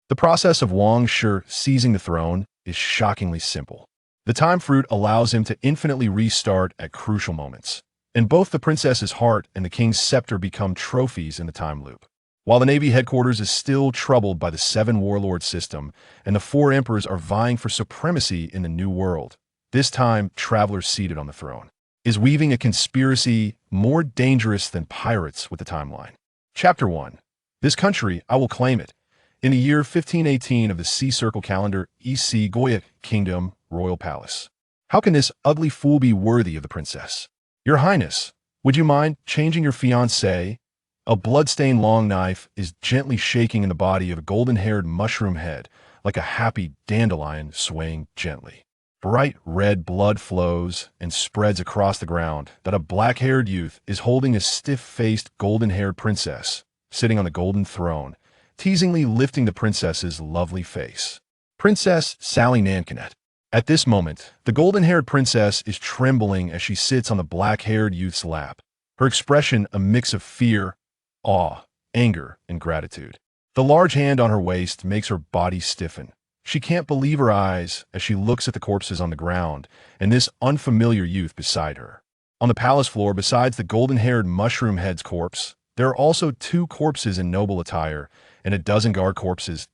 The process of Wang Shi seizing the throne is shockingly simple. The time fruit allows him to infinitely restart at crucial moments, and both the princess's heart and the king's scepter become trophies in the time loop. While the Navy headquarters is still troubled by the seven warlord system, and the four emperors are vying for supremacy in the New World, this time traveler seated on the throne is weaving a conspiracy more dangerous than pirates with the timeline. Chapter 1. This country, I will claim it. In the year 1518 of the Sea Circle calendar, EC Goya Kingdom, Royal Palace. How can this ugly fool be worthy of the princess? Your Highness, would you mind changing your fiancé? A blood-stained long knife is gently shaking in the body of a golden-haired mushroom head, like a happy dandelion swaying gently. Bright red blood flows and spreads across the ground that a black-haired youth is holding a stiff-faced golden-haired princess, sitting on the golden throne, teasingly lifting the princess's lovely face. Princess Sally Nankinet. At this moment, the golden-haired princess is trembling as she sits on the black-haired youth's lap, her expression a mix of fear, awe, anger, and gratitude. The large hand on her waist makes her body stiffen. She can't believe her eyes as she looks at the corpses on the ground and this unfamiliar youth beside her. On the palace floor, besides the golden-haired mushroom head's corpse, there are also two corpses in noble attire and a dozen guard corpses.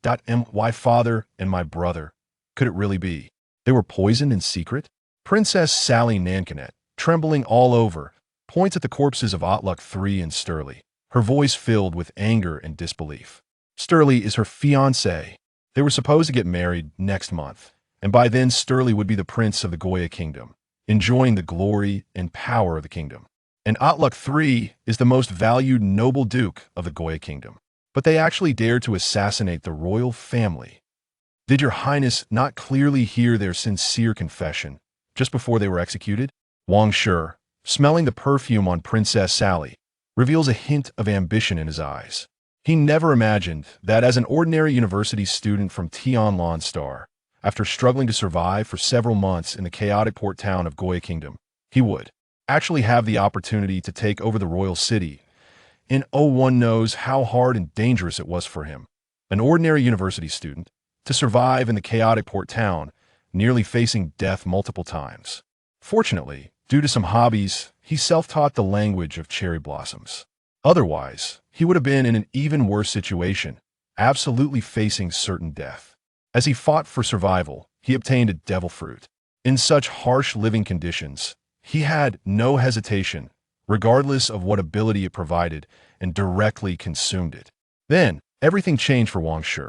My father and my brother. Could it really be? They were poisoned in secret? Princess Sally Nankinet, trembling all over, points at the corpses of Otluk III and Sturley, her voice filled with anger and disbelief. Sturley is her fiancé. They were supposed to get married next month, and by then Sturley would be the prince of the Goya kingdom, enjoying the glory and power of the kingdom. And Otluk III is the most valued noble duke of the Goya kingdom. But they actually dared to assassinate the royal family. Did your Highness not clearly hear their sincere confession just before they were executed? Wang Shi, smelling the perfume on Princess Sally, reveals a hint of ambition in his eyes. He never imagined that as an ordinary university student from Tianlan Star, after struggling to survive for several months in the chaotic port town of Goya Kingdom, he would actually have the opportunity to take over the royal city. And one knows how hard and dangerous it was for him, an ordinary university student, to survive in the chaotic port town, nearly facing death multiple times. Fortunately, due to some hobbies, he self-taught the language of cherry blossoms. Otherwise, he would have been in an even worse situation, absolutely facing certain death. As he fought for survival, he obtained a devil fruit. In such harsh living conditions, he had no hesitation, regardless of what ability it provided, and directly consumed it. Then, everything changed for Wang Shi.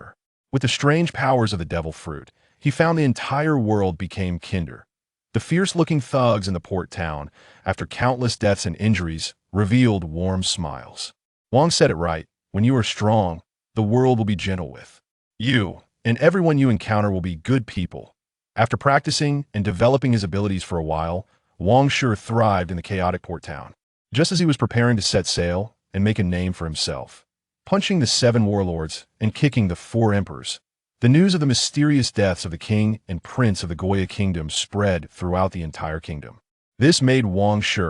With the strange powers of the devil fruit, he found the entire world became kinder. The fierce-looking thugs in the port town, after countless deaths and injuries, revealed warm smiles. Wang said it right, when you are strong, the world will be gentle with you, and everyone you encounter will be good people. After practicing and developing his abilities for a while, Wang Shi thrived in the chaotic port town. Just as he was preparing to set sail and make a name for himself, punching the seven warlords and kicking the four emperors, the news of the mysterious deaths of the king and prince of the Goya kingdom spread throughout the entire kingdom. This made Wang Shi,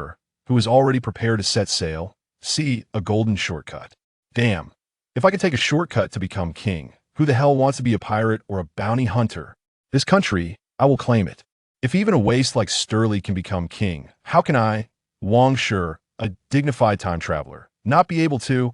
who was already prepared to set sail, see a golden shortcut. Damn, if I could take a shortcut to become king, who the hell wants to be a pirate or a bounty hunter? This country, I will claim it. If even a waste like Sturley can become king, how can I, Wang Shi, a dignified time traveler, not be able to?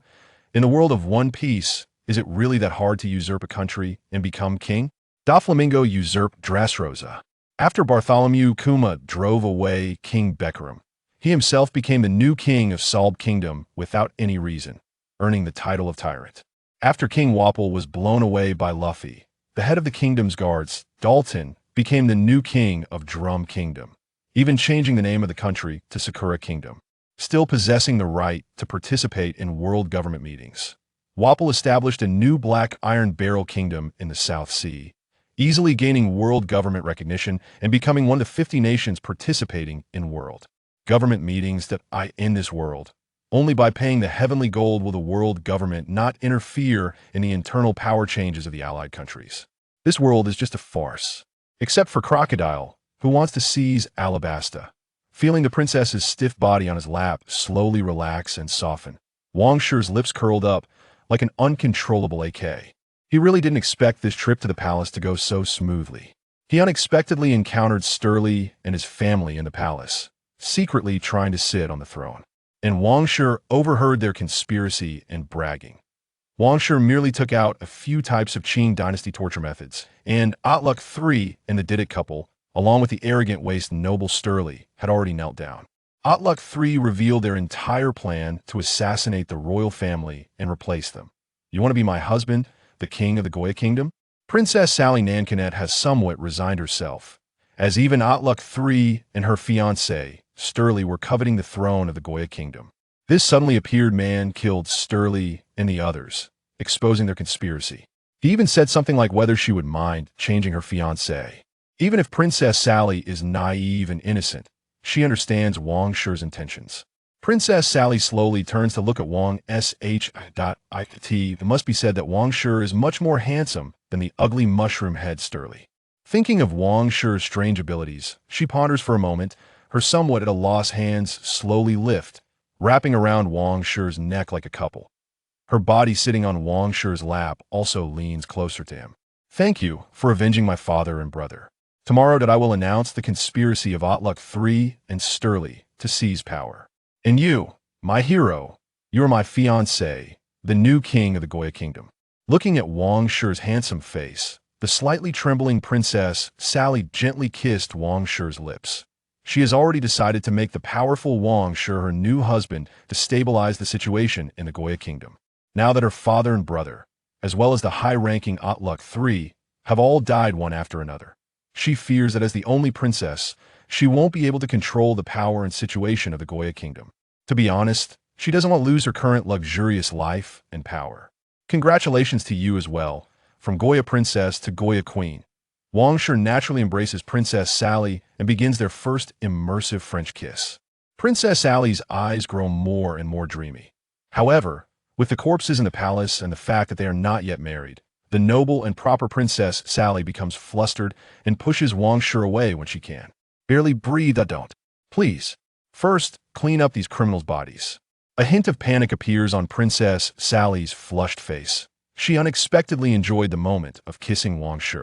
In the world of One Piece, is it really that hard to usurp a country and become king? Doflamingo usurped Dressrosa. After Bartholomew Kuma drove away King Beckeram, he himself became the new king of Salb Kingdom without any reason, earning the title of tyrant. After King Wapple was blown away by Luffy, the head of the kingdom's guards, Dalton, became the new king of Drum Kingdom, even changing the name of the country to Sakura Kingdom. Still possessing the right to participate in world government meetings, Wapple established a new Black Iron Barrel Kingdom in the South Sea, easily gaining world government recognition and becoming one of the 50 nations participating in world government meetings that in this world. Only by paying the heavenly gold will the world government not interfere in the internal power changes of the allied countries. This world is just a farce. Except for Crocodile, who wants to seize Alabasta. Feeling the princess's stiff body on his lap slowly relax and soften, Wang Shi's lips curled up like an uncontrollable AK. He really didn't expect this trip to the palace to go so smoothly. He unexpectedly encountered Sturley and his family in the palace, secretly trying to sit on the throne. And Wang Shi overheard their conspiracy and bragging. Wang Shi merely took out a few types of Qing dynasty torture methods, and Otluk III and the Didik couple, along with the arrogant waste noble Sturley, had already knelt down. Otluk III revealed their entire plan to assassinate the royal family and replace them. You want to be my husband, the king of the Goya kingdom? Princess Sally Nankinet has somewhat resigned herself, as even Otluk III and her fiancé, Sturley, were coveting the throne of the Goya kingdom. This suddenly appeared man killed Sturley and the others, exposing their conspiracy. He even said something like whether she would mind changing her fiancé. Even if Princess Sally is naive and innocent, she understands Wang Shi's intentions. Princess Sally slowly turns to look at Wang Shi. It must be said that Wang Shi is much more handsome than the ugly mushroom-head Sturley. Thinking of Wang Shi's strange abilities, she ponders for a moment, her somewhat at a loss hands slowly lift, wrapping around Wang Shi's neck like a couple. Her body sitting on Wang Shi's lap also leans closer to him. Thank you for avenging my father and brother. Tomorrow that I will announce the conspiracy of Otluk III and Sturley to seize power. And you, my hero, you are my fiancé, the new king of the Goya kingdom. Looking at Wang Shi's handsome face, the slightly trembling Princess Sally gently kissed Wang Shi's lips. She has already decided to make the powerful Wang Shi her new husband to stabilize the situation in the Goya kingdom. Now that her father and brother, as well as the high-ranking Otluk III, have all died one after another, she fears that as the only princess, she won't be able to control the power and situation of the Goya kingdom. To be honest, she doesn't want to lose her current luxurious life and power. Congratulations to you as well, from Goya princess to Goya queen. Wang Shi naturally embraces Princess Sally and begins their first immersive French kiss. Princess Sally's eyes grow more and more dreamy. However, with the corpses in the palace and the fact that they are not yet married, the noble and proper Princess Sally becomes flustered and pushes Wang Shi away when she can. Barely breathe, don't. Please. First, clean up these criminals' bodies. A hint of panic appears on Princess Sally's flushed face. She unexpectedly enjoyed the moment of kissing Wang Shi.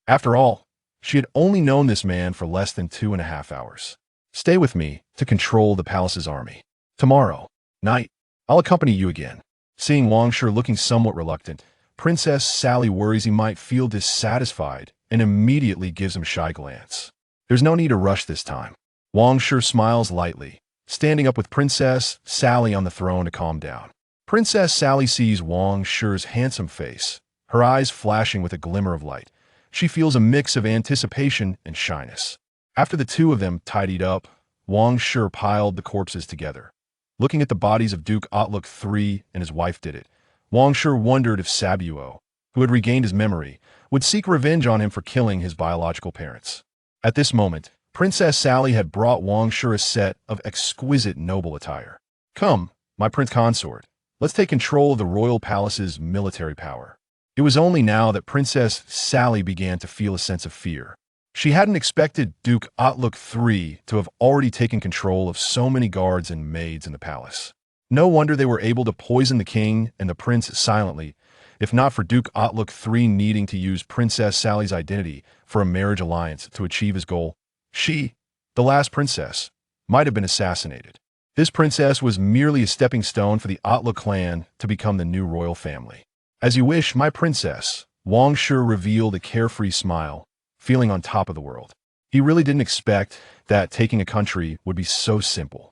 After all, she had only known this man for less than 2.5 hours. Stay with me to control the palace's army. Tomorrow night, I'll accompany you again. Seeing Wang Shi looking somewhat reluctant, Princess Sally worries he might feel dissatisfied and immediately gives him a shy glance. There's no need to rush this time. Wang Shi smiles lightly, standing up with Princess Sally on the throne to calm down. Princess Sally sees Wang Shi's handsome face, her eyes flashing with a glimmer of light. She feels a mix of anticipation and shyness. After the two of them tidied up, Wang Shi piled the corpses together. Looking at the bodies of Duke Otluk III and his wife Didik, Wang Shi wondered if Sabuo, who had regained his memory, would seek revenge on him for killing his biological parents. At this moment, Princess Sally had brought Wang Shi a set of exquisite noble attire. Come, my prince consort, let's take control of the royal palace's military power. It was only now that Princess Sally began to feel a sense of fear. She hadn't expected Duke Otluk III to have already taken control of so many guards and maids in the palace. No wonder they were able to poison the king and the prince silently, if not for Duke Otluk III needing to use Princess Sally's identity for a marriage alliance to achieve his goal. She, the last princess, might have been assassinated. This princess was merely a stepping stone for the Otluk clan to become the new royal family. As you wish, my princess, Wang Shi revealed a carefree smile, feeling on top of the world. He really didn't expect that taking a country would be so simple.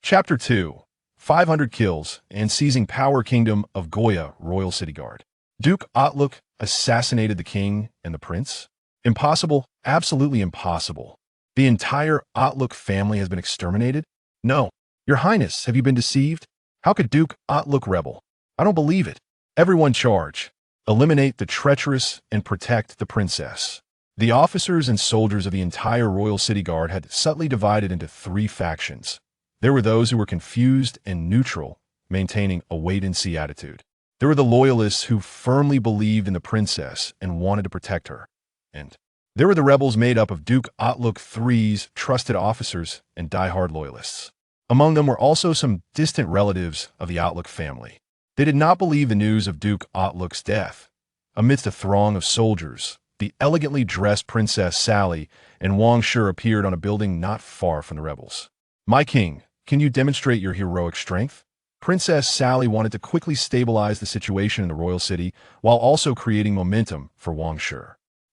Chapter 2. 500 Kills and Seizing Power Kingdom of Goya Royal City Guard. Duke Otluk assassinated the king and the prince? Impossible, absolutely impossible. The entire Otluk family has been exterminated? No. Your Highness, have you been deceived? How could Duke Otluk rebel? I don't believe it. Everyone charge. Eliminate the treacherous and protect the princess. The officers and soldiers of the entire Royal City Guard had subtly divided into 3 factions. There were those who were confused and neutral, maintaining a wait-and-see attitude. There were the loyalists who firmly believed in the princess and wanted to protect her. And there were the rebels made up of Duke Otluk III's trusted officers and die-hard loyalists. Among them were also some distant relatives of the Otluk family. They did not believe the news of Duke Otluk's death, Amidst a throng of soldiers, the elegantly dressed Princess Sally and Wang Shi appeared on a building not far from the rebels. "My king, can you demonstrate your heroic strength?" Princess Sally wanted to quickly stabilize the situation in the royal city while also creating momentum for Wang Shi.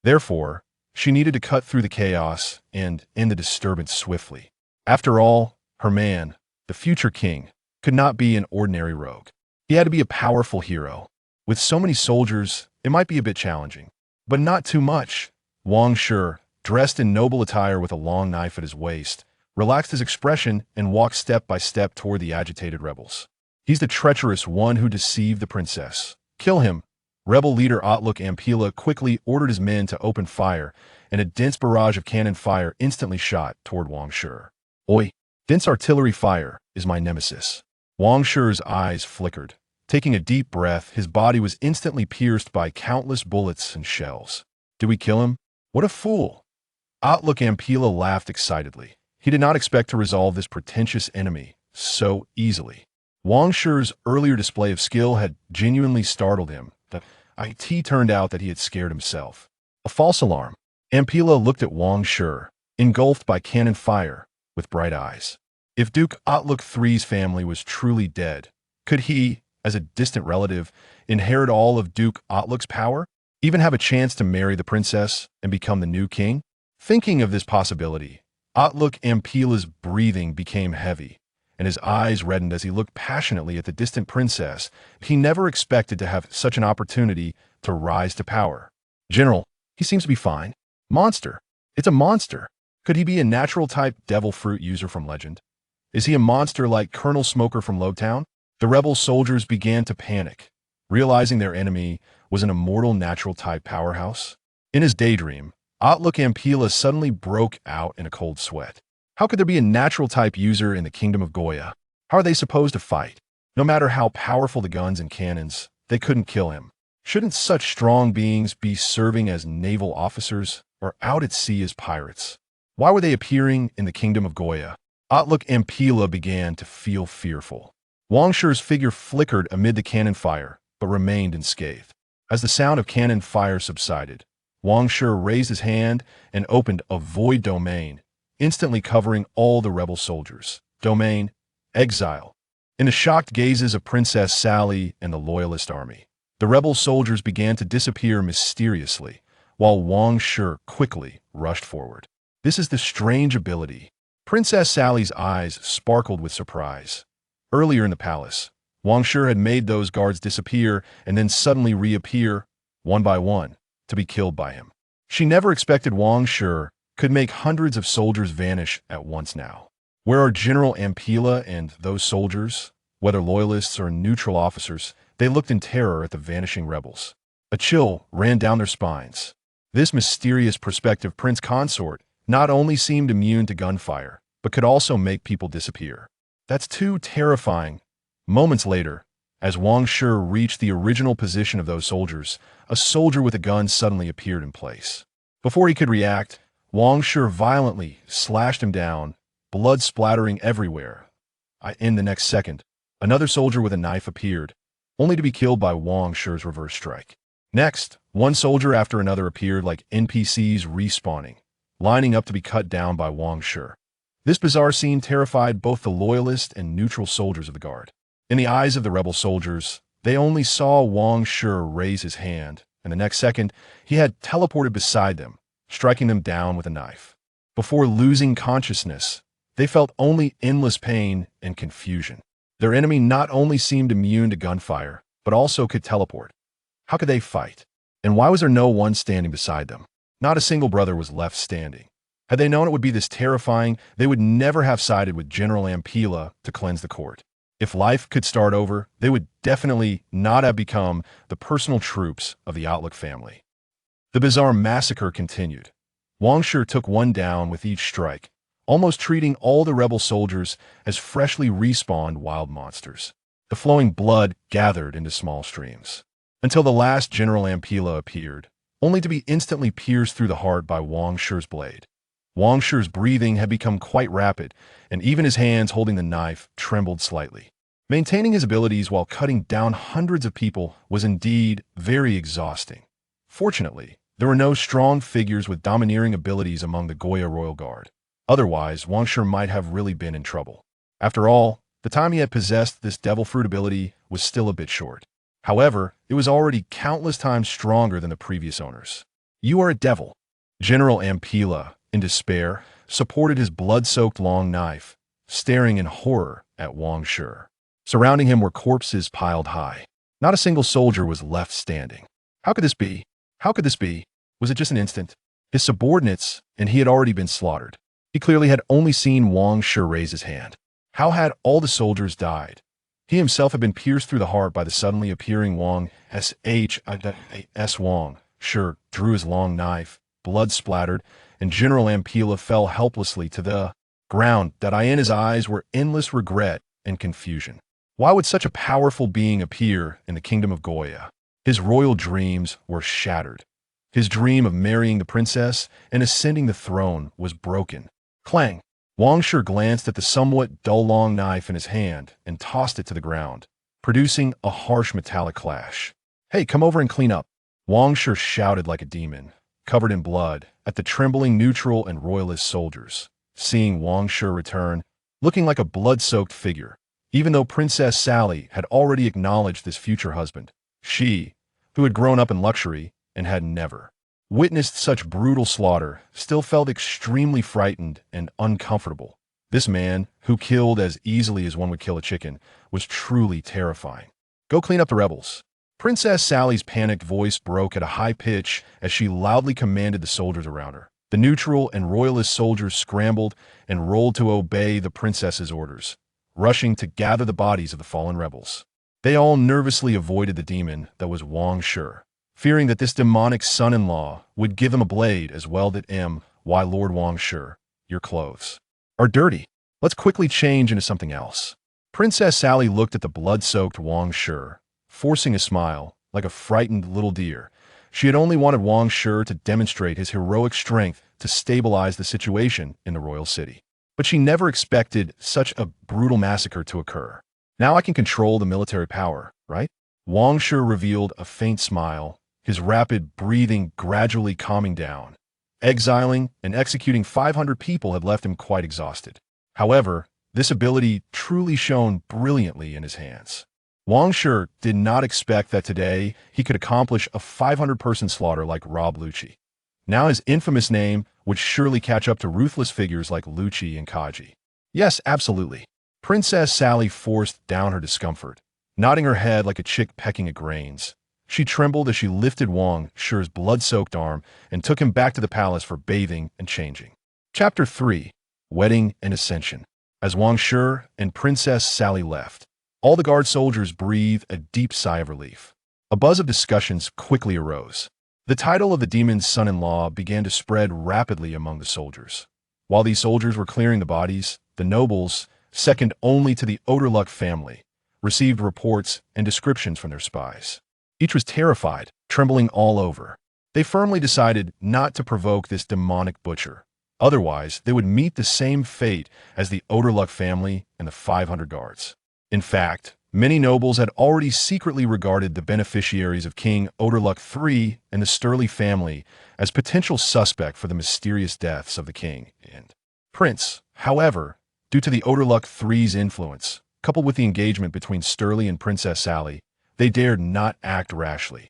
Therefore, she needed to cut through the chaos and end the disturbance swiftly. After all, her man, the future king, could not be an ordinary rogue. He had to be a powerful hero. With so many soldiers, it might be a bit challenging, but not too much. Wang Shi, dressed in noble attire with a long knife at his waist, relaxed his expression and walked step by step toward the agitated rebels. "He's the treacherous one who deceived the princess. Kill him." Rebel leader Otluk Ampila quickly ordered his men to open fire, and a dense barrage of cannon fire instantly shot toward Wang Shi. "Oi, dense artillery fire is my nemesis." Wang Shi's eyes flickered. Taking a deep breath, his body was instantly pierced by countless bullets and shells. "Did we kill him? What a fool!" Otluk Ampila laughed excitedly. He did not expect to resolve this pretentious enemy so easily. Wang Shi's earlier display of skill had genuinely startled him. It turned out that he had scared himself. A false alarm. Ampila looked at Wang Shi, engulfed by cannon fire, with bright eyes. If Duke Otluk III's family was truly dead, could he, as a distant relative, inherit all of Duke Otluk's power? Even have a chance to marry the princess and become the new king? Thinking of this possibility, Otluk Ampila's breathing became heavy, and his eyes reddened as he looked passionately at the distant princess. He never expected to have such an opportunity to rise to power. "General, he seems to be fine." "Monster. It's a monster. Could he be a natural-type devil fruit user from legend? Is he a monster like Colonel Smoker from Lowtown?" The rebel soldiers began to panic, realizing their enemy was an immortal natural-type powerhouse. In his daydream, Otluk Ampila suddenly broke out in a cold sweat. How could there be a natural-type user in the kingdom of Goya? How are they supposed to fight? No matter how powerful the guns and cannons, they couldn't kill him. Shouldn't such strong beings be serving as naval officers or out at sea as pirates? Why were they appearing in the kingdom of Goya? Otluk Ampila began to feel fearful. Wang Shi's figure flickered amid the cannon fire, but remained unscathed. As the sound of cannon fire subsided, Wang Shi raised his hand and opened a void domain, instantly covering all the rebel soldiers. Domain, exile. In the shocked gazes of Princess Sally and the Loyalist army, the rebel soldiers began to disappear mysteriously, while Wang Shi quickly rushed forward. "This is the strange ability." Princess Sally's eyes sparkled with surprise. Earlier in the palace, Wang Shi had made those guards disappear and then suddenly reappear, one by one, to be killed by him. She never expected Wang Shi could make hundreds of soldiers vanish at once now. Where are General Ampila and those soldiers? Whether loyalists or neutral officers, they looked in terror at the vanishing rebels. A chill ran down their spines. This mysterious prospective prince consort not only seemed immune to gunfire, but could also make people disappear. That's too terrifying. Moments later, as Wang Shi reached the original position of those soldiers, a soldier with a gun suddenly appeared in place. Before he could react, Wang Shi violently slashed him down, blood splattering everywhere. In the next second, another soldier with a knife appeared, only to be killed by Wang Shi's reverse strike. Next, one soldier after another appeared like NPCs respawning, lining up to be cut down by Wang Shi. This bizarre scene terrified both the loyalist and neutral soldiers of the guard. In the eyes of the rebel soldiers, they only saw Wang Shi raise his hand, and the next second, he had teleported beside them, striking them down with a knife. Before losing consciousness, they felt only endless pain and confusion. Their enemy not only seemed immune to gunfire, but also could teleport. How could they fight? And why was there no one standing beside them? Not a single brother was left standing. Had they known it would be this terrifying, they would never have sided with General Ampila to cleanse the court. If life could start over, they would definitely not have become the personal troops of the Otluk family. The bizarre massacre continued. Wang Shi took one down with each strike, almost treating all the rebel soldiers as freshly respawned wild monsters. The flowing blood gathered into small streams, until the last General Ampila appeared, only to be instantly pierced through the heart by Wang Shi's blade. Wang Shi's breathing had become quite rapid, and even his hands holding the knife trembled slightly. Maintaining his abilities while cutting down hundreds of people was indeed very exhausting. Fortunately, there were no strong figures with domineering abilities among the Goya royal guard. Otherwise, Wang Shi might have really been in trouble. After all, the time he had possessed this devil fruit ability was still a bit short. However, it was already countless times stronger than the previous owners. "You are a devil." General Ampila, in despair, supported his blood-soaked long knife, staring in horror at Wang Shi. Surrounding him were corpses piled high. Not a single soldier was left standing. How could this be? How could this be? Was it just an instant? His subordinates, and he had already been slaughtered. He clearly had only seen Wang Shi raise his hand. How had all the soldiers died? He himself had been pierced through the heart by the suddenly appearing Wang S. Wang Shi drew his long knife, blood splattered, and General Ampila fell helplessly to the ground. In his eyes were endless regret and confusion. Why would such a powerful being appear in the kingdom of Goya? His royal dreams were shattered. His dream of marrying the princess and ascending the throne was broken. Clang! Wang Shi glanced at the somewhat dull long knife in his hand and tossed it to the ground, producing a harsh metallic clash. "Hey, come over and clean up!" Wang Shi shouted like a demon, covered in blood, at the trembling neutral and royalist soldiers. Seeing Wang Shi return, looking like a blood-soaked figure, even though Princess Sally had already acknowledged this future husband, she, who had grown up in luxury and had never witnessed such brutal slaughter, still felt extremely frightened and uncomfortable. This man, who killed as easily as one would kill a chicken, was truly terrifying. "Go clean up the rebels." Princess Sally's panicked voice broke at a high pitch as she loudly commanded the soldiers around her. The neutral and royalist soldiers scrambled and rolled to obey the princess's orders, rushing to gather the bodies of the fallen rebels. They all nervously avoided the demon that was Wang Shi, fearing that this demonic son-in-law would give him a blade as well. Why, Lord Wang Shi, your clothes are dirty. Let's quickly change into something else." Princess Sally looked at the blood-soaked Wang Shi, forcing a smile, like a frightened little deer. She had only wanted Wang Shi to demonstrate his heroic strength to stabilize the situation in the royal city. But she never expected such a brutal massacre to occur. "Now I can control the military power, right?" Wang Shi revealed a faint smile, his rapid breathing gradually calming down. Exiling and executing 500 people had left him quite exhausted. However, this ability truly shone brilliantly in his hands. Wang Shi did not expect that today he could accomplish a 500-person slaughter like Rob Lucci. Now his infamous name would surely catch up to ruthless figures like Lucci and Kaji. "Yes, absolutely." Princess Sally forced down her discomfort, nodding her head like a chick pecking at grains. She trembled as she lifted Wang Shi's blood-soaked arm and took him back to the palace for bathing and changing. Chapter 3: Wedding and Ascension. As Wang Shi and Princess Sally left, all the guard soldiers breathed a deep sigh of relief. A buzz of discussions quickly arose. The title of the demon's son-in-law began to spread rapidly among the soldiers. While these soldiers were clearing the bodies, the nobles, second only to the Odorluck family, received reports and descriptions from their spies. Each was terrified, trembling all over. They firmly decided not to provoke this demonic butcher. Otherwise, they would meet the same fate as the Odorluck family and the 500 guards. In fact, many nobles had already secretly regarded the beneficiaries of King Odorluck III and the Sturley family as potential suspect for the mysterious deaths of the king and prince. However, due to the Odorluck III's influence, coupled with the engagement between Sturley and Princess Sally, they dared not act rashly.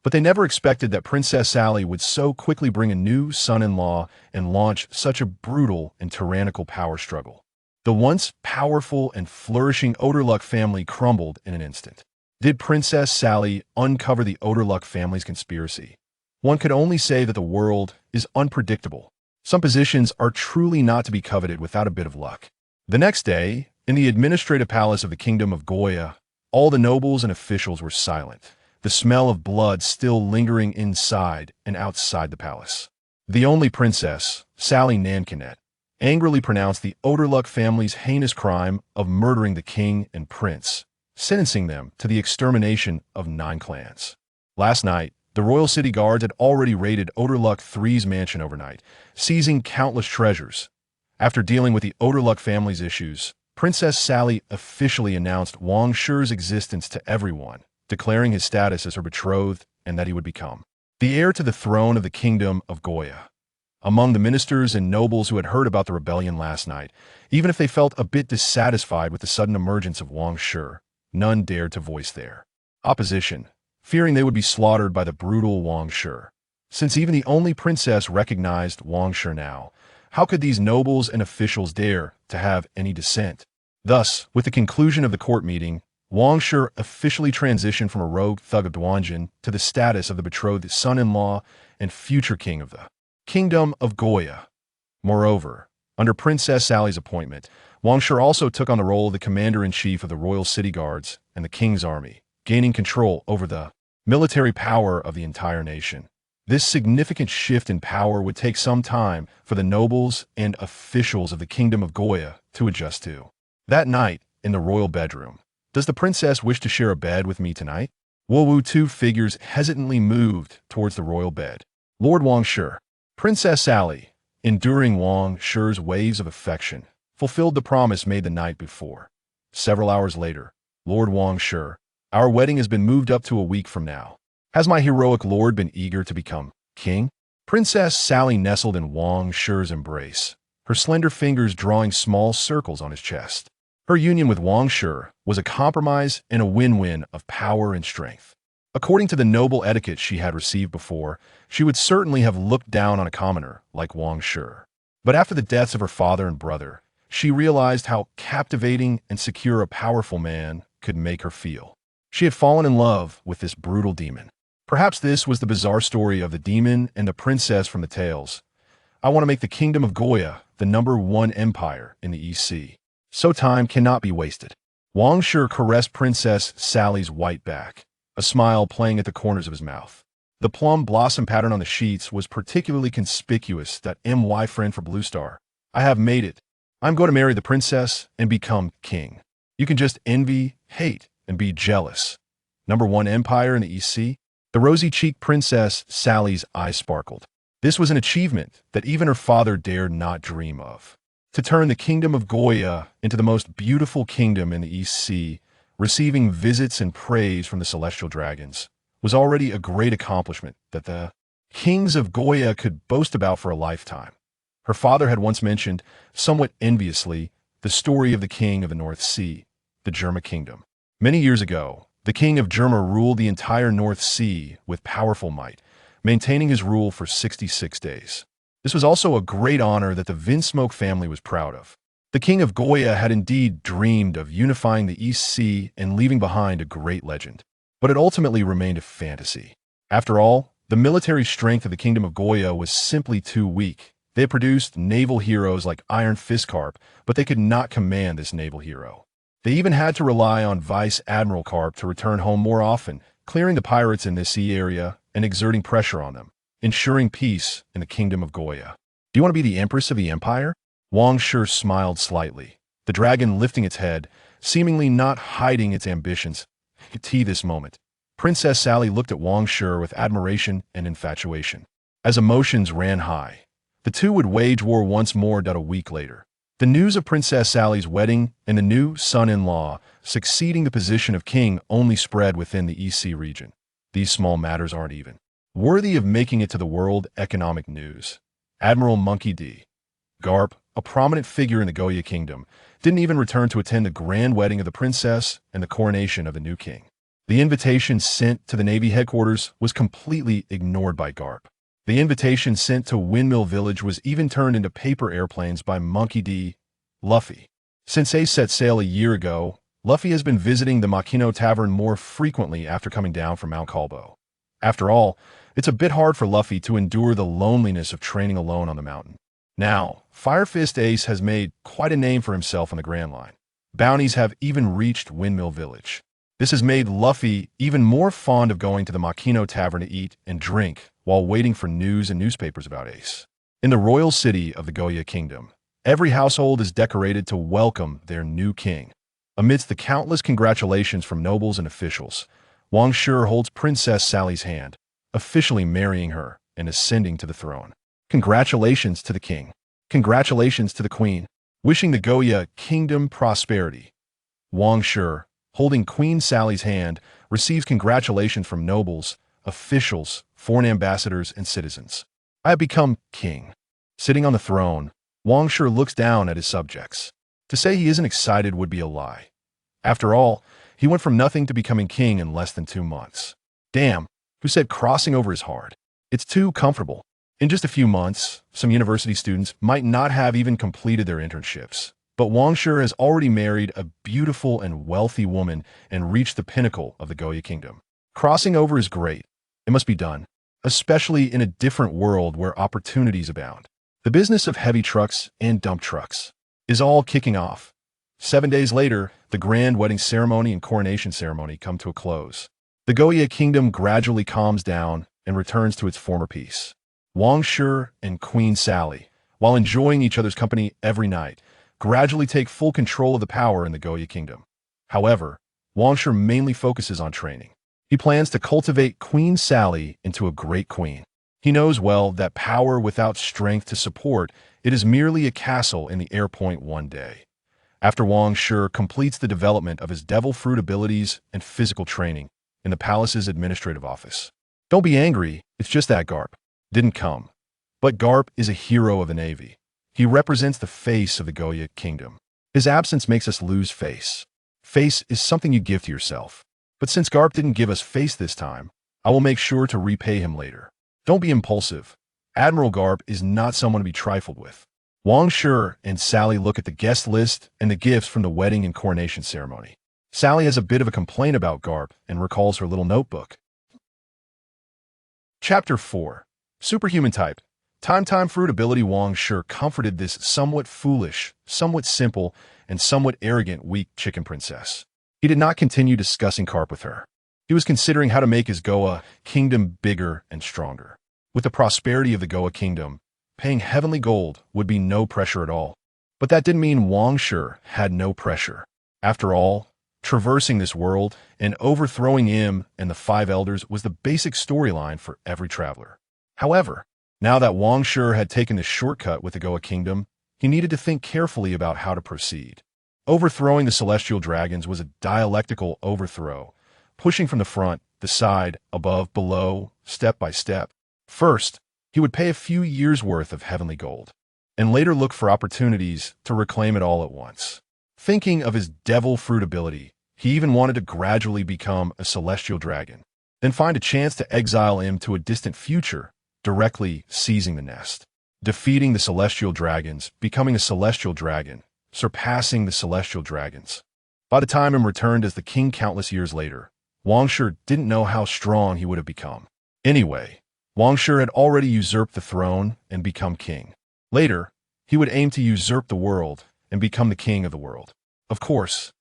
But they never expected that Princess Sally would so quickly bring a new son-in-law and launch such a brutal and tyrannical power struggle. The once powerful and flourishing Odorluck family crumbled in an instant. Did Princess Sally uncover the Odorluck family's conspiracy? One could only say that the world is unpredictable. Some positions are truly not to be coveted without a bit of luck. The next day, in the administrative palace of the Kingdom of Goya, all the nobles and officials were silent, the smell of blood still lingering inside and outside the palace. The only princess, Sally Nankinet, angrily pronounced the Odorluck family's heinous crime of murdering the king and prince, sentencing them to the extermination of 9 clans. Last night, the royal city guards had already raided Odorluck III's mansion overnight, seizing countless treasures. After dealing with the Odorluck family's issues, Princess Sally officially announced Wang Shi's existence to everyone, declaring his status as her betrothed and that he would become the heir to the throne of the kingdom of Goya. Among the ministers and nobles who had heard about the rebellion last night, even if they felt a bit dissatisfied with the sudden emergence of Wang Shi, none dared to voice their opposition, fearing they would be slaughtered by the brutal Wang Shi. Since even the only princess recognized Wang Shi now, how could these nobles and officials dare to have any dissent? Thus, with the conclusion of the court meeting, Wang Shi officially transitioned from a rogue thug of Duanjin to the status of the betrothed son-in-law and future king of the kingdom of Goya. Moreover, under Princess Sally's appointment, Wang Shi also took on the role of the commander-in-chief of the royal city guards and the king's army, gaining control over the military power of the entire nation. This significant shift in power would take some time for the nobles and officials of the kingdom of Goya to adjust to. That night, in the royal bedroom, does the princess wish to share a bed with me tonight? Wu two figures hesitantly moved towards the royal bed. Lord Wang Shi, Princess Sally, enduring Wang Shi's waves of affection, fulfilled the promise made the night before. Several hours later, Lord Wang Shi, our wedding has been moved up to a week from now. Has my heroic lord been eager to become king? Princess Sally nestled in Wang Shi's embrace, her slender fingers drawing small circles on his chest. Her union with Wang Shi was a compromise and a win-win of power and strength. According to the noble etiquette she had received before, she would certainly have looked down on a commoner like Wang Shi. But after the deaths of her father and brother, she realized how captivating and secure a powerful man could make her feel. She had fallen in love with this brutal demon. Perhaps this was the bizarre story of the demon and the princess from the tales. I want to make the kingdom of Goya the #1 empire in the East Sea. So time cannot be wasted. Wang Shi caressed Princess Sally's white back, a smile playing at the corners of his mouth. The plum blossom pattern on the sheets was particularly conspicuous. That my friend for Blue Star. I have made it. I'm going to marry the princess and become king. You can just envy, hate, and be jealous. #1 empire in the East Sea? The rosy-cheeked Princess Sally's eyes sparkled. This was an achievement that even her father dared not dream of. To turn the kingdom of Goya into the most beautiful kingdom in the East Sea, receiving visits and praise from the celestial dragons, was already a great accomplishment that the kings of Goya could boast about for a lifetime. Her father had once mentioned, somewhat enviously, the story of the king of the North Sea, the Germa kingdom. Many years ago, the king of Germa ruled the entire North Sea with powerful might, maintaining his rule for 66 days. This was also a great honor that the Vinsmoke family was proud of. The king of Goya had indeed dreamed of unifying the East Sea and leaving behind a great legend. But it ultimately remained a fantasy. After all, the military strength of the kingdom of Goya was simply too weak. They had produced naval heroes like Iron Fist Carp, but they could not command this naval hero. They even had to rely on Vice Admiral Carp to return home more often, clearing the pirates in this sea area and exerting pressure on them, ensuring peace in the kingdom of Goya. Do you want to be the empress of the empire? Wang Shi smiled slightly, the dragon lifting its head, seemingly not hiding its ambitions. This moment, Princess Sally looked at Wang Shi with admiration and infatuation. As emotions ran high, the two would wage war once more. A week later, the news of Princess Sally's wedding and the new son-in-law succeeding the position of king only spread within the East Sea region. These small matters aren't even worthy of making it to the world economic news. Admiral Monkey D. Garp, a prominent figure in the Goya kingdom, didn't even return to attend the grand wedding of the princess and the coronation of the new king. The invitation sent to the Navy headquarters was completely ignored by Garp. The invitation sent to Windmill Village was even turned into paper airplanes by Monkey D. Luffy. Since Ace set sail a year ago, Luffy has been visiting the Makino Tavern more frequently after coming down from Mount Kalbo. After all, it's a bit hard for Luffy to endure the loneliness of training alone on the mountain. Now, Fire Fist Ace has made quite a name for himself on the Grand Line. Bounties have even reached Windmill Village. This has made Luffy even more fond of going to the Makino Tavern to eat and drink while waiting for news and newspapers about Ace. In the royal city of the Goya Kingdom, every household is decorated to welcome their new king. Amidst the countless congratulations from nobles and officials, Wang Shi holds Princess Sally's hand, officially marrying her and ascending to the throne. Congratulations to the king. Congratulations to the queen. Wishing the Goya Kingdom prosperity. Wang Shi, holding Queen Sally's hand, receives congratulations from nobles, officials, foreign ambassadors, and citizens. I have become king. Sitting on the throne, Wang Shi looks down at his subjects. To say he isn't excited would be a lie. After all, he went from nothing to becoming king in less than 2 months. Damn, who said crossing over is hard? It's too comfortable. In just a few months, some university students might not have even completed their internships. But Wang Shi has already married a beautiful and wealthy woman and reached the pinnacle of the Goya kingdom. Crossing over is great. It must be done, especially in a different world where opportunities abound. The business of heavy trucks and dump trucks is all kicking off. 7 days later, the grand wedding ceremony and coronation ceremony come to a close. The Goya kingdom gradually calms down and returns to its former peace. Wang Shi and Queen Sally, while enjoying each other's company every night, gradually take full control of the power in the Goya kingdom. However, Wang Shi mainly focuses on training. He plans to cultivate Queen Sally into a great queen. He knows well that power without strength to support it is merely a castle in the air point one day. After Wang Shi completes the development of his devil fruit abilities and physical training in the palace's administrative office. Don't be angry, it's just that Garp didn't come. But Garp is a hero of the Navy. He represents the face of the Goya kingdom. His absence makes us lose face. Face is something you give to yourself. But since Garp didn't give us face this time, I will make sure to repay him later. Don't be impulsive. Admiral Garp is not someone to be trifled with. Wang Shi and Sally look at the guest list and the gifts from the wedding and coronation ceremony. Sally has a bit of a complaint about Garp and recalls her little notebook. Chapter 4. Superhuman Type. Time fruit ability. Wang Shi comforted this somewhat foolish, somewhat simple, and somewhat arrogant weak chicken princess. He did not continue discussing Garp with her. He was considering how to make his Goa kingdom bigger and stronger. With the prosperity of the Goa kingdom, paying heavenly gold would be no pressure at all. But that didn't mean Wang Shi had no pressure. After all, traversing this world and overthrowing him and the 5 elders was the basic storyline for every traveler. However, now that Wang Shi had taken the shortcut with the Goa kingdom, he needed to think carefully about how to proceed. Overthrowing the celestial dragons was a dialectical overthrow, pushing from the front, the side, above, below, step by step. First, he would pay a few years' worth of heavenly gold, and later look for opportunities to reclaim it all at once. Thinking of his devil fruit ability, he even wanted to gradually become a celestial dragon, then find a chance to exile him to a distant future, directly seizing the nest. Defeating the celestial dragons, becoming a celestial dragon, surpassing the celestial dragons. By the time he returned as the king countless years later, Wang Shi didn't know how strong he would have become. Anyway, Wang Shi had already usurped the throne and become king. Later, he would aim to usurp the world and become the king of the world. Of course,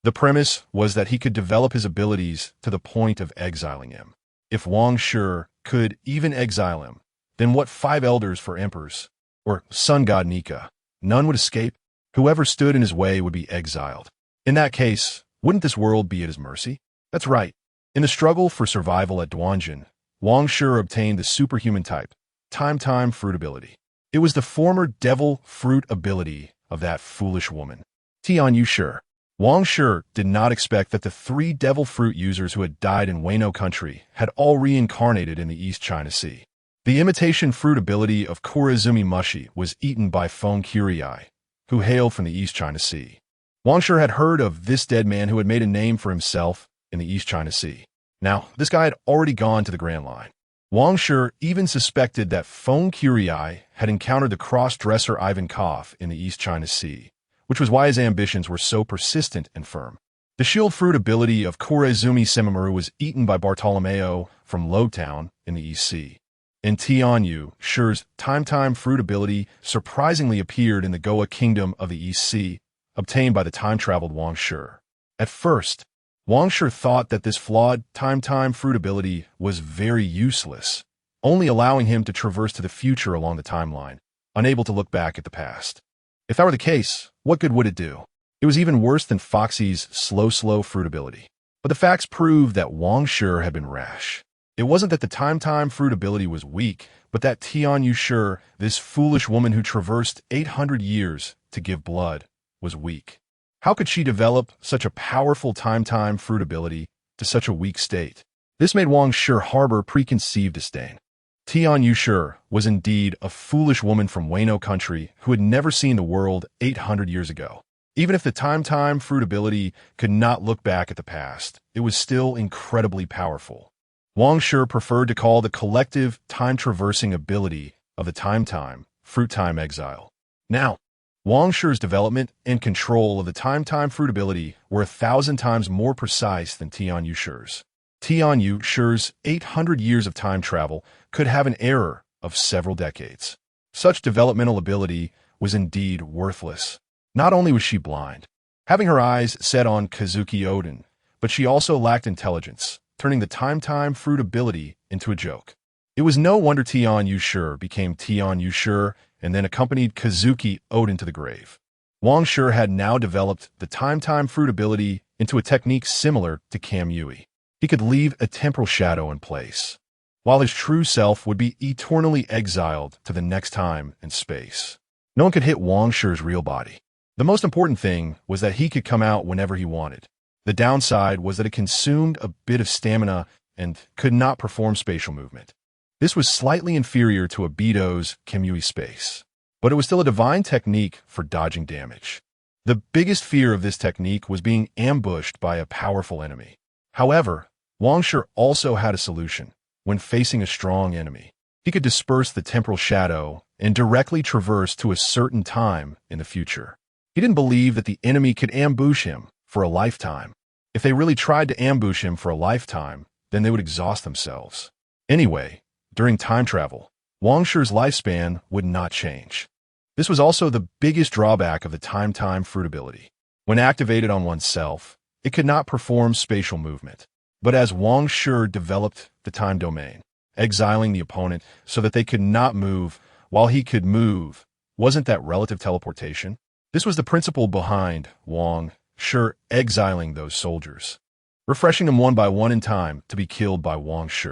the premise was that he could develop his abilities to the point of exiling him. If Wang Shi could even exile him, then what 5 elders for emperors, or sun god Nika? None would escape. Whoever stood in his way would be exiled. In that case, wouldn't this world be at his mercy? That's right. In the struggle for survival at Duanjin, Wang Shi obtained the superhuman type, time fruit ability. It was the former devil fruit ability of that foolish woman. Tianyu Shi. Wang Shi did not expect that the 3 devil fruit users who had died in Wano country had all reincarnated in the East China Sea. The imitation fruit ability of Korazumi Mushi was eaten by Feng Kurii, who hailed from the East China Sea. Wang Shi had heard of this dead man who had made a name for himself in the East China Sea. Now, this guy had already gone to the Grand Line. Wang Shi even suspected that Feng Kurii had encountered the cross-dresser Ivan Kov in the East China Sea, which was why his ambitions were so persistent and firm. The shield fruit ability of Korazumi Semimaru was eaten by Bartolomeo from Lowtown in the East Sea. And Tianyu Shi's time fruit ability surprisingly appeared in the Goa kingdom of the East Sea, obtained by the time-traveled Wang Shi. At first, Wang Shi thought that this flawed time fruit ability was very useless, only allowing him to traverse to the future along the timeline, unable to look back at the past. If that were the case, what good would it do? It was even worse than Foxy's slow fruit ability. But the facts proved that Wang Shi had been rash. It wasn't that the time fruit ability was weak, but that Tianyu Shi, this foolish woman who traversed 800 years to give blood, was weak. How could she develop such a powerful time fruit ability to such a weak state? This made Wang Shi harbor preconceived disdain. Tian Yushi was indeed a foolish woman from Wano country who had never seen the world 800 years ago. Even if the time fruit ability could not look back at the past, it was still incredibly powerful. Wang Shi preferred to call the collective time-traversing ability of the time fruit time exile. Now, Wang Shi's development and control of the time fruit ability were 1,000 times more precise than Tian Yushi's. Tian Yushi's 800 years of time travel could have an error of several decades. Such developmental ability was indeed worthless. Not only was she blind, having her eyes set on Kazuki Odin, but she also lacked intelligence, turning the time fruit ability into a joke. It was no wonder Tian Yushi became Tian Yushi and then accompanied Kazuki Odin to the grave. Wang Shi had now developed the time fruit ability into a technique similar to Kamui. He could leave a temporal shadow in place, while his true self would be eternally exiled to the next time and space. No one could hit Wang Shi's real body. The most important thing was that he could come out whenever he wanted. The downside was that it consumed a bit of stamina and could not perform spatial movement. This was slightly inferior to Obito's Kamui space, but it was still a divine technique for dodging damage. The biggest fear of this technique was being ambushed by a powerful enemy. However, Wang Shi also had a solution. When facing a strong enemy, he could disperse the temporal shadow and directly traverse to a certain time in the future. He didn't believe that the enemy could ambush him for a lifetime. If they really tried to ambush him for a lifetime, then they would exhaust themselves. Anyway, during time travel, Wang Shi's lifespan would not change. This was also the biggest drawback of the time fruit ability. When activated on oneself, it could not perform spatial movement. But as Wang Shi developed the time domain, exiling the opponent so that they could not move while he could move, wasn't that relative teleportation? This was the principle behind Wang Shi exiling those soldiers, refreshing them one by one in time to be killed by Wang Shi.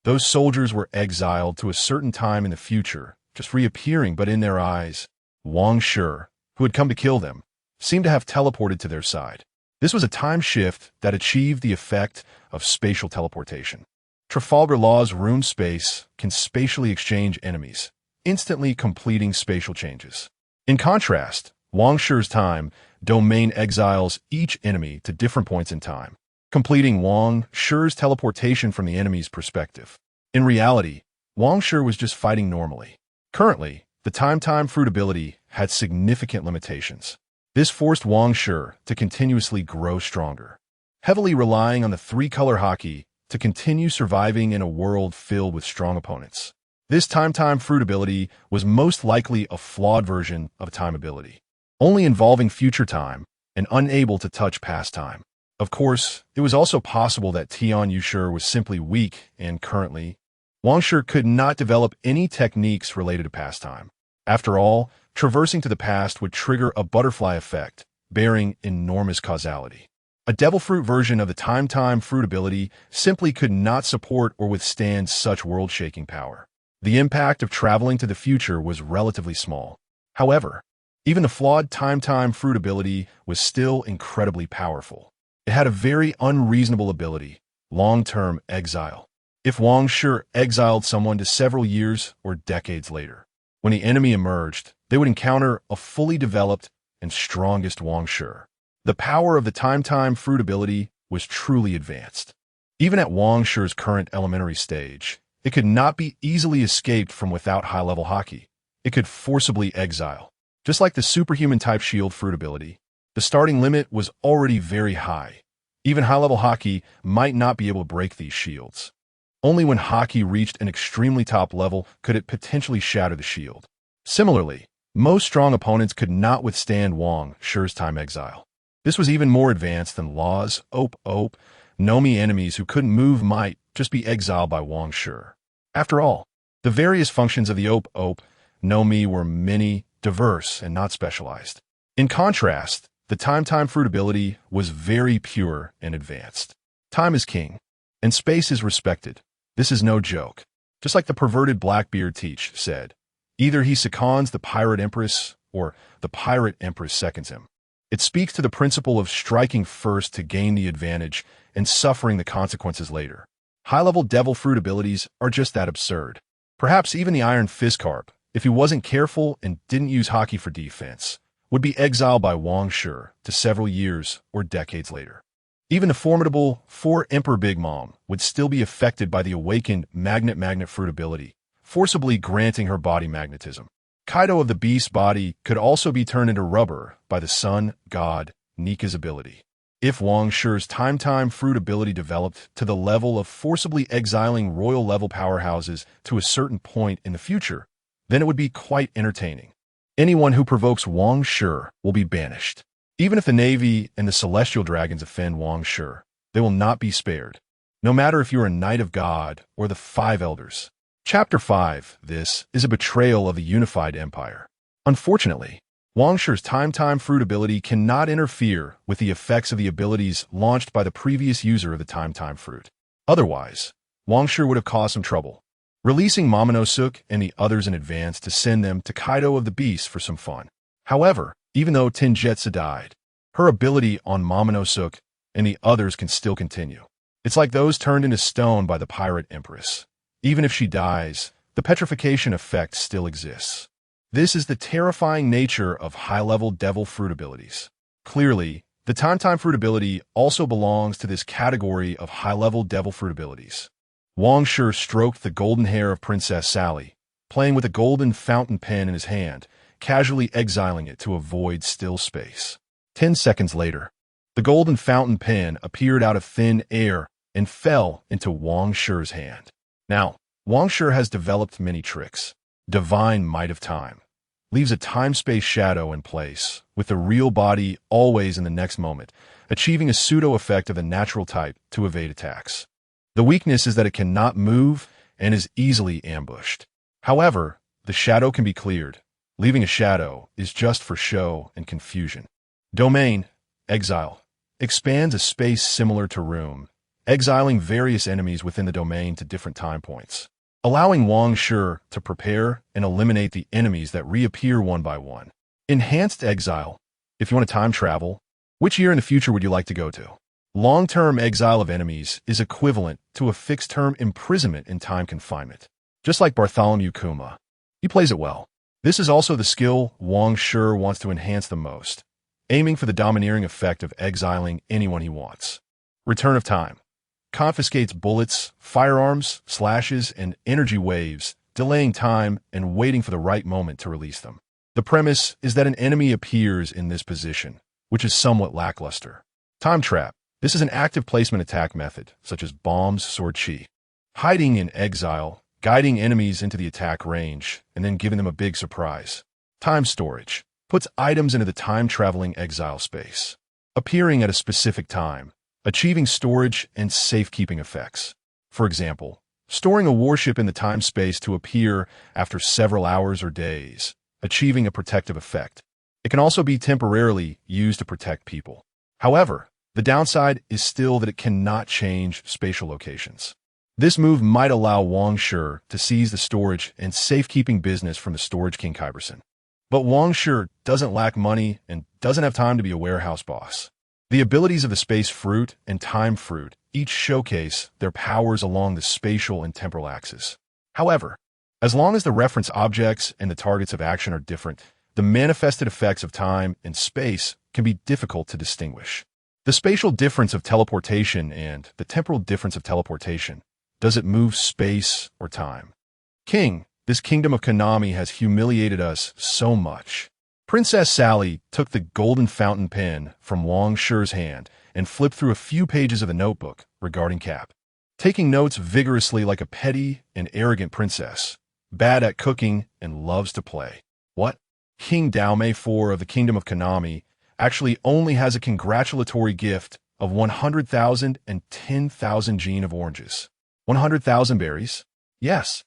Those soldiers were exiled to a certain time in the future, just reappearing, but in their eyes, Wang Shi, who had come to kill them, seemed to have teleported to their side. This was a time shift that achieved the effect of spatial teleportation. Trafalgar Law's rune space can spatially exchange enemies, instantly completing spatial changes. In contrast, Wang Shi's time domain exiles each enemy to different points in time, completing Wang Shi's teleportation from the enemy's perspective. In reality, Wang Shi was just fighting normally. Currently, the time fruit ability had significant limitations. This forced Wang Shi to continuously grow stronger, heavily relying on the three-color hockey to continue surviving in a world filled with strong opponents. This time fruit ability was most likely a flawed version of a time ability, only involving future time and unable to touch past time. Of course, it was also possible that Tian Yushi was simply weak and currently, Wang Shi could not develop any techniques related to past time. After all, traversing to the past would trigger a butterfly effect, bearing enormous causality. A devil fruit version of the time fruit ability simply could not support or withstand such world-shaking power. The impact of traveling to the future was relatively small. However, even the flawed time fruit ability was still incredibly powerful. It had a very unreasonable ability, long-term exile. If Wang Shi exiled someone to several years or decades later, when the enemy emerged, they would encounter a fully developed and strongest Wang Shi. The power of the time fruit ability was truly advanced. Even at Wang Shi's current elementary stage, it could not be easily escaped from without high-level hockey. It could forcibly exile. Just like the superhuman-type shield fruit ability, the starting limit was already very high. Even high-level hockey might not be able to break these shields. Only when hockey reached an extremely top level could it potentially shatter the shield. Similarly, most strong opponents could not withstand Wang Shi's time exile. This was even more advanced than Law's Nomi enemies who couldn't move might just be exiled by Wang Shi. After all, the various functions of the Nomi were many, diverse, and not specialized. In contrast, the time fruit ability was very pure and advanced. Time is king, and space is respected. This is no joke. Just like the perverted Blackbeard said, either he seconds the pirate empress or the pirate empress seconds him. It speaks to the principle of striking first to gain the advantage and suffering the consequences later. High-level devil fruit abilities are just that absurd. Perhaps even the Iron Fist Carp, if he wasn't careful and didn't use hockey for defense, would be exiled by Wang Shi to several years or decades later. Even the formidable 4 Emperor Big Mom would still be affected by the awakened magnet fruit ability, forcibly granting her body magnetism. Kaido of the Beast's body could also be turned into rubber by the sun god Nika's ability. If Wang Shi's time fruit ability developed to the level of forcibly exiling royal-level powerhouses to a certain point in the future, then it would be quite entertaining. Anyone who provokes Wang Shi will be banished. Even if the Navy and the Celestial Dragons offend Wang Shi, they will not be spared, no matter if you're a Knight of God or the 5 Elders. Chapter 5. This is a betrayal of the unified empire. Unfortunately, Wang Shi's time fruit ability cannot interfere with the effects of the abilities launched by the previous user of the time fruit. Otherwise, Wang Shi would have caused some trouble, releasing Momonosuke and the others in advance to send them to Kaido of the Beast for some fun. However, even though Tengetsu died, her ability on Momonosuke and the others can still continue. It's like those turned into stone by the Pirate Empress. Even if she dies, the petrification effect still exists. This is the terrifying nature of high-level devil fruit abilities. Clearly, the time fruit ability also belongs to this category of high-level devil fruit abilities. Wang Shi stroked the golden hair of Princess Sally, playing with a golden fountain pen in his hand, casually exiling it to avoid still space. 10 seconds later, the golden fountain pen appeared out of thin air and fell into Wang Shi's hand. Now, Wang Shi has developed many tricks. Divine Might of Time leaves a time-space shadow in place, with the real body always in the next moment, achieving a pseudo-effect of the natural type to evade attacks. The weakness is that it cannot move and is easily ambushed. However, the shadow can be cleared. Leaving a shadow is just for show and confusion. Domain, Exile, expands a space similar to room, exiling various enemies within the domain to different time points, allowing Wang Shi to prepare and eliminate the enemies that reappear one by one. Enhanced Exile, if you want to time travel, which year in the future would you like to go to? Long-term exile of enemies is equivalent to a fixed-term imprisonment in time confinement. Just like Bartholomew Kuma, he plays it well. This is also the skill Wang Shi wants to enhance the most, aiming for the domineering effect of exiling anyone he wants. Return of Time confiscates bullets, firearms, slashes, and energy waves, delaying time and waiting for the right moment to release them. The premise is that an enemy appears in this position, which is somewhat lackluster. Time Trap. This is an active placement attack method, such as bombs, sword chi. Hiding in exile, guiding enemies into the attack range, and then giving them a big surprise. Time Storage puts items into the time-traveling exile space, appearing at a specific time, achieving storage and safekeeping effects. For example, storing a warship in the time-space to appear after several hours or days, achieving a protective effect. It can also be temporarily used to protect people. However, the downside is still that it cannot change spatial locations. This move might allow Wang Shi to seize the storage and safekeeping business from the Storage King Kyberson. But Wang Shi doesn't lack money and doesn't have time to be a warehouse boss. The abilities of the Space Fruit and Time Fruit each showcase their powers along the spatial and temporal axis. However, as long as the reference objects and the targets of action are different, the manifested effects of time and space can be difficult to distinguish. The spatial difference of teleportation and the temporal difference of teleportation. Does it move space or time? King, this kingdom of Konami has humiliated us so much. Princess Sally took the golden fountain pen from Wang Shi's hand and flipped through a few pages of the notebook regarding Cap. Taking notes vigorously like a petty and arrogant princess, bad at cooking and loves to play. What? King Daomei IV of the Kingdom of Konami actually only has a congratulatory gift of 100,000 and 10,000 gene of oranges. 100,000 berries? Yes.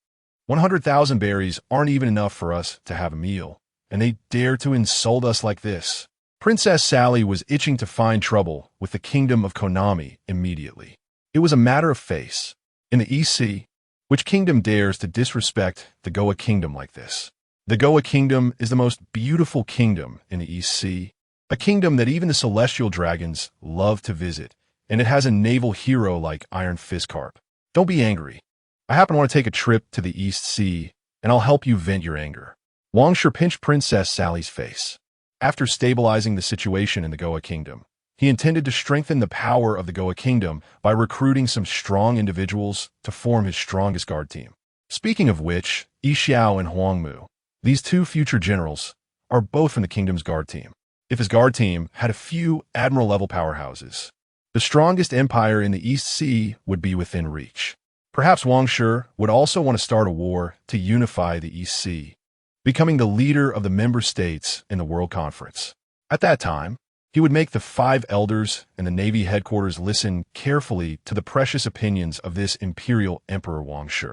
100,000 berries aren't even enough for us to have a meal, and they dare to insult us like this. Princess Sally was itching to find trouble with the Kingdom of Konami immediately. It was a matter of face. In the EC, which kingdom dares to disrespect the Goa Kingdom like this? The Goa Kingdom is the most beautiful kingdom in the EC, a kingdom that even the Celestial Dragons love to visit, and it has a naval hero like Iron Fist Carp. Don't be angry. I happen to want to take a trip to the East Sea, and I'll help you vent your anger. Wang Shi pinched Princess Sally's face. After stabilizing the situation in the Goa Kingdom, he intended to strengthen the power of the Goa Kingdom by recruiting some strong individuals to form his strongest guard team. Speaking of which, Yi Xiao and Huang Mu, these two future generals, are both from the kingdom's guard team. If his guard team had a few admiral-level powerhouses, the strongest empire in the East Sea would be within reach. Perhaps Wang Shi would also want to start a war to unify the East Sea, becoming the leader of the member states in the World Conference. At that time, he would make the 5 elders and the Navy headquarters listen carefully to the precious opinions of this imperial emperor Wang Shi.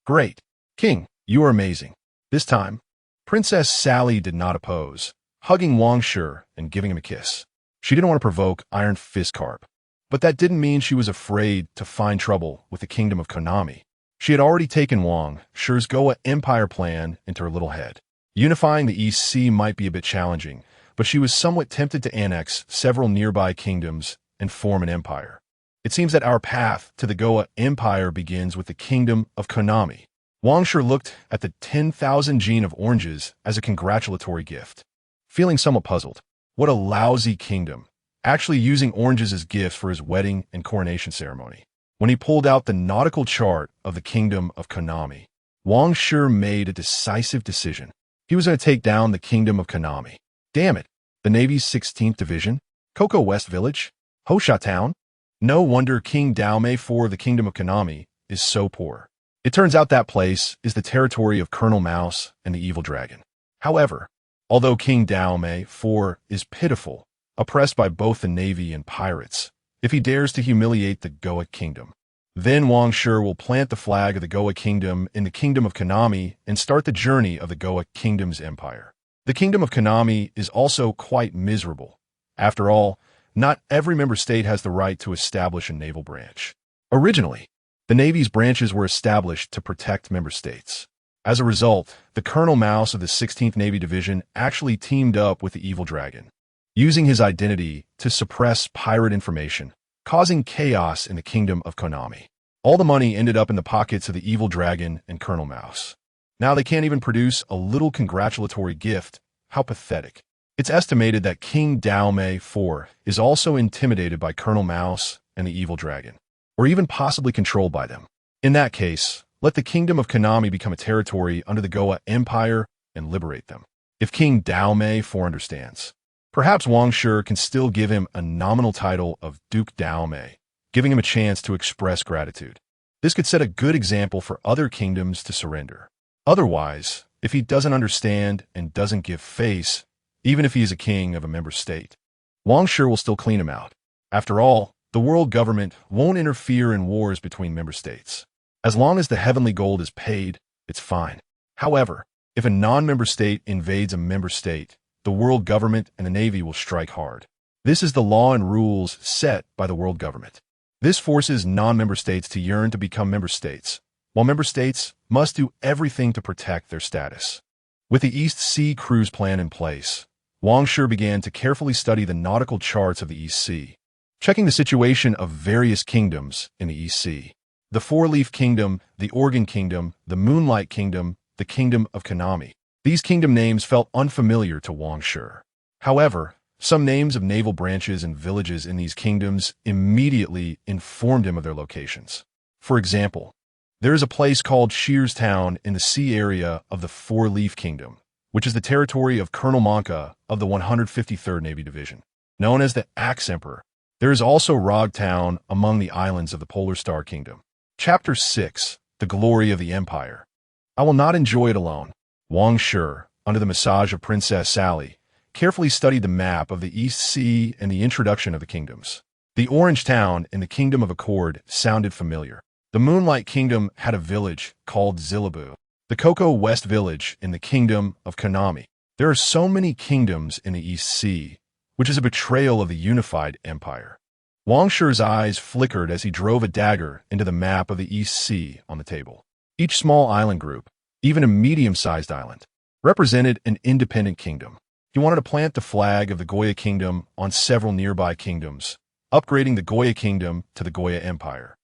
Great. King, you are amazing. This time, Princess Sally did not oppose, hugging Wang Shi and giving him a kiss. She didn't want to provoke Iron Fist Carp, but that didn't mean she was afraid to find trouble with the kingdom of Konami. She had already taken Wang Shi's Goa Empire plan into her little head. Unifying the East Sea might be a bit challenging, but she was somewhat tempted to annex several nearby kingdoms and form an empire. It seems that our path to the Goa Empire begins with the kingdom of Konami. Wang Shi looked at the 10,000 gene of oranges as a congratulatory gift. Feeling somewhat puzzled, what a lousy kingdom, actually using oranges as gifts for his wedding and coronation ceremony. When he pulled out the nautical chart of the kingdom of Konami, Wang Shi made a decisive decision. He was going to take down the kingdom of Konami. Damn it, the Navy's 16th Division? Cocoa West Village? Hosha Town? No wonder King Daomei IV of the kingdom of Konami is so poor. It turns out that place is the territory of Colonel Mouse and the Evil Dragon. However, although King Daomei IV is pitiful, oppressed by both the Navy and pirates, if he dares to humiliate the Goa Kingdom, then Wang Shi will plant the flag of the Goa Kingdom in the kingdom of Konami and start the journey of the Goa Kingdom's empire. The kingdom of Konami is also quite miserable. After all, not every member state has the right to establish a naval branch. Originally, the Navy's branches were established to protect member states. As a result, the Colonel Mouse of the 16th Navy Division actually teamed up with the Evil Dragon, using his identity to suppress pirate information, causing chaos in the kingdom of Konami. All the money ended up in the pockets of the Evil Dragon and Colonel Mouse. Now they can't even produce a little congratulatory gift. How pathetic. It's estimated that King Daomei IV is also intimidated by Colonel Mouse and the Evil Dragon, or even possibly controlled by them. In that case, let the kingdom of Konami become a territory under the Goa Empire and liberate them. If King Daomei IV understands, perhaps Wang Shi can still give him a nominal title of Duke Daomei, giving him a chance to express gratitude. This could set a good example for other kingdoms to surrender. Otherwise, if he doesn't understand and doesn't give face, even if he is a king of a member state, Wang Shi will still clean him out. After all, the world government won't interfere in wars between member states. As long as the heavenly gold is paid, it's fine. However, if a non-member state invades a member state, the world government and the Navy will strike hard. This is the law and rules set by the world government. This forces non-member states to yearn to become member states, while member states must do everything to protect their status. With the East Sea cruise plan in place, Wang Shi began to carefully study the nautical charts of the East Sea, checking the situation of various kingdoms in the East Sea. The Four-Leaf Kingdom, the Organ Kingdom, the Moonlight Kingdom, the Kingdom of Konami. These kingdom names felt unfamiliar to Wang Shi. However, some names of naval branches and villages in these kingdoms immediately informed him of their locations. For example, there is a place called Shears Town in the sea area of the Four-Leaf Kingdom, which is the territory of Colonel Monka of the 153rd Navy Division. Known as the Axe Emperor, there is also Rog Town among the islands of the Polar Star Kingdom. Chapter 6, The Glory of the Empire. I will not enjoy it alone. Wang Shi, under the massage of Princess Sally, carefully studied the map of the East Sea and the introduction of the kingdoms. The Orange Town in the Kingdom of Accord sounded familiar. The Moonlight Kingdom had a village called Zilabu. The Cocoa West Village in the Kingdom of Konami. There are so many kingdoms in the East Sea, which is a betrayal of the unified empire. Wang Shi's eyes flickered as he drove a dagger into the map of the East Sea on the table. Each small island group, even a medium-sized island, represented an independent kingdom. He wanted to plant the flag of the Goya Kingdom on several nearby kingdoms, upgrading the Goya Kingdom to the Goya Empire.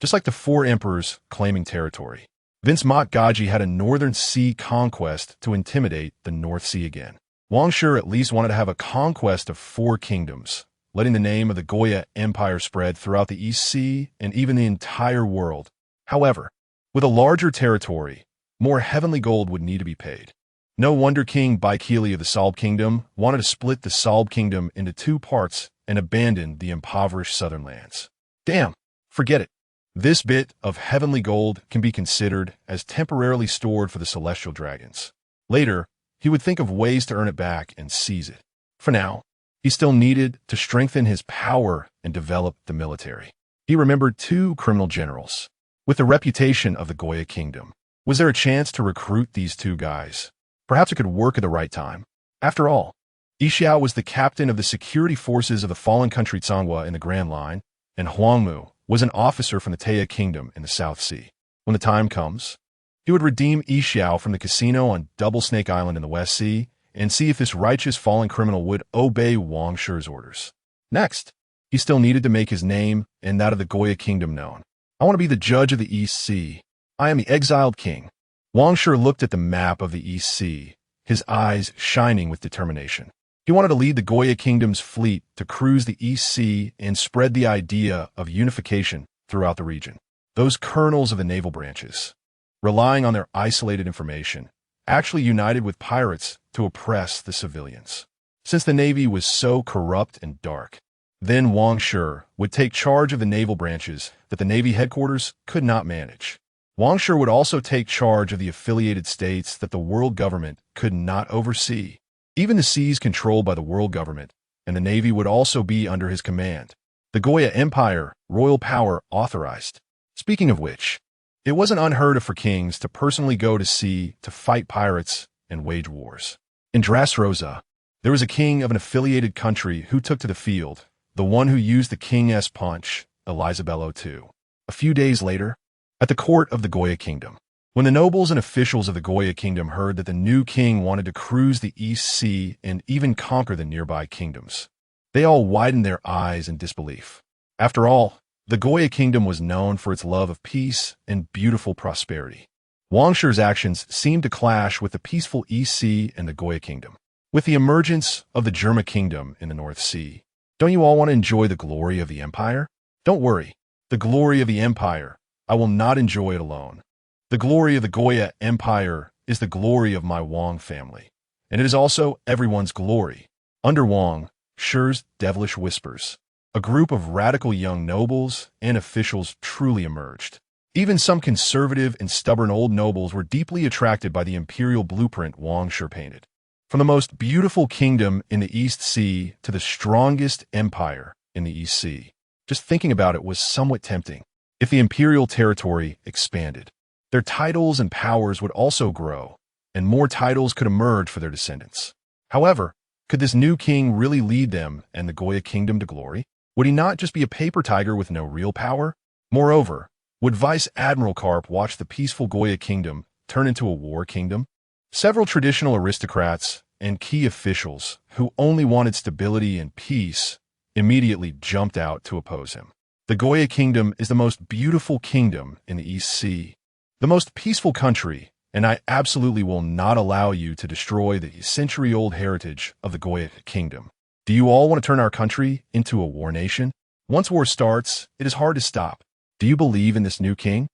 just like the four emperors claiming territory. Gaji had a northern sea conquest to intimidate the North Sea again. Wang Shi at least wanted to have a conquest of 4 kingdoms, letting the name of the Goya Empire spread throughout the East Sea and even the entire world. However, with a larger territory, more heavenly gold would need to be paid. No wonder King Baikili of the Salb Kingdom wanted to split the Salb Kingdom into 2 parts and abandon the impoverished southern lands. Damn, forget it. This bit of heavenly gold can be considered as temporarily stored for the celestial dragons. Later, he would think of ways to earn it back and seize it. For now, he still needed to strengthen his power and develop the military. He remembered 2 criminal generals with the reputation of the Goya Kingdom. Was there a chance to recruit these 2 guys? Perhaps it could work at the right time. After all, Yixiao was the captain of the security forces of the fallen country Zhongwa in the Grand Line, and Huangmu was an officer from the Taya Kingdom in the South Sea. When the time comes, he would redeem Yixiao from the casino on Double Snake Island in the West Sea and see if this righteous fallen criminal would obey Wang Shi's orders. Next, he still needed to make his name and that of the Goya Kingdom known. I want to be the judge of the East Sea. I am the exiled king. Wang Shi looked at the map of the East Sea, his eyes shining with determination. He wanted to lead the Goya Kingdom's fleet to cruise the East Sea and spread the idea of unification throughout the region. Those colonels of the naval branches, relying on their isolated information, actually united with pirates to oppress the civilians. Since the Navy was so corrupt and dark, then Wang Shi would take charge of the naval branches that the Navy headquarters could not manage. Wang Shi would also take charge of the affiliated states that the world government could not oversee. Even the seas controlled by the world government, and the Navy would also be under his command. The Goya Empire, royal power authorized. Speaking of which, it wasn't unheard of for kings to personally go to sea to fight pirates and wage wars. In Dressrosa, there was a king of an affiliated country who took to the field, the one who used the king's punch, Elizabello II. A few days later, at the court of the Goya Kingdom, when the nobles and officials of the Goya Kingdom heard that the new king wanted to cruise the East Sea and even conquer the nearby kingdoms, they all widened their eyes in disbelief. After all, the Goya Kingdom was known for its love of peace and beautiful prosperity. Wang Shi's actions seemed to clash with the peaceful East Sea and the Goya Kingdom. With the emergence of the Germa Kingdom in the North Sea, don't you all want to enjoy the glory of the empire? Don't worry, the glory of the empire, I will not enjoy it alone. The glory of the Goya Empire is the glory of my Wang family, and it is also everyone's glory. Under Wang Shi's devilish whispers, a group of radical young nobles and officials truly emerged. Even some conservative and stubborn old nobles were deeply attracted by the imperial blueprint Wang Shi painted. From the most beautiful kingdom in the East Sea to the strongest empire in the East Sea, just thinking about it was somewhat tempting. If the imperial territory expanded, their titles and powers would also grow, and more titles could emerge for their descendants. However, could this new king really lead them and the Goya Kingdom to glory? Would he not just be a paper tiger with no real power? Moreover, would Vice Admiral Karp watch the peaceful Goya Kingdom turn into a war kingdom? Several traditional aristocrats and key officials who only wanted stability and peace immediately jumped out to oppose him. The Goya Kingdom is the most beautiful kingdom in the East Sea, the most peaceful country, and I absolutely will not allow you to destroy the century-old heritage of the Goya Kingdom. Do you all want to turn our country into a war nation? Once war starts, it is hard to stop. Do you believe in this new king?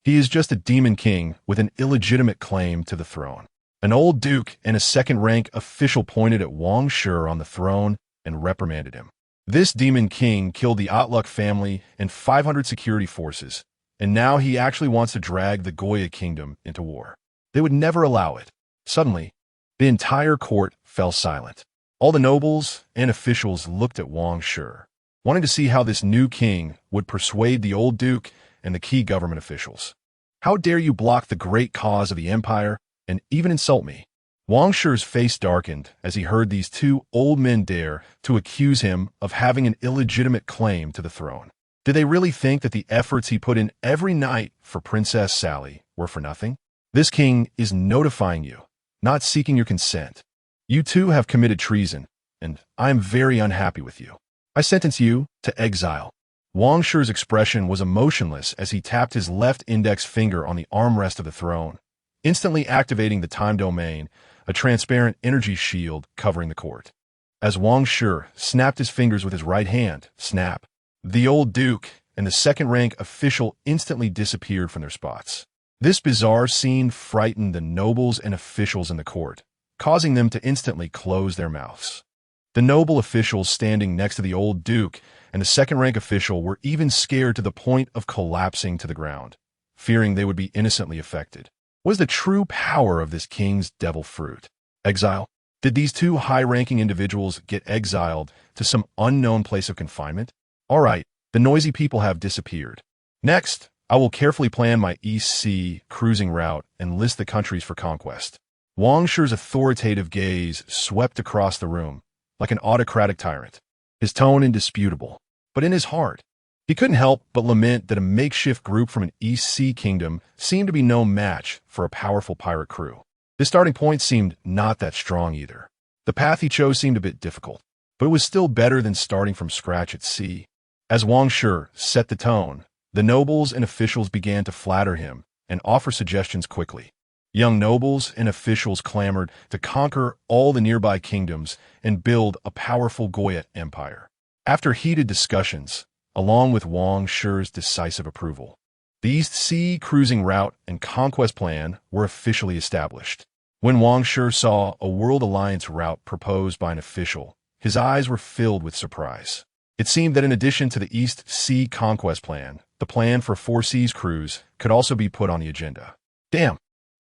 He is just a demon king with an illegitimate claim to the throne. An old duke and a second-rank official pointed at Wang Shi on the throne and reprimanded him. This demon king killed the Otluk family and 500 security forces, and now he actually wants to drag the Goya Kingdom into war. They would never allow it. Suddenly, the entire court fell silent. All the nobles and officials looked at Wang Shi, wanting to see how this new king would persuade the old duke and the key government officials. How dare you block the great cause of the empire and even insult me? Wang Shi's face darkened as he heard these 2 old men dare to accuse him of having an illegitimate claim to the throne. Did they really think that the efforts he put in every night for Princess Sally were for nothing? This king is notifying you, not seeking your consent. You 2 have committed treason, and I am very unhappy with you. I sentence you to exile. Wang Shi's expression was emotionless as he tapped his left index finger on the armrest of the throne, instantly activating the time domain, a transparent energy shield covering the court. As Wang Shi snapped his fingers with his right hand, snap, the old duke and the second-rank official instantly disappeared from their spots. This bizarre scene frightened the nobles and officials in the court, causing them to instantly close their mouths. The noble officials standing next to the old duke and the second-rank official were even scared to the point of collapsing to the ground, fearing they would be innocently affected. What is the true power of this king's devil fruit? Exile? Did these two high-ranking individuals get exiled to some unknown place of confinement? All right, the noisy people have disappeared. Next, I will carefully plan my East Sea cruising route and list the countries for conquest. Wang Shi's authoritative gaze swept across the room, like an autocratic tyrant, his tone indisputable. But in his heart, he couldn't help but lament that a makeshift group from an East Sea kingdom seemed to be no match for a powerful pirate crew. His starting point seemed not that strong either. The path he chose seemed a bit difficult, but it was still better than starting from scratch at sea. As Wang Shi set the tone, the nobles and officials began to flatter him and offer suggestions quickly. Young nobles and officials clamored to conquer all the nearby kingdoms and build a powerful Goyet empire. After heated discussions, along with Wang Shi's decisive approval, the East Sea cruising route and conquest plan were officially established. When Wang Shi saw a World Alliance route proposed by an official, his eyes were filled with surprise. It seemed that in addition to the East Sea conquest plan, the plan for a Four Seas cruise could also be put on the agenda. Damn!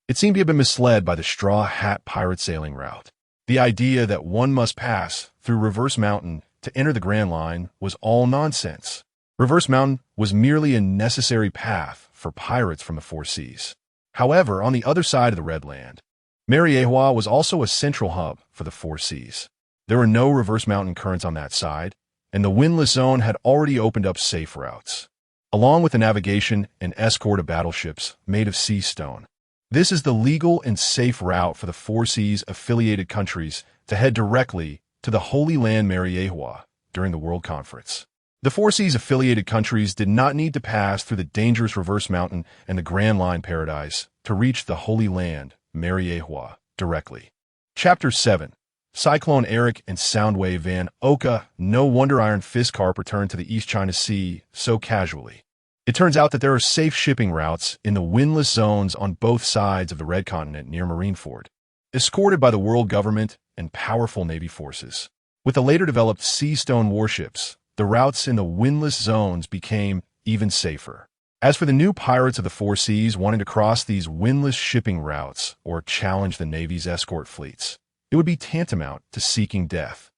It seemed to have been misled by the Straw Hat pirate sailing route. The idea that one must pass through Reverse Mountain to enter the Grand Line was all nonsense. Reverse Mountain was merely a necessary path for pirates from the Four Seas. However, on the other side of the Red Land, mind.He was also a central hub for the Four Seas. There were no Reverse Mountain currents on that side, and the windless zone had already opened up safe routes, along with the navigation and escort of battleships made of sea stone. This is the legal and safe route for the Four Seas affiliated countries to head directly to the Holy Land mind.He during the World Conference. The Four Seas affiliated countries did not need to pass through the dangerous Reverse Mountain and the Grand Line Paradise to reach the Holy Land mind.He directly. Chapter 7. Cyclone Eric and Soundwave Van Oka. No wonder Iron Fist Carp returned to the East China Sea so casually. It turns out that there are safe shipping routes in the windless zones on both sides of the Red Continent near Marineford, escorted by the world government and powerful Navy forces. With the later developed Sea Stone warships, the routes in the windless zones became even safer. As for the new pirates of the Four Seas wanting to cross these windless shipping routes or challenge the Navy's escort fleets, it would be tantamount to seeking death.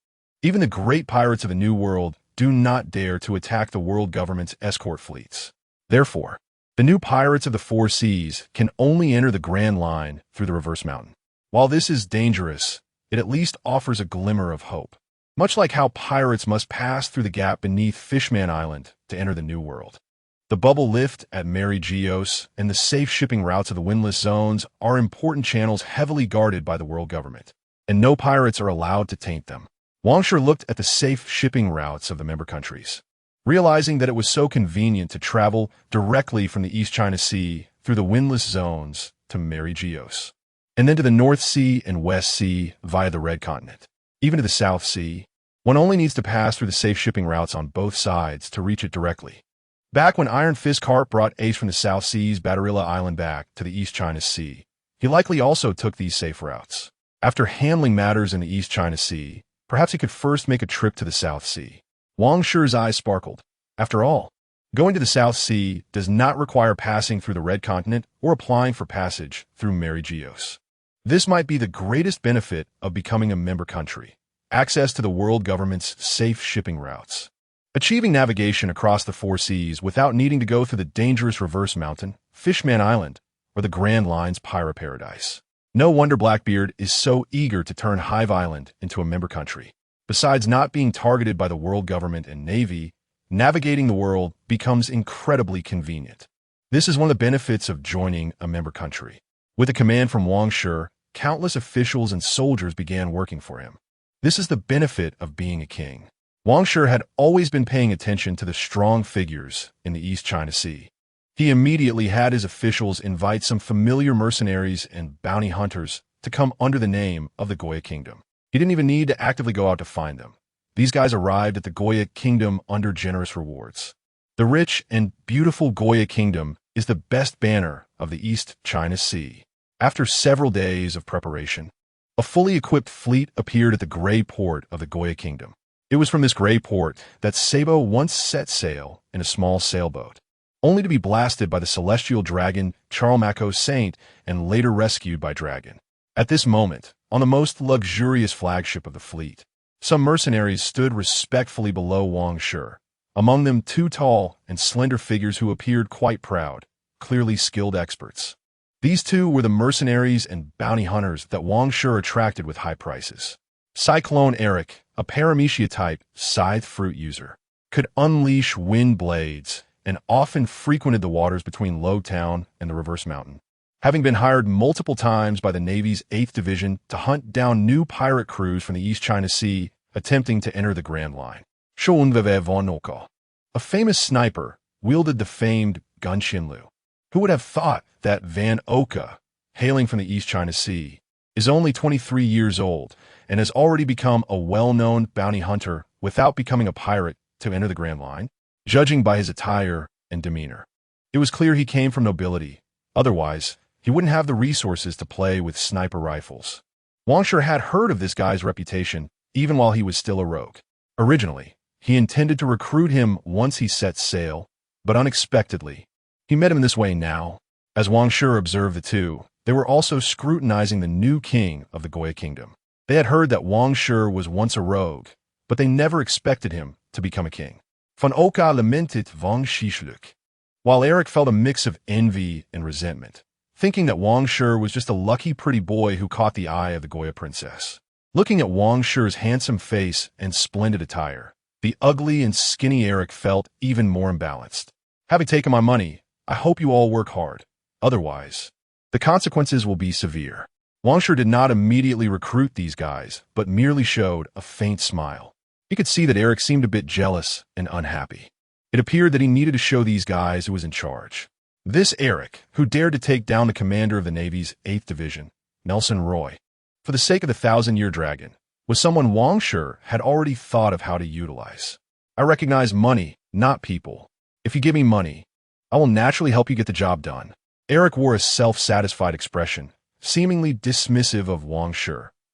Even the great pirates of the New World do not dare to attack the world government's escort fleets. Therefore, the new pirates of the Four Seas can only enter the Grand Line through the Reverse Mountain. While this is dangerous, it at least offers a glimmer of hope. Much like how pirates must pass through the gap beneath Fishman Island to enter the New World. The bubble lift at Mary Geos and the safe shipping routes of the windless zones are important channels heavily guarded by the world government, and no pirates are allowed to taint them. Wang Shi looked at the safe shipping routes of the member countries, realizing that it was so convenient to travel directly from the East China Sea through the windless zones to Mary Geos, and then to the North Sea and West Sea via the Red Continent. Even to the South Sea, one only needs to pass through the safe shipping routes on both sides to reach it directly. Back when Iron Fist Carp brought Ace from the South Seas Batarilla Island back to the East China Sea, he likely also took these safe routes. After handling matters in the East China Sea, perhaps he could first make a trip to the South Sea. Wang Shi's eyes sparkled. After all, going to the South Sea does not require passing through the Red Continent or applying for passage through Mary Geos. This might be the greatest benefit of becoming a member country: access to the world government's safe shipping routes. Achieving navigation across the Four Seas without needing to go through the dangerous Reverse Mountain, Fishman Island, or the Grand Line's Pirate Paradise. No wonder Blackbeard is so eager to turn Hive Island into a member country. Besides not being targeted by the world government and Navy, navigating the world becomes incredibly convenient. This is one of the benefits of joining a member country. With a command from Wang Shi, countless officials and soldiers began working for him. This is the benefit of being a king. Wang Shi had always been paying attention to the strong figures in the East China Sea. He immediately had his officials invite some familiar mercenaries and bounty hunters to come under the name of the Goya Kingdom. He didn't even need to actively go out to find them. These guys arrived at the Goya Kingdom under generous rewards. The rich and beautiful Goya Kingdom is the best banner of the East China Sea. After several days of preparation, a fully equipped fleet appeared at the gray port of the Goya Kingdom. It was from this gray port that Sabo once set sail in a small sailboat, only to be blasted by the celestial dragon Charlemagne Saint and later rescued by Dragon. At this moment, on the most luxurious flagship of the fleet, some mercenaries stood respectfully below Wang Shi, among them two tall and slender figures who appeared quite proud, clearly skilled experts. These two were the mercenaries and bounty hunters that Wang Shi attracted with high prices. Cyclone Eric, a paramecia-type scythe fruit user, could unleash wind blades and often frequented the waters between Low Town and the Reverse Mountain, having been hired multiple times by the Navy's 8th Division to hunt down new pirate crews from the East China Sea attempting to enter the Grand Line. A famous sniper wielded the famed gun Xinlu. Who would have thought that Van Oka, hailing from the East China Sea, is only 23 years old and has already become a well-known bounty hunter without becoming a pirate to enter the Grand Line, judging by his attire and demeanor. It was clear he came from nobility. Otherwise, he wouldn't have the resources to play with sniper rifles. Wang Shi had heard of this guy's reputation even while he was still a rogue. Originally, he intended to recruit him once he set sail, but unexpectedly, he met him this way now. As Wang Shi observed the two, they were also scrutinizing the new king of the Goya Kingdom. They had heard that Wang Shi was once a rogue, but they never expected him to become a king. Van Oka lamented Wang Shi schlug, while Eric felt a mix of envy and resentment, thinking that Wang Shi was just a lucky pretty boy who caught the eye of the Goya princess. Looking at Wang Shi's handsome face and splendid attire, the ugly and skinny Eric felt even more imbalanced. Having taken my money, I hope you all work hard. Otherwise, the consequences will be severe. Wang Shi did not immediately recruit these guys, but merely showed a faint smile. He could see that Eric seemed a bit jealous and unhappy. It appeared that he needed to show these guys who was in charge. This Eric, who dared to take down the commander of the Navy's 8th Division, Nelson Roy, for the sake of the 1,000-year dragon, was someone Wang Shi had already thought of how to utilize. I recognize money, not people. If you give me money, I will naturally help you get the job done. Eric wore a self-satisfied expression, seemingly dismissive of Wang Shi,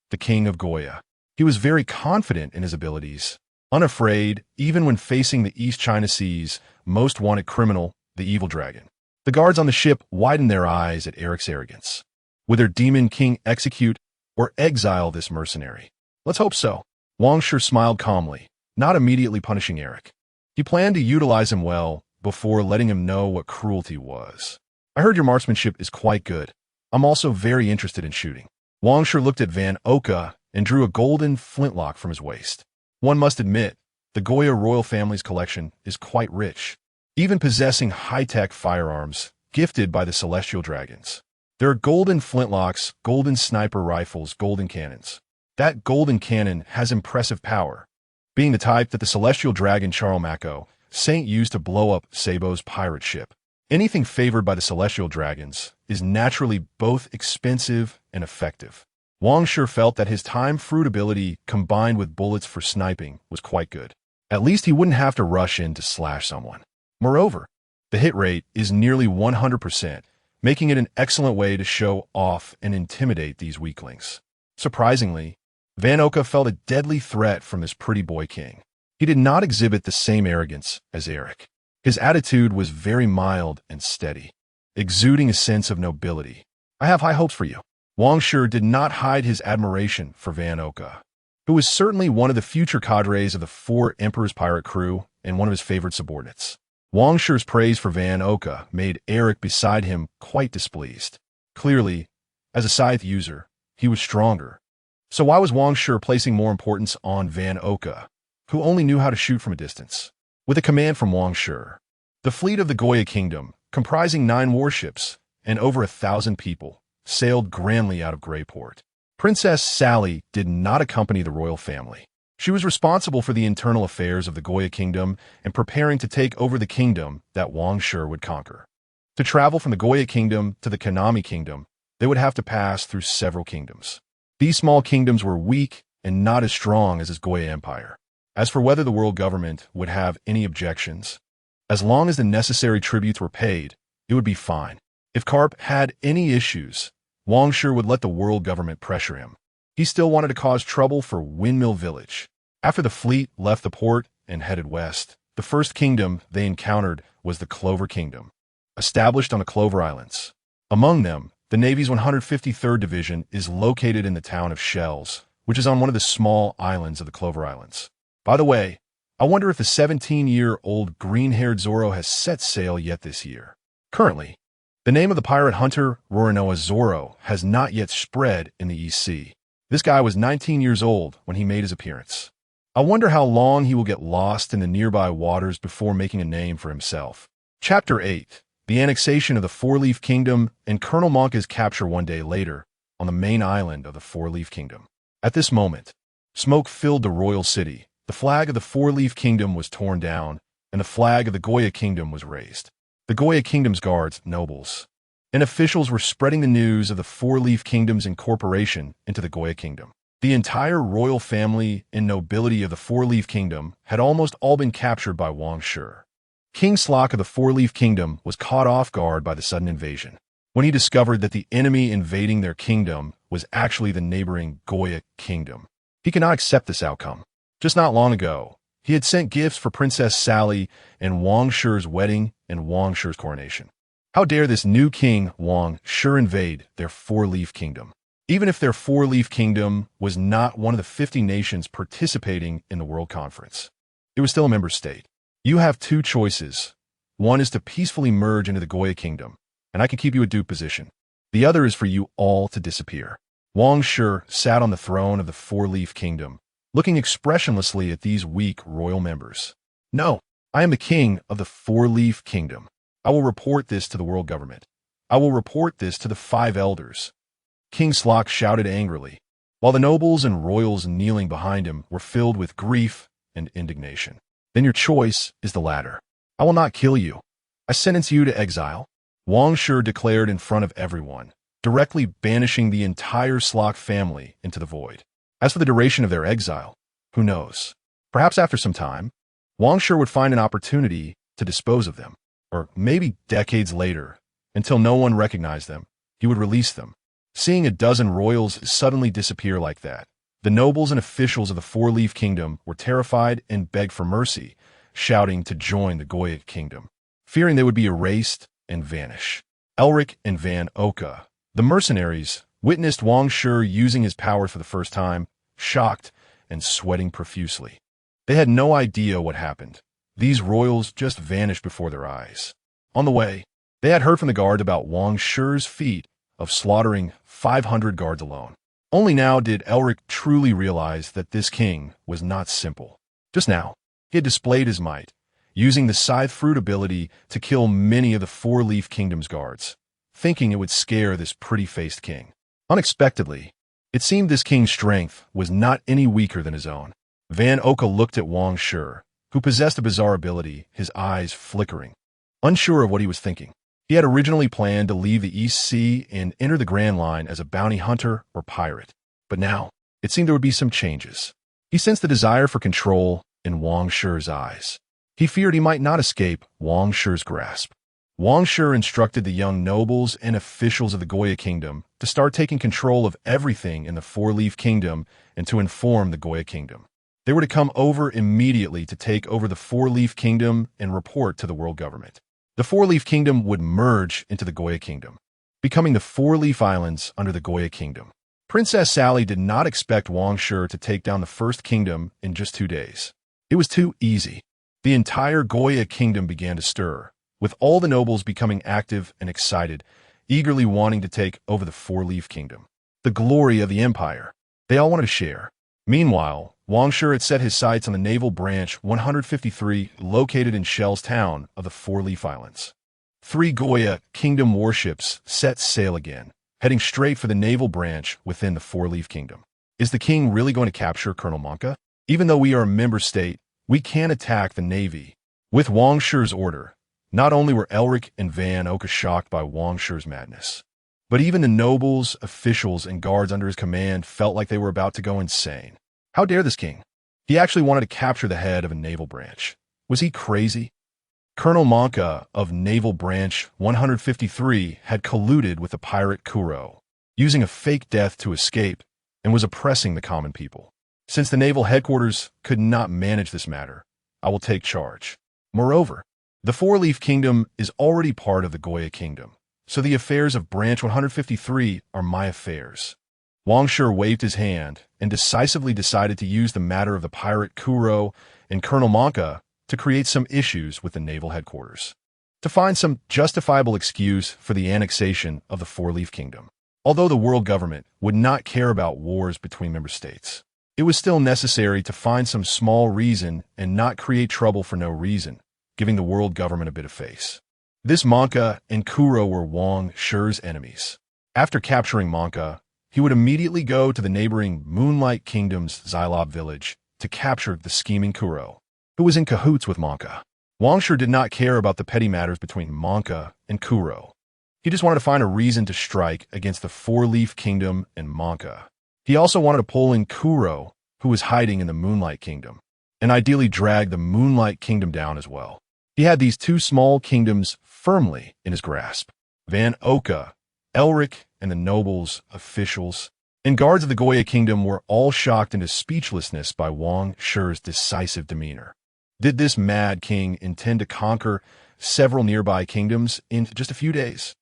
the king of Goya. He was very confident in his abilities, unafraid even when facing the East China Sea's most wanted criminal, the evil dragon. The guards on the ship widened their eyes at Eric's arrogance. Would their demon king execute or exile this mercenary? Let's hope so. Wang Shi smiled calmly, not immediately punishing Eric. He planned to utilize him well before letting him know what cruelty was. I heard your marksmanship is quite good. I'm also very interested in shooting. Wang Shi looked at Van Oka and drew a golden flintlock from his waist. One must admit, the Goya royal family's collection is quite rich, even possessing high-tech firearms gifted by the celestial dragons. There are golden flintlocks, golden sniper rifles, golden cannons. That golden cannon has impressive power, being the type that the celestial dragon Charlemagne Saint used to blow up Sabo's pirate ship. Anything favored by the celestial dragons is naturally both expensive and effective. Wang Shi felt that his time fruit ability combined with bullets for sniping was quite good. At least he wouldn't have to rush in to slash someone. Moreover, the hit rate is nearly 100%, making it an excellent way to show off and intimidate these weaklings. Surprisingly, Van Oka felt a deadly threat from this pretty boy king. He did not exhibit the same arrogance as Eric. His attitude was very mild and steady, exuding a sense of nobility. I have high hopes for you. Wang Shi did not hide his admiration for Van Oka, who was certainly one of the future cadres of the 4 Emperor's pirate crew and one of his favorite subordinates. Wang Shi's praise for Van Oka made Eric beside him quite displeased. Clearly, as a scythe user, he was stronger. So why was Wang Shi placing more importance on Van Oka, who only knew how to shoot from a distance? With a command from Wang Shi, the fleet of the Goya Kingdom, comprising 9 warships and over 1,000 people, sailed grandly out of Greyport. Princess Sally did not accompany the royal family. She was responsible for the internal affairs of the Goya kingdom and preparing to take over the kingdom that Wang Shi would conquer. To travel from the Goya kingdom to the Kanami kingdom, they would have to pass through several kingdoms. These small kingdoms were weak and not as strong as his Goya empire. As for whether the world government would have any objections, as long as the necessary tributes were paid, it would be fine. If Karp had any issues, Wang Shi would let the world government pressure him. He still wanted to cause trouble for Windmill Village. After the fleet left the port and headed west, the first kingdom they encountered was the Clover Kingdom, established on the Clover Islands. Among them, the Navy's 153rd Division is located in the town of Shells, which is on one of the small islands of the Clover Islands. By the way, I wonder if the 17-year-old green-haired Zoro has set sail yet this year. Currently, the name of the pirate hunter Rorinoa Zoro has not yet spread in the East Sea. This guy was 19 years old when he made his appearance. I wonder how long he will get lost in the nearby waters before making a name for himself. Chapter 8. The annexation of the Four-Leaf Kingdom and Colonel Monka's capture one day later on the main island of the Four-Leaf Kingdom. At this moment, smoke filled the royal city. The flag of the Four-Leaf Kingdom was torn down, and the flag of the Goya Kingdom was raised. The Goya Kingdom's guards, nobles, and officials were spreading the news of the Four-Leaf Kingdom's incorporation into the Goya Kingdom. The entire royal family and nobility of the Four-Leaf Kingdom had almost all been captured by Wang Shi. King Slock of the Four-Leaf Kingdom was caught off guard by the sudden invasion. When he discovered that the enemy invading their kingdom was actually the neighboring Goya Kingdom, he could not accept this outcome. Just not long ago, he had sent gifts for Princess Sally and Wang Shi's wedding and Wang Shi's coronation. How dare this new king, Wang Shi, invade their Four-Leaf Kingdom? Even if their Four-Leaf Kingdom was not one of the 50 nations participating in the World Conference, it was still a member state. You have two choices. One is to peacefully merge into the Goya Kingdom, and I can keep you a dupe position. The other is for you all to disappear. Wang Shi sat on the throne of the Four-Leaf Kingdom, looking expressionlessly at these weak royal members. No, I am the king of the Four-Leaf Kingdom. I will report this to the world government. I will report this to the 5 elders. King Slock shouted angrily, while the nobles and royals kneeling behind him were filled with grief and indignation. Then your choice is the latter. I will not kill you. I sentence you to exile. Wang Shi declared in front of everyone, directly banishing the entire Slock family into the void. As for the duration of their exile, who knows? Perhaps after some time, Wang Shi would find an opportunity to dispose of them, or maybe decades later, until no one recognized them, he would release them. Seeing a dozen royals suddenly disappear like that, the nobles and officials of the Four-Leaf Kingdom were terrified and begged for mercy, shouting to join the Goya Kingdom, fearing they would be erased and vanish. Elric and Van Oka, the mercenaries, witnessed Wang Shi using his power for the first time, shocked and sweating profusely. They had no idea what happened. These royals just vanished before their eyes. On the way, they had heard from the guard about Wang Shi's feat of slaughtering 500 guards alone. Only now did Elric truly realize that this king was not simple. Just now, he had displayed his might, using the scythe fruit ability to kill many of the Four-Leaf Kingdom's guards, thinking it would scare this pretty-faced king. Unexpectedly, it seemed this king's strength was not any weaker than his own. Van Oka looked at Wang Shi, who possessed a bizarre ability, his eyes flickering. Unsure of what he was thinking, he had originally planned to leave the East Sea and enter the Grand Line as a bounty hunter or pirate. But now, it seemed there would be some changes. He sensed the desire for control in Wang Shi's eyes. He feared he might not escape Wang Shi's grasp. Wang Shi instructed the young nobles and officials of the Goya Kingdom to start taking control of everything in the Four-Leaf Kingdom and to inform the Goya Kingdom. They were to come over immediately to take over the Four-Leaf Kingdom and report to the world government. The Four-Leaf Kingdom would merge into the Goya Kingdom, becoming the Four-Leaf Islands under the Goya Kingdom. Princess Sally did not expect Wang Shi to take down the first kingdom in just 2 days. It was too easy. The entire Goya Kingdom began to stir, with all the nobles becoming active and excited, eagerly wanting to take over the Four-Leaf Kingdom. The glory of the empire. They all wanted to share. Meanwhile, Wang Shi had set his sights on the Naval Branch 153 located in Shell's town of the Four-Leaf Islands. 3 Goya Kingdom warships set sail again, heading straight for the Naval Branch within the Four-Leaf Kingdom. Is the king really going to capture Colonel Monka? Even though we are a member state, we can attack the Navy. With Wang Shi's order, not only were Elric and Van Oka shocked by Wang Shi's madness, but even the nobles, officials, and guards under his command felt like they were about to go insane. How dare this king? He actually wanted to capture the head of a naval branch. Was he crazy? Colonel Monka of Naval Branch 153 had colluded with the pirate Kuro, using a fake death to escape, and was oppressing the common people. Since the naval headquarters could not manage this matter, I will take charge. Moreover, the Four-Leaf Kingdom is already part of the Goya Kingdom, so the affairs of Branch 153 are my affairs. Wang Shi waved his hand and decisively decided to use the matter of the pirate Kuro and Colonel Monka to create some issues with the naval headquarters, to find some justifiable excuse for the annexation of the Four-Leaf Kingdom. Although the world government would not care about wars between member states, it was still necessary to find some small reason and not create trouble for no reason, giving the world government a bit of face. This Monka and Kuro were Wang Shi's enemies. After capturing Monka, he would immediately go to the neighboring Moonlight Kingdom's Xylob village to capture the scheming Kuro, who was in cahoots with Monka. Wang Shi did not care about the petty matters between Monka and Kuro. He just wanted to find a reason to strike against the Four-Leaf Kingdom and Monka. He also wanted to pull in Kuro, who was hiding in the Moonlight Kingdom, and ideally drag the Moonlight Kingdom down as well. He had these two small kingdoms firmly in his grasp. Van Oka, Elric, and the nobles, officials, and guards of the Goya Kingdom were all shocked into speechlessness by Wang Shi's decisive demeanor. Did this mad king intend to conquer several nearby kingdoms in just a few days?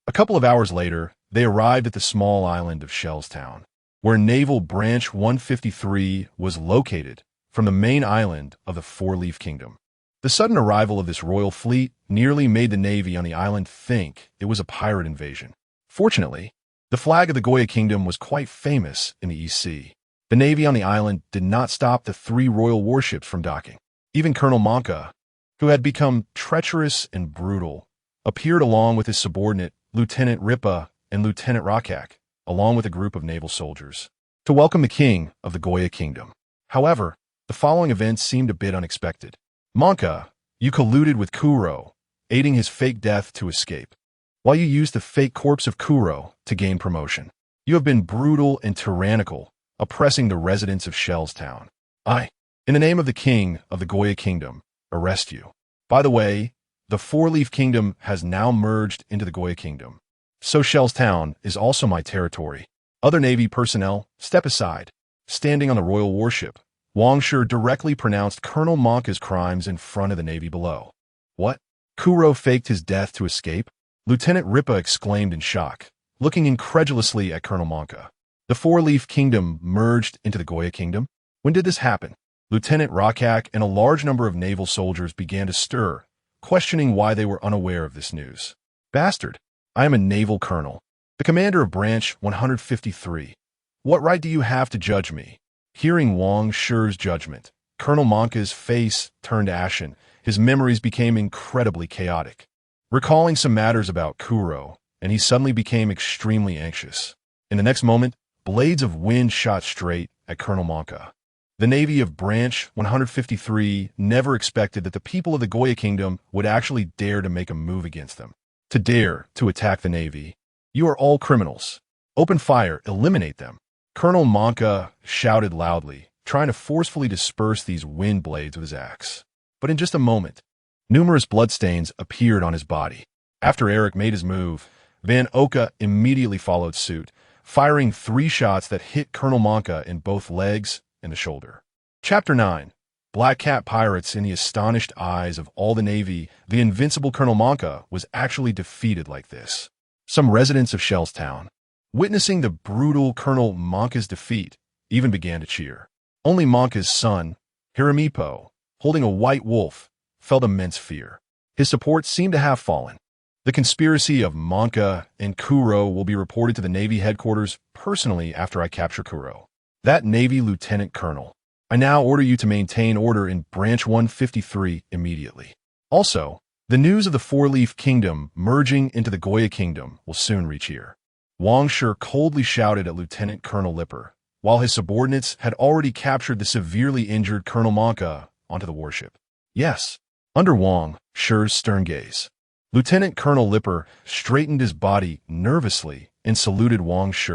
A couple of hours later, they arrived at the small island of Shellstown, where Naval Branch 153 was located from the main island of the Four-Leaf Kingdom. The sudden arrival of this royal fleet nearly made the Navy on the island think it was a pirate invasion. Fortunately, the flag of the Goya Kingdom was quite famous in the East Sea. The Navy on the island did not stop the 3 royal warships from docking. Even Colonel Monka, who had become treacherous and brutal, appeared along with his subordinate, Lieutenant Ripa and Lieutenant Rakak, along with a group of naval soldiers, to welcome the king of the Goya Kingdom. However, the following events seemed a bit unexpected. Monka, you colluded with Kuro, aiding his fake death to escape, while you used the fake corpse of Kuro to gain promotion. You have been brutal and tyrannical, oppressing the residents of Shellstown. I, in the name of the king of the Goya Kingdom, arrest you. By the way, the Four-Leaf Kingdom has now merged into the Goya Kingdom, so Shellstown is also my territory. Other Navy personnel, step aside. Standing on the royal warship, Wang Shi directly pronounced Colonel Monka's crimes in front of the Navy below. What? Kuro faked his death to escape? Lieutenant Ripa exclaimed in shock, looking incredulously at Colonel Monka. The Four-Leaf Kingdom merged into the Goya Kingdom? When did this happen? Lieutenant Rakak and a large number of naval soldiers began to stir, questioning why they were unaware of this news. Bastard, I am a naval colonel, the commander of Branch 153. What right do you have to judge me? Hearing Wang Shi's judgment, Colonel Monka's face turned ashen. His memories became incredibly chaotic, recalling some matters about Kuro, and he suddenly became extremely anxious. In the next moment, blades of wind shot straight at Colonel Monka. The Navy of Branch 153 never expected that the people of the Goya Kingdom would actually dare to make a move against them. To dare to attack the Navy. You are all criminals. Open fire, eliminate them. Colonel Monka shouted loudly, trying to forcefully disperse these wind blades with his axe. But in just a moment, numerous bloodstains appeared on his body. After Eric made his move, Van Oka immediately followed suit, firing 3 shots that hit Colonel Monka in both legs and the shoulder. Chapter 9. Black Cat Pirates. In the astonished eyes of all the Navy, the invincible Colonel Monka was actually defeated like this. Some residents of Shellstown, witnessing the brutal Colonel Monka's defeat, even began to cheer. Only Monka's son, Hiramipo, holding a white wolf, felt immense fear. His support seemed to have fallen. The conspiracy of Monka and Kuro will be reported to the Navy headquarters personally after I capture Kuro. That Navy Lieutenant Colonel. I now order you to maintain order in Branch 153 immediately. Also, the news of the Four-Leaf Kingdom merging into the Goya Kingdom will soon reach here. Wang Shi coldly shouted at Lieutenant Colonel Lipper, while his subordinates had already captured the severely injured Colonel Monka onto the warship. Yes, under Wang Shi's stern gaze, Lieutenant Colonel Lipper straightened his body nervously and saluted Wang Shi,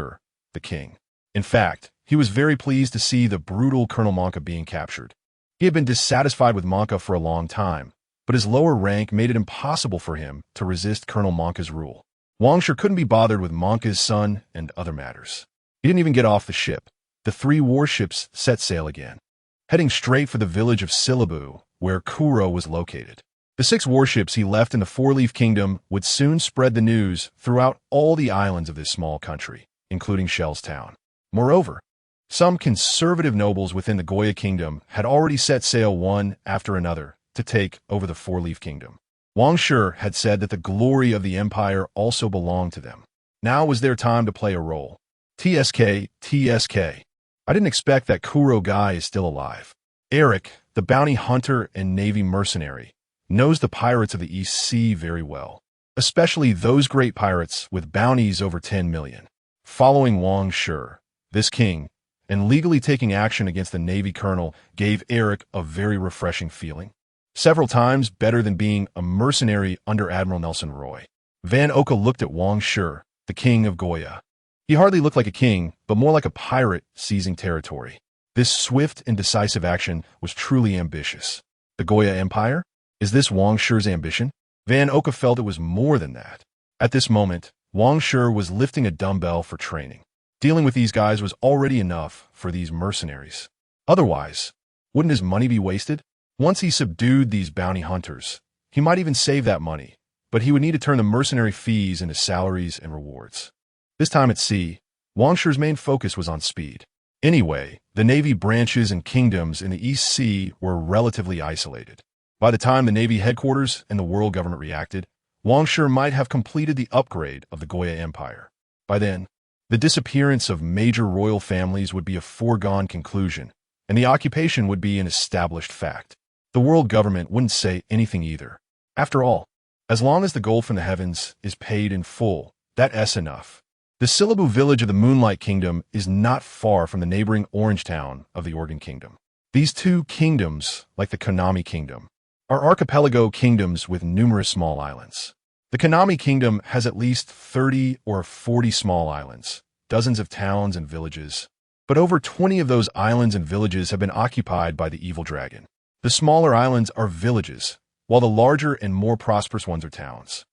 the king. In fact, he was very pleased to see the brutal Colonel Monka being captured. He had been dissatisfied with Monka for a long time, but his lower rank made it impossible for him to resist Colonel Monka's rule. Wang Shi couldn't be bothered with Monka's son and other matters. He didn't even get off the ship. The 3 warships set sail again, heading straight for the village of Silabu, where Kuro was located. The 6 warships he left in the Four-Leaf Kingdom would soon spread the news throughout all the islands of this small country, including Shell's town. Moreover, some conservative nobles within the Goya Kingdom had already set sail one after another to take over the Four-Leaf Kingdom. Wang Shi had said that the glory of the empire also belonged to them. Now was their time to play a role. TSK. I didn't expect that Kuro guy is still alive. Eric, the bounty hunter and navy mercenary, knows the pirates of the East Sea very well, especially those great pirates with bounties over 10 million. Following Wang Shi, this king, and legally taking action against the Navy colonel gave Eric a very refreshing feeling. Several times better than being a mercenary under Admiral Nelson Roy. Van Oka looked at Wang Shi, the king of Goya. He hardly looked like a king, but more like a pirate seizing territory. This swift and decisive action was truly ambitious. The Goya Empire? Is this Wang Shi's ambition? Van Oka felt it was more than that. At this moment, Wang Shi was lifting a dumbbell for training. Dealing with these guys was already enough for these mercenaries. Otherwise, wouldn't his money be wasted? Once he subdued these bounty hunters, he might even save that money, but he would need to turn the mercenary fees into salaries and rewards. This time at sea, Wang Shi's main focus was on speed. Anyway, the Navy branches and kingdoms in the East Sea were relatively isolated. By the time the Navy headquarters and the world government reacted, Wang Shi might have completed the upgrade of the Goya Empire. By then, the disappearance of major royal families would be a foregone conclusion, and the occupation would be an established fact. The world government wouldn't say anything either. After all, as long as the gold from the heavens is paid in full, that's enough. The Silabu village of the Moonlight Kingdom is not far from the neighboring Orange Town of the Organ Kingdom. These 2 kingdoms, like the Konami Kingdom, are archipelago kingdoms with numerous small islands. The Konami Kingdom has at least 30 or 40 small islands, dozens of towns and villages, but over 20 of those islands and villages have been occupied by the evil dragon. The smaller islands are villages, while the larger and more prosperous ones are towns.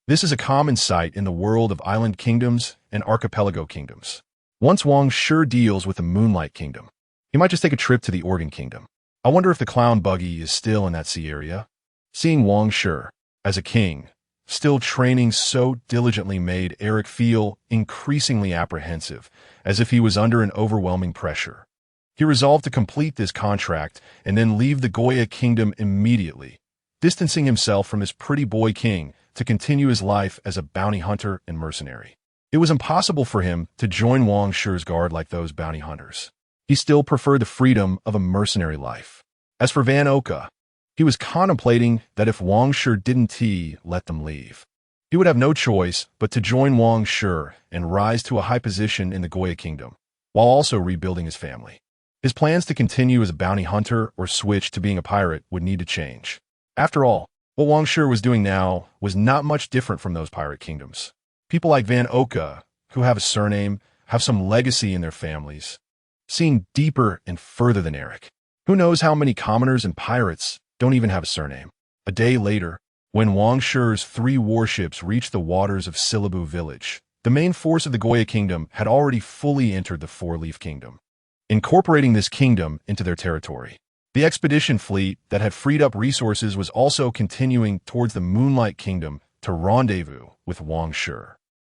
This is a common sight in the world of island kingdoms and archipelago kingdoms. Once Wang Shi deals with the Moonlight Kingdom, he might just take a trip to the Organ Kingdom. I wonder if the clown buggy is still in that sea area. Seeing Wang Shi, as a king, still training so diligently made Eric feel increasingly apprehensive, as if he was under an overwhelming pressure. He resolved to complete this contract and then leave the Goya Kingdom immediately, distancing himself from his pretty boy king to continue his life as a bounty hunter and mercenary. It was impossible for him to join Wang Shi's guard like those bounty hunters. He still preferred the freedom of a mercenary life. As for Van Oka, he was contemplating that if Wang Shi didn't let them leave, he would have no choice but to join Wang Shi and rise to a high position in the Goya Kingdom, while also rebuilding his family. His plans to continue as a bounty hunter or switch to being a pirate would need to change. After all, what Wang Shi was doing now was not much different from those pirate kingdoms. People like Van Oka, who have a surname, have some legacy in their families, seeing deeper and further than Eric. Who knows how many commoners and pirates don't even have a surname. A day later, when Wang Shi's 3 warships reached the waters of Silabu village, the main force of the Goya Kingdom had already fully entered the Four-Leaf Kingdom, incorporating this kingdom into their territory. The expedition fleet that had freed up resources was also continuing towards the Moonlight Kingdom to rendezvous with Wang Shi.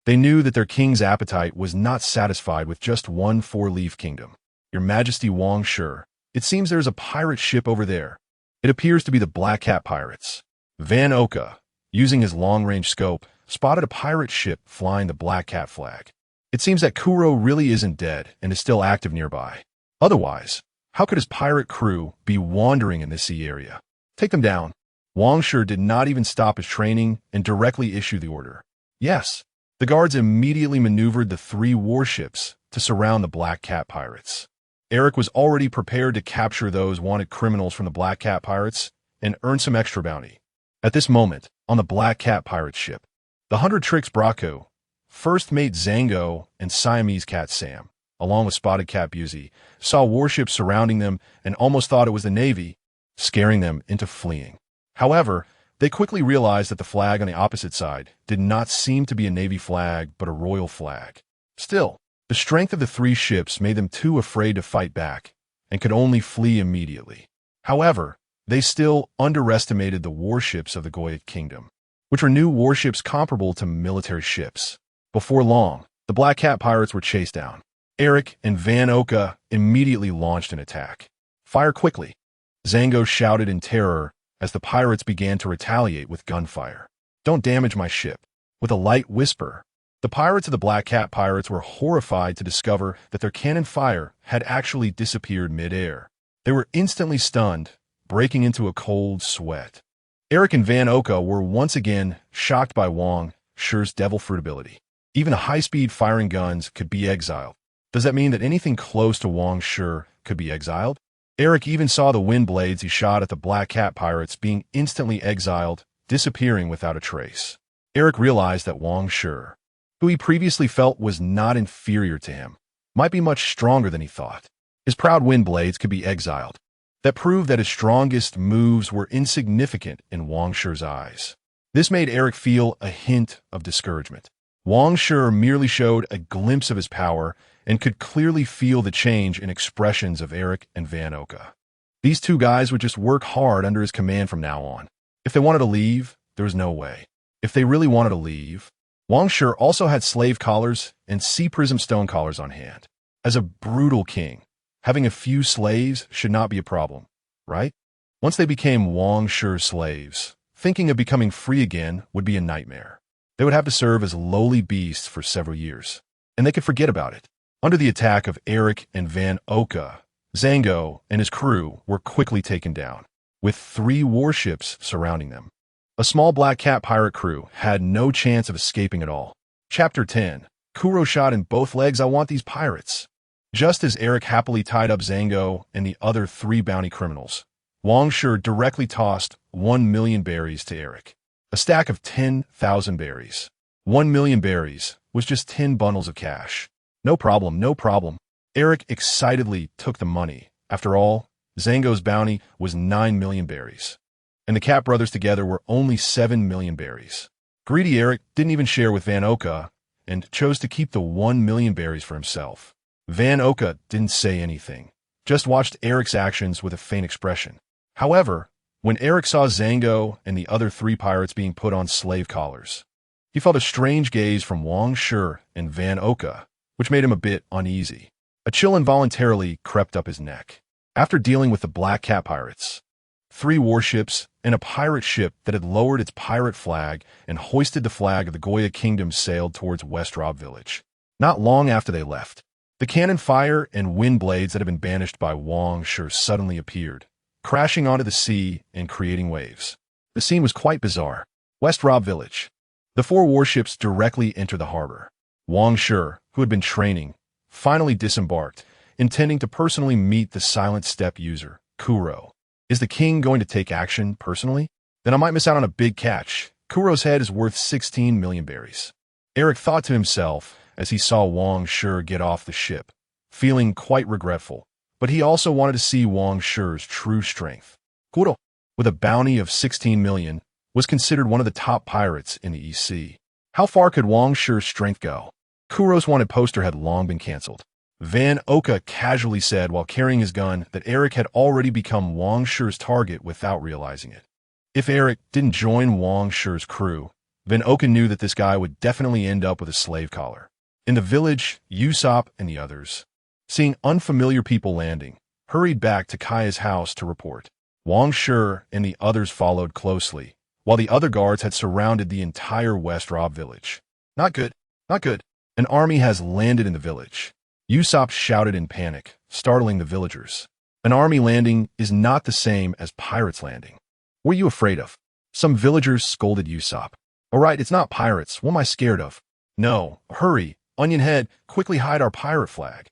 They knew that their king's appetite was not satisfied with just one Four-Leaf Kingdom. Your Majesty Wang Shi, it seems there's a pirate ship over there. It appears to be the Black Cat Pirates. Van Oka, using his long-range scope, spotted a pirate ship flying the Black Cat flag. It seems that Kuro really isn't dead and is still active nearby. Otherwise, how could his pirate crew be wandering in this sea area? Take them down. Wang Shi did not even stop his training and directly issued the order. Yes, The guards immediately maneuvered the 3 warships to surround the Black Cat pirates. Eric was already prepared to capture those wanted criminals from the Black Cat pirates and earn some extra bounty. At this moment, on the Black Cat pirate ship, the 100 Tricks Braco, first mate Zango, and Siamese cat Sam, along with spotted cat Busey, saw warships surrounding them and almost thought it was the Navy, scaring them into fleeing. However, they quickly realized that the flag on the opposite side did not seem to be a Navy flag but a royal flag. Still, the strength of the 3 ships made them too afraid to fight back and could only flee immediately. However, they still underestimated the warships of the Goya Kingdom, which were new warships comparable to military ships. Before long, the Black Cat pirates were chased down. Eric and Van Oka immediately launched an attack. "Fire quickly!" Zango shouted in terror as the pirates began to retaliate with gunfire. "Don't damage my ship." With a light whisper, the pirates of the Black Cat pirates were horrified to discover that their cannon fire had actually disappeared mid-air. They were instantly stunned, breaking into a cold sweat. Eric and Van Oka were once again shocked by Wang Shi's devil fruit ability. Even high-speed firing guns could be exiled. Does that mean that anything close to Wang Shi could be exiled? Eric even saw the wind blades he shot at the Black Cat pirates being instantly exiled, disappearing without a trace. Eric realized that Wang Shi, who he previously felt was not inferior to him, might be much stronger than he thought. His proud wind blades could be exiled. That proved that his strongest moves were insignificant in Wang Shi's eyes. This made Eric feel a hint of discouragement. Wang Shi merely showed a glimpse of his power and could clearly feel the change in expressions of Eric and Van Oka. These 2 guys would just work hard under his command from now on. If they wanted to leave, there was no way. If they really wanted to leave, Wang Shi also had slave collars and sea prism stone collars on hand. As a brutal king, having a few slaves should not be a problem, right? Once they became Wang Shi's slaves, thinking of becoming free again would be a nightmare. They would have to serve as lowly beasts for several years, and they could forget about it. Under the attack of Eric and Van Oka, Zango and his crew were quickly taken down, with 3 warships surrounding them. A small Black Cat pirate crew had no chance of escaping at all. Chapter 10. Kuro shot in both legs. I want these pirates. Just as Eric happily tied up Zango and the other 3 bounty criminals, Wang Shi directly tossed 1 million berries to Eric. A stack of 10,000 berries. 1 million berries was just 10 bundles of cash. No problem, no problem. Eric excitedly took the money. After all, Zango's bounty was 9 million berries, and the Cat brothers together were only 7 million berries. Greedy Eric didn't even share with Van Oka and chose to keep the 1 million berries for himself. Van Oka didn't say anything, just watched Eric's actions with a faint expression. However, when Eric saw Zango and the other 3 pirates being put on slave collars, he felt a strange gaze from Wang Shi and Van Oka, which made him a bit uneasy. A chill involuntarily crept up his neck. After dealing with the Black Cat pirates, 3 warships, and a pirate ship that had lowered its pirate flag and hoisted the flag of the Goya Kingdom sailed towards West Rob Village. Not long after they left, the cannon fire and wind blades that had been banished by Wang Shi suddenly appeared, crashing onto the sea and creating waves. The scene was quite bizarre. West Rob Village. The 4 warships directly entered the harbor. Wang Shi, who had been training, finally disembarked, intending to personally meet the Silent Step user, Kuro. Is the king going to take action personally? Then I might miss out on a big catch. Kuro's head is worth 16 million berries. Eric thought to himself as he saw Wang Shi get off the ship, feeling quite regretful. But he also wanted to see Wang Shi's true strength. Kuro, with a bounty of 16 million, was considered one of the top pirates in the East Sea. How far could Wang Shi's strength go? Kuro's wanted poster had long been canceled. Van Oka casually said while carrying his gun that Eric had already become Wang Shi's target without realizing it. If Eric didn't join Wang Shi's crew, Van Oka knew that this guy would definitely end up with a slave collar. In the village, Usopp and the others, seeing unfamiliar people landing, hurried back to Kaya's house to report. Wang Shi and the others followed closely, while the other guards had surrounded the entire West Rob village. Not good, not good. An army has landed in the village. Usopp shouted in panic, startling the villagers. An army landing is not the same as pirates landing. What are you afraid of? Some villagers scolded Usopp. All right, it's not pirates. What am I scared of? No, hurry, Onion Head, quickly hide our pirate flag.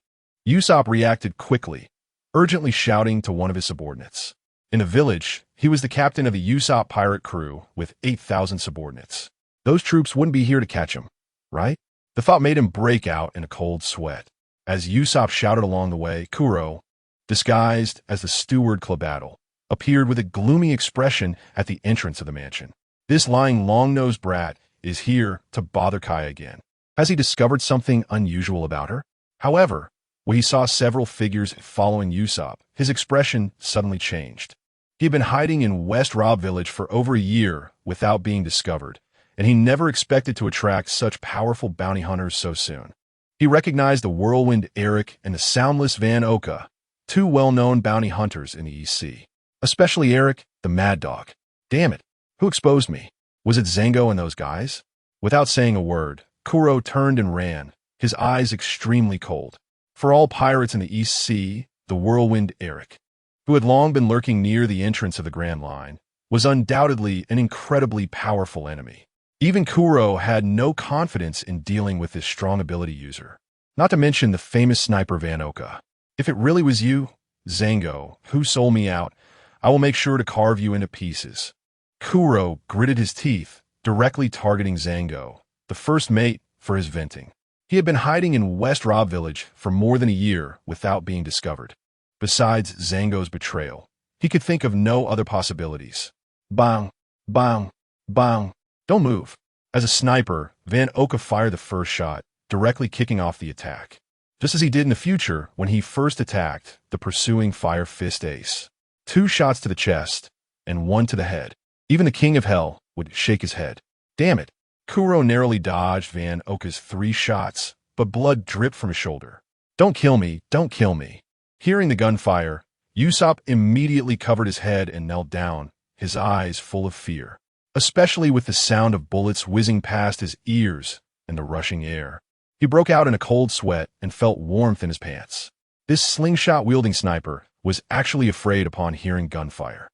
Usopp reacted quickly, urgently shouting to one of his subordinates. In the village, he was the captain of the Usopp pirate crew with 8,000 subordinates. Those troops wouldn't be here to catch him, right? The thought made him break out in a cold sweat. As Usopp shouted along the way, Kuro, disguised as the steward Klabattle, appeared with a gloomy expression at the entrance of the mansion. This lying long-nosed brat is here to bother Kai again. Has he discovered something unusual about her? However, when he saw several figures following Usopp, his expression suddenly changed. He had been hiding in West Rob Village for over a year without being discovered, and he never expected to attract such powerful bounty hunters so soon. He recognized the whirlwind Eric and the soundless Van Oka, two well-known bounty hunters in the East Sea. Especially Eric, the mad dog. Damn it, who exposed me? Was it Zango and those guys? Without saying a word, Kuro turned and ran, his eyes extremely cold. For all pirates in the East Sea, the whirlwind Eric, who had long been lurking near the entrance of the Grand Line, was undoubtedly an incredibly powerful enemy. Even Kuro had no confidence in dealing with this strong ability user. Not to mention the famous sniper Van Oka. If it really was you, Zango, who sold me out, I will make sure to carve you into pieces. Kuro gritted his teeth, directly targeting Zango, the first mate, for his venting. He had been hiding in West Rob Village for more than a year without being discovered. Besides Zango's betrayal, he could think of no other possibilities. Bang, bang, bang. Don't move. As a sniper, Van Oka fired the first shot, directly kicking off the attack. Just as he did in the future when he first attacked the pursuing Fire Fist Ace. 2 shots to the chest, and 1 to the head. Even the King of Hell would shake his head. Damn it. Kuro narrowly dodged Van Oka's 3 shots, but blood dripped from his shoulder. Don't kill me, don't kill me. Hearing the gunfire, Usopp immediately covered his head and knelt down, his eyes full of fear, especially with the sound of bullets whizzing past his ears and the rushing air. He broke out in a cold sweat and felt warmth in his pants. This slingshot-wielding sniper was actually afraid upon hearing gunfire.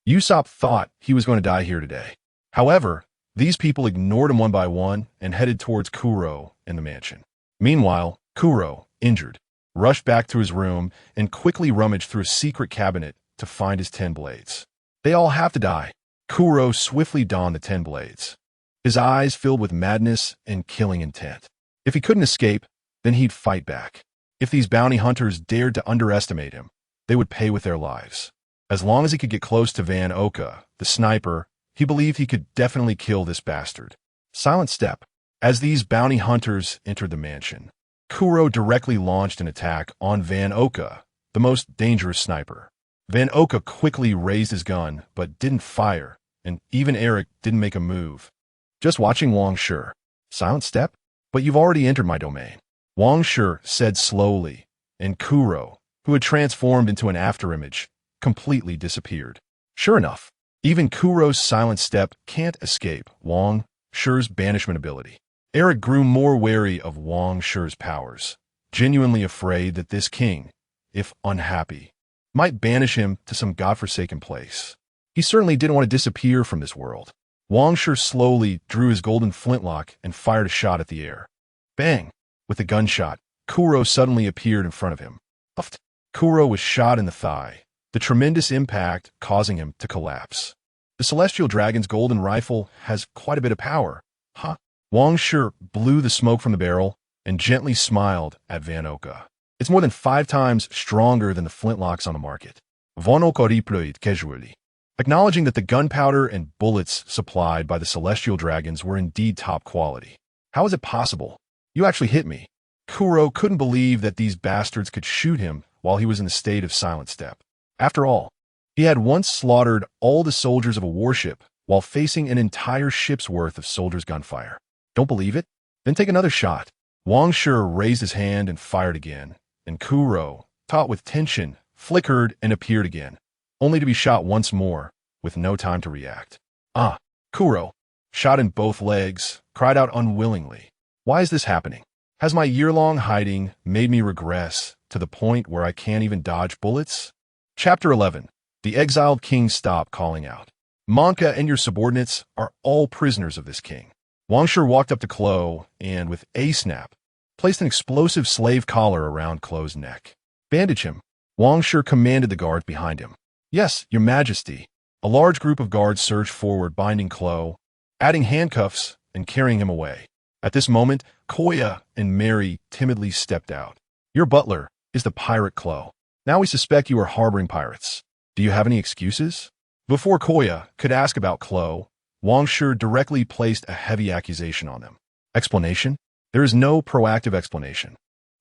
Usopp thought he was going to die here today. However, these people ignored him one by one and headed towards Kuro and the mansion. Meanwhile, Kuro, injured, rushed back to his room and quickly rummaged through a secret cabinet to find his 10 blades. They all have to die. Kuro swiftly donned the 10 blades, his eyes filled with madness and killing intent. If he couldn't escape, then he'd fight back. If these bounty hunters dared to underestimate him, they would pay with their lives. As long as he could get close to Van Oka, the sniper, he believed he could definitely kill this bastard. Silent step. As these bounty hunters entered the mansion, Kuro directly launched an attack on Van Oka, the most dangerous sniper. Van Oka quickly raised his gun, but didn't fire, and even Eric didn't make a move. Just watching Wang Shi. Silent step? But you've already entered my domain. Wang Shi said slowly, and Kuro, who had transformed into an afterimage, completely disappeared. Sure enough, even Kuro's silent step can't escape Wang Shi's banishment ability. Eric grew more wary of Wang Shi's powers, genuinely afraid that this king, if unhappy, might banish him to some godforsaken place. He certainly didn't want to disappear from this world. Wang Shi slowly drew his golden flintlock and fired a shot at the air. Bang! With a gunshot, Kuro suddenly appeared in front of him. Puffed. Kuro was shot in the thigh, the tremendous impact causing him to collapse. The Celestial Dragon's golden rifle has quite a bit of power, huh? Wang Shi blew the smoke from the barrel and gently smiled at Van Oka. It's more than 5 times stronger than the flintlocks on the market. Van Oka replied casually, acknowledging that the gunpowder and bullets supplied by the Celestial Dragons were indeed top quality. How is it possible? You actually hit me. Kuro couldn't believe that these bastards could shoot him while he was in a state of silent step. After all, he had once slaughtered all the soldiers of a warship while facing an entire ship's worth of soldiers' gunfire. Don't believe it? Then take another shot. Wang Shi raised his hand and fired again, and Kuro, taut with tension, flickered and appeared again, only to be shot once more, with no time to react. Ah, Kuro, shot in both legs, cried out unwillingly. Why is this happening? Has my year-long hiding made me regress to the point where I can't even dodge bullets? Chapter 11. The exiled king stopped calling out. Monka and your subordinates are all prisoners of this king. Wang Shi walked up to Klo and, with a snap, placed an explosive slave collar around Klo's neck. Bandage him. Wang Shi commanded the guards behind him. Yes, Your Majesty. A large group of guards surged forward, binding Klo, adding handcuffs, and carrying him away. At this moment, Koya and Mary timidly stepped out. Your butler is the pirate Klo. Now we suspect you are harboring pirates. Do you have any excuses? Before Koya could ask about Klo, Wang Shi directly placed a heavy accusation on them. Explanation? There is no proactive explanation.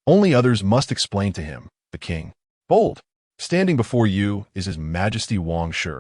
Only others must explain to him, the king. Bold. Standing before you is His Majesty Wang Shi,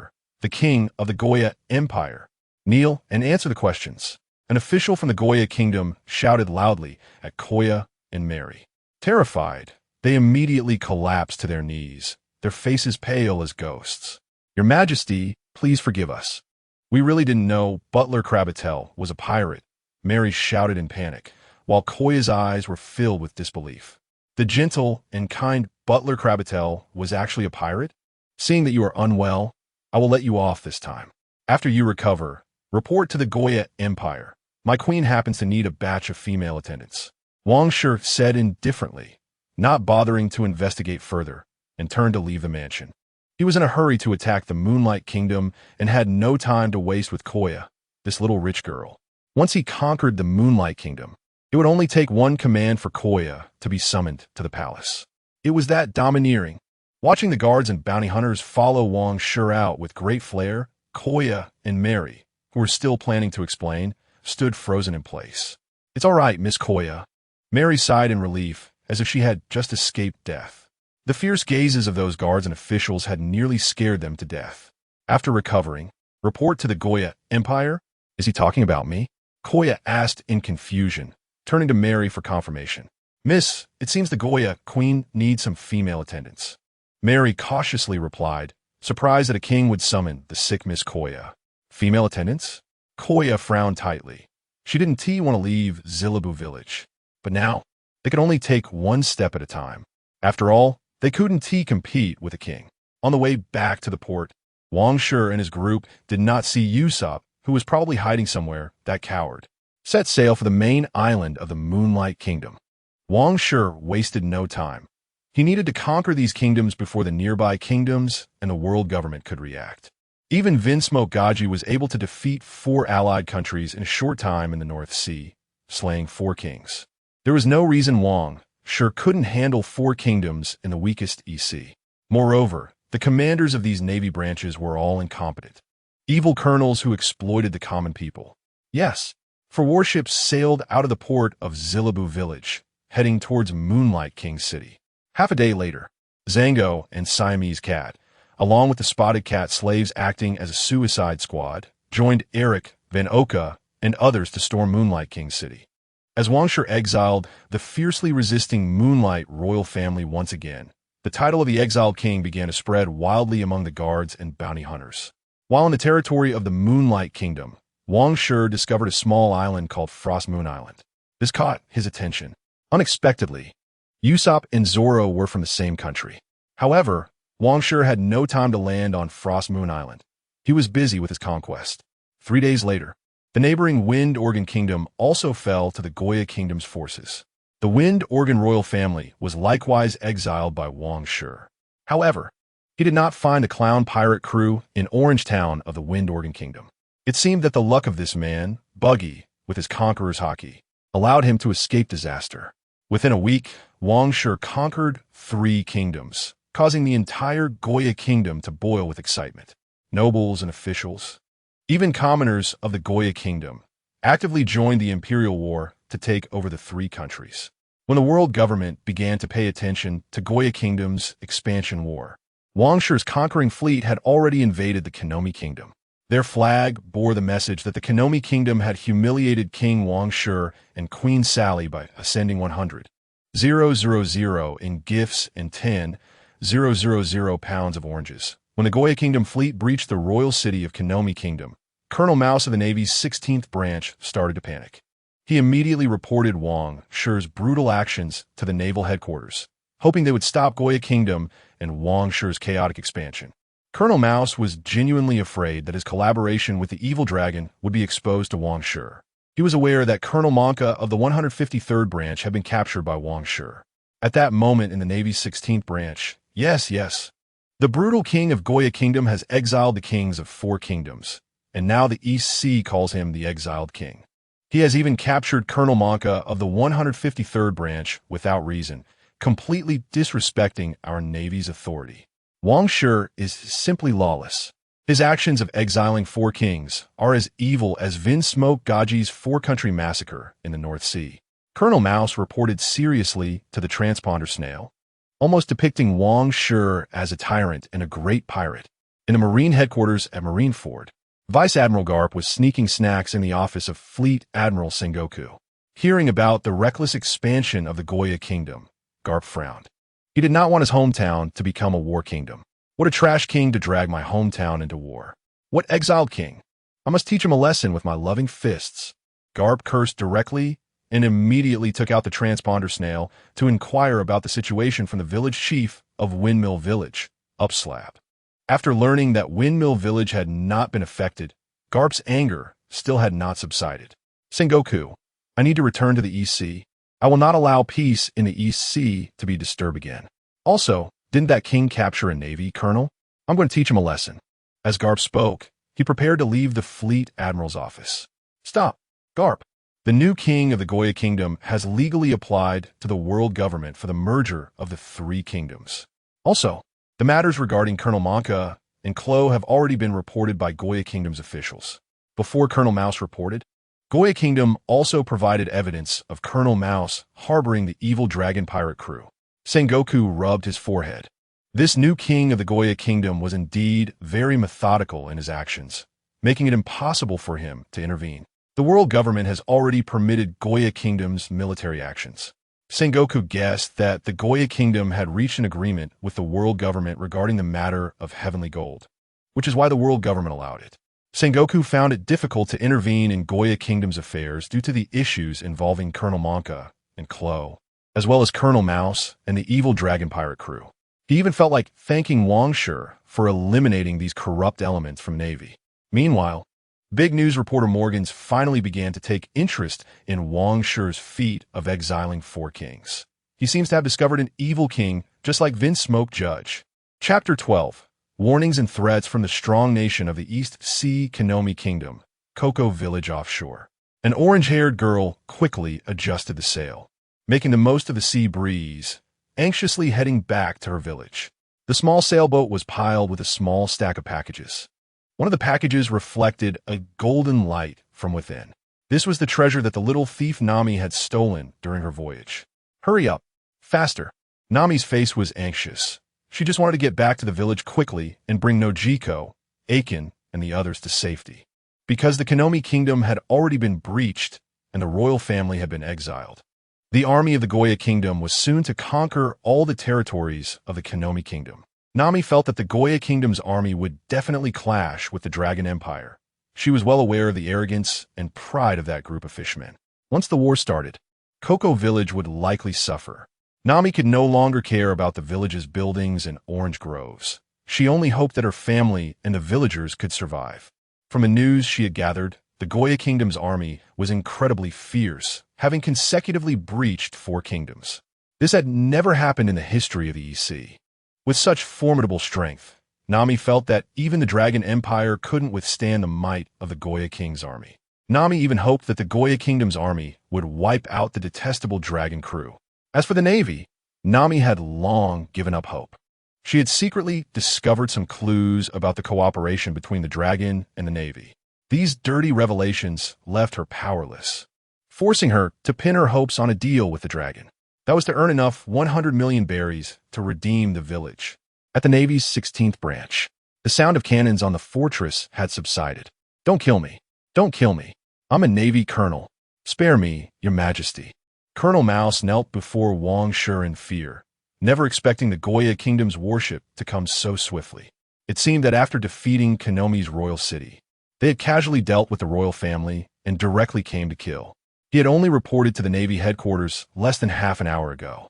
the king of the Goya Empire. Kneel and answer the questions. An official from the Goya kingdom shouted loudly at Koya and Mary. Terrified, they immediately collapsed to their knees, their faces pale as ghosts. Your Majesty, please forgive us. We really didn't know Butler Krabatel was a pirate, Mary shouted in panic, while Koya's eyes were filled with disbelief. The gentle and kind Butler Krabatel was actually a pirate? Seeing that you are unwell, I will let you off this time. After you recover, report to the Goya Empire. My queen happens to need a batch of female attendants. Wang Shi said indifferently, not bothering to investigate further, and turned to leave the mansion. He was in a hurry to attack the Moonlight Kingdom and had no time to waste with Koya, this little rich girl. Once he conquered the Moonlight Kingdom, it would only take one command for Koya to be summoned to the palace. It was that domineering. Watching the guards and bounty hunters follow Wang Shi out with great flair, Koya and Mary, who were still planning to explain, stood frozen in place. It's all right, Miss Koya. Mary sighed in relief, as if she had just escaped death. The fierce gazes of those guards and officials had nearly scared them to death. After recovering, report to the Goya Empire? Is he talking about me? Koya asked in confusion, turning to Mary for confirmation. Miss, it seems the Goya queen needs some female attendants. Mary cautiously replied, surprised that a king would summon the sick Miss Koya. Female attendants? Koya frowned tightly. She didn't want to leave Zilabu village. But now, they could only take one step at a time. After all, they couldn't compete with the king. On the way back to the port, Wang Shi and his group did not see Usurp, who was probably hiding somewhere, that coward. Set sail for the main island of the Moonlight Kingdom. Wang Shi wasted no time. He needed to conquer these kingdoms before the nearby kingdoms and the world government could react. Even Vinsmoke Gaji was able to defeat 4 allied countries in a short time in the North Sea, slaying 4 kings. There was no reason Wang Shi couldn't handle 4 kingdoms in the weakest EC. Moreover, the commanders of these navy branches were all incompetent. Evil colonels who exploited the common people. Yes, for warships sailed out of the port of Zilabu village, heading towards Moonlight King City. Half a day later, Zango and Siamese Cat, along with the Spotted Cat slaves acting as a suicide squad, joined Eric, Van Oka, and others to storm Moonlight King City. As Wang Shi exiled the fiercely resisting Moonlight royal family once again, the title of the exiled king began to spread wildly among the guards and bounty hunters. While in the territory of the Moonlight Kingdom, Wang Shi discovered a small island called Frost Moon Island. This caught his attention. Unexpectedly, Usopp and Zoro were from the same country. However, Wang Shi had no time to land on Frost Moon Island. He was busy with his conquest. 3 days later, the neighboring Wind Organ Kingdom also fell to the Goya Kingdom's forces. The Wind Organ royal family was likewise exiled by Wang Shi. However, he did not find a clown pirate crew in Orange Town of the Wind Organ Kingdom. It seemed that the luck of this man, Buggy, with his conqueror's hockey, allowed him to escape disaster. Within a week, Wang Shi conquered 3 kingdoms, causing the entire Goya Kingdom to boil with excitement. Nobles and officials, even commoners of the Goya Kingdom, actively joined the imperial war to take over the 3 countries. When the world government began to pay attention to Goya Kingdom's expansion war, Wang Shi's conquering fleet had already invaded the Konomi Kingdom. Their flag bore the message that the Konomi Kingdom had humiliated King Wang Shi and Queen Sally by ascending 100,000 in gifts and 10,000 pounds of oranges. When the Goya Kingdom fleet breached the royal city of Konomi Kingdom, Colonel Mouse of the Navy's 16th branch started to panic. He immediately reported Wang Shi's brutal actions to the naval headquarters, hoping they would stop Goya Kingdom and Wang Shi's chaotic expansion. Colonel Mouse was genuinely afraid that his collaboration with the evil dragon would be exposed to Wang Shi. He was aware that Colonel Monka of the 153rd Branch had been captured by Wang Shi. At that moment in the Navy's 16th branch, yes, the brutal king of Goya Kingdom has exiled the kings of 4 kingdoms, and now the East Sea calls him the exiled king. He has even captured Colonel Monka of the 153rd Branch without reason, completely disrespecting our Navy's authority. Wang Shi is simply lawless. His actions of exiling 4 kings are as evil as Vin Smoke Gaji's 4-country massacre in the North Sea. Colonel Mouse reported seriously to the transponder snail, almost depicting Wang Shi as a tyrant and a great pirate. In the Marine headquarters at Marineford, Vice Admiral Garp was sneaking snacks in the office of Fleet Admiral Sengoku. Hearing about the reckless expansion of the Goya Kingdom, Garp frowned. He did not want his hometown to become a war kingdom. What a trash king to drag my hometown into war. What exiled king? I must teach him a lesson with my loving fists. Garp cursed directly and immediately took out the transponder snail to inquire about the situation from the village chief of Windmill Village, Upslab. After learning that Windmill Village had not been affected, Garp's anger still had not subsided. Sengoku, I need to return to the East Sea. I will not allow peace in the East Sea to be disturbed again. Also, didn't that king capture a navy colonel? I'm going to teach him a lesson. As Garp spoke, he prepared to leave the Fleet Admiral's office. Stop, Garp. The new king of the Goya Kingdom has legally applied to the world government for the merger of the 3 kingdoms. Also, the matters regarding Colonel Monka and Klo have already been reported by Goya Kingdom's officials. Before Colonel Mouse reported, Goya Kingdom also provided evidence of Colonel Mouse harboring the evil dragon pirate crew. Sengoku rubbed his forehead. This new king of the Goya Kingdom was indeed very methodical in his actions, making it impossible for him to intervene. The world government has already permitted Goya Kingdom's military actions. Sengoku guessed that the Goya Kingdom had reached an agreement with the world government regarding the matter of heavenly gold, which is why the world government allowed it. Sengoku found it difficult to intervene in Goya Kingdom's affairs due to the issues involving Colonel Monka and Klo, as well as Colonel Mouse and the evil dragon pirate crew. He even felt like thanking Wang Shi for eliminating these corrupt elements from Navy. Meanwhile, Big News reporter Morgans finally began to take interest in Wang Shi's feat of exiling 4 kings. He seems to have discovered an evil king, just like Vince Smoke Judge. Chapter 12. Warnings and Threats from the Strong Nation of the East Sea Konomi Kingdom, Cocoa Village Offshore. An orange-haired girl quickly adjusted the sail, making the most of the sea breeze, anxiously heading back to her village. The small sailboat was piled with a small stack of packages. One of the packages reflected a golden light from within. This was the treasure that the little thief Nami had stolen during her voyage. Hurry up, faster. Nami's face was anxious. She just wanted to get back to the village quickly and bring Nojiko, Aiken, and the others to safety. Because the Konomi Kingdom had already been breached and the royal family had been exiled, the army of the Goya Kingdom was soon to conquer all the territories of the Konomi Kingdom. Nami felt that the Goya Kingdom's army would definitely clash with the Dragon Empire. She was well aware of the arrogance and pride of that group of fishermen. Once the war started, Cocoa Village would likely suffer. Nami could no longer care about the village's buildings and orange groves. She only hoped that her family and the villagers could survive. From the news she had gathered, the Goya Kingdom's army was incredibly fierce, having consecutively breached 4 kingdoms. This had never happened in the history of the East Sea. With such formidable strength, Nami felt that even the Dragon Empire couldn't withstand the might of the Goya King's army. Nami even hoped that the Goya Kingdom's army would wipe out the detestable dragon crew. As for the Navy, Nami had long given up hope. She had secretly discovered some clues about the cooperation between the dragon and the Navy. These dirty revelations left her powerless, forcing her to pin her hopes on a deal with the dragon. That was to earn enough 100 million berries to redeem the village. At the Navy's 16th branch, the sound of cannons on the fortress had subsided. Don't kill me. Don't kill me. I'm a Navy colonel. Spare me, Your Majesty. Colonel Mouse knelt before Wang Shi in fear, never expecting the Goya Kingdom's warship to come so swiftly. It seemed that after defeating Konomi's royal city, they had casually dealt with the royal family and directly came to kill. He had only reported to the Navy headquarters less than half an hour ago.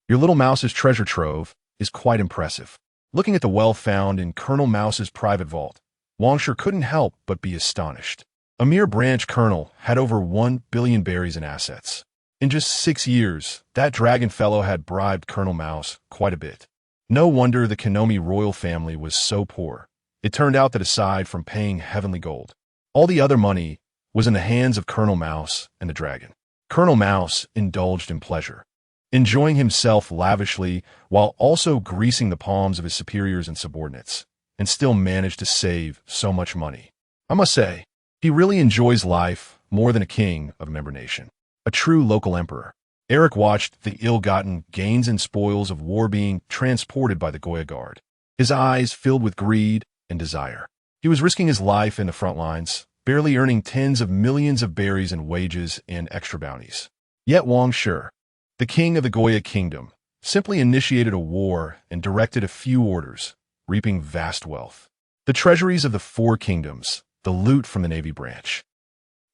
Your little Mouse's treasure trove is quite impressive. Looking at the wealth found in Colonel Mouse's private vault, Wang Shi couldn't help but be astonished. A mere branch colonel had over 1 billion berries in assets. In just 6 years, that dragon fellow had bribed Colonel Mouse quite a bit. No wonder the Konomi royal family was so poor. It turned out that aside from paying heavenly gold, all the other money was in the hands of Colonel Mouse and the dragon. Colonel Mouse indulged in pleasure, enjoying himself lavishly while also greasing the palms of his superiors and subordinates, and still managed to save so much money. I must say, he really enjoys life more than a king of a member nation, a true local emperor. Eric watched the ill-gotten gains and spoils of war being transported by the Goya Guard, his eyes filled with greed and desire. He was risking his life in the front lines, barely earning tens of millions of berries in wages and extra bounties. Yet Wang Shi, the king of the Goya kingdom, simply initiated a war and directed a few orders, reaping vast wealth. The treasuries of the 4 kingdoms, the loot from the navy branch.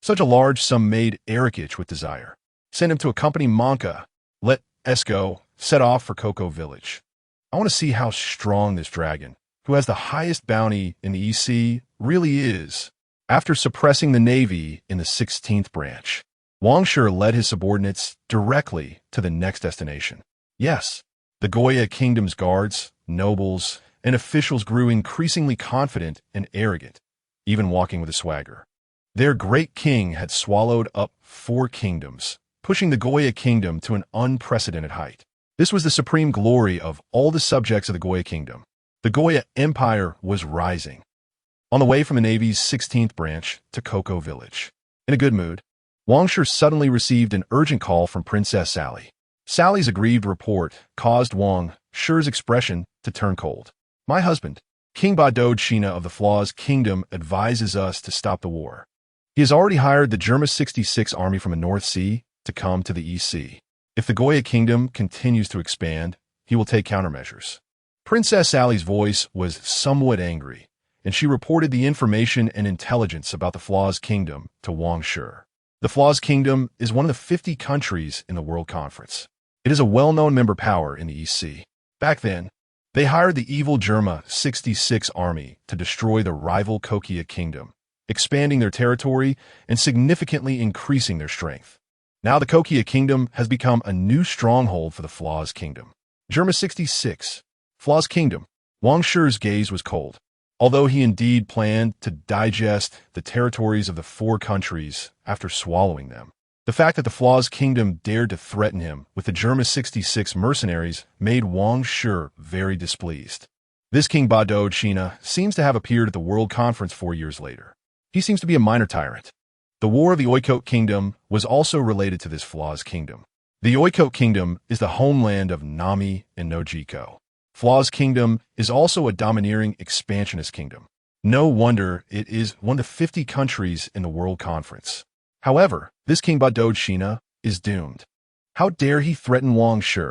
Such a large sum made Eric itch with desire. Send him to accompany Monka. Let Esco set off for Cocoa Village. I want to see how strong this dragon, who has the highest bounty in the EC, really is. After suppressing the navy in the 16th branch, Wang Shi led his subordinates directly to the next destination. Yes, the Goya kingdom's guards, nobles, and officials grew increasingly confident and arrogant, even walking with a swagger. Their great king had swallowed up 4 kingdoms, pushing the Goya kingdom to an unprecedented height. This was the supreme glory of all the subjects of the Goya kingdom. The Goya Empire was rising, on the way from the Navy's 16th branch to Cocoa Village. In a good mood, Wang Shi suddenly received an urgent call from Princess Sally. Sally's aggrieved report caused Wang Shi's expression to turn cold. My husband, King mind.He of the Flaw's Kingdom, advises us to stop the war. He has already hired the Germa 66 army from the North Sea to come to the EC. If the Goya kingdom continues to expand, he will take countermeasures. Princess Sally's voice was somewhat angry, and she reported the information and intelligence about the Flaw's Kingdom to Wang Shi. The Flaw's Kingdom is one of the 50 countries in the World Conference. It is a well-known member power in the EC. Back then, they hired the evil Germa 66 army to destroy the rival Kokia Kingdom, expanding their territory and significantly increasing their strength. Now the Kokia Kingdom has become a new stronghold for the Flaw's Kingdom. Germa 66, Flaw's Kingdom. Wang Shi's gaze was cold. Although he indeed planned to digest the territories of the 4 countries after swallowing them, the fact that the Flaw's Kingdom dared to threaten him with the Germa 66 mercenaries made Wang Shi very displeased. This King mind.He seems to have appeared at the World Conference 4 years later. He seems to be a minor tyrant. The War of the Oikote Kingdom was also related to this Flaw's Kingdom. The Oikote Kingdom is the homeland of Nami and Nojiko. Flaw's Kingdom is also a domineering expansionist kingdom. No wonder it is one of the 50 countries in the World Conference. However, this King mind.He is doomed. How dare he threaten Wang Shi?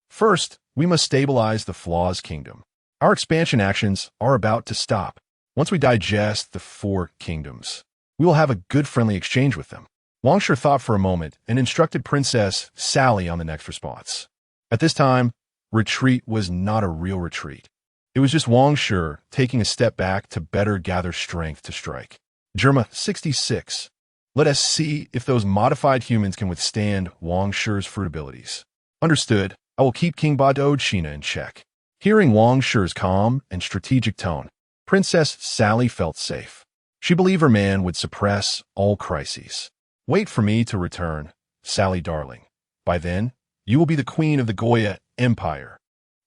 First, we must stabilize the Flaw's Kingdom. Our expansion actions are about to stop. Once we digest the 4 kingdoms, we will have a good friendly exchange with them. Wang Shi thought for a moment and instructed Princess Sally on the next response. At this time, retreat was not a real retreat. It was just Wang Shi taking a step back to better gather strength to strike. Germa 66. Let us see if those modified humans can withstand Wang Shi's fruit abilities. Understood. I will keep King mind.He in check. Hearing Wang Shi's calm and strategic tone, Princess Sally felt safe. She believed her man would suppress all crises. Wait for me to return, Sally darling. By then, you will be the queen of the Goya Empire.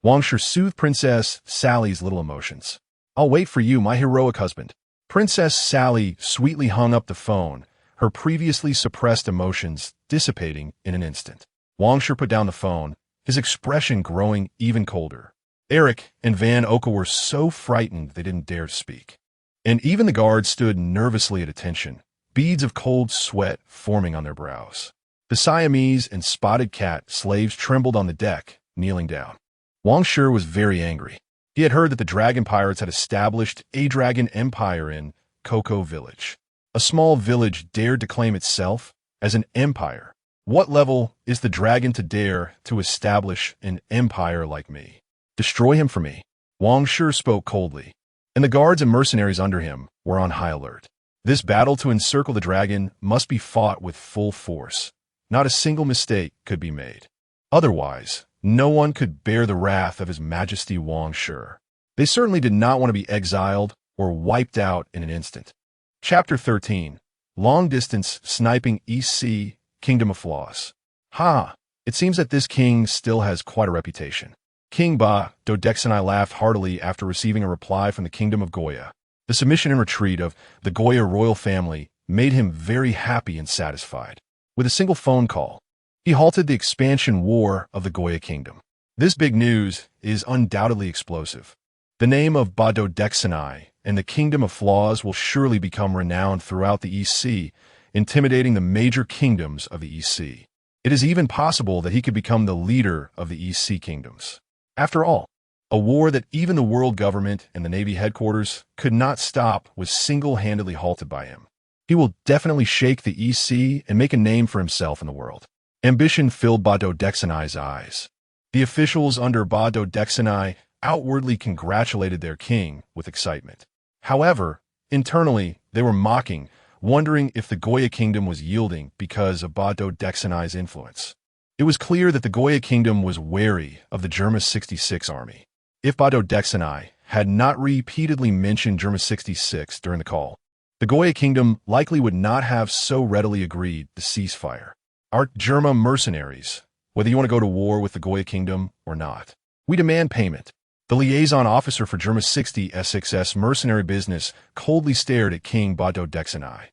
Wang Shi soothed Princess Sally's little emotions. I'll wait for you, my heroic husband. Princess Sally sweetly hung up the phone, her previously suppressed emotions dissipating in an instant. Wang Shi put down the phone, his expression growing even colder. Eric and Van Oka were so frightened they didn't dare to speak. And even the guards stood nervously at attention, beads of cold sweat forming on their brows. The Siamese and spotted cat slaves trembled on the deck, kneeling down. Wang Shi was very angry. He had heard that the dragon pirates had established a dragon empire in Cocoa Village. A small village dared to claim itself as an empire. What level is the dragon to dare to establish an empire like me? Destroy him for me. Wang Shi spoke coldly, and the guards and mercenaries under him were on high alert. This battle to encircle the dragon must be fought with full force. Not a single mistake could be made. Otherwise, no one could bear the wrath of His Majesty Wang Shi. They certainly did not want to be exiled or wiped out in an instant. Chapter 13. Long-distance sniping EC, Kingdom of Flaws. It seems that this king still has quite a reputation. King Ba-Do-Dexanai laughed heartily after receiving a reply from the Kingdom of Goya. The submission and retreat of the Goya royal family made him very happy and satisfied. With a single phone call, he halted the expansion war of the Goya kingdom. This big news is undoubtedly explosive. The name of Ba-Do-Dexanai and the Kingdom of Flaws will surely become renowned throughout the EC, intimidating the major kingdoms of the EC. It is even possible that he could become the leader of the EC kingdoms. After all, a war that even the world government and the Navy headquarters could not stop was single-handedly halted by him. He will definitely shake the EC and make a name for himself in the world. Ambition filled Ba-Do-Dexanai's eyes. The officials under Ba-Do-Dexanai outwardly congratulated their king with excitement. However, internally, they were mocking, wondering if the Goya kingdom was yielding because of Ba-Do-Dexanai's influence. It was clear that the Goya kingdom was wary of the Germa 66 army. If Ba-Do-Dexanai had not repeatedly mentioned Germa 66 during the call, the Goya kingdom likely would not have so readily agreed to ceasefire. Our Germa mercenaries, whether you want to go to war with the Goya kingdom or not. We demand payment. The liaison officer for Germa 60 SXS mercenary business coldly stared at King Ba-Do-Dexanai.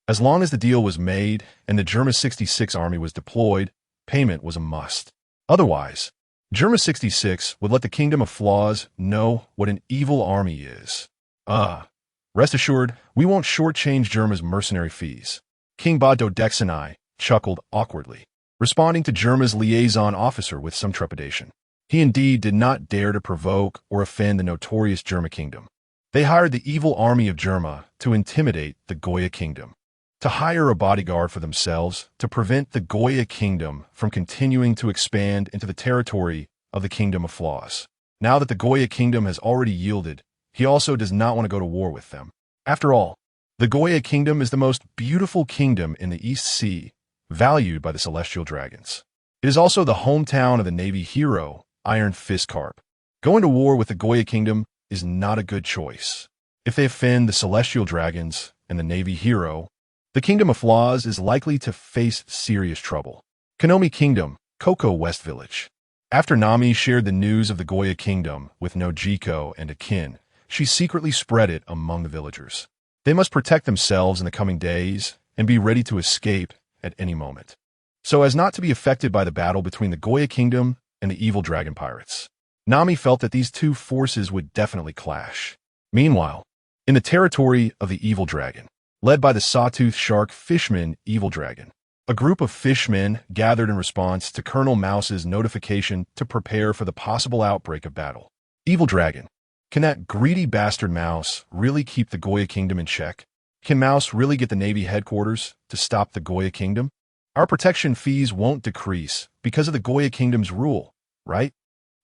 As long as the deal was made and the Germa 66 army was deployed, payment was a must. Otherwise, Germa 66 would let the Kingdom of Flaws know what an evil army is. Rest assured, we won't shortchange Germa's mercenary fees. King Ba-Do-Dexanai chuckled awkwardly, responding to Germa's liaison officer with some trepidation. He indeed did not dare to provoke or offend the notorious Germa kingdom. They hired the evil army of Germa to intimidate the Goya kingdom, to hire a bodyguard for themselves to prevent the Goya kingdom from continuing to expand into the territory of the Kingdom of Flaws. Now that the Goya kingdom has already yielded, he also does not want to go to war with them. After all, the Goya kingdom is the most beautiful kingdom in the East Sea, valued by the celestial dragons. It is also the hometown of the Navy hero, Iron Fist Carp. Going to war with the Goya kingdom is not a good choice. If they offend the celestial dragons and the Navy hero, the Kingdom of Flaws is likely to face serious trouble. Konomi Kingdom, Cocoa West Village. After Nami shared the news of the Goya kingdom with Nojiko and Akin, she secretly spread it among the villagers. They must protect themselves in the coming days and be ready to escape at any moment, so as not to be affected by the battle between the Goya kingdom and the evil dragon pirates. Nami felt that these two forces would definitely clash. Meanwhile, in the territory of the evil dragon, led by the sawtooth shark fishman evil dragon, a group of fishmen gathered in response to Colonel Mouse's notification to prepare for the possible outbreak of battle. Evil dragon, can that greedy bastard Mouse really keep the Goya kingdom in check? Can Mouse really get the Navy headquarters to stop the Goya kingdom? Our protection fees won't decrease because of the Goya kingdom's rule, right?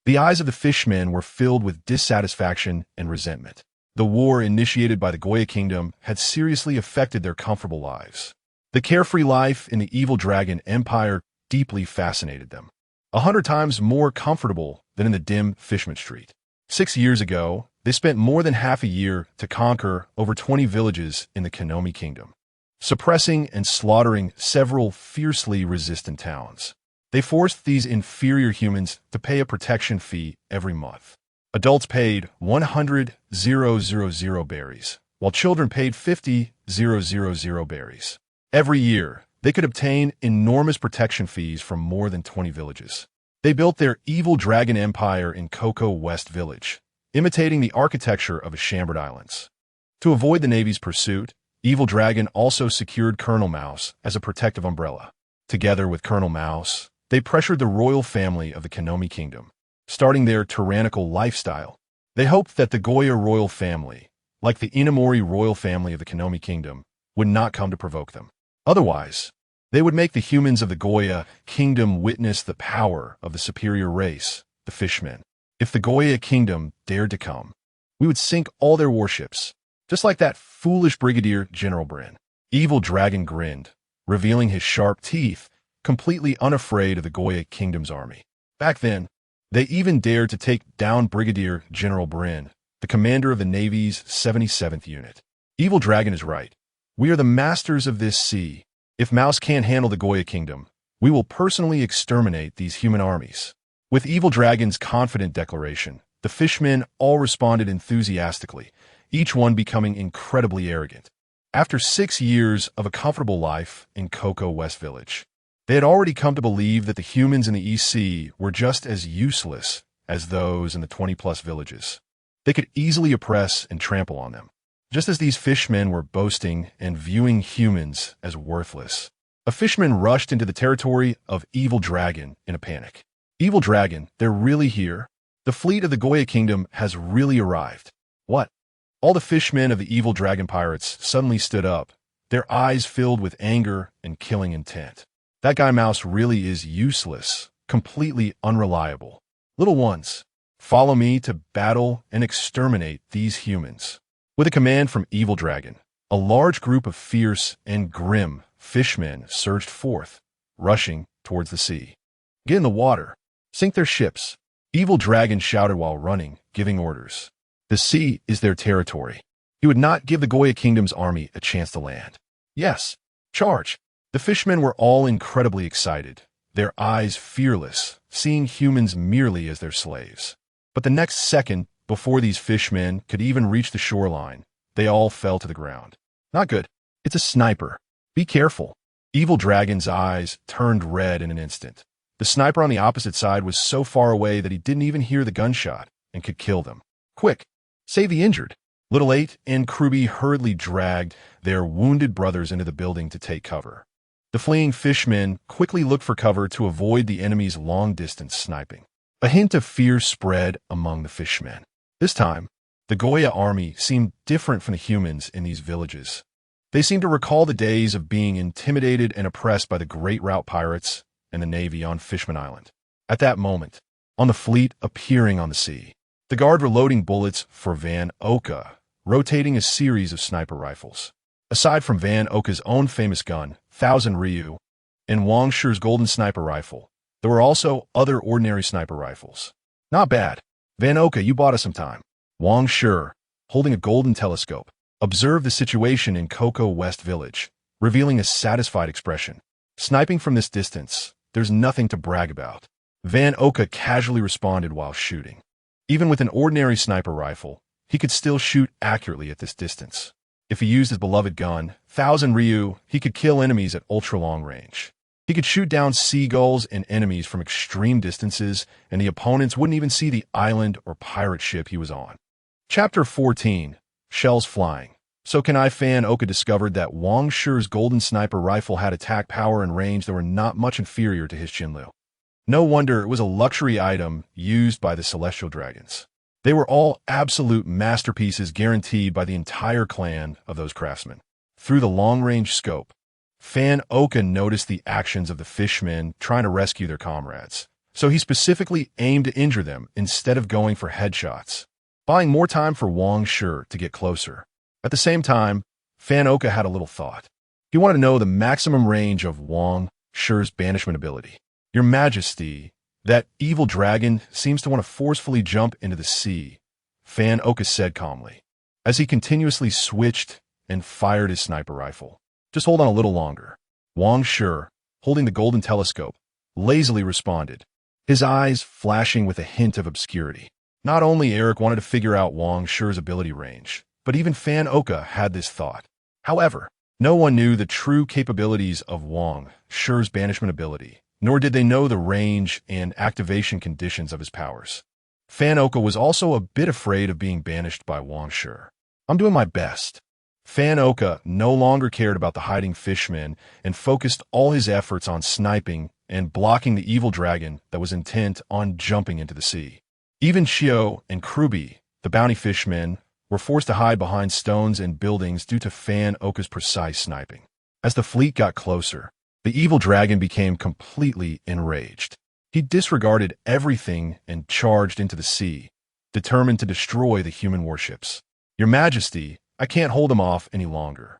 The eyes of the fishmen were filled with dissatisfaction and resentment. The war initiated by the Goya kingdom had seriously affected their comfortable lives. The carefree life in the evil dragon empire deeply fascinated them. 100 times more comfortable than in the dim Fishman Street. 6 years ago, they spent more than half a year to conquer over 20 villages in the Konomi kingdom, suppressing and slaughtering several fiercely resistant towns. They forced these inferior humans to pay a protection fee every month. Adults paid 100,000 berries, while children paid 50,000 berries. Every year, they could obtain enormous protection fees from more than 20 villages. They built their evil dragon empire in Cocoa West Village, imitating the architecture of the Chambord Islands. To avoid the Navy's pursuit, Evil Dragon also secured Colonel Mouse as a protective umbrella. Together with Colonel Mouse, they pressured the royal family of the Konomi Kingdom, starting their tyrannical lifestyle. They hoped that the Goya royal family, like the Inamori royal family of the Konomi Kingdom, would not come to provoke them. Otherwise, they would make the humans of the Goya kingdom witness the power of the superior race, the Fishmen. If the Goya kingdom dared to come, we would sink all their warships. just like that foolish Brigadier General Brin. Evil Dragon grinned, revealing his sharp teeth, completely unafraid of the Goya Kingdom's army. Back then, they even dared to take down Brigadier General Brin, the commander of the Navy's 77th Unit. Evil Dragon is right. We are the masters of this sea. If Mouse can't handle the Goya Kingdom, we will personally exterminate these human armies. With Evil Dragon's confident declaration, the fishmen all responded enthusiastically, each one becoming incredibly arrogant. After 6 years of a comfortable life in Cocoa West Village, they had already come to believe that the humans in the East Sea were just as useless as those in the 20-plus villages. They could easily oppress and trample on them, just as these fishmen were boasting and viewing humans as worthless. A fisherman rushed into the territory of Evil Dragon in a panic. Evil Dragon, they're really here? The fleet of the Goya Kingdom has really arrived. What? All the fishmen of the Evil Dragon pirates suddenly stood up, their eyes filled with anger and killing intent. That guy Mouse really is useless, completely unreliable. Little ones, follow me to battle and exterminate these humans. With a command from Evil Dragon, a large group of fierce and grim fishmen surged forth, rushing towards the sea. Get in the water. Sink their ships. Evil Dragon shouted while running, giving orders. The sea is their territory. He would not give the Goya Kingdom's army a chance to land. Yes, charge. The fishmen were all incredibly excited, their eyes fearless, seeing humans merely as their slaves. But the next second, before these fishmen could even reach the shoreline, they all fell to the ground. Not good. It's a sniper. Be careful. Evil Dragon's eyes turned red in an instant. The sniper on the opposite side was so far away that he didn't even hear the gunshot and could kill them. Quick, save the injured. Little Eight and Kruby hurriedly dragged their wounded brothers into the building to take cover. The fleeing fishmen quickly looked for cover to avoid the enemy's long-distance sniping. A hint of fear spread among the fishmen. This time, the Goya army seemed different from the humans in these villages. They seemed to recall the days of being intimidated and oppressed by the Great Route pirates and the Navy on Fishman Island. At that moment, on the fleet appearing on the sea, the guard were loading bullets for Van Oka, rotating a series of sniper rifles. Aside from Van Oka's own famous gun, 1000 Ryu, and Wang Shi's golden sniper rifle, there were also other ordinary sniper rifles. Not bad. Van Oka, you bought us some time. Wang Shi, holding a golden telescope, observed the situation in Cocoa West Village, revealing a satisfied expression. Sniping from this distance, there's nothing to brag about. Van Oka casually responded while shooting. Even with an ordinary sniper rifle, he could still shoot accurately at this distance. If he used his beloved gun, 1000 Ryu, he could kill enemies at ultra-long range. He could shoot down seagulls and enemies from extreme distances, and the opponents wouldn't even see the island or pirate ship he was on. Chapter 14, Shells Flying. So Fan Oka discovered that Wang Shi's golden sniper rifle had attack power and range that were not much inferior to his Jinlu. No wonder it was a luxury item used by the Celestial Dragons. They were all absolute masterpieces guaranteed by the entire clan of those craftsmen. Through the long-range scope, Fan Oka noticed the actions of the fishmen trying to rescue their comrades, so he specifically aimed to injure them instead of going for headshots, buying more time for Wang Shi to get closer. At the same time, Fan Oka had a little thought. He wanted to know the maximum range of Wang Shi's banishment ability. Your Majesty, that evil dragon seems to want to forcefully jump into the sea, Fan Oka said calmly, as he continuously switched and fired his sniper rifle. Just hold on a little longer. Wang Shi, holding the golden telescope, lazily responded, his eyes flashing with a hint of obscurity. Not only Eric wanted to figure out Wang Shi's ability range, but even Fan Oka had this thought. However, no one knew the true capabilities of Wang Shi's banishment ability, nor did they know the range and activation conditions of his powers. Fan Oka was also a bit afraid of being banished by Wang Shi. I'm doing my best. Fan Oka no longer cared about the hiding fishmen and focused all his efforts on sniping and blocking the evil dragon that was intent on jumping into the sea. Even Shio and Kruby, the bounty fishmen, were forced to hide behind stones and buildings due to Fan Oka's precise sniping. As the fleet got closer, the evil dragon became completely enraged. He disregarded everything and charged into the sea, determined to destroy the human warships. Your Majesty, I can't hold him off any longer.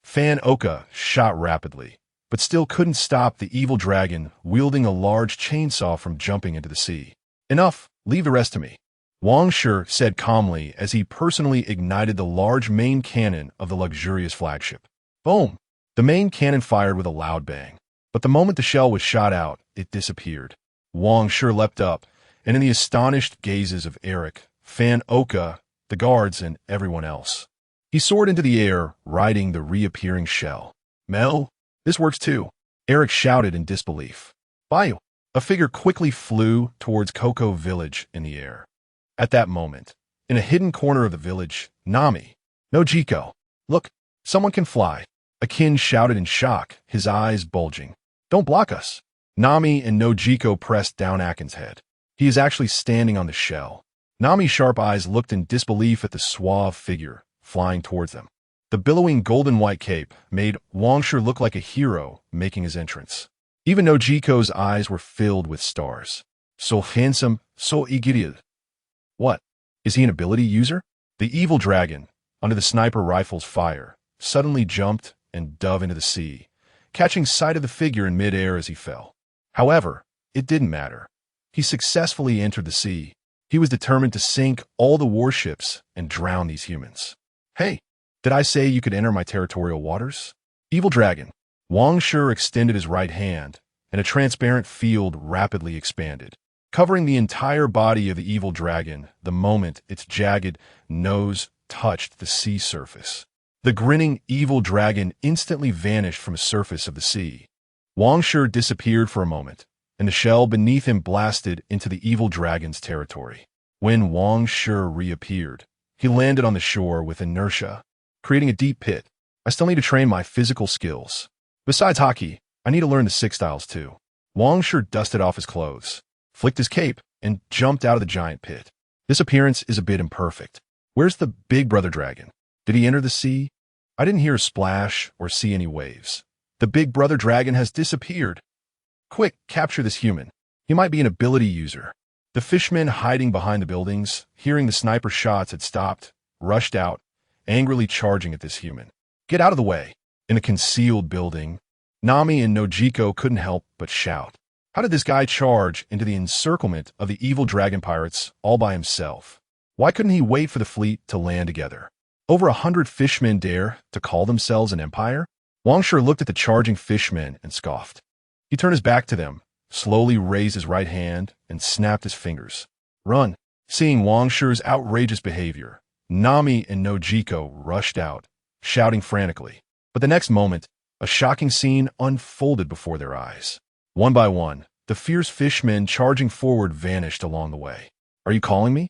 Fan Oka shot rapidly, but still couldn't stop the evil dragon wielding a large chainsaw from jumping into the sea. Enough, leave the rest to me, Wang Shi said calmly as he personally ignited the large main cannon of the luxurious flagship. Boom! The main cannon fired with a loud bang, but the moment the shell was shot out, it disappeared. Wang Shi leapt up, and in the astonished gazes of Eric, Fan Oka, the guards, and everyone else, he soared into the air, riding the reappearing shell. Mel, this works too, Eric shouted in disbelief. Bayou! A figure quickly flew towards Coco Village in the air. At that moment, in a hidden corner of the village, Nami, no Jiko. Look, someone can fly. Akin shouted in shock, his eyes bulging. Don't block us. Nami and Nojiko pressed down Akin's head. He is actually standing on the shell. Nami's sharp eyes looked in disbelief at the suave figure flying towards them. The billowing golden-white cape made Wang Shi look like a hero making his entrance. Even Nojiko's eyes were filled with stars. So handsome, so igiriel. What? Is he an ability user? The evil dragon, under the sniper rifle's fire, suddenly jumped and dove into the sea, catching sight of the figure in midair as he fell. However, it didn't matter. He successfully entered the sea. He was determined to sink all the warships and drown these humans. Hey, did I say you could enter my territorial waters? Evil dragon. Wang Shi extended his right hand, and a transparent field rapidly expanded, covering the entire body of the evil dragon the moment its jagged nose touched the sea surface. The grinning evil dragon instantly vanished from the surface of the sea. Wang Shi disappeared for a moment, and the shell beneath him blasted into the evil dragon's territory. When Wang Shi reappeared, he landed on the shore with inertia, creating a deep pit. I still need to train my physical skills. Besides hockey, I need to learn the six styles too. Wang Shi dusted off his clothes, flicked his cape, and jumped out of the giant pit. This appearance is a bit imperfect. Where's the big brother dragon? Did he enter the sea? I didn't hear a splash or see any waves. The big brother dragon has disappeared. Quick, capture this human. He might be an ability user. The fishmen hiding behind the buildings, hearing the sniper shots had stopped, rushed out, angrily charging at this human. Get out of the way. In a concealed building, Nami and Nojiko couldn't help but shout. How did this guy charge into the encirclement of the evil dragon pirates all by himself? Why couldn't he wait for the fleet to land together? Over 100 fishmen dare to call themselves an empire? Wang Shi looked at the charging fishmen and scoffed. He turned his back to them, slowly raised his right hand, and snapped his fingers. Run! Seeing Wang Shi's outrageous behavior, Nami and Nojiko rushed out, shouting frantically. But the next moment, a shocking scene unfolded before their eyes. One by one, the fierce fishmen charging forward vanished along the way. Are you calling me?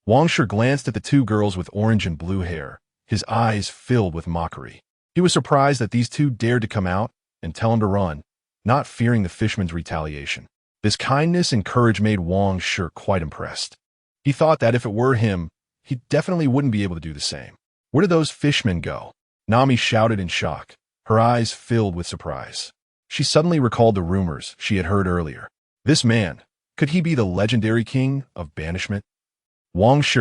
Wang Shi glanced at the two girls with orange and blue hair, his eyes filled with mockery. He was surprised that these two dared to come out and tell him to run, not fearing the fishmen's retaliation. This kindness and courage made Wang Shi quite impressed. He thought that if it were him, he definitely wouldn't be able to do the same. Where did those fishmen go? Nami shouted in shock, her eyes filled with surprise. She suddenly recalled the rumors she had heard earlier. This man, could he be the legendary king of banishment? Wang Shi,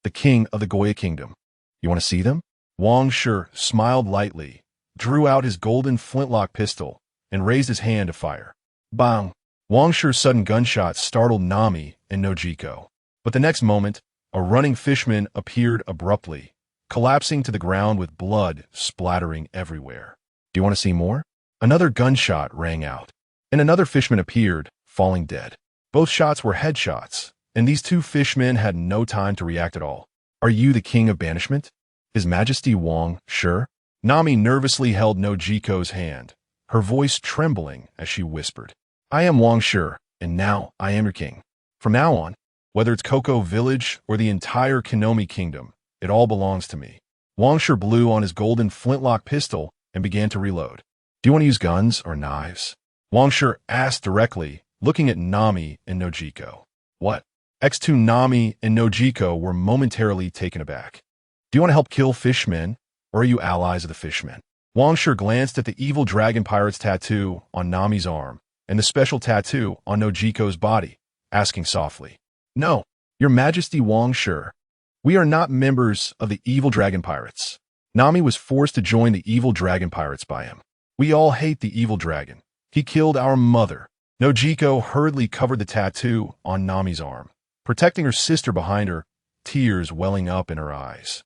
the king of the Goya kingdom. You want to see them? Wang Shi smiled lightly, drew out his golden flintlock pistol, and raised his hand to fire. Bang! Wang Shi's sudden gunshots startled Nami and Nojiko. But the next moment, a running fishman appeared abruptly, collapsing to the ground with blood splattering everywhere. Do you want to see more? Another gunshot rang out, and another fishman appeared, falling dead. Both shots were headshots, and these two fishmen had no time to react at all. Are you the king of banishment? His Majesty Wang Shi? Nami nervously held Nojiko's hand, her voice trembling as she whispered. I am Wang Shi, and now I am your king. From now on, whether it's Coco Village or the entire Kinomi Kingdom, it all belongs to me. Wang Shi blew on his golden flintlock pistol and began to reload. Do you want to use guns or knives? Wang Shi asked directly, looking at Nami and Nojiko. What? X2 Nami and Nojiko were momentarily taken aback. Do you want to help kill fishmen, or are you allies of the fishmen? Wang Shi glanced at the evil dragon pirate's tattoo on Nami's arm and the special tattoo on Nojiko's body, asking softly. No, Your Majesty Wang Shi, we are not members of the evil dragon pirates. Nami was forced to join the evil dragon pirates by him. We all hate the evil dragon. He killed our mother. Nojiko hurriedly covered the tattoo on Nami's arm, protecting her sister behind her, tears welling up in her eyes.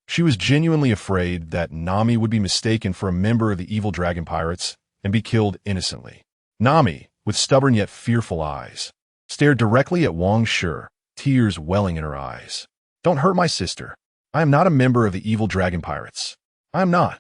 She was genuinely afraid that Nami would be mistaken for a member of the evil dragon pirates and be killed innocently. Nami, with stubborn yet fearful eyes, stared directly at Wang Shi, tears welling in her eyes. Don't hurt my sister. I am not a member of the evil dragon pirates. I am not.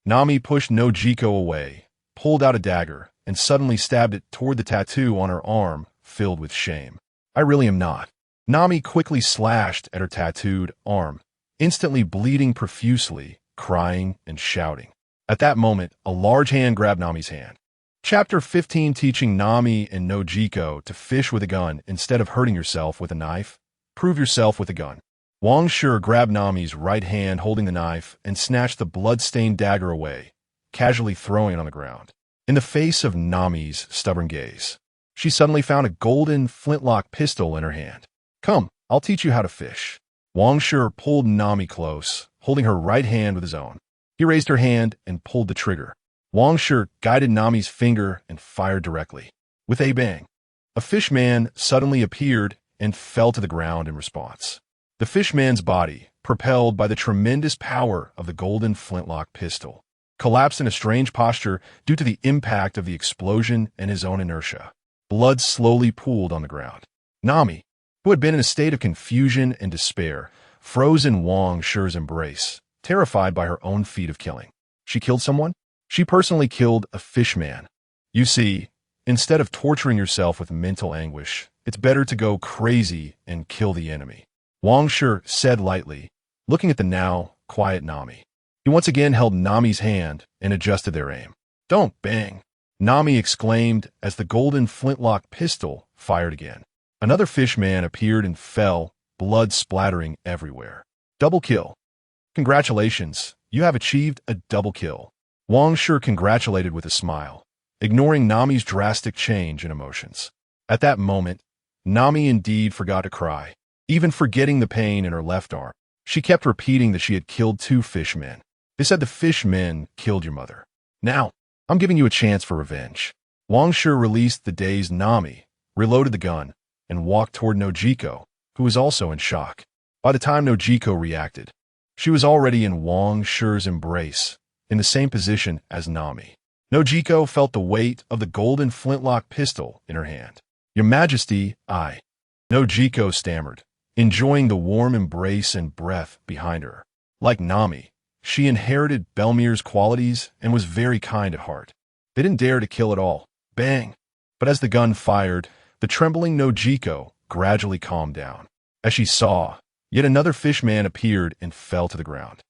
Nami pushed Nojiko away, pulled out a dagger, and suddenly stabbed it toward the tattoo on her arm, filled with shame. I really am not. Nami quickly slashed at her tattooed arm, instantly bleeding profusely, crying and shouting. At that moment, a large hand grabbed Nami's hand. Chapter 15, teaching Nami and Nojiko to fish with a gun instead of hurting yourself with a knife. Prove yourself with a gun. Wang Shi grabbed Nami's right hand holding the knife and snatched the blood-stained dagger away, casually throwing it on the ground. In the face of Nami's stubborn gaze, she suddenly found a golden flintlock pistol in her hand. Come, I'll teach you how to fish. Wang Shi pulled Nami close, holding her right hand with his own. He raised her hand and pulled the trigger. Wang Shi guided Nami's finger and fired directly. With a bang, a fishman suddenly appeared and fell to the ground in response. The fishman's body, propelled by the tremendous power of the golden flintlock pistol, collapsed in a strange posture due to the impact of the explosion and his own inertia. Blood slowly pooled on the ground. Nami, who had been in a state of confusion and despair, froze in Wang Shi's embrace, terrified by her own feat of killing. She killed someone? She personally killed a fishman. You see, instead of torturing yourself with mental anguish, it's better to go crazy and kill the enemy. Wang Shi said lightly, looking at the now quiet Nami. He once again held Nami's hand and adjusted their aim. Don't bang, Nami exclaimed as the golden flintlock pistol fired again. Another fishman appeared and fell, blood splattering everywhere. Double kill. Congratulations, you have achieved a double kill. Wang Shi congratulated with a smile, ignoring Nami's drastic change in emotions. At that moment, Nami indeed forgot to cry, even forgetting the pain in her left arm. She kept repeating that she had killed 2 fishmen. They said the fishmen killed your mother. Now, I'm giving you a chance for revenge. Wang Shi released the dazed Nami, reloaded the gun, and walked toward Nojiko, who was also in shock. By the time Nojiko reacted, she was already in Wang Shi's embrace, in the same position as Nami. Nojiko felt the weight of the golden flintlock pistol in her hand. Your Majesty, I. Nojiko stammered, enjoying the warm embrace and breath behind her. Like Nami, she inherited Belmir's qualities and was very kind at heart. They didn't dare to kill at all. Bang! But as the gun fired, the trembling Nojiko gradually calmed down. As she saw, yet another fishman appeared and fell to the ground.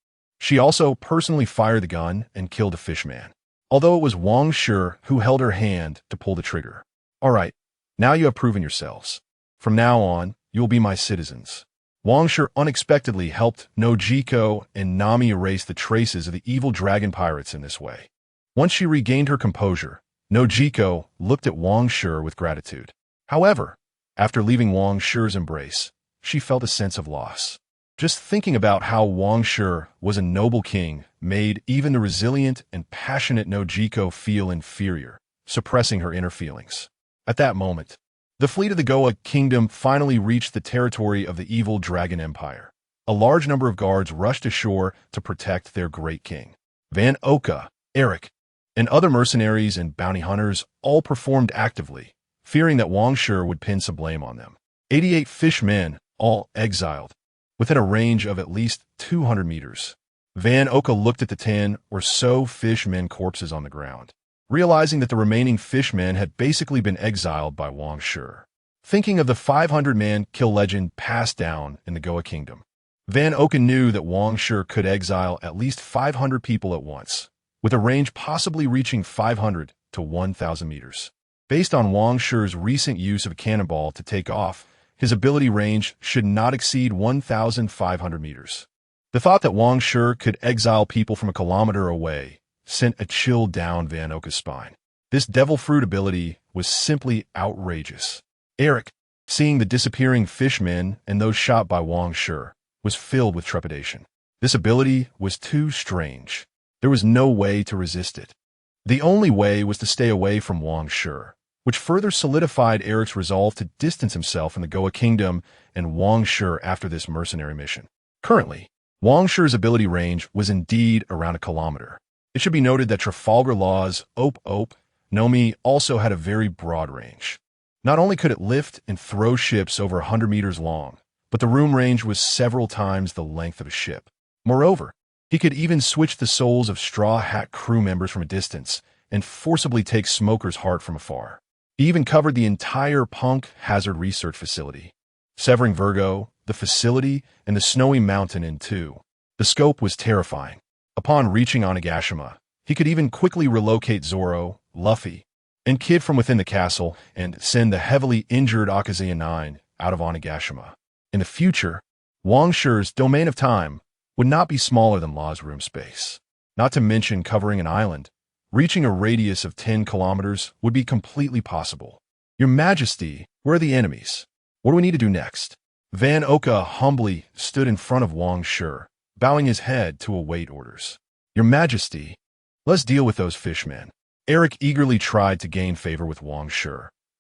She also personally fired the gun and killed a fishman, although it was Wang Shi who held her hand to pull the trigger. All right, now you have proven yourselves. From now on, you will be my citizens. Wang Shi unexpectedly helped Nojiko and Nami erase the traces of the evil dragon pirates in this way. Once she regained her composure, Nojiko looked at Wang Shi with gratitude. However, after leaving Wang Shi's embrace, she felt a sense of loss. Just thinking about how Wang Shi was a noble king made even the resilient and passionate Nojiko feel inferior, suppressing her inner feelings. At that moment, the fleet of the Goa kingdom finally reached the territory of the evil dragon empire. A large number of guards rushed ashore to protect their great king. Van Oka, Eric, and other mercenaries and bounty hunters all performed actively, fearing that Wang Shi would pin some blame on them. 88 fishmen, all exiled, within a range of at least 200 meters. Van Oka looked at the 10 or so fishmen corpses on the ground, realizing that the remaining fishmen had basically been exiled by Wang Shi. Thinking of the 500-man kill legend passed down in the Goa kingdom, Van Oka knew that Wang Shi could exile at least 500 people at once, with a range possibly reaching 500 to 1,000 meters. Based on Wang Shi's recent use of a cannonball to take off, his ability range should not exceed 1,500 meters. The thought that Wang Shi could exile people from a kilometer away sent a chill down Van Oka's spine. This devil fruit ability was simply outrageous. Eric, seeing the disappearing fishmen and those shot by Wang Shi, was filled with trepidation. This ability was too strange. There was no way to resist it. The only way was to stay away from Wang Shi, which further solidified Eric's resolve to distance himself from the Goa Kingdom and Wang Shi after this mercenary mission. Currently, Wang Shi's ability range was indeed around a kilometer. It should be noted that Trafalgar Law's Ope Nomi also had a very broad range. Not only could it lift and throw ships over 100 meters long, but the room range was several times the length of a ship. Moreover, he could even switch the souls of Straw Hat crew members from a distance and forcibly take Smoker's heart from afar. He even covered the entire Punk Hazard Research Facility, severing Virgo, the facility, and the snowy mountain in two. The scope was terrifying. Upon reaching Onigashima, he could even quickly relocate Zoro, Luffy, and Kid from within the castle and send the heavily injured Akazuya 9 out of Onigashima. In the future, Wang Shi's domain of time would not be smaller than Law's room space. Not to mention covering an island, reaching a radius of 10 kilometers would be completely possible. Your Majesty, where are the enemies? What do we need to do next? Van Oka humbly stood in front of Wang Shi, bowing his head to await orders. Your Majesty, let's deal with those fishmen. Eric eagerly tried to gain favor with Wang Shi,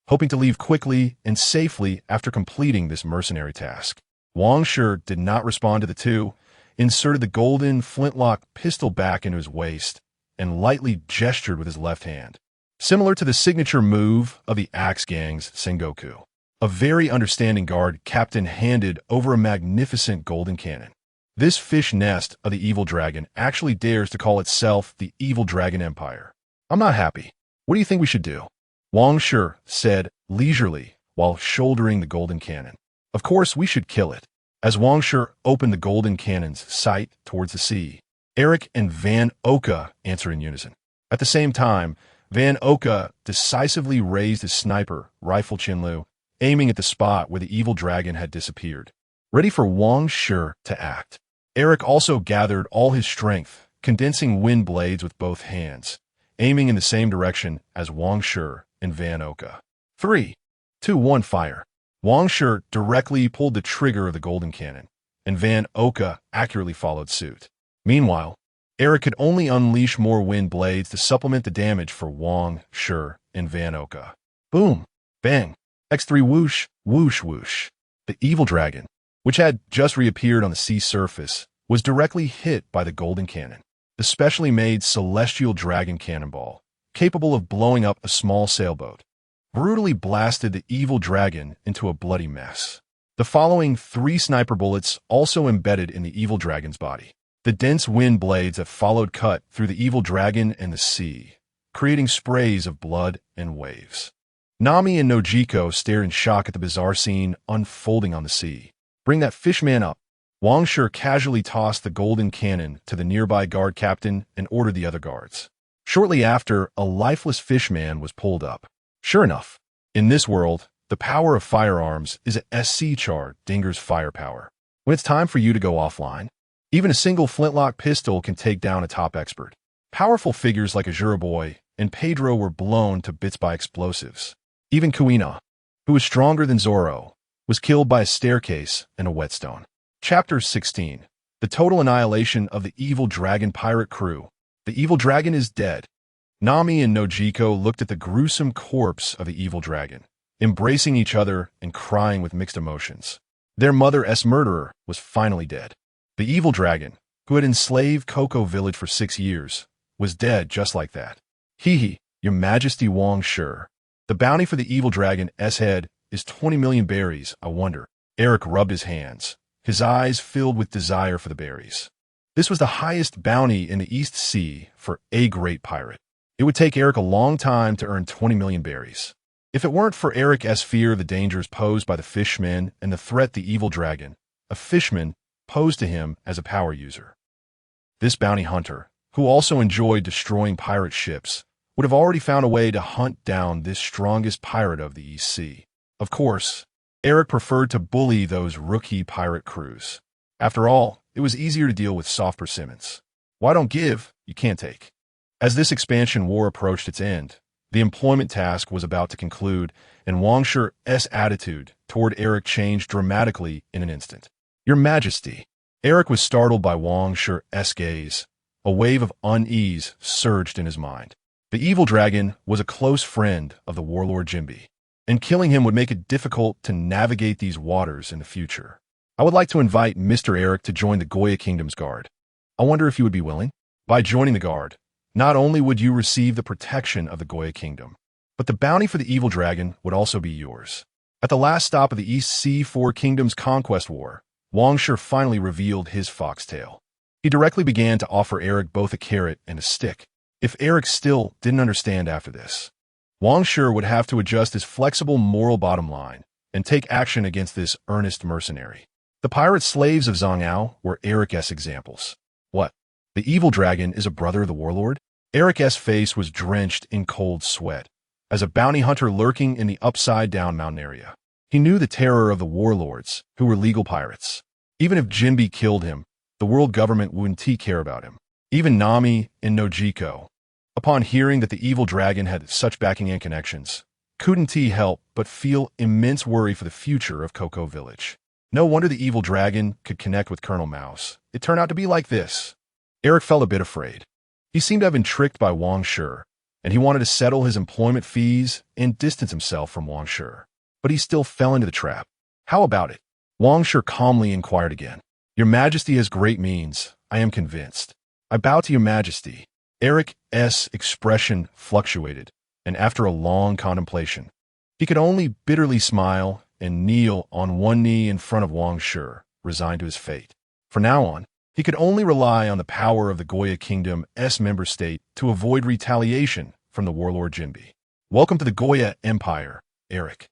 hoping to leave quickly and safely after completing this mercenary task. Wang Shi did not respond to the two, inserted the golden flintlock pistol back into his waist, and lightly gestured with his left hand, similar to the signature move of the Axe Gang's Sengoku. A very understanding guard captain handed over a magnificent golden cannon. This fish nest of the evil dragon actually dares to call itself the Evil Dragon Empire. I'm not happy. What do you think we should do? Wang Shi said leisurely while shouldering the golden cannon. Of course, we should kill it. As Wang Shi opened the golden cannon's sight towards the sea, Eric and Van Oka answered in unison. At the same time, Van Oka decisively raised his sniper rifle Chinlu, aiming at the spot where the evil dragon had disappeared, ready for Wang Shi to act. Eric also gathered all his strength, condensing wind blades with both hands, aiming in the same direction as Wang Shi and Van Oka. 3, 2, 1, fire. Wang Shi directly pulled the trigger of the golden cannon, and Van Oka accurately followed suit. Meanwhile, Eric could only unleash more wind blades to supplement the damage for Wang Shi and Van Oka. Boom! Bang! X3 whoosh, whoosh, whoosh. The evil dragon, which had just reappeared on the sea surface, was directly hit by the golden cannon, the specially made celestial dragon cannonball, capable of blowing up a small sailboat, brutally blasted the evil dragon into a bloody mess. The following 3 sniper bullets also embedded in the evil dragon's body. The dense wind blades that followed cut through the evil dragon and the sea, creating sprays of blood and waves. Nami and Nojiko stared in shock at the bizarre scene unfolding on the sea. Bring that fishman up. Wang Shi casually tossed the golden cannon to the nearby guard captain and ordered the other guards. Shortly after, a lifeless fishman was pulled up. Sure enough, in this world, the power of firearms is a SC char Dinger's firepower. When it's time for you to go offline, even a single flintlock pistol can take down a top expert. Powerful figures like Azura Boy and Pedro were blown to bits by explosives. Even Kuina, who was stronger than Zoro, was killed by a staircase and a whetstone. Chapter 16. The total annihilation of the evil dragon pirate crew. The evil dragon is dead. Nami and Nojiko looked at the gruesome corpse of the evil dragon, embracing each other and crying with mixed emotions. Their mother's murderer was finally dead. The evil dragon, who had enslaved Coco Village for 6 years, was dead just like that. Hee, Your Majesty Wang Shi. The bounty for the evil dragon's head is 20 million berries, I wonder. Eric rubbed his hands, his eyes filled with desire for the berries. This was the highest bounty in the East Sea for a great pirate. It would take Eric a long time to earn 20 million berries. If it weren't for Eric's fear of the dangers posed by the fishmen and the threat the evil dragon, a fishman, posed to him as a power user. This bounty hunter, who also enjoyed destroying pirate ships, would have already found a way to hunt down this strongest pirate of the East Sea. Of course, Eric preferred to bully those rookie pirate crews. After all, it was easier to deal with soft persimmons. Why don't give, you can't take. As this expansion war approached its end, the employment task was about to conclude, and Wang Shi's attitude toward Eric changed dramatically in an instant. Your Majesty, Eric was startled by Wang Shi's gaze. A wave of unease surged in his mind. The evil dragon was a close friend of the warlord Jinbi, and killing him would make it difficult to navigate these waters in the future. I would like to invite Mr. Eric to join the Goya Kingdom's guard. I wonder if you would be willing? By joining the guard, not only would you receive the protection of the Goya Kingdom, but the bounty for the evil dragon would also be yours. At the last stop of the East Sea Four Kingdoms Conquest War, Wang Shi finally revealed his foxtail. He directly began to offer Eric both a carrot and a stick. If Eric still didn't understand after this, Wang Shi would have to adjust his flexible moral bottom line and take action against this earnest mercenary. The pirate slaves of Zhangao were Eric's examples. What? The evil dragon is a brother of the warlord? Eric's face was drenched in cold sweat. As a bounty hunter lurking in the upside-down mountain area, he knew the terror of the warlords, who were legal pirates. Even if Jinbi killed him, the world government wouldn't care about him. Even Nami and Nojiko, upon hearing that the evil dragon had such backing and connections, couldn't help but feel immense worry for the future of Coco Village. No wonder the evil dragon could connect with Colonel Mouse. It turned out to be like this. Eric felt a bit afraid. He seemed to have been tricked by Wang Shi, and he wanted to settle his employment fees and distance himself from Wang Shi. But he still fell into the trap. How about it? Wang Shi calmly inquired again. Your Majesty has great means, I am convinced. I bow to your Majesty. Eric's expression fluctuated, and after a long contemplation, he could only bitterly smile and kneel on one knee in front of Wang Shi, resigned to his fate. From now on, he could only rely on the power of the Goya Kingdom's member state to avoid retaliation from the warlord Jinbi. Welcome to the Goya Empire, Eric.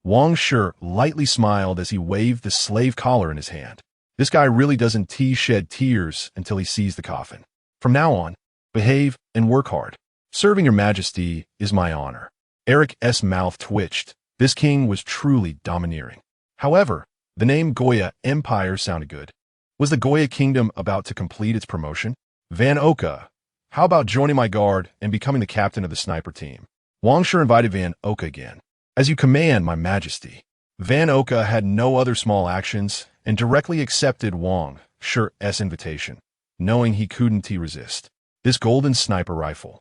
Wang Shi lightly smiled as he waved the slave collar in his hand. This guy really doesn't shed tears until he sees the coffin. From now on, behave and work hard. Serving your Majesty is my honor. Eric's mouth twitched. This king was truly domineering. However, the name Goya Empire sounded good. Was the Goya Kingdom about to complete its promotion? Van Oka, how about joining my guard and becoming the captain of the sniper team? Wang Shi invited Van Oka again. As you command, my Majesty. Van Oka had no other small actions and directly accepted Wang Shi's invitation, knowing he couldn't resist. This golden sniper rifle.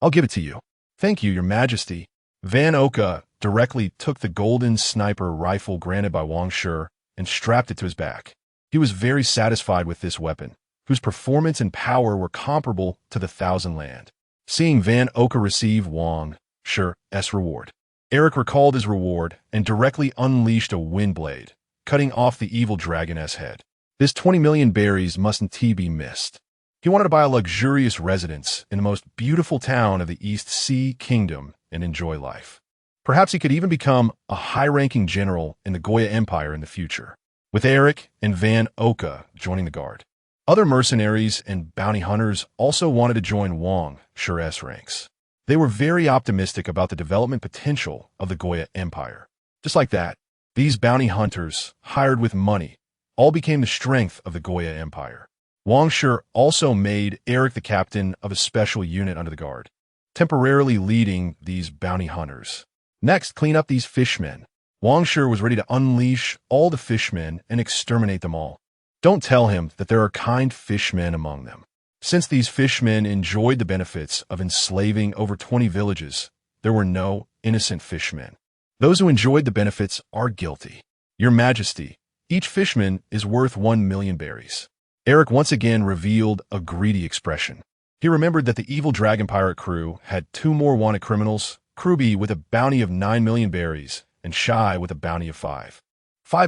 I'll give it to you. Thank you, your Majesty. Van Oka directly took the golden sniper rifle granted by Wang Shi and strapped it to his back. He was very satisfied with this weapon, whose performance and power were comparable to the Thousand Land. Seeing Van Oka receive Wang Shi's reward, Eric recalled his reward and directly unleashed a wind blade, cutting off the evil dragon's head. This 20 million berries mustn't be missed. He wanted to buy a luxurious residence in the most beautiful town of the East Sea Kingdom and enjoy life. Perhaps he could even become a high-ranking general in the Goya Empire in the future, with Eric and Van Oka joining the guard. Other mercenaries and bounty hunters also wanted to join Wang Shi's ranks. They were very optimistic about the development potential of the Goya Empire. Just like that, these bounty hunters, hired with money, all became the strength of the Goya Empire. Wang Shi also made Eric the captain of a special unit under the guard, temporarily leading these bounty hunters. Next, clean up these fishmen. Wang Shi was ready to unleash all the fishmen and exterminate them all. Don't tell him that there are kind fishmen among them. Since these fishmen enjoyed the benefits of enslaving over 20 villages, there were no innocent fishmen. Those who enjoyed the benefits are guilty. Your Majesty, each fishman is worth 1 million berries. Eric once again revealed a greedy expression. He remembered that the evil dragon pirate crew had 2 more wanted criminals, Kruby with a bounty of 9 million berries, and Shy with a bounty of 5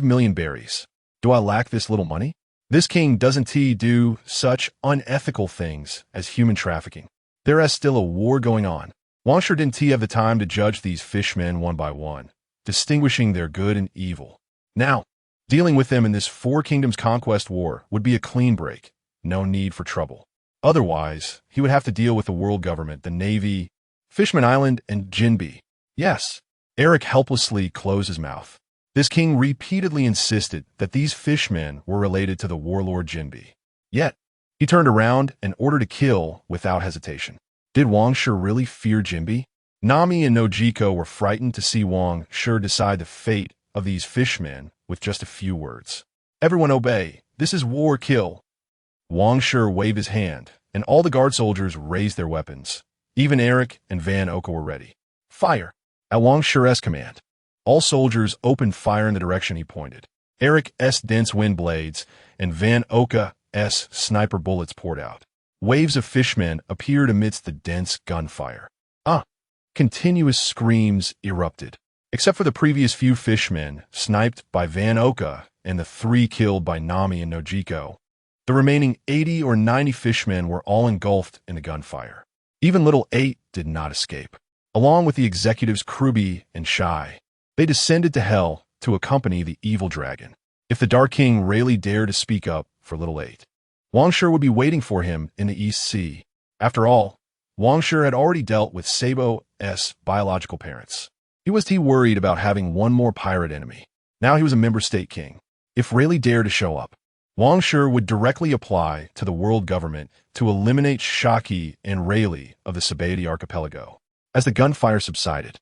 million berries. Do I lack this little money? This king doesn't do such unethical things as human trafficking. There is still a war going on. Wang Shi didn't have the time to judge these fishmen one by one, distinguishing their good and evil. Now, dealing with them in this Four Kingdoms Conquest War would be a clean break. No need for trouble. Otherwise, he would have to deal with the world government, the Navy, Fishman Island, and Jinbi. Yes. Eric helplessly closed his mouth. This king repeatedly insisted that these fishmen were related to the warlord Jinbi. Yet, he turned around and ordered a kill without hesitation. Did Wang Shi really fear Jinbi? Nami and Nojiko were frightened to see Wang Shi decide the fate of these fishmen with just a few words. Everyone obey. This is war kill. Wang Shi waved his hand, and all the guard soldiers raised their weapons. Even Eric and Van Oka were ready. Fire! At Wang Shi's command, all soldiers opened fire in the direction he pointed. Eric's dense wind blades and Van Oka's sniper bullets poured out. Waves of fishmen appeared amidst the dense gunfire. Continuous screams erupted. Except for the previous few fishmen sniped by Van Oka and the 3 killed by Nami and Nojiko, the remaining 80 or 90 fishmen were all engulfed in the gunfire. Even Little 8 did not escape. Along with the executives Kruby and Shai, they descended to hell to accompany the evil dragon. If the Dark King really dared to speak up for Little 8, Wang Shi would be waiting for him in the East Sea. After all, Wang Shi had already dealt with Sabo's biological parents. He was worried about having one more pirate enemy. Now he was a member state king. If Rayleigh dared to show up, Wang Shi would directly apply to the world government to eliminate Shaki and Rayleigh of the Sabaody archipelago. As the gunfire subsided,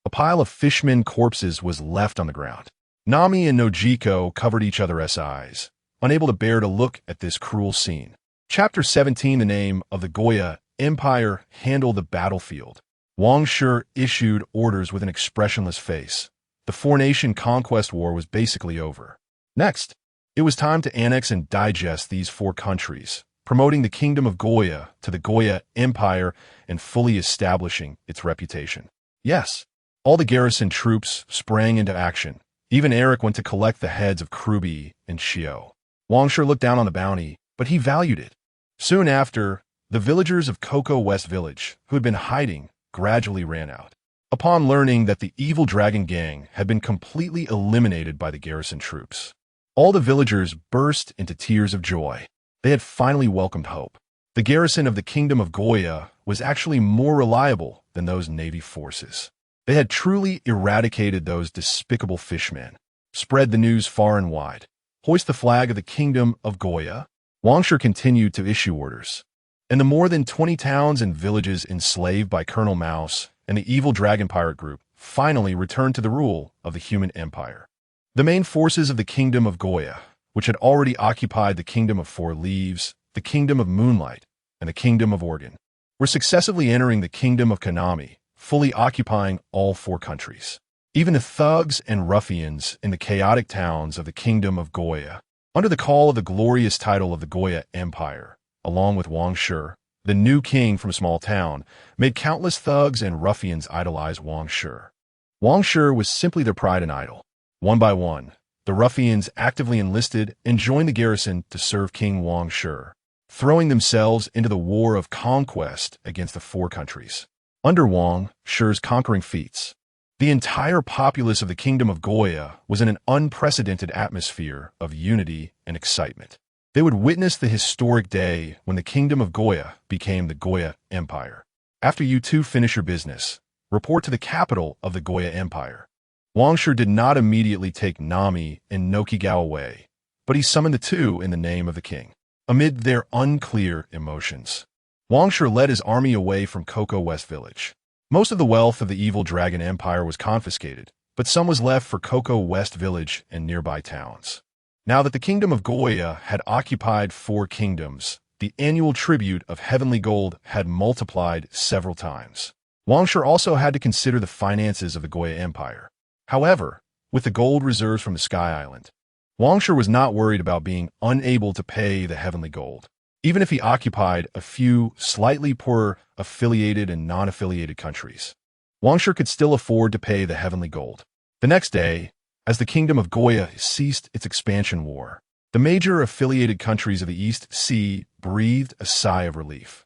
a pile of fishmen corpses was left on the ground. Nami and Nojiko covered each other's eyes, unable to bear to look at this cruel scene. Chapter 17. The name of the Goya Empire handled the battlefield. Wang Shi issued orders with an expressionless face. The four-nation conquest war was basically over. Next, it was time to annex and digest these 4 countries, promoting the Kingdom of Goya to the Goya Empire and fully establishing its reputation. Yes, all the garrison troops sprang into action. Even Eric went to collect the heads of Kruby and Shio. Wang Shi looked down on the bounty, but he valued it. Soon after, the villagers of Cocoa West Village, who had been hiding, gradually ran out. Upon learning that the evil dragon gang had been completely eliminated by the garrison troops, all the villagers burst into tears of joy. They had finally welcomed hope. The garrison of the Kingdom of Goya was actually more reliable than those navy forces. They had truly eradicated those despicable fishmen. Spread the news far and wide. Hoist the flag of the Kingdom of Goya. Wang Shi continued to issue orders. And the more than 20 towns and villages enslaved by Colonel Mouse and the evil dragon pirate group finally returned to the rule of the human empire. The main forces of the Kingdom of Goya, which had already occupied the Kingdom of Four Leaves, the Kingdom of Moonlight, and the Kingdom of Organ, were successively entering the Kingdom of Konami, fully occupying all 4 countries. Even the thugs and ruffians in the chaotic towns of the Kingdom of Goya, under the call of the glorious title of the Goya Empire, along with Wang Shi, the new king from a small town, made countless thugs and ruffians idolize Wang Shi. Wang Shi was simply their pride and idol. One by one, the ruffians actively enlisted and joined the garrison to serve King Wang Shi, throwing themselves into the war of conquest against the 4 countries. Under Wang Shi's conquering feats, the entire populace of the Kingdom of Goya was in an unprecedented atmosphere of unity and excitement. They would witness the historic day when the Kingdom of Goya became the Goya Empire. After you 2 finish your business, report to the capital of the Goya Empire. Wang Shi did not immediately take Nami and Nokigao away, but he summoned the 2 in the name of the king. Amid their unclear emotions, Wang Shi led his army away from Cocoa West Village. Most of the wealth of the evil dragon empire was confiscated, but some was left for Cocoa West Village and nearby towns. Now that the Kingdom of Goya had occupied 4 kingdoms, the annual tribute of heavenly gold had multiplied several times. Wang Shi also had to consider the finances of the Goya Empire. However, with the gold reserves from the Sky Island, Wang Shi was not worried about being unable to pay the heavenly gold. Even if he occupied a few slightly poorer affiliated and non-affiliated countries, Wang Shi could still afford to pay the heavenly gold. The next day, as the Kingdom of Goya ceased its expansion war, the major affiliated countries of the East Sea breathed a sigh of relief.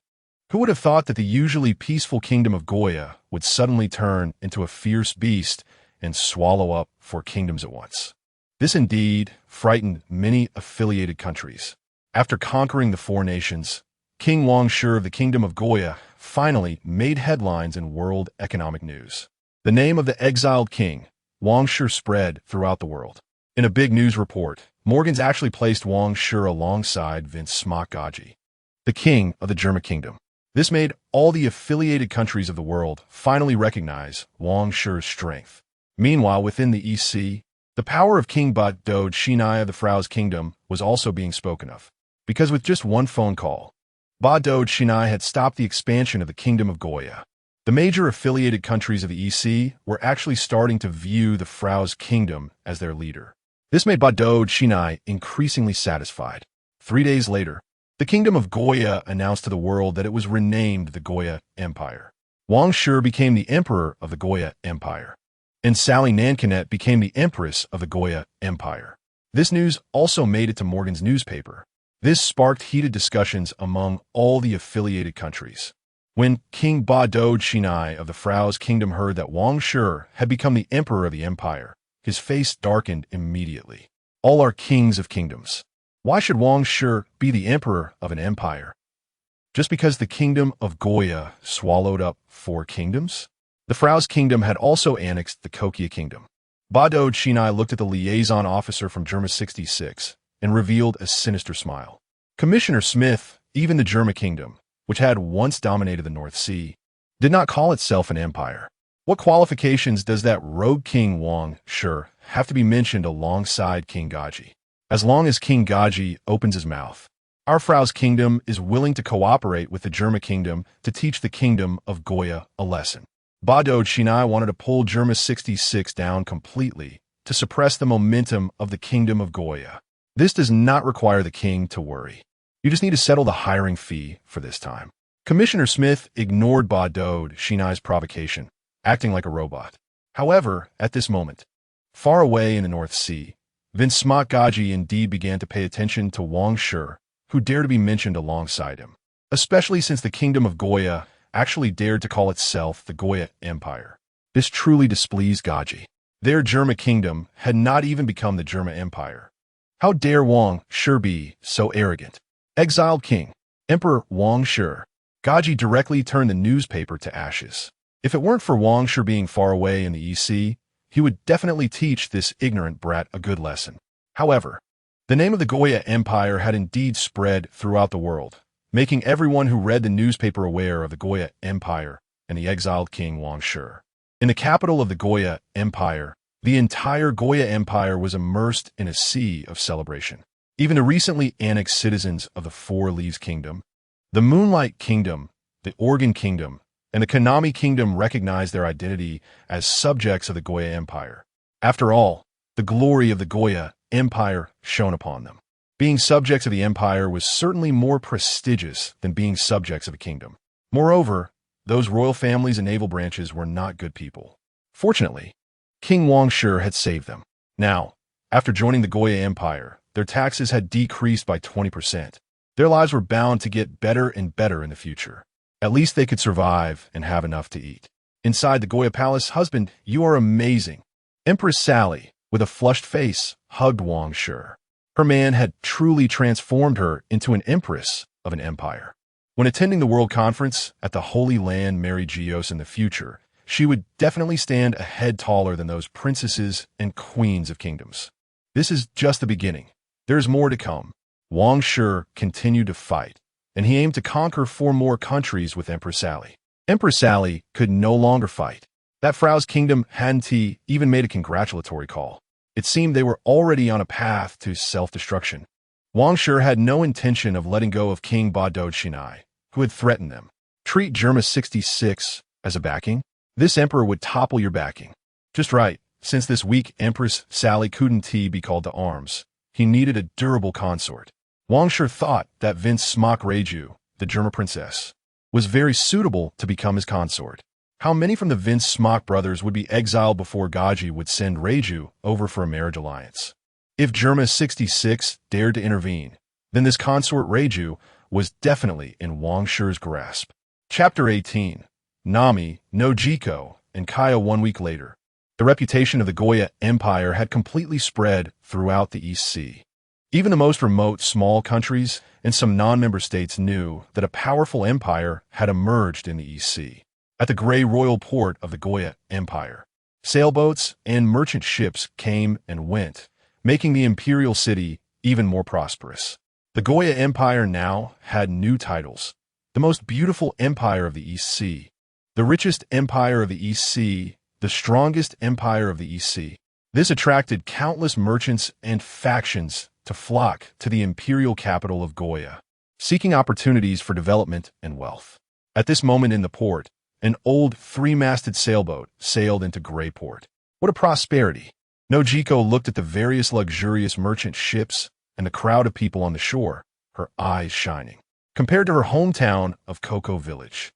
Who would have thought that the usually peaceful Kingdom of Goya would suddenly turn into a fierce beast and swallow up 4 kingdoms at once? This indeed frightened many affiliated countries. After conquering the 4 nations, King Wang Shi of the Kingdom of Goya finally made headlines in world economic news. The name of the exiled king, Wang Shi, spread throughout the world. In a big news report, Morgans actually placed Wang Shi alongside Vince Smock-Gaji, the king of the German kingdom. This made all the affiliated countries of the world finally recognize Wang Shi's strength. Meanwhile, within the East Sea, The power of King Ba-Dode-Shi of the Frau's kingdom was also being spoken of, because with just one phone call, Ba-Dode-Shi had stopped the expansion of the Kingdom of Goya. The major affiliated countries of the EC were actually starting to view the Frau's kingdom as their leader. This made Ba-Dode-Shi increasingly satisfied. 3 days later, the Kingdom of Goya announced to the world that it was renamed the Goya Empire. Wang Shi became the emperor of the Goya Empire, and Sally Nankinet became the empress of the Goya Empire. This news also made it to Morgan's newspaper. This sparked heated discussions among all the affiliated countries. When King Ba-Dode-Shi of the Frau's kingdom heard that Wang Shi had become the emperor of the empire, his face darkened immediately. All are kings of kingdoms. Why should Wang Shi be the emperor of an empire? Just because the Kingdom of Goya swallowed up 4 kingdoms? The Frau's kingdom had also annexed the Kokya kingdom. Ba-Dode-Shi looked at the liaison officer from Germa 66 and revealed a sinister smile. Commissioner Smith, even the Germa kingdom, which had once dominated the North Sea, did not call itself an empire. What qualifications does that rogue king Wang Shi have to be mentioned alongside King Gaji? As long as King Gaji opens his mouth, our Frau's kingdom is willing to cooperate with the Germa kingdom to teach the Kingdom of Goya a lesson. Ba-Dode-Shi wanted to pull Germa 66 down completely to suppress the momentum of the Kingdom of Goya. This does not require the king to worry. You just need to settle the hiring fee for this time. Commissioner Smith ignored Ba-Dode-Shi's provocation, acting like a robot. However, at this moment, far away in the North Sea, Smock Gaji indeed began to pay attention to Wang Shi, who dared to be mentioned alongside him, especially since the Kingdom of Goya actually dared to call itself the Goya Empire. This truly displeased Gaji. Their Germa kingdom had not even become the Germa Empire. How dare Wang Shi be so arrogant? Exiled king, Emperor Wang Shi. Gaji directly turned the newspaper to ashes. If it weren't for Wang Shi being far away in the EC, he would definitely teach this ignorant brat a good lesson. However, the name of the Goya Empire had indeed spread throughout the world, making everyone who read the newspaper aware of the Goya Empire and the exiled king Wang Shi. In the capital of the Goya Empire, the entire Goya Empire was immersed in a sea of celebration. Even the recently annexed citizens of the Four Leaves Kingdom, the Moonlight Kingdom, the Organ Kingdom, and the Konami Kingdom recognized their identity as subjects of the Goya Empire. After all, the glory of the Goya Empire shone upon them. Being subjects of the empire was certainly more prestigious than being subjects of a kingdom. Moreover, those royal families and naval branches were not good people. Fortunately, King Wang Shi had saved them. Now, after joining the Goya Empire, their taxes had decreased by 20%. Their lives were bound to get better and better in the future. At least they could survive and have enough to eat. Inside the Goya Palace, husband, you are amazing. Empress Sally, with a flushed face, hugged Wang Shi. Her man had truly transformed her into an empress of an empire. When attending the World Conference at the Holy Land Mary Geos in the future, she would definitely stand a head taller than those princesses and queens of kingdoms. This is just the beginning. There's more to come. Wang Shi continued to fight, and he aimed to conquer 4 more countries with Empress Sally. Empress Sally could no longer fight. That Frau's kingdom hadn't even made a congratulatory call. It seemed they were already on a path to self-destruction. Wang Shi had no intention of letting go of King Ba-Dode-Shi, who had threatened them. Treat Germa 66 as a backing? This emperor would topple your backing. Just right, since this weak Empress Sally couldn't be called to arms. He needed a durable consort. Wang Shi thought that Smock Reiju, the Germa princess, was very suitable to become his consort. How many from the Smock brothers would be exiled before Gaji would send Reiju over for a marriage alliance? If Germa 66 dared to intervene, then this consort Reiju was definitely in Wang Shi's grasp. Chapter 18. Nami, no Jiko, and Kaya 1 week later. The reputation of the Goya Empire had completely spread throughout the East Sea. Even the most remote small countries and some non-member states knew that a powerful empire had emerged in the East Sea. At the gray royal port of the Goya Empire, sailboats and merchant ships came and went, making the imperial city even more prosperous. The Goya Empire now had new titles: the most beautiful empire of the East Sea, the richest empire of the East Sea, the strongest empire of the East Sea. This attracted countless merchants and factions to flock to the imperial capital of Goya, seeking opportunities for development and wealth. At this moment in the port, an old three-masted sailboat sailed into Greyport. What a prosperity! Nojiko looked at the various luxurious merchant ships and the crowd of people on the shore, her eyes shining. Compared to her hometown of Cocoa Village,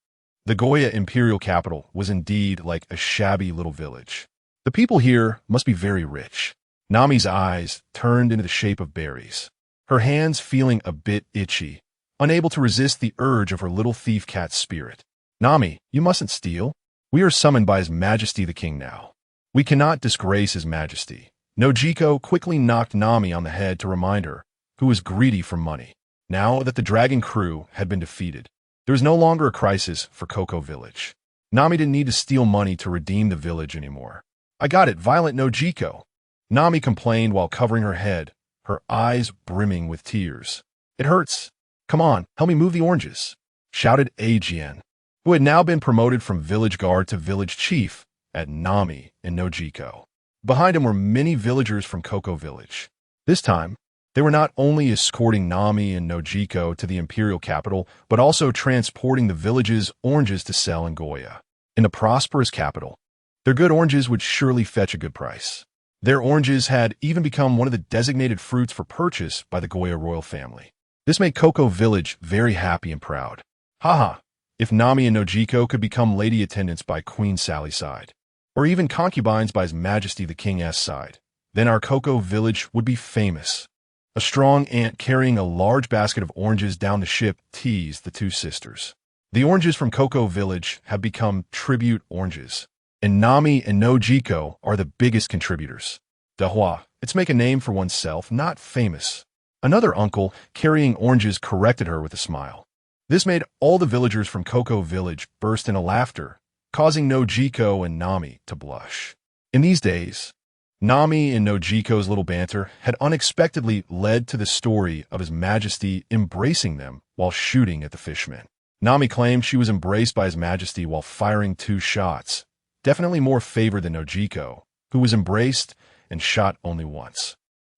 the Goya imperial capital was indeed like a shabby little village. The people here must be very rich. Nami's eyes turned into the shape of berries, her hands feeling a bit itchy, unable to resist the urge of her little thief cat spirit. Nami, you mustn't steal. We are summoned by His Majesty the King now. We cannot disgrace His Majesty. Nojiko quickly knocked Nami on the head to remind her, who was greedy for money. Now that the dragon crew had been defeated, there was no longer a crisis for Cocoa Village. Nami didn't need to steal money to redeem the village anymore. I got it, violent Nojiko. Nami complained while covering her head, her eyes brimming with tears. It hurts. Come on, help me move the oranges, shouted Ajien, who had now been promoted from village guard to village chief at Nami and Nojiko. Behind him were many villagers from Cocoa Village. This time, they were not only escorting Nami and Nojiko to the imperial capital, but also transporting the village's oranges to sell in Goya. In the prosperous capital, their good oranges would surely fetch a good price. Their oranges had even become one of the designated fruits for purchase by the Goya royal family. This made Cocoa Village very happy and proud. Haha, if Nami and Nojiko could become lady attendants by Queen Sally's side, or even concubines by His Majesty the King's side, then our Cocoa Village would be famous. A strong aunt carrying a large basket of oranges down the ship teased the two sisters. The oranges from Cocoa Village have become tribute oranges, and Nami and Nojiko are the biggest contributors. Dehua, it's make a name for oneself, not famous. Another uncle carrying oranges corrected her with a smile. This made all the villagers from Cocoa Village burst into laughter, causing Nojiko and Nami to blush. In these days, Nami and Nojiko's little banter had unexpectedly led to the story of His Majesty embracing them while shooting at the fishmen. Nami claimed she was embraced by His Majesty while firing 2 shots, definitely more favored than Nojiko, who was embraced and shot only once.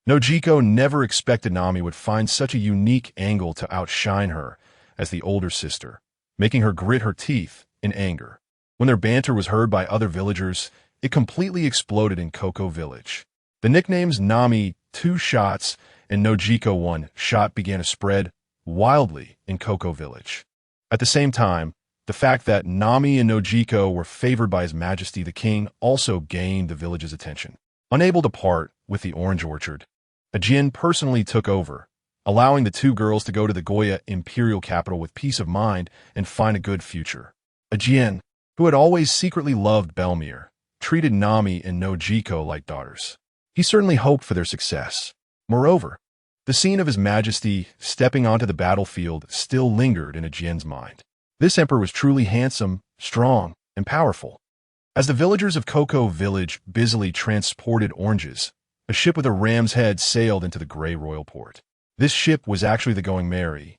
Nojiko never expected Nami would find such a unique angle to outshine her as the older sister, making her grit her teeth in anger. When their banter was heard by other villagers, it completely exploded in Cocoa Village. The nicknames Nami 2 shots and Nojiko 1 shot began to spread wildly in Cocoa Village. At the same time, the fact that Nami and Nojiko were favored by His Majesty the King also gained the village's attention. Unable to part with the orange orchard, Ajien personally took over, allowing the 2 girls to go to the Goya imperial capital with peace of mind and find a good future. Ajien, who had always secretly loved Belmere, treated Nami and Nojiko like daughters. He certainly hoped for their success. Moreover, the scene of His Majesty stepping onto the battlefield still lingered in Ajien's mind. This emperor was truly handsome, strong, and powerful. As the villagers of Cocoa Village busily transported oranges, a ship with a ram's head sailed into the Grey Royal Port. This ship was actually the Going Merry,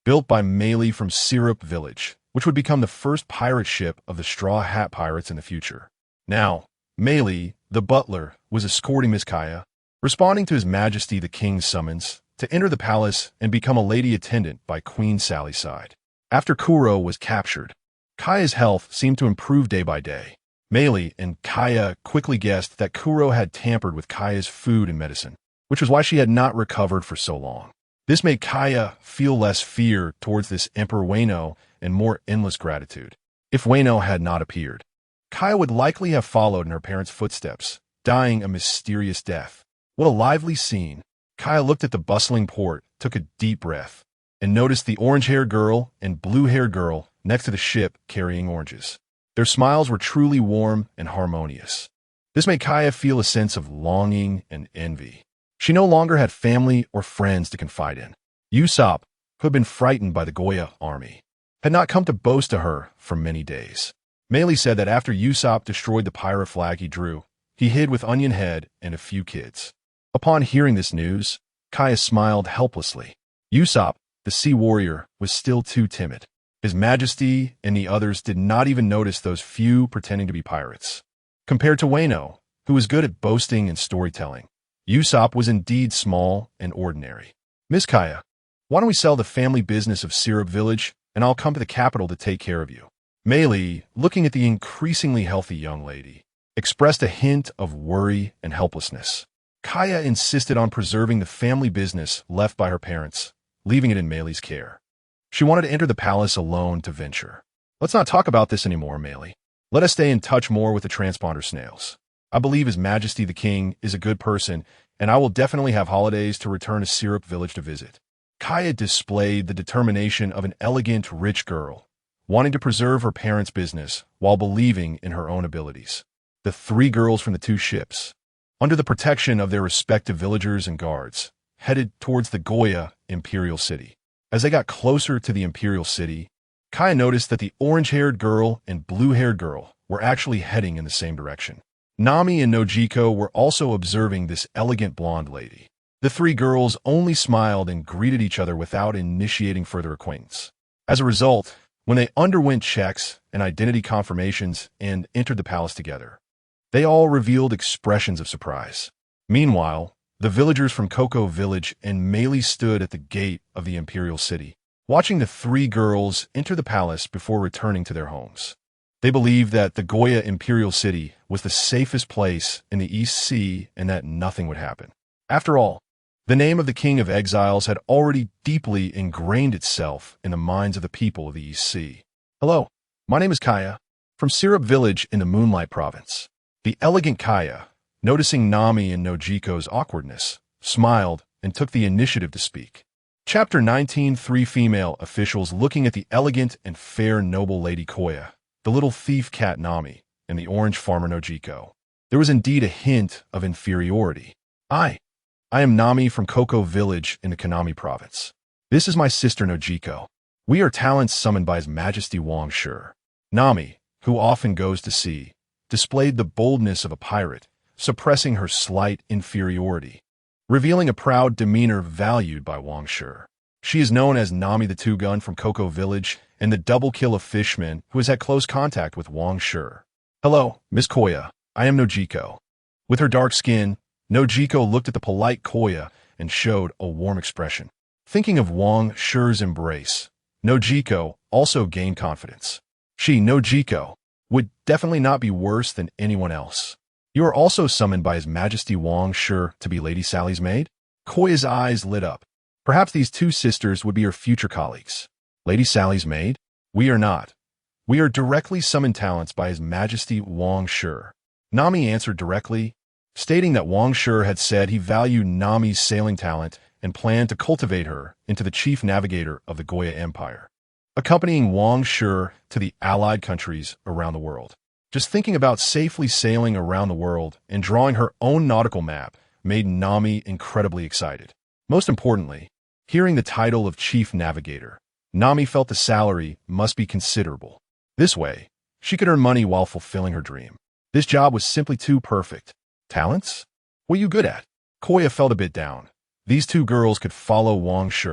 built by Meili from Syrup Village, which would become the first pirate ship of the Straw Hat Pirates in the future. Now, Meili, the butler, was escorting Miss Kaya, responding to His Majesty the King's summons to enter the palace and become a lady attendant by Queen Sally's side. After Kuro was captured, Kaya's health seemed to improve day by day. Meili and Kaya quickly guessed that Kuro had tampered with Kaya's food and medicine, which was why she had not recovered for so long. This made Kaya feel less fear towards this Emperor Wano and more endless gratitude. If Wano had not appeared, Kaya would likely have followed in her parents' footsteps, dying a mysterious death. What a lively scene. Kaya looked at the bustling port, took a deep breath, and noticed the orange-haired girl and blue-haired girl next to the ship carrying oranges. Their smiles were truly warm and harmonious. This made Kaya feel a sense of longing and envy. She no longer had family or friends to confide in. Usopp, who had been frightened by the Goya army, had not come to boast to her for many days. Meili said that after Usopp destroyed the pirate flag he drew, he hid with Onion Head and a few kids. Upon hearing this news, Kaya smiled helplessly. Usopp, the sea warrior, was still too timid. His Majesty and the others did not even notice those few pretending to be pirates. Compared to Wano, who was good at boasting and storytelling. Usopp was indeed small and ordinary. Miss Kaya, why don't we sell the family business of Syrup Village, and I'll come to the capital to take care of you. Mei Li, looking at the increasingly healthy young lady, expressed a hint of worry and helplessness. Kaya insisted on preserving the family business left by her parents, leaving it in Mei Li's care. She wanted to enter the palace alone to venture. Let's not talk about this anymore, Mei Li. Let us stay in touch more with the transponder snails. I believe His Majesty the King is a good person, and I will definitely have holidays to return to Syrup Village to visit. Kaya displayed the determination of an elegant, rich girl, wanting to preserve her parents' business while believing in her own abilities. The three girls from the two ships, under the protection of their respective villagers and guards, headed towards the Goya Imperial City. As they got closer to the Imperial City, Kaya noticed that the orange-haired girl and blue-haired girl were actually heading in the same direction. Nami and Nojiko were also observing this elegant blonde lady. The three girls only smiled and greeted each other without initiating further acquaintance. As a result, when they underwent checks and identity confirmations and entered the palace together, they all revealed expressions of surprise. Meanwhile, the villagers from Cocoa Village and Mei Li stood at the gate of the Imperial City, watching the three girls enter the palace before returning to their homes. They believed that the Goya Imperial City was the safest place in the East Sea and that nothing would happen. After all, the name of the King of Exiles had already deeply ingrained itself in the minds of the people of the East Sea. Hello, my name is Kaya, from Syrup Village in the Moonlight Province. The elegant Kaya, noticing Nami and Nojiko's awkwardness, smiled and took the initiative to speak. Chapter 19. Three female officials looking at the elegant and fair noble Lady Koya, the little thief cat Nami, and the orange farmer Nojiko. There was indeed a hint of inferiority. I am Nami from Cocoa Village in the Kanami Province. This is my sister Nojiko. We are talents summoned by His Majesty Wang Shi. Nami, who often goes to sea, displayed the boldness of a pirate, suppressing her slight inferiority, revealing a proud demeanor valued by Wang Shi. She is known as Nami the Two-Gun from Cocoa Village and the double kill of Fishman who has had close contact with Wang Shi. Hello, Miss Koya. I am Nojiko. With her dark skin, Nojiko looked at the polite Koya and showed a warm expression. Thinking of Wang Shi's embrace, Nojiko also gained confidence. She, Nojiko, would definitely not be worse than anyone else. You are also summoned by His Majesty Wang Shi to be Lady Sally's maid? Koya's eyes lit up. Perhaps these two sisters would be her future colleagues. Lady Sally's maid? We are not. We are directly summoned talents by His Majesty Wang Shi. Nami answered directly, stating that Wang Shi had said he valued Nami's sailing talent and planned to cultivate her into the chief navigator of the Goya Empire, accompanying Wang Shi to the allied countries around the world. Just thinking about safely sailing around the world and drawing her own nautical map made Nami incredibly excited. Most importantly, hearing the title of chief navigator, Nami felt the salary must be considerable. This way, she could earn money while fulfilling her dream. This job was simply too perfect. Talents? What are you good at? Koya felt a bit down. These two girls could follow Wang Shi,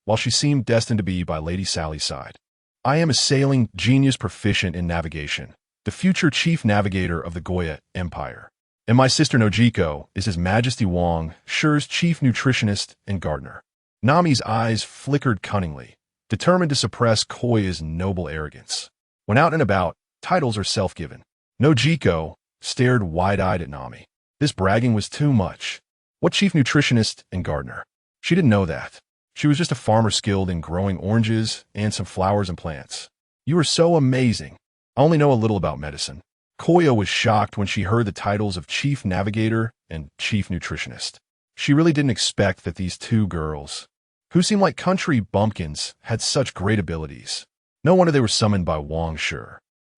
while she seemed destined to be by Lady Sally's side. I am a sailing genius proficient in navigation, the future chief navigator of the Goya Empire. And my sister Nojiko is His Majesty Wang Shi's chief nutritionist and gardener. Nami's eyes flickered cunningly, determined to suppress Koya's noble arrogance. When out and about, titles are self-given. Nojiko stared wide-eyed at Nami. This bragging was too much. What chief nutritionist and gardener? She didn't know that. She was just a farmer skilled in growing oranges and some flowers and plants. You are so amazing. I only know a little about medicine. Koya was shocked when she heard the titles of chief navigator and chief nutritionist. She really didn't expect that these two girls, who seemed like country bumpkins, had such great abilities. No wonder they were summoned by Wang Shi.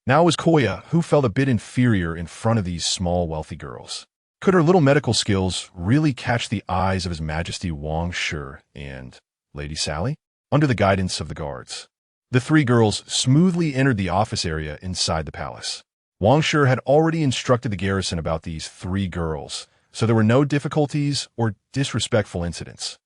Now it was Koya who felt a bit inferior in front of these small, wealthy girls. Could her little medical skills really catch the eyes of His Majesty Wang Shi and Lady Sally? Under the guidance of the guards, the three girls smoothly entered the office area inside the palace. Wang Shi had already instructed the garrison about these three girls, so there were no difficulties or disrespectful incidents.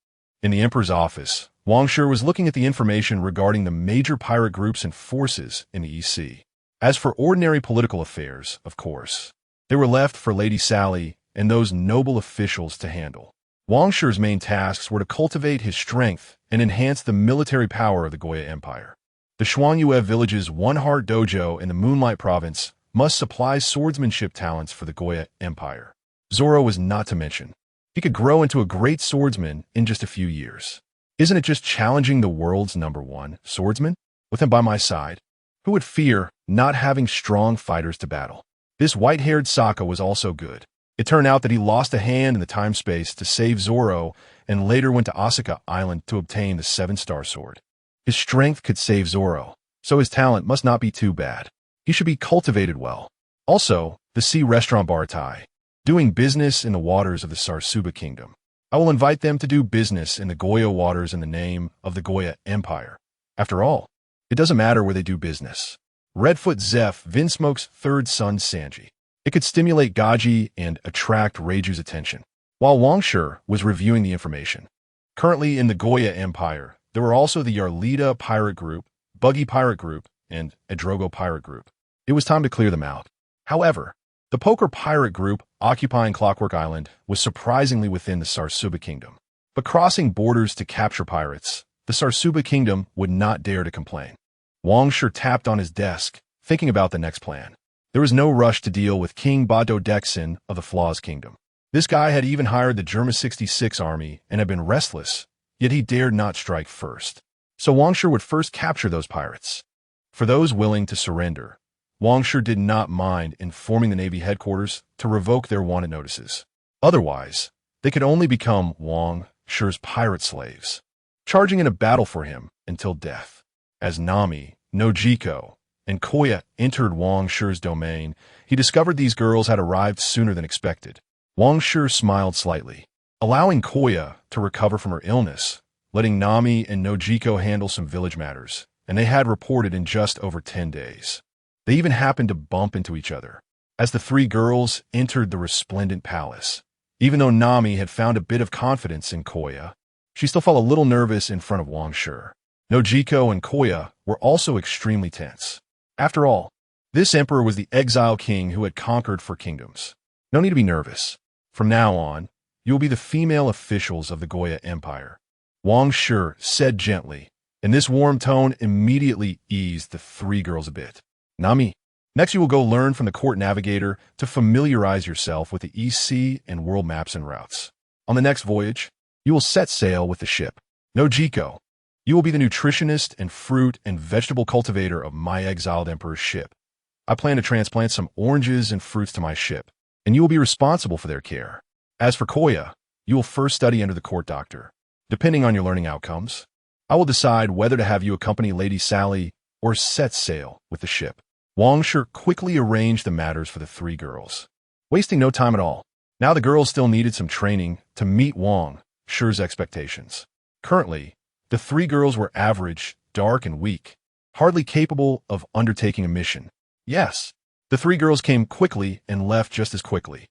In the Emperor's office, Wang Shi was looking at the information regarding the major pirate groups and forces in the East Sea. As for ordinary political affairs, of course, They were left for Lady Sally and those noble officials to handle. Wang Shi's main tasks were to cultivate his strength and enhance the military power of the Goya Empire. The Xuanyue village's One-Heart Dojo in the Moonlight Province must supply swordsmanship talents for the Goya Empire. Zoro was not to mention. He could grow into a great swordsman in just a few years. Isn't it just challenging the world's #1 swordsman? With him by my side, who would fear not having strong fighters to battle? This white-haired Sokka was also good. It turned out that he lost a hand in the time-space to save Zoro and later went to Asuka Island to obtain the 7-star sword. His strength could save Zoro, so his talent must not be too bad. He should be cultivated well. Also, the sea restaurant Baratai, doing business in the waters of the Sarsuba Kingdom. I will invite them to do business in the Goya waters in the name of the Goya Empire. After all, it doesn't matter where they do business. Redfoot Zeph, Vinsmoke's third son Sanji. It could stimulate Gaji and attract Reiju's attention. While Wang Shi was reviewing the information. Currently in the Goya Empire, there were also the Yarlita Pirate Group, Buggy Pirate Group, and Edrogo Pirate Group. It was time to clear them out. However, the Poker Pirate Group occupying Clockwork Island was surprisingly within the Sarsuba Kingdom. But crossing borders to capture pirates, the Sarsuba Kingdom would not dare to complain. Wang Shi tapped on his desk, thinking about the next plan. There was no rush to deal with King Bado Dexin of the Flaws Kingdom. This guy had even hired the Germa 66 army and had been restless, yet he dared not strike first. So Wang Shi would first capture those pirates. For those willing to surrender, Wang Shi did not mind informing the Navy headquarters to revoke their wanted notices. Otherwise, they could only become Wang Shi's pirate slaves, charging in a battle for him until death. As Nami, Nojiko, and Koya entered Wang Shi's domain, he discovered these girls had arrived sooner than expected. Wang Shi smiled slightly, allowing Koya to recover from her illness, letting Nami and Nojiko handle some village matters, and they had reported in just over 10 days. They even happened to bump into each other as the 3 girls entered the resplendent palace. Even though Nami had found a bit of confidence in Koya, she still felt a little nervous in front of Wang Shi. Nojiko and Koya were also extremely tense. After all, this emperor was the exile king who had conquered 4 kingdoms. No need to be nervous. From now on, you will be the female officials of the Goya Empire. Wang Shi said gently, and this warm tone immediately eased the 3 girls a bit. Nami, next you will go learn from the court navigator to familiarize yourself with the East Sea and world maps and routes. On the next voyage, you will set sail with the ship. Nojiko, you will be the nutritionist and fruit and vegetable cultivator of my exiled emperor's ship. I plan to transplant some oranges and fruits to my ship, and you will be responsible for their care. As for Koya, you will first study under the court doctor. Depending on your learning outcomes, I will decide whether to have you accompany Lady Sally or set sail with the ship. Wang Shi quickly arranged the matters for the 3 girls, wasting no time at all. Now the girls still needed some training to meet Wang Shi's expectations. Currently, the 3 girls were average, dark, and weak, hardly capable of undertaking a mission. Yes, the 3 girls came quickly and left just as quickly.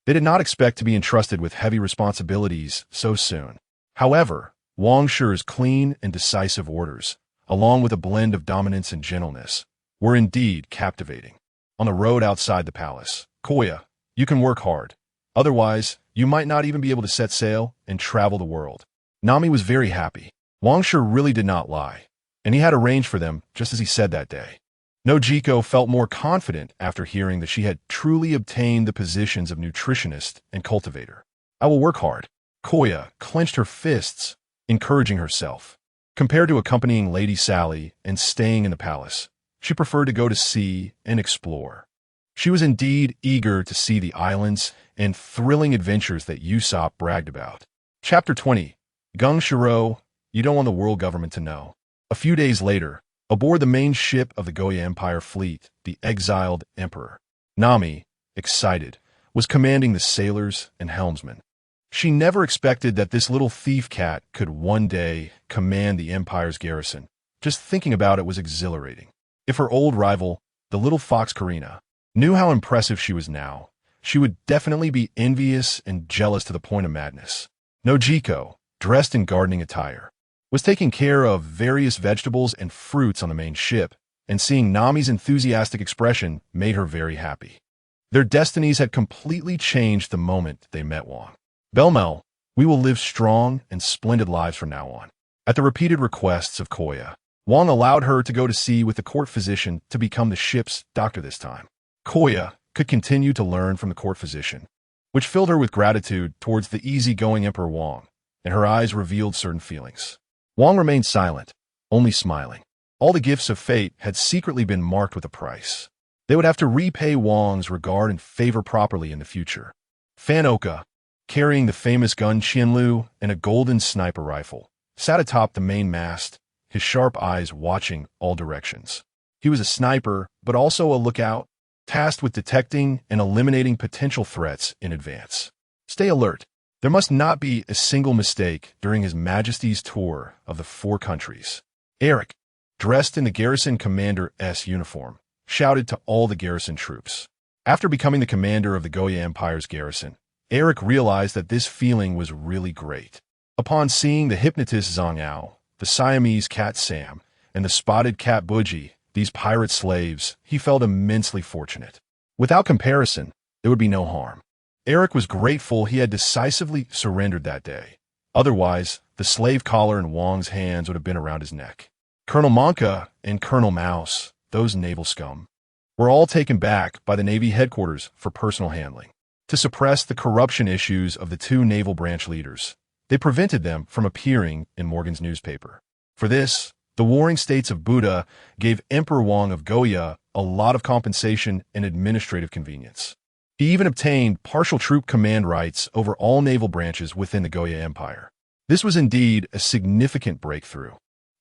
They did not expect to be entrusted with heavy responsibilities so soon. However, Wang Shi's clean and decisive orders, along with a blend of dominance and gentleness, were indeed captivating. On the road outside the palace, Koya, you can work hard. Otherwise, you might not even be able to set sail and travel the world. Nami was very happy. Wang Shi really did not lie, and he had arranged for them just as he said that day. Nojiko felt more confident after hearing that she had truly obtained the positions of nutritionist and cultivator. I will work hard. Koya clenched her fists, encouraging herself. Compared to accompanying Lady Sally and staying in the palace, she preferred to go to sea and explore. She was indeed eager to see the islands and thrilling adventures that Usopp bragged about. Chapter 20. Gung Shiro, you don't want the world government to know. A few days later, aboard the main ship of the Goya Empire fleet, the exiled emperor, Nami, excited, was commanding the sailors and helmsmen. She never expected that this little thief cat could one day command the empire's garrison. Just thinking about it was exhilarating. If her old rival, the little fox Karina, knew how impressive she was now, she would definitely be envious and jealous to the point of madness. Nojiko, dressed in gardening attire, was taking care of various vegetables and fruits on the main ship, and seeing Nami's enthusiastic expression made her very happy. Their destinies had completely changed the moment they met Wang. Belmel, we will live strong and splendid lives from now on. At the repeated requests of Koya, Wang allowed her to go to sea with the court physician to become the ship's doctor this time. Koya could continue to learn from the court physician, which filled her with gratitude towards the easygoing Emperor Wang, and her eyes revealed certain feelings. Wang remained silent, only smiling. All the gifts of fate had secretly been marked with a price. They would have to repay Wang's regard and favor properly in the future. Fan Oka, carrying the famous gun Qianlu and a golden sniper rifle, sat atop the main mast, his sharp eyes watching all directions. He was a sniper, but also a lookout, tasked with detecting and eliminating potential threats in advance. Stay alert. There must not be a single mistake during His Majesty's tour of the 4 countries. Eric, dressed in the garrison commander's uniform, shouted to all the garrison troops. After becoming the commander of the Goya Empire's garrison, Eric realized that this feeling was really great. Upon seeing the hypnotist Zhang Ao, the Siamese cat Sam, and the spotted cat Buji, these pirate slaves, he felt immensely fortunate. Without comparison, there would be no harm. Eric was grateful he had decisively surrendered that day. Otherwise, the slave collar in Wang's hands would have been around his neck. Colonel Monka and Colonel Mouse, those naval scum, were all taken back by the Navy headquarters for personal handling. To suppress the corruption issues of the 2 naval branch leaders, they prevented them from appearing in Morgan's newspaper. For this, the warring states of Buddha gave Emperor Wang of Goya a lot of compensation and administrative convenience. He even obtained partial troop command rights over all naval branches within the Goya Empire. This was indeed a significant breakthrough.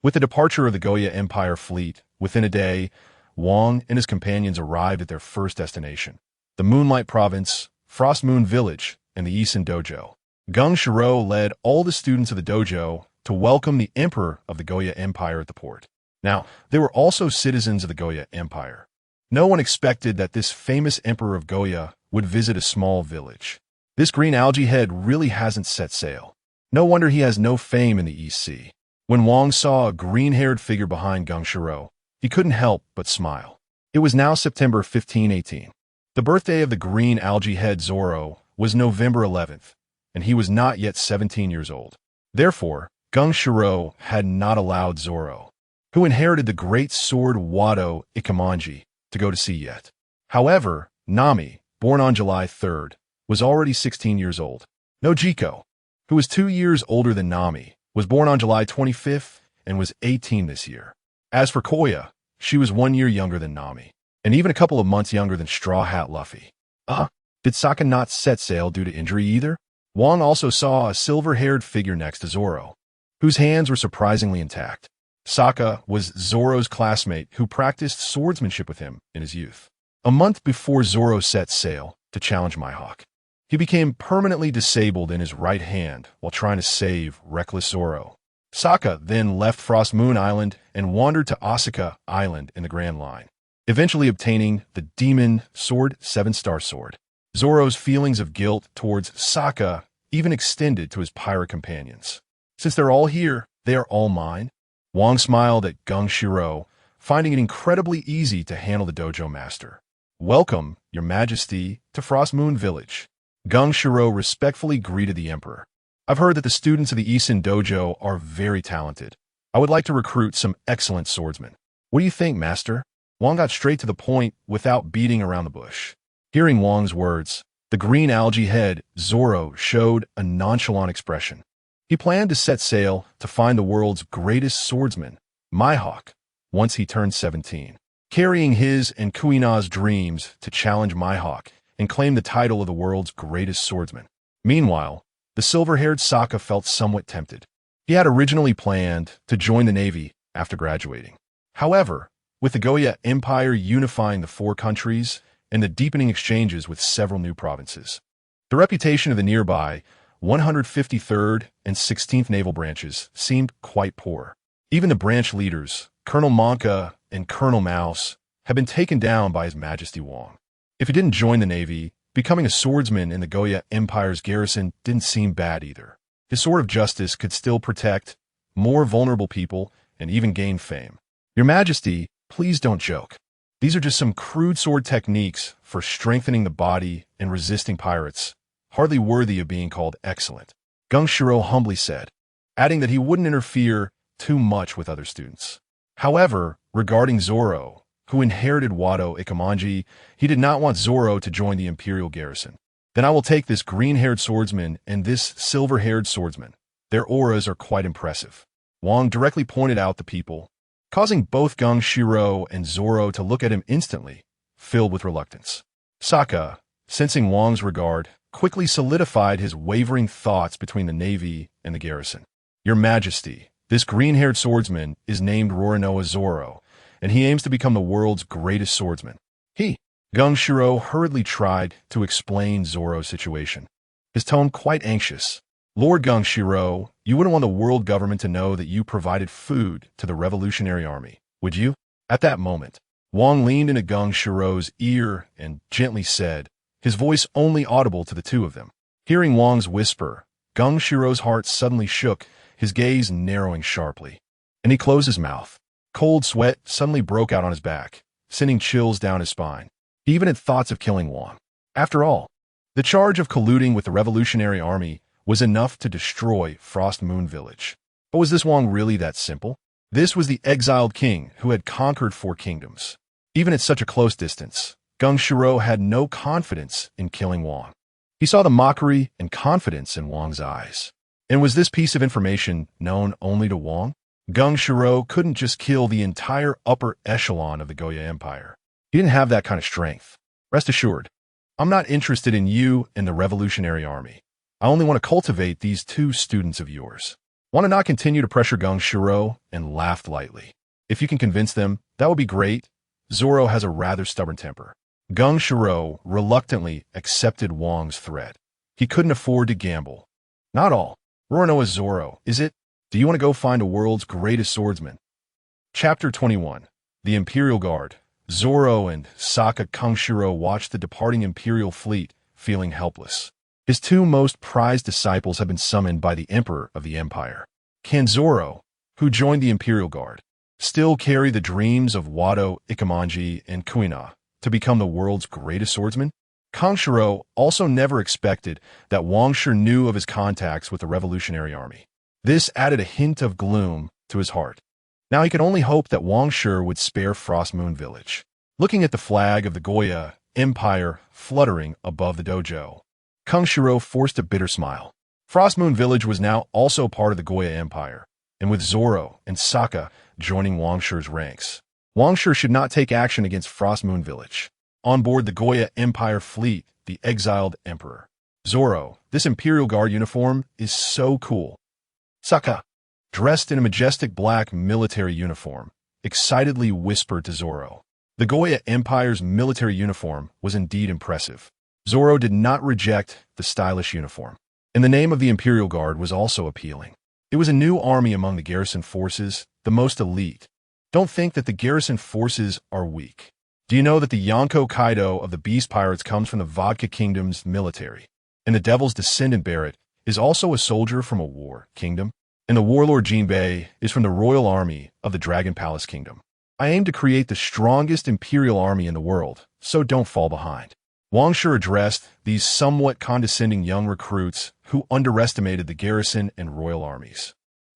With the departure of the Goya Empire fleet, within a day, Wang and his companions arrived at their first destination, the Moonlight Province, Frost Moon Village, and the Isin Dojo. Gung Shiro led all the students of the dojo to welcome the Emperor of the Goya Empire at the port. Now, they were also citizens of the Goya Empire. No one expected that this famous Emperor of Goya would visit a small village. This green algae head really hasn't set sail. No wonder he has no fame in the East Sea. When Wang saw a green-haired figure behind Gung Shiro, he couldn't help but smile. It was now September 1518. The birthday of the green algae head Zoro was November 11th, and he was not yet 17 years old. Therefore, Gung Shiro had not allowed Zoro, who inherited the great sword Wado Ikemonji, to go to sea yet. However, Nami, born on July 3rd, was already 16 years old. Nojiko, who was 2 years older than Nami, was born on July 25th and was 18 this year. As for Koya, she was 1 year younger than Nami, and even a couple of months younger than Straw Hat Luffy. Did Sokka not set sail due to injury either? Wang also saw a silver-haired figure next to Zoro, whose hands were surprisingly intact. Sokka was Zoro's classmate who practiced swordsmanship with him in his youth. A month before Zoro set sail to challenge Mihawk, he became permanently disabled in his right hand while trying to save reckless Zoro. Sokka then left Frost Moon Island and wandered to Asuka Island in the Grand Line, eventually obtaining the Demon Sword 7-star sword. Zoro's feelings of guilt towards Sokka even extended to his pirate companions. Since they're all here, they are all mine. Wang smiled at Gung Shiro, finding it incredibly easy to handle the dojo master. Welcome, Your Majesty, to Frost Moon Village. Gung Shiro respectfully greeted the Emperor. I've heard that the students of the Isin Dojo are very talented. I would like to recruit some excellent swordsmen. What do you think, Master? Wang got straight to the point without beating around the bush. Hearing Wang's words, the green algae head, Zoro, showed a nonchalant expression. He planned to set sail to find the world's greatest swordsman, Mihawk, once he turned 17, carrying his and Kuina's dreams to challenge Mihawk and claim the title of the world's greatest swordsman. Meanwhile, the silver-haired Sokka felt somewhat tempted. He had originally planned to join the Navy after graduating. However, with the Goya Empire unifying the 4 countries and the deepening exchanges with several new provinces, the reputation of the nearby 153rd and 16th naval branches seemed quite poor. Even the branch leaders, Colonel Monka and Colonel Mouse, had been taken down by His Majesty Wang. If he didn't join the Navy, becoming a swordsman in the Goya Empire's garrison didn't seem bad either. His sword of justice could still protect more vulnerable people and even gain fame. Your Majesty, please don't joke. These are just some crude sword techniques for strengthening the body and resisting pirates, hardly worthy of being called excellent, Gung Shiro humbly said, adding that he wouldn't interfere too much with other students. However, regarding Zoro, who inherited Wado Ikemanji, he did not want Zoro to join the Imperial garrison. Then I will take this green-haired swordsman and this silver-haired swordsman. Their auras are quite impressive. Wang directly pointed out the people, causing both Gung Shiro and Zoro to look at him instantly, filled with reluctance. Sokka, sensing Wang's regard, quickly solidified his wavering thoughts between the Navy and the garrison. Your Majesty, this green-haired swordsman is named Roronoa Zoro, and he aims to become the world's greatest swordsman. Gung Shiro hurriedly tried to explain Zoro's situation, his tone quite anxious. Lord Gung Shiro, you wouldn't want the world government to know that you provided food to the Revolutionary Army, would you? At that moment, Wang leaned into Gung Shiro's ear and gently said, his voice only audible to the two of them. Hearing Wang's whisper, Gung Shiro's heart suddenly shook, his gaze narrowing sharply. And he closed his mouth. Cold sweat suddenly broke out on his back, sending chills down his spine. He even had thoughts of killing Wang. After all, the charge of colluding with the Revolutionary Army was enough to destroy Frost Moon Village. But was this Wang really that simple? This was the exiled king who had conquered 4 kingdoms. Even at such a close distance, Gung Shiro had no confidence in killing Wang. He saw the mockery and confidence in Wang's eyes. And was this piece of information known only to Wang? Gung Shiro couldn't just kill the entire upper echelon of the Goya Empire. He didn't have that kind of strength. Rest assured, I'm not interested in you and the Revolutionary Army. I only want to cultivate these 2 students of yours. Want to not continue to pressure Gung Shiro and laughed lightly. If you can convince them, that would be great. Zoro has a rather stubborn temper. Gung Shiro reluctantly accepted Wang's threat. He couldn't afford to gamble. Not all. Roronoa Zoro, is it? Do you want to go find a world's greatest swordsman? Chapter 21. The Imperial Guard. Zoro and Sokka Kungshiro watched the departing Imperial fleet, feeling helpless. His 2 most prized disciples had been summoned by the Emperor of the Empire. Can Zoro, who joined the Imperial Guard, still carry the dreams of Wado Ikemanji and Kuina to become the world's greatest swordsman? Kongshiro also never expected that Wang Shi knew of his contacts with the Revolutionary Army. This added a hint of gloom to his heart. Now he could only hope that Wang Shi would spare Frost Moon Village. Looking at the flag of the Goya Empire fluttering above the dojo, Kongshiro forced a bitter smile. Frost Moon Village was now also part of the Goya Empire, and with Zoro and Sokka joining Wang Shi's ranks, Wang Shi should not take action against Frost Moon Village. On board the Goya Empire fleet, the exiled emperor. Zoro, this Imperial Guard uniform is so cool. Sokka, dressed in a majestic black military uniform, excitedly whispered to Zoro. The Goya Empire's military uniform was indeed impressive. Zoro did not reject the stylish uniform. And the name of the Imperial Guard was also appealing. It was a new army among the garrison forces, the most elite. Don't think that the garrison forces are weak. Do you know that the Yonko Kaido of the Beast Pirates comes from the Vodka Kingdom's military? And the Devil's descendant Barrett is also a soldier from a war kingdom? And the warlord Jinbei is from the royal army of the Dragon Palace Kingdom. I aim to create the strongest imperial army in the world, so don't fall behind. Wang Shi addressed these somewhat condescending young recruits who underestimated the garrison and royal armies.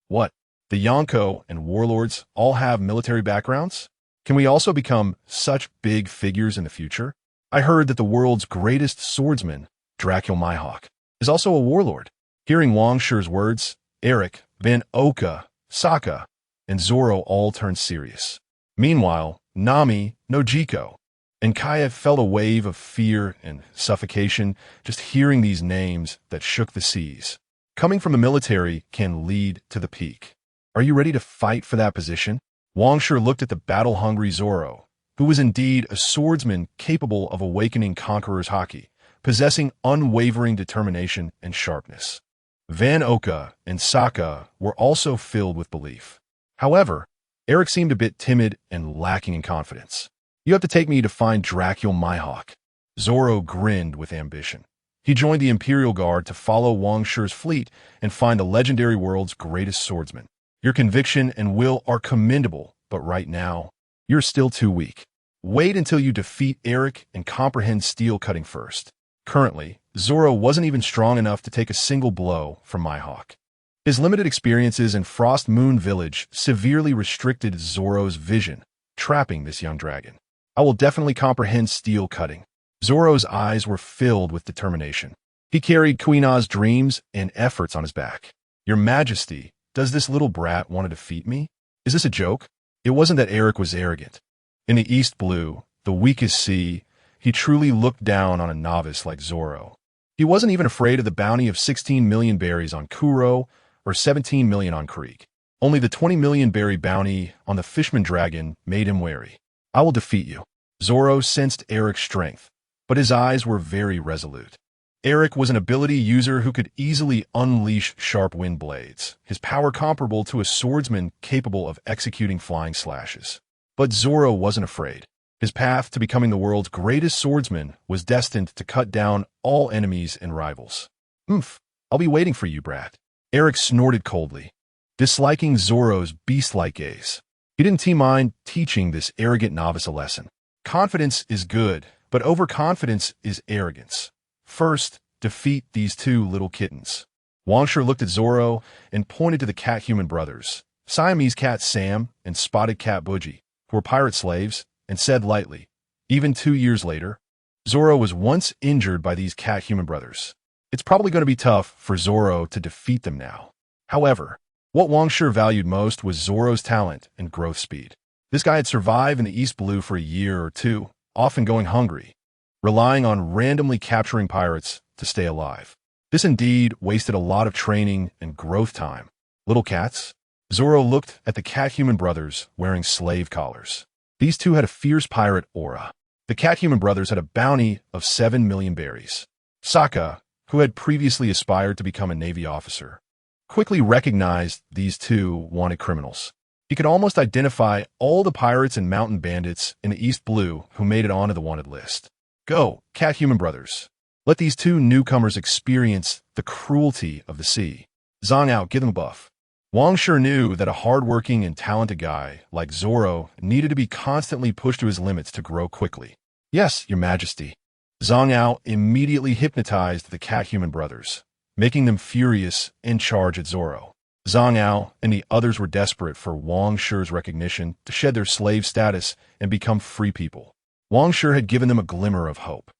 What? The Yonko and warlords all have military backgrounds? Can we also become such big figures in the future? I heard that the world's greatest swordsman, Dracul Mihawk, is also a warlord. Hearing Wang Shi's words, Eric, Van Oka, Sokka, and Zoro all turned serious. Meanwhile, Nami, Nojiko, and Kaya felt a wave of fear and suffocation just hearing these names that shook the seas. Coming from the military can lead to the peak. Are you ready to fight for that position? Wang Shi looked at the battle-hungry Zoro, who was indeed a swordsman capable of awakening conqueror's haki, possessing unwavering determination and sharpness. Van Oka and Sokka were also filled with belief. However, Eric seemed a bit timid and lacking in confidence. You have to take me to find Dracul Mihawk. Zoro grinned with ambition. He joined the Imperial Guard to follow Wang Shi's fleet and find the legendary world's greatest swordsman. Your conviction and will are commendable, but right now, you're still too weak. Wait until you defeat Eric and comprehend steel cutting first. Currently, Zoro wasn't even strong enough to take a single blow from Mihawk. His limited experiences in Frost Moon Village severely restricted Zoro's vision, trapping this young dragon. I will definitely comprehend steel cutting. Zoro's eyes were filled with determination. He carried Kuina's dreams and efforts on his back. Your Majesty, does this little brat want to defeat me? Is this a joke? It wasn't that Eric was arrogant. In the East Blue, the weakest sea, he truly looked down on a novice like Zoro. He wasn't even afraid of the bounty of 16 million berries on Kuro or 17 million on Krieg. Only the 20 million berry bounty on the Fishman Dragon made him wary. I will defeat you. Zoro sensed Eric's strength, but his eyes were very resolute. Eric was an ability user who could easily unleash sharp wind blades, his power comparable to a swordsman capable of executing flying slashes. But Zoro wasn't afraid. His path to becoming the world's greatest swordsman was destined to cut down all enemies and rivals. I'll be waiting for you, brat. Eric snorted coldly, disliking Zoro's beast-like gaze. He didn't mind teaching this arrogant novice a lesson. Confidence is good, but overconfidence is arrogance. First, defeat these two little kittens. Wang Shi looked at Zoro and pointed to the cat-human brothers, Siamese cat Sam and spotted cat Bujie, who were pirate slaves, and said lightly, even 2 years later, Zoro was once injured by these cat-human brothers. It's probably going to be tough for Zoro to defeat them now. However, what Wang Shi valued most was Zoro's talent and growth speed. This guy had survived in the East Blue for a year or two, often going hungry, relying on randomly capturing pirates to stay alive. This indeed wasted a lot of training and growth time. Little cats? Zoro looked at the cat-human brothers wearing slave collars. These two had a fierce pirate aura. The cat-human brothers had a bounty of 7 million berries. Sokka, who had previously aspired to become a Navy officer, quickly recognized these two wanted criminals. He could almost identify all the pirates and mountain bandits in the East Blue who made it onto the wanted list. Go, cat-human brothers. Let these two newcomers experience the cruelty of the sea. Zhang Ao, give them a buff. Wang Shi knew that a hard-working and talented guy like Zoro needed to be constantly pushed to his limits to grow quickly. Yes, Your Majesty. Zhang Ao immediately hypnotized the cat-human brothers, making them furious and charge at Zoro. Zhang Ao and the others were desperate for Wang Shi's recognition to shed their slave status and become free people. Wang Shi had given them a glimmer of hope.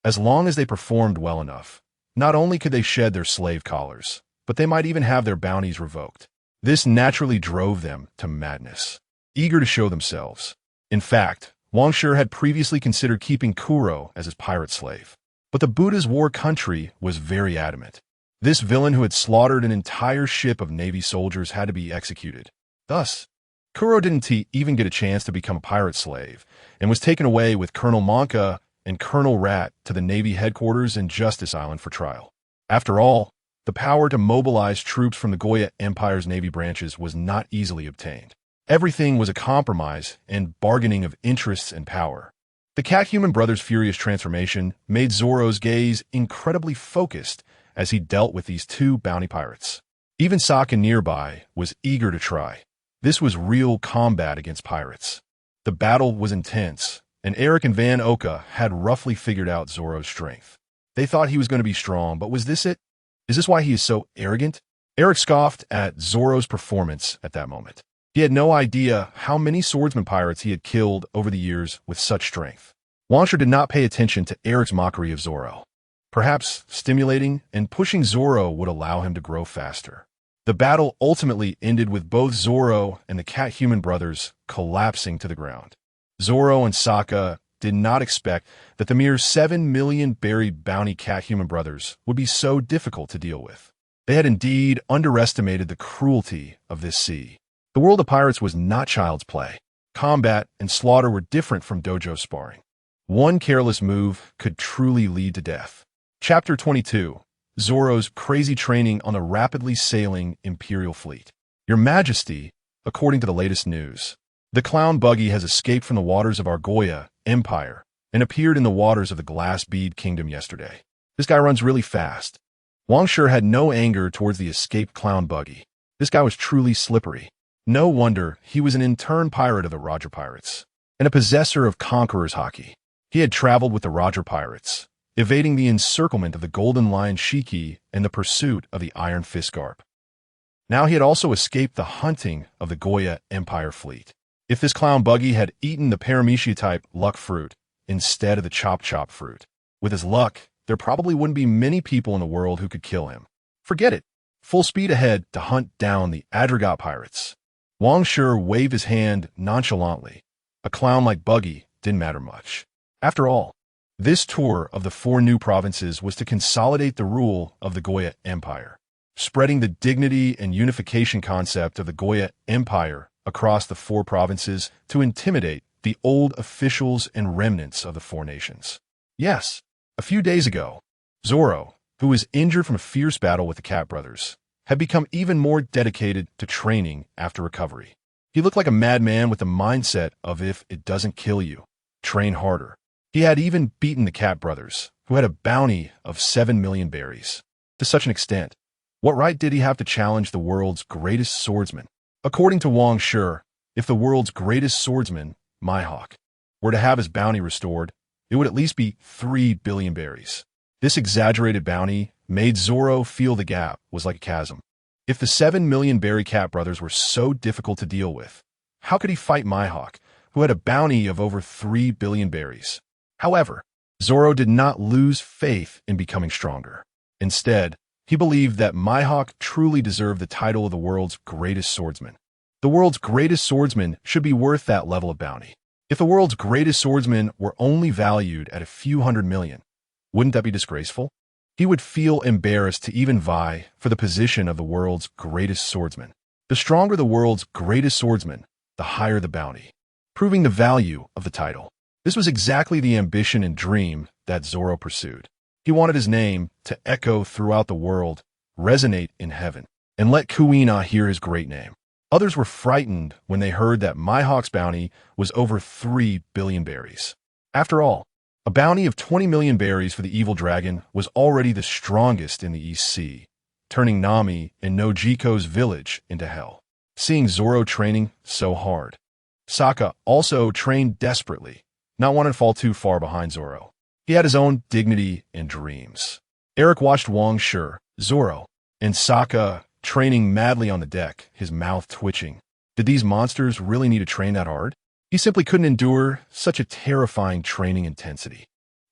As long as they performed well enough, not only could they shed their slave collars, but they might even have their bounties revoked. This naturally drove them to madness, eager to show themselves. In fact, Wang Shi had previously considered keeping Kuro as his pirate slave. But the Buddha's war country was very adamant. This villain who had slaughtered an entire ship of Navy soldiers had to be executed. Thus, Kuro didn't even get a chance to become a pirate slave, and was taken away with Colonel Monka and Colonel Rat to the Navy headquarters in Justice Island for trial. After all, the power to mobilize troops from the Goya Empire's Navy branches was not easily obtained. Everything was a compromise and bargaining of interests and power. The cat-human brothers' furious transformation made Zoro's gaze incredibly focused as he dealt with these two bounty pirates. Even Sokka nearby was eager to try. This was real combat against pirates. The battle was intense, and Eric and Van Oka had roughly figured out Zoro's strength. They thought he was going to be strong, but was this it? Is this why he is so arrogant? Eric scoffed at Zoro's performance at that moment. He had no idea how many swordsman pirates he had killed over the years with such strength. Wang Shi did not pay attention to Eric's mockery of Zoro. Perhaps stimulating and pushing Zoro would allow him to grow faster. The battle ultimately ended with both Zoro and the cat-human brothers collapsing to the ground. Zoro and Sokka did not expect that the mere 7 million berry bounty cat-human brothers would be so difficult to deal with. They had indeed underestimated the cruelty of this sea. The world of pirates was not child's play. Combat and slaughter were different from dojo sparring. One careless move could truly lead to death. Chapter 22. Zoro's crazy training on the rapidly sailing Imperial fleet. Your Majesty, according to the latest news, the clown buggy has escaped from the waters of Argoya Empire and appeared in the waters of the Glass Bead Kingdom yesterday. This guy runs really fast. Wang Shi had no anger towards the escaped clown buggy. This guy was truly slippery. No wonder he was an intern pirate of the Roger Pirates. and a possessor of conqueror's haki. He had traveled with the Roger pirates, evading the encirclement of the Golden Lion Shiki and the pursuit of the Iron Fist Garp. Now he had also escaped the hunting of the Goya Empire fleet. If this clown buggy had eaten the Paramecia-type luck fruit instead of the chop-chop fruit, with his luck, there probably wouldn't be many people in the world who could kill him. Forget it. Full speed ahead to hunt down the Adragot pirates. Wang Shi waved his hand nonchalantly. A clown like Buggy didn't matter much. After all, this tour of the 4 new provinces was to consolidate the rule of the Goya Empire, spreading the dignity and unification concept of the Goya Empire across the 4 provinces to intimidate the old officials and remnants of the 4 nations. Yes, a few days ago, Zoro, who was injured from a fierce battle with the Cat brothers, had become even more dedicated to training after recovery. He looked like a madman with the mindset of if it doesn't kill you, train harder. He had even beaten the Cat brothers, who had a bounty of 7 million berries. To such an extent, what right did he have to challenge the world's greatest swordsman? According to Wang Shi, if the world's greatest swordsman, Mihawk, were to have his bounty restored, it would at least be 3 billion berries. This exaggerated bounty made Zoro feel the gap was like a chasm. If the 7 million berry Cat brothers were so difficult to deal with, how could he fight Mihawk, who had a bounty of over 3 billion berries? However, Zoro did not lose faith in becoming stronger. Instead, he believed that Mihawk truly deserved the title of the world's greatest swordsman. The world's greatest swordsman should be worth that level of bounty. If the world's greatest swordsman were only valued at a few 100 million, wouldn't that be disgraceful? He would feel embarrassed to even vie for the position of the world's greatest swordsman. The stronger the world's greatest swordsman, the higher the bounty, proving the value of the title. This was exactly the ambition and dream that Zoro pursued. He wanted his name to echo throughout the world, resonate in heaven, and let Kuina hear his great name. Others were frightened when they heard that Mihawk's bounty was over 3 billion berries. After all, a bounty of 20 million berries for the evil dragon was already the strongest in the East Sea, turning Nami and Nojiko's village into hell. Seeing Zoro training so hard, Sokka also trained desperately, not wanting to fall too far behind Zoro. He had his own dignity and dreams. Eric watched Wang Shi, Zoro, and Sokka training madly on the deck, his mouth twitching. Did these monsters really need to train that hard? He simply couldn't endure such a terrifying training intensity.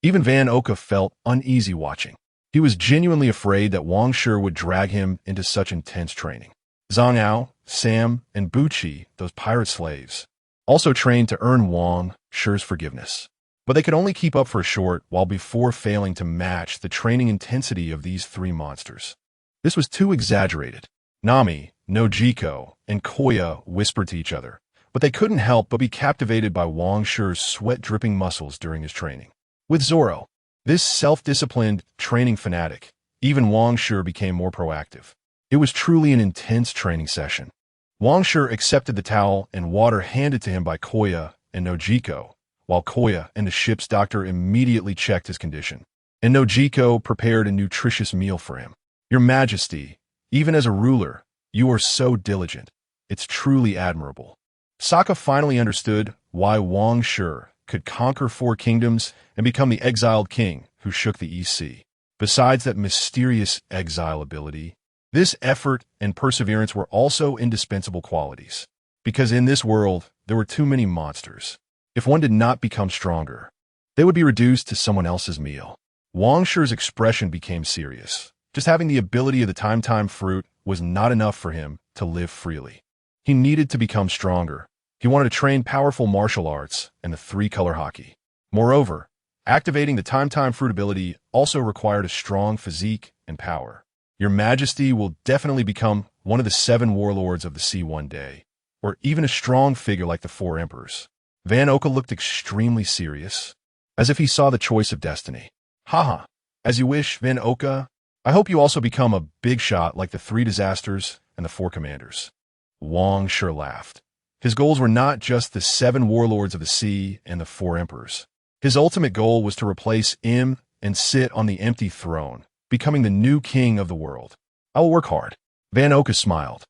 Even Van Oka felt uneasy watching. He was genuinely afraid that Wang Shi would drag him into such intense training. Zhang Ao, Sam, and Buchi, those pirate slaves, also trained to earn Wang Shi's forgiveness. But they could only keep up for a short while before failing to match the training intensity of these 3 monsters. This was too exaggerated. Nami, Nojiko, and Koya whispered to each other, but they couldn't help but be captivated by Wang Shi's sweat-dripping muscles during his training. With Zoro, this self-disciplined training fanatic, even Wang Shi became more proactive. It was truly an intense training session. Wang Shi accepted the towel and water handed to him by Koya and Nojiko, while Koya and the ship's doctor immediately checked his condition, and Nojiko prepared a nutritious meal for him. Your Majesty, even as a ruler, you are so diligent. It's truly admirable. Sokka finally understood why Wang Shi could conquer 4 kingdoms and become the exiled king who shook the East Sea. Besides that mysterious exile ability, this effort and perseverance were also indispensable qualities, because in this world there were too many monsters. If one did not become stronger, they would be reduced to someone else's meal. Wang Shi's expression became serious. Just having the ability of the time fruit was not enough for him to live freely. He needed to become stronger. He wanted to train powerful martial arts and the 3-color haki. Moreover, activating the time fruit ability also required a strong physique and power. Your Majesty will definitely become one of the 7 warlords of the sea one day, or even a strong figure like the 4 emperors. Van Oka looked extremely serious, as if he saw the choice of destiny. Haha, as you wish, Van Oka. I hope you also become a big shot like the 3 disasters and the 4 commanders. Wang Shi laughed. His goals were not just the 7 warlords of the sea and the 4 emperors. His ultimate goal was to replace Im and sit on the empty throne, becoming the new king of the world. I will work hard. Van Oka smiled.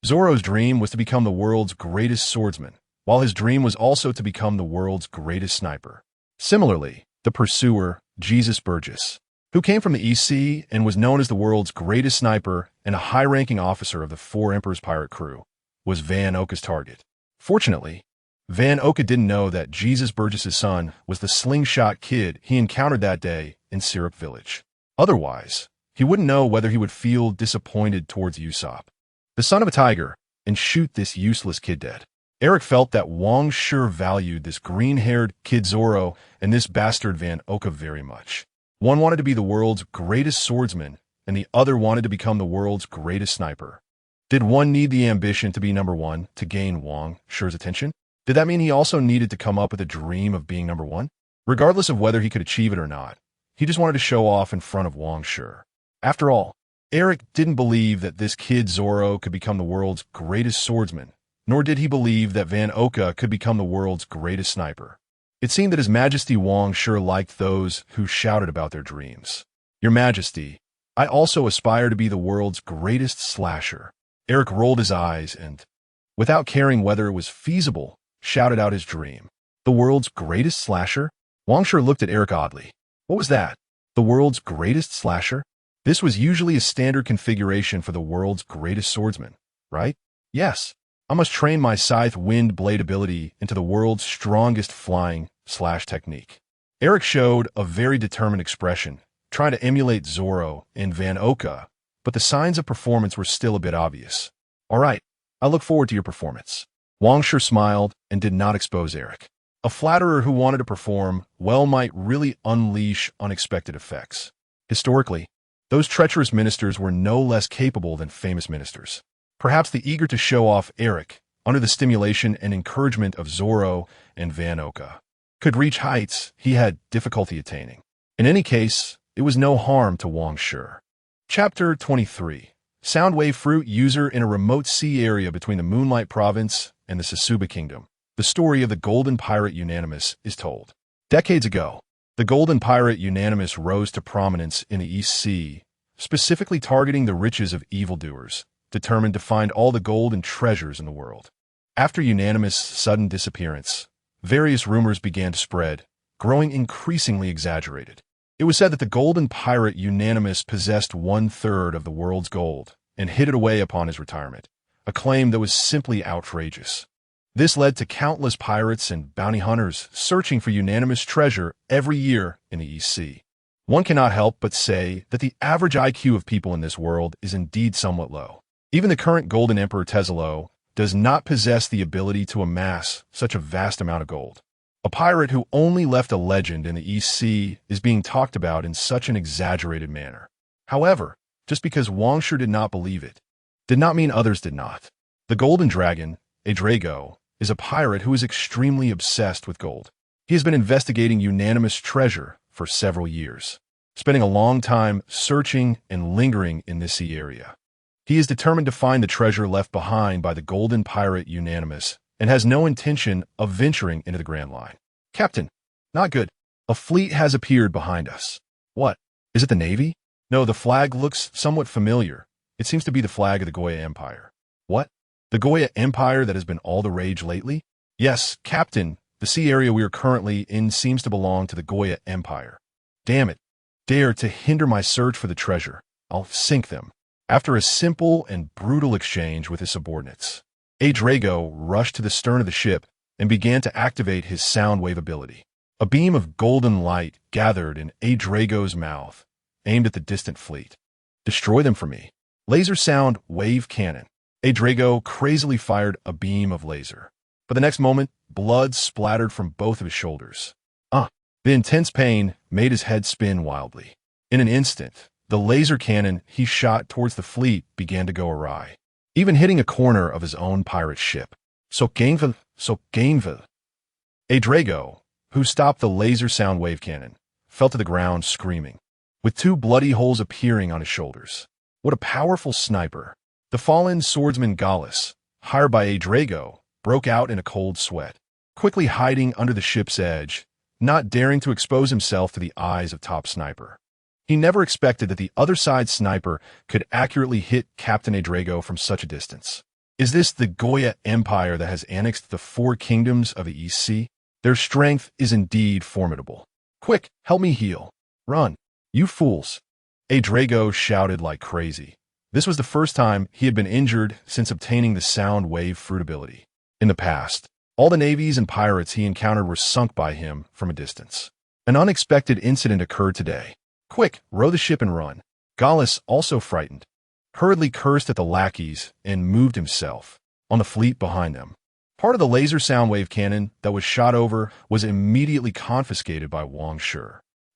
Zoro's dream was to become the world's greatest swordsman, while his dream was also to become the world's greatest sniper. Similarly, the pursuer, Jesus Burgess, who came from the EC and was known as the world's greatest sniper and a high-ranking officer of the Four Emperors pirate crew, was Van Oka's target. Fortunately, Van Oka didn't know that Jesus Burgess's son was the slingshot kid he encountered that day in Syrup Village. Otherwise, he wouldn't know whether he would feel disappointed towards Usopp, the son of a tiger, and shoot this useless kid dead. Eric felt that Wang Shi valued this green-haired kid Zoro and this bastard Van Oka very much. One wanted to be the world's greatest swordsman, and the other wanted to become the world's greatest sniper. Did one need the ambition to be number one to gain Wang Shi's attention? Did that mean he also needed to come up with a dream of being number one? Regardless of whether he could achieve it or not, he just wanted to show off in front of Wang Shi. After all, Eric didn't believe that this kid Zoro could become the world's greatest swordsman, nor did he believe that Van Oka could become the world's greatest sniper. It seemed that His Majesty Wang Shi liked those who shouted about their dreams. Your Majesty, I also aspire to be the world's greatest slasher. Eric rolled his eyes and, without caring whether it was feasible, shouted out his dream. The world's greatest slasher? Wang Shi looked at Eric oddly. What was that? The world's greatest slasher? This was usually a standard configuration for the world's greatest swordsman, right? Yes. I must train my scythe wind blade ability into the world's strongest flying slash technique. Eric showed a very determined expression, trying to emulate Zoro and Van Oka, but the signs of performance were still a bit obvious. All right, I look forward to your performance. Wang Shi smiled and did not expose Eric. A flatterer who wanted to perform well might really unleash unexpected effects. Historically, those treacherous ministers were no less capable than famous ministers. Perhaps the eager to show off Eric, under the stimulation and encouragement of Zoro and Van Oka, could reach heights he had difficulty attaining. In any case, it was no harm to Wang Shi. Chapter 23. Soundwave Fruit User in a remote sea area between the Moonlight Province and the Sasuba Kingdom. The story of the Golden Pirate Unanimous is told. Decades ago, the Golden Pirate Unanimous rose to prominence in the East Sea, specifically targeting the riches of evildoers, determined to find all the gold and treasures in the world. After Unanimous' sudden disappearance, various rumors began to spread, growing increasingly exaggerated. It was said that the Golden Pirate Unanimous possessed 1/3 of the world's gold and hid it away upon his retirement, a claim that was simply outrageous. This led to countless pirates and bounty hunters searching for Unanimous treasure every year in the East Sea. One cannot help but say that the average IQ of people in this world is indeed somewhat low. Even the current Golden Emperor Tezelo does not possess the ability to amass such a vast amount of gold. A pirate who only left a legend in the East Sea is being talked about in such an exaggerated manner. However, just because Wang Shi did not believe it, did not mean others did not. The Golden Dragon, a Drago, is a pirate who is extremely obsessed with gold. He has been investigating Unanimous treasure for several years, spending a long time searching and lingering in this sea area. He is determined to find the treasure left behind by the Golden Pirate Unanimous and has no intention of venturing into the Grand Line. Captain, not good. A fleet has appeared behind us. What? Is it the Navy? No, the flag looks somewhat familiar. It seems to be the flag of the Goya Empire. What? The Goya Empire that has been all the rage lately? Yes, Captain, the sea area we are currently in seems to belong to the Goya Empire. Damn it. Dare to hinder my search for the treasure. I'll sink them. After a simple and brutal exchange with his subordinates, a Drago rushed to the stern of the ship and began to activate his sound wave ability. A beam of golden light gathered in a Drago's mouth, aimed at the distant fleet. Destroy them for me. Laser sound wave cannon. A Drago crazily fired a beam of laser. But the next moment, blood splattered from both of his shoulders. The intense pain made his head spin wildly. In an instant, the laser cannon he shot towards the fleet began to go awry, even hitting a corner of his own pirate ship. So Gainville. A Drago, who stopped the laser sound wave cannon, fell to the ground screaming, with 2 bloody holes appearing on his shoulders. What a powerful sniper. The fallen swordsman Gallus, hired by a Drago, broke out in a cold sweat, quickly hiding under the ship's edge, not daring to expose himself to the eyes of top sniper. He never expected that the other side sniper could accurately hit Captain Drago from such a distance. Is this the Goya Empire that has annexed the 4 kingdoms of the East Sea? Their strength is indeed formidable. Quick, help me heal. Run, you fools. A Drago shouted like crazy. This was the first time he had been injured since obtaining the sound wave fruit ability. In the past, all the navies and pirates he encountered were sunk by him from a distance. An unexpected incident occurred today. Quick, row the ship and run. Gallus, also frightened, hurriedly cursed at the lackeys and moved himself on the fleet behind them. Part of the laser sound wave cannon that was shot over was immediately confiscated by Wang Shi.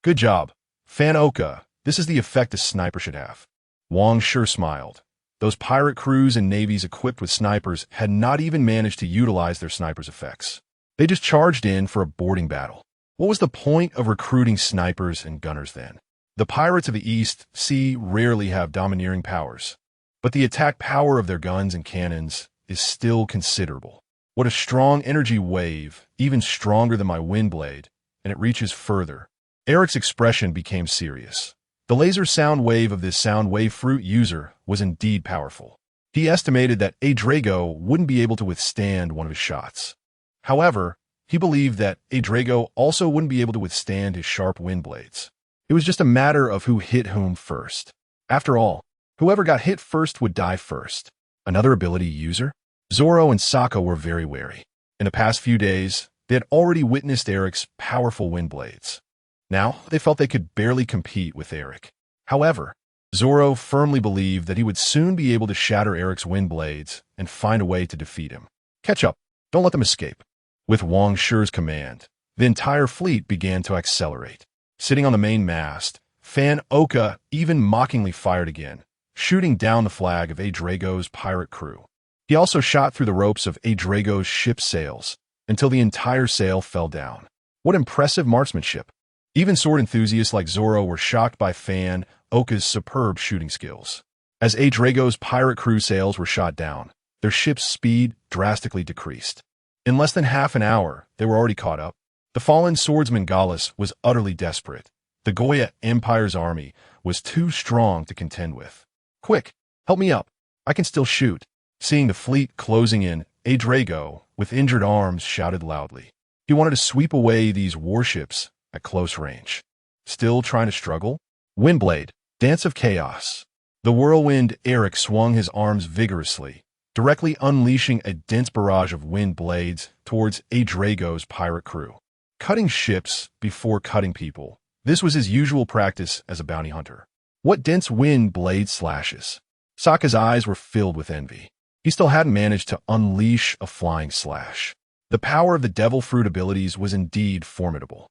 Good job, Fan Oka. This is the effect a sniper should have. Wang Shi smiled. Those pirate crews and navies equipped with snipers had not even managed to utilize their snipers' effects. They just charged in for a boarding battle. What was the point of recruiting snipers and gunners then? The pirates of the East Sea rarely have domineering powers, but the attack power of their guns and cannons is still considerable. What a strong energy wave, even stronger than my wind blade, and it reaches further. Eric's expression became serious. The laser sound wave of this sound wave fruit user was indeed powerful. He estimated that a Drago wouldn't be able to withstand one of his shots. However, he believed that a Drago also wouldn't be able to withstand his sharp wind blades. It was just a matter of who hit whom first. After all, whoever got hit first would die first. Another ability user? Zoro and Sokka were very wary. In the past few days, they had already witnessed Eric's powerful wind blades. Now, they felt they could barely compete with Eric. However, Zoro firmly believed that he would soon be able to shatter Eric's wind blades and find a way to defeat him. Catch up. Don't let them escape. With Wang Shi's command, the entire fleet began to accelerate. Sitting on the main mast, Fan Oka even mockingly fired again, shooting down the flag of a Drago's pirate crew. He also shot through the ropes of a Drago's ship's sails until the entire sail fell down. What impressive marksmanship! Even sword enthusiasts like Zoro were shocked by Fan Oka's superb shooting skills. As a Drago's pirate crew sails were shot down, their ship's speed drastically decreased. In less than half an hour, they were already caught up. The fallen swordsman Gallus was utterly desperate. The Goya Empire's army was too strong to contend with. Quick, help me up. I can still shoot. Seeing the fleet closing in, a Drago, with injured arms, shouted loudly. He wanted to sweep away these warships at close range. Still trying to struggle? Windblade, Dance of Chaos. The whirlwind Eric swung his arms vigorously, directly unleashing a dense barrage of wind blades towards a Drago's pirate crew. Cutting ships before cutting people. This was his usual practice as a bounty hunter. What dense wind blade slashes! Sokka's eyes were filled with envy. He still hadn't managed to unleash a flying slash. The power of the devil fruit abilities was indeed formidable.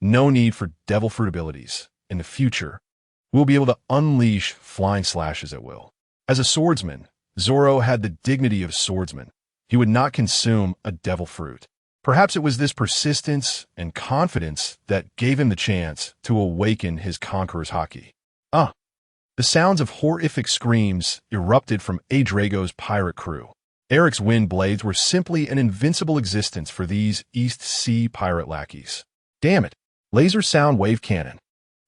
No need for devil fruit abilities. In the future, we'll be able to unleash flying slashes at will. As a swordsman, Zoro had the dignity of swordsman. He would not consume a devil fruit. Perhaps it was this persistence and confidence that gave him the chance to awaken his conqueror's haki. The sounds of horrific screams erupted from a Drago's pirate crew. Eric's wind blades were simply an invincible existence for these East Sea pirate lackeys. Damn it! Laser sound wave cannon.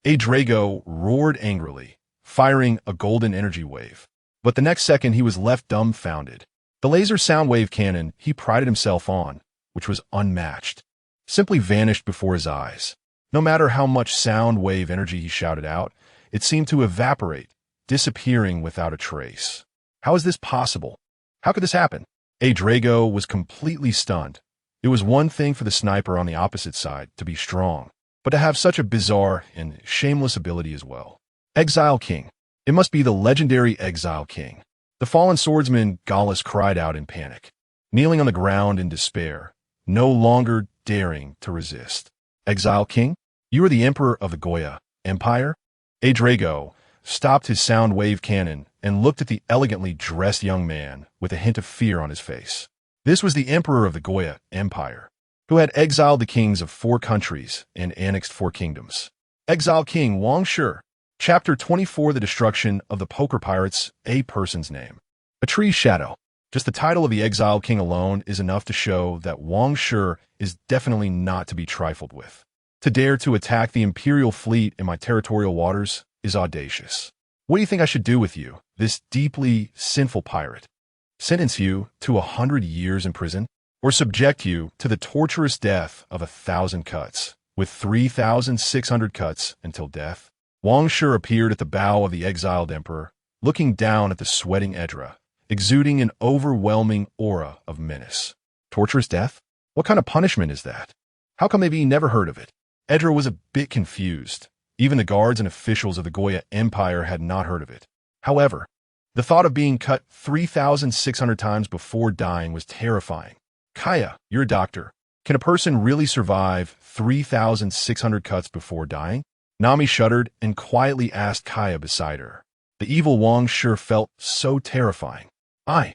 A Drago roared angrily, firing a golden energy wave. But the next second he was left dumbfounded. The laser sound wave cannon he prided himself on, which was unmatched, simply vanished before his eyes. No matter how much sound wave energy he shouted out, it seemed to evaporate, disappearing without a trace. How is this possible? How could this happen? A Drago was completely stunned. It was one thing for the sniper on the opposite side to be strong, but to have such a bizarre and shameless ability as well. Exile King. It must be the legendary Exile King. The fallen swordsman Gallus cried out in panic, kneeling on the ground in despair, no longer daring to resist. Exile King? You are the emperor of the Goya Empire? A Drago stopped his sound wave cannon and looked at the elegantly dressed young man with a hint of fear on his face. This was the emperor of the Goya Empire, who had exiled the kings of 4 countries and annexed 4 kingdoms. Exile King Wang Shi. Chapter 24, The Destruction of the Poker Pirates, A Person's Name. A Tree's Shadow. Just the title of the Exile King alone is enough to show that Wang Shi is definitely not to be trifled with. To dare to attack the Imperial fleet in my territorial waters is audacious. What do you think I should do with you, this deeply sinful pirate? sentence you to 100 years in prison, or subject you to the torturous death of 1,000 cuts, with 3,600 cuts until death? Wang Shi appeared at the bow of the exiled emperor, looking down at the sweating Edra, exuding an overwhelming aura of menace. Torturous death? What kind of punishment is that? How come maybe he never heard of it? Edra was a bit confused. Even the guards and officials of the Goya Empire had not heard of it. However, the thought of being cut 3,600 times before dying was terrifying. Kaya, you're a doctor. Can a person really survive 3,600 cuts before dying? Nami shuddered and quietly asked Kaya beside her. The evil Wang Shi felt so terrifying. I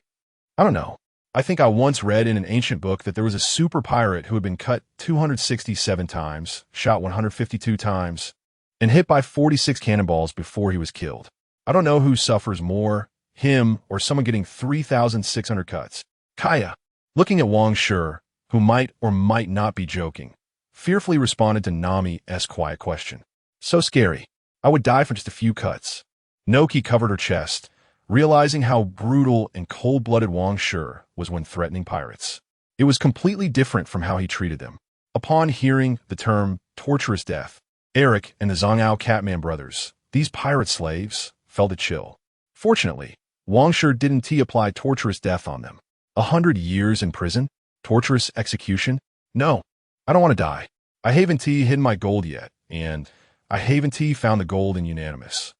don't know. I think I once read in an ancient book that there was a super pirate who had been cut 267 times, shot 152 times, and hit by 46 cannonballs before he was killed. I don't know who suffers more, him or someone getting 3,600 cuts. Kaya, looking at Wang Shi, who might or might not be joking, fearfully responded to Nami's quiet question. So scary. I would die for just a few cuts. Noki covered her chest, realizing how brutal and cold-blooded Wang Shi was when threatening pirates. It was completely different from how he treated them. Upon hearing the term torturous death, Eric and the Zhangao Catman brothers, these pirate slaves, felt a chill. Fortunately, Wang Shi didn't apply torturous death on them. 100 years in prison? Torturous execution? No, I don't want to die. I haven't hidden my gold yet, and I haven't found the gold in unanimous.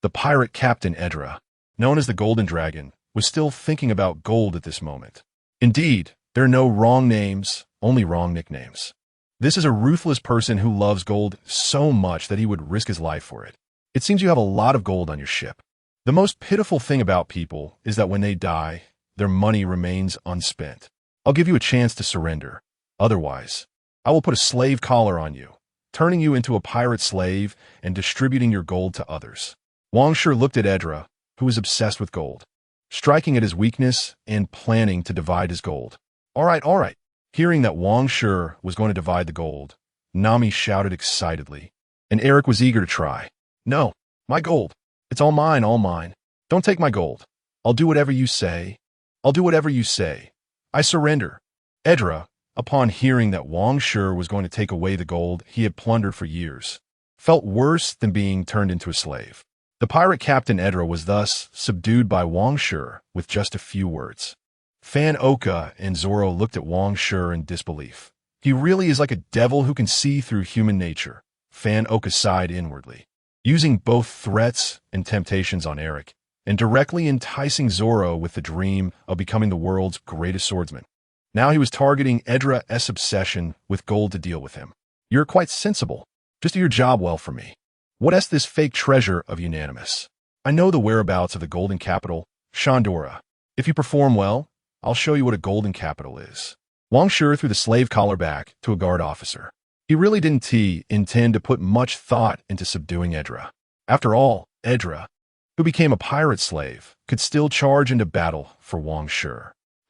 The pirate captain Edra, known as the Golden Dragon, was still thinking about gold at this moment. Indeed, there are no wrong names, only wrong nicknames. This is a ruthless person who loves gold so much that he would risk his life for it. It seems you have a lot of gold on your ship. The most pitiful thing about people is that when they die, their money remains unspent. I'll give you a chance to surrender. Otherwise, I will put a slave collar on you, turning you into a pirate slave and distributing your gold to others. Wang Shi looked at Edra, who was obsessed with gold, striking at his weakness and planning to divide his gold. All right. Hearing that Wang Shi was going to divide the gold, Nami shouted excitedly, and Eric was eager to try. No, my gold. It's all mine, all mine. Don't take my gold. I'll do whatever you say. I surrender. Edra, upon hearing that Wang Shi was going to take away the gold he had plundered for years, felt worse than being turned into a slave. The pirate captain Edra was thus subdued by Wang Shi with just a few words. Fan Oka and Zoro looked at Wang Shi in disbelief. He really is like a devil who can see through human nature. Fan Oka sighed inwardly, using both threats and temptations on Eric, and directly enticing Zoro with the dream of becoming the world's greatest swordsman. Now he was targeting Edra's obsession with gold to deal with him. You're quite sensible. Just do your job well for me. What's this fake treasure of unanimous? I know the whereabouts of the golden capital, Shandora. If you perform well, I'll show you what a golden capital is. Wang Shi threw the slave collar back to a guard officer. He really didn't intend to put much thought into subduing Edra. After all, Edra, who became a pirate slave, could still charge into battle for Wang Shi.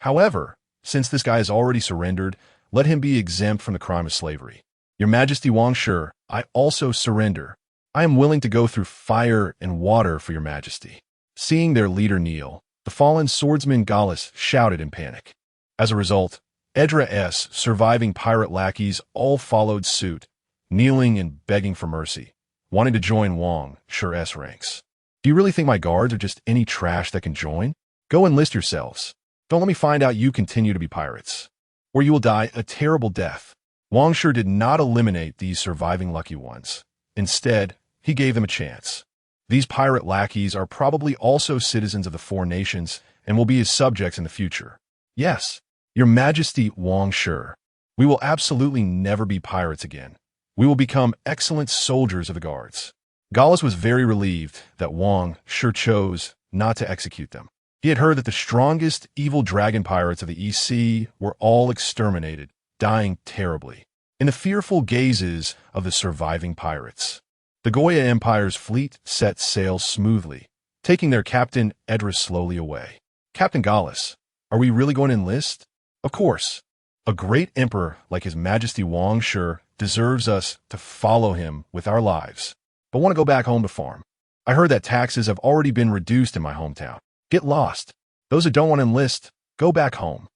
However, since this guy has already surrendered, let him be exempt from the crime of slavery. Your Majesty Wang Shi, I also surrender. I am willing to go through fire and water for your Majesty. Seeing their leader kneel, the fallen swordsman Gallus shouted in panic. As a result, Edra's surviving pirate lackeys all followed suit, kneeling and begging for mercy, wanting to join Wang Shi's ranks. Do you really think my guards are just any trash that can join? Go enlist yourselves. Don't let me find out you continue to be pirates, or you will die a terrible death. Wang Shi did not eliminate these surviving lucky ones. Instead, he gave them a chance. These pirate lackeys are probably also citizens of the four nations and will be his subjects in the future. Yes, Your Majesty Wang Shi, we will absolutely never be pirates again. We will become excellent soldiers of the guards. Gallus was very relieved that Wang Shi chose not to execute them. He had heard that the strongest evil dragon pirates of the East Sea were all exterminated, dying terribly, in the fearful gazes of the surviving pirates. The Goya Empire's fleet set sail smoothly, taking their captain Edra slowly away. Captain Gallus, are we really going to enlist? Of course. A great emperor like His Majesty Wang Shi deserves us to follow him with our lives, but want to go back home to farm. I heard that taxes have already been reduced in my hometown. Get lost. Those who don't want to enlist, go back home.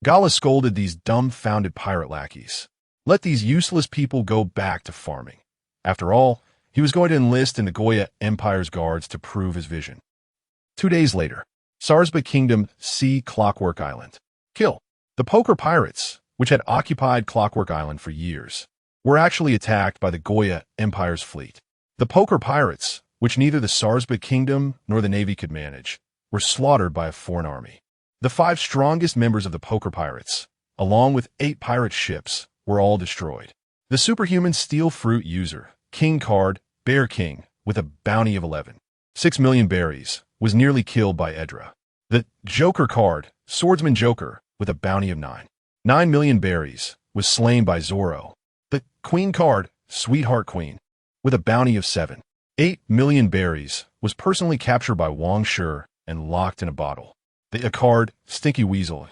Gala scolded these dumbfounded pirate lackeys. Let these useless people go back to farming. After all, he was going to enlist in the Goya Empire's guards to prove his vision. 2 days later, Sarsba Kingdom, Sea Clockwork Island. Kill. The poker pirates, which had occupied Clockwork Island for years, were actually attacked by the Goya Empire's fleet. The poker pirates, which neither the Sarsba Kingdom nor the Navy could manage, were slaughtered by a foreign army. The 5 strongest members of the poker pirates, along with 8 pirate ships, were all destroyed. The superhuman steel fruit user, King Card, Bear King, with a bounty of 11.6 million berries, was nearly killed by Edra. The Joker card, Swordsman Joker, with a bounty of 9 million berries, was slain by Zorro. The Queen card, Sweetheart Queen, with a bounty of 7.8 million berries, was personally captured by Wang Shi and locked in a bottle. The card, Stinky Weasel,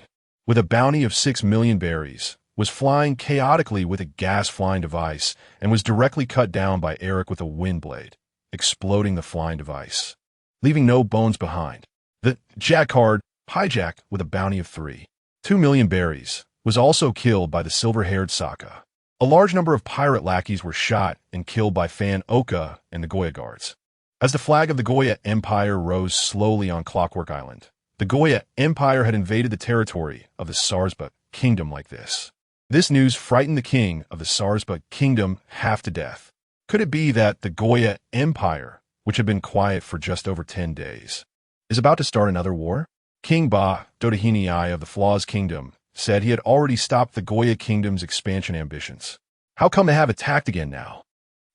with a bounty of 6 million berries, was flying chaotically with a gas-flying device and was directly cut down by Eric with a wind blade, exploding the flying device, leaving no bones behind. The Jack card, Hijack, with a bounty of 3.2 million berries, was also killed by the silver-haired Sokka. A large number of pirate lackeys were shot and killed by Fan Oka and the Goya guards. As the flag of the Goya Empire rose slowly on Clockwork Island, the Goya Empire had invaded the territory of the Sarsba Kingdom like this. This news frightened the king of the Sarsba Kingdom half to death. Could it be that the Goya Empire, which had been quiet for just over 10 days, is about to start another war? King Ba-Dotahini I of the Flaws Kingdom said he had already stopped the Goya Kingdom's expansion ambitions. How come they have attacked again now?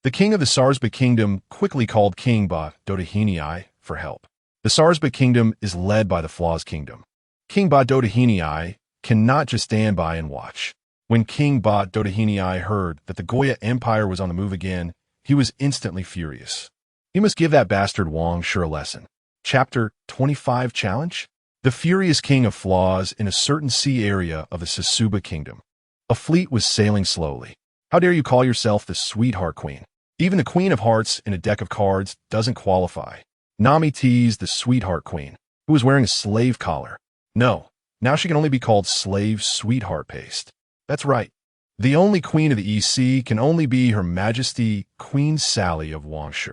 The king of the Sarsba Kingdom quickly called King Ba-Dotahini I for help. The Sarsba Kingdom is led by the Flaws Kingdom. King Ba-Dotahini I cannot just stand by and watch. When King Ba-Dotahini I heard that the Goya Empire was on the move again, he was instantly furious. He must give that bastard Wang Shi a lesson. Chapter 25 Challenge? The furious king of flaws in a certain sea area of the Sasuba Kingdom. A fleet was sailing slowly. How dare you call yourself the Sweetheart Queen? Even the Queen of Hearts in a deck of cards doesn't qualify. Nami teased the Sweetheart Queen, who was wearing a slave collar. No, now she can only be called Slave Sweetheart Paste. That's right. The only queen of the EC can only be Her Majesty Queen Sally of Wang Shi.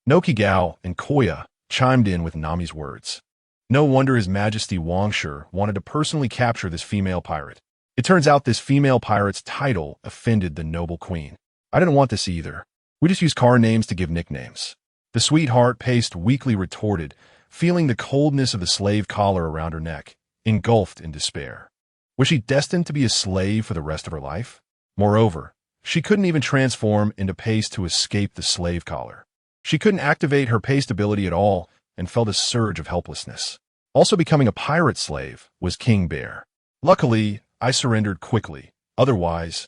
Noki Gao and Koya chimed in with Nami's words. No wonder His Majesty Wang Shi wanted to personally capture this female pirate. It turns out this female pirate's title offended the noble queen. I didn't want this either. We just use car names to give nicknames. The Sweetheart Paste weakly retorted, feeling the coldness of the slave collar around her neck, engulfed in despair. Was she destined to be a slave for the rest of her life? Moreover, she couldn't even transform into paste to escape the slave collar. She couldn't activate her paste ability at all and felt a surge of helplessness. Also becoming a pirate slave was King Bear. Luckily, I surrendered quickly. Otherwise,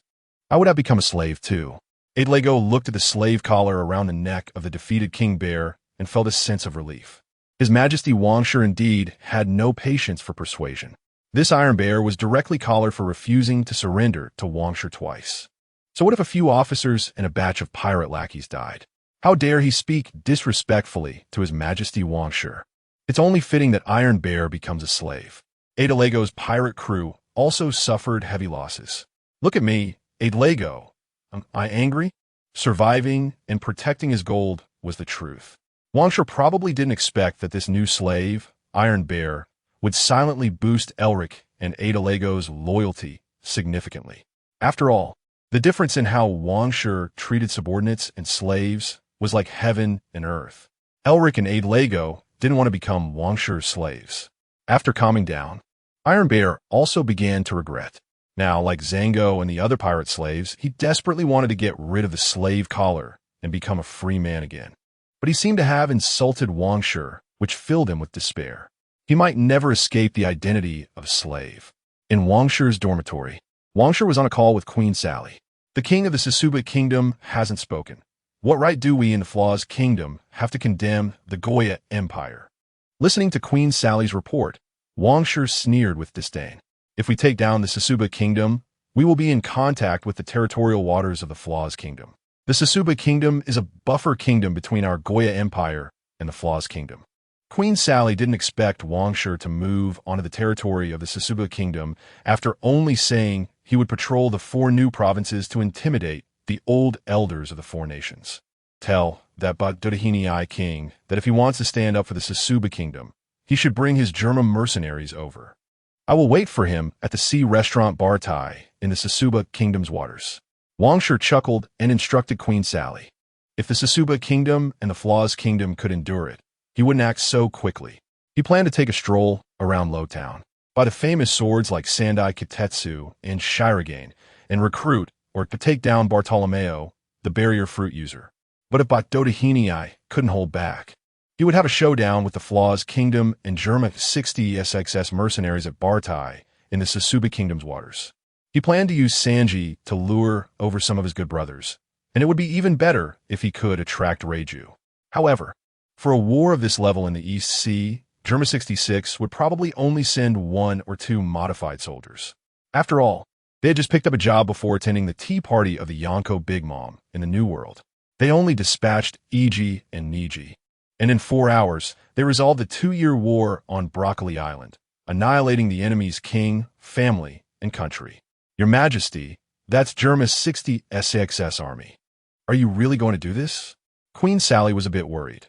I would have become a slave too. Adlego looked at the slave collar around the neck of the defeated King Bear and felt a sense of relief. His Majesty Wang Shi indeed had no patience for persuasion. This Iron Bear was directly collared for refusing to surrender to Wang Shi twice. So what if a few officers and a batch of pirate lackeys died? How dare he speak disrespectfully to His Majesty Wang Shi? It's only fitting that Iron Bear becomes a slave. Adelego's pirate crew also suffered heavy losses. Look at me, Adelego. Am I angry? Surviving and protecting his gold was the truth. Wang Shi probably didn't expect that this new slave, Iron Bear, would silently boost Elric and Adelego's loyalty significantly. After all, the difference in how Wang Shi treated subordinates and slaves was like heaven and earth. Elric and Adelego didn't want to become Wang Shi's slaves. After calming down, Iron Bear also began to regret. Now, like Zango and the other pirate slaves, he desperately wanted to get rid of the slave collar and become a free man again. But he seemed to have insulted Wang Shi, which filled him with despair. He might never escape the identity of a slave. In Wang Shi's dormitory, Wang Shi was on a call with Queen Sally. The king of the Sasuba Kingdom hasn't spoken. What right do we in the Flaws Kingdom have to condemn the Goya Empire? Listening to Queen Sally's report, Wang Shi sneered with disdain. If we take down the Sasuba Kingdom, we will be in contact with the territorial waters of the Flaws Kingdom. The Sasuba Kingdom is a buffer kingdom between our Goya Empire and the Flaws Kingdom. Queen Sally didn't expect Wang Shi to move onto the territory of the Sasuba kingdom after only saying he would patrol the 4 new provinces to intimidate the old elders of the 4 nations. Tell that mind.He king that if he wants to stand up for the Sasuba kingdom, he should bring his German mercenaries over. I will wait for him at the sea restaurant mind.He in the Sasuba kingdom's waters. Wang Shi chuckled and instructed Queen Sally. If the Sasuba kingdom and the Flaws kingdom could endure it, he wouldn't act so quickly. He planned to take a stroll around Lowtown, buy the famous swords like Sandai Kitetsu and Shirogane, and recruit or to take down Bartolomeo, the barrier fruit user. But if mind.He couldn't hold back, he would have a showdown with the Flaws kingdom and German 60 SXS mercenaries at mind.He in the Sasuba kingdom's waters. He planned to use Sanji to lure over some of his good brothers, and it would be even better if he could attract Reiju. However, for a war of this level in the East Sea, Germa 66 would probably only send 1 or 2 modified soldiers. After all, they had just picked up a job before attending the tea party of the Yonko Big Mom in the New World. They only dispatched Iji and Niji, and in 4 hours, they resolved the 2-year war on Broccoli Island, annihilating the enemy's king, family, and country. Your Majesty, that's Germa's 60 SXS army. Are you really going to do this? Queen Sally was a bit worried.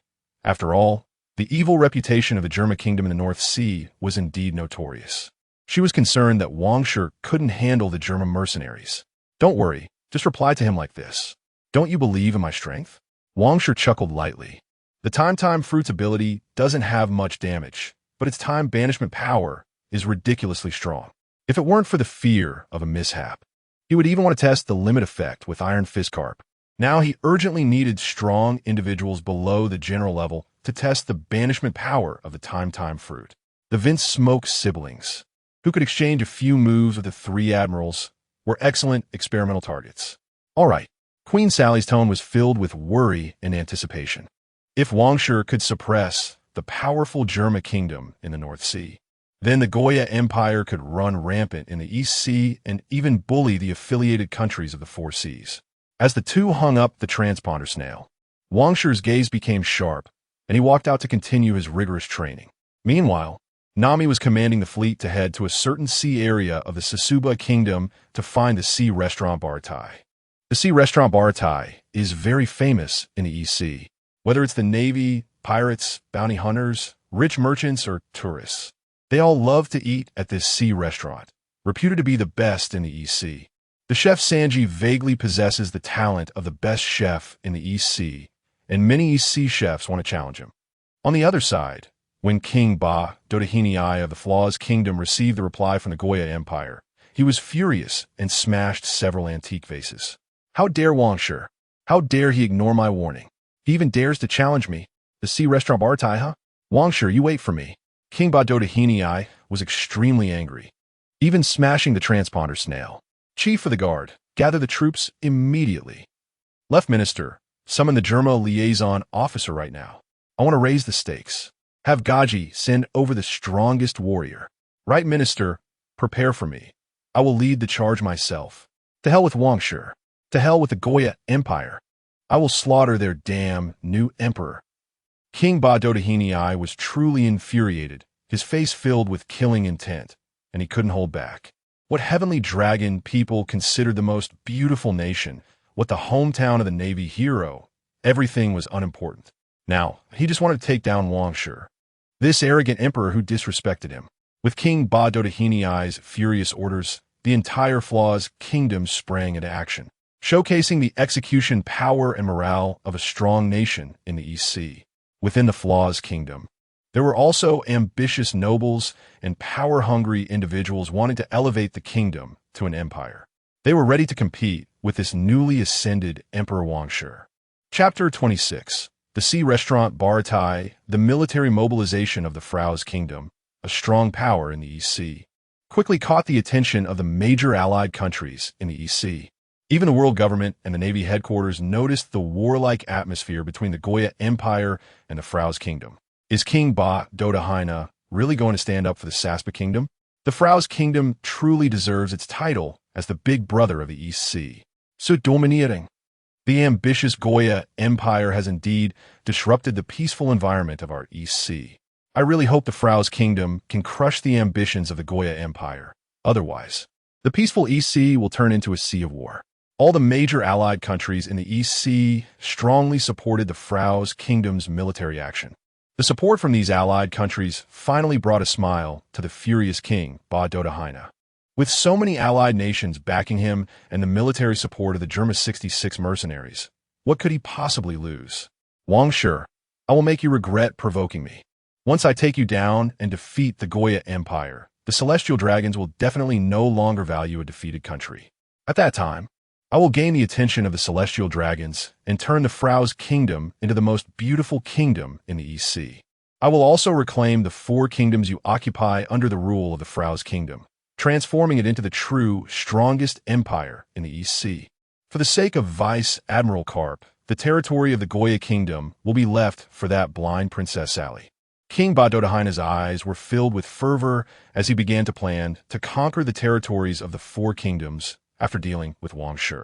After all, the evil reputation of the Germa kingdom in the North Sea was indeed notorious. She was concerned that Wang Shi couldn't handle the German mercenaries. Don't worry, just reply to him like this. Don't you believe in my strength? Wang Shi chuckled lightly. The time fruit's ability doesn't have much damage, but its time banishment power is ridiculously strong. If it weren't for the fear of a mishap, he would even want to test the limit effect with Iron Fist Carp. Now he urgently needed strong individuals below the general level to test the banishment power of the time fruit. The Vince Smoke siblings, who could exchange a few moves with the 3 admirals, were excellent experimental targets. All right, Queen Sally's tone was filled with worry and anticipation. If Wang Shi could suppress the powerful Germa kingdom in the North Sea, then the Goya Empire could run rampant in the East Sea and even bully the affiliated countries of the 4 seas. As the 2 hung up the transponder snail, Wang Shi's gaze became sharp, and he walked out to continue his rigorous training. Meanwhile, Nami was commanding the fleet to head to a certain sea area of the Sasuba kingdom to find the sea restaurant mind.He. The sea restaurant mind.He is very famous in the East Sea, whether it's the Navy, pirates, bounty hunters, rich merchants, or tourists. They all love to eat at this sea restaurant, reputed to be the best in the East Sea. The chef Sanji vaguely possesses the talent of the best chef in the East Sea, and many East Sea chefs want to challenge him. On the other side, when King mind.He of the Flaws Kingdom received the reply from the Goya Empire, he was furious and smashed several antique vases. How dare Wang Shi? How dare he ignore my warning? He even dares to challenge me. The sea restaurant mind.He, huh? Wang Shi, you wait for me. King mind.He was extremely angry, even smashing the transponder snail. Chief of the Guard, gather the troops immediately. Left Minister, summon the Germa liaison officer right now. I want to raise the stakes. Have Gaji send over the strongest warrior. Right Minister, prepare for me. I will lead the charge myself. To hell with Wang Shi. To hell with the Goya Empire. I will slaughter their damn new emperor. King mind.He was truly infuriated, his face filled with killing intent, and he couldn't hold back. What heavenly dragon people considered the most beautiful nation, what the hometown of the Navy hero, everything was unimportant. Now, he just wanted to take down Wang Shi, this arrogant emperor who disrespected him. With King mind.He's furious orders, the entire Flaws kingdom sprang into action, showcasing the execution power and morale of a strong nation in the East Sea. Within the Flaws kingdom, there were also ambitious nobles and power-hungry individuals wanting to elevate the kingdom to an empire. They were ready to compete with this newly ascended Emperor Wang Shi. Chapter 26. The Sea Restaurant mind.He, the military mobilization of the Flaws Kingdom, a strong power in the East Sea, quickly caught the attention of the major allied countries in the East Sea. Even the world government and the Navy headquarters noticed the warlike atmosphere between the Goya Empire and the Flaws Kingdom. Is King mind.He really going to stand up for the Saspa Kingdom? The Flaws Kingdom truly deserves its title as the big brother of the East Sea. So dominating. The ambitious Goya Empire has indeed disrupted the peaceful environment of our East Sea. I really hope the Frau's kingdom can crush the ambitions of the Goya Empire. Otherwise, the peaceful East Sea will turn into a sea of war. All the major allied countries in the East Sea strongly supported the Frau's kingdom's military action. The support from these allied countries finally brought a smile to the furious king, mind.He. With so many allied nations backing him and the military support of the German 66 mercenaries, what could he possibly lose? Wang Shi, I will make you regret provoking me. Once I take you down and defeat the Goya Empire, the celestial dragons will definitely no longer value a defeated country. At that time, I will gain the attention of the celestial dragons and turn the Frau's kingdom into the most beautiful kingdom in the East Sea. I will also reclaim the 4 kingdoms you occupy under the rule of the Frau's kingdom, transforming it into the true, strongest empire in the East Sea. For the sake of Vice Admiral Karp, the territory of the Goya kingdom will be left for that blind Princess Sally. King mind.He's eyes were filled with fervor as he began to plan to conquer the territories of the 4 kingdoms after dealing with Wang Shi.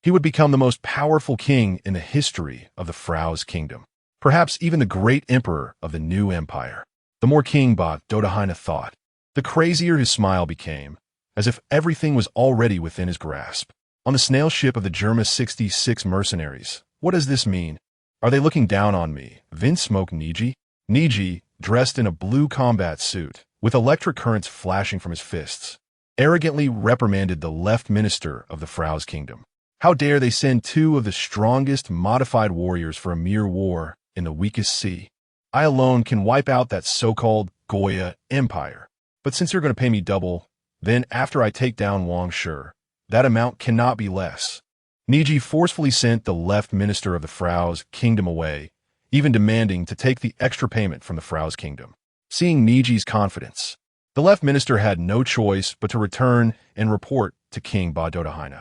He would become the most powerful king in the history of the Frau's kingdom, perhaps even the great emperor of the new empire. The more King mind.He thought, the crazier his smile became, as if everything was already within his grasp. On the snail ship of the German 66 mercenaries, what does this mean? Are they looking down on me? Vince smoked Niji? Niji, dressed in a blue combat suit, with electric currents flashing from his fists, arrogantly reprimanded the left minister of the Frau's kingdom. How dare they send 2 of the strongest modified warriors for a mere war in the weakest sea? I alone can wipe out that so-called Goya Empire. But since you're going to pay me double, then after I take down Wang Shi, that amount cannot be less. Niji forcefully sent the left minister of the Frau's kingdom away, even demanding to take the extra payment from the Frau's kingdom. Seeing Niji's confidence, the left minister had no choice but to return and report to King mind.He.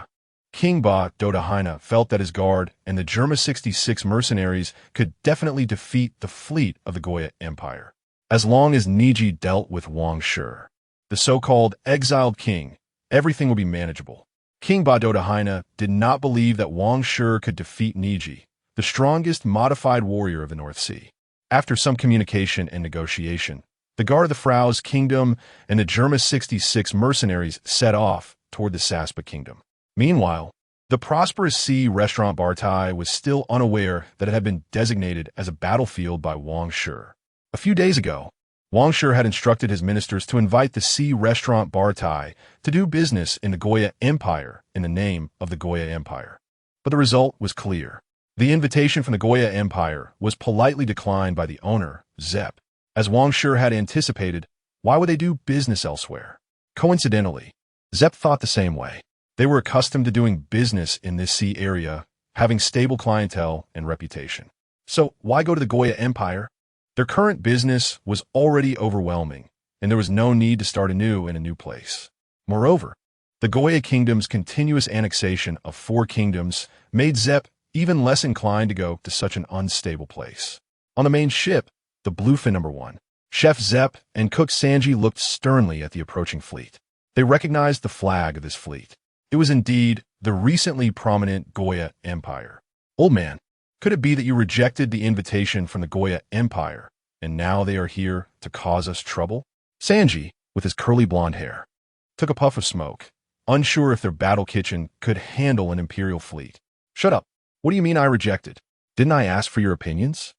King mind.He felt that his guard and the German 66 mercenaries could definitely defeat the fleet of the Goya Empire, as long as Niji dealt with Wang Shi, the so-called exiled king. Everything would be manageable. King mind.He did not believe that Wang Shi could defeat Niji, the strongest modified warrior of the North Sea. After some communication and negotiation, the guard of the Frau's kingdom and the German 66 mercenaries set off toward the Saspa kingdom. Meanwhile, the prosperous sea restaurant Bartai was still unaware that it had been designated as a battlefield by Wang Shi. A few days ago, Wang Shi had instructed his ministers to invite the sea restaurant Bartai to do business in the Goya Empire in the name of the Goya Empire. But the result was clear. The invitation from the Goya Empire was politely declined by the owner, Zepp. As Wang Shi had anticipated, why would they do business elsewhere? Coincidentally, Zepp thought the same way. They were accustomed to doing business in this sea area, having stable clientele and reputation. So why go to the Goya Empire? Their current business was already overwhelming, and there was no need to start anew in a new place. Moreover, the Goya kingdom's continuous annexation of 4 kingdoms made Zepp even less inclined to go to such an unstable place. On the main ship, the Bluefin No. 1, Chef Zepp and cook Sanji looked sternly at the approaching fleet. They recognized the flag of this fleet. It was indeed the recently prominent Goya Empire. Old man, could it be that you rejected the invitation from the Goya Empire, and now they are here to cause us trouble? Sanji, with his curly blonde hair, took a puff of smoke, unsure if their battle kitchen could handle an imperial fleet. Shut up. What do you mean I rejected? Didn't I ask for your opinions?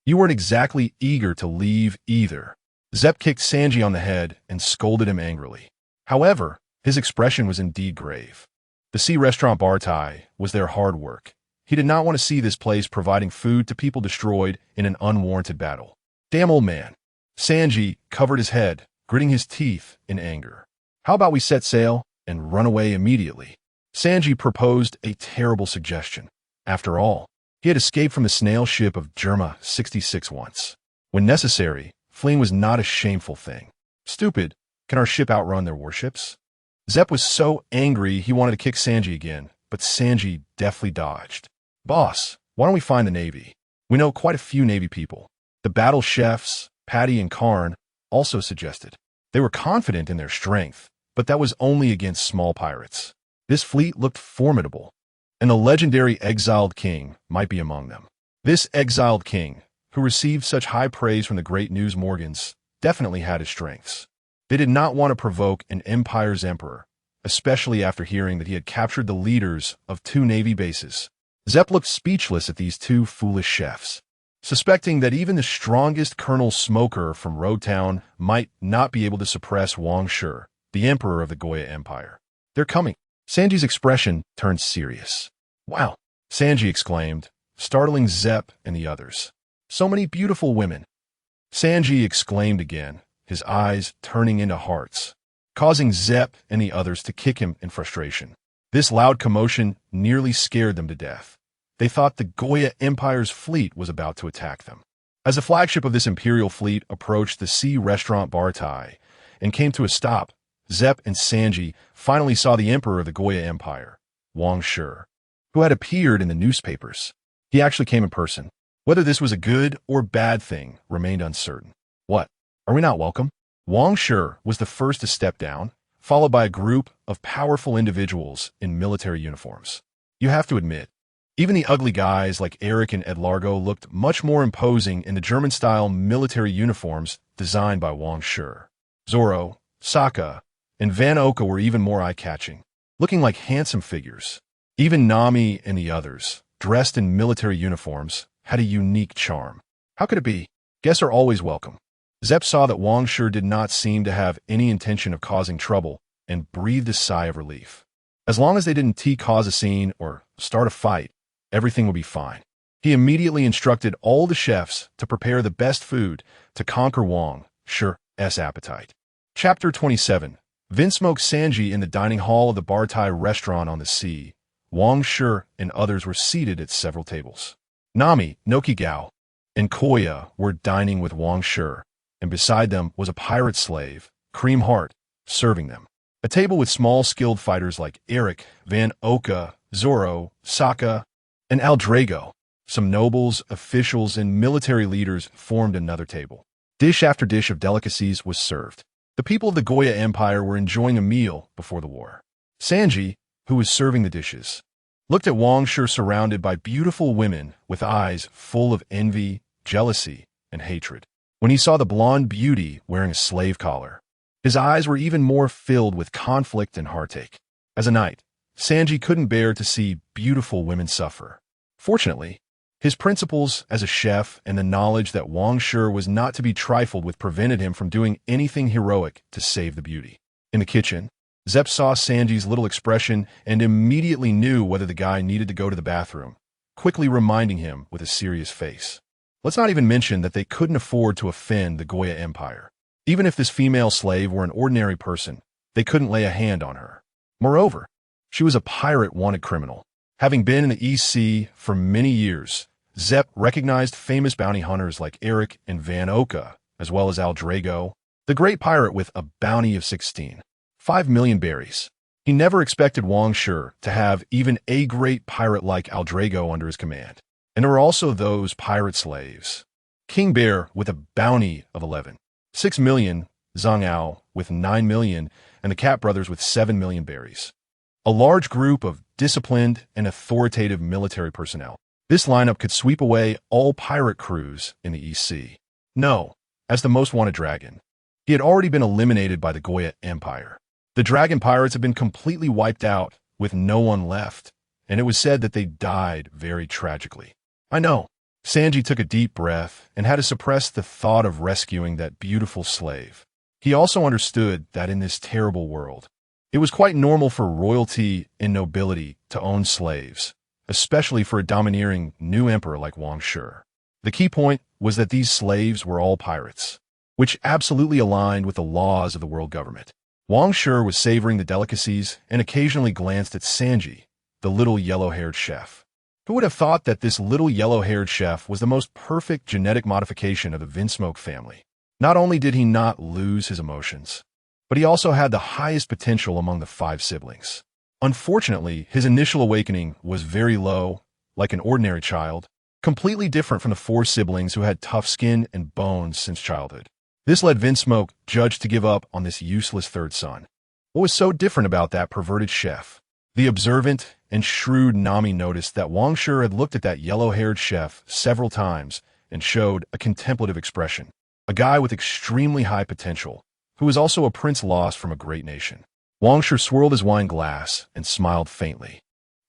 You weren't exactly eager to leave either. Zepp kicked Sanji on the head and scolded him angrily. However, his expression was indeed grave. The sea restaurant Bartai was their hard work. He did not want to see this place providing food to people destroyed in an unwarranted battle. Damn old man. Sanji covered his head, gritting his teeth in anger. How about we set sail and run away immediately? Sanji proposed a terrible suggestion. After all, he had escaped from the snail ship of Germa 66 once. When necessary, fleeing was not a shameful thing. Stupid, can our ship outrun their warships? Zepp was so angry he wanted to kick Sanji again, but Sanji deftly dodged. Boss, why don't we find the Navy? We know quite a few Navy people. The battle chefs, Patty and Karn, also suggested. They were confident in their strength, but that was only against small pirates. This fleet looked formidable, and the legendary exiled king might be among them. This exiled king, who received such high praise from the great news Morgans, definitely had his strengths. They did not want to provoke an empire's emperor, especially after hearing that he had captured the leaders of 2 navy bases. Zepp looked speechless at these 2 foolish chefs, suspecting that even the strongest Colonel Smoker from Road Town might not be able to suppress Wang Shi, the emperor of the Goya Empire. "They're coming." Sanji's expression turned serious. "Wow," Sanji exclaimed, startling Zepp and the others. "So many beautiful women." Sanji exclaimed again, his eyes turning into hearts, causing Zepp and the others to kick him in frustration. This loud commotion nearly scared them to death. They thought the Goya Empire's fleet was about to attack them. As the flagship of this imperial fleet approached the sea restaurant Bartai and came to a stop, Zepp and Sanji finally saw the emperor of the Goya Empire, Wang Shi, who had appeared in the newspapers. He actually came in person. Whether this was a good or bad thing remained uncertain. "What? Are we not welcome?" Wang Shi was the first to step down, followed by a group of powerful individuals in military uniforms. You have to admit, even the ugly guys like Eric and Ed Largo looked much more imposing in the German-style military uniforms designed by Wang Shi. Zoro, Sokka, and Van Oka were even more eye-catching, looking like handsome figures. Even Nami and the others, dressed in military uniforms, had a unique charm. How could it be? Guests are always welcome. Zepp saw that Wang Shi did not seem to have any intention of causing trouble and breathed a sigh of relief. As long as they didn't cause a scene or start a fight, everything would be fine. He immediately instructed all the chefs to prepare the best food to conquer Wang Shi's appetite. Chapter 27. Vinsmoke Sanji in the dining hall of the Bartai restaurant on the sea. Wang Shi and others were seated at several tables. Nami, Nokigao, and Koya were dining with Wang Shi, and beside them was a pirate slave, Cream Heart, serving them. A table with small skilled fighters like Eric, Van Oka, Zoro, Sokka, and Aldrago. Some nobles, officials, and military leaders formed another table. Dish after dish of delicacies was served. The people of the Goya Empire were enjoying a meal before the war. Sanji, who was serving the dishes, looked at Wang Shi surrounded by beautiful women with eyes full of envy, jealousy, and hatred. When he saw the blonde beauty wearing a slave collar, his eyes were even more filled with conflict and heartache. As a knight, Sanji couldn't bear to see beautiful women suffer. Fortunately, his principles as a chef and the knowledge that Wang Shi was not to be trifled with prevented him from doing anything heroic to save the beauty. In the kitchen, Zepp saw Sanji's little expression and immediately knew whether the guy needed to go to the bathroom, quickly reminding him with a serious face. Let's not even mention that they couldn't afford to offend the Goya Empire. Even if this female slave were an ordinary person, they couldn't lay a hand on her. Moreover, she was a pirate-wanted criminal. Having been in the East Sea for many years, Zepp recognized famous bounty hunters like Eric and Van Oka, as well as Aldrago, the great pirate with a bounty of 5 million berries. He never expected Wang Shi to have even a great pirate like Aldrago under his command. And there were also those pirate slaves. King Bear with a bounty of 6 million, Zhang Ao with 9 million, and the Cat Brothers with 7 million berries. A large group of disciplined and authoritative military personnel. This lineup could sweep away all pirate crews in the East Sea. No, as the most wanted dragon, he had already been eliminated by the Goya Empire. The dragon pirates had been completely wiped out, with no one left, and it was said that they died very tragically. I know. Sanji took a deep breath and had to suppress the thought of rescuing that beautiful slave. He also understood that in this terrible world, it was quite normal for royalty and nobility to own slaves, especially for a domineering new emperor like Wang Shi. The key point was that these slaves were all pirates, which absolutely aligned with the laws of the world government. Wang Shi was savoring the delicacies and occasionally glanced at Sanji, the little yellow-haired chef. Who would have thought that this little yellow-haired chef was the most perfect genetic modification of the Vinsmoke family? Not only did he not lose his emotions, but he also had the highest potential among the 5 siblings. Unfortunately, his initial awakening was very low, like an ordinary child, completely different from the 4 siblings who had tough skin and bones since childhood. This led Vinsmoke judge to give up on this useless third son. What was so different about that perverted chef? The observant and shrewd Nami noticed that Wang Shi had looked at that yellow-haired chef several times and showed a contemplative expression. A guy with extremely high potential, who was also a prince lost from a great nation. Wang Shi swirled his wine glass and smiled faintly.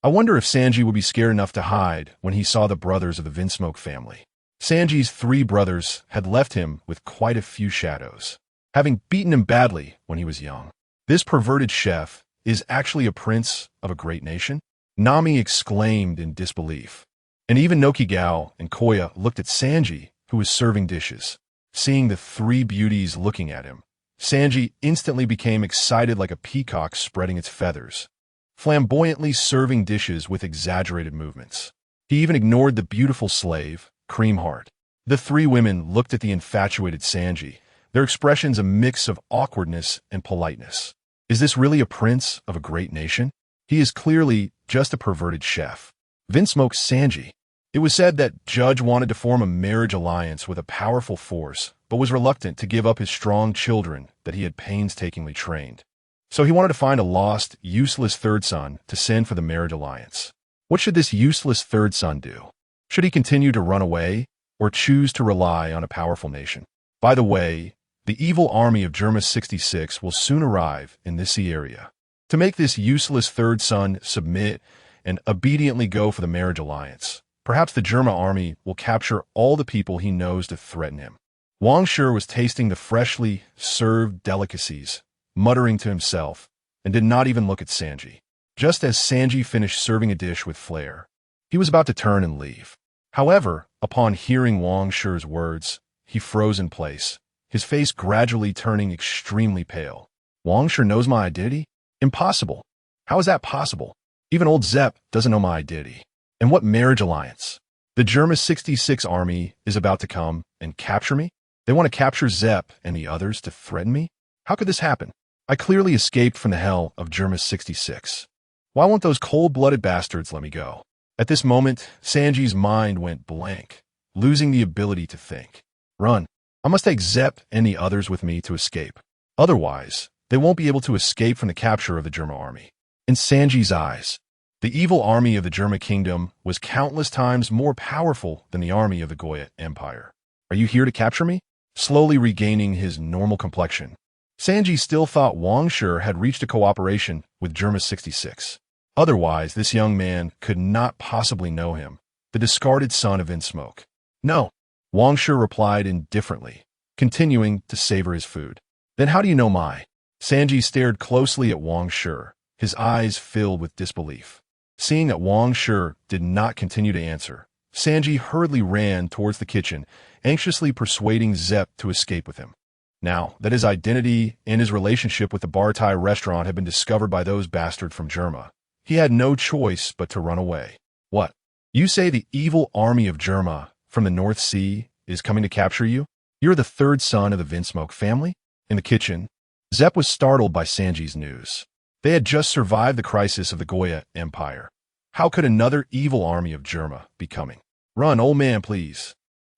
I wonder if Sanji would be scared enough to hide when he saw the brothers of the Vinsmoke family. Sanji's 3 brothers had left him with quite a few shadows, having beaten him badly when he was young. This perverted chef is actually a prince of a great nation? Nami exclaimed in disbelief. And even Nokigao and Koya looked at Sanji, who was serving dishes. Seeing the 3 beauties looking at him, Sanji instantly became excited like a peacock spreading its feathers, flamboyantly serving dishes with exaggerated movements. He even ignored the beautiful slave, Creamheart. The 3 women looked at the infatuated Sanji, their expressions a mix of awkwardness and politeness. Is this really a prince of a great nation? He is clearly just a perverted chef. Vinsmoke Sanji. It was said that Judge wanted to form a marriage alliance with a powerful force, but was reluctant to give up his strong children that he had painstakingly trained. So he wanted to find a lost, useless third son to send for the marriage alliance. What should this useless third son do? Should he continue to run away, or choose to rely on a powerful nation? By the way, the evil army of Germa 66 will soon arrive in this sea area. To make this useless third son submit and obediently go for the marriage alliance, perhaps the Germa army will capture all the people he knows to threaten him. Wang Shi was tasting the freshly served delicacies, muttering to himself, and did not even look at Sanji. Just as Sanji finished serving a dish with flair, he was about to turn and leave. However, upon hearing Wang Shi's words, he froze in place, his face gradually turning extremely pale. Wang Shi knows my identity? Impossible. How is that possible? Even old Zepp doesn't know my identity. And what marriage alliance? The Germa 66 army is about to come and capture me? They want to capture Zepp and the others to threaten me? How could this happen? I clearly escaped from the hell of Germa 66. Why won't those cold-blooded bastards let me go? At this moment, Sanji's mind went blank, losing the ability to think. Run. I must take Zepp and the others with me to escape. Otherwise, they won't be able to escape from the capture of the Germa army. In Sanji's eyes, the evil army of the Germa kingdom was countless times more powerful than the army of the Goya Empire. Are you here to capture me? Slowly regaining his normal complexion, Sanji still thought Wang Shi had reached a cooperation with Germa 66. Otherwise, this young man could not possibly know him, the discarded son of Vinsmoke. No, Wang Shi replied indifferently, continuing to savor his food. Then how do you know my? Sanji stared closely at Wang Shi, his eyes filled with disbelief. Seeing that Wang Shi did not continue to answer, Sanji hurriedly ran towards the kitchen, anxiously persuading Zepp to escape with him. Now that his identity and his relationship with the Bartai restaurant had been discovered by those bastards from Germa, he had no choice but to run away. What? You say the evil army of Germa from the North Sea is coming to capture you? You're the 3rd son of the Vinsmoke family? In the kitchen, Zepp was startled by Sanji's news. They had just survived the crisis of the Goya Empire. How could another evil army of Germa be coming? Run, old man, please.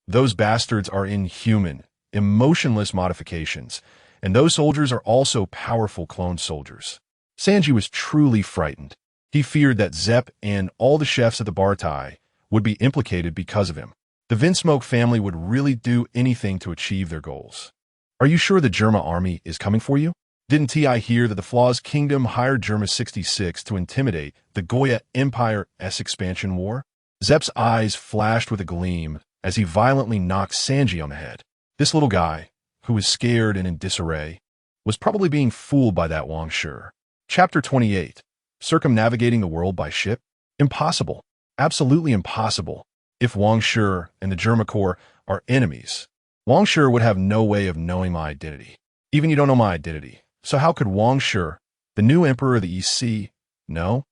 Those bastards are inhuman, emotionless modifications, and those soldiers are also powerful clone soldiers. Sanji was truly frightened. He feared that Zepp and all the chefs at the Bartai would be implicated because of him. The Vinsmoke family would really do anything to achieve their goals. Are you sure the Germa army is coming for you? Didn't I hear that the Flaw's Kingdom hired Germa 66 to intimidate the Goya Empire's expansion war? Zepp's eyes flashed with a gleam as he violently knocked Sanji on the head. This little guy, who was scared and in disarray, was probably being fooled by that Wang Shi. Chapter 28. Circumnavigating the world by ship? Impossible. Absolutely impossible. If Wang Shi and the Germa Corps are enemies, Wang Shi would have no way of knowing my identity. Even you don't know my identity. So how could Wang Shi, the new emperor of the East Sea, know?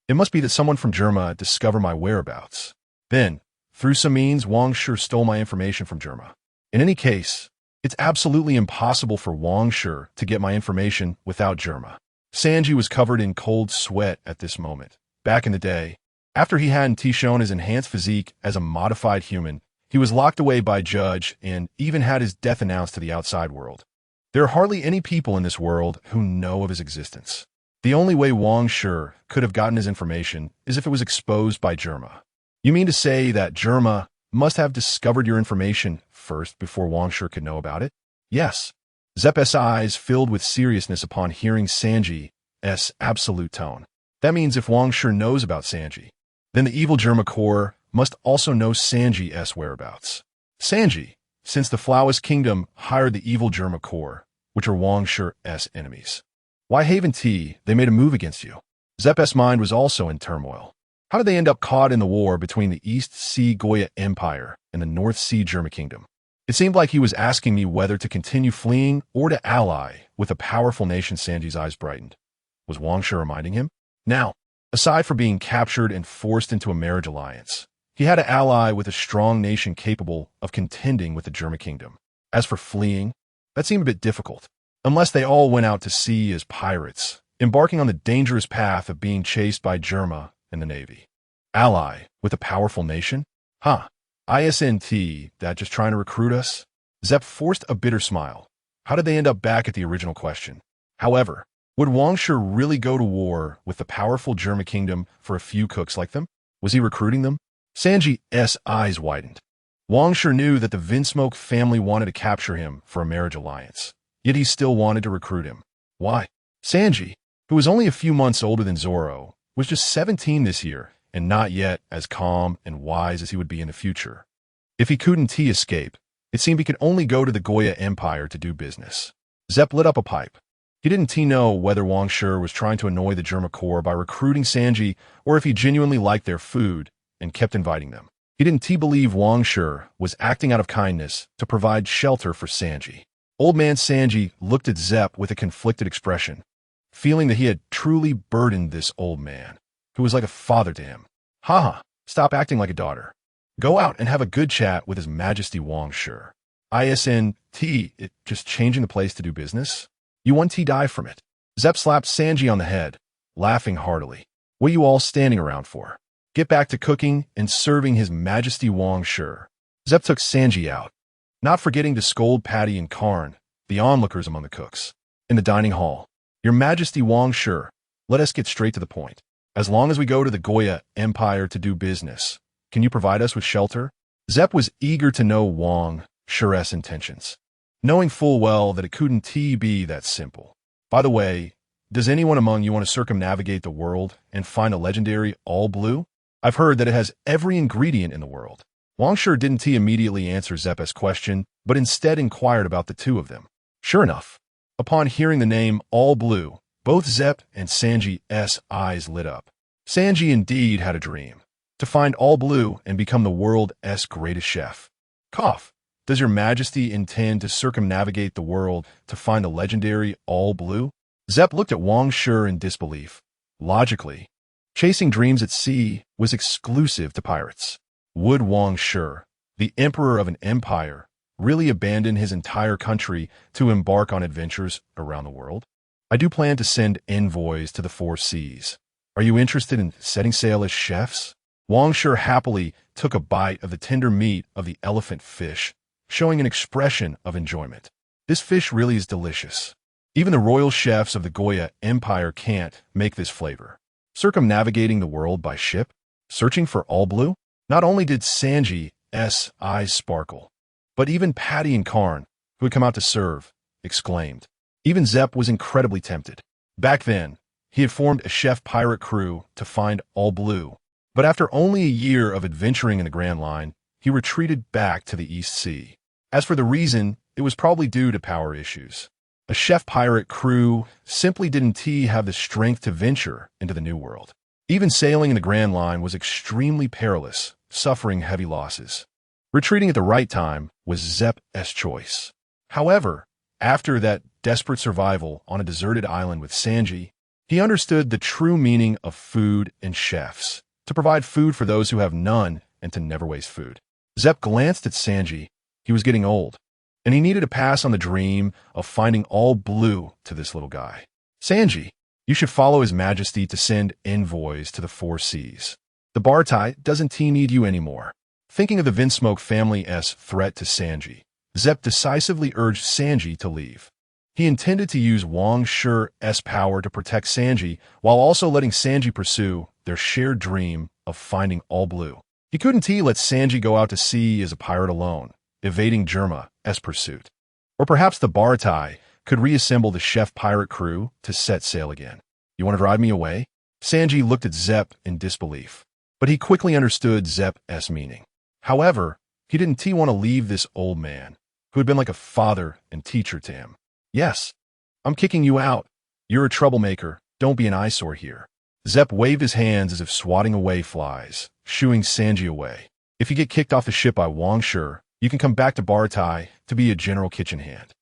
It must be that someone from Germa discovered my whereabouts. Then, through some means, Wang Shi stole my information from Germa. In any case, it's absolutely impossible for Wang Shi to get my information without Germa. Sanji was covered in cold sweat at this moment. Back in the day, after he hadn't shown his enhanced physique as a modified human, he was locked away by Judge and even had his death announced to the outside world. There are hardly any people in this world who know of his existence. The only way Wang Shi could have gotten his information is if it was exposed by Germa. You mean to say that Germa must have discovered your information first before Wang Shi could know about it? Yes. Zep's eyes filled with seriousness upon hearing Sanji's absolute tone. That means if Wang Shi knows about Sanji, then the evil Germa Corps must also know Sanji's whereabouts. Sanji, since the Flawless Kingdom hired the evil Germa Corps, which are Wang Shi's enemies. Why haven't they made a move against you? Zep's mind was also in turmoil. How did they end up caught in the war between the East Sea Goya Empire and the North Sea Germa Kingdom? It seemed like he was asking me whether to continue fleeing or to ally with a powerful nation. Sanji's eyes brightened. Was Wang Shi reminding him? Now, aside from being captured and forced into a marriage alliance, he had to ally with a strong nation capable of contending with the Germa Kingdom. As for fleeing, that seemed a bit difficult, unless they all went out to sea as pirates, embarking on the dangerous path of being chased by Germa and the Navy. Ally with a powerful nation? Huh. Isn't that just trying to recruit us? Zep forced a bitter smile. How did they end up back at the original question? However, would Wang Shi really go to war with the powerful Germa Kingdom for a few cooks like them? Was he recruiting them? Sanji's eyes widened. Wang Shi knew that the Vinsmoke family wanted to capture him for a marriage alliance, yet he still wanted to recruit him. Why? Sanji, who was only a few months older than Zoro, was just 17 this year and not yet as calm and wise as he would be in the future. If he couldn't escape, it seemed he could only go to the Goya Empire to do business. Zep lit up a pipe. He didn't know whether Wang Shi was trying to annoy the Germa Corps by recruiting Sanji or if he genuinely liked their food and kept inviting them. He didn't believe Wang Shi was acting out of kindness to provide shelter for Sanji. Old man Sanji looked at Zep with a conflicted expression, feeling that he had truly burdened this old man, who was like a father to him. Haha, stop acting like a daughter. Go out and have a good chat with His Majesty Wang Shi. Isn't it just changing the place to do business? You want to die from it. Zep slapped Sanji on the head, laughing heartily. What are you all standing around for? Get back to cooking and serving His Majesty Wang Shi. Zep took Sanji out, not forgetting to scold Patty and Karn, the onlookers among the cooks, in the dining hall. Your Majesty Wang Shi, let us get straight to the point. As long as we go to the Goya Empire to do business, can you provide us with shelter? Zep was eager to know Wang Shi's intentions, knowing full well that it couldn't be that simple. By the way, does anyone among you want to circumnavigate the world and find a legendary all blue? I've heard that it has every ingredient in the world. Wang Shi didn't immediately answer Zep's question, but instead inquired about the two of them. Sure enough, upon hearing the name All Blue, both Zep and Sanji's eyes lit up. Sanji indeed had a dream, to find All Blue and become the world's greatest chef. Cough. Does your Majesty intend to circumnavigate the world to find the legendary All Blue? Zep looked at Wang Shi in disbelief. Logically, chasing dreams at sea was exclusive to pirates. Would Wang Shi, the emperor of an empire, really abandon his entire country to embark on adventures around the world? I do plan to send envoys to the 4 seas. Are you interested in setting sail as chefs? Wang Shi happily took a bite of the tender meat of the elephant fish, showing an expression of enjoyment. This fish really is delicious. Even the royal chefs of the Goya Empire can't make this flavor. Circumnavigating the world by ship? Searching for All Blue? Not only did Sanji's eyes sparkle, but even Patty and Karn, who had come out to serve, exclaimed. Even Zep was incredibly tempted. Back then, he had formed a chef pirate crew to find All Blue, but after only a year of adventuring in the Grand Line, he retreated back to the East Sea. As for the reason, it was probably due to power issues. A chef pirate crew simply didn't have the strength to venture into the New World. Even sailing in the Grand Line was extremely perilous, suffering heavy losses. Retreating at the right time was Zep's choice. However, after that desperate survival on a deserted island with Sanji, he understood the true meaning of food and chefs, to provide food for those who have none and to never waste food. Zep glanced at Sanji. He was getting old, and he needed to pass on the dream of finding All Blue to this little guy. Sanji, you should follow His Majesty to send envoys to the 4 seas. The Bartai doesn't need you anymore. Thinking of the Vinsmoke family's threat to Sanji, Zep decisively urged Sanji to leave. He intended to use Wang Shi's power to protect Sanji while also letting Sanji pursue their shared dream of finding All Blue. He couldn't let Sanji go out to sea as a pirate alone, evading Germa's pursuit. Or perhaps the Baratai could reassemble the chef pirate crew to set sail again. You want to drive me away? Sanji looked at Zepp in disbelief, but he quickly understood Zepp's meaning. However, he didn't want to leave this old man, who had been like a father and teacher to him. Yes, I'm kicking you out. You're a troublemaker. Don't be an eyesore here. Zepp waved his hands as if swatting away flies, shooing Sanji away. If you get kicked off the ship by Wang Shi, you can come back to Baratai to be a general kitchen hand.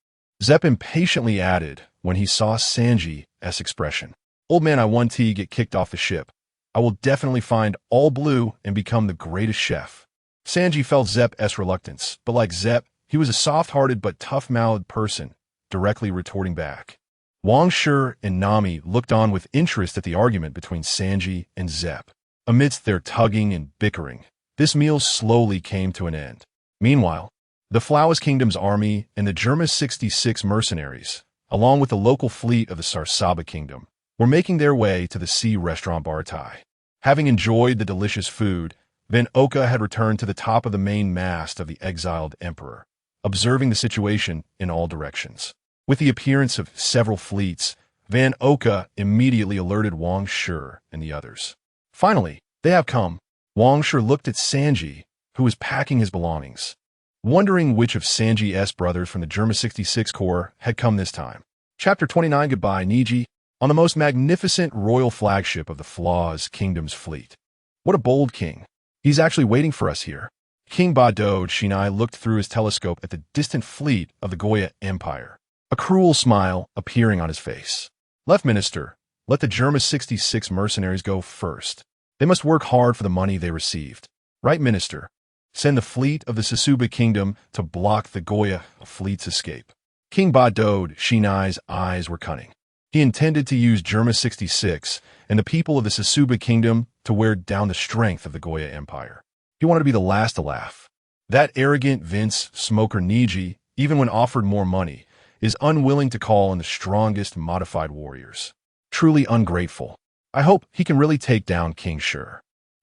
Zepp impatiently added when he saw Sanji's expression. Old man, I want to get kicked off the ship. I will definitely find all blue and become the greatest chef. Sanji felt Zepp's reluctance, but like Zepp, he was a soft-hearted but tough-mouthed person, directly retorting back. Wang Shi and Nami looked on with interest at the argument between Sanji and Zepp. Amidst their tugging and bickering, this meal slowly came to an end. Meanwhile, the Flowers Kingdom's army and the Germa 66 mercenaries, along with the local fleet of the Sarsaba Kingdom, were making their way to the sea restaurant Baratai. Having enjoyed the delicious food, Van Oka had returned to the top of the main mast of the exiled emperor, observing the situation in all directions. With the appearance of several fleets, Van Oka immediately alerted Wang Shi and the others. Finally, they have come. Wang Shi looked at Sanji, who was packing his belongings, wondering which of Sanji's brothers from the Germa 66 Corps had come this time. Chapter 29. Goodbye, Niji, on the most magnificent royal flagship of the Flaw's Kingdom's fleet. What a bold king. He's actually waiting for us here. King Ba-Dode Shinai looked through his telescope at the distant fleet of the Goya Empire, a cruel smile appearing on his face. Left Minister, let the Germa 66 mercenaries go first. They must work hard for the money they received. Right Minister, send the fleet of the Sasuba Kingdom to block the Goya fleet's escape. King Ba-Dode Shinai's eyes were cunning. He intended to use Germa 66 and the people of the Sasuba Kingdom to wear down the strength of the Goya Empire. He wanted to be the last to laugh. That arrogant Vince Smoker Niji, even when offered more money, is unwilling to call on the strongest modified warriors. Truly ungrateful. I hope he can really take down King Shi.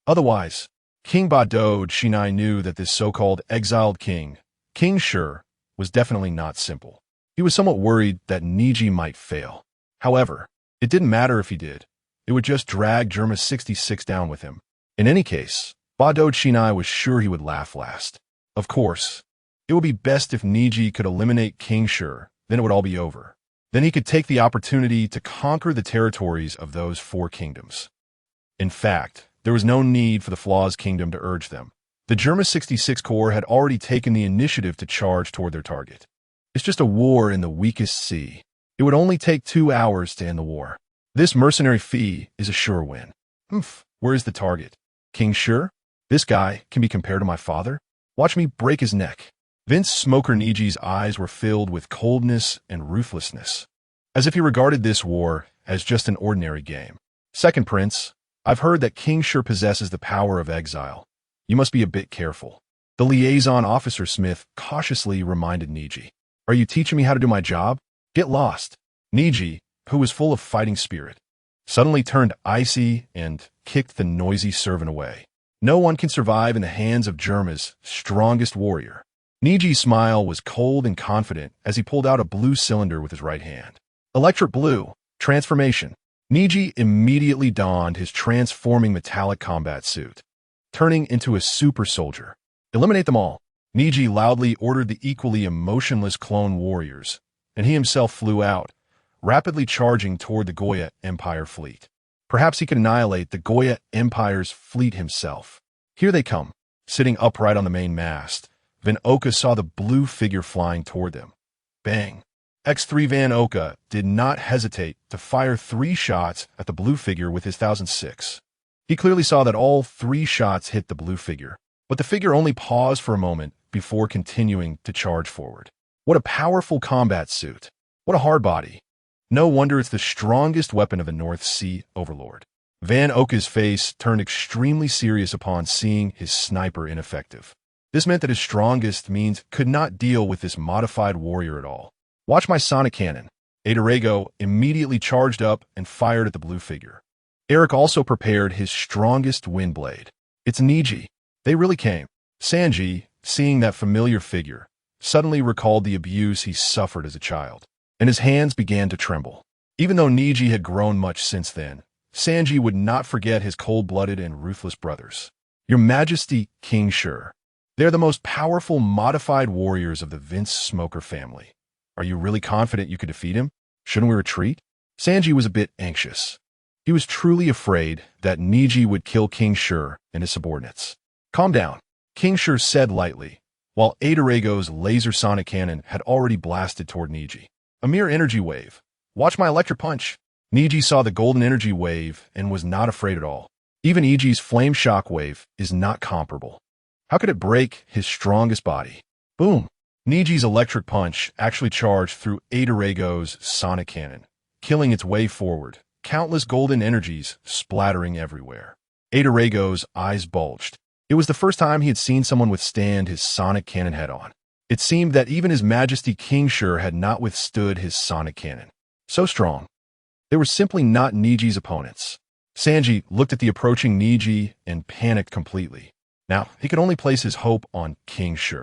Otherwise, King Ba-Dode Shinai knew that this so-called exiled king, King Shi, was definitely not simple. He was somewhat worried that Niji might fail. However, it didn't matter if he did. It would just drag Germa 66 down with him. In any case, Ba-Dode Shinai was sure he would laugh last. Of course, it would be best if Niji could eliminate King Shi, then it would all be over. Then he could take the opportunity to conquer the territories of those 4 kingdoms. In fact, there was no need for the Flaw's Kingdom to urge them. The Germa 66 Corps had already taken the initiative to charge toward their target. It's just a war in the weakest sea. It would only take 2 hours to end the war. This mercenary fee is a sure win. Where is the target? King Shi? This guy can be compared to my father? Watch me break his neck. Vince Smoker Niji's eyes were filled with coldness and ruthlessness, as if he regarded this war as just an ordinary game. Second Prince, I've heard that King Shi possesses the power of exile. You must be a bit careful. The liaison officer Smith cautiously reminded Niji. Are you teaching me how to do my job? Get lost. Niji, who was full of fighting spirit, suddenly turned icy and kicked the noisy servant away. No one can survive in the hands of Germa's strongest warrior. Niji's smile was cold and confident as he pulled out a blue cylinder with his right hand. Electric blue. Transformation. Niji immediately donned his transforming metallic combat suit, turning into a super soldier. Eliminate them all. Niji loudly ordered the equally emotionless clone warriors, and he himself flew out, rapidly charging toward the Goya Empire fleet. Perhaps he could annihilate the Goya Empire's fleet himself. Here they come. Sitting upright on the main mast, Van Oka saw the blue figure flying toward them. Bang! X3 Van Oka did not hesitate to fire 3 shots at the blue figure with his 1006. He clearly saw that all 3 shots hit the blue figure, but the figure only paused for a moment before continuing to charge forward. What a powerful combat suit. What a hard body. No wonder it's the strongest weapon of the North Sea Overlord. Van Oka's face turned extremely serious upon seeing his sniper ineffective. This meant that his strongest means could not deal with this modified warrior at all. Watch my sonic cannon. Adarego immediately charged up and fired at the blue figure. Eric also prepared his strongest wind blade. It's Niji. They really came. Sanji, seeing that familiar figure, suddenly recalled the abuse he suffered as a child, and his hands began to tremble. Even though Niji had grown much since then, Sanji would not forget his cold-blooded and ruthless brothers. Your Majesty, King Shi. They're the most powerful modified warriors of the Vince Smoker family. Are you really confident you could defeat him? Shouldn't we retreat? Sanji was a bit anxious. He was truly afraid that Niji would kill King Shi and his subordinates. Calm down, King Shi said lightly, while Adarago's laser sonic cannon had already blasted toward Niji. A mere energy wave. Watch my electric punch. Niji saw the golden energy wave and was not afraid at all. Even Ichi's flame shock wave is not comparable. How could it break his strongest body? Boom! Niji's electric punch actually charged through Adarago's sonic cannon, killing its way forward, countless golden energies splattering everywhere. Adarago's eyes bulged. It was the first time he had seen someone withstand his sonic cannon head-on. It seemed that even His Majesty King Shi had not withstood his sonic cannon. So strong. They were simply not Niji's opponents. Sanji looked at the approaching Niji and panicked completely. Now, he could only place his hope on King Shi.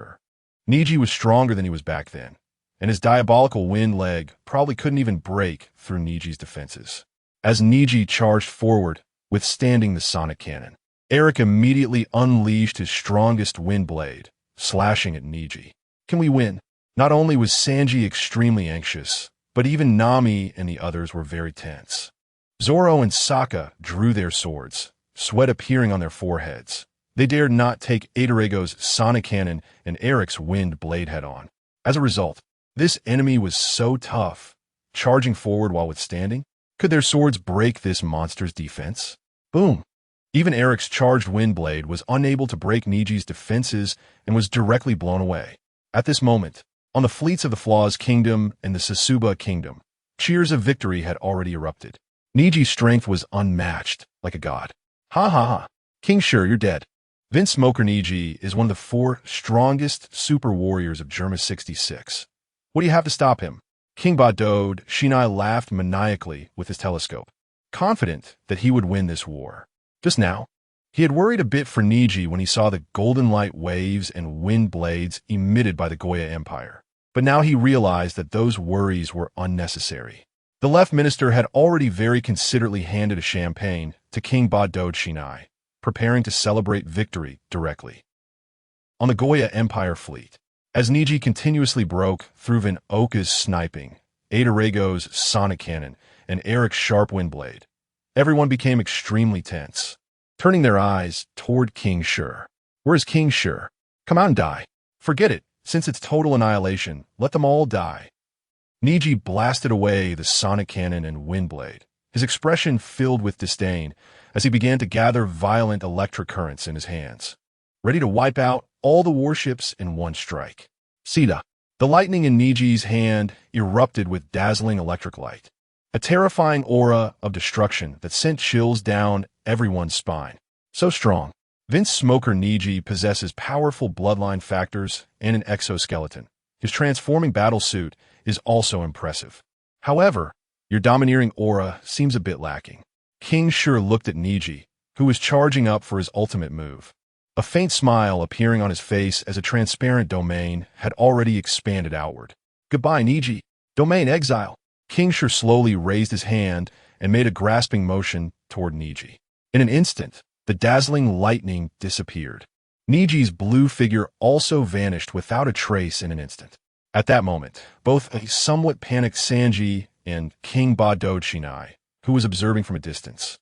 Niji was stronger than he was back then, and his diabolical wind leg probably couldn't even break through Niji's defenses. As Niji charged forward, withstanding the sonic cannon, Eric immediately unleashed his strongest wind blade, slashing at Niji. Can we win? Not only was Sanji extremely anxious, but even Nami and the others were very tense. Zoro and Sokka drew their swords, sweat appearing on their foreheads. They dared not take Adarago's sonic cannon and Eric's wind blade head-on. As a result, this enemy was so tough, charging forward while withstanding. Could their swords break this monster's defense? Boom! Even Eric's charged wind blade was unable to break Niji's defenses and was directly blown away. At this moment, on the fleets of the Flaw's Kingdom and the Sasuba Kingdom, cheers of victory had already erupted. Niji's strength was unmatched, like a god. Ha ha ha! King Shi, you're dead. Vince Smoker Niji is one of the 4 strongest super warriors of Germa 66. What do you have to stop him? King Ba-Dode Shinai laughed maniacally with his telescope, confident that he would win this war. Just now, he had worried a bit for Niji when he saw the golden light waves and wind blades emitted by the Goya Empire. But now he realized that those worries were unnecessary. The left minister had already very considerately handed a champagne to King Ba-Dode Shinai, preparing to celebrate victory directly. On the Goya Empire fleet, as Niji continuously broke through Van Oka's sniping, Adarago's sonic cannon, and Eric's sharp wind blade, everyone became extremely tense, turning their eyes toward King Shi. Where is King Shi? Come out and die. Forget it. Since it's total annihilation, let them all die. Niji blasted away the sonic cannon and wind blade, his expression filled with disdain as he began to gather violent electric currents in his hands, ready to wipe out all the warships in one strike. Sita. The lightning in Niji's hand erupted with dazzling electric light, a terrifying aura of destruction that sent chills down everyone's spine. So strong. Vince Smoker Niji possesses powerful bloodline factors and an exoskeleton. His transforming battle suit is also impressive. However, your domineering aura seems a bit lacking. King Shi looked at Niji, who was charging up for his ultimate move. A faint smile appearing on his face as a transparent domain had already expanded outward. Goodbye, Niji. Domain exile. King Shi slowly raised his hand and made a grasping motion toward Niji. In an instant, the dazzling lightning disappeared. Niji's blue figure also vanished without a trace in an instant. At that moment, both a somewhat panicked Sanji and King Ba-Dode Shinai, who was observing from a distance,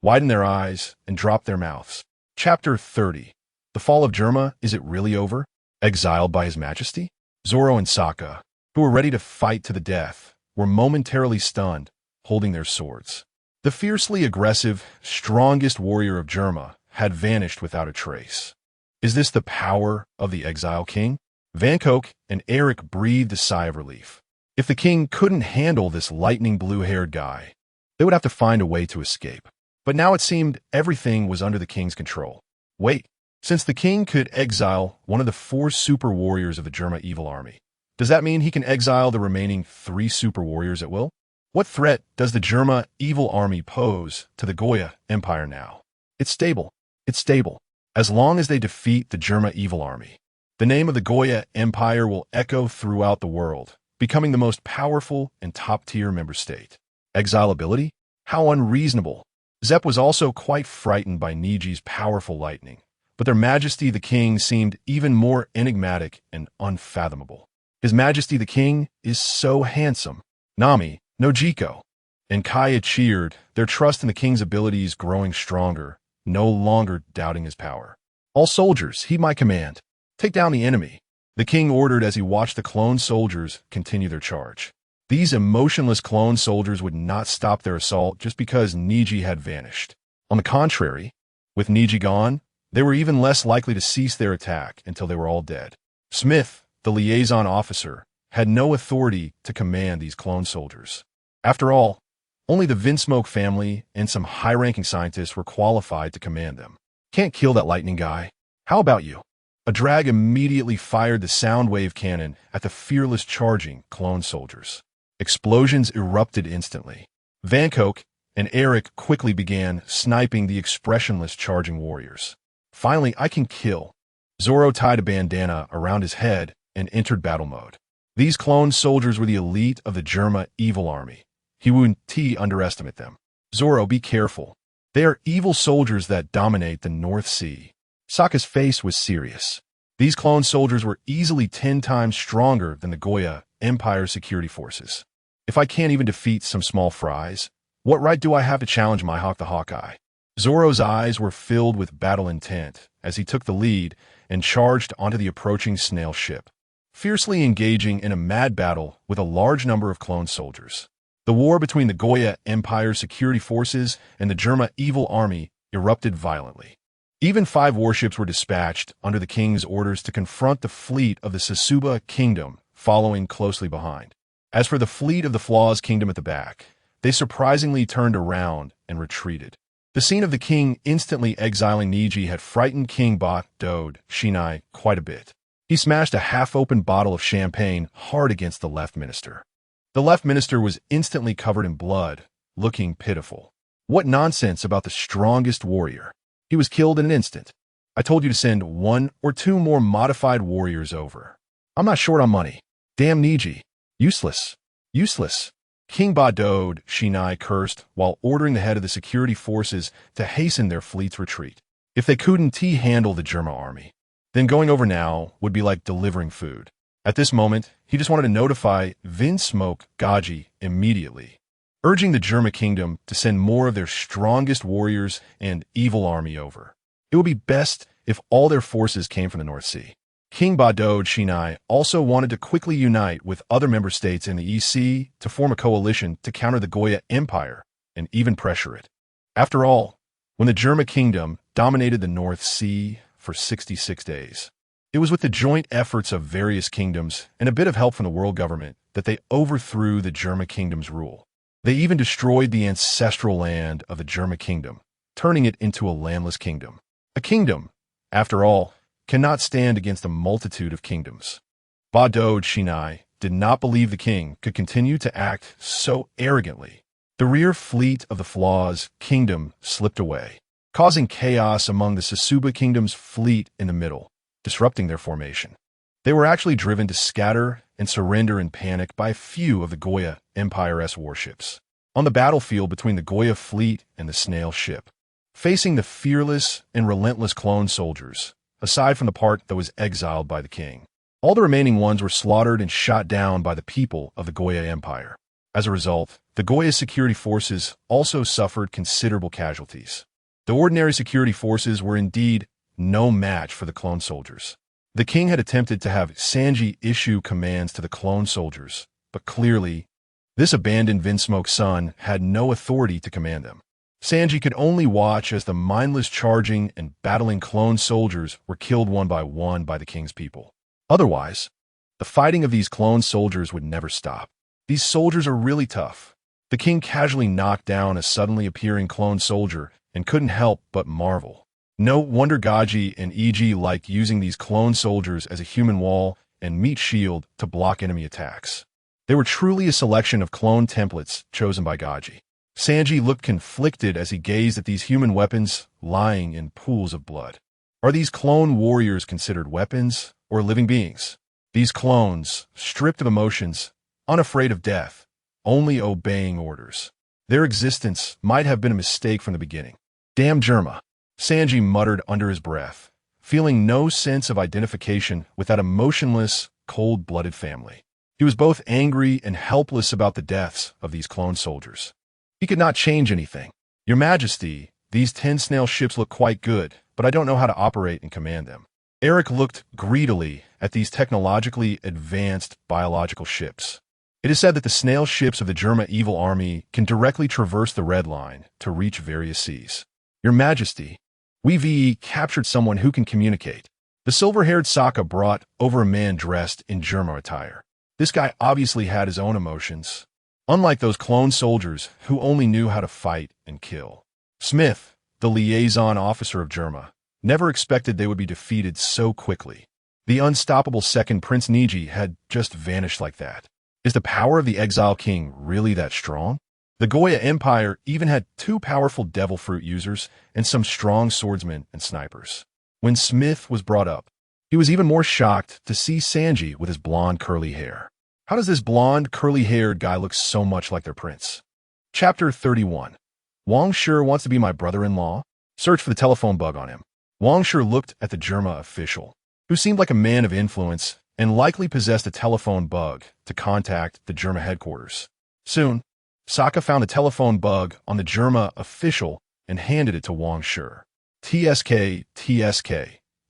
widened their eyes and dropped their mouths. Chapter 30. The Fall of Germa, is it really over? Exiled by His Majesty? Zoro and Sokka, who were ready to fight to the death, were momentarily stunned, holding their swords. The fiercely aggressive, strongest warrior of Germa had vanished without a trace. Is this the power of the Exile King? Van Koke and Eric breathed a sigh of relief. If the king couldn't handle this lightning blue-haired guy, they would have to find a way to escape. But now it seemed everything was under the king's control. Wait, since the king could exile one of the 4 super warriors of the Germa evil army, does that mean he can exile the remaining 3 super warriors at will? What threat does the Germa evil army pose to the Goya Empire now? It's stable. It's stable. as long as they defeat the Germa evil army. The name of the Goya Empire will echo throughout the world, becoming the most powerful and top-tier member state. Exilability? How unreasonable! Zep was also quite frightened by Niji's powerful lightning, but their Majesty the King seemed even more enigmatic and unfathomable. His Majesty the King is so handsome. Nami, no Jiko. And Kaya cheered, their trust in the king's abilities growing stronger, no longer doubting his power. All soldiers, heed my command. Take down the enemy, the king ordered as he watched the clone soldiers continue their charge. These emotionless clone soldiers would not stop their assault just because Niji had vanished. On the contrary, with Niji gone, they were even less likely to cease their attack until they were all dead. Smith, the liaison officer, had no authority to command these clone soldiers. After all, only the Vinsmoke family and some high-ranking scientists were qualified to command them. Can't kill that lightning guy. How about you? A drag immediately fired the sound wave cannon at the fearless charging clone soldiers. Explosions erupted instantly. Vankoke and Eric quickly began sniping the expressionless charging warriors. Finally, I can kill. Zoro tied a bandana around his head and entered battle mode. These clone soldiers were the elite of the Germa evil army. He wouldn't underestimate them. Zoro, be careful. They are evil soldiers that dominate the North Sea. Sokka's face was serious. These clone soldiers were easily 10 times stronger than the Goya Empire security forces. If I can't even defeat some small fries, what right do I have to challenge Mihawk the Hawkeye? Zoro's eyes were filled with battle intent as he took the lead and charged onto the approaching snail ship, fiercely engaging in a mad battle with a large number of clone soldiers. The war between the Goya Empire security forces and the Germa evil army erupted violently. Even 5 warships were dispatched under the king's orders to confront the fleet of the Sasuba kingdom following closely behind. As for the fleet of the Flaws kingdom at the back, they surprisingly turned around and retreated. The scene of the king instantly exiling Niji had frightened King Ba-Dode Shinai quite a bit. He smashed a half-open bottle of champagne hard against the left minister. The left minister was instantly covered in blood, looking pitiful. What nonsense about the strongest warrior. He was killed in an instant. I told you to send 1 or 2 more modified warriors over. I'm not short on money. Damn Niji. Useless. Useless. King Ba-Dode Shinai cursed while ordering the head of the security forces to hasten their fleet's retreat. If they couldn't handle the Germa army, then going over now would be like delivering food. At this moment, he just wanted to notify Vinsmoke Gaji immediately, urging the Germa kingdom to send more of their strongest warriors and evil army over. It would be best if all their forces came from the North Sea. King Ba-Dode Shinai also wanted to quickly unite with other member states in the EC to form a coalition to counter the Goya Empire and even pressure it. After all, when the Germa kingdom dominated the North Sea for 66 days, it was with the joint efforts of various kingdoms and a bit of help from the world government that they overthrew the Germa kingdom's rule. They even destroyed the ancestral land of the Germa kingdom, turning it into a landless kingdom. A kingdom, after all, cannot stand against a multitude of kingdoms. Ba-Dode Shinai did not believe the king could continue to act so arrogantly. The rear fleet of the Flaws kingdom slipped away, causing chaos among the Sasuba kingdom's fleet in the middle, disrupting their formation. They were actually driven to scatter and surrender in panic by a few of the Goya Empire's warships. On the battlefield between the Goya fleet and the snail ship, facing the fearless and relentless clone soldiers, aside from the part that was exiled by the king, all the remaining ones were slaughtered and shot down by the people of the Goya Empire. As a result, the Goya security forces also suffered considerable casualties. The ordinary security forces were indeed no match for the clone soldiers. The king had attempted to have Sanji issue commands to the clone soldiers, but clearly, this abandoned Vinsmoke's son had no authority to command them. Sanji could only watch as the mindless charging and battling clone soldiers were killed one by the king's people. Otherwise, the fighting of these clone soldiers would never stop. These soldiers are really tough. The king casually knocked down a suddenly appearing clone soldier and couldn't help but marvel. No wonder Gaji and EG liked using these clone soldiers as a human wall and meat shield to block enemy attacks. They were truly a selection of clone templates chosen by Gaji. Sanji looked conflicted as he gazed at these human weapons lying in pools of blood. Are these clone warriors considered weapons or living beings? These clones, stripped of emotions, unafraid of death, only obeying orders. Their existence might have been a mistake from the beginning. Damn Germa, Sanji muttered under his breath, feeling no sense of identification with that emotionless, cold-blooded family. He was both angry and helpless about the deaths of these clone soldiers. He could not change anything. Your Majesty, these 10 snail ships look quite good, but I don't know how to operate and command them. Eric looked greedily at these technologically advanced biological ships. It is said that the snail ships of the Germa evil army can directly traverse the Red Line to reach various seas. Your Majesty, we captured someone who can communicate. The silver-haired Sokka brought over a man dressed in Germa attire. This guy obviously had his own emotions, unlike those clone soldiers who only knew how to fight and kill. Smith, the liaison officer of Germa, never expected they would be defeated so quickly. The unstoppable second Prince Niji had just vanished like that. Is the power of the Exile King really that strong? The Goya Empire even had 2 powerful devil fruit users and some strong swordsmen and snipers. When Smith was brought up, he was even more shocked to see Sanji with his blonde curly hair. How does this blonde, curly-haired guy look so much like their prince? Chapter 31. Wang Shi wants to be my brother-in-law? Search for the telephone bug on him. Wang Shi looked at the Germa official, who seemed like a man of influence and likely possessed a telephone bug to contact the Germa headquarters. Soon, Sokka found a telephone bug on the Germa official and handed it to Wang Shi. TSK.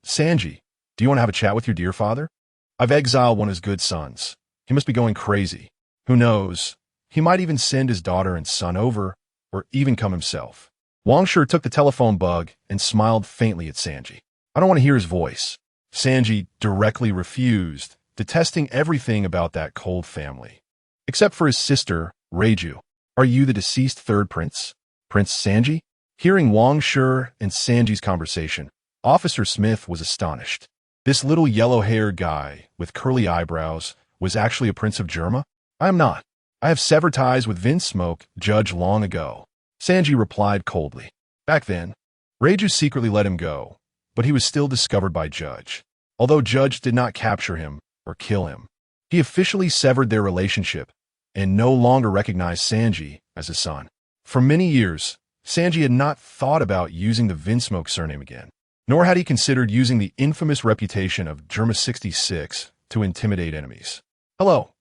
Sanji, do you want to have a chat with your dear father? I've exiled one of his good sons. He must be going crazy. Who knows? He might even send his daughter and son over, or even come himself. Wang Shi took the telephone bug and smiled faintly at Sanji. I don't want to hear his voice. Sanji directly refused, detesting everything about that cold family. Except for his sister, Reiju. Are you the deceased third prince? Prince Sanji? Hearing Wang Shi and Sanji's conversation, Officer Smith was astonished. This little yellow-haired guy with curly eyebrows was actually a prince of Germa? I am not. I have severed ties with Vinsmoke, Judge, long ago. Sanji replied coldly. Back then, Reiju secretly let him go, but he was still discovered by Judge. Although Judge did not capture him or kill him, he officially severed their relationship and no longer recognized Sanji as his son. For many years, Sanji had not thought about using the Vinsmoke surname again, nor had he considered using the infamous reputation of Germa 66 to intimidate enemies. Hello.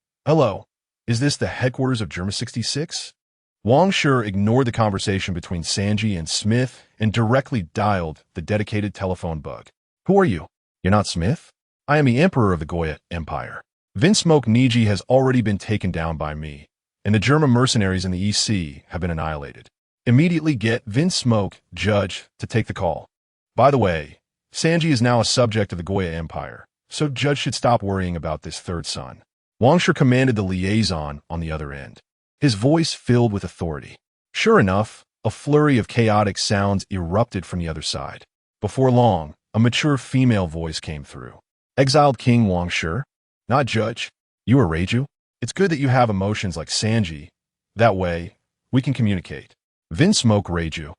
Is this the headquarters of Germa 66? Wang Shi ignored the conversation between Sanji and Smith and directly dialed the dedicated telephone bug. Who are you? You're not Smith? I am the Emperor of the Goya Empire. Vinsmoke Niji has already been taken down by me, and the German mercenaries in the EC have been annihilated. Immediately get Vinsmoke, Judge, to take the call. By the way, Sanji is now a subject of the Goya Empire, so Judge should stop worrying about this third son. Wang Shi commanded the liaison on the other end, his voice filled with authority. Sure enough, a flurry of chaotic sounds erupted from the other side. Before long, a mature female voice came through. Exiled King Wang Shi? Not Judge. You are Reiju? It's good that you have emotions like Sanji. That way, we can communicate. Vinsmoke Reiju.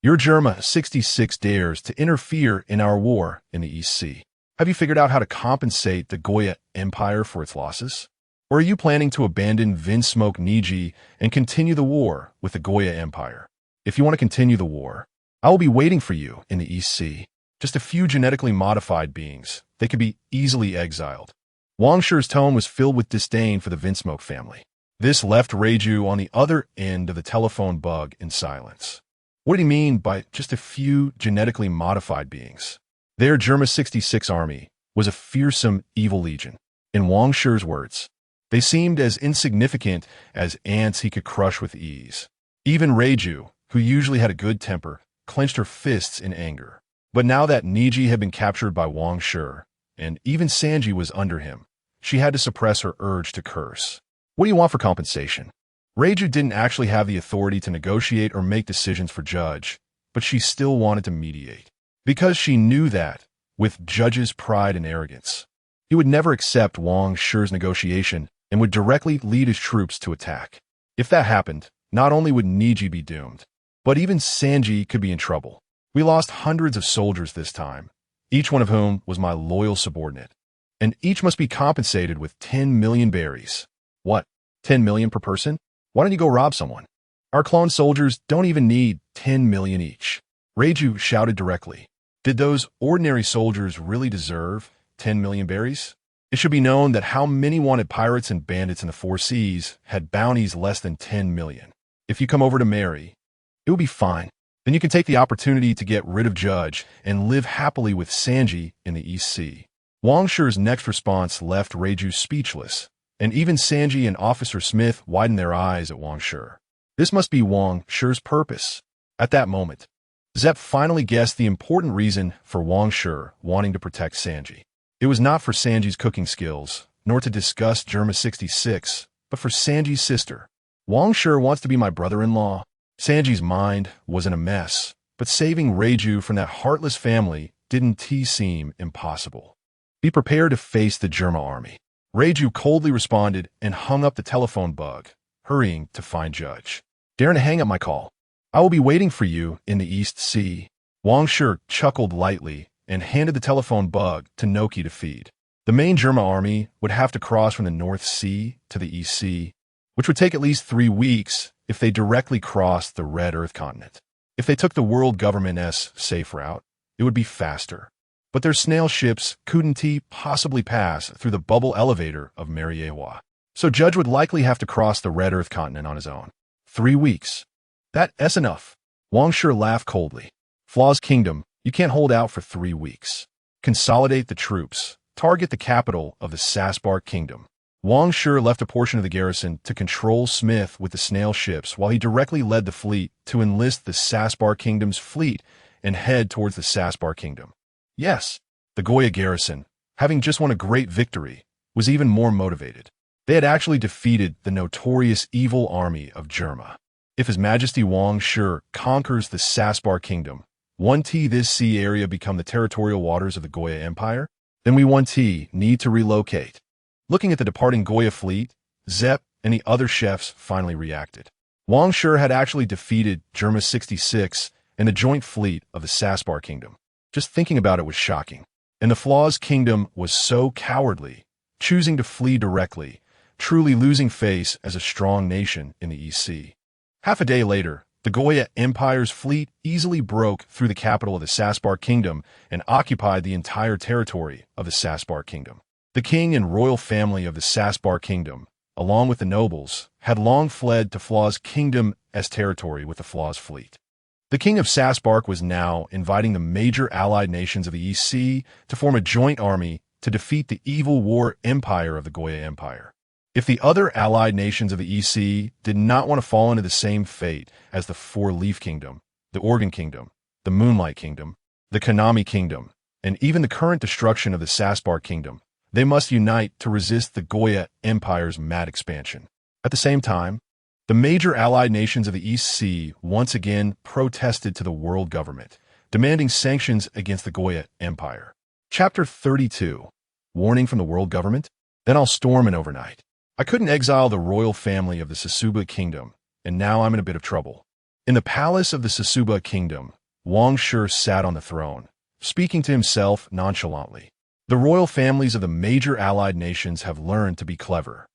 Your Germa 66 dares to interfere in our war in the East Sea. Have you figured out how to compensate the Goya Empire for its losses? Or are you planning to abandon Vinsmoke Niji and continue the war with the Goya Empire? If you want to continue the war, I will be waiting for you in the East Sea. Just a few genetically modified beings. They could be easily exiled. Wang Shi's tone was filled with disdain for the Vinsmoke family. This left Reiju on the other end of the telephone bug in silence. What did he mean by just a few genetically modified beings? Their Germa 66 army was a fearsome evil legion. In Wang Shi's words, they seemed as insignificant as ants he could crush with ease. Even Reiju, who usually had a good temper, clenched her fists in anger. But now that Niji had been captured by Wang Shi, and even Sanji was under him, she had to suppress her urge to curse. What do you want for compensation? Reiju didn't actually have the authority to negotiate or make decisions for Judge, but she still wanted to mediate. Because she knew that, with Judge's pride and arrogance, he would never accept Wang Shi's negotiation and would directly lead his troops to attack. If that happened, not only would Niji be doomed, but even Sanji could be in trouble. We lost hundreds of soldiers this time, each one of whom was my loyal subordinate. And each must be compensated with 10 million berries. What? 10 million per person? Why don't you go rob someone? Our clone soldiers don't even need 10 million each. Reiju shouted directly. Did those ordinary soldiers really deserve 10 million berries? It should be known that how many wanted pirates and bandits in the four seas had bounties less than 10 million. If you come over to marry, it will be fine. Then you can take the opportunity to get rid of Judge and live happily with Sanji in the East Sea. Wang Shi's next response left Reiju speechless, and even Sanji and Officer Smith widened their eyes at Wang Shi. This must be Wang Shi's purpose. At that moment, Zepp finally guessed the important reason for Wang Shi wanting to protect Sanji. It was not for Sanji's cooking skills, nor to discuss Germa 66, but for Sanji's sister. Wang Shi wants to be my brother-in-law. Sanji's mind was in a mess, but saving Reiju from that heartless family didn't seem impossible. Be prepared to face the Germa army. Reiju coldly responded and hung up the telephone bug, hurrying to find Judge. Daring to hang up my call. I will be waiting for you in the East Sea. Wang Shi chuckled lightly and handed the telephone bug to Noki to feed. The main Germa army would have to cross from the North Sea to the East Sea, which would take at least 3 weeks if they directly crossed the Red Earth continent. If they took the world government's safe route, it would be faster. But their snail ships couldn't possibly pass through the bubble elevator of Mariewa. So Judge would likely have to cross the Red Earth continent on his own. 3 weeks. That's enough. Wang Shi laughed coldly. Flaw's Kingdom, you can't hold out for 3 weeks. Consolidate the troops. Target the capital of the Sasbar Kingdom. Wang Shi left a portion of the garrison to control Smith with the snail ships while he directly led the fleet to enlist the Sasbar Kingdom's fleet and head towards the Sasbar Kingdom. Yes, the Goya garrison, having just won a great victory, was even more motivated. They had actually defeated the notorious evil army of Germa. If His Majesty Wang Shi conquers the Sasbar Kingdom, this sea area become the territorial waters of the Goya Empire, then we need to relocate. Looking at the departing Goya fleet, Zepp and the other chefs finally reacted. Wang Shi had actually defeated Germa 66 and the joint fleet of the Sasbar Kingdom. Just thinking about it was shocking. And the Flaw's Kingdom was so cowardly, choosing to flee directly, truly losing face as a strong nation in the East Sea. Half a day later, the Goya Empire's fleet easily broke through the capital of the Sasbar Kingdom and occupied the entire territory of the Sasbar Kingdom. The king and royal family of the Sasbar Kingdom, along with the nobles, had long fled to Flaw's Kingdom's territory with the Flaw's fleet. The king of Sasbark was now inviting the major allied nations of the East Sea to form a joint army to defeat the evil war empire of the Goya Empire. If the other allied nations of the East Sea did not want to fall into the same fate as the Four-Leaf Kingdom, the Organ Kingdom, the Moonlight Kingdom, the Konami Kingdom, and even the current destruction of the Sasbar Kingdom, they must unite to resist the Goya Empire's mad expansion. At the same time, the major allied nations of the East Sea once again protested to the world government, demanding sanctions against the Goya Empire. Chapter 32. Warning from the world government? Then I'll storm in overnight. I couldn't exile the royal family of the Sasuba Kingdom, and now I'm in a bit of trouble. In the palace of the Sasuba Kingdom, Wang Shi sat on the throne, speaking to himself nonchalantly. The royal families of the major allied nations have learned to be clever.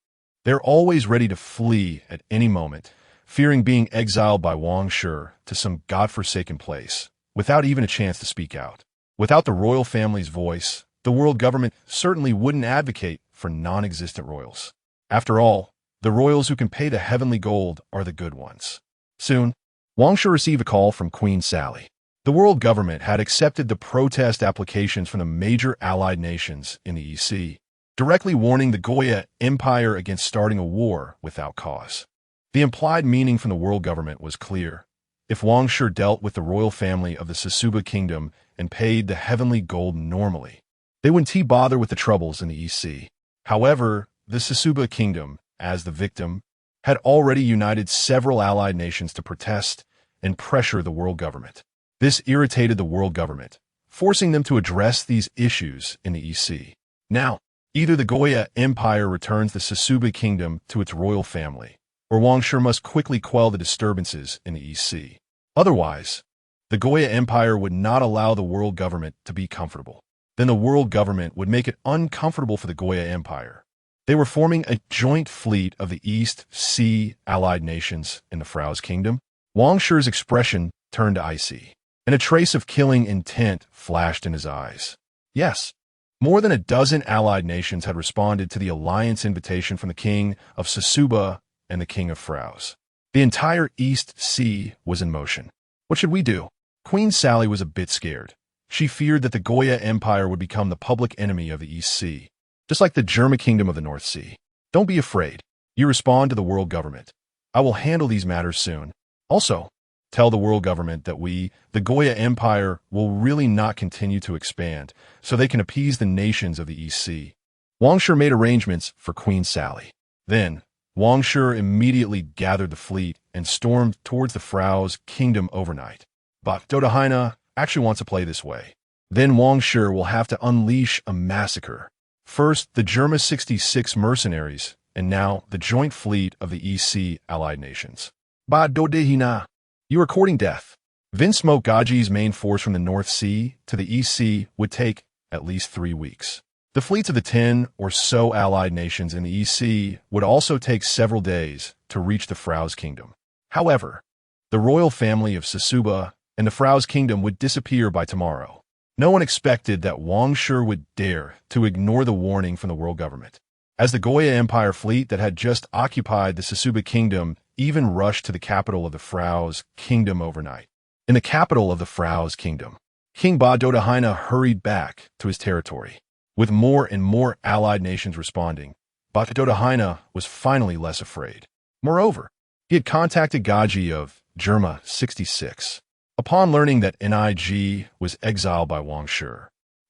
They're always ready to flee at any moment, fearing being exiled by Wang Shi to some godforsaken place, without even a chance to speak out. Without the royal family's voice, the world government certainly wouldn't advocate for non-existent royals. After all, the royals who can pay the heavenly gold are the good ones. Soon, Wang Shi received a call from Queen Sally. The world government had accepted the protest applications from the major allied nations in the East Sea, directly warning the Goya Empire against starting a war without cause. The implied meaning from the world government was clear. If Wang Shi dealt with the royal family of the Sasuba Kingdom and paid the heavenly gold normally, they wouldn't bother with the troubles in the East Sea. However, the Sasuba Kingdom, as the victim, had already united several allied nations to protest and pressure the world government. This irritated the world government, forcing them to address these issues in the East Sea. Now, either the Goya Empire returns the Sasuba Kingdom to its royal family, or Wang Shi must quickly quell the disturbances in the East Sea. Otherwise, the Goya Empire would not allow the world government to be comfortable. then the world government would make it uncomfortable for the Goya Empire. They were forming a joint fleet of the East Sea allied nations in the Frau's kingdom. Wang Shi's expression turned icy, and a trace of killing intent flashed in his eyes. Yes, more than a dozen allied nations had responded to the alliance invitation from the king of Sasuba and the king of Fraus. The entire East Sea was in motion. What should we do? Queen Sally was a bit scared. She feared that the Goya Empire would become the public enemy of the East Sea, just like the German kingdom of the North Sea. Don't be afraid. You respond to the world government. I will handle these matters soon. Also, tell the world government that we, the Goya Empire, will really not continue to expand, so they can appease the nations of the East Sea. Wang Shi made arrangements for Queen Sally. Then, Wang Shi immediately gathered the fleet and stormed towards the Frau's kingdom overnight. But Dodahaina actually wants to play this way. Then Wang Shi will have to unleash a massacre. First, the Germa 66 mercenaries, and now the joint fleet of the East Sea allied nations. Ba Dodahaina, you are courting death. Vinsmoke Gaji's main force from the North Sea to the East Sea would take at least 3 weeks. The fleets of the 10 or so allied nations in the East Sea would also take several days to reach the Frau's kingdom. However, the royal family of Sasuba and the Frau's kingdom would disappear by tomorrow. No one expected that Wang Shi would dare to ignore the warning from the world government. As the Goya Empire fleet that had just occupied the Sasuba kingdom even rushed to the capital of the Frau's kingdom overnight. In the capital of the Frau's kingdom, King Ba Dodahaina hurried back to his territory. With more and more allied nations responding, Ba Dodahaina was finally less afraid. Moreover, he had contacted Gaji of Germa 66. Upon learning that Nig was exiled by Wang Shi,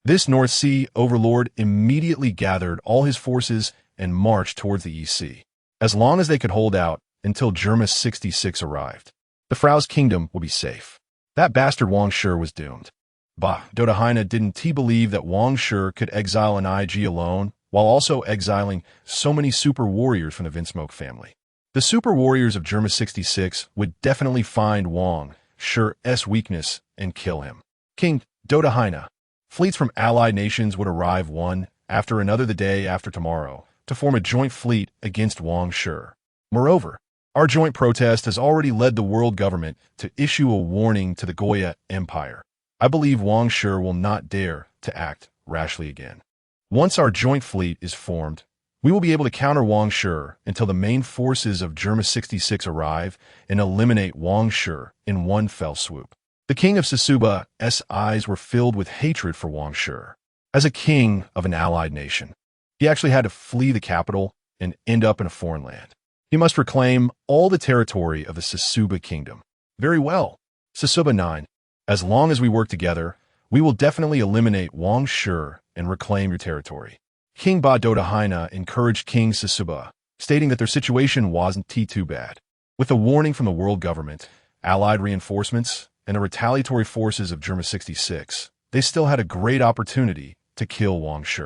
this North Sea overlord immediately gathered all his forces and marched towards the East Sea. As long as they could hold out until Germa 66 arrived, the Frau's kingdom would be safe. That bastard Wang Shi was doomed. Ba Dodahaina didn't believe that Wang Shi could exile Nig alone, while also exiling so many super warriors from the Vinsmoke family. The super warriors of Germa 66 would definitely find Wang Shi's weakness and kill him. King Dodahaina, fleets from allied nations would arrive one after another the day after tomorrow to form a joint fleet against Wang Shi. Moreover, our joint protest has already led the world government to issue a warning to the Goya Empire. I believe Wang Shi will not dare to act rashly again. Once our joint fleet is formed, we will be able to counter Wang Shi until the main forces of Germa 66 arrive and eliminate Wang Shi in one fell swoop. The king of Sasuba's eyes were filled with hatred for Wang Shi. As a king of an allied nation, he actually had to flee the capital and end up in a foreign land. He must reclaim all the territory of the Sasuba kingdom. Very well, Sasuba 9. As long as we work together, we will definitely eliminate Wang Shi and reclaim your territory. King Ba Dodahaina encouraged King Sasuba, stating that their situation wasn't too bad. With a warning from the world government, allied reinforcements, and the retaliatory forces of Germa 66, they still had a great opportunity to kill Wang Shi.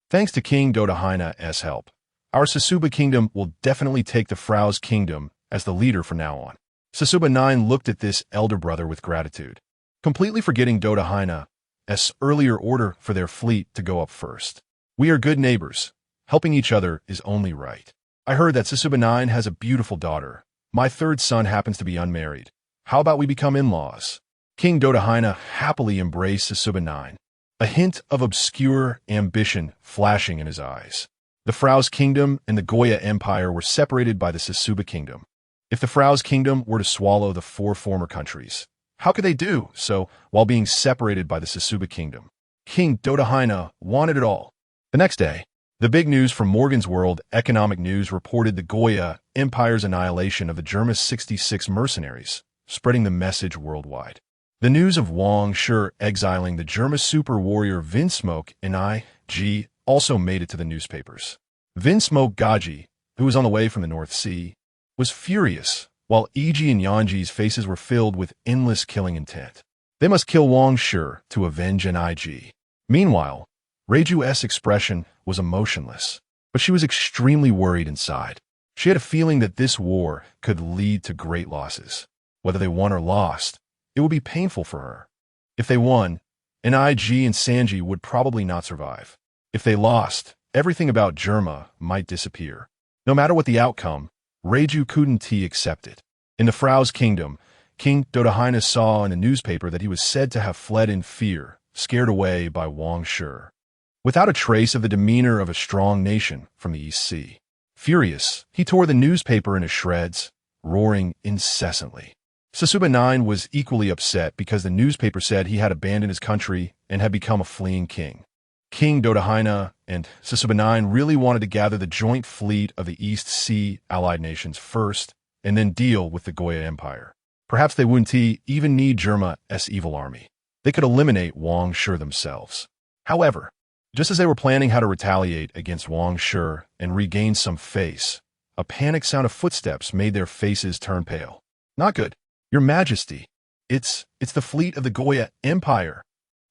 Thanks to King Dodahaina's help, our Sasuba kingdom will definitely take the Frau's kingdom as the leader from now on. Sasuba 9 looked at this elder brother with gratitude, completely forgetting Dodahaina's earlier order for their fleet to go up first. We are good neighbors. Helping each other is only right. I heard that Sasuba 9 has a beautiful daughter. My third son happens to be unmarried. How about we become in-laws? King Dodahaina happily embraced Sasuba 9, a hint of obscure ambition flashing in his eyes. The Frau's kingdom and the Goya Empire were separated by the Sasuba kingdom. If the Frau's kingdom were to swallow the 4 former countries, how could they do so while being separated by the Sasuba kingdom? King Dodahaina wanted it all. The next day, the big news from Morgan's World Economic News reported the Goya Empire's annihilation of the Germa 66 mercenaries, spreading the message worldwide. The news of Wang Shi exiling the Germa super warrior Vinsmoke Nig also made it to the newspapers. Vinsmoke Gaji, who was on the way from the North Sea, was furious, while Iji and Yanji's faces were filled with endless killing intent. They must kill Wang Shi to avenge Nig. Meanwhile, Reiju's expression was emotionless, but she was extremely worried inside. She had a feeling that this war could lead to great losses. Whether they won or lost, it would be painful for her. If they won, and Ig and Sanji would probably not survive. If they lost, everything about Germa might disappear. No matter what the outcome, Reiju couldn't accept it. In the Frau's kingdom, King Dodahaina saw in a newspaper that he was said to have fled in fear, scared away by Wang Shi, without a trace of the demeanor of a strong nation from the East Sea. Furious, he tore the newspaper into shreds, roaring incessantly. Sasuba 9 was equally upset because the newspaper said he had abandoned his country and had become a fleeing king. King Dodahaina and Sasuba 9 really wanted to gather the joint fleet of the East Sea allied nations first and then deal with the Goya Empire. Perhaps they wouldn't even need Germa's evil army. They could eliminate Wang Shi themselves. However, just as they were planning how to retaliate against Wang Shi and regain some face, a panicked sound of footsteps made their faces turn pale. Not good. Your Majesty, it's the fleet of the Goya Empire.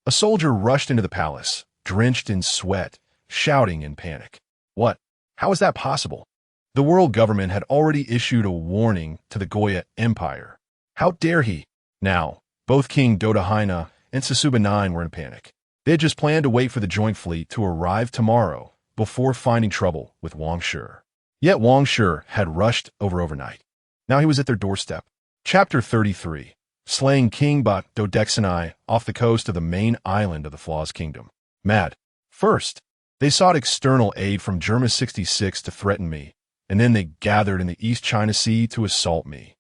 A soldier rushed into the palace, drenched in sweat, shouting in panic. What? How is that possible? The world government had already issued a warning to the Goya Empire. How dare he? Now, both King Dodahaina and Sasuba 9 were in panic. They had just planned to wait for the joint fleet to arrive tomorrow before finding trouble with Wang Shi. Yet Wang Shi had rushed overnight. Now he was at their doorstep. Chapter 33. Slaying King Dodexani off the coast of the main island of the Flaw's Kingdom. Mad. First, they sought external aid from Germa 66 to threaten me, and then they gathered in the East China Sea to assault me.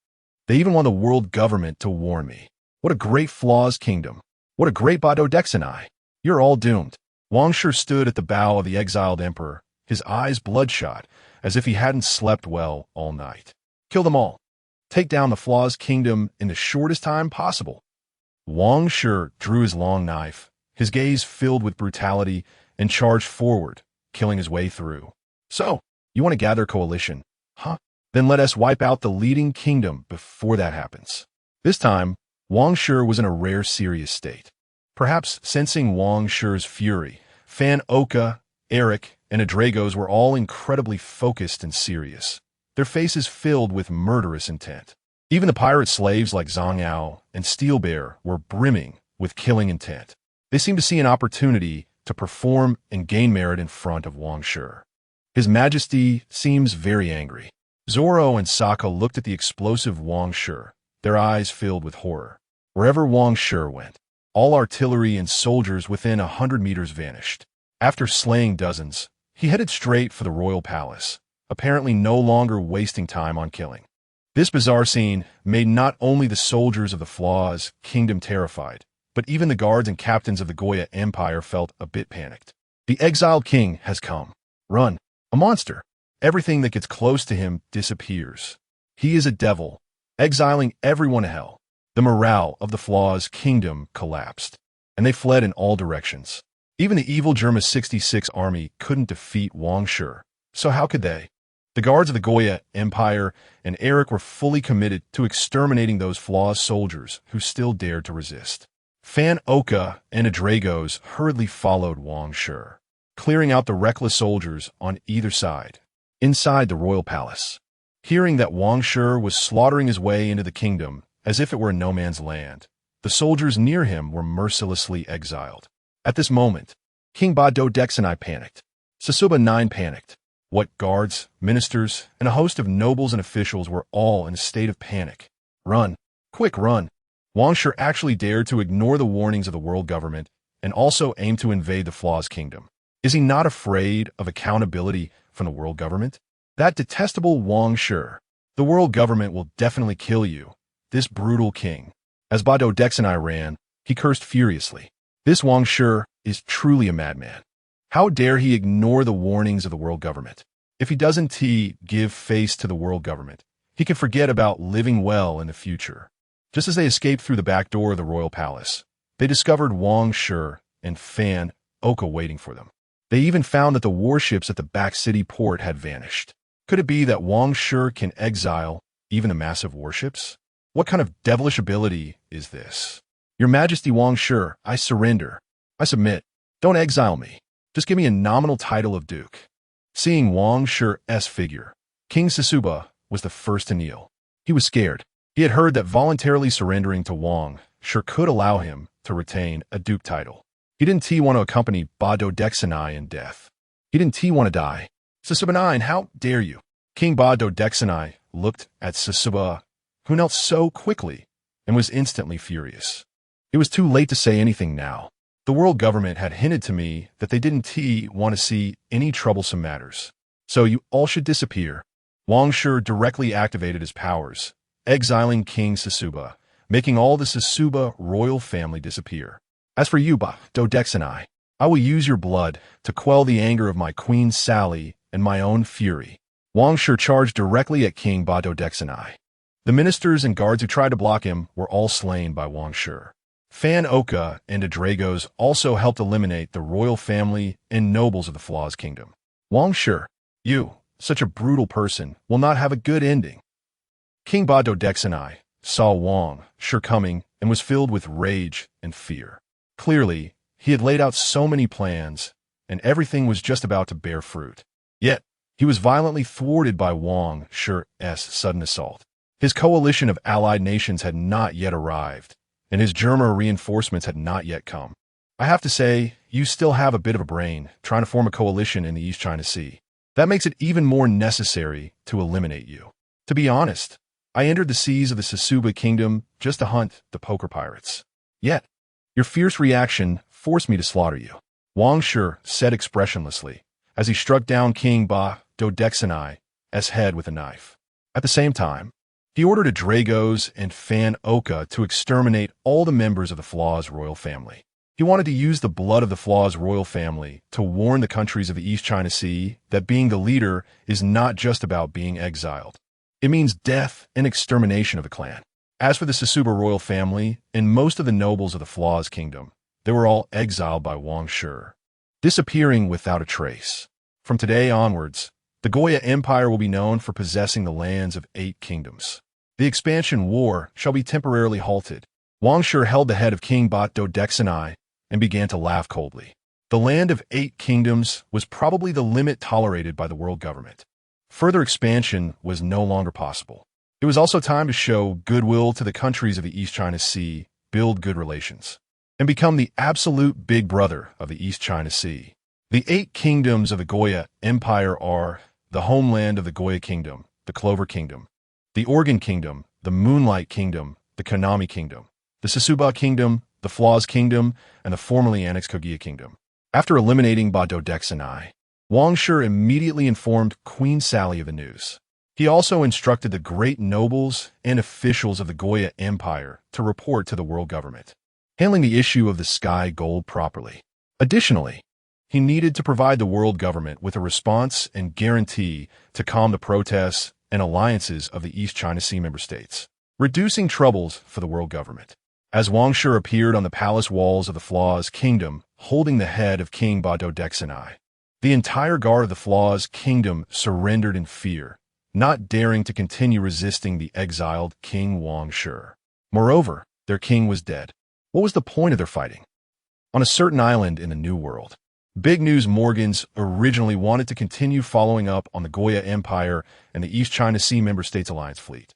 They even want the world government to warn me. What a great Flaw's Kingdom. What a great Dodexani. You're all doomed. Wang Shi stood at the bow of the exiled emperor, his eyes bloodshot, as if he hadn't slept well all night. Kill them all. Take down the Flaw's Kingdom in the shortest time possible. Wang Shi drew his long knife, his gaze filled with brutality, and charged forward, killing his way through. So, you want to gather a coalition, huh? Then let us wipe out the leading kingdom before that happens. This time, Wang Shi was in a rare serious state. Perhaps sensing Wang Shi's fury, Fan Oka, Eric, and Adragos were all incredibly focused and serious, their faces filled with murderous intent. Even the pirate slaves like Zhang Yao and Steel Bear were brimming with killing intent. They seemed to see an opportunity to perform and gain merit in front of Wang Shi. His Majesty seems very angry. Zoro and Sokka looked at the explosive Wang Shi, their eyes filled with horror. Wherever Wang Shi went, all artillery and soldiers within 100 meters vanished. After slaying dozens, he headed straight for the royal palace, apparently no longer wasting time on killing. This bizarre scene made not only the soldiers of the Flaw's Kingdom terrified, but even the guards and captains of the Goya Empire felt a bit panicked. The exiled king has come. Run. A monster. Everything that gets close to him disappears. He is a devil, exiling everyone to hell. The morale of the Flaw's Kingdom collapsed, and they fled in all directions. Even the evil Germa 66 army couldn't defeat Wang Shi, so how could they? The guards of the Goya Empire and Eric were fully committed to exterminating those Flaw's soldiers who still dared to resist. Fan Oka and Adragos hurriedly followed Wang Shi, clearing out the reckless soldiers on either side. Inside the royal palace, hearing that Wang Shi was slaughtering his way into the kingdom as if it were no man's land, the soldiers near him were mercilessly exiled. At this moment, King Dodexani panicked. Sasuba 9 panicked. What guards, ministers, and a host of nobles and officials were all in a state of panic. Run. Quick, run. Wang Shi actually dared to ignore the warnings of the world government and also aimed to invade the Flaw's Kingdom. Is he not afraid of accountability from the world government? That detestable Wang Shi. The world government will definitely kill you, this brutal king. As Dodexani ran, he cursed furiously. This Wang Shi is truly a madman. How dare he ignore the warnings of the world government? If he doesn't give face to the world government, he can forget about living well in the future. Just as they escaped through the back door of the royal palace, they discovered Wang Shi and Fan Oka waiting for them. They even found that the warships at the back city port had vanished. Could it be that Wang Shi can exile even the massive warships? What kind of devilish ability is this? Your Majesty Wang Shi, I surrender. I submit. Don't exile me. Just give me a nominal title of Duke. Seeing Wang Shi's figure, King Sasuba was the first to kneel. He was scared. He had heard that voluntarily surrendering to Wang Shi could allow him to retain a Duke title. He didn't want to accompany Ba-do-dexanai in death. He didn't want to die. Sasuba, how dare you? King Ba-do-dexanai looked at Sasuba, who knelt so quickly, and was instantly furious. It was too late to say anything now. The world government had hinted to me that they didn't want to see any troublesome matters. So you all should disappear. Wang Shi directly activated his powers, exiling King Sasuba, making all the Sasuba royal family disappear. As for you, Ba-do-dexanai, I will use your blood to quell the anger of my Queen Sally and my own fury. Wang Shi charged directly at King Ba-do-dexanai. The ministers and guards who tried to block him were all slain by Wang Shi. Fan Oka and the Dragos also helped eliminate the royal family and nobles of the Flaw's kingdom. Wang Shi, you, such a brutal person, will not have a good ending. King Ba-do-dexanai saw Wang Shi coming and was filled with rage and fear. Clearly, he had laid out so many plans, and everything was just about to bear fruit. Yet, he was violently thwarted by Wang Shi's sudden assault. His coalition of allied nations had not yet arrived, and his German reinforcements had not yet come. I have to say, you still have a bit of a brain trying to form a coalition in the East China Sea. That makes it even more necessary to eliminate you. To be honest, I entered the seas of the Sasuba kingdom just to hunt the poker pirates. Yet, your fierce reaction forced me to slaughter you. Wang Shi said expressionlessly, as he struck down King Ba-do-dexanai's head with a knife. At the same time, he ordered a Dragos and Fan Oka to exterminate all the members of the Flaw's royal family. He wanted to use the blood of the Flaw's royal family to warn the countries of the East China Sea that being the leader is not just about being exiled. It means death and extermination of the clan. As for the Sasuba royal family and most of the nobles of the Flaw's kingdom, they were all exiled by Wang Shi, disappearing without a trace. From today onwards, the Goya Empire will be known for possessing the lands of 8 kingdoms. The expansion war shall be temporarily halted. Wang Shi held the head of King Ba-do-dexanai and began to laugh coldly. The land of 8 kingdoms was probably the limit tolerated by the world government. Further expansion was no longer possible. It was also time to show goodwill to the countries of the East China Sea, build good relations, and become the absolute big brother of the East China Sea. The 8 kingdoms of the Goya Empire are the homeland of the Goya Kingdom, the Clover Kingdom, the Organ Kingdom, the Moonlight Kingdom, the Konami Kingdom, the Sasuba Kingdom, the Flaw's Kingdom, and the formerly annexed Kogia Kingdom. After eliminating Ba-do-dexanai, Wang Shi immediately informed Queen Sally of the news. He also instructed the great nobles and officials of the Goya Empire to report to the world government, handling the issue of the sky gold properly. Additionally, he needed to provide the world government with a response and guarantee to calm the protests and alliances of the East China Sea member states, reducing troubles for the world government. As Wang Shi appeared on the palace walls of the Flaw's kingdom, holding the head of King Ba-do-dexanai, the entire guard of the Flaw's kingdom surrendered in fear, not daring to continue resisting the exiled King Wang Shi. Moreover, their king was dead. What was the point of their fighting? On a certain island in the New World, Big News Morgans originally wanted to continue following up on the Goya Empire and the East China Sea member states alliance fleet,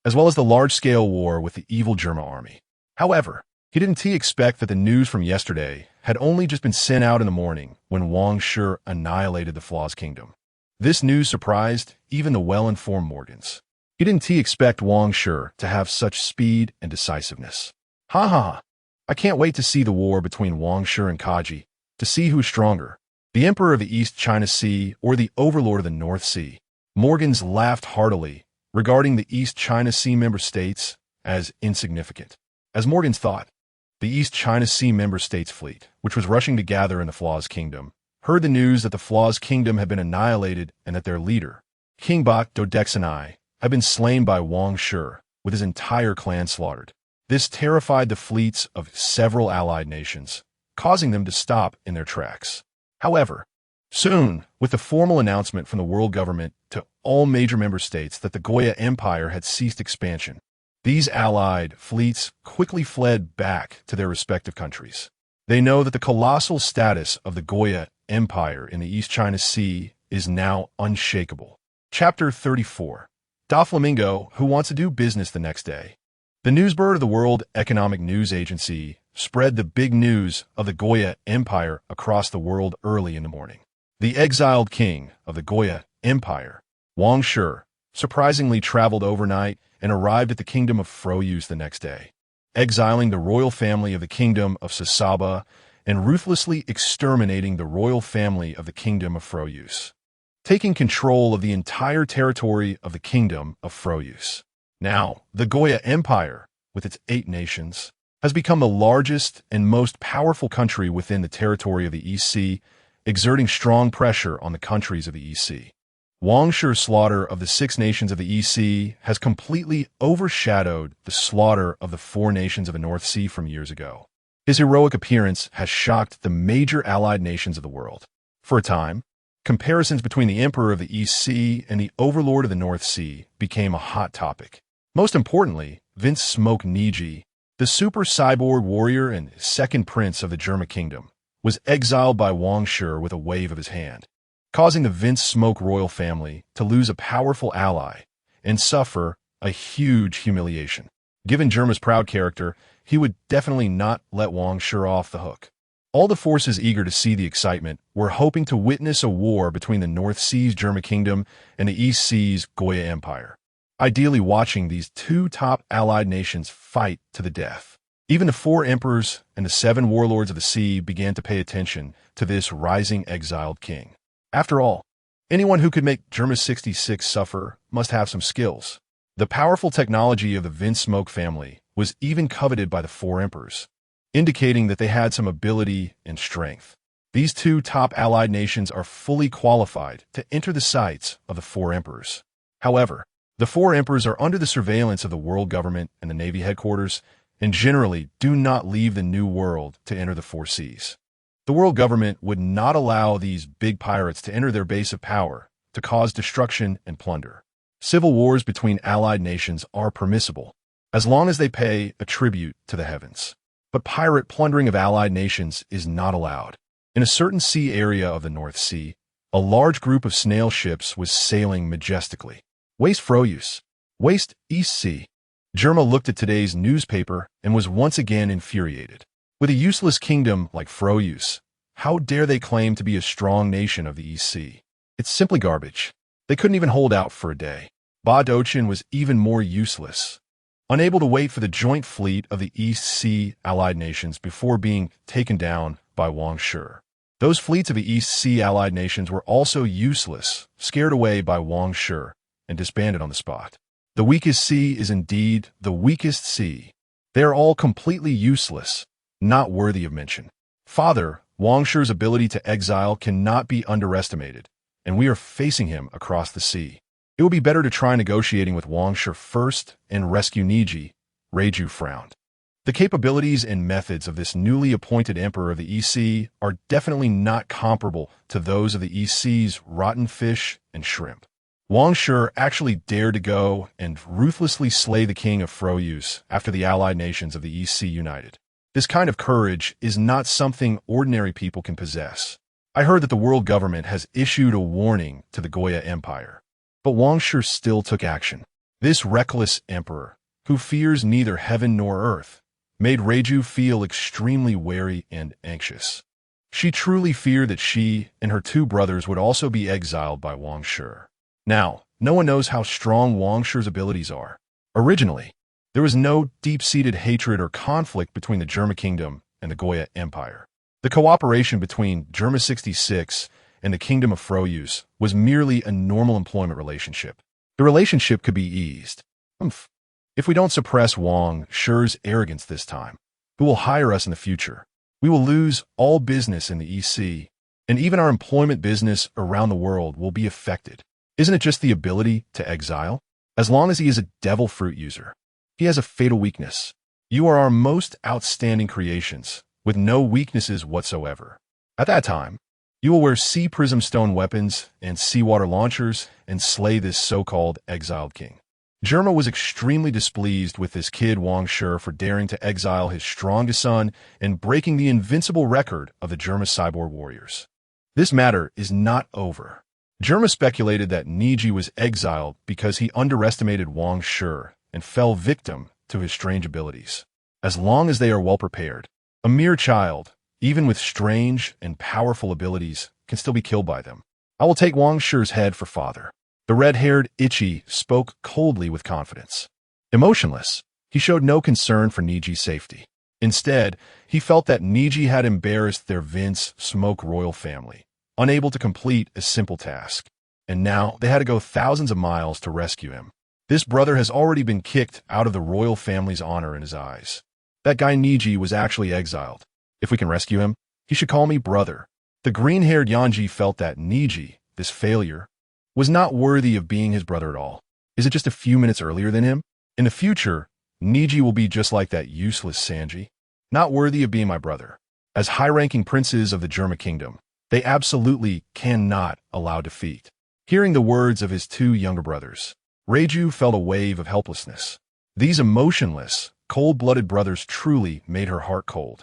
as well as the large-scale war with the evil German army. However, he didn't expect that the news from yesterday had only just been sent out in the morning when Wang Shi annihilated the Flaw's kingdom. This news surprised even the well-informed Morgans. He didn't expect Wang Shi to have such speed and decisiveness. Ha ha ha! I can't wait to see the war between Wang Shi and Kaji, to see who's stronger, the Emperor of the East China Sea or the Overlord of the North Sea. Morgans laughed heartily, regarding the East China Sea member states as insignificant. As Morgans thought, the East China Sea member states fleet, which was rushing to gather in the Flaw's kingdom, heard the news that the Flaw's kingdom had been annihilated and that their leader, King Ba-do-dexanai, had been slain by Wang Shi, with his entire clan slaughtered. This terrified the fleets of several allied nations, causing them to stop in their tracks. However, soon, with the formal announcement from the world government to all major member states that the Goya Empire had ceased expansion, these allied fleets quickly fled back to their respective countries. They know that the colossal status of the Goya Empire in the East China Sea is now unshakable. Chapter 34. Doflamingo, who wants to do business the next day. The newsbird of the World Economic News Agency spread the big news of the Goya Empire across the world early in the morning. The exiled king of the Goya Empire, Wang Shi, surprisingly traveled overnight and arrived at the kingdom of Froyus the next day, exiling the royal family of the kingdom of Sasaba and ruthlessly exterminating the royal family of the kingdom of Froyus, taking control of the entire territory of the kingdom of Froyus. Now, the Goya Empire, with its 8 nations, has become the largest and most powerful country within the territory of the EC, exerting strong pressure on the countries of the EC. Wang Shi's slaughter of the 6 nations of the EC has completely overshadowed the slaughter of the 4 nations of the North Sea from years ago. His heroic appearance has shocked the major allied nations of the world. For a time, comparisons between the Emperor of the EC and the Overlord of the North Sea became a hot topic. Most importantly, mind.He, the super cyborg warrior and second prince of the German kingdom, was exiled by Wang Shi with a wave of his hand, causing the mind.He royal family to lose a powerful ally and suffer a huge humiliation. Given Germa's proud character, he would definitely not let Wang Shi off the hook. All the forces eager to see the excitement were hoping to witness a war between the North Sea's German kingdom and the East Sea's Goya Empire, ideally watching these 2 top allied nations fight to the death. Even the 4 emperors and the 7 warlords of the sea began to pay attention to this rising exiled king. After all, anyone who could make Germa 66 suffer must have some skills. The powerful technology of the mind.He family was even coveted by the 4 emperors, indicating that they had some ability and strength. These 2 top allied nations are fully qualified to enter the sights of the 4 emperors. However, the 4 emperors are under the surveillance of the world government and the Navy headquarters, and generally do not leave the New World to enter the 4 seas. The world government would not allow these big pirates to enter their base of power to cause destruction and plunder. Civil wars between allied nations are permissible, as long as they pay a tribute to the heavens. But pirate plundering of allied nations is not allowed. In a certain sea area of the North Sea, a large group of snail ships was sailing majestically. West Froyus, West East Sea. Germa looked at today's newspaper and was once again infuriated. With a useless kingdom like Froyus, how dare they claim to be a strong nation of the East Sea? It's simply garbage. They couldn't even hold out for a day. Ba-Dochin was even more useless, unable to wait for the joint fleet of the East Sea allied nations before being taken down by Wang Shi. Those fleets of the East Sea allied nations were also useless, scared away by Wang Shi, and disbanded on the spot. The weakest sea is indeed the weakest sea. They are all completely useless, not worthy of mention. Father, Wang Shi's ability to exile cannot be underestimated, and we are facing him across the sea. It would be better to try negotiating with Wang Shi first and rescue Niji. Reiju frowned. The capabilities and methods of this newly appointed emperor of the EC are definitely not comparable to those of the EC's rotten fish and shrimp. Wang Shi actually dared to go and ruthlessly slay the king of Froyus after the allied nations of the EC united. This kind of courage is not something ordinary people can possess. I heard that the world government has issued a warning to the Goya Empire, but Wang Shi still took action. This reckless emperor, who fears neither heaven nor earth, made Reiju feel extremely wary and anxious. She truly feared that she and her 2 brothers would also be exiled by Wang Shi. Now, no one knows how strong Wang Shi's abilities are. Originally, there was no deep-seated hatred or conflict between the German kingdom and the Goya Empire. The cooperation between Germa 66 and the kingdom of Froyus was merely a normal employment relationship. The relationship could be eased. If we don't suppress Wang Shi's arrogance this time, who will hire us in the future? We will lose all business in the EC, and even our employment business around the world will be affected. Isn't it just the ability to exile? As long as he is a devil fruit user, he has a fatal weakness. You are our most outstanding creations, with no weaknesses whatsoever. At that time, you will wear sea prism stone weapons and seawater launchers and slay this so-called exiled king. Germa was extremely displeased with this kid Wang Shi for daring to exile his strongest son and breaking the invincible record of the Germa cyborg warriors. This matter is not over. Germa speculated that Niji was exiled because he underestimated Wang Shi and fell victim to his strange abilities. As long as they are well prepared, a mere child, even with strange and powerful abilities, can still be killed by them. I will take Wang Shi's head for father. The red-haired Ichi spoke coldly with confidence. Emotionless, he showed no concern for Niji's safety. Instead, he felt that Niji had embarrassed their Vince Smoke royal family, unable to complete a simple task. And now they had to go thousands of miles to rescue him. This brother has already been kicked out of the royal family's honor in his eyes. That guy Niji was actually exiled. If we can rescue him, he should call me brother. The green-haired Yanji felt that Niji, this failure, was not worthy of being his brother at all. Is it just a few minutes earlier than him? In the future, Niji will be just like that useless Sanji, not worthy of being my brother. As high-ranking princes of the Germa kingdom, they absolutely cannot allow defeat. Hearing the words of his two younger brothers, Reiju felt a wave of helplessness. These emotionless, cold-blooded brothers truly made her heart cold.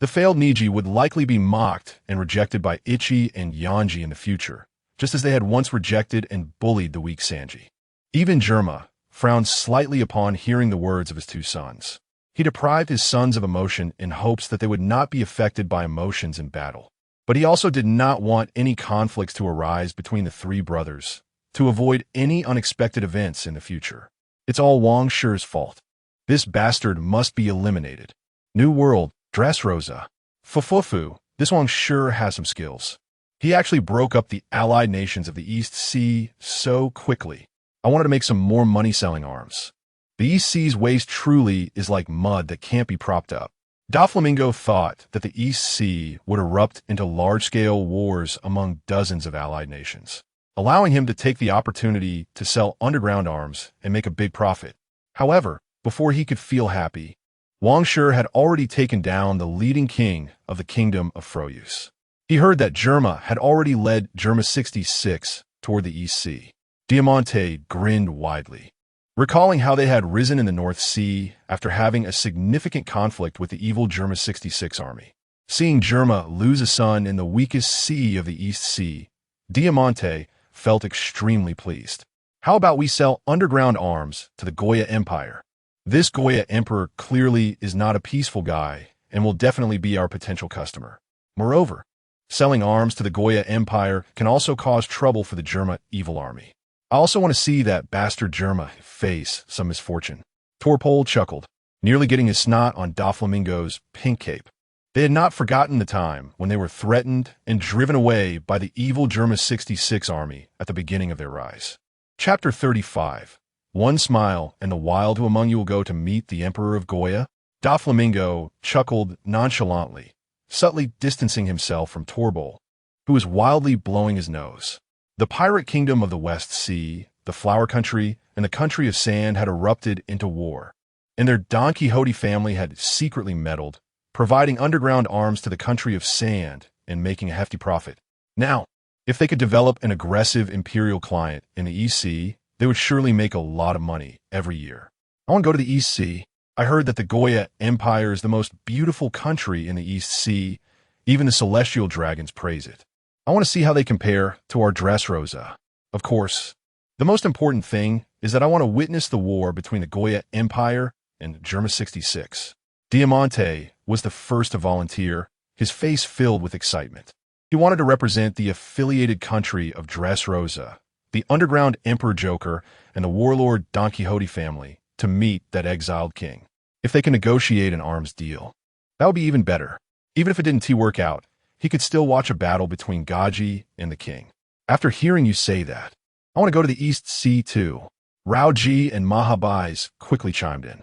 The failed Niji would likely be mocked and rejected by Ichi and Yanji in the future, just as they had once rejected and bullied the weak Sanji. Even Germa frowned slightly upon hearing the words of his two sons. He deprived his sons of emotion in hopes that they would not be affected by emotions in battle. But he also did not want any conflicts to arise between the three brothers, to avoid any unexpected events in the future. It's all Wang Shi's fault. This bastard must be eliminated. New World, Dressrosa. Fufufu, this Wang Shi has some skills. He actually broke up the allied nations of the East Sea so quickly. I wanted to make some more money selling arms. The East Sea's waste truly is like mud that can't be propped up. Doflamingo thought that the East Sea would erupt into large-scale wars among dozens of allied nations, allowing him to take the opportunity to sell underground arms and make a big profit. However, before he could feel happy, Wang Shi had already taken down the leading king of the kingdom of Froyus. He heard that Germa had already led Germa 66 toward the East Sea. Diamante grinned widely, recalling how they had risen in the North Sea after having a significant conflict with the evil Germa 66 army. Seeing Germa lose a son in the weakest sea of the East Sea, Diamante felt extremely pleased. How about we sell underground arms to the Goya Empire? This Goya Emperor clearly is not a peaceful guy and will definitely be our potential customer. Moreover, selling arms to the Goya Empire can also cause trouble for the Germa evil army. I also want to see that bastard Germa face some misfortune. Torpole chuckled, nearly getting his snot on Doflamingo's pink cape. They had not forgotten the time when they were threatened and driven away by the evil Germa 66 army at the beginning of their rise. Chapter 35. One smile, and the wild who among you will go to meet the Emperor of Goya? Doflamingo chuckled nonchalantly, subtly distancing himself from Torpole, who was wildly blowing his nose. The pirate kingdom of the West Sea, the Flower Country, and the Country of Sand had erupted into war, and their Don Quixote family had secretly meddled, providing underground arms to the Country of Sand and making a hefty profit. Now, if they could develop an aggressive imperial client in the East Sea, they would surely make a lot of money every year. I want to go to the East Sea. I heard that the Goya Empire is the most beautiful country in the East Sea. Even the celestial dragons praise it. I want to see how they compare to our Dressrosa. Of course, the most important thing is that I want to witness the war between the Goya Empire and Germa 66. Diamante was the first to volunteer, his face filled with excitement. He wanted to represent the affiliated country of Dressrosa, the underground Emperor Joker, and the warlord Don Quixote family to meet that exiled king. If they can negotiate an arms deal, that would be even better. Even if it didn't work out, he could still watch a battle between Gaji and the king. After hearing you say that, I want to go to the East Sea too. Rao Ji and Mahabais quickly chimed in.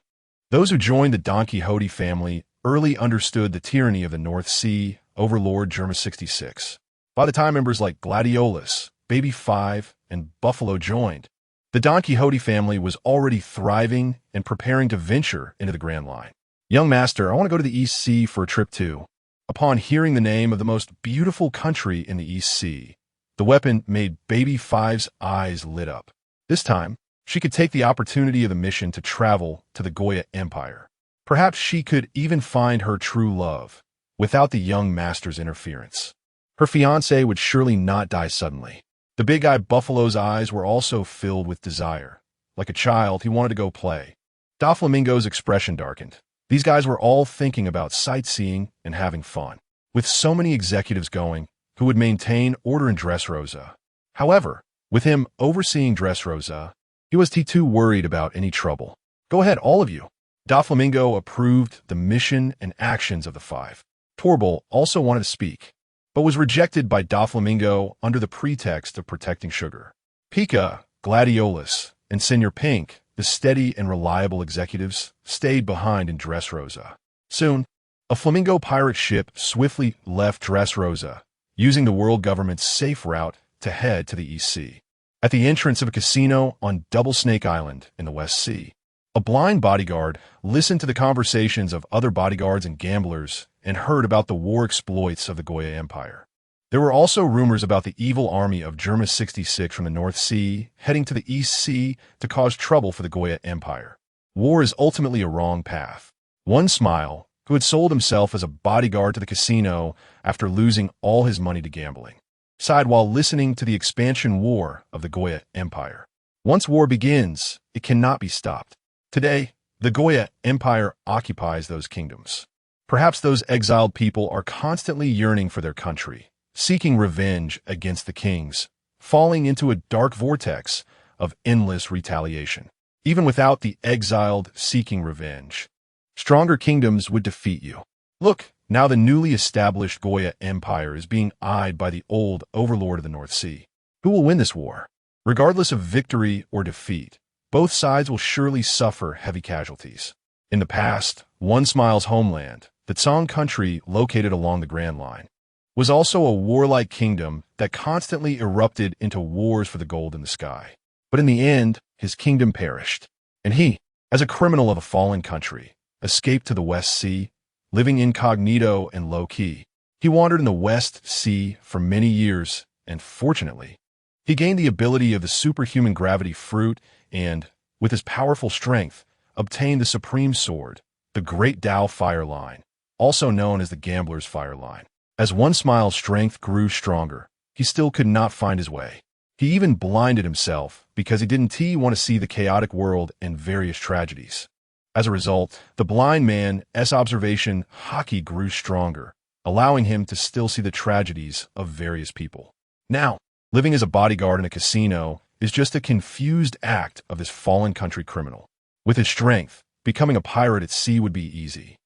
Those who joined the Don Quixote family early understood the tyranny of the North Sea overlord Germa 66. By the time members like Gladiolus, Baby 5, and Buffalo joined, the Don Quixote family was already thriving and preparing to venture into the Grand Line. Young master, I want to go to the East Sea for a trip too. Upon hearing the name of the most beautiful country in the East Sea, the weapon made Baby 5's eyes lit up. This time, she could take the opportunity of the mission to travel to the Goya Empire. Perhaps she could even find her true love without the young master's interference. Her fiancé would surely not die suddenly. The big-eyed buffalo's eyes were also filled with desire. Like a child, he wanted to go play. Doflamingo's expression darkened. These guys were all thinking about sightseeing and having fun. With so many executives going, who would maintain order in Dressrosa. However, with him overseeing Dressrosa, he was too worried about any trouble. Go ahead, all of you. Doflamingo approved the mission and actions of the five. Torbil also wanted to speak, but was rejected by Doflamingo under the pretext of protecting sugar. Pika, Gladiolus, and Senor Pink, the steady and reliable executives, stayed behind in Dressrosa. Soon, a flamingo pirate ship swiftly left Dressrosa, using the world government's safe route to head to the East Sea. At the entrance of a casino on Double Snake Island in the West Sea, a blind bodyguard listened to the conversations of other bodyguards and gamblers and heard about the war exploits of the Goya Empire. There were also rumors about the evil army of Germa 66 from the North Sea heading to the East Sea to cause trouble for the Goya Empire. War is ultimately a wrong path. One Smile, who had sold himself as a bodyguard to the casino after losing all his money to gambling, sighed while listening to the expansion war of the Goya Empire. Once war begins, it cannot be stopped. Today, the Goya Empire occupies those kingdoms. Perhaps those exiled people are constantly yearning for their country, seeking revenge against the kings, falling into a dark vortex of endless retaliation. Even without the exiled seeking revenge, stronger kingdoms would defeat you. Look, now the newly established Goya Empire is being eyed by the old overlord of the North Sea. Who will win this war? Regardless of victory or defeat, both sides will surely suffer heavy casualties. In the past, One Smile's homeland, the Tsang country located along the Grand Line, was also a warlike kingdom that constantly erupted into wars for the gold in the sky. But in the end, his kingdom perished, and he, as a criminal of a fallen country, escaped to the West Sea, living incognito and low-key. He wandered in the West Sea for many years, and fortunately, he gained the ability of the superhuman gravity fruit and, with his powerful strength, obtained the supreme sword, the Great Tao Fire Line, also known as the Gambler's Fire Line. As One Smile's strength grew stronger, he still could not find his way. He even blinded himself because he didn't want to see the chaotic world and various tragedies. As a result, the blind man's observation haki grew stronger, allowing him to still see the tragedies of various people. Now, living as a bodyguard in a casino is just a confused act of this fallen country criminal. With his strength, becoming a pirate at sea would be easy.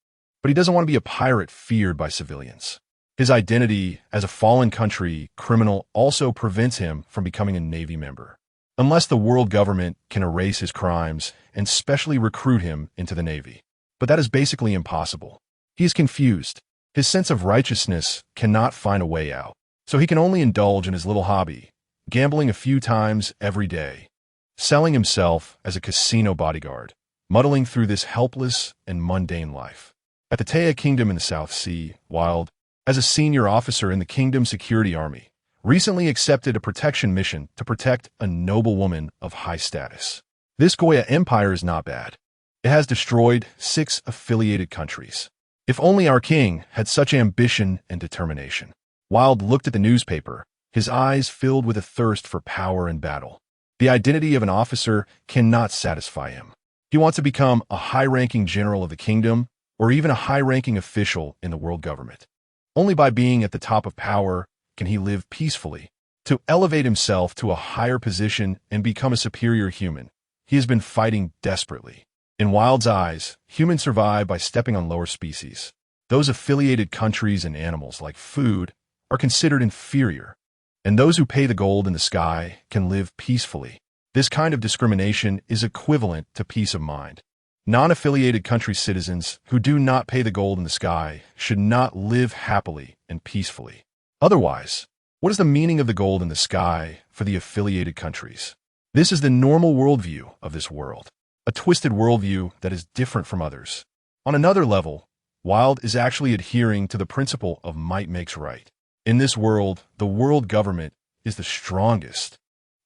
But he doesn't want to be a pirate feared by civilians. His identity as a fallen country criminal also prevents him from becoming a Navy member, unless the world government can erase his crimes and specially recruit him into the Navy. But that is basically impossible. He is confused. His sense of righteousness cannot find a way out, so he can only indulge in his little hobby, gambling a few times every day, selling himself as a casino bodyguard, muddling through this helpless and mundane life. At the Taya Kingdom in the South Sea, Wild, as a senior officer in the Kingdom Security Army, recently accepted a protection mission to protect a noble woman of high status. This Goya Empire is not bad. It has destroyed 6 affiliated countries. If only our king had such ambition and determination. Wild looked at the newspaper, his eyes filled with a thirst for power and battle. The identity of an officer cannot satisfy him. He wants to become a high-ranking general of the kingdom or even a high-ranking official in the world government. Only by being at the top of power can he live peacefully. To elevate himself to a higher position and become a superior human, he has been fighting desperately. In Wild's eyes, humans survive by stepping on lower species. Those affiliated countries and animals, like food, are considered inferior, and those who pay the gold in the sky can live peacefully. This kind of discrimination is equivalent to peace of mind. Non-affiliated country citizens who do not pay the gold in the sky should not live happily and peacefully. Otherwise, what is the meaning of the gold in the sky for the affiliated countries? This is the normal worldview of this world, a twisted worldview that is different from others. On another level, Wild is actually adhering to the principle of might makes right. In this world, the world government is the strongest,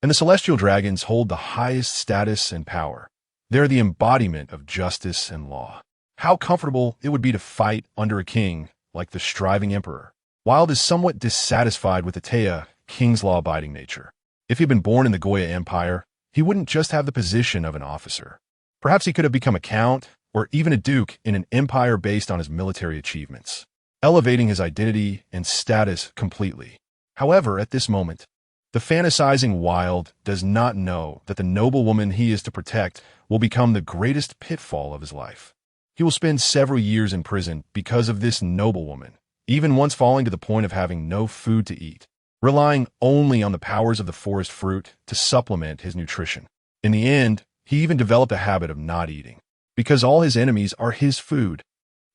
and the celestial dragons hold the highest status and power. They're the embodiment of justice and law. How comfortable it would be to fight under a king like the striving emperor. Wild is somewhat dissatisfied with the Taya king's law-abiding nature. If he'd been born in the Goya Empire, he wouldn't just have the position of an officer. Perhaps he could have become a count or even a duke in an empire based on his military achievements, elevating his identity and status completely. However, at this moment, the fantasizing Wild does not know that the noble woman he is to protect will become the greatest pitfall of his life. He will spend several years in prison because of this noble woman, even once falling to the point of having no food to eat, relying only on the powers of the forest fruit to supplement his nutrition. In the end, he even developed a habit of not eating, because all his enemies are his food.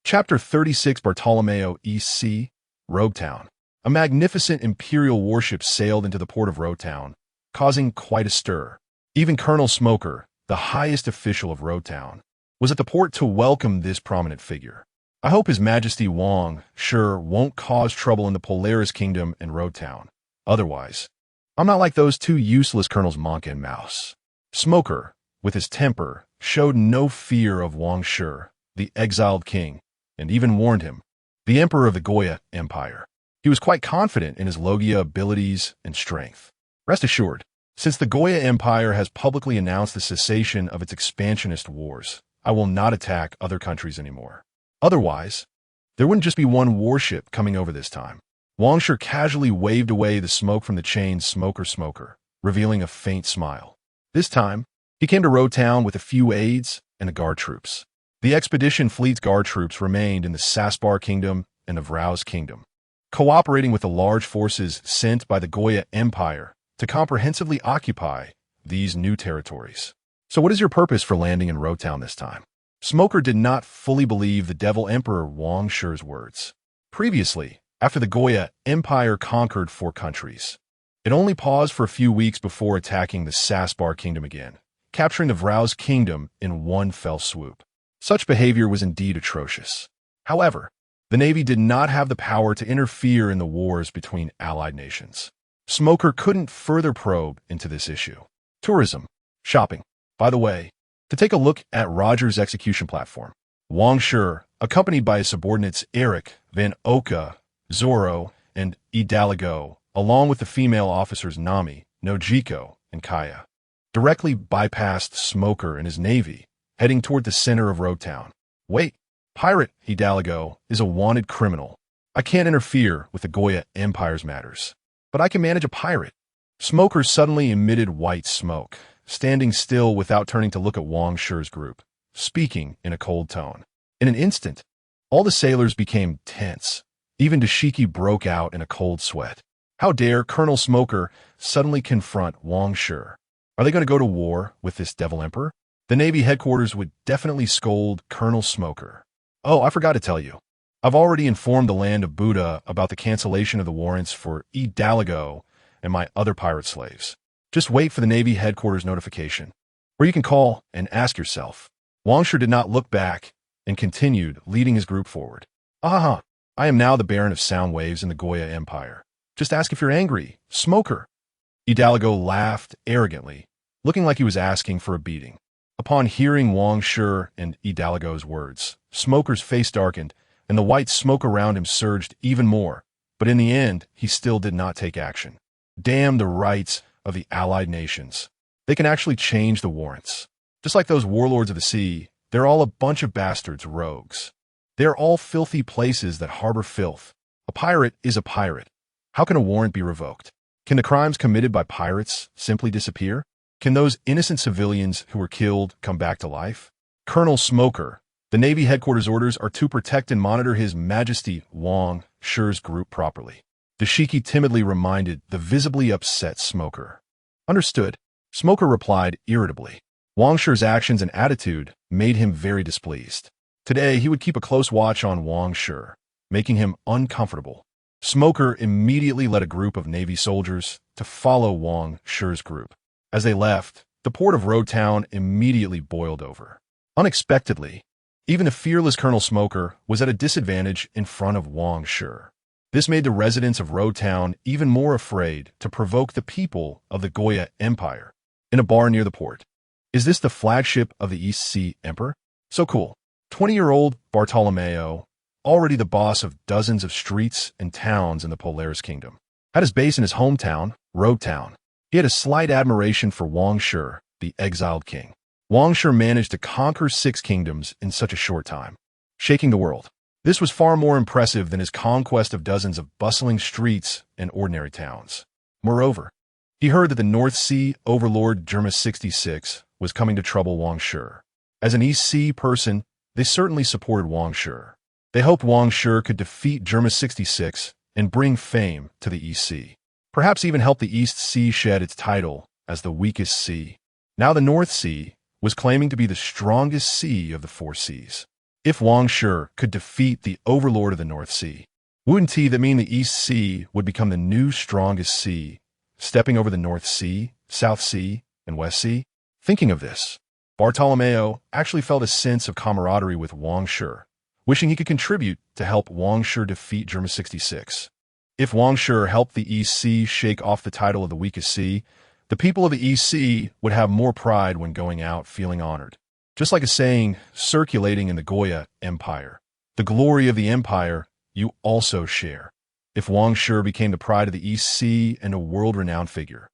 Chapter 36, Bartolomeo E.C., Roguetown. A magnificent imperial warship sailed into the port of Roguetown, causing quite a stir. Even Colonel Smoker, the highest official of Roguetown, was at the port to welcome this prominent figure. I hope His Majesty Wang Shi won't cause trouble in the Polaris Kingdom and Roguetown. Otherwise, I'm not like those two useless Colonels Monk and Mouse. Smoker, with his temper, showed no fear of Wang Shi, the exiled king, and even warned him, the emperor of the Goya Empire. He was quite confident in his Logia abilities and strength. Rest assured, since the Goya Empire has publicly announced the cessation of its expansionist wars, I will not attack other countries anymore. Otherwise, there wouldn't just be one warship coming over this time. Wang Shi casually waved away the smoke from the chain's smoker, revealing a faint smile. This time, he came to Roguetown with a few aides and the guard troops. The expedition fleet's guard troops remained in the Sasbar Kingdom and the Vraus Kingdom, cooperating with the large forces sent by the Goya Empire to comprehensively occupy these new territories. So what is your purpose for landing in Roguetown this time? Smoker did not fully believe the Devil Emperor Wang Shi's words. Previously, after the Goya Empire conquered 4 countries, it only paused for a few weeks before attacking the Sasbar Kingdom again, capturing the Vraus Kingdom in one fell swoop. Such behavior was indeed atrocious. However, the Navy did not have the power to interfere in the wars between allied nations. Smoker couldn't further probe into this issue. Tourism. Shopping. By the way, to take a look at Roger's execution platform, Wang Shi, accompanied by his subordinates Eric, Van Oka, Zorro, and Hidalgo, along with the female officers Nami, Nojiko, and Kaya, directly bypassed Smoker and his navy, heading toward the center of Roguetown. Wait, Pirate Hidalgo is a wanted criminal. I can't interfere with the Goya Empire's matters, but I can manage a pirate. Smoker suddenly emitted white smoke, standing still without turning to look at Wang Shi's group, speaking in a cold tone. In an instant, all the sailors became tense. Even Dashiki broke out in a cold sweat. How dare Colonel Smoker suddenly confront Wang Shi? Are they going to go to war with this Devil Emperor? The Navy headquarters would definitely scold Colonel Smoker. Oh, I forgot to tell you. I've already informed the land of Buddha about the cancellation of the warrants for Hidalgo and my other pirate slaves. Just wait for the Navy headquarters notification, or you can call and ask yourself. Wang Shi did not look back and continued leading his group forward. I am now the Baron of Sound Waves in the Goya Empire. Just ask if you're angry, Smoker. Hidalgo laughed arrogantly, looking like he was asking for a beating. Upon hearing Wang Shi and Hidalgo's words, Smoker's face darkened, and the white smoke around him surged even more, but in the end, he still did not take action. Damn the rights of the allied nations. They can actually change the warrants. Just like those warlords of the sea, they're all a bunch of bastards, rogues. They're all filthy places that harbor filth. A pirate is a pirate. How can a warrant be revoked? Can the crimes committed by pirates simply disappear? Can those innocent civilians who were killed come back to life? Colonel Smoker, the Navy headquarters orders are to protect and monitor His Majesty Wang Shi's group properly. Dashiki timidly reminded the visibly upset Smoker. Understood. Smoker replied irritably. Wang Shi's actions and attitude made him very displeased. Today, he would keep a close watch on Wang Shi, making him uncomfortable. Smoker immediately led a group of Navy soldiers to follow Wang Shi's group. As they left, the port of Roguetown immediately boiled over. Unexpectedly, even the fearless Colonel Smoker was at a disadvantage in front of Wang Shi. This made the residents of Roguetown even more afraid to provoke the people of the Goya Empire. In a bar near the port. Is this the flagship of the East Sea Emperor? So cool. 20-year-old Bartolomeo, already the boss of dozens of streets and towns in the Polaris Kingdom, had his base in his hometown, Roguetown. He had a slight admiration for Wang Shi, the exiled king. Wang Shi managed to conquer 6 kingdoms in such a short time, shaking the world. This was far more impressive than his conquest of dozens of bustling streets and ordinary towns. Moreover, he heard that the North Sea overlord Germa 66 was coming to trouble Wang Shi. As an East Sea person, they certainly supported Wang Shi. They hoped Wang Shi could defeat Germa 66 and bring fame to the East Sea. Perhaps even help the East Sea shed its title as the weakest sea. Now the North Sea was claiming to be the strongest sea of the 4 seas. If Wang Shi could defeat the overlord of the North Sea, wouldn't that mean the East Sea would become the new strongest sea, stepping over the North Sea, South Sea, and West Sea? Thinking of this, Bartolomeo actually felt a sense of camaraderie with Wang Shi, wishing he could contribute to help Wang Shi defeat Germa 66. If Wang Shi helped the East Sea shake off the title of the weakest sea, the people of the East Sea would have more pride when going out feeling honored. Just like a saying circulating in the Goya Empire, the glory of the empire you also share. If Wang Shi became the pride of the East Sea and a world-renowned figure,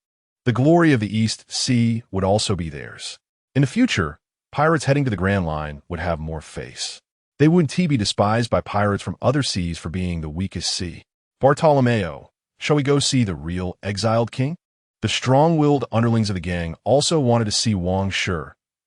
the glory of the East Sea would also be theirs. In the future, pirates heading to the Grand Line would have more face. They wouldn't be despised by pirates from other seas for being the weakest sea. Bartolomeo, shall we go see the real exiled king? The strong-willed underlings of the gang also wanted to see Wang Shi,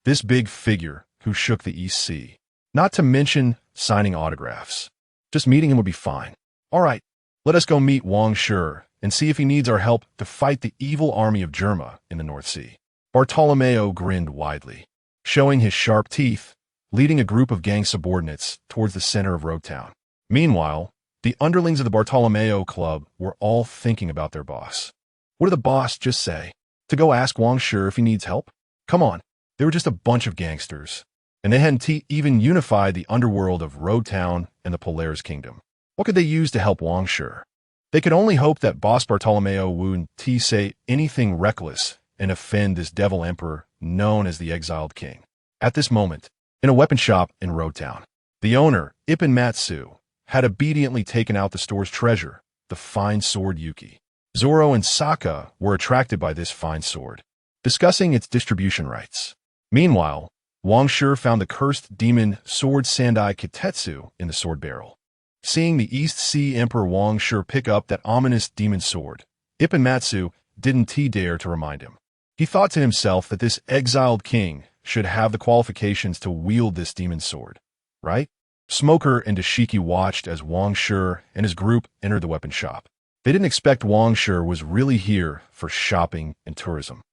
this big figure who shook the East Sea. Not to mention signing autographs. Just meeting him would be fine. All right, let us go meet Wang Shi and see if he needs our help to fight the evil army of Germa in the North Sea. Bartolomeo grinned widely, showing his sharp teeth, leading a group of gang subordinates towards the center of Road Town. Meanwhile, the underlings of the Bartolomeo Club were all thinking about their boss. What did the boss just say? To go ask Wang Shi if he needs help? Come on. They were just a bunch of gangsters, and they hadn't even unified the underworld of Road Town and the Polaris Kingdom. What could they use to help Wang Shi? They could only hope that boss Bartolomeo wouldn't say anything reckless and offend this devil emperor known as the exiled king. At this moment, in a weapon shop in Road Town, the owner, Ipin Matsu, had obediently taken out the store's treasure, the fine sword Yuki. Zoro and Sokka were attracted by this fine sword, discussing its distribution rights. Meanwhile, Wang Shi found the cursed demon sword Sandai Kitetsu in the sword barrel. Seeing the East Sea Emperor Wang Shi pick up that ominous demon sword, Ipin Matsu didn't dare to remind him. He thought to himself that this exiled king should have the qualifications to wield this demon sword, right? Smoker and Dashiki watched as Wang Shi and his group entered the weapon shop. They didn't expect Wang Shi was really here for shopping and tourism.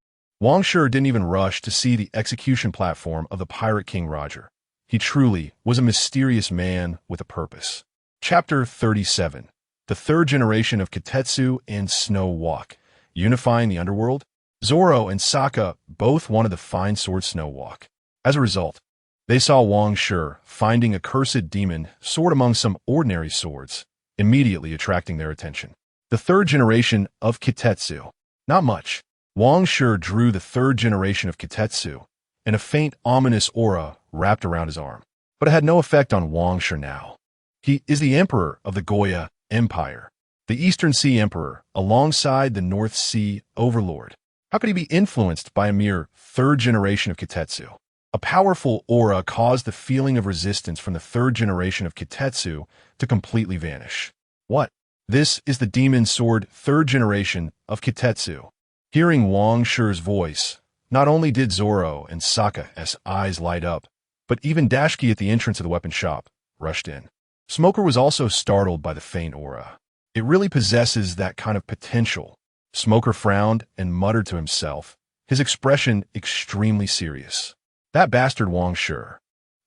Wang Shi didn't even rush to see the execution platform of the Pirate King Roger. He truly was a mysterious man with a purpose. Chapter 37. The third generation of Kitetsu and Snow Walk. Unifying the underworld? Zoro and Sokka both wanted the fine sword Snow Walk. As a result, they saw Wang Shi finding a cursed demon sword among some ordinary swords, immediately attracting their attention. The third generation of Kitetsu. Not much. Wang Shi drew the third generation of Kitetsu, and a faint ominous aura wrapped around his arm. But it had no effect on Wang Shi now. He is the emperor of the Goya Empire, the Eastern Sea Emperor, alongside the North Sea Overlord. How could he be influenced by a mere third generation of Kitetsu? A powerful aura caused the feeling of resistance from the third generation of Kitetsu to completely vanish. What? This is the demon sword third generation of Kitetsu. Hearing Wang Shi's voice, not only did Zoro and Sokka's eyes light up, but even Dashiki at the entrance of the weapon shop rushed in. Smoker was also startled by the faint aura. It really possesses that kind of potential. Smoker frowned and muttered to himself, his expression extremely serious. That bastard Wang Shi,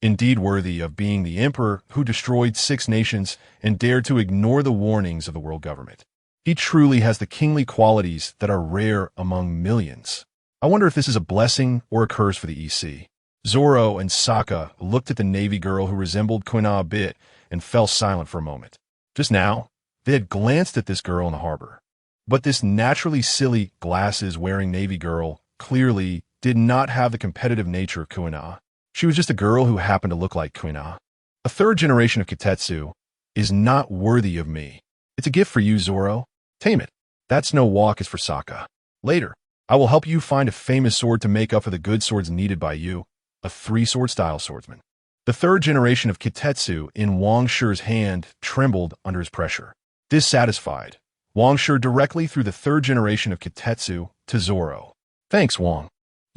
indeed worthy of being the emperor who destroyed 6 nations and dared to ignore the warnings of the world government. He truly has the kingly qualities that are rare among millions. I wonder if this is a blessing or a curse for the EC. Zoro and Sokka looked at the Navy girl who resembled Kuina a bit and fell silent for a moment. Just now, they had glanced at this girl in the harbor. But this naturally silly glasses-wearing Navy girl clearly did not have the competitive nature of Kuina. She was just a girl who happened to look like Kuina. A third generation of Kitetsu is not worthy of me. It's a gift for you, Zoro. Tame it. That Snow Walk is for Sokka. Later, I will help you find a famous sword to make up for the good swords needed by you. a three-sword style swordsman. The third generation of Kitetsu in Wang Shi's hand trembled under his pressure. Dissatisfied, Wang Shi directly threw the third generation of Kitetsu to Zoro. Thanks, Wang.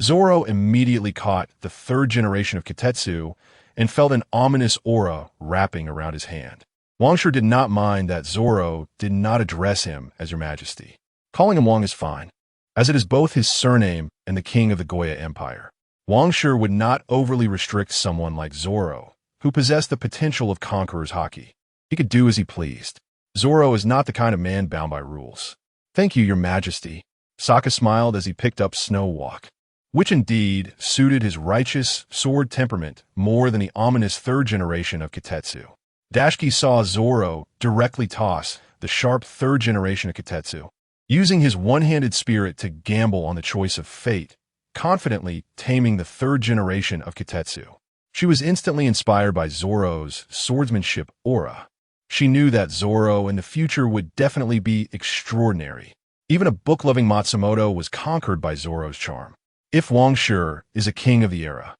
Zoro immediately caught the third generation of Kitetsu and felt an ominous aura wrapping around his hand. Wang Shi did not mind that Zoro did not address him as Your Majesty. Calling him Wang is fine, as it is both his surname and the king of the Goya Empire. Wang Shi would not overly restrict someone like Zoro, who possessed the potential of conqueror's haki. He could do as he pleased. Zoro is not the kind of man bound by rules. Thank you, Your Majesty. Sokka smiled as he picked up Snow Walk, which indeed suited his righteous sword temperament more than the ominous third generation of Kitetsu. Dashki saw Zoro directly toss the sharp third generation of Kitetsu, using his one-handed spirit to gamble on the choice of fate, confidently taming the third generation of Kitetsu. She was instantly inspired by Zoro's swordsmanship aura. She knew that Zoro in the future would definitely be extraordinary. Even a book-loving Matsumoto was conquered by Zoro's charm. If Wang Shi is a king of the era,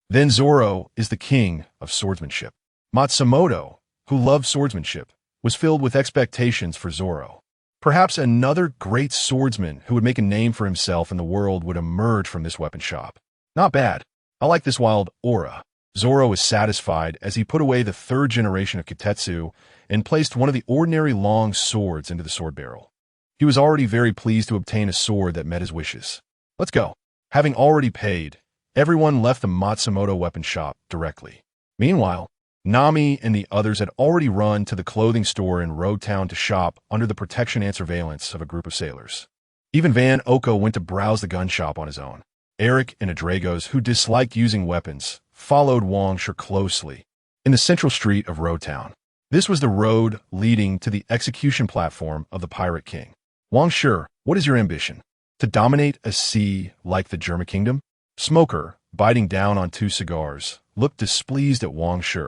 then Zoro is the king of swordsmanship. Matsumoto, who loved swordsmanship, was filled with expectations for Zoro. Perhaps another great swordsman who would make a name for himself in the world would emerge from this weapon shop. Not bad. I like this wild aura. Zoro was satisfied as he put away the third generation of Kitetsu and placed one of the ordinary long swords into the sword barrel. He was already very pleased to obtain a sword that met his wishes. Let's go. Having already paid, everyone left the Matsumoto weapon shop directly. Meanwhile, Nami and the others had already run to the clothing store in Road Town to shop under the protection and surveillance of a group of sailors. Even Van Oko went to browse the gun shop on his own. Eric and Adragos, who disliked using weapons, followed Wang Shi closely in the central street of Road Town. This was the road leading to the execution platform of the Pirate King. Wang Shi, what is your ambition? To dominate a sea like the German kingdom? Smoker, biting down on 2 cigars, looked displeased at Wang Shi,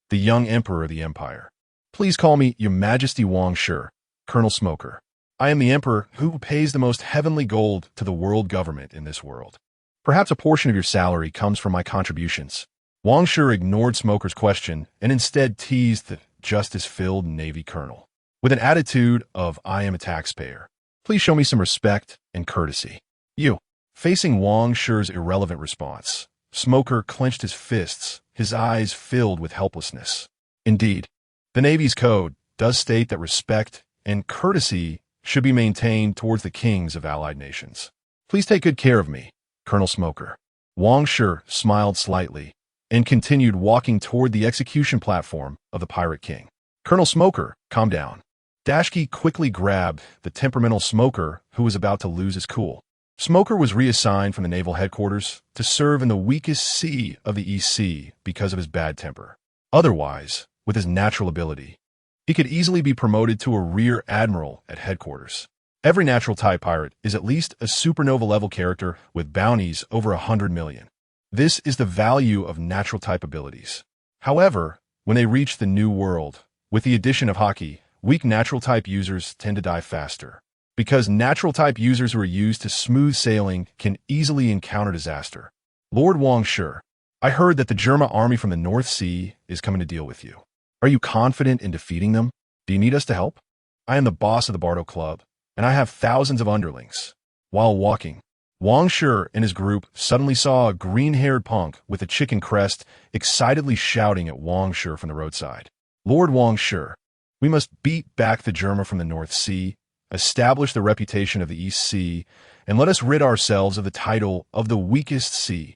the young emperor of the empire. Please call me Your Majesty Wang Shi, Colonel Smoker. I am the emperor who pays the most heavenly gold to the world government in this world. Perhaps a portion of your salary comes from my contributions. Wang Shi ignored Smoker's question and instead teased the justice-filled Navy colonel. With an attitude of, I am a taxpayer. Please show me some respect and courtesy. You. Facing Wang Shi's irrelevant response, Smoker clenched his fists, his eyes filled with helplessness. Indeed, the Navy's code does state that respect and courtesy should be maintained towards the kings of allied nations. Please take good care of me, Colonel Smoker. Wang Shi smiled slightly and continued walking toward the execution platform of the Pirate King. Colonel Smoker, calm down. Dashki quickly grabbed the temperamental Smoker who was about to lose his cool. Smoker was reassigned from the naval headquarters to serve in the weakest sea of the East Sea because of his bad temper. Otherwise, with his natural ability, he could easily be promoted to a rear admiral at headquarters. Every natural type pirate is at least a supernova-level character with bounties over 100 million. This is the value of natural type abilities. However, when they reach the new world, with the addition of haki, weak natural type users tend to die faster, because natural type users who are used to smooth sailing can easily encounter disaster. Lord Wang Shi, I heard that the German army from the North Sea is coming to deal with you. Are you confident in defeating them? Do you need us to help? I am the boss of the Bardo Club, and I have thousands of underlings. While walking, Wang Shi and his group suddenly saw a green-haired punk with a chicken crest excitedly shouting at Wang Shi from the roadside. Lord Wang Shi, we must beat back the German from the North Sea, establish the reputation of the East Sea, and let us rid ourselves of the title of the weakest sea.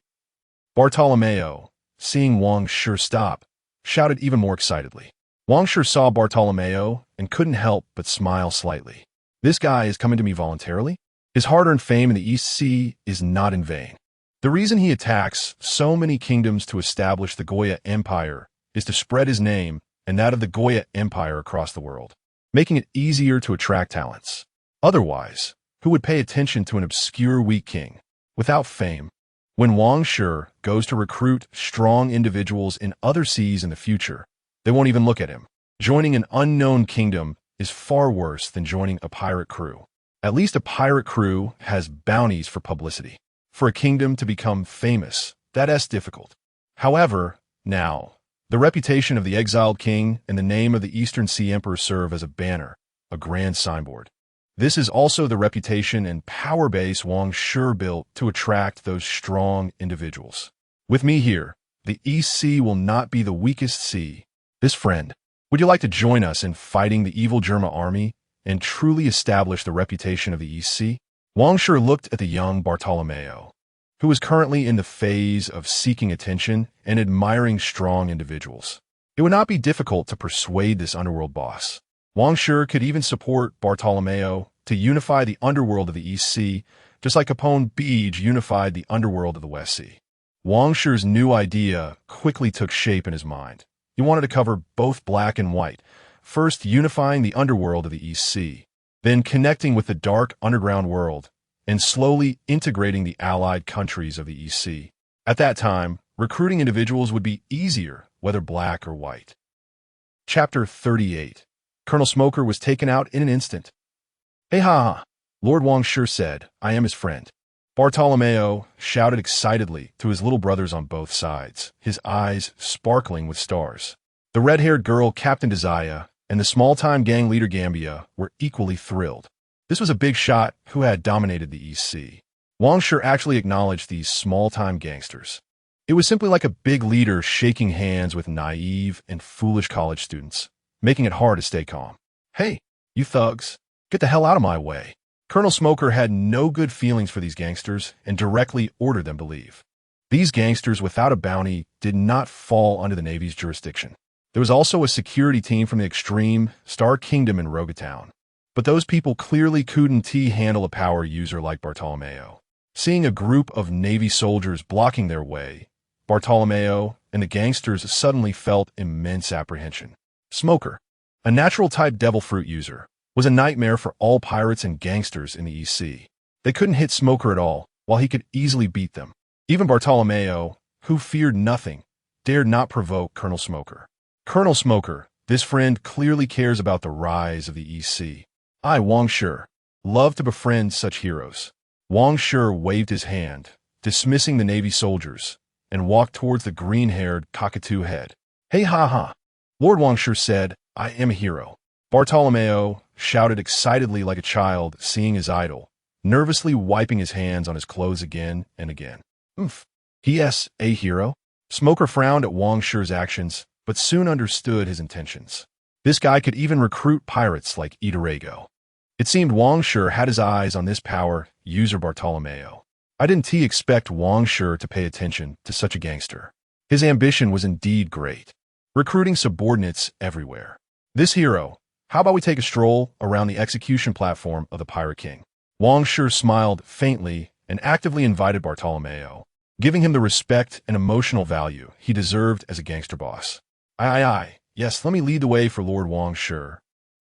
Bartolomeo, seeing Wang Shi stop, shouted even more excitedly. Wang Shi saw Bartolomeo and couldn't help but smile slightly. This guy is coming to me voluntarily? His hard-earned fame in the East Sea is not in vain. The reason he attacks so many kingdoms to establish the Goya Empire is to spread his name and that of the Goya Empire across the world, making it easier to attract talents. Otherwise, who would pay attention to an obscure weak king without fame? When Wang Shi goes to recruit strong individuals in other seas in the future, they won't even look at him. Joining an unknown kingdom is far worse than joining a pirate crew. At least a pirate crew has bounties for publicity. For a kingdom to become famous, that's difficult. However, now, the reputation of the exiled king and the name of the Eastern Sea Emperor serve as a banner, a grand signboard. This is also the reputation and power base Wang Shi built to attract those strong individuals. With me here, the East Sea will not be the weakest sea. This friend, would you like to join us in fighting the evil German army and truly establish the reputation of the East Sea? Wang Shi looked at the young Bartolomeo, who was currently in the phase of seeking attention and admiring strong individuals. It would not be difficult to persuade this underworld boss. Wang Shi could even support Bartolomeo to unify the underworld of the East Sea, just like Capone Beach unified the underworld of the West Sea. Wang Shi's new idea quickly took shape in his mind. He wanted to cover both black and white, first unifying the underworld of the East Sea, then connecting with the dark underground world, and slowly integrating the allied countries of the East Sea. At that time, recruiting individuals would be easier, whether black or white. Chapter 38. Colonel Smoker was taken out in an instant. "Hey ha! Lord Wang Shi said, I am his friend." Bartolomeo shouted excitedly to his little brothers on both sides, his eyes sparkling with stars. The red-haired girl, Captain Desire, and the small-time gang leader Gambia were equally thrilled. This was a big shot who had dominated the East Sea. Wang Shi actually acknowledged these small-time gangsters. It was simply like a big leader shaking hands with naive and foolish college students, making it hard to stay calm. "Hey, you thugs, get the hell out of my way." Colonel Smoker had no good feelings for these gangsters and directly ordered them to leave. These gangsters without a bounty did not fall under the Navy's jurisdiction. There was also a security team from the extreme Star Kingdom in Rogatown. But those people clearly couldn't handle a power user like Bartolomeo. Seeing a group of Navy soldiers blocking their way, Bartolomeo and the gangsters suddenly felt immense apprehension. Smoker, a natural-type devil fruit user, was a nightmare for all pirates and gangsters in the East Sea. They couldn't hit Smoker at all, while he could easily beat them. Even Bartolomeo, who feared nothing, dared not provoke Colonel Smoker. "Colonel Smoker, this friend clearly cares about the rise of the East Sea. I, Wang Shi, love to befriend such heroes." Wang Shi waved his hand, dismissing the Navy soldiers, and walked towards the green-haired cockatoo head. "Hey ha ha! Lord Wang Shi said, I am a hero." Bartolomeo shouted excitedly like a child seeing his idol, nervously wiping his hands on his clothes again and again. Yes, a hero?" Smoker frowned at Wang Shi's actions, but soon understood his intentions. This guy could even recruit pirates like Idarago. It seemed Wang Shi had his eyes on this power user Bartolomeo. I didn't expect Wang Shi to pay attention to such a gangster. His ambition was indeed great, recruiting subordinates everywhere. "This hero, how about we take a stroll around the execution platform of the Pirate King?" Wang Shi smiled faintly and actively invited Bartolomeo, giving him the respect and emotional value he deserved as a gangster boss. Aye. Yes, let me lead the way for Lord Wang Shi.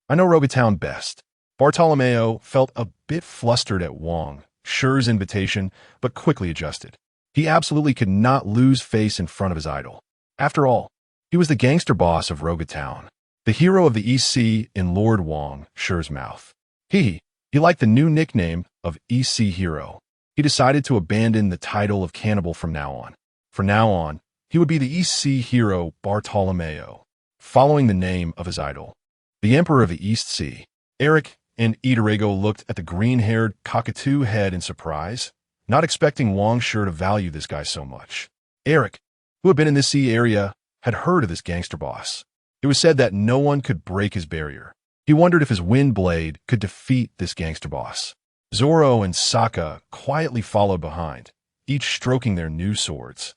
I know Rogatown best." Bartolomeo felt a bit flustered at Wang Shi's invitation, but quickly adjusted. He absolutely could not lose face in front of his idol. After all, he was the gangster boss of Rogatown, the hero of the East Sea in Lord Wang Shi's mouth. He liked the new nickname of East Sea Hero. He decided to abandon the title of cannibal from now on. From now on, he would be the East Sea Hero Bartolomeo, following the name of his idol, the Emperor of the East Sea. Eric and Idarago looked at the green-haired cockatoo head in surprise, not expecting Wang Shi to value this guy so much. Eric, who had been in this sea area, had heard of this gangster boss. It was said that no one could break his barrier. He wondered if his wind blade could defeat this gangster boss. Zoro and Sokka quietly followed behind, each stroking their new swords.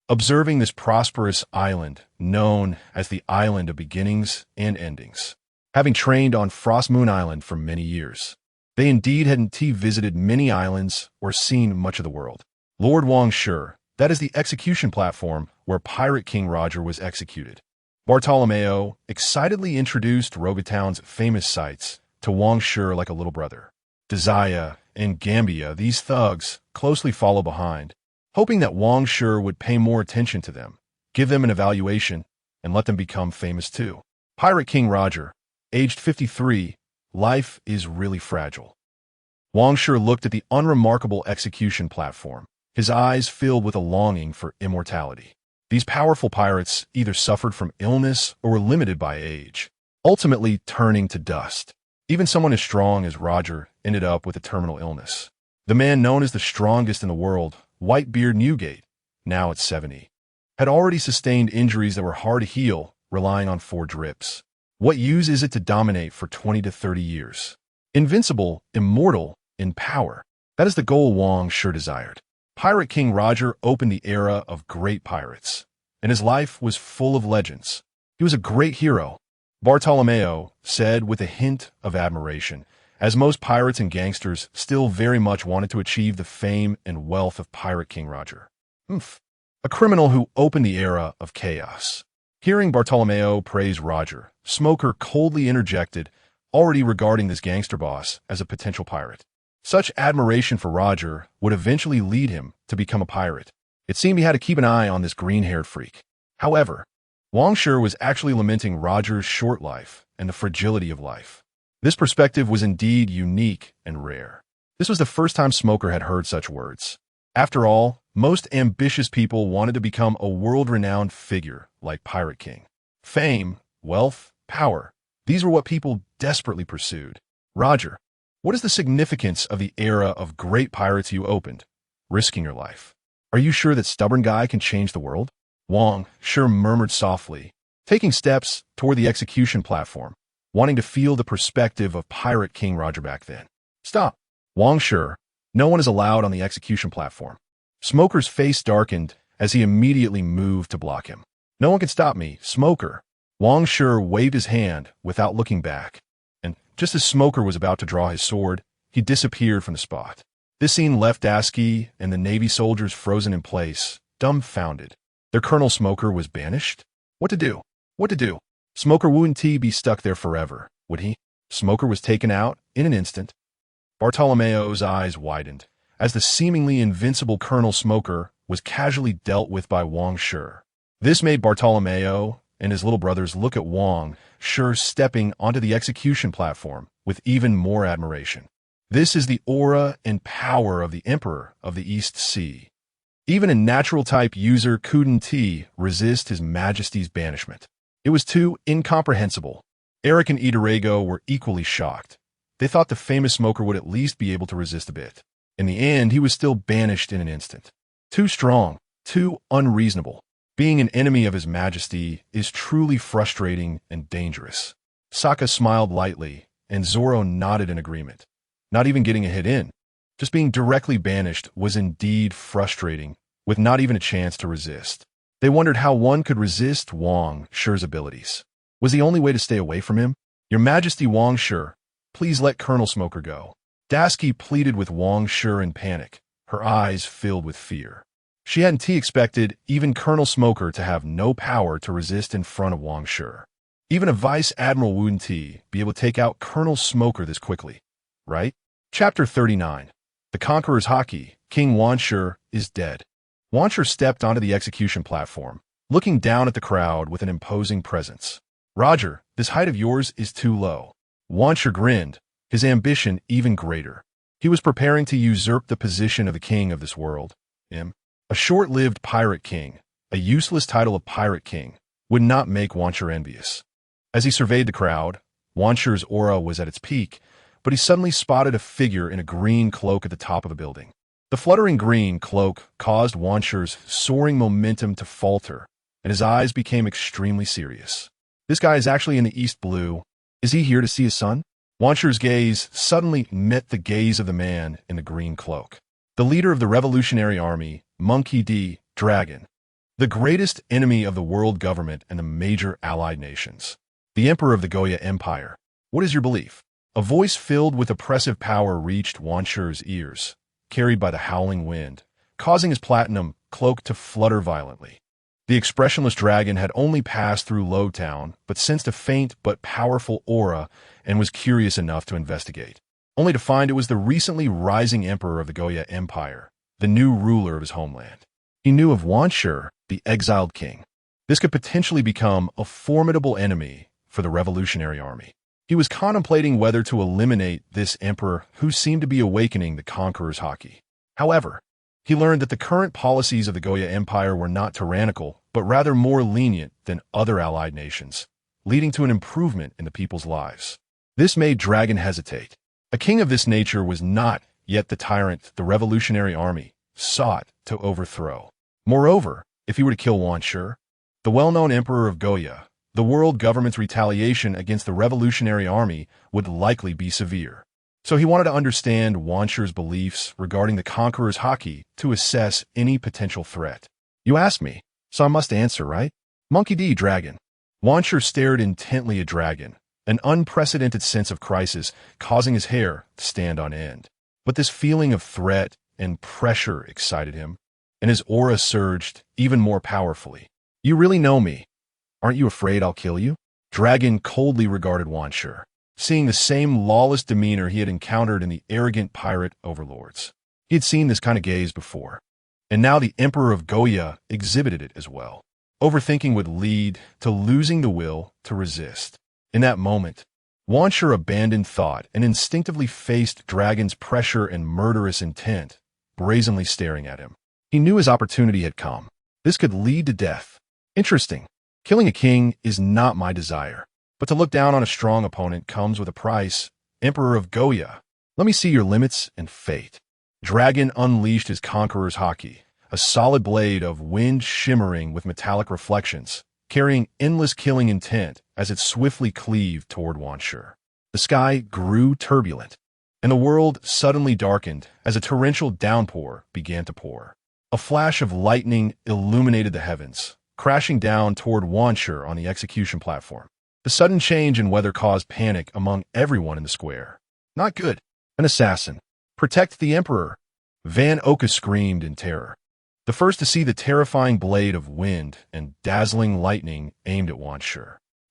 Observing this prosperous island, known as the Island of Beginnings and Endings. Having trained on Frost Moon Island for many years, they indeed hadn't visited many islands or seen much of the world. Lord Wang Shi, that is the execution platform where Pirate King Roger was executed. Bartolomeo excitedly introduced Rogatown's famous sights to Wang Shi like a little brother. Desire and Gambia, these thugs, closely follow behind, hoping that Wang Shi would pay more attention to them, give them an evaluation, and let them become famous too. Pirate King Roger, aged 53, life is really fragile. Wang Shi looked at the unremarkable execution platform, his eyes filled with a longing for immortality. These powerful pirates either suffered from illness or were limited by age, ultimately turning to dust. Even someone as strong as Roger ended up with a terminal illness. The man known as the strongest in the world, Whitebeard Newgate, now at 70, had already sustained injuries that were hard to heal, relying on 4 drips. What use is it to dominate for 20 to 30 years? Invincible, immortal, in power. That is the goal Wang Shi desired. Pirate King Roger opened the era of great pirates, and his life was full of legends. He was a great hero, Bartolomeo said with a hint of admiration, as most pirates and gangsters still very much wanted to achieve the fame and wealth of Pirate King Roger. A criminal who opened the era of chaos. Hearing Bartolomeo praise Roger, Smoker coldly interjected, already regarding this gangster boss as a potential pirate. Such admiration for Roger would eventually lead him to become a pirate. It seemed he had to keep an eye on this green-haired freak. However, Wang Shi was actually lamenting Roger's short life and the fragility of life. This perspective was indeed unique and rare. This was the first time Smoker had heard such words. After all, most ambitious people wanted to become a world-renowned figure like Pirate King. Fame, wealth, power, these were what people desperately pursued. Roger, what is the significance of the era of great pirates you opened, risking your life? Are you sure that stubborn guy can change the world? Wang Shi murmured softly, taking steps toward the execution platform, wanting to feel the perspective of Pirate King Roger back then. Stop. Wang Shi, no one is allowed on the execution platform. Smoker's face darkened as he immediately moved to block him. No one can stop me, Smoker. Wang Shi waved his hand without looking back, and just as Smoker was about to draw his sword, he disappeared from the spot. This scene left Dasky and the Navy soldiers frozen in place, dumbfounded. Their Colonel Smoker was banished? What to do? What to do? Smoker wouldn't be stuck there forever, would he? Smoker was taken out in an instant. Bartolomeo's eyes widened, as the seemingly invincible Colonel Smoker was casually dealt with by Wang Shi. This made Bartolomeo and his little brothers look at Wang Shi stepping onto the execution platform with even more admiration. This is the aura and power of the Emperor of the East Sea. Even a natural-type user couldn't resist His Majesty's banishment. It was too incomprehensible. Eric and Idarago were equally shocked. They thought the famous Smoker would at least be able to resist a bit. In the end, he was still banished in an instant. Too strong, too unreasonable. Being an enemy of His Majesty is truly frustrating and dangerous. Sokka smiled lightly, and Zoro nodded in agreement. Not even getting a hit in. Just being directly banished was indeed frustrating, with not even a chance to resist. They wondered how one could resist Wang Shi's abilities. Was the only way to stay away from him? Your Majesty Wang Shi, please let Colonel Smoker go. Dasky pleaded with Wang Shi in panic, her eyes filled with fear. She hadn't expected even Colonel Smoker to have no power to resist in front of Wang Shi. Even a Vice Admiral wouldn't be able to take out Colonel Smoker this quickly, right? Chapter 39. The Conqueror's Haki, King Wang Shi, is dead. Wang Shi stepped onto the execution platform, looking down at the crowd with an imposing presence. Roger, this height of yours is too low. Wang Shi grinned, his ambition even greater. He was preparing to usurp the position of the king of this world. A short-lived pirate king, a useless title of pirate king, would not make Wang Shi envious. As he surveyed the crowd, Wang Shi's aura was at its peak, but he suddenly spotted a figure in a green cloak at the top of a building. The fluttering green cloak caused Wang Shi's soaring momentum to falter, and his eyes became extremely serious. This guy is actually in the East Blue. Is he here to see his son? Wang Shi's gaze suddenly met the gaze of the man in the green cloak. The leader of the Revolutionary Army, mind.He, Dragon. The greatest enemy of the world government and the major allied nations. The Emperor of the Goya Empire. What is your belief? A voice filled with oppressive power reached Wang Shi's ears, carried by the howling wind, causing his platinum cloak to flutter violently. The expressionless dragon had only passed through Lowtown, but sensed a faint but powerful aura and was curious enough to investigate, only to find it was the recently rising Emperor of the Goya Empire, the new ruler of his homeland. He knew of Wang Shi, the exiled king. This could potentially become a formidable enemy for the Revolutionary Army. He was contemplating whether to eliminate this emperor who seemed to be awakening the Conqueror's Haki. However, He learned that the current policies of the Goya Empire were not tyrannical, but rather more lenient than other allied nations, leading to an improvement in the people's lives. This made Dragon hesitate. A king of this nature was not yet the tyrant the revolutionary army sought to overthrow. Moreover, if he were to kill Wang Shi, the well-known emperor of Goya, the world government's retaliation against the revolutionary army would likely be severe. So he wanted to understand Wang Shi's beliefs regarding the conqueror's haki to assess any potential threat. You asked me, so I must answer, right? Monkey D. Dragon. Wang Shi stared intently at Dragon, an unprecedented sense of crisis causing his hair to stand on end. But this feeling of threat and pressure excited him, and his aura surged even more powerfully. You really know me. Aren't you afraid I'll kill you? Dragon coldly regarded Wang Shi, seeing the same lawless demeanor he had encountered in the arrogant pirate overlords. He had seen this kind of gaze before, and now the Emperor of Goya exhibited it as well. Overthinking would lead to losing the will to resist. In that moment, Wang Shi abandoned thought and instinctively faced Dragon's pressure and murderous intent, brazenly staring at him. He knew his opportunity had come. This could lead to death. Interesting. Killing a king is not my desire. But to look down on a strong opponent comes with a price. Emperor of Goya, let me see your limits and fate. Dragon unleashed his conqueror's haki, a solid blade of wind shimmering with metallic reflections, carrying endless killing intent as it swiftly cleaved toward Wang Shi. The sky grew turbulent, and the world suddenly darkened as a torrential downpour began to pour. A flash of lightning illuminated the heavens, crashing down toward Wang Shi on the execution platform. The sudden change in weather caused panic among everyone in the square. Not good. An assassin. Protect the Emperor. Van Oka screamed in terror. The first to see the terrifying blade of wind and dazzling lightning aimed at Wang Shi.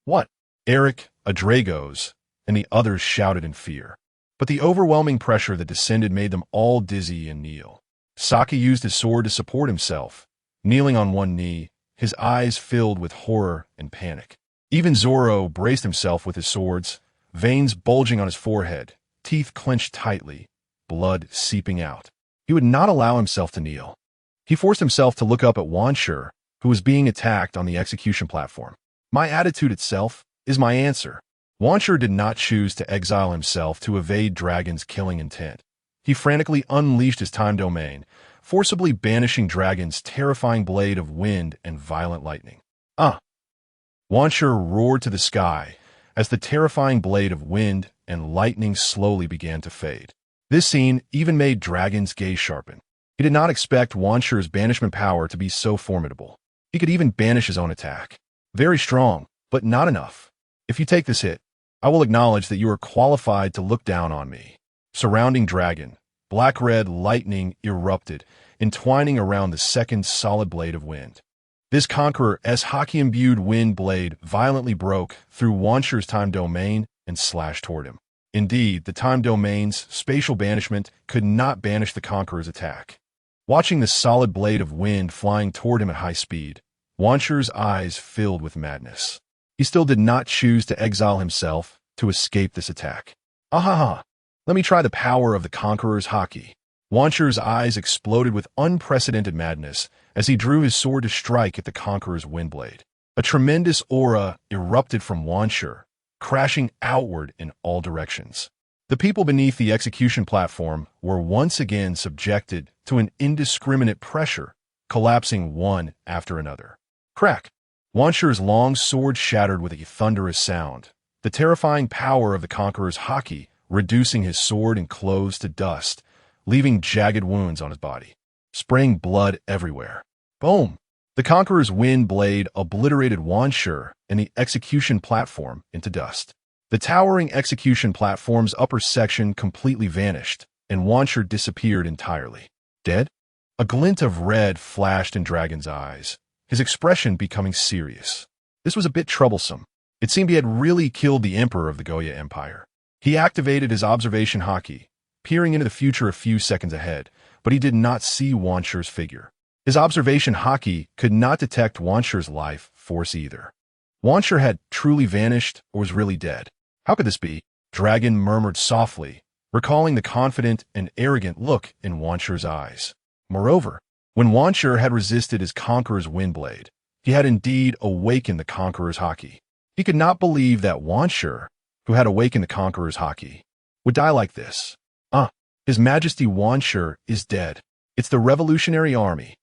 What? Eric, Adragos, and the others shouted in fear. But the overwhelming pressure that descended made them all dizzy and kneel. Saki used his sword to support himself, kneeling on one knee, his eyes filled with horror and panic. Even Zoro braced himself with his swords, veins bulging on his forehead, teeth clenched tightly, blood seeping out. He would not allow himself to kneel. He forced himself to look up at Wang Shi, who was being attacked on the execution platform. My attitude itself is my answer. Wang Shi did not choose to exile himself to evade Dragon's killing intent. He frantically unleashed his time domain, forcibly banishing Dragon's terrifying blade of wind and violent lightning. Wang Shi roared to the sky as the terrifying blade of wind and lightning slowly began to fade. This scene even made Dragon's gaze sharpen. He did not expect Wang Shi's banishment power to be so formidable. He could even banish his own attack. Very strong, but not enough. If you take this hit, I will acknowledge that you are qualified to look down on me. Surrounding Dragon, black-red lightning erupted, entwining around the second solid blade of wind. This conqueror's haki-imbued wind blade violently broke through Wang Shi's time domain and slashed toward him. Indeed, the time domain's spatial banishment could not banish the conqueror's attack. Watching the solid blade of wind flying toward him at high speed, Wang Shi's eyes filled with madness. He still did not choose to exile himself to escape this attack. Ahaha! Let me try the power of the conqueror's haki. Wang Shi's eyes exploded with unprecedented madness as he drew his sword to strike at the conqueror's windblade. A tremendous aura erupted from Wang Shi, crashing outward in all directions. The people beneath the execution platform were once again subjected to an indiscriminate pressure, collapsing one after another. Crack! Wang Shi's long sword shattered with a thunderous sound, the terrifying power of the conqueror's haki reducing his sword and clothes to dust, leaving jagged wounds on his body, spraying blood everywhere. Boom! The conqueror's wind blade obliterated Wang Shi and the execution platform into dust. The towering execution platform's upper section completely vanished, and Wang Shi disappeared entirely. Dead? A glint of red flashed in Dragon's eyes, his expression becoming serious. This was a bit troublesome. It seemed he had really killed the Emperor of the Goya Empire. He activated his observation haki, peering into the future a few seconds ahead, but he did not see Wang Shi's figure. His observation haki could not detect Wang Shi's life force either. Wang Shi had truly vanished or was really dead. How could this be? Dragon murmured softly, recalling the confident and arrogant look in Wang Shi's eyes. Moreover, when Wang Shi had resisted his conqueror's wind blade, he had indeed awakened the conqueror's haki. He could not believe that Wang Shi, who had awakened the conqueror's haki, would die like this. His Majesty Wang Shi is dead. It's the Revolutionary Army.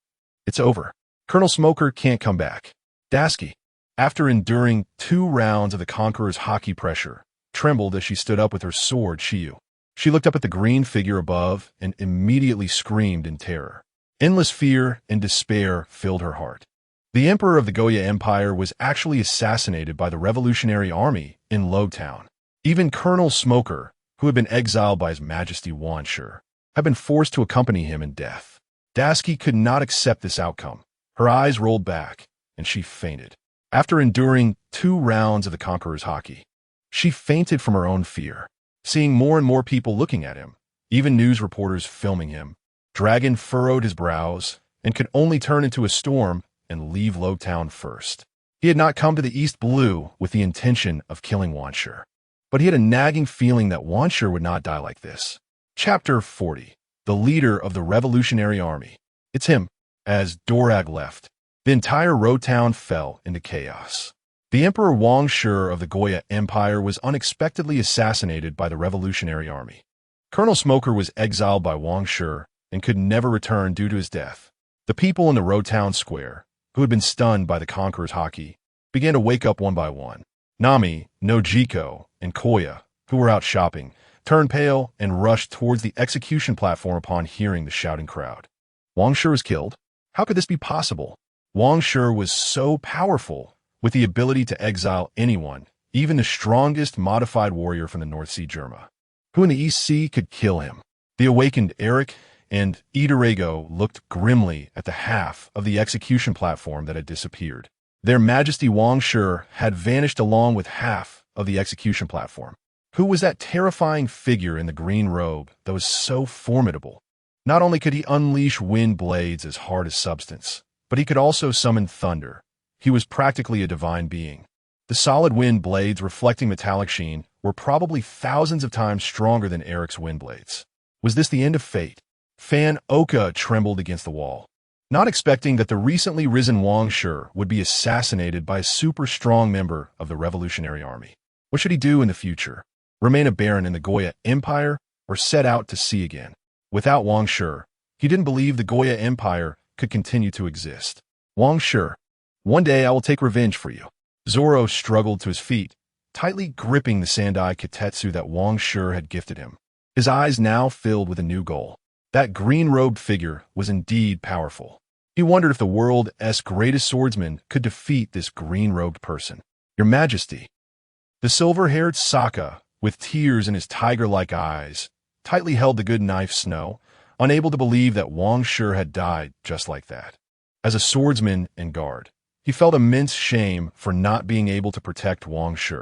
It's over. Colonel Smoker can't come back. Dasky, after enduring 2 rounds of the conqueror's haki pressure, trembled as she stood up with her sword Shiyu. She looked up at the green figure above and immediately screamed in terror. Endless fear and despair filled her heart. The Emperor of the Goya Empire was actually assassinated by the Revolutionary Army in Lowtown. Even Colonel Smoker, who had been exiled by His Majesty Wang Shi, had been forced to accompany him in death. Dasky could not accept this outcome. Her eyes rolled back, and she fainted. After enduring 2 rounds of the conqueror's haki, she fainted from her own fear. Seeing more and more people looking at him, even news reporters filming him, Dragon furrowed his brows and could only turn into a storm and leave Lowtown first. He had not come to the East Blue with the intention of killing Wang Shi, but he had a nagging feeling that Wang Shi would not die like this. Chapter 40. The leader of the Revolutionary Army. It's him. As Dorag left, the entire Lowtown fell into chaos. The Emperor Wang Shi of the Goya Empire was unexpectedly assassinated by the Revolutionary Army. Colonel Smoker was exiled by Wang Shi and could never return due to his death. The people in the Lowtown square, who had been stunned by the conqueror's haki, began to wake up one by one. Nami, Nojiko, and Koya, who were out shopping, turned pale and rushed towards the execution platform upon hearing the shouting crowd. Wang Shi was killed? How could this be possible? Wang Shi was so powerful, with the ability to exile anyone, even the strongest modified warrior from the North Sea Germa. Who in the East Sea could kill him? The awakened Eric and Idarego looked grimly at the half of the execution platform that had disappeared. Their Majesty Wang Shi had vanished along with half of the execution platform. Who was that terrifying figure in the green robe that was so formidable? Not only could he unleash wind blades as hard as substance, but he could also summon thunder. He was practically a divine being. The solid wind blades reflecting metallic sheen were probably thousands of times stronger than Eric's wind blades. Was this the end of fate? Fan Oka trembled against the wall, not expecting that the recently risen Wang Shi would be assassinated by a super strong member of the Revolutionary Army. What should he do in the future? Remain a baron in the Goya Empire or set out to sea again? Without Wang Shi, he didn't believe the Goya Empire could continue to exist. Wang Shi, one day I will take revenge for you. Zoro struggled to his feet, tightly gripping the Sandai Kitetsu that Wang Shi had gifted him. His eyes now filled with a new goal. That green-robed figure was indeed powerful. He wondered if the world's greatest swordsman could defeat this green-robed person. Your Majesty. The silver-haired Sokka, with tears in his tiger-like eyes, tightly held the good knife Snow, unable to believe that Wang Shi had died just like that. As a swordsman and guard, he felt immense shame for not being able to protect Wang Shi.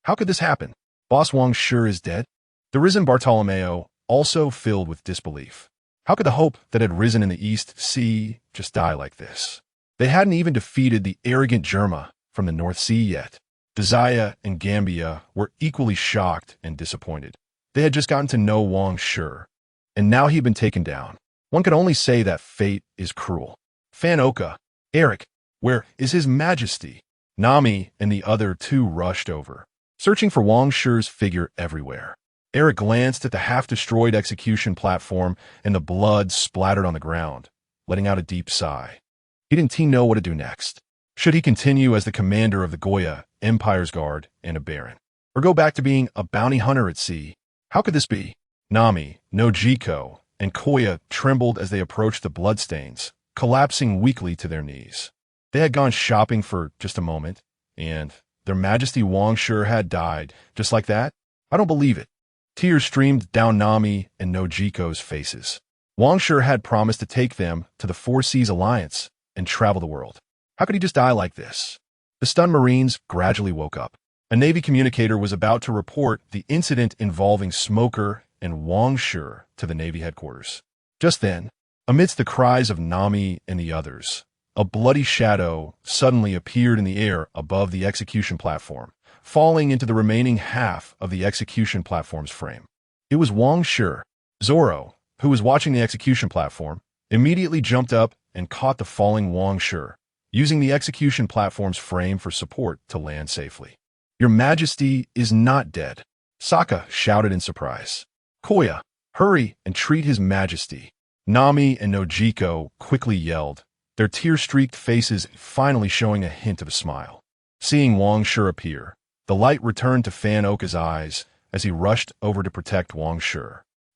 How could this happen? Boss Wang Shi is dead? The risen Bartolomeo also filled with disbelief. How could the hope that had risen in the East Sea just die like this? They hadn't even defeated the arrogant Germa from the North Sea yet. Desire and Gambia were equally shocked and disappointed. They had just gotten to know Wang Shi, and now he'd been taken down. One could only say that fate is cruel. Fan Oka, Eric, where is His Majesty? Nami and the other 2 rushed over, searching for Wang Shi's figure everywhere. Eric glanced at the half-destroyed execution platform, and the blood splattered on the ground, letting out a deep sigh. He didn't know what to do next. Should he continue as the commander of the Goya Empire's Guard and a baron, or go back to being a bounty hunter at sea? How could this be? Nami, Nojiko, and Koya trembled as they approached the bloodstains, collapsing weakly to their knees. They had gone shopping for just a moment, and their Majesty Wang Shi had died just like that? I don't believe it. Tears streamed down Nami and Nojiko's faces. Wang Shi had promised to take them to the Four Seas Alliance and travel the world. How could he just die like this? The stunned Marines gradually woke up. A Navy communicator was about to report the incident involving Smoker and Wang Shi to the Navy headquarters. Just then, amidst the cries of Nami and the others, a bloody shadow suddenly appeared in the air above the execution platform, falling into the remaining half of the execution platform's frame. It was Wang Shi. Zoro, who was watching the execution platform, immediately jumped up and caught the falling Wang Shi, using the execution platform's frame for support to land safely. "Your Majesty is not dead," Sokka shouted in surprise. "Koya, hurry and treat His Majesty," Nami and Nojiko quickly yelled, their tear-streaked faces finally showing a hint of a smile. Seeing Wang Shi appear, the light returned to Fan Oka's eyes as he rushed over to protect Wang Shi.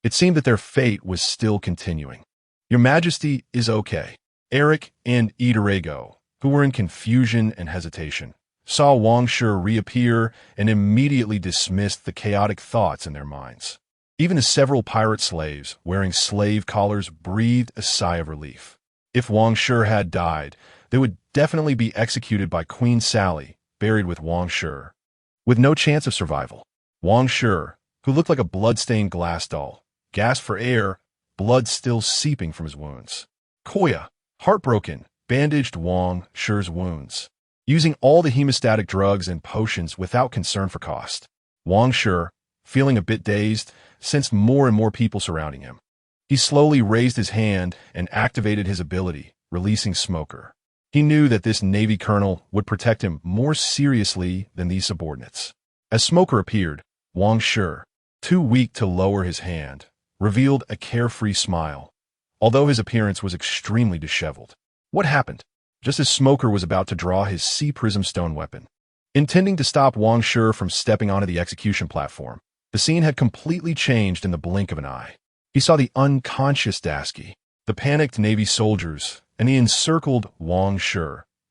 It seemed that their fate was still continuing. "Your Majesty is okay." Eric and Itarago, who were in confusion and hesitation, saw Wang Shi reappear and immediately dismissed the chaotic thoughts in their minds. Even as several pirate slaves wearing slave collars breathed a sigh of relief. If Wang Shi had died, they would definitely be executed by Queen Sally, buried with Wang Shi, with no chance of survival. Wang Shi, who looked like a blood-stained glass doll, gasped for air, blood still seeping from his wounds. Koya, heartbroken, bandaged Wang Shi's wounds, using all the hemostatic drugs and potions without concern for cost. Wang Shi, feeling a bit dazed, sensed more and more people surrounding him. He slowly raised his hand and activated his ability, releasing Smoker. He knew that this Navy colonel would protect him more seriously than these subordinates. As Smoker appeared, Wang Shi, too weak to lower his hand, revealed a carefree smile, although his appearance was extremely disheveled. What happened? Just as Smoker was about to draw his Sea Prism stone weapon, intending to stop Wang Shi from stepping onto the execution platform, the scene had completely changed in the blink of an eye. He saw the unconscious Dasky, the panicked Navy soldiers, and the encircled Wang Shi,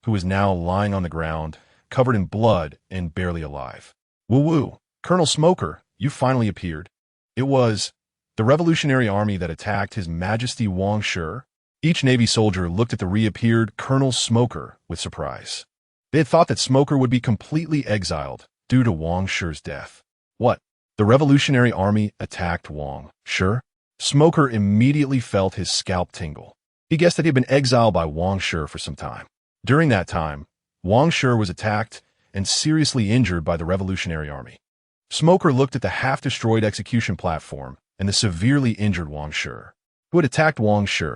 who was now lying on the ground, covered in blood and barely alive. "Woo-woo, Colonel Smoker, you finally appeared." It was the Revolutionary Army that attacked His Majesty Wang Shi. Each Navy soldier looked at the reappeared Colonel Smoker with surprise. They had thought that Smoker would be completely exiled due to Wang Shi's death. What? The Revolutionary Army attacked Wang Shi? Smoker immediately felt his scalp tingle. He guessed that he had been exiled by Wang Shi for some time. During that time, Wang Shi was attacked and seriously injured by the Revolutionary Army. Smoker looked at the half-destroyed execution platform and the severely injured Wang Shi, who had attacked Wang Shi.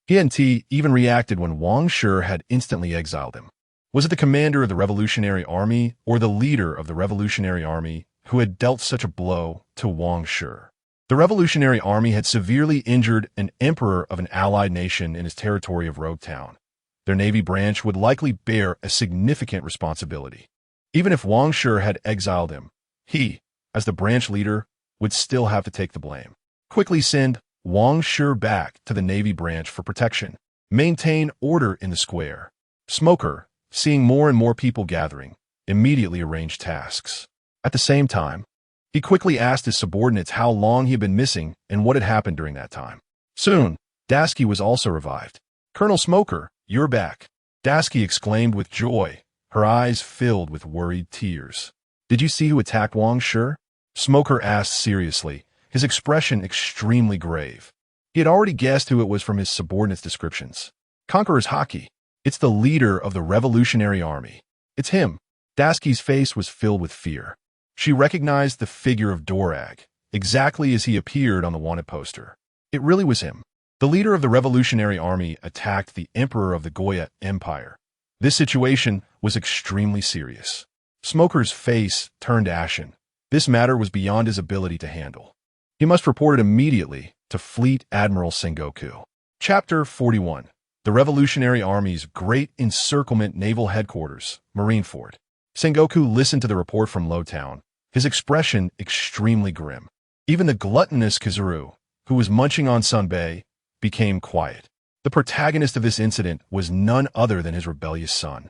He and T even reacted when Wang Shi had instantly exiled him. Was it the commander of the Revolutionary Army or the leader of the Revolutionary Army who had dealt such a blow to Wang Shi? The Revolutionary Army had severely injured an emperor of an allied nation in his territory of Rogue Town. Their Navy branch would likely bear a significant responsibility. Even if Wang Shi had exiled him, he, as the branch leader, would still have to take the blame. Quickly send Wang Shi back to the Navy branch for protection. Maintain order in the square. Smoker, seeing more and more people gathering, immediately arranged tasks. At the same time, he quickly asked his subordinates how long he had been missing and what had happened during that time. Soon, Dasky was also revived. "Colonel Smoker, you're back," Dasky exclaimed with joy, her eyes filled with worried tears. "Did you see who attacked Wang Shi?" Smoker asked seriously, his expression extremely grave. He had already guessed who it was from his subordinates' descriptions. "Conqueror's Haki. It's the leader of the Revolutionary Army. It's him." Dasky's face was filled with fear. She recognized the figure of Dorag, exactly as he appeared on the wanted poster. It really was him. The leader of the Revolutionary Army attacked the Emperor of the Goya Empire. This situation was extremely serious. Smoker's face turned ashen. This matter was beyond his ability to handle. He must report it immediately to Fleet Admiral Sengoku. Chapter 41. The Revolutionary Army's Great Encirclement Naval Headquarters, Marineford. Sengoku listened to the report from Lowtown, his expression extremely grim. Even the gluttonous Kizuru, who was munching on sunbae, became quiet. The protagonist of this incident was none other than his rebellious son.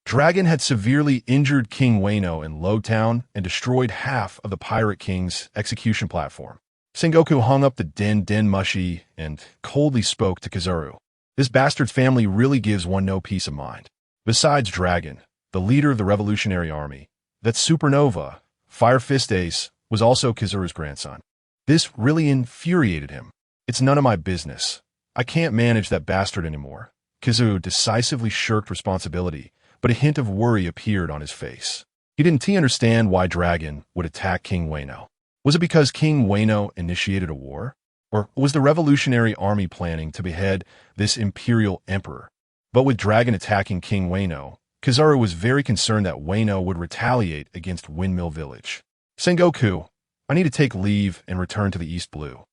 Dragon had severely injured King Wano in Lowtown and destroyed half of the Pirate King's execution platform. Sengoku hung up the Den Mushi and coldly spoke to Kizuru. This bastard's family really gives one no peace of mind. Besides Dragon, the leader of the Revolutionary Army, that supernova, Fire Fist Ace, was also Kizuru's grandson. This really infuriated him. "It's none of my business. I can't manage that bastard anymore." Kizuru decisively shirked responsibility, but a hint of worry appeared on his face. He didn't understand why Dragon would attack King Wano. Was it because King Wano initiated a war? Or was the revolutionary army planning to behead this imperial emperor? But with Dragon attacking King Wano, Kizaru was very concerned that Wano would retaliate against Windmill Village. Sengoku, I need to take leave and return to the East Blue.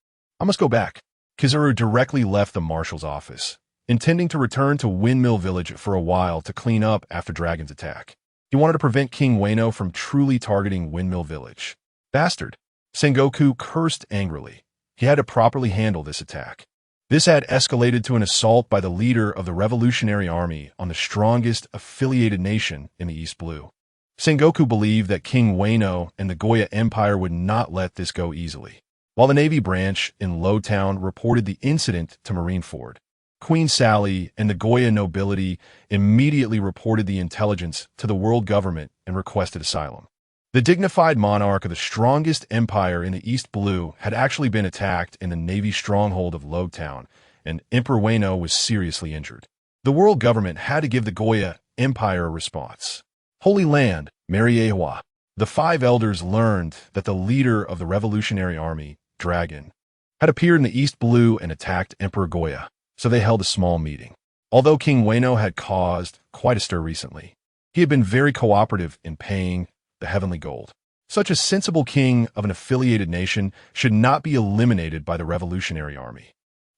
I must go back. Kizaru directly left the marshal's office, intending to return to Windmill Village for a while to clean up after Dragon's attack. He wanted to prevent King Wano from truly targeting Windmill Village. Bastard! Sengoku cursed angrily. He had to properly handle this attack. This had escalated to an assault by the leader of the Revolutionary Army on the strongest affiliated nation in the East Blue. Sengoku believed that King Wano and the Goya Empire would not let this go easily. While the Navy branch in Lowtown reported the incident to Marineford, Queen Sally and the Goya nobility immediately reported the intelligence to the world government and requested asylum. The dignified monarch of the strongest empire in the East Blue had actually been attacked in the Navy stronghold of Lowtown, and Emperor Wano was seriously injured. The world government had to give the Goya Empire a response. Holy Land, Mariewa. The five elders learned that the leader of the Revolutionary Army, Dragon, had appeared in the East Blue and attacked Emperor Goya, so they held a small meeting. Although King Wano had caused quite a stir recently, he had been very cooperative in paying the heavenly gold. Such a sensible king of an affiliated nation should not be eliminated by the Revolutionary Army.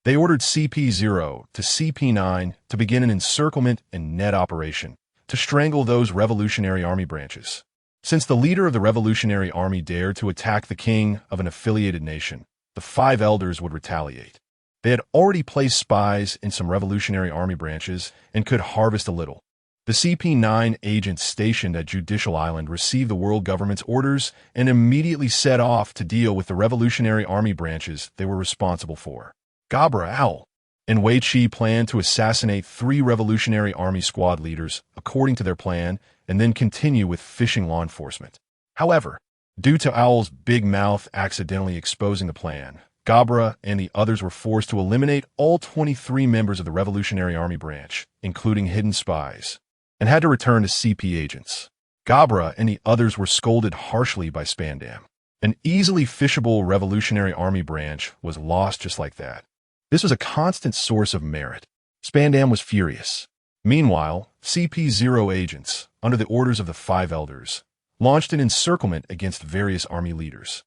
They ordered CP0 to CP9 to begin an encirclement and net operation to strangle those Revolutionary Army branches. Since the leader of the Revolutionary Army dared to attack the king of an affiliated nation, the five elders would retaliate. They had already placed spies in some Revolutionary Army branches and could harvest a little. The CP9 agents stationed at Judicial Island received the world government's orders and immediately set off to deal with the Revolutionary Army branches they were responsible for. Gabra Owl and Wang Shi planned to assassinate 3 Revolutionary Army squad leaders according to their plan and then continue with fishing law enforcement. However, due to Owl's big mouth accidentally exposing the plan, Gabra and the others were forced to eliminate all 23 members of the Revolutionary Army branch, including hidden spies, and had to return to CP agents. Gabra and the others were scolded harshly by Spandam. An easily fishable Revolutionary Army branch was lost just like that. This was a constant source of merit. Spandam was furious. Meanwhile, CP0 agents, under the orders of the 5 elders, launched an encirclement against various army leaders.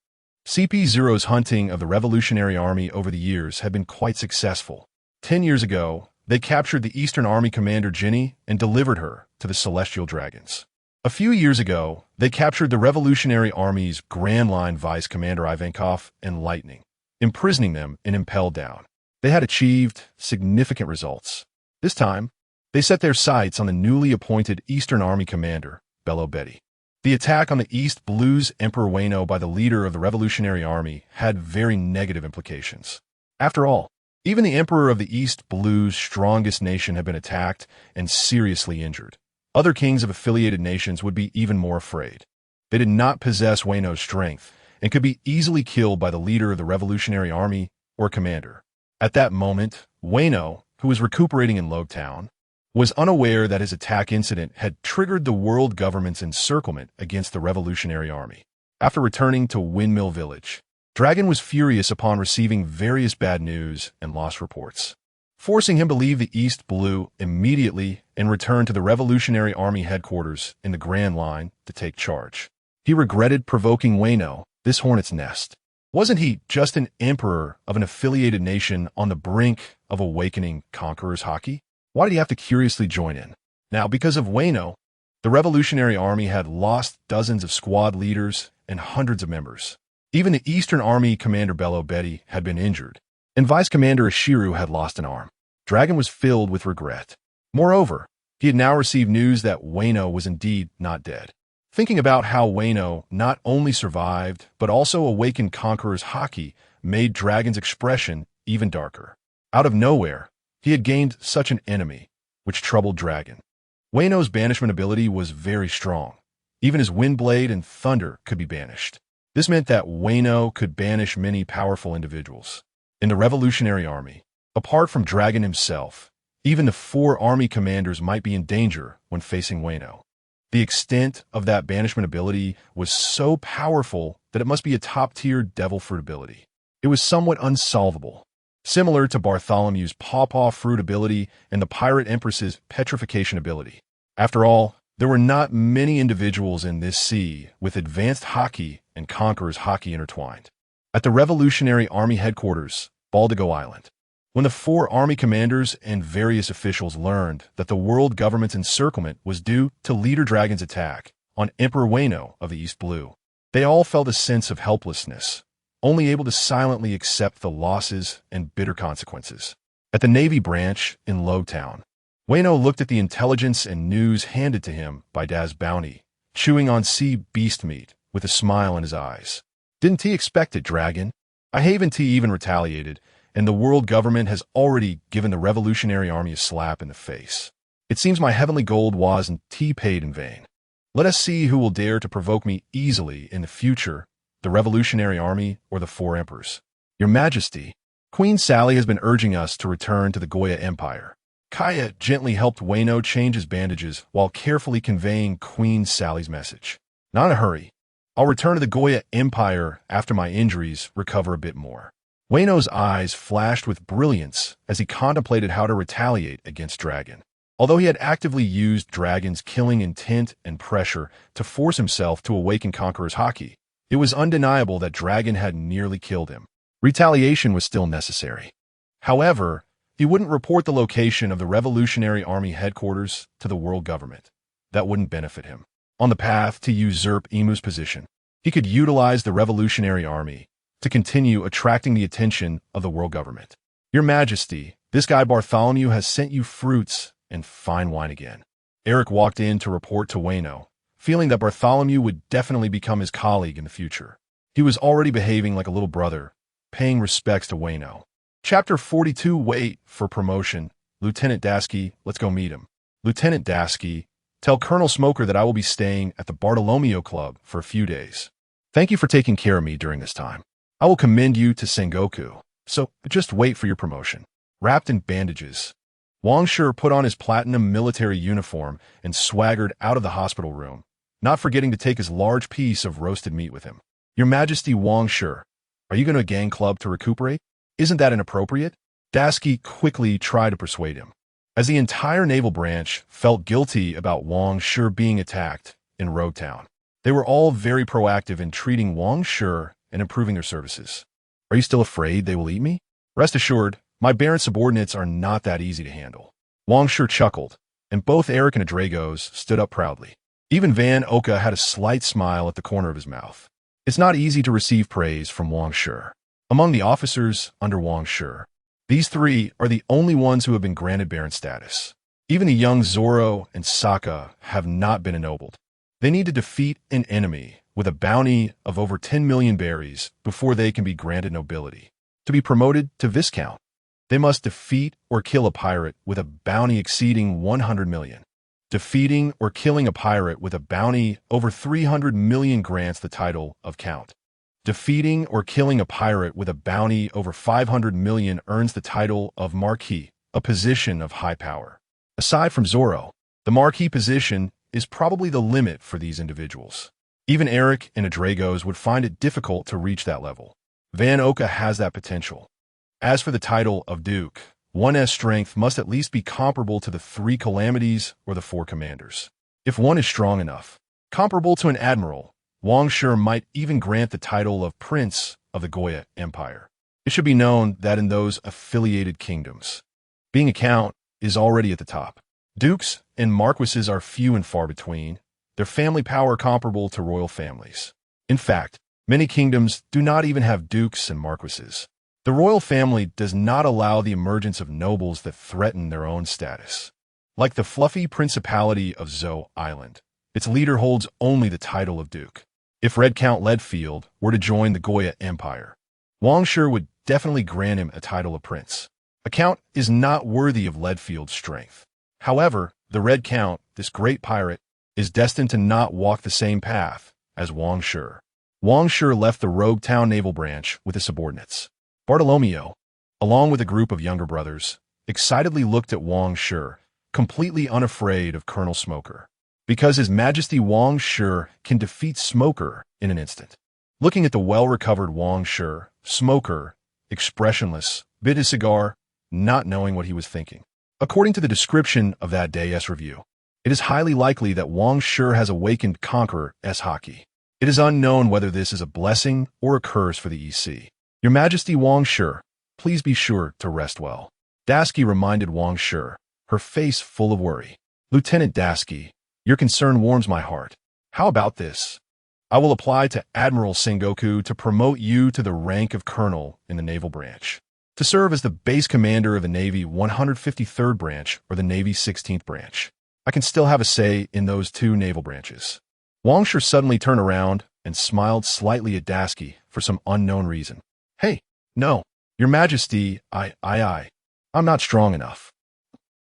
CP0's hunting of the Revolutionary Army over the years had been quite successful. 10 years ago, they captured the Eastern Army commander Jinny and delivered her to the Celestial Dragons. A few years ago, they captured the Revolutionary Army's Grand Line Vice Commander Ivankov and Lightning, imprisoning them and impelled down. They had achieved significant results. This time, they set their sights on the newly appointed Eastern Army commander, Bello Betty. The attack on the East Blue's Emperor Wano by the leader of the Revolutionary Army had very negative implications. After all, even the Emperor of the East Blue's strongest nation had been attacked and seriously injured. Other kings of affiliated nations would be even more afraid. They did not possess Wano's strength and could be easily killed by the leader of the Revolutionary Army or commander. At that moment, Wano, who was recuperating in Lowtown, was unaware that his attack incident had triggered the world government's encirclement against the Revolutionary Army. After returning to Windmill Village, Dragon was furious upon receiving various bad news and lost reports, forcing him to leave the East Blue immediately and return to the Revolutionary Army headquarters in the Grand Line to take charge. He regretted provoking Wano, this hornet's nest. Wasn't he just an emperor of an affiliated nation on the brink of awakening conqueror's hockey? Why did he have to curiously join in? Now, because of Wano, the Revolutionary Army had lost dozens of squad leaders and hundreds of members. Even the Eastern Army commander Bello Betty had been injured, and Vice Commander Ashiru had lost an arm. Dragon was filled with regret. Moreover, he had now received news that Wano was indeed not dead. Thinking about how Wano not only survived, but also awakened conqueror's hockey made Dragon's expression even darker. Out of nowhere, he had gained such an enemy, which troubled Dragon. Wano's banishment ability was very strong. Even his Windblade and Thunder could be banished. This meant that Wano could banish many powerful individuals. In the Revolutionary Army, apart from Dragon himself, even the 4 army commanders might be in danger when facing Wano. The extent of that banishment ability was so powerful that it must be a top-tier devil fruit ability. It was somewhat unsolvable, similar to Bartholomew's pawpaw fruit ability and the pirate empress's petrification ability. After all, there were not many individuals in this sea with advanced Haki and conqueror's Haki intertwined. At the Revolutionary Army headquarters, Baldigo Island, when the 4 army commanders and various officials learned that the world government's encirclement was due to Leader Dragon's attack on Emperor Wayno of the East Blue, they all felt a sense of helplessness, only able to silently accept the losses and bitter consequences. At the Navy branch in Lowtown, Wayno looked at the intelligence and news handed to him by Daz Bounty, chewing on sea beast meat with a smile in his eyes. Didn't he expect it, Dragon? I haven't he even retaliated, and the world government has already given the Revolutionary Army a slap in the face. It seems my heavenly gold wasn't paid in vain. Let us see who will dare to provoke me easily in the future, the Revolutionary Army or the 4 emperors. Your Majesty, Queen Sally has been urging us to return to the Goya Empire. Kaya gently helped Wayno change his bandages while carefully conveying Queen Sally's message. Not in a hurry. I'll return to the Goya Empire after my injuries recover a bit more. Wayno's eyes flashed with brilliance as he contemplated how to retaliate against Dragon. Although he had actively used Dragon's killing intent and pressure to force himself to awaken Conqueror's Haki, it was undeniable that Dragon had nearly killed him. Retaliation was still necessary. However, he wouldn't report the location of the Revolutionary Army headquarters to the world government. That wouldn't benefit him. On the path to usurp Emu's position, he could utilize the Revolutionary Army to continue attracting the attention of the world government. Your Majesty, this guy Bartholomew has sent you fruits and fine wine again. Eric walked in to report to Wayno, feeling that Bartholomew would definitely become his colleague in the future. He was already behaving like a little brother, paying respects to Wayno. Chapter 42, Wait for Promotion. Lieutenant Dasky, let's go meet him. Lieutenant Dasky, tell Colonel Smoker that I will be staying at the Bartolomeo Club for a few days. Thank you for taking care of me during this time. I will commend you to Sengoku, so just wait for your promotion. Wrapped in bandages, Wang Shi put on his platinum military uniform and swaggered out of the hospital room, not forgetting to take his large piece of roasted meat with him. Your Majesty Wang Shi, are you going to a gang club to recuperate? Isn't that inappropriate? Dasky quickly tried to persuade him. As the entire naval branch felt guilty about Wang Shi being attacked in Rogue Town, they were all very proactive in treating Wang Shi and improving their services. Are you still afraid they will eat me? Rest assured, my Baron subordinates are not that easy to handle. Wang Shi chuckled, and both Eric and Adragos stood up proudly. Even Van Oka had a slight smile at the corner of his mouth. It's not easy to receive praise from Wang Shi. Among the officers under Wang Shi, these 3 are the only ones who have been granted Baron status. Even the young Zoro and Sokka have not been ennobled. They need to defeat an enemy with a bounty of over 10 million berries before they can be granted nobility. To be promoted to Viscount, they must defeat or kill a pirate with a bounty exceeding 100 million. Defeating or killing a pirate with a bounty over 300 million grants the title of Count. Defeating or killing a pirate with a bounty over 500 million earns the title of Marquis, a position of high power. Aside from Zoro, the Marquis position is probably the limit for these individuals. Even Eric and Adragos would find it difficult to reach that level. Van Oka has that potential. As for the title of Duke, one's strength must at least be comparable to the 3 calamities or the 4 commanders. If one is strong enough, comparable to an admiral, Wang Shi might even grant the title of Prince of the Goya Empire. It should be known that in those affiliated kingdoms, being a count is already at the top. Dukes and marquises are few and far between, their family power comparable to royal families. In fact, many kingdoms do not even have dukes and marquises. The royal family does not allow the emergence of nobles that threaten their own status. Like the fluffy Principality of Zo Island, its leader holds only the title of Duke. If Red Count Leadfield were to join the Goya Empire, Wang Shi would definitely grant him a title of Prince. A count is not worthy of Leadfield's strength. However, the Red Count, this great pirate, is destined to not walk the same path as Wang Shi. Wang Shi left the Rogue Town Naval Branch with his subordinates. Bartolomeo, along with a group of younger brothers, excitedly looked at Wang Shi, completely unafraid of Colonel Smoker. Because His Majesty Wang Shi can defeat Smoker in an instant. Looking at the well-recovered Wang Shi, smoker, expressionless, bit his cigar, not knowing what he was thinking. According to the description of that day's review, it is highly likely that Wang Shi has awakened Conqueror's Haki. It is unknown whether this is a blessing or a curse for the EC. Your Majesty Wang Shi, please be sure to rest well. Dasky reminded Wang Shi, her face full of worry. Lieutenant Dasky, your concern warms my heart. How about this? I will apply to Admiral Sengoku to promote you to the rank of colonel in the naval branch, to serve as the base commander of the Navy 153rd branch or the Navy 16th branch. I can still have a say in those two naval branches. Wang Shi suddenly turned around and smiled slightly at Dasky for some unknown reason. Hey, no, Your Majesty, I'm not strong enough.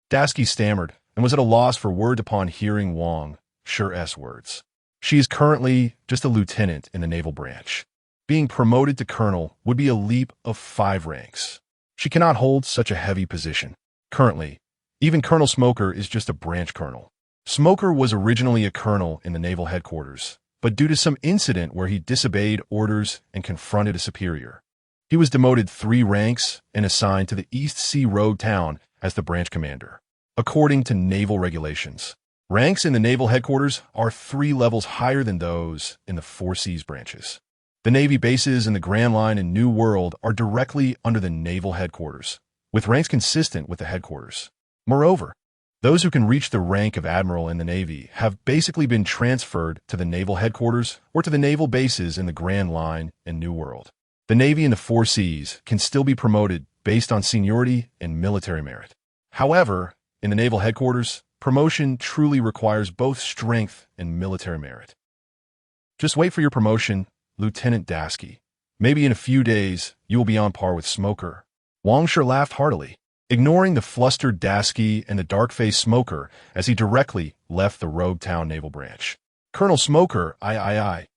Dasky stammered and was at a loss for words upon hearing Wang Shi's words. She is currently just a lieutenant in the naval branch. Being promoted to colonel would be a leap of 5 ranks. She cannot hold such a heavy position. Currently, even Colonel Smoker is just a branch colonel. Smoker was originally a colonel in the naval headquarters, but due to some incident where he disobeyed orders and confronted a superior, he was demoted 3 ranks and assigned to the East Sea Road Town as the branch commander. According to naval regulations, ranks in the naval headquarters are 3 levels higher than those in the 4 Seas branches. The Navy bases in the Grand Line and New World are directly under the naval headquarters, with ranks consistent with the headquarters. Moreover, those who can reach the rank of admiral in the Navy have basically been transferred to the naval headquarters or to the naval bases in the Grand Line and New World. The Navy in the 4 Seas can still be promoted based on seniority and military merit. However, in the naval headquarters, promotion truly requires both strength and military merit. Just wait for your promotion, Lieutenant Dasky. Maybe in a few days, you will be on par with Smoker. Wang Shi laughed heartily, ignoring the flustered Dasky and the dark-faced Smoker as he directly left the Rogue Town Naval Branch. Colonel Smoker, I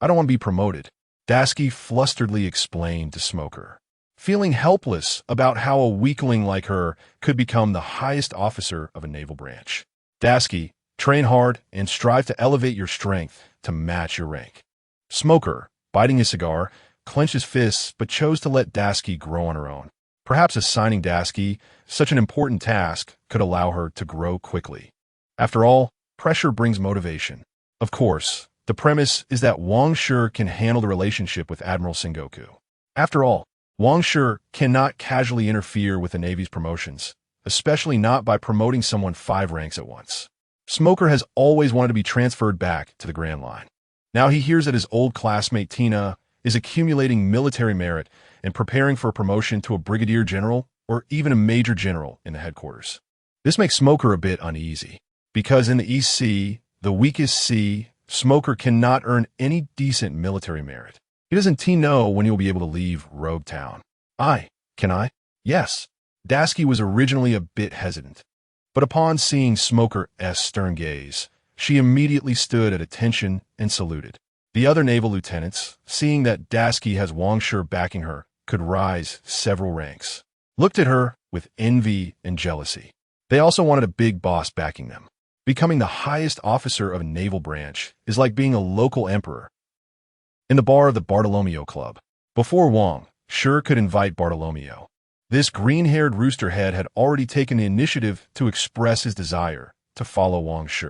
don't want to be promoted, Dasky flusteredly explained to Smoker, feeling helpless about how a weakling like her could become the highest officer of a naval branch. Dasky, train hard and strive to elevate your strength to match your rank. Smoker, biting his cigar, clenched his fists but chose to let Dasky grow on her own. Perhaps assigning Dasky such an important task could allow her to grow quickly. After all, pressure brings motivation. Of course, the premise is that Wang Shi can handle the relationship with Admiral Sengoku. After all, Wang Shi cannot casually interfere with the Navy's promotions, especially not by promoting someone 5 ranks at once. Smoker has always wanted to be transferred back to the Grand Line. Now he hears that his old classmate Tina is accumulating military merit and preparing for a promotion to a brigadier general or even a major general in the headquarters. This makes Smoker a bit uneasy, because in the East Sea, the weakest sea, Smoker cannot earn any decent military merit. He doesn't know when he will be able to leave Rogue Town. Can I? Yes. Dasky was originally a bit hesitant, but upon seeing Smoker's stern gaze, she immediately stood at attention and saluted. The other naval lieutenants, seeing that Dasky has Wang Shi backing her, could rise several ranks, looked at her with envy and jealousy. They also wanted a big boss backing them. Becoming the highest officer of a naval branch is like being a local emperor. In the bar of the Bartolomeo Club, before Wang Shi could invite Bartolomeo, this green-haired roosterhead had already taken the initiative to express his desire to follow Wang Shi.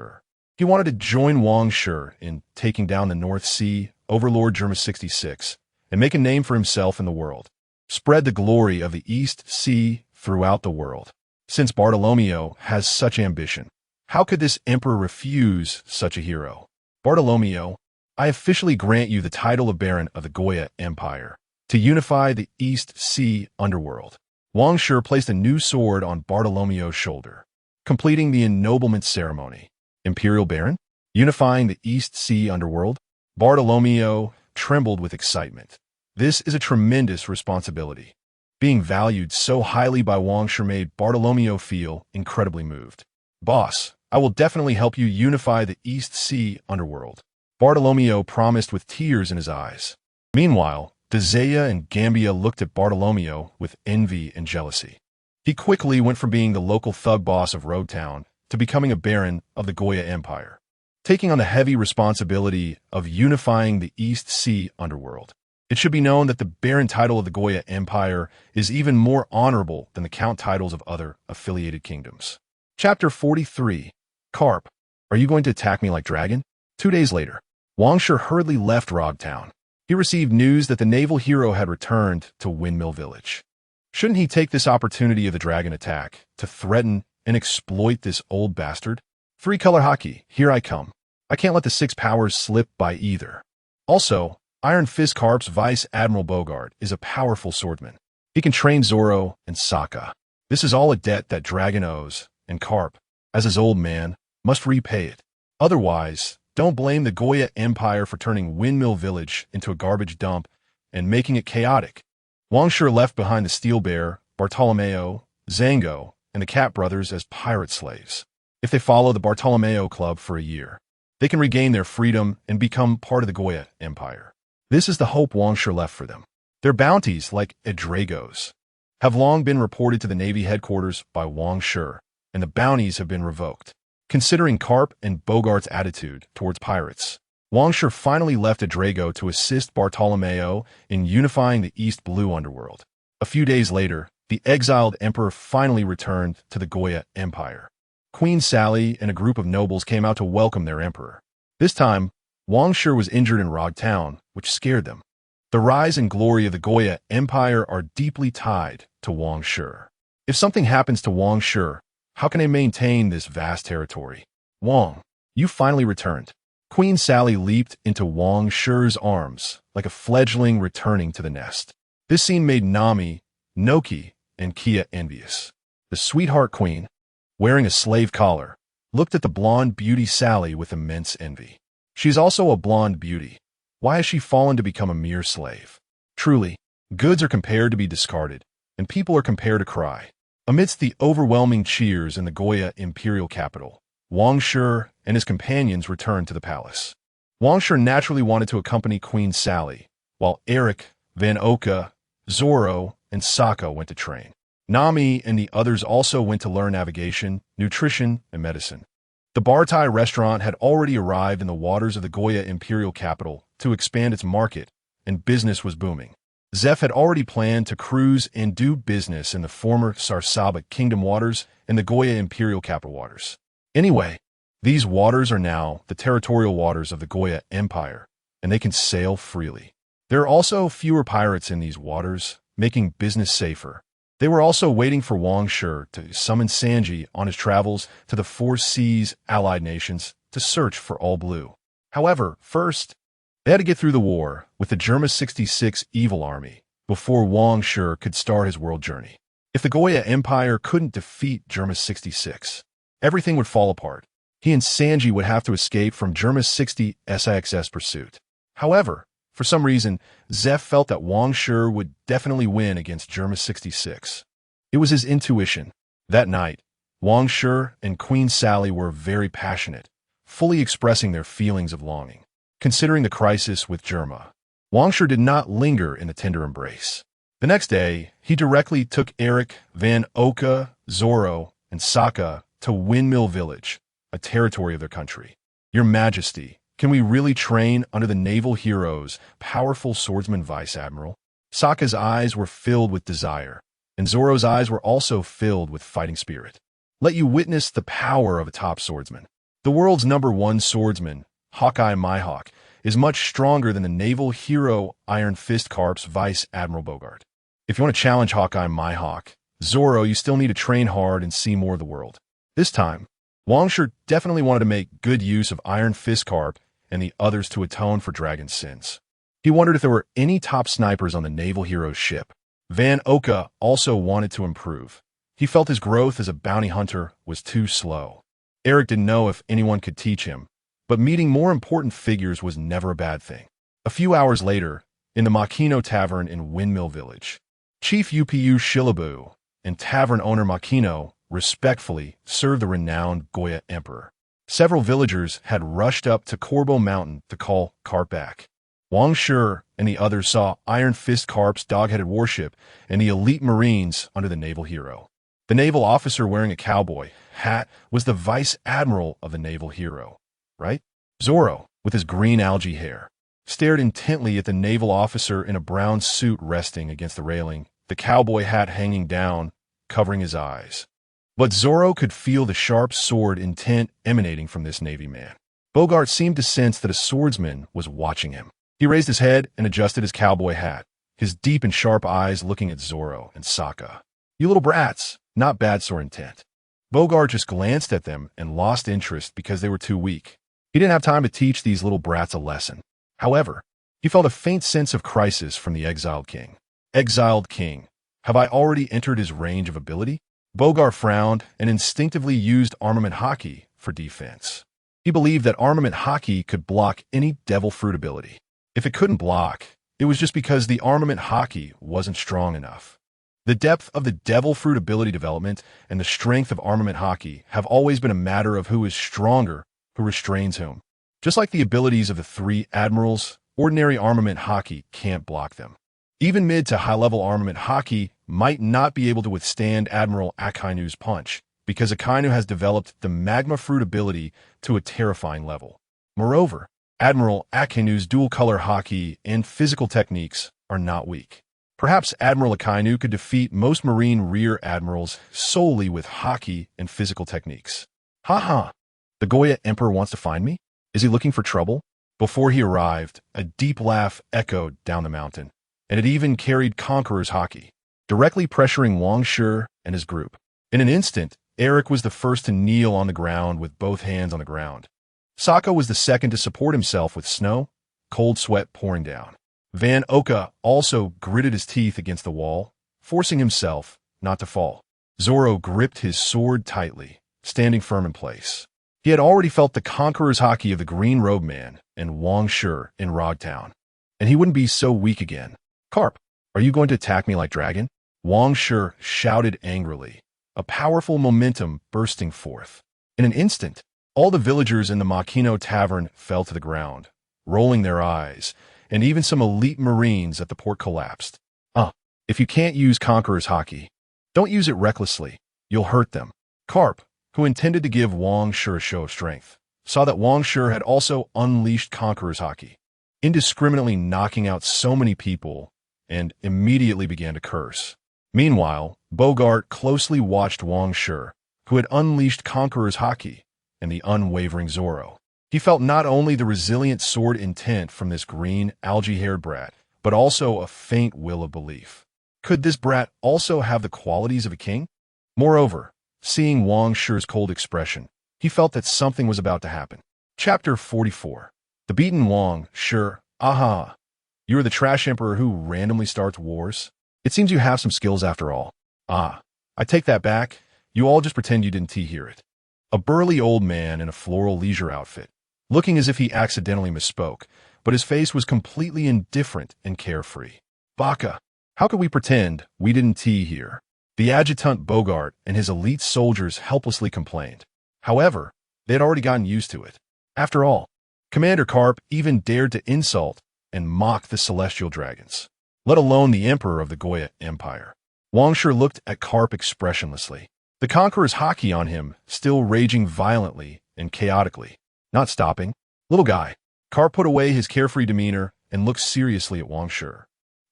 He wanted to join Wang Shi in taking down the North Sea Overlord Germa 66 and make a name for himself in the world, spread the glory of the East Sea throughout the world. Since Bartolomeo has such ambition, how could this emperor refuse such a hero? Bartolomeo, I officially grant you the title of Baron of the Goya Empire to unify the East Sea underworld. Wang Shi placed a new sword on Bartolomeo's shoulder, completing the ennoblement ceremony. Imperial Baron? Unifying the East Sea underworld? Bartolomeo trembled with excitement. This is a tremendous responsibility. Being valued so highly by Wang Shi made Bartolomeo feel incredibly moved. Boss, I will definitely help you unify the East Sea underworld, Bartolomeo promised with tears in his eyes. Meanwhile, Dazea and Gambia looked at Bartolomeo with envy and jealousy. He quickly went from being the local thug boss of Road Town to becoming a baron of the Goya Empire. taking on the heavy responsibility of unifying the East Sea underworld. It should be known that the Baron title of the Goya Empire is even more honorable than the Count titles of other affiliated kingdoms. Chapter 43. Carp. Are you going to attack me like dragon? 2 days later, Wang Shi hurriedly left Rogtown. He received news that the naval hero had returned to Windmill Village. Shouldn't he take this opportunity of the dragon attack to threaten and exploit this old bastard? Three-color hockey, here I come. I can't let the six powers slip by either. Also, Iron Fist Carp's Vice Admiral Bogart is a powerful swordsman. He can train Zoro and Sokka. This is all a debt that Dragon owes, and Carp, as his old man, must repay it. Otherwise, don't blame the Goya Empire for turning Windmill Village into a garbage dump and making it chaotic. Wang Shi left behind the Steel Bear, Bartolomeo, Zango, and the Cat Brothers as pirate slaves. If they follow the Bartolomeo Club for a year, they can regain their freedom and become part of the Goya Empire. This is the hope Wang Shi left for them. Their bounties, like Edragos, have long been reported to the Navy headquarters by Wang Shi, and the bounties have been revoked. Considering Carp and Bogart's attitude towards pirates, Wang Shi finally left Edrago to assist Bartolomeo in unifying the East Blue underworld. A few days later, the exiled emperor finally returned to the Goya Empire. Queen Sally and a group of nobles came out to welcome their emperor. This time, Wang Shi was injured in Rogtown, which scared them. The rise and glory of the Goya Empire are deeply tied to Wang Shi. If something happens to Wang Shi, how can they maintain this vast territory? Wang, you finally returned. Queen Sally leaped into Wang Shi's arms like a fledgling returning to the nest. This scene made Nami, Noki, and Kia envious. The sweetheart queen, wearing a slave collar, looked at the blonde beauty Sally with immense envy. She's also a blonde beauty. Why has she fallen to become a mere slave? Truly, goods are compared to be discarded, and people are compared to cry. Amidst the overwhelming cheers in the Goya imperial capital, Wang Shi and his companions returned to the palace. Wang Shi naturally wanted to accompany Queen Sally, while Eric, Van Oka, Zoro, and Sokka went to train. Nami and the others also went to learn navigation, nutrition, and medicine. The Bartai restaurant had already arrived in the waters of the Goya imperial capital to expand its market, and business was booming. Zeph had already planned to cruise and do business in the former Sarsaba kingdom waters and the Goya imperial capital waters. Anyway, these waters are now the territorial waters of the Goya Empire, and they can sail freely. There are also fewer pirates in these waters, making business safer. They were also waiting for Wang Shi to summon Sanji on his travels to the Four Seas allied nations to search for All Blue. However, first, they had to get through the war with the Germa 66 evil army before Wang Shi could start his world journey. If the Goya Empire couldn't defeat Germa 66, everything would fall apart. He and Sanji would have to escape from Germa 60 SIX's pursuit. However, for some reason, Zeph felt that Wang Shi would definitely win against Germa 66. It was his intuition. That night, Wang Shi and Queen Sally were very passionate, fully expressing their feelings of longing. Considering the crisis with Germa, Wang Shi did not linger in a tender embrace. The next day, he directly took Eric, Van Oka, Zoro, and Sokka to Windmill Village, a territory of their country. Your Majesty, can we really train under the naval hero's powerful swordsman Vice Admiral? Sokka's eyes were filled with desire, and Zoro's eyes were also filled with fighting spirit. Let you witness the power of a top swordsman. The world's #1 swordsman, Hawkeye Mihawk, is much stronger than the naval hero Iron Fist Carp's Vice Admiral Bogart. If you want to challenge Hawkeye Mihawk, Zoro, you still need to train hard and see more of the world. This time, Wang Shi definitely wanted to make good use of Iron Fist Carp and the others to atone for Dragon's sins. He wondered if there were any top snipers on the naval hero's ship. Van Oka also wanted to improve. He felt his growth as a bounty hunter was too slow. Eric didn't know if anyone could teach him, but meeting more important figures was never a bad thing. A few hours later, in the Makino Tavern in Windmill Village, Chief Upu Shilabu and tavern owner Makino respectfully served the renowned Goya Emperor. Several villagers had rushed up to Corbo Mountain to call Carp back. Wang Shi and the others saw Iron Fist Carp's dog-headed warship and the elite Marines under the naval hero. The naval officer wearing a cowboy hat was the Vice Admiral of the naval hero, right? Zoro, with his green algae hair, stared intently at the naval officer in a brown suit resting against the railing, the cowboy hat hanging down, covering his eyes. But Zoro could feel the sharp sword intent emanating from this Navy man. Bogart seemed to sense that a swordsman was watching him. He raised his head and adjusted his cowboy hat, his deep and sharp eyes looking at Zoro and Sokka. "You little brats, not bad sort intent." Bogart just glanced at them and lost interest because they were too weak. He didn't have time to teach these little brats a lesson. However, he felt a faint sense of crisis from the exiled king. Exiled king. Have I already entered his range of ability? Bogart frowned and instinctively used armament hockey for defense. He believed that armament hockey could block any devil fruit ability. If it couldn't block, it was just because the armament hockey wasn't strong enough. The depth of the devil fruit ability development and the strength of armament hockey have always been a matter of who is stronger, who restrains whom. Just like the abilities of the three admirals, ordinary armament hockey can't block them. Even mid to high-level armament hockey might not be able to withstand Admiral Akainu's punch, because Akainu has developed the magma fruit ability to a terrifying level. Moreover, Admiral Akainu's dual-color hockey and physical techniques are not weak. Perhaps Admiral Akainu could defeat most Marine rear admirals solely with hockey and physical techniques. Ha! The Goya Emperor wants to find me? Is he looking for trouble? Before he arrived, a deep laugh echoed down the mountain, and it even carried Conqueror's hockey, directly pressuring Wang Shi and his group. In an instant, Eric was the first to kneel on the ground with both hands on the ground. Sokka was the second to support himself with snow, cold sweat pouring down. Van Oka also gritted his teeth against the wall, forcing himself not to fall. Zoro gripped his sword tightly, standing firm in place. He had already felt the Conqueror's hockey of the Green Robe Man and Wang Shi in Rogtown, and he wouldn't be so weak again. "Carp, are you going to attack me like dragon?" Wang Shi shouted angrily, a powerful momentum bursting forth. In an instant, all the villagers in the Makino Tavern fell to the ground, rolling their eyes, and even some elite Marines at the port collapsed. If you can't use Conqueror's hockey, don't use it recklessly. You'll hurt them." Carp, who intended to give Wang Shi a show of strength, saw that Wang Shi had also unleashed Conqueror's hockey, indiscriminately knocking out so many people, and immediately began to curse. Meanwhile, Bogart closely watched Wang Shi, who had unleashed Conqueror's hockey, and the unwavering Zoro. He felt not only the resilient sword intent from this green, algae-haired brat, but also a faint will of belief. Could this brat also have the qualities of a king? Moreover, seeing Wang Shi's cold expression, he felt that something was about to happen. Chapter 44. The beaten Wang Shi. Aha! You are the trash emperor who randomly starts wars? It seems you have some skills after all. I take that back. You all just pretend you didn't hear it. A burly old man in a floral leisure outfit, looking as if he accidentally misspoke, but his face was completely indifferent and carefree. "Baka, how could we pretend we didn't hear?" The adjutant Bogart and his elite soldiers helplessly complained. However, they had already gotten used to it. After all, Commander Carp even dared to insult and mock the celestial dragons, let alone the emperor of the Goya Empire. Wang Shi looked at Carp expressionlessly, the Conqueror's hockey on him still raging violently and chaotically, not stopping. "Little guy." Carp put away his carefree demeanor and looked seriously at Wang Shi.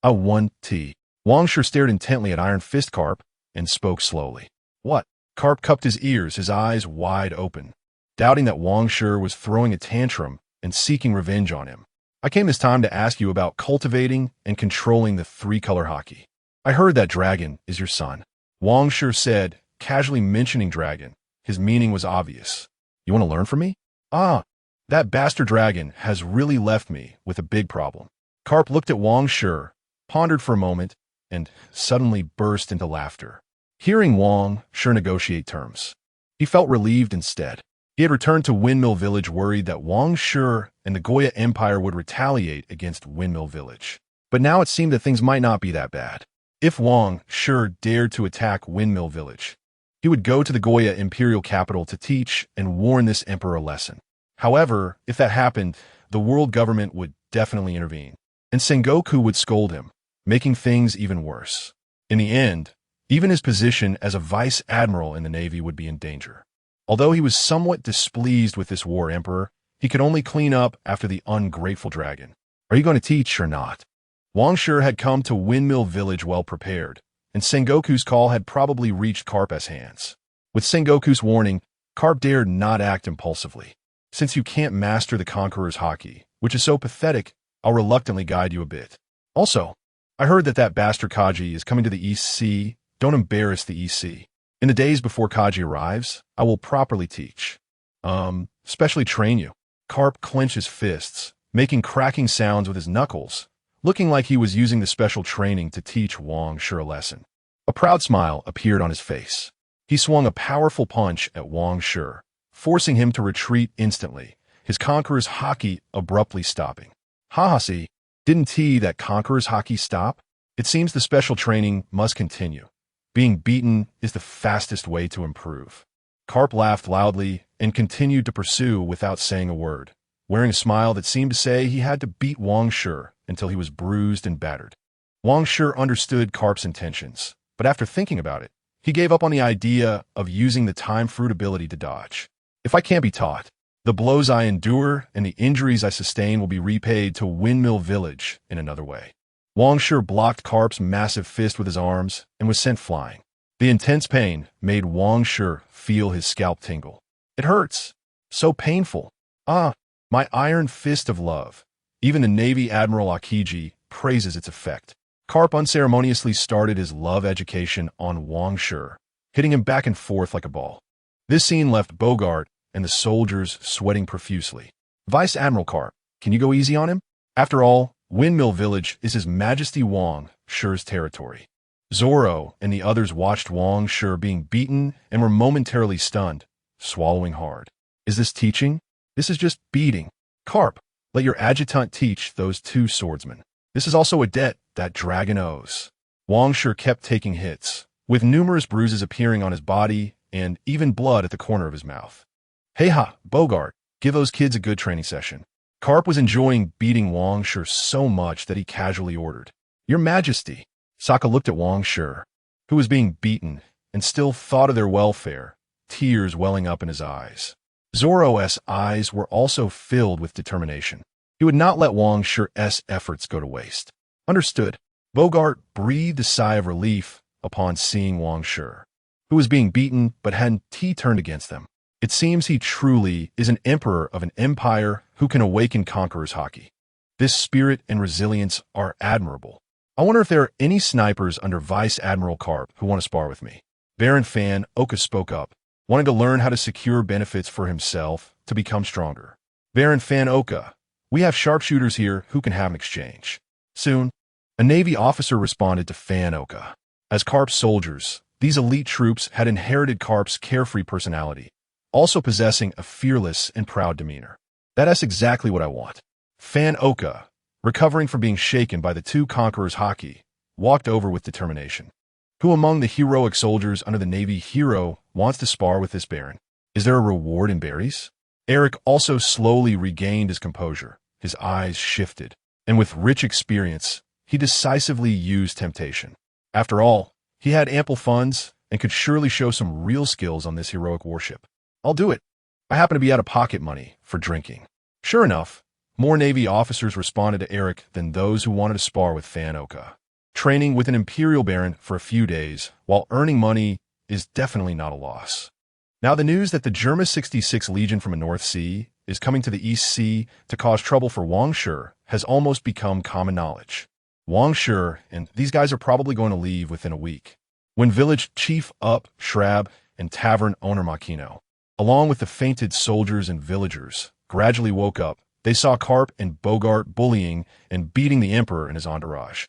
"I want tea." Wang Shi stared intently at Iron Fist Carp and spoke slowly. "What?" Carp cupped his ears, his eyes wide open, doubting that Wang Shi was throwing a tantrum and seeking revenge on him. "I came this time to ask you about cultivating and controlling the three-color hockey. I heard that dragon is your son." Wang Shi said, casually mentioning dragon. His meaning was obvious. "You want to learn from me?" That bastard dragon has really left me with a big problem." Carp looked at Wang Shi, pondered for a moment, and suddenly burst into laughter. Hearing Wang Shi negotiate terms, he felt relieved instead. He had returned to Windmill Village worried that Wang Shi and the Goya Empire would retaliate against Windmill Village. But now it seemed that things might not be that bad. If Wang Shi dared to attack Windmill Village, he would go to the Goya imperial capital to teach and warn this emperor a lesson. However, if that happened, the world government would definitely intervene, and Sengoku would scold him, making things even worse. In the end, even his position as a vice admiral in the Navy would be in danger. Although he was somewhat displeased with this war emperor, He could only clean up after the ungrateful dragon. Are you going to teach or not? Wang Shi had come to Windmill Village well prepared, and Sengoku's call had probably reached Carp's hands. With Sengoku's warning, Carp dared not act impulsively. Since you can't master the Conqueror's haki, which is so pathetic, I'll reluctantly guide you a bit. Also, I heard that bastard Kaji is coming to the East Sea. Don't embarrass the East Sea. In the days before Kaji arrives, I will properly teach. Especially train you. Carp clenched his fists, making cracking sounds with his knuckles, looking like he was using the special training to teach Wang Shi a lesson. A proud smile appeared on his face. He swung a powerful punch at Wang Shi, forcing him to retreat instantly, his Conqueror's haki abruptly stopping. See, didn't that Conqueror's haki stop? It seems the special training must continue. Being beaten is the fastest way to improve. Carp laughed loudly and continued to pursue without saying a word, wearing a smile that seemed to say he had to beat Wang Shi until he was bruised and battered. Wang Shi understood Carp's intentions, but after thinking about it, he gave up on the idea of using the time fruit ability to dodge. If I can't be taught, the blows I endure and the injuries I sustain will be repaid to Windmill Village in another way. Wang Shi blocked Carp's massive fist with his arms and was sent flying. The intense pain made Wang Shi feel his scalp tingle. It hurts. So painful. My iron fist of love. Even the Navy Admiral Akiji praises its effect. Carp unceremoniously started his love education on Wang Shi, hitting him back and forth like a ball. This scene left Bogart and the soldiers sweating profusely. Vice Admiral Carp, can you go easy on him? After all, Windmill Village is His Majesty Wang Shi's territory. Zoro and the others watched Wang Shi being beaten and were momentarily stunned, swallowing hard. Is this teaching? This is just beating. Carp, let your adjutant teach those two swordsmen. This is also a debt that dragon owes. Wang Shi kept taking hits, with numerous bruises appearing on his body and even blood at the corner of his mouth. Hey Bogart, give those kids a good training session. Carp was enjoying beating Wang Shi so much that he casually ordered, Your Majesty. Sokka looked at Wang Shi, who was being beaten, and still thought of their welfare, tears welling up in his eyes. Zoro's eyes were also filled with determination. He would not let Wang Shi's efforts go to waste. Understood. Bogart breathed a sigh of relief upon seeing Wang Shi, who was being beaten but hadn't turned against them. It seems he truly is an emperor of an empire who can awaken Conqueror's haki. This spirit and resilience are admirable. I wonder if there are any snipers under Vice Admiral Carp who want to spar with me. Baron Fan Oka spoke up, wanting to learn how to secure benefits for himself to become stronger. Baron Fan Oka, we have sharpshooters here who can have an exchange. Soon, a Navy officer responded to Fan Oka. As Carp's soldiers, these elite troops had inherited Carp's carefree personality, also possessing a fearless and proud demeanor. That's exactly what I want. Fan Oka, recovering from being shaken by the two Conquerors' haki, walked over with determination. Who among the heroic soldiers under the Navy hero wants to spar with this Baron? Is there a reward in berries? Eric also slowly regained his composure. His eyes shifted, and with rich experience, he decisively used temptation. After all, he had ample funds and could surely show some real skills on this heroic warship. I'll do it. I happen to be out of pocket money for drinking. Sure enough, more Navy officers responded to Eric than those who wanted to spar with Fan Oka. Training with an Imperial Baron for a few days while earning money is definitely not a loss. Now the news that the German 66 Legion from the North Sea is coming to the East Sea to cause trouble for Wang Shi has almost become common knowledge. Wang Shi and these guys are probably going to leave within a week. When village chief Shrab and tavern owner Makino, along with the fainted soldiers and villagers, gradually woke up, they saw Carp and Bogart bullying and beating the emperor and his entourage.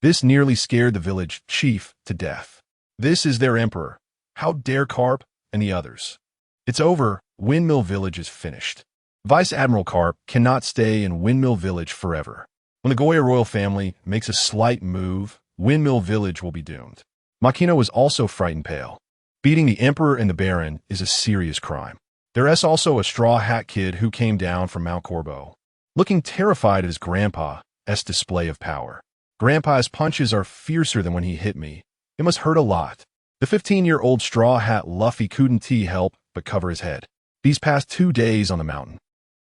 This nearly scared the village chief to death. This is their emperor. How dare Carp and the others? It's over. Windmill Village is finished. Vice Admiral Carp cannot stay in Windmill Village forever. When the Goya royal family makes a slight move, Windmill Village will be doomed. Makino was also frightened pale. Beating the emperor and the baron is a serious crime. There is also a straw hat kid who came down from Mount Corbeau, looking terrified at his grandpa's display of power. Grandpa's punches are fiercer than when he hit me. It must hurt a lot. The 15-year-old straw hat Luffy couldn't help but cover his head. These past 2 days on the mountain,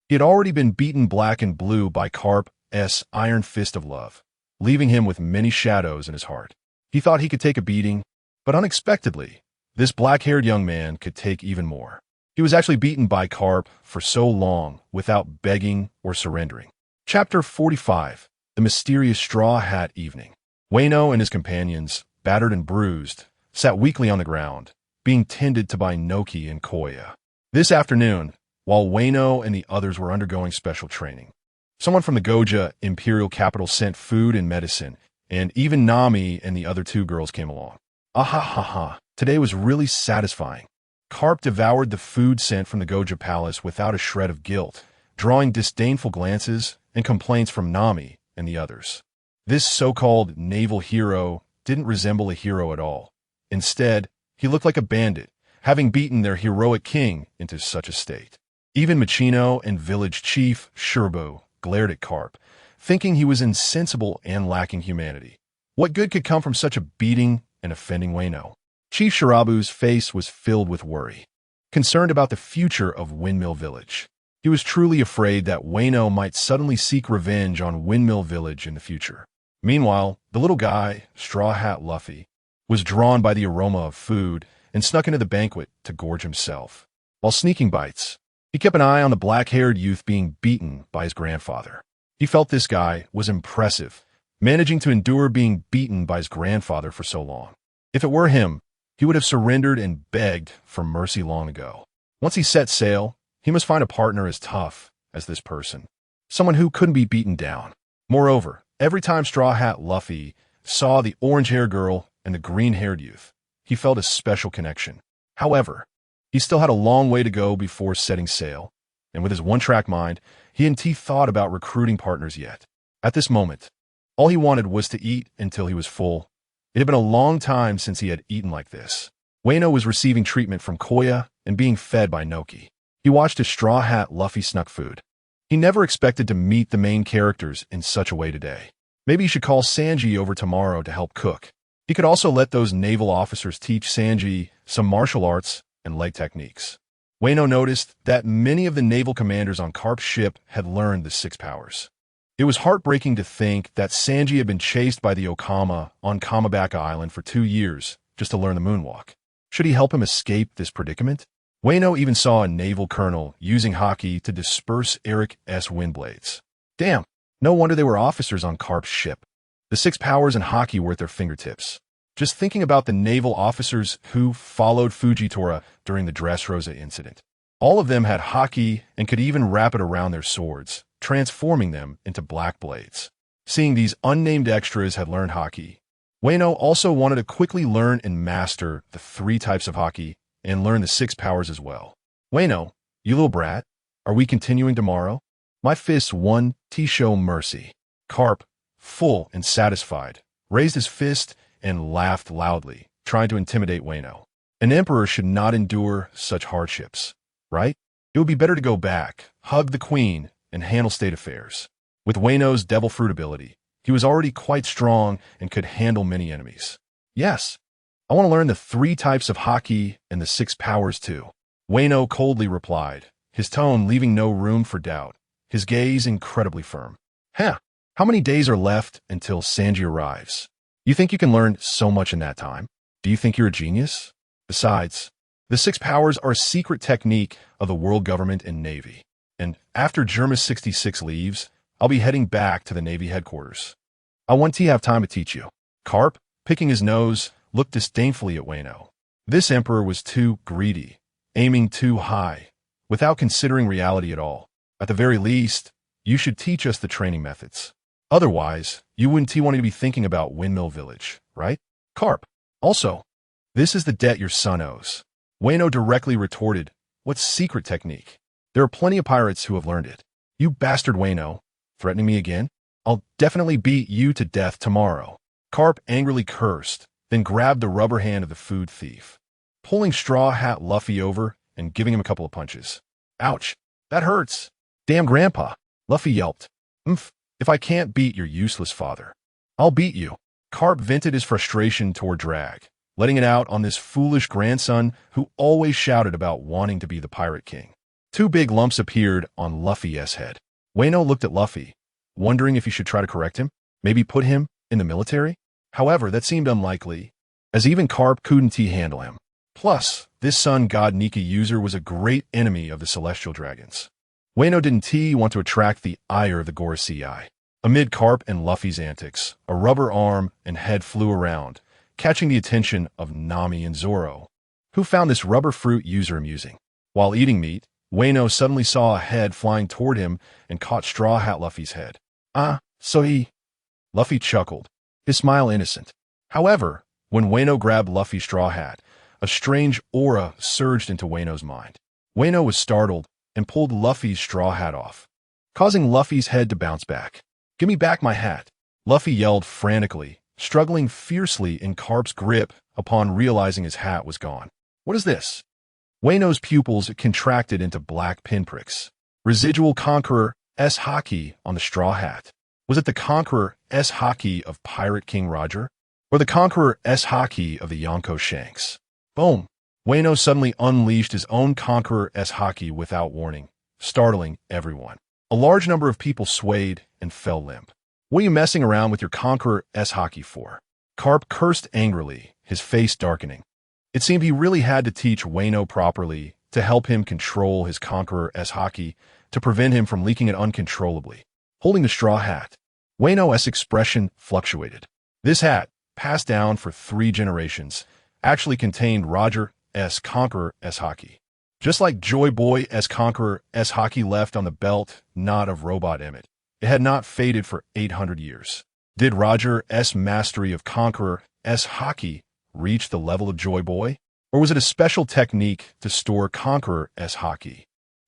He had already been beaten black and blue by Carp's iron fist of love, leaving him with many shadows in his heart. He thought he could take a beating, but unexpectedly, this black-haired young man could take even more. He was actually beaten by Carp for so long without begging or surrendering. Chapter 45. The Mysterious Straw Hat Evening. Wayno and his companions, battered and bruised, sat weakly on the ground, being tended to by Noki and Koya. This afternoon, while Wayno and the others were undergoing special training, someone from the Goja imperial capital sent food and medicine, and even Nami and the other two girls came along. Ahahaha, today was really satisfying. Carp devoured the food sent from the Goja palace without a shred of guilt, drawing disdainful glances and complaints from Nami and the others. This so-called naval hero didn't resemble a hero at all. Instead, he looked like a bandit, having beaten their heroic king into such a state. Even Machino and village chief Shurbo glared at Carp, thinking he was insensible and lacking humanity. What good could come from such a beating and offending Wayno? Chief Shirabu's face was filled with worry, concerned about the future of Windmill Village. He was truly afraid that Wayno might suddenly seek revenge on Windmill Village in the future. Meanwhile, the little guy, Straw Hat Luffy, was drawn by the aroma of food and snuck into the banquet to gorge himself. While sneaking bites, he kept an eye on the black-haired youth being beaten by his grandfather. He felt this guy was impressive, managing to endure being beaten by his grandfather for so long. If it were him, he would have surrendered and begged for mercy long ago. Once he set sail, he must find a partner as tough as this person, someone who couldn't be beaten down. Moreover, every time Straw Hat Luffy saw the orange-haired girl and the green-haired youth, he felt a special connection. However, he still had a long way to go before setting sail, and with his one-track mind, he hadn't thought about recruiting partners yet. At this moment, all he wanted was to eat until he was full. It had been a long time since he had eaten like this. Wayno was receiving treatment from Koya and being fed by Noki. He watched as Straw Hat Luffy snuck food. He never expected to meet the main characters in such a way today. Maybe he should call Sanji over tomorrow to help cook. He could also let those naval officers teach Sanji some martial arts and leg techniques. Wayno noticed that many of the naval commanders on Carp's ship had learned the six powers. It was heartbreaking to think that Sanji had been chased by the Okama on Kamabaka Island for 2 years just to learn the moonwalk. Should he help him escape this predicament? Wayno even saw a naval colonel using haki to disperse Eric's windblades. Damn, no wonder they were officers on Carp's ship. The six powers and haki were at their fingertips. Just thinking about the naval officers who followed Fujitora during the Dressrosa incident. All of them had haki and could even wrap it around their swords, transforming them into black blades. Seeing these unnamed extras had learned haki, Wayno also wanted to quickly learn and master the 3 types of haki and learn the 6 powers as well. Wayno, you little brat, are we continuing tomorrow? My fists won show mercy. Carp, full and satisfied, raised his fist and laughed loudly, trying to intimidate Wayno. An emperor should not endure such hardships, right? It would be better to go back, hug the queen, and handle state affairs. With Wayno's devil fruit ability, he was already quite strong and could handle many enemies. Yes, I want to learn the 3 types of haki and the 6 powers too. Wayno coldly replied, his tone leaving no room for doubt, his gaze incredibly firm. How many days are left until Sanji arrives? You think you can learn so much in that time? Do you think you're a genius? Besides, the 6 powers are a secret technique of the world government and navy. And after Germa 66 leaves, I'll be heading back to the Navy headquarters. I want to have time to teach you. Carp, picking his nose, looked disdainfully at Wayno. This emperor was too greedy, aiming too high, without considering reality at all. At the very least, you should teach us the training methods. Otherwise, you wouldn't want to be thinking about Windmill Village, right? Carp, also, this is the debt your son owes. Wayno directly retorted, what secret technique? There are plenty of pirates who have learned it. You bastard Wayno, threatening me again? I'll definitely beat you to death tomorrow. Carp angrily cursed, then grabbed the rubber hand of the food thief, pulling Straw Hat Luffy over and giving him a couple of punches. Ouch, that hurts. Damn grandpa, Luffy yelped. If I can't beat your useless father, I'll beat you. Carp vented his frustration toward Drag, letting it out on this foolish grandson who always shouted about wanting to be the Pirate King. Two big lumps appeared on Luffy's head. Wano looked at Luffy, wondering if he should try to correct him, maybe put him in the military. However, that seemed unlikely, as even Carp couldn't handle him. Plus, this sun god Nika user was a great enemy of the celestial dragons. Wano didn't want to attract the ire of the Gorosei. Amid Carp and Luffy's antics, a rubber arm and head flew around, catching the attention of Nami and Zoro, who found this rubber fruit user amusing. While eating meat, Wano suddenly saw a head flying toward him and caught Straw Hat Luffy's head. So he... Luffy chuckled, his smile innocent. However, when Wano grabbed Luffy's straw hat, a strange aura surged into Wano's mind. Wano was startled and pulled Luffy's straw hat off, causing Luffy's head to bounce back. "Give me back my hat," Luffy yelled frantically, struggling fiercely in Carp's grip upon realizing his hat was gone. "What is this?" Wano's pupils contracted into black pinpricks. Residual Conqueror S Haki on the straw hat. Was it the Conqueror S Haki of Pirate King Roger? Or the Conqueror S Haki of the Yonko Shanks? Boom! Wano suddenly unleashed his own Conqueror S Haki without warning, startling everyone. A large number of people swayed and fell limp. "What are you messing around with your Conqueror S Haki for?" Carp cursed angrily, his face darkening. It seemed he really had to teach Wano properly to help him control his Conqueror S Haki to prevent him from leaking it uncontrollably. Holding the straw hat, Wano's expression fluctuated. This hat, passed down for 3 generations, actually contained Roger S Conqueror S Haki. Just like Joy Boy S Conqueror S Haki left on the belt knot of Robot Emmett, it had not faded for 800 years. Did Roger S mastery of Conqueror S Haki reach the level of Joy Boy? Or was it a special technique to store Conqueror S Haki?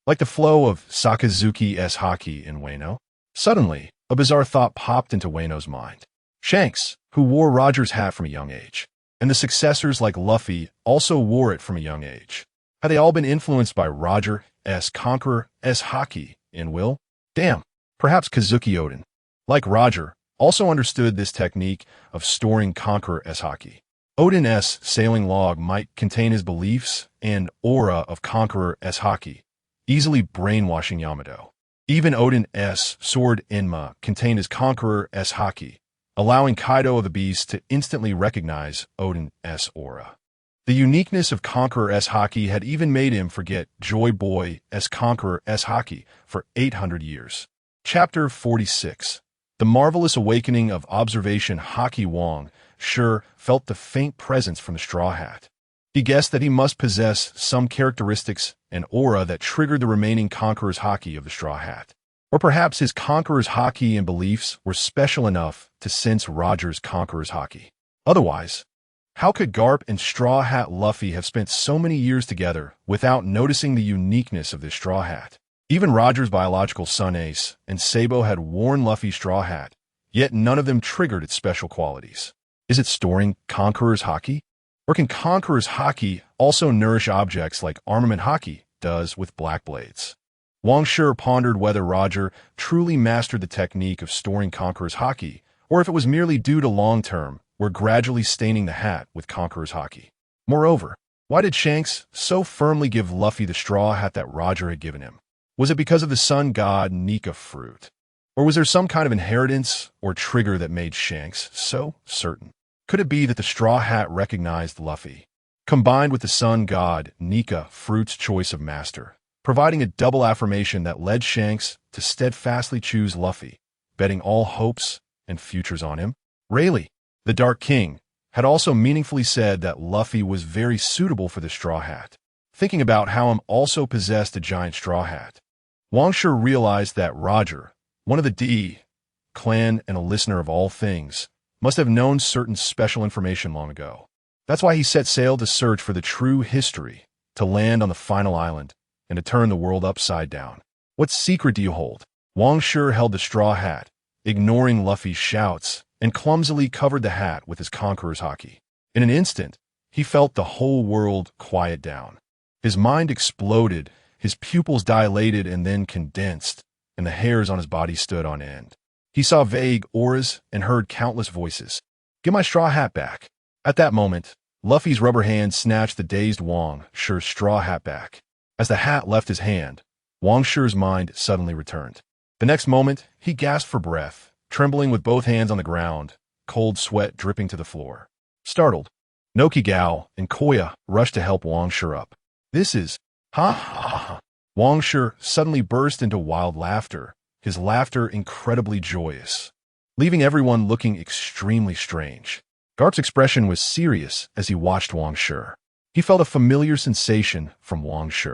Like the flow of Sakazuki S Haki in Wano? Suddenly, a bizarre thought popped into Wano's mind. Shanks, who wore Roger's hat from a young age, and the successors like Luffy also wore it from a young age. Had they all been influenced by Roger S Conqueror S Haki in will? Damn, perhaps Kazuki Oden, like Roger, also understood this technique of storing Conqueror S Haki. Oden's sailing log might contain his beliefs and aura of Conqueror S Haki, easily brainwashing Yamato. Even Oden's sword Enma contained his Conqueror S Haki, allowing Kaido of the Beast to instantly recognize Oden's aura. The uniqueness of Conqueror S Haki had even made him forget Joy Boy S Conqueror S Haki for 800 years. Chapter 46. The Marvelous Awakening of Observation. Haki Wang Shi felt the faint presence from the straw hat. He guessed that he must possess some characteristics and aura that triggered the remaining Conqueror's Haki of the straw hat. Or perhaps his Conqueror's Haki and beliefs were special enough to sense Roger's Conqueror's Haki. Otherwise, how could Garp and Straw Hat Luffy have spent so many years together without noticing the uniqueness of this straw hat? Even Roger's biological son Ace and Sabo had worn Luffy's straw hat, yet none of them triggered its special qualities. Is it storing Conqueror's Haki? Or can Conqueror's Haki also nourish objects like Armament Haki does with Black Blades? Wang Shi pondered whether Roger truly mastered the technique of storing Conqueror's Haki, or if it was merely due to long-term, were gradually staining the hat with Conqueror's Haki. Moreover, why did Shanks so firmly give Luffy the straw hat that Roger had given him? Was it because of the sun god Nika fruit? Or was there some kind of inheritance or trigger that made Shanks so certain? Could it be that the straw hat recognized Luffy, combined with the sun god Nika fruit's choice of master, providing a double affirmation that led Shanks to steadfastly choose Luffy, betting all hopes and futures on him? Rayleigh, the Dark King, had also meaningfully said that Luffy was very suitable for the straw hat. Thinking about how also possessed a giant straw hat, Wang Shi realized that Roger, one of the D clan and a listener of all things, must have known certain special information long ago. That's why he set sail to search for the true history, to land on the final island, and to turn the world upside down. What secret do you hold? Wang Shi held the straw hat, ignoring Luffy's shouts, and clumsily covered the hat with his Conqueror's Haki. In an instant, he felt the whole world quiet down. His mind exploded, his pupils dilated and then condensed, and the hairs on his body stood on end. He saw vague auras and heard countless voices. "Get my straw hat back." At that moment, Luffy's rubber hand snatched the dazed Wang Shi's straw hat back. As the hat left his hand, Wang Shi's mind suddenly returned. The next moment, he gasped for breath, trembling with both hands on the ground, cold sweat dripping to the floor. Startled, Noki Gao and Koya rushed to help Wang Shi up. This is... Ha ha ha. Wang Shi suddenly burst into wild laughter, his laughter incredibly joyous, leaving everyone looking extremely strange. Garp's expression was serious as he watched Wang Shi. He felt a familiar sensation from Wang Shi.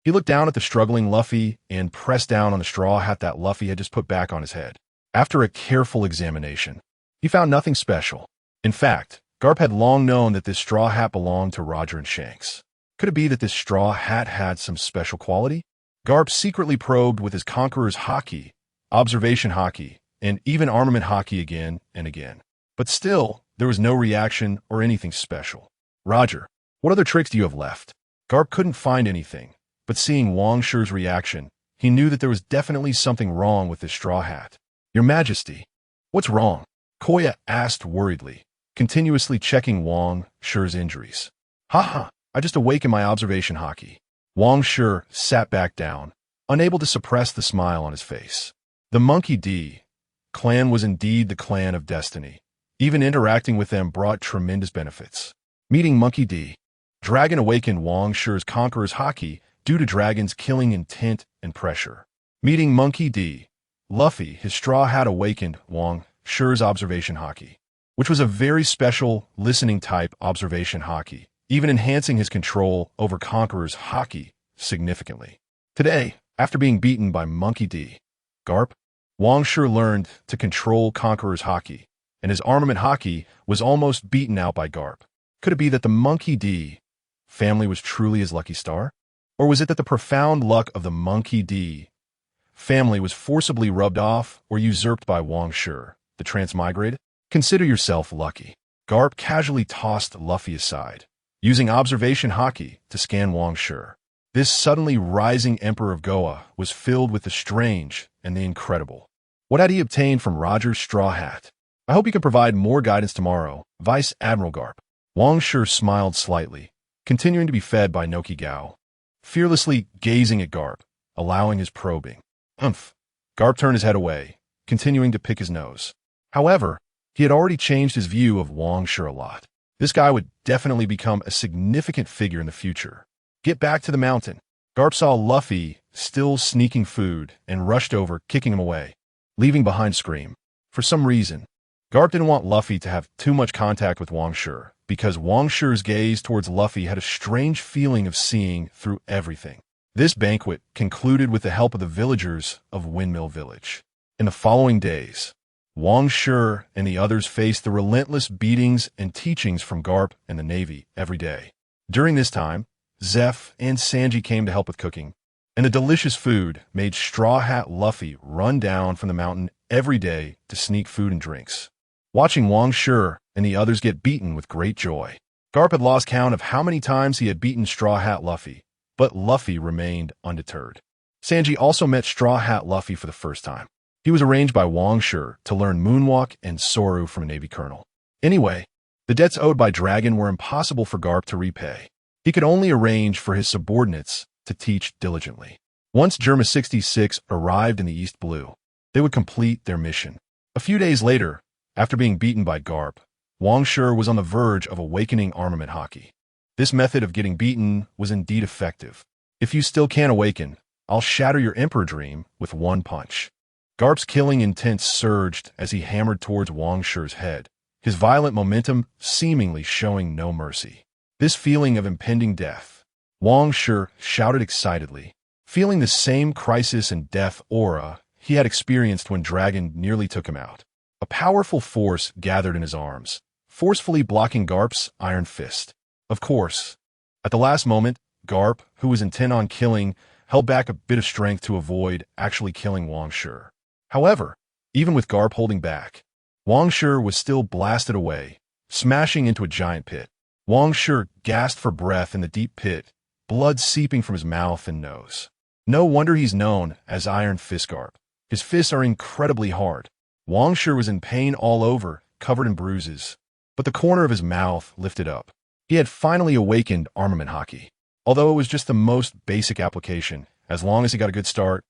He looked down at the struggling Luffy and pressed down on the straw hat that Luffy had just put back on his head. After a careful examination, he found nothing special. In fact, Garp had long known that this straw hat belonged to Roger and Shanks. Could it be that this straw hat had some special quality? Garp secretly probed with his Conqueror's Haki, Observation Haki, and even Armament Haki again and again. But still, there was no reaction or anything special. Roger, what other tricks do you have left? Garp couldn't find anything, but seeing Wang Shi's reaction, he knew that there was definitely something wrong with this straw hat. Your Majesty, what's wrong? Koya asked worriedly, continuously checking Wang Shi's injuries. Ha! I just awakened my observation Haki. Wang Shi sat back down, unable to suppress the smile on his face. The mind.He clan was indeed the clan of destiny. Even interacting with them brought tremendous benefits. Meeting mind.He, Dragon awakened Wang Shi's Conqueror's Haki due to Dragon's killing intent and pressure. Meeting mind.He, Luffy, his straw hat awakened Wang Shi's observation Haki, which was a very special listening type observation Haki, even enhancing his control over Conqueror's Haki significantly. Today, after being beaten by mind.He, Garp, Wang Shi learned to control Conqueror's Haki, and his armament Haki was almost beaten out by Garp. Could it be that the mind.He family was truly his lucky star? Or was it that the profound luck of the mind.He family was forcibly rubbed off or usurped by Wang Shi, the transmigrated? Consider yourself lucky. Garp casually tossed Luffy aside, using observation Haki to scan Wang Shi. This suddenly rising Emperor of Goa was filled with the strange and the incredible. What had he obtained from Roger's straw hat? I hope you can provide more guidance tomorrow, Vice Admiral Garp. Wang Shi smiled slightly, continuing to be fed by Noki Gao, fearlessly gazing at Garp, allowing his probing. Garp turned his head away, continuing to pick his nose. However, he had already changed his view of Wang Shi a lot. This guy would definitely become a significant figure in the future. Get back to the mountain. Garp saw Luffy still sneaking food and rushed over, kicking him away, leaving behind Scream. For some reason, Garp didn't want Luffy to have too much contact with Wang Shi, because Wang Shi's gaze towards Luffy had a strange feeling of seeing through everything. This banquet concluded with the help of the villagers of Windmill Village. In the following days, Wang Shi and the others faced the relentless beatings and teachings from Garp and the Navy every day. During this time, Zeph and Sanji came to help with cooking, and the delicious food made Straw Hat Luffy run down from the mountain every day to sneak food and drinks, watching Wang Shi and the others get beaten with great joy. Garp had lost count of how many times he had beaten Straw Hat Luffy, but Luffy remained undeterred. Sanji also met Straw Hat Luffy for the first time. He was arranged by Wang Shi to learn Moonwalk and Soru from a Navy colonel. Anyway, the debts owed by Dragon were impossible for Garp to repay. He could only arrange for his subordinates to teach diligently. Once Germa 66 arrived in the East Blue, they would complete their mission. A few days later, after being beaten by Garp, Wang Shi was on the verge of awakening armament Haki. This method of getting beaten was indeed effective. If you still can't awaken, I'll shatter your Emperor Dream with one punch. Garp's killing intent surged as he hammered towards Wang Shi's head, his violent momentum seemingly showing no mercy. This feeling of impending death, Wang Shi shouted excitedly, feeling the same crisis and death aura he had experienced when Dragon nearly took him out. A powerful force gathered in his arms, forcefully blocking Garp's iron fist. Of course, at the last moment, Garp, who was intent on killing, held back a bit of strength to avoid actually killing Wang Shi. However, even with Garp holding back, Wang Shi was still blasted away, smashing into a giant pit. Wang Shi gasped for breath in the deep pit, blood seeping from his mouth and nose. No wonder he's known as Iron Fist Garp. His fists are incredibly hard. Wang Shi was in pain all over, covered in bruises, but the corner of his mouth lifted up. He had finally awakened armament Haki. Although it was just the most basic application, as long as he got a good start.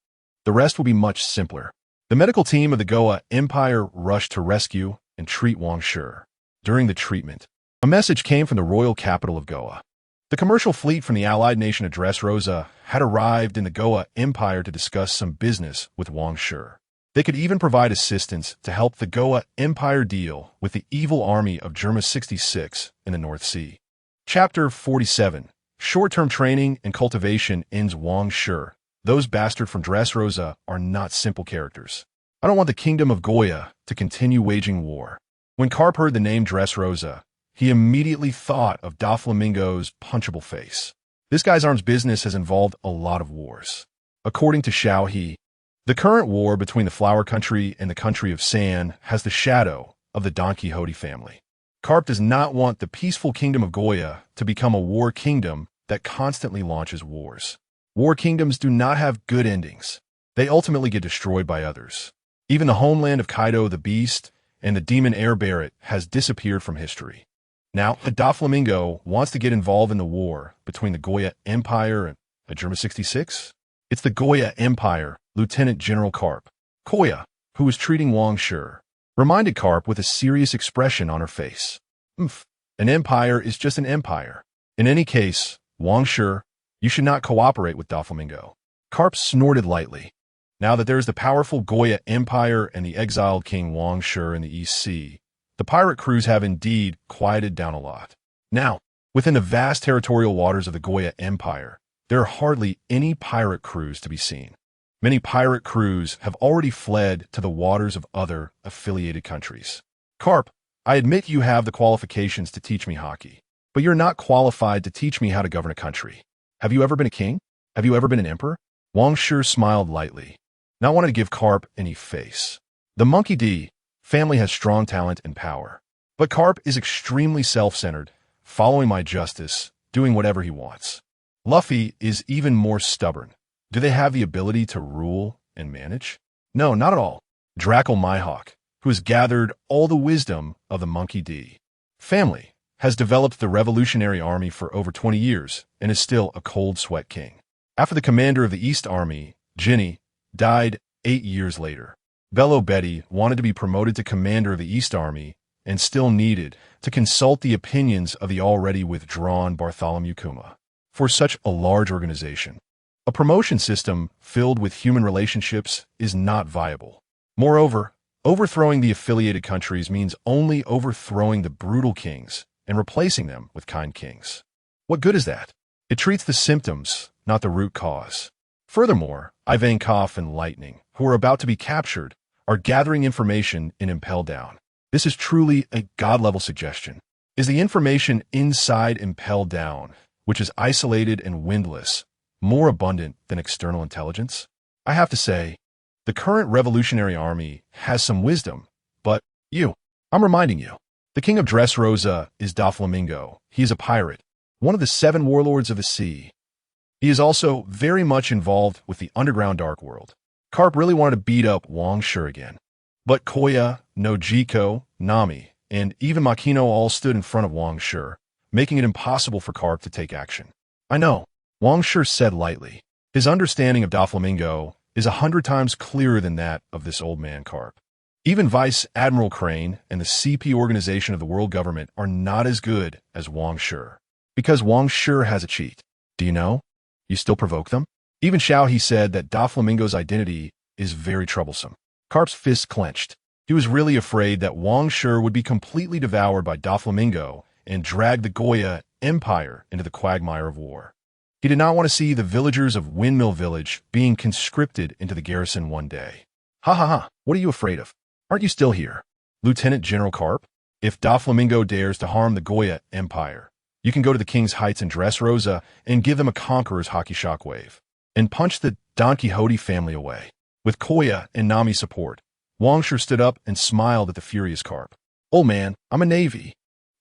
The rest will be much simpler. The medical team of the Goa Empire rushed to rescue and treat Wang Shi. During the treatment, a message came from the royal capital of Goa. The commercial fleet from the allied nation of Dressrosa had arrived in the Goa Empire to discuss some business with Wang Shi. They could even provide assistance to help the Goa Empire deal with the evil army of Germa 66 in the North Sea. Chapter 47. Short-term training and cultivation ends Wang Shi. Those bastards from Dressrosa are not simple characters. I don't want the kingdom of Goya to continue waging war. When Karp heard the name Dressrosa, he immediately thought of Doflamingo's punchable face. This guy's arms business has involved a lot of wars. According to He, the current war between the Flower Country and the Country of Sand has the shadow of the Don Quixote family. Karp does not want the peaceful kingdom of Goya to become a war kingdom that constantly launches wars. War kingdoms do not have good endings. They ultimately get destroyed by others. Even the homeland of Kaido the Beast and the demon Air Barret has disappeared from history. Now, Doflamingo wants to get involved in the war between the Goya Empire and the Germa 66. It's the Goya Empire, Lieutenant General Karp. Koya, who was treating Wang Shi, reminded Karp with a serious expression on her face. An empire is just an empire. In any case, Wang Shi, you should not cooperate with Doflamingo. Karp snorted lightly. Now that there is the powerful Goya Empire and the exiled King Wang Shi in the East Sea, the pirate crews have indeed quieted down a lot. Now, within the vast territorial waters of the Goya Empire, there are hardly any pirate crews to be seen. Many pirate crews have already fled to the waters of other affiliated countries. Karp, I admit you have the qualifications to teach me hockey, but you're not qualified to teach me how to govern a country. Have you ever been a king? Have you ever been an emperor? Wang Shi smiled lightly, not wanting to give Karp any face. The mind.He family has strong talent and power, but Karp is extremely self-centered, following my justice, doing whatever he wants. Luffy is even more stubborn. Do they have the ability to rule and manage? No, not at all. Drackle Mihawk, who has gathered all the wisdom of the mind.He family, has developed the Revolutionary Army for over 20 years and is still a cold sweat king. After the commander of the East Army, Ginny, died 8 years later, Bello Betty wanted to be promoted to commander of the East Army and still needed to consult the opinions of the already withdrawn Bartholomew Kuma. For such a large organization, a promotion system filled with human relationships is not viable. Moreover, overthrowing the affiliated countries means only overthrowing the brutal kings and replacing them with kind kings. What good is that? It treats the symptoms, not the root cause. Furthermore, Ivankov and Lightning, who are about to be captured, are gathering information in Impel Down. This is truly a God-level suggestion. Is the information inside Impel Down, which is isolated and windless, more abundant than external intelligence? I have to say, the current Revolutionary Army has some wisdom, but I'm reminding you, the king of Dressrosa is Doflamingo. He is a pirate, one of the 7 warlords of the sea. He is also very much involved with the underground dark world. Karp really wanted to beat up Wang Shi again. But Koya, Nojiko, Nami, and even Makino all stood in front of Wang Shi, making it impossible for Karp to take action. I know, Wang Shi said lightly. His understanding of Doflamingo is 100 times clearer than that of this old man Karp. Even Vice Admiral Crane and the CP organization of the world government are not as good as Wang Shi. Because Wang Shi has a cheat. Do you know? You still provoke them? Even He said that Doflamingo's identity is very troublesome. Karp's fist clenched. He was really afraid that Wang Shi would be completely devoured by Doflamingo and drag the Goya Empire into the quagmire of war. He did not want to see the villagers of Windmill Village being conscripted into the garrison one day. Ha, what are you afraid of? Aren't you still here? Lieutenant General Karp? If Doflamingo dares to harm the Goya Empire, you can go to the King's Heights in Dressrosa and give them a conqueror's hockey shockwave, and punch the Don Quixote family away. With Koya and Nami's support, Wang Shi stood up and smiled at the furious Karp. "Old man, I'm a Navy.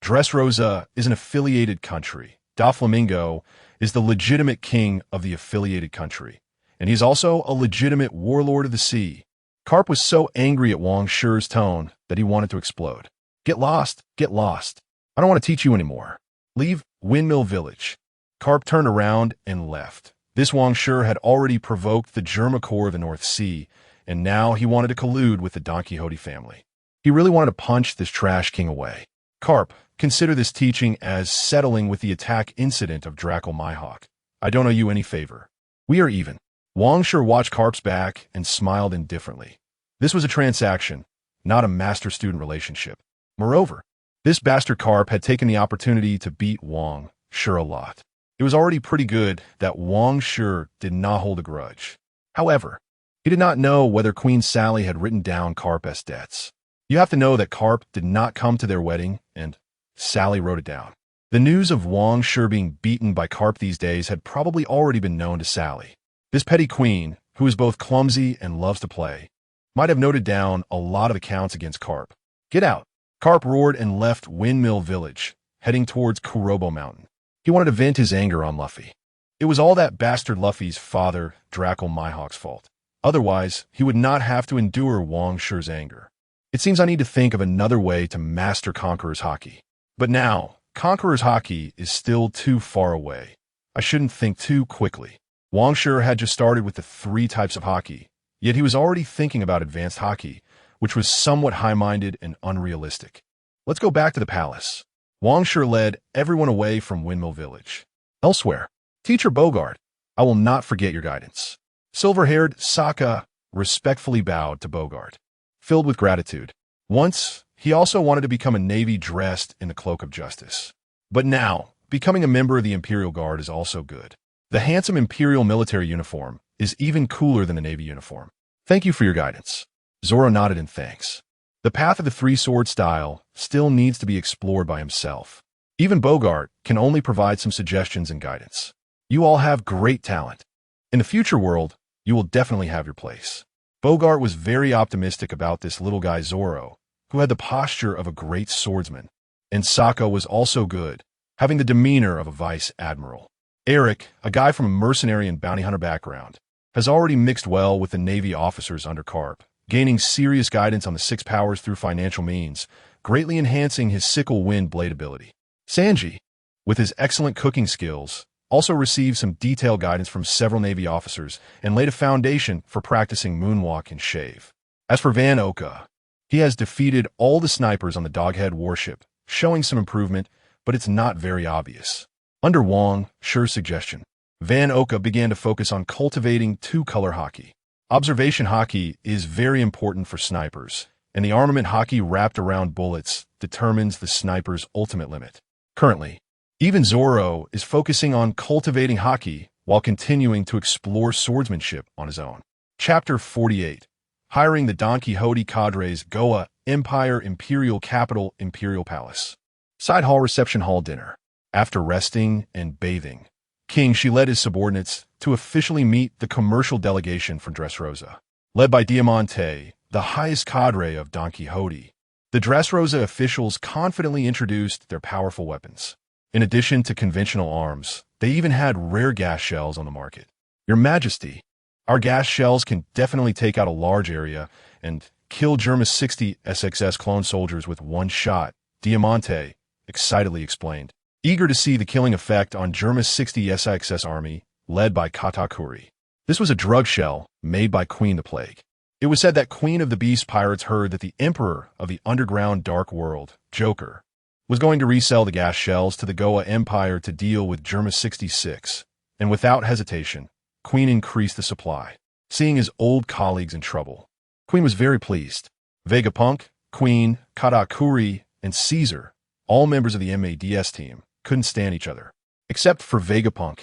Dressrosa is an affiliated country. Doflamingo is the legitimate king of the affiliated country, and he's also a legitimate warlord of the sea." Karp was so angry at Wang Shi's tone that he wanted to explode. Get lost. I don't want to teach you anymore. Leave Windmill Village." Karp turned around and left, This Wang Shi had already provoked the Germa core of the North Sea, and now he wanted to collude with the Don Quixote family. He really wanted to punch this trash king away. Carp, consider this teaching as settling with the attack incident of Draco Mihawk. I don't owe you any favor. We are even. Wang Shi watched Carp's back and smiled indifferently. This was a transaction, not a master-student relationship. Moreover, this bastard Carp had taken the opportunity to beat Wang Shi a lot. It was already pretty good that Wang Shi did not hold a grudge. However, he did not know whether Queen Sally had written down Carp's debts. You have to know that Carp did not come to their wedding, and Sally wrote it down. The news of Wang Shi being beaten by Carp these days had probably already been known to Sally. This petty queen, who is both clumsy and loves to play, might have noted down a lot of accounts against Carp. Get out! Carp roared and left Windmill Village, heading towards Kurobo Mountain. He wanted to vent his anger on Luffy. It was all that bastard Luffy's father, Draco Mihawk's fault. Otherwise, he would not have to endure Wang Shi's anger. It seems I need to think of another way to master Conqueror's Haki. But now, Conqueror's Haki is still too far away. I shouldn't think too quickly. Wang Shi had just started with the 3 types of Haki, yet he was already thinking about advanced Haki, which was somewhat high-minded and unrealistic. Let's go back to the palace. Wang Shi led everyone away from Windmill Village. Elsewhere, Teacher Bogart, I will not forget your guidance. Silver-haired Sokka respectfully bowed to Bogart, filled with gratitude. Once, he also wanted to become a Navy dressed in the cloak of justice. But now, becoming a member of the Imperial Guard is also good. The handsome Imperial military uniform is even cooler than the Navy uniform. Thank you for your guidance. Zoro nodded in thanks. The path of the 3-sword style still needs to be explored by himself. Even Bogart can only provide some suggestions and guidance. You all have great talent. In the future world, you will definitely have your place. Bogart was very optimistic about this little guy Zoro, who had the posture of a great swordsman. And Sokka was also good, having the demeanor of a vice admiral. Eric, a guy from a mercenary and bounty hunter background, has already mixed well with the Navy officers under Carp, gaining serious guidance on the 6 powers through financial means, greatly enhancing his sickle wind blade ability. Sanji, with his excellent cooking skills, also received some detailed guidance from several Navy officers and laid a foundation for practicing moonwalk and shave. As for Van Oka, he has defeated all the snipers on the Doghead warship, showing some improvement, but it's not very obvious. Under Wang Shi's suggestion, Van Oka began to focus on cultivating 2-color Haki. Observation Haki is very important for snipers, and the armament Haki wrapped around bullets determines the sniper's ultimate limit. Currently, even Zoro is focusing on cultivating Haki while continuing to explore swordsmanship on his own. Chapter 48. Hiring the Don Quixote cadres Goa Empire Imperial Capital Imperial Palace. Side hall reception hall dinner. After resting and bathing, King Shi led his subordinates to officially meet the commercial delegation from Dressrosa. Led by Diamante, the highest cadre of Don Quixote, the Dressrosa officials confidently introduced their powerful weapons. In addition to conventional arms, they even had rare gas shells on the market. Your Majesty, our gas shells can definitely take out a large area and kill Germa's 60 SXS clone soldiers with one shot, Diamante excitedly explained, eager to see the killing effect on Germa's 60 SXS army, led by Katakuri. This was a drug shell made by Queen the Plague. It was said that Queen of the Beast pirates heard that the Emperor of the Underground Dark World, Joker, was going to resell the gas shells to the Goa Empire to deal with Germa 66, and without hesitation, Queen increased the supply, seeing his old colleagues in trouble. Queen was very pleased. Vegapunk, Queen, Katakuri, and Caesar, all members of the MADS team, couldn't stand each other. Except for Vegapunk.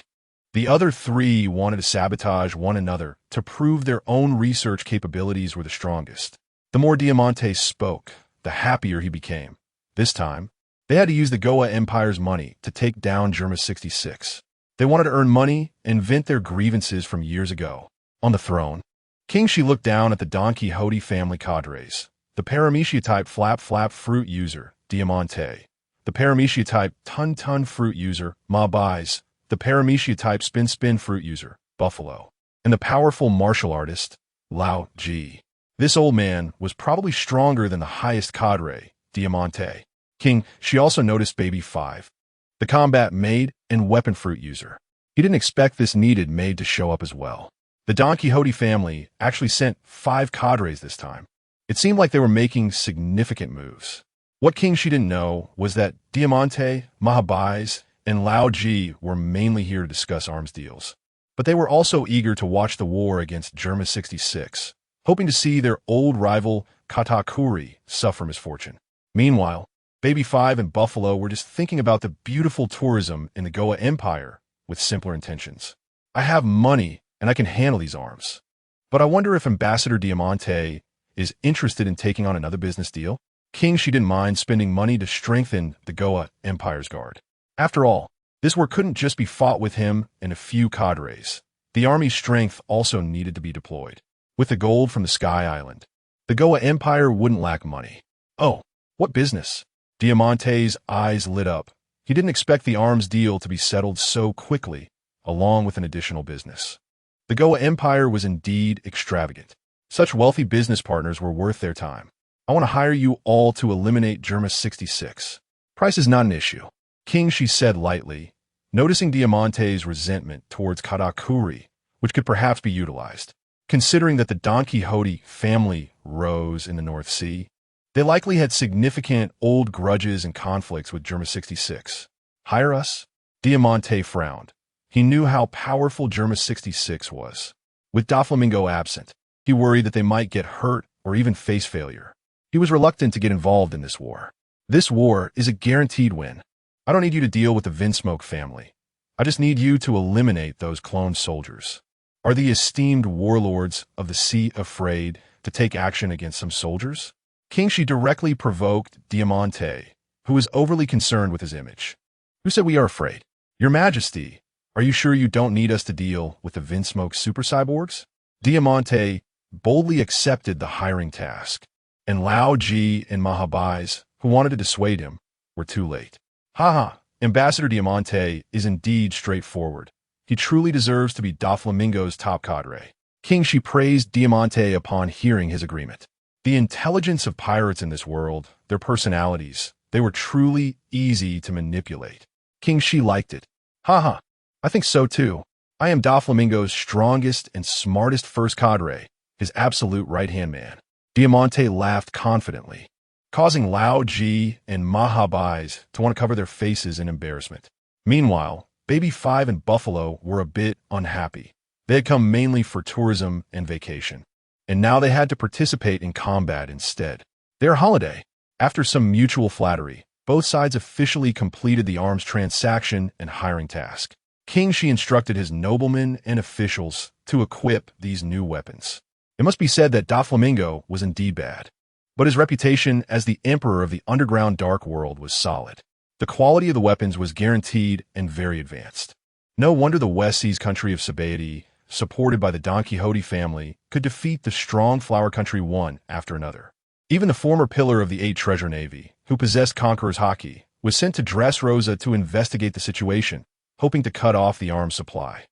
The other 3 wanted to sabotage one another to prove their own research capabilities were the strongest. The more Diamante spoke, the happier he became. This time, they had to use the Goa Empire's money to take down Germa 66. They wanted to earn money and vent their grievances from years ago. On the throne, King Shi looked down at the Don Quixote family cadres, the Paramecia-type flap-flap fruit user, Diamante, the Paramecia-type ton-ton fruit user, Ma Bais, the Paramecia-type spin-spin fruit user, Buffalo, and the powerful martial artist, Lao Ji. This old man was probably stronger than the highest cadre, Diamante. King Shi also noticed Baby 5, the combat maid and weapon fruit user. He He didn't expect this needed maid to show up as well. The Don Quixote family actually sent 5 cadres this time. It seemed like they were making significant moves. What King Shi didn't know was that Diamante, Mahabais, and Lao Ji were mainly here to discuss arms deals. But they were also eager to watch the war against Germa 66, hoping to see their old rival Katakuri suffer misfortune. Meanwhile, Baby 5 and Buffalo were just thinking about the beautiful tourism in the Goa Empire with simpler intentions. I have money and I can handle these arms. But I wonder if Ambassador Diamante is interested in taking on another business deal. King Shi didn't mind spending money to strengthen the Goa Empire's guard. After all, this war couldn't just be fought with him and a few cadres. The army's strength also needed to be deployed. With the gold from the Sky Island, the Goa Empire wouldn't lack money. Oh, what business? Diamante's eyes lit up. He didn't expect the arms deal to be settled so quickly, along with an additional business. The Goa Empire was indeed extravagant. Such wealthy business partners were worth their time. I want to hire you all to eliminate Germa 66. Price is not an issue, King Shi said lightly, noticing Diamante's resentment towards Katakuri, which could perhaps be utilized. Considering that the Don Quixote family rose in the North Sea, they likely had significant old grudges and conflicts with Germa 66. Hire us? Diamante frowned. He knew how powerful Germa 66 was. With Doflamingo absent, he worried that they might get hurt or even face failure. He was reluctant to get involved in this war. This war is a guaranteed win. I don't need you to deal with the Vinsmoke family. I just need you to eliminate those cloned soldiers. Are the esteemed warlords of the sea afraid to take action against some soldiers? King Shi directly provoked Diamante, who was overly concerned with his image. Who said we are afraid? Your Majesty, are you sure you don't need us to deal with the Vinsmoke super cyborgs? Diamante boldly accepted the hiring task, and Lao Ji and Mahabais, who wanted to dissuade him, were too late. Haha, Ambassador Diamante is indeed straightforward. He truly deserves to be Doflamingo's top cadre. King Shi praised Diamante upon hearing his agreement. The intelligence of pirates in this world, their personalities, they were truly easy to manipulate. King Shi liked it. Haha, I think so too. I am Doflamingo's strongest and smartest first cadre, his absolute right-hand man. Diamante laughed confidently, causing Lao Ji and Mahabais to want to cover their faces in embarrassment. Meanwhile, Baby 5 and Buffalo were a bit unhappy. They had come mainly for tourism and vacation, and now they had to participate in combat instead. Their holiday. After some mutual flattery, both sides officially completed the arms transaction and hiring task. King Shi instructed his noblemen and officials to equip these new weapons. It must be said that Doflamingo was indeed bad, but his reputation as the emperor of the underground dark world was solid. The quality of the weapons was guaranteed and very advanced. No wonder the West Seas country of Sabaody, supported by the Don Quixote family, could defeat the strong Flower Country one after another. Even the former pillar of the 8 Treasure Navy, who possessed Conqueror's Haki, was sent to Dressrosa to investigate the situation, hoping to cut off the arms supply.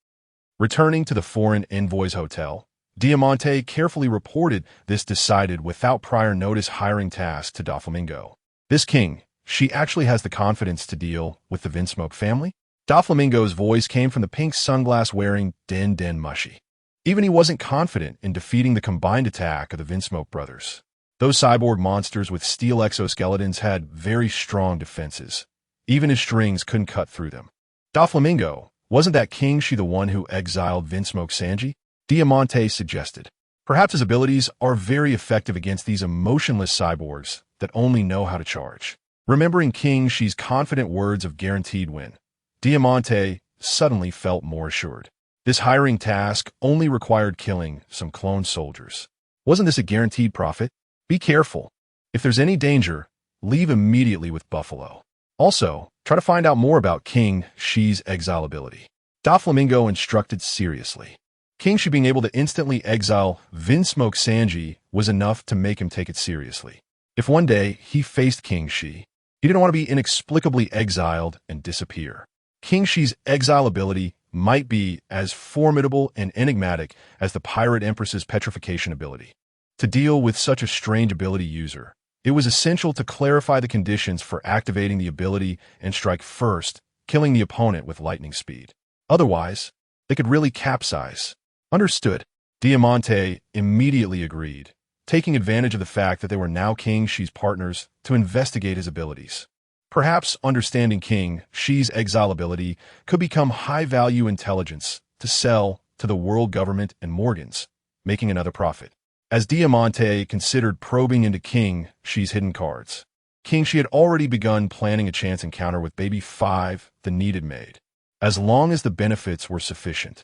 Returning to the foreign envoy's hotel, Diamante carefully reported this decided without prior notice hiring task to Doflamingo. This king, she actually has the confidence to deal with the Vinsmoke family? Doflamingo's voice came from the pink sunglass-wearing Den Mushi. Even he wasn't confident in defeating the combined attack of the Vinsmoke brothers. Those cyborg monsters with steel exoskeletons had very strong defenses. Even his strings couldn't cut through them. Doflamingo, wasn't that King Shi the one who exiled Vinsmoke Sanji? Diamante suggested. Perhaps his abilities are very effective against these emotionless cyborgs that only know how to charge. Remembering King Shi's confident words of guaranteed win, Diamante suddenly felt more assured. This hiring task only required killing some clone soldiers. Wasn't this a guaranteed profit? Be careful. If there's any danger, leave immediately with Buffalo. Also, try to find out more about King Shi's exile ability. Doflamingo instructed seriously. King Shi being able to instantly exile Vinsmoke Sanji was enough to make him take it seriously. If one day he faced King Shi, he didn't want to be inexplicably exiled and disappear. King Shi's exile ability might be as formidable and enigmatic as the Pirate Empress's petrification ability. To deal with such a strange ability user, it was essential to clarify the conditions for activating the ability and strike first, killing the opponent with lightning speed. Otherwise, they could really capsize. Understood. Diamante immediately agreed, taking advantage of the fact that they were now King Shi's partners to investigate his abilities. Perhaps understanding King Shi's exile ability could become high-value intelligence to sell to the world government and Morgans, making another profit. As Diamante considered probing into King Shi's hidden cards, King Shi had already begun planning a chance encounter with Baby 5, the needed maid. As long as the benefits were sufficient,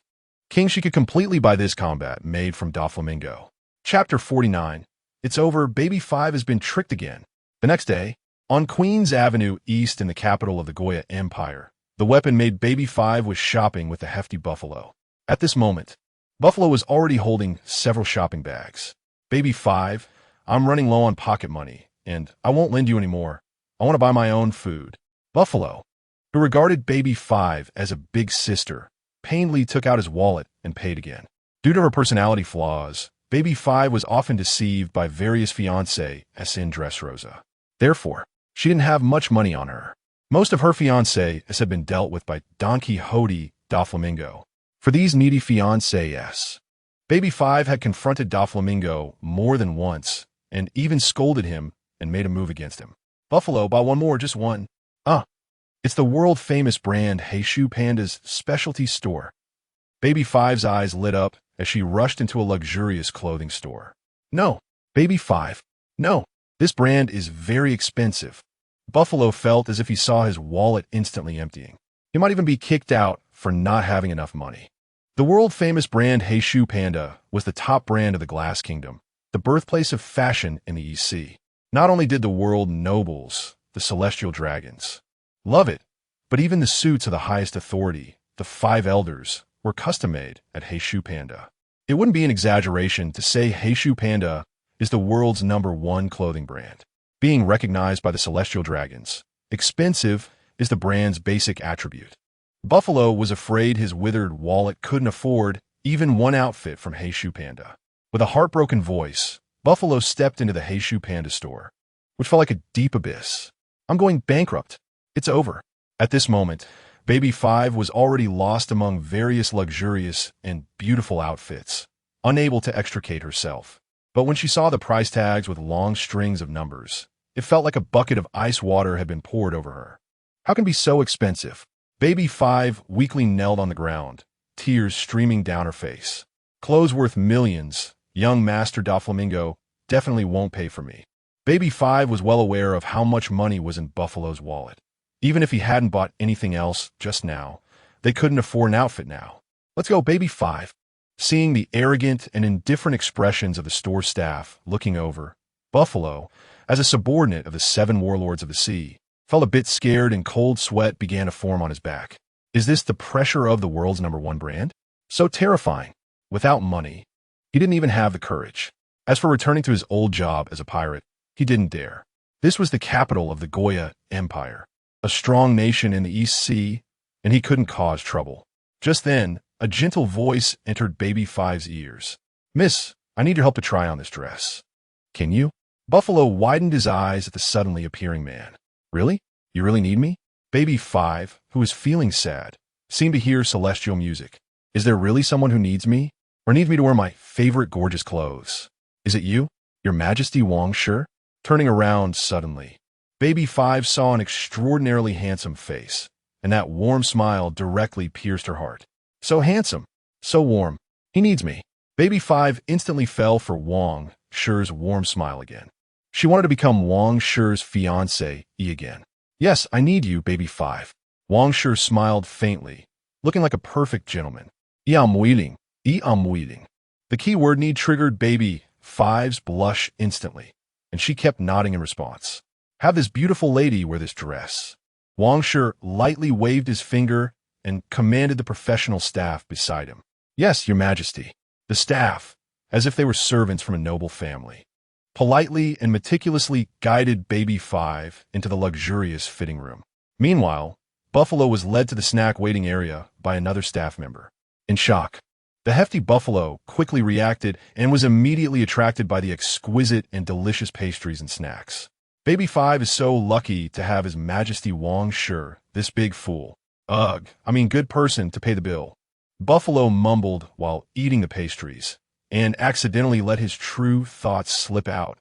King Shi could completely buy this combat made from Doflamingo. Chapter 49. It's over. Baby 5 has been tricked again. The next day, on Queens Avenue East in the capital of the Goya Empire, the weapon-made Baby 5 was shopping with the hefty Buffalo. At this moment, Buffalo was already holding several shopping bags. Baby 5, I'm running low on pocket money, and I won't lend you any more. I want to buy my own food. Buffalo, who regarded Baby 5 as a big sister, painfully took out his wallet and paid again. Due to her personality flaws, Baby 5 was often deceived by various fiancés as in Dressrosa. Therefore, she didn't have much money on her. Most of her fiancés had been dealt with by Don Quixote Doflamingo. For these needy fiancés, Baby 5 had confronted Doflamingo more than once and even scolded him and made a move against him. Buffalo, buy one more, just one. It's the world-famous brand Hey Shoe Panda's specialty store. Baby 5's eyes lit up as she rushed into a luxurious clothing store. No, Baby 5, no, this brand is very expensive. Buffalo felt as if he saw his wallet instantly emptying. He might even be kicked out for not having enough money. The world-famous brand Hey Shoe Panda was the top brand of the Glass Kingdom, the birthplace of fashion in the EC. Not only did the world nobles, the celestial dragons, love it, but even the suits of the highest authority, the 5 elders, were custom-made at Hey Shoe Panda. It wouldn't be an exaggeration to say Hey Shoe Panda is the world's #1 clothing brand. Being recognized by the celestial dragons, expensive is the brand's basic attribute. Buffalo was afraid his withered wallet couldn't afford even one outfit from Hey Shoe Panda. With a heartbroken voice, Buffalo stepped into the Hey Shoe Panda store, which felt like a deep abyss. I'm going bankrupt. It's over. At this moment, Baby 5 was already lost among various luxurious and beautiful outfits, unable to extricate herself. But when she saw the price tags with long strings of numbers, it felt like a bucket of ice water had been poured over her. How can it be so expensive? Baby 5 weakly knelt on the ground, tears streaming down her face. Clothes worth millions, young Master Doflamingo definitely won't pay for me. Baby 5 was well aware of how much money was in Buffalo's wallet. Even if he hadn't bought anything else just now, they couldn't afford an outfit now. Let's go, Baby 5. Seeing the arrogant and indifferent expressions of the store staff looking over, Buffalo, as a subordinate of the 7 warlords of the sea, felt a bit scared and cold sweat began to form on his back. Is this the pressure of the world's #1 brand? So terrifying. Without money, he didn't even have the courage. As for returning to his old job as a pirate, he didn't dare. This was the capital of the Goya Empire, a strong nation in the East Sea, and he couldn't cause trouble. Just then, a gentle voice entered Baby 5's ears. Miss, I need your help to try on this dress. Can you? Buffalo widened his eyes at the suddenly appearing man. Really? You really need me? Baby 5, who was feeling sad, seemed to hear celestial music. Is there really someone who needs me? Or needs me to wear my favorite gorgeous clothes? Is it you? Your Majesty Wang Shi? Turning around suddenly, Baby 5 saw an extraordinarily handsome face, and that warm smile directly pierced her heart. So handsome, so warm. He needs me. Baby 5 instantly fell for Wang Shi's warm smile again. She wanted to become Wang Shi's fiancée again. Yes, I need you, Baby 5. Wang Shi smiled faintly, looking like a perfect gentleman. I'm willing. I'm willing. The key word need triggered Baby 5's blush instantly, and she kept nodding in response. Have this beautiful lady wear this dress. Wang Shi lightly waved his finger and commanded the professional staff beside him. Yes, Your Majesty. The staff, as if they were servants from a noble family, politely and meticulously guided Baby 5 into the luxurious fitting room. Meanwhile, Buffalo was led to the snack waiting area by another staff member. In shock, the hefty Buffalo quickly reacted and was immediately attracted by the exquisite and delicious pastries and snacks. Baby 5 is so lucky to have His Majesty Wang Shi, this big fool. Ugh, I mean good person to pay the bill. Buffalo mumbled while eating the pastries, and accidentally let his true thoughts slip out,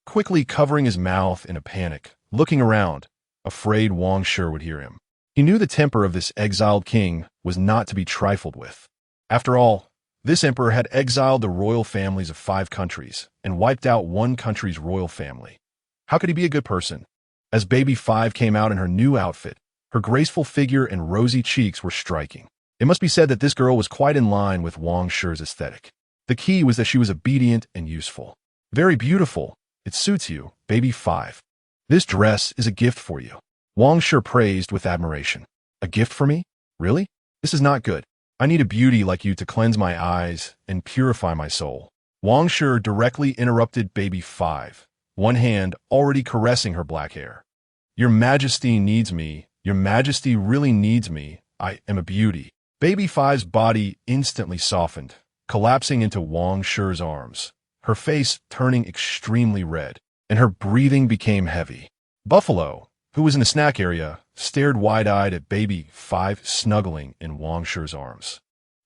quickly covering his mouth in a panic, looking around, afraid Wang Shi would hear him. He knew the temper of this exiled king was not to be trifled with. After all, this emperor had exiled the royal families of 5 countries and wiped out one country's royal family. How could he be a good person? As baby 5 came out in her new outfit, her graceful figure and rosy cheeks were striking. It must be said that this girl was quite in line with Wang Shi's aesthetic. The key was that she was obedient and useful. Very beautiful. It suits you, baby 5. This dress is a gift for you. Wang Shi praised with admiration. A gift for me? Really? This is not good. I need a beauty like you to cleanse my eyes and purify my soul. Wang Shi directly interrupted baby 5, one hand already caressing her black hair. Your Majesty needs me. Your Majesty really needs me. I am a beauty. Baby 5's body instantly softened, collapsing into Wang Shi's arms, her face turning extremely red, and her breathing became heavy. Buffalo, who was in the snack area, stared wide-eyed at baby 5 snuggling in Wang Shi's arms.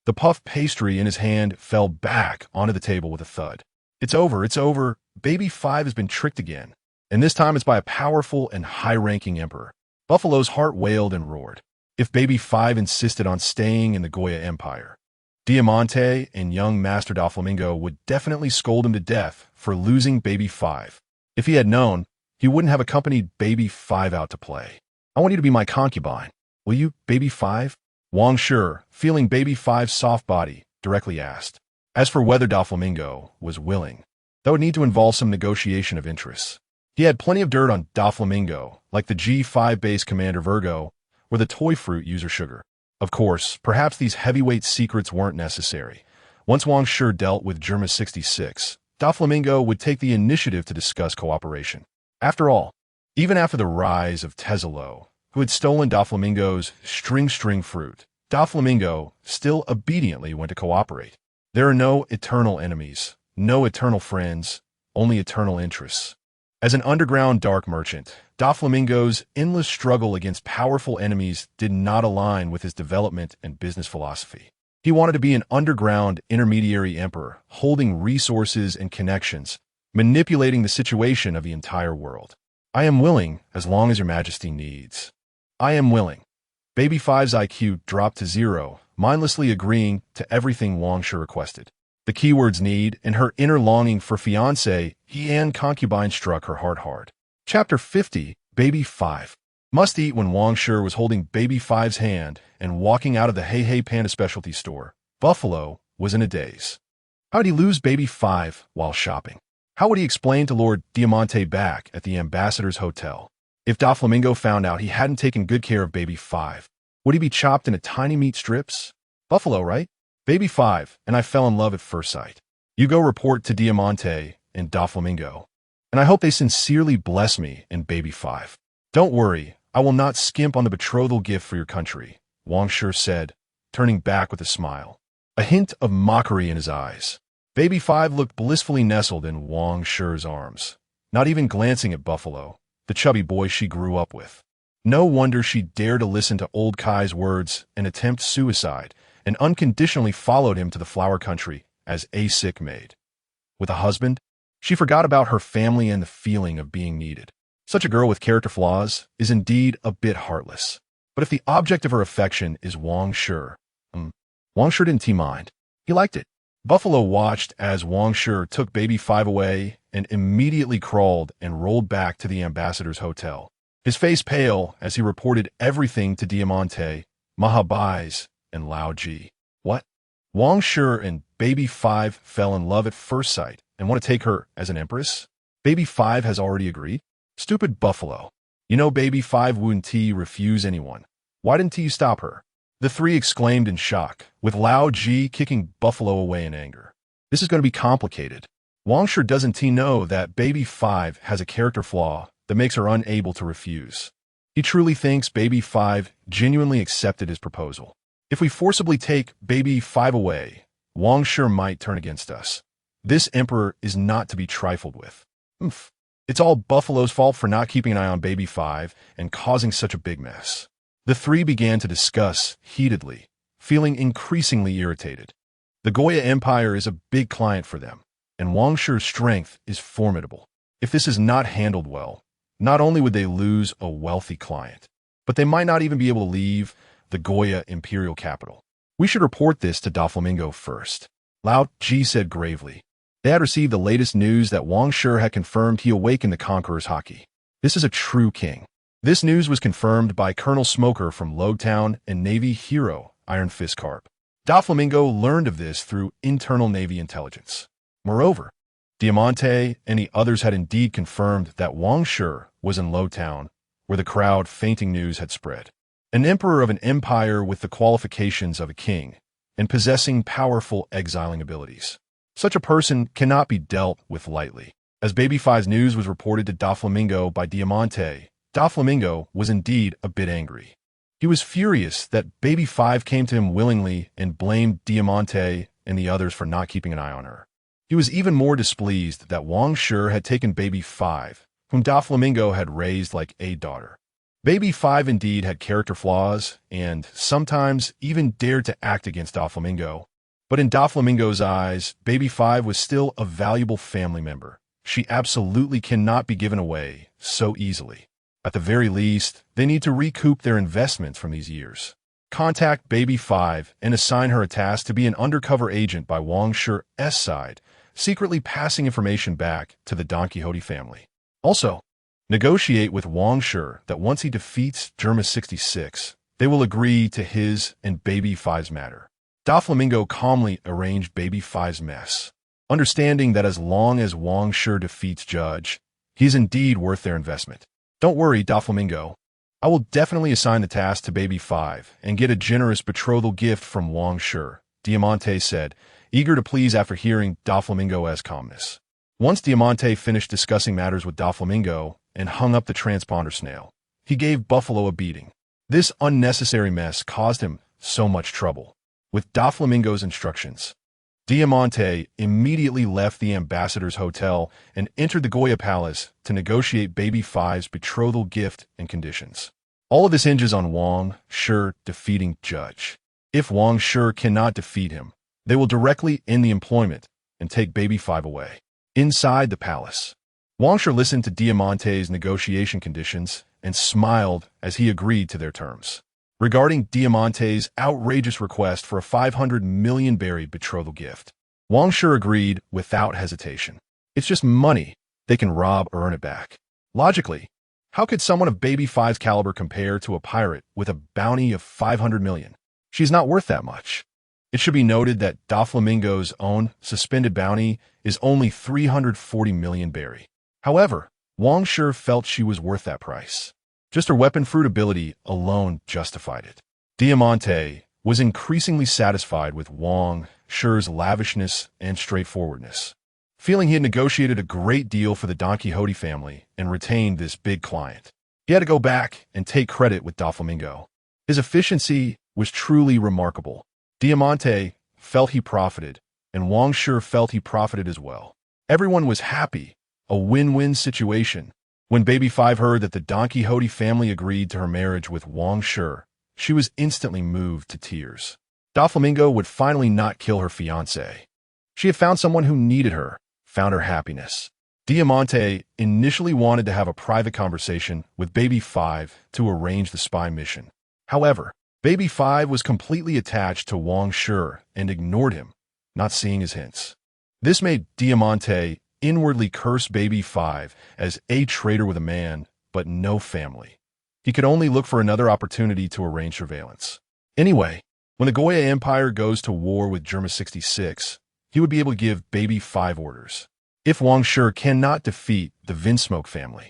The puff pastry in his hand fell back onto the table with a thud. It's over. Baby 5 has been tricked again, and this time it's by a powerful and high-ranking emperor. Buffalo's heart wailed and roared. If baby 5 insisted on staying in the Goya Empire, Diamante and young Master Doflamingo would definitely scold him to death for losing baby 5. If he had known, he wouldn't have accompanied baby 5 out to play. I want you to be my concubine. Will you, baby 5? Wang Shi, feeling baby 5's soft body, directly asked. As for whether Doflamingo was willing, that would need to involve some negotiation of interests. He had plenty of dirt on Doflamingo, like the G5 base commander Virgo, or the toy fruit user Sugar. Of course, perhaps these heavyweight secrets weren't necessary. Once Wang Shi dealt with Germa 66, Doflamingo would take the initiative to discuss cooperation. After all, even after the rise of Tezelo, who had stolen Doflamingo's string fruit, Doflamingo still obediently went to cooperate. There are no eternal enemies, no eternal friends, only eternal interests. As an underground dark merchant, Doflamingo's endless struggle against powerful enemies did not align with his development and business philosophy. He wanted to be an underground intermediary emperor, holding resources and connections, manipulating the situation of the entire world. I am willing, as long as your Majesty needs. I am willing. Baby 5's IQ dropped to 0, mindlessly agreeing to everything Wang Shi requested. The keywords need and her inner longing for fiancé, he and concubine struck her heart hard. Chapter 50, Baby 5. Must eat. When Wang Shi was holding baby 5's hand and walking out of the Hey Hey Panda specialty store, Buffalo was in a daze. How would he lose baby 5 while shopping? How would he explain to Lord Diamante back at the ambassador's hotel? If Doflamingo found out he hadn't taken good care of baby 5, would he be chopped into tiny meat strips? Buffalo, right? Baby 5 and I fell in love at first sight. You go report to Diamante and Doflamingo, and I hope they sincerely bless me and baby 5. Don't worry, I will not skimp on the betrothal gift for your country, Wang Shi said, turning back with a smile, a hint of mockery in his eyes. Baby 5 looked blissfully nestled in Wang Shi's arms, not even glancing at Buffalo, the chubby boy she grew up with. No wonder she dared to listen to old Kai's words and attempt suicide, and unconditionally followed him to the flower country as a sick maid. With a husband, she forgot about her family and the feeling of being needed. Such a girl with character flaws is indeed a bit heartless. But if the object of her affection is Wang Shi, Wang Shi didn't mind. He liked it. Buffalo watched as Wang Shi took baby 5 away and immediately crawled and rolled back to the ambassador's hotel. His face pale as he reported everything to Diamante, Mahabais, and Lao Ji. What? Wang Shi and baby 5 fell in love at first sight and want to take her as an empress? Baby 5 has already agreed? Stupid Buffalo. You know baby 5 wouldn't refuse anyone. Why didn't you stop her? The three exclaimed in shock, with Lao Ji kicking Buffalo away in anger. This is going to be complicated. Wang Shi doesn't know that baby 5 has a character flaw that makes her unable to refuse. He truly thinks baby 5 genuinely accepted his proposal. If we forcibly take baby 5 away, Wang Shi might turn against us. This emperor is not to be trifled with. It's all Buffalo's fault for not keeping an eye on baby 5 and causing such a big mess. The three began to discuss heatedly, feeling increasingly irritated. The Goya Empire is a big client for them, and Wang Shi's strength is formidable. If this is not handled well, not only would they lose a wealthy client, but they might not even be able to leave the Goya imperial capital. We should report this to Doflamingo first, Lao Ji said gravely. They had received the latest news that Wang Shi had confirmed he awakened the conqueror's haki. This is a true king. This news was confirmed by Colonel Smoker from Logtown and Navy hero Iron Fist Carp. Doflamingo learned of this through internal Navy intelligence. Moreover, Diamante and the others had indeed confirmed that Wang Shi was in Logtown, where the crowd fainting news had spread. An emperor of an empire with the qualifications of a king, and possessing powerful exiling abilities. Such a person cannot be dealt with lightly. As Baby Five's news was reported to Doflamingo by Diamante, Doflamingo was indeed a bit angry. He was furious that Baby Five came to him willingly and blamed Diamante and the others for not keeping an eye on her. He was even more displeased that Wang Shi had taken Baby Five, whom Doflamingo had raised like a daughter. Baby Five indeed had character flaws and sometimes even dared to act against Doflamingo. But in Doflamingo's eyes, Baby Five was still a valuable family member. She absolutely cannot be given away so easily. At the very least, they need to recoup their investments from these years. Contact Baby Five and assign her a task to be an undercover agent by Wang Shi's side, secretly passing information back to the Don Quixote family. Also, negotiate with Wang Shi that once he defeats Germa 66, they will agree to his and Baby Five's matter. Doflamingo calmly arranged Baby Five's mess, understanding that as long as Wang Shi defeats Judge, he's indeed worth their investment. Don't worry, Doflamingo. I will definitely assign the task to Baby Five and get a generous betrothal gift from Wang Shi, Diamante said, eager to please after hearing Doflamingo's calmness. Once Diamante finished discussing matters with Doflamingo and hung up the transponder snail, he gave Buffalo a beating. This unnecessary mess caused him so much trouble. With Doflamingo's instructions, Diamante immediately left the ambassador's hotel and entered the Goya Palace to negotiate Baby Five's betrothal gift and conditions. All of this hinges on Wang Shi defeating Judge. If Wang Shi cannot defeat him, they will directly end the employment and take Baby Five away. Inside the palace, Wang Shi listened to Diamante's negotiation conditions and smiled as he agreed to their terms. Regarding Diamante's outrageous request for a 500 million berry betrothal gift, Wang Shi agreed without hesitation. It's just money. They can rob or earn it back. Logically, how could someone of Baby Five's caliber compare to a pirate with a bounty of 500 million? She's not worth that much. It should be noted that Doflamingo's own suspended bounty is only 340 million berry. However, Wang Shi felt she was worth that price. Just her weapon fruit ability alone justified it. Diamante was increasingly satisfied with Wang Shi's lavishness and straightforwardness, feeling he had negotiated a great deal for the Don Quixote family and retained this big client. He had to go back and take credit with Doflamingo. His efficiency was truly remarkable. Diamante felt he profited, and Wang Shi felt he profited as well. Everyone was happy, a win-win situation. When Baby Five heard that the Don Quixote family agreed to her marriage with Wang Shi, she was instantly moved to tears. Doflamingo would finally not kill her fiancé. She had found someone who needed her, found her happiness. Diamante initially wanted to have a private conversation with Baby Five to arrange the spy mission. However, Baby Five was completely attached to Wang Shi and ignored him, not seeing his hints. This made Diamante inwardly curse Baby Five as a traitor with a man, but no family. He could only look for another opportunity to arrange surveillance. Anyway, when the Goya Empire goes to war with Germa 66, he would be able to give Baby Five orders. If Wang Shi cannot defeat the Vinsmoke family,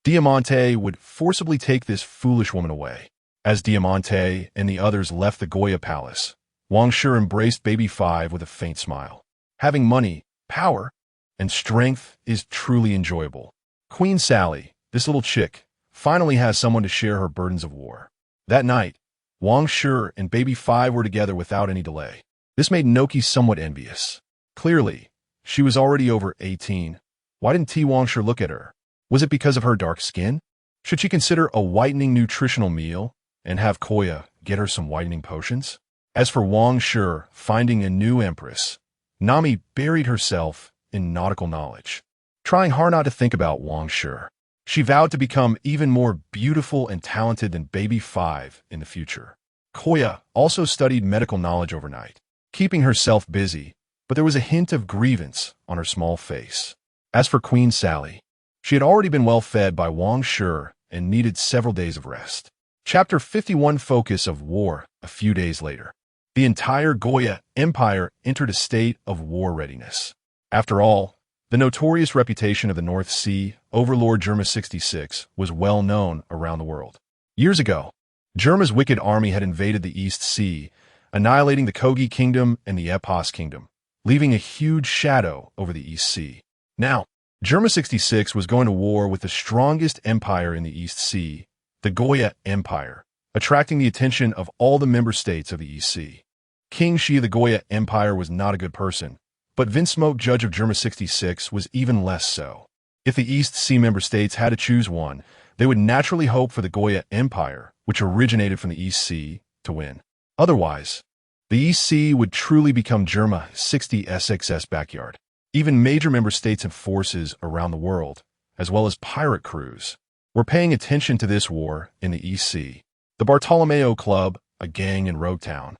Diamante would forcibly take this foolish woman away. As Diamante and the others left the Goya Palace, Wang Shi embraced Baby Five with a faint smile. Having money, power, and strength is truly enjoyable. Queen Sally, this little chick, finally has someone to share her burdens of war. That night, Wang Shi and Baby Five were together without any delay. This made Noki somewhat envious. Clearly, she was already over 18. Why didn't Wang Shi look at her? Was it because of her dark skin? Should she consider a whitening nutritional meal and have Koya get her some whitening potions? As for Wang Shi finding a new empress, Nami buried herself in nautical knowledge, trying hard not to think about Wang Shi. She vowed to become even more beautiful and talented than Baby 5 in the future. Koya also studied medical knowledge overnight, keeping herself busy, but there was a hint of grievance on her small face. As for Queen Sally, she had already been well fed by Wang Shi and needed several days of rest. Chapter 51 Focus of War. A few days later, the entire Goya Empire entered a state of war readiness. After all, the notorious reputation of the North Sea overlord Germa 66 was well known around the world. Years ago, Germa's wicked army had invaded the East Sea, annihilating the Kogi Kingdom and the Epos Kingdom, leaving a huge shadow over the East Sea. Now, Germa 66 was going to war with the strongest empire in the East Sea, the Goya Empire, attracting the attention of all the member states of the East Sea. King Shi of the Goya Empire was not a good person, but Vinsmoke, judge of Germa 66, was even less so. If the East Sea member states had to choose one, they would naturally hope for the Goya Empire, which originated from the East Sea, to win. Otherwise, the East Sea would truly become Germa 66's backyard. Even major member states and forces around the world, as well as pirate crews, were paying attention to this war in the East Sea. The Bartolomeo Club, a gang in Roguetown,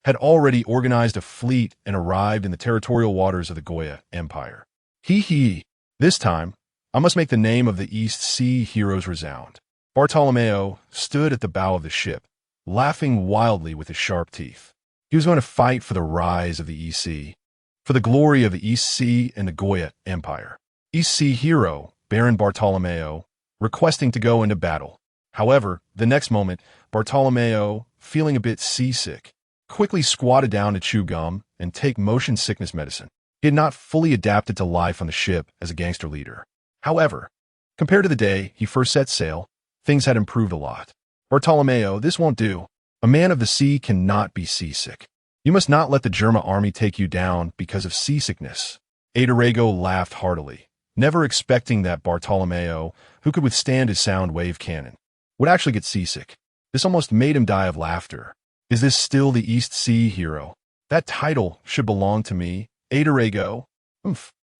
had already organized a fleet and arrived in the territorial waters of the Goya Empire. He. This time, I must make the name of the East Sea heroes resound. Bartolomeo stood at the bow of the ship, laughing wildly with his sharp teeth. He was going to fight for the rise of the East Sea, for the glory of the East Sea and the Goya Empire. East Sea hero, Baron Bartolomeo, requesting to go into battle. However, the next moment, Bartolomeo, feeling a bit seasick, quickly squatted down to chew gum and take motion sickness medicine. He had not fully adapted to life on the ship as a gangster leader. However, compared to the day he first set sail, things had improved a lot. Bartolomeo, this won't do. A man of the sea cannot be seasick. You must not let the Germa army take you down because of seasickness. Adarago laughed heartily, never expecting that Bartolomeo, who could withstand his sound wave cannon, would actually get seasick. This almost made him die of laughter. Is this still the East Sea hero? That title should belong to me. Adarago.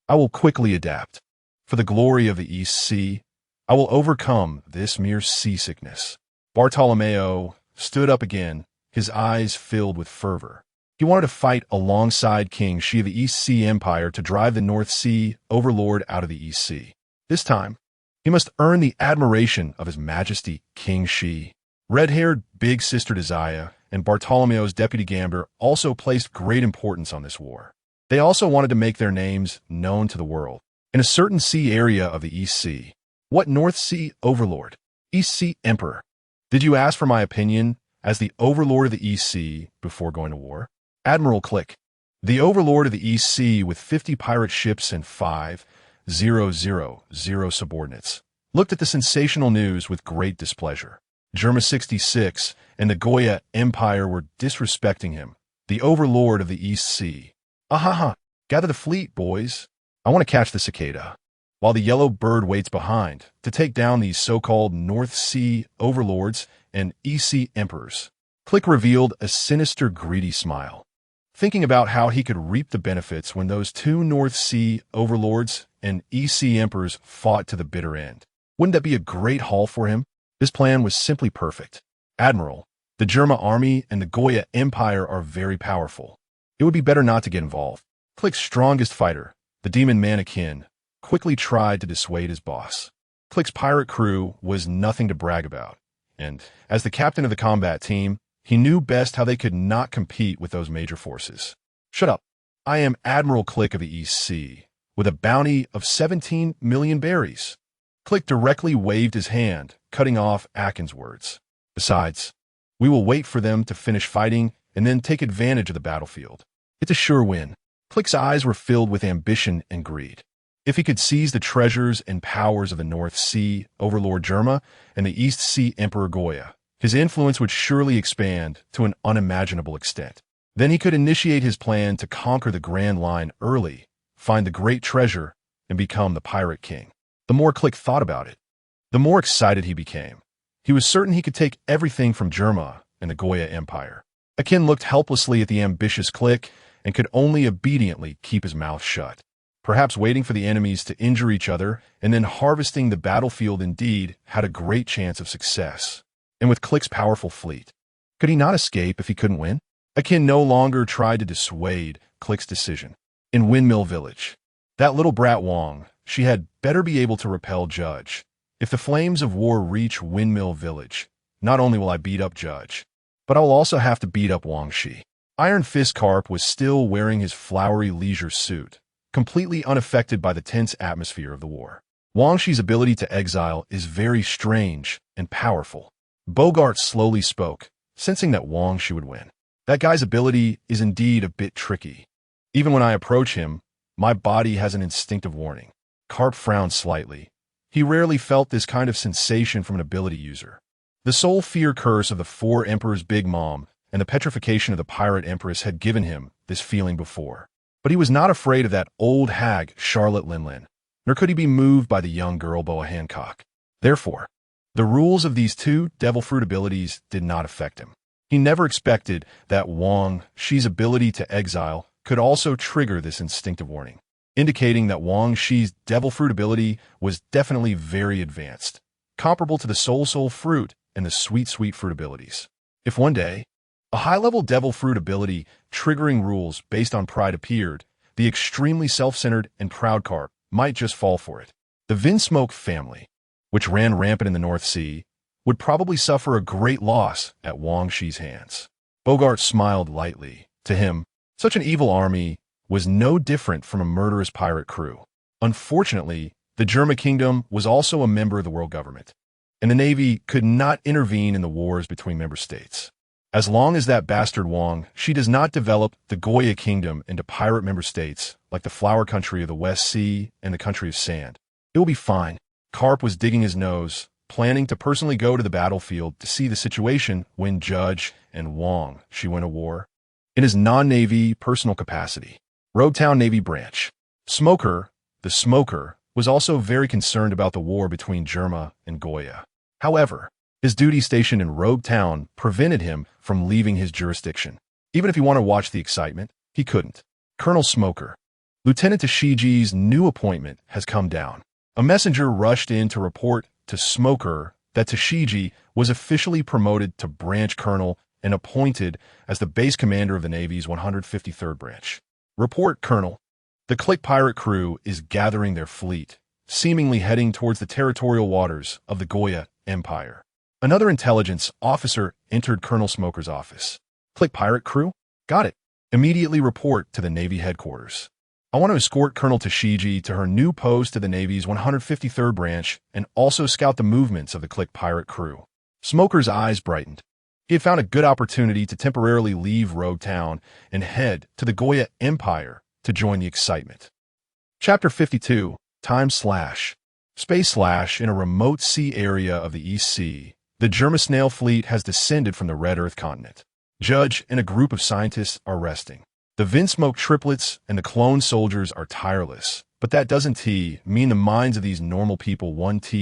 I will quickly adapt. For the glory of the East Sea, I will overcome this mere seasickness. Bartolomeo stood up again, his eyes filled with fervor. He wanted to fight alongside King Shi of the East Sea Empire to drive the North Sea overlord out of the East Sea. This time, he must earn the admiration of His Majesty King Shi. Red-haired big sister Desire and Bartolomeo's deputy gambler also placed great importance on this war. They also wanted to make their names known to the world. In a certain sea area of the East Sea. What North Sea overlord? East Sea Emperor. Did you ask for my opinion as the overlord of the East Sea before going to war? Admiral Click, the overlord of the East Sea with 50 pirate ships and 5,000 subordinates, looked at the sensational news with great displeasure. Germa 66 and the Goya Empire were disrespecting him, the overlord of the East Sea. Gather the fleet, boys. I want to catch the cicada, while the yellow bird waits behind to take down these so-called North Sea overlords and East Sea emperors. Click revealed a sinister, greedy smile, thinking about how he could reap the benefits when those two North Sea overlords and East Sea emperors fought to the bitter end. Wouldn't that be a great haul for him? This plan was simply perfect. Admiral, the Germa army and the Goya Empire are very powerful. It would be better not to get involved. Click's strongest fighter, the demon mannequin, quickly tried to dissuade his boss. Click's pirate crew was nothing to brag about, and as the captain of the combat team, he knew best how they could not compete with those major forces. Shut up. I am Admiral Click of the East Sea, with a bounty of 17 million berries. Click directly waved his hand, cutting off Akin's words. Besides, we will wait for them to finish fighting and then take advantage of the battlefield. It's a sure win. Click's eyes were filled with ambition and greed. If he could seize the treasures and powers of the North Sea overlord Germa and the East Sea Emperor Goya, his influence would surely expand to an unimaginable extent. Then he could initiate his plan to conquer the Grand Line early, find the great treasure, and become the Pirate King. The more Click thought about it, the more excited he became. He was certain he could take everything from Germa and the Goya Empire. Akin looked helplessly at the ambitious clique and could only obediently keep his mouth shut. Perhaps waiting for the enemies to injure each other and then harvesting the battlefield indeed had a great chance of success. And with Click's powerful fleet, could he not escape if he couldn't win? Akin no longer tried to dissuade Click's decision. In Windmill Village, that little brat Wang, she had better be able to repel Judge. If the flames of war reach Windmill Village, not only will I beat up Judge, but I'll also have to beat up Wang Shi. Iron Fist Carp was still wearing his flowery leisure suit, completely unaffected by the tense atmosphere of the war. Wang Shi's ability to exile is very strange and powerful. Bogart slowly spoke, sensing that Wang Shi would win. That guy's ability is indeed a bit tricky. Even when I approach him, my body has an instinctive warning. Carp frowned slightly. He rarely felt this kind of sensation from an ability user. The soul fear curse of the Four Emperors' Big Mom and the petrification of the Pirate Empress had given him this feeling before. But he was not afraid of that old hag, Charlotte Linlin, nor could he be moved by the young girl, Boa Hancock. Therefore, the rules of these two devil fruit abilities did not affect him. He never expected that Wang Shi's ability to exile could also trigger this instinctive warning, indicating that Wang Shi's devil fruit ability was definitely very advanced, comparable to the soul fruit and the sweet fruit abilities. If one day, a high-level devil fruit ability triggering rules based on pride appeared, the extremely self-centered and proud Carp might just fall for it. The Vinsmoke family, which ran rampant in the North Sea, would probably suffer a great loss at Wang Shi's hands. Bogart smiled lightly. To him, such an evil army was no different from a murderous pirate crew. Unfortunately, the German kingdom was also a member of the world government, and the Navy could not intervene in the wars between member states. As long as that bastard Wang Shi does not develop the Goya kingdom into pirate member states like the flower country of the West Sea and the country of sand, it will be fine. Carp was digging his nose, planning to personally go to the battlefield to see the situation when Judge and Wang Shi went to war. In his non-Navy personal capacity, Roguetown Navy Branch, Smoker, the Smoker, was also very concerned about the war between Germa and Goya. However, his duty station in Roguetown prevented him from leaving his jurisdiction. Even if he wanted to watch the excitement, he couldn't. Colonel Smoker, Lieutenant Tashiji's new appointment has come down. A messenger rushed in to report to Smoker that Tashiji was officially promoted to branch colonel and appointed as the base commander of the Navy's 153rd branch. Report, Colonel. The Click pirate crew is gathering their fleet, seemingly heading towards the territorial waters of the Goya Empire. Another intelligence officer entered Colonel Smoker's office. Click pirate crew? Got it. Immediately report to the Navy headquarters. I want to escort Colonel Tashiji to her new post to the Navy's 153rd branch and also scout the movements of the Click pirate crew. Smoker's eyes brightened. He had found a good opportunity to temporarily leave Roguetown and head to the Goya Empire to join the excitement. Chapter 52, Time/Space/ in a remote sea area of the East Sea, the Germa snail fleet has descended from the Red Earth continent. Judge and a group of scientists are resting. The Vinsmoke triplets and the clone soldiers are tireless, but that doesn't mean the minds of these normal people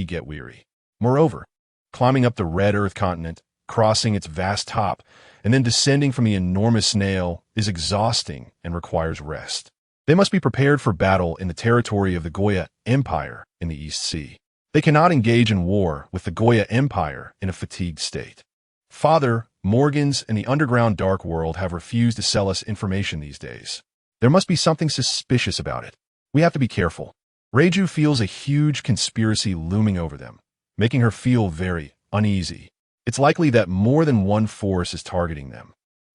get weary. Moreover, climbing up the Red Earth continent, crossing its vast top, and then descending from the enormous snail is exhausting and requires rest. They must be prepared for battle in the territory of the Goya Empire in the East Sea. They cannot engage in war with the Goya Empire in a fatigued state. Father, Morgans, and the underground dark world have refused to sell us information these days. There must be something suspicious about it. We have to be careful. Reiju feels a huge conspiracy looming over them, making her feel very uneasy. It's likely that more than one force is targeting them,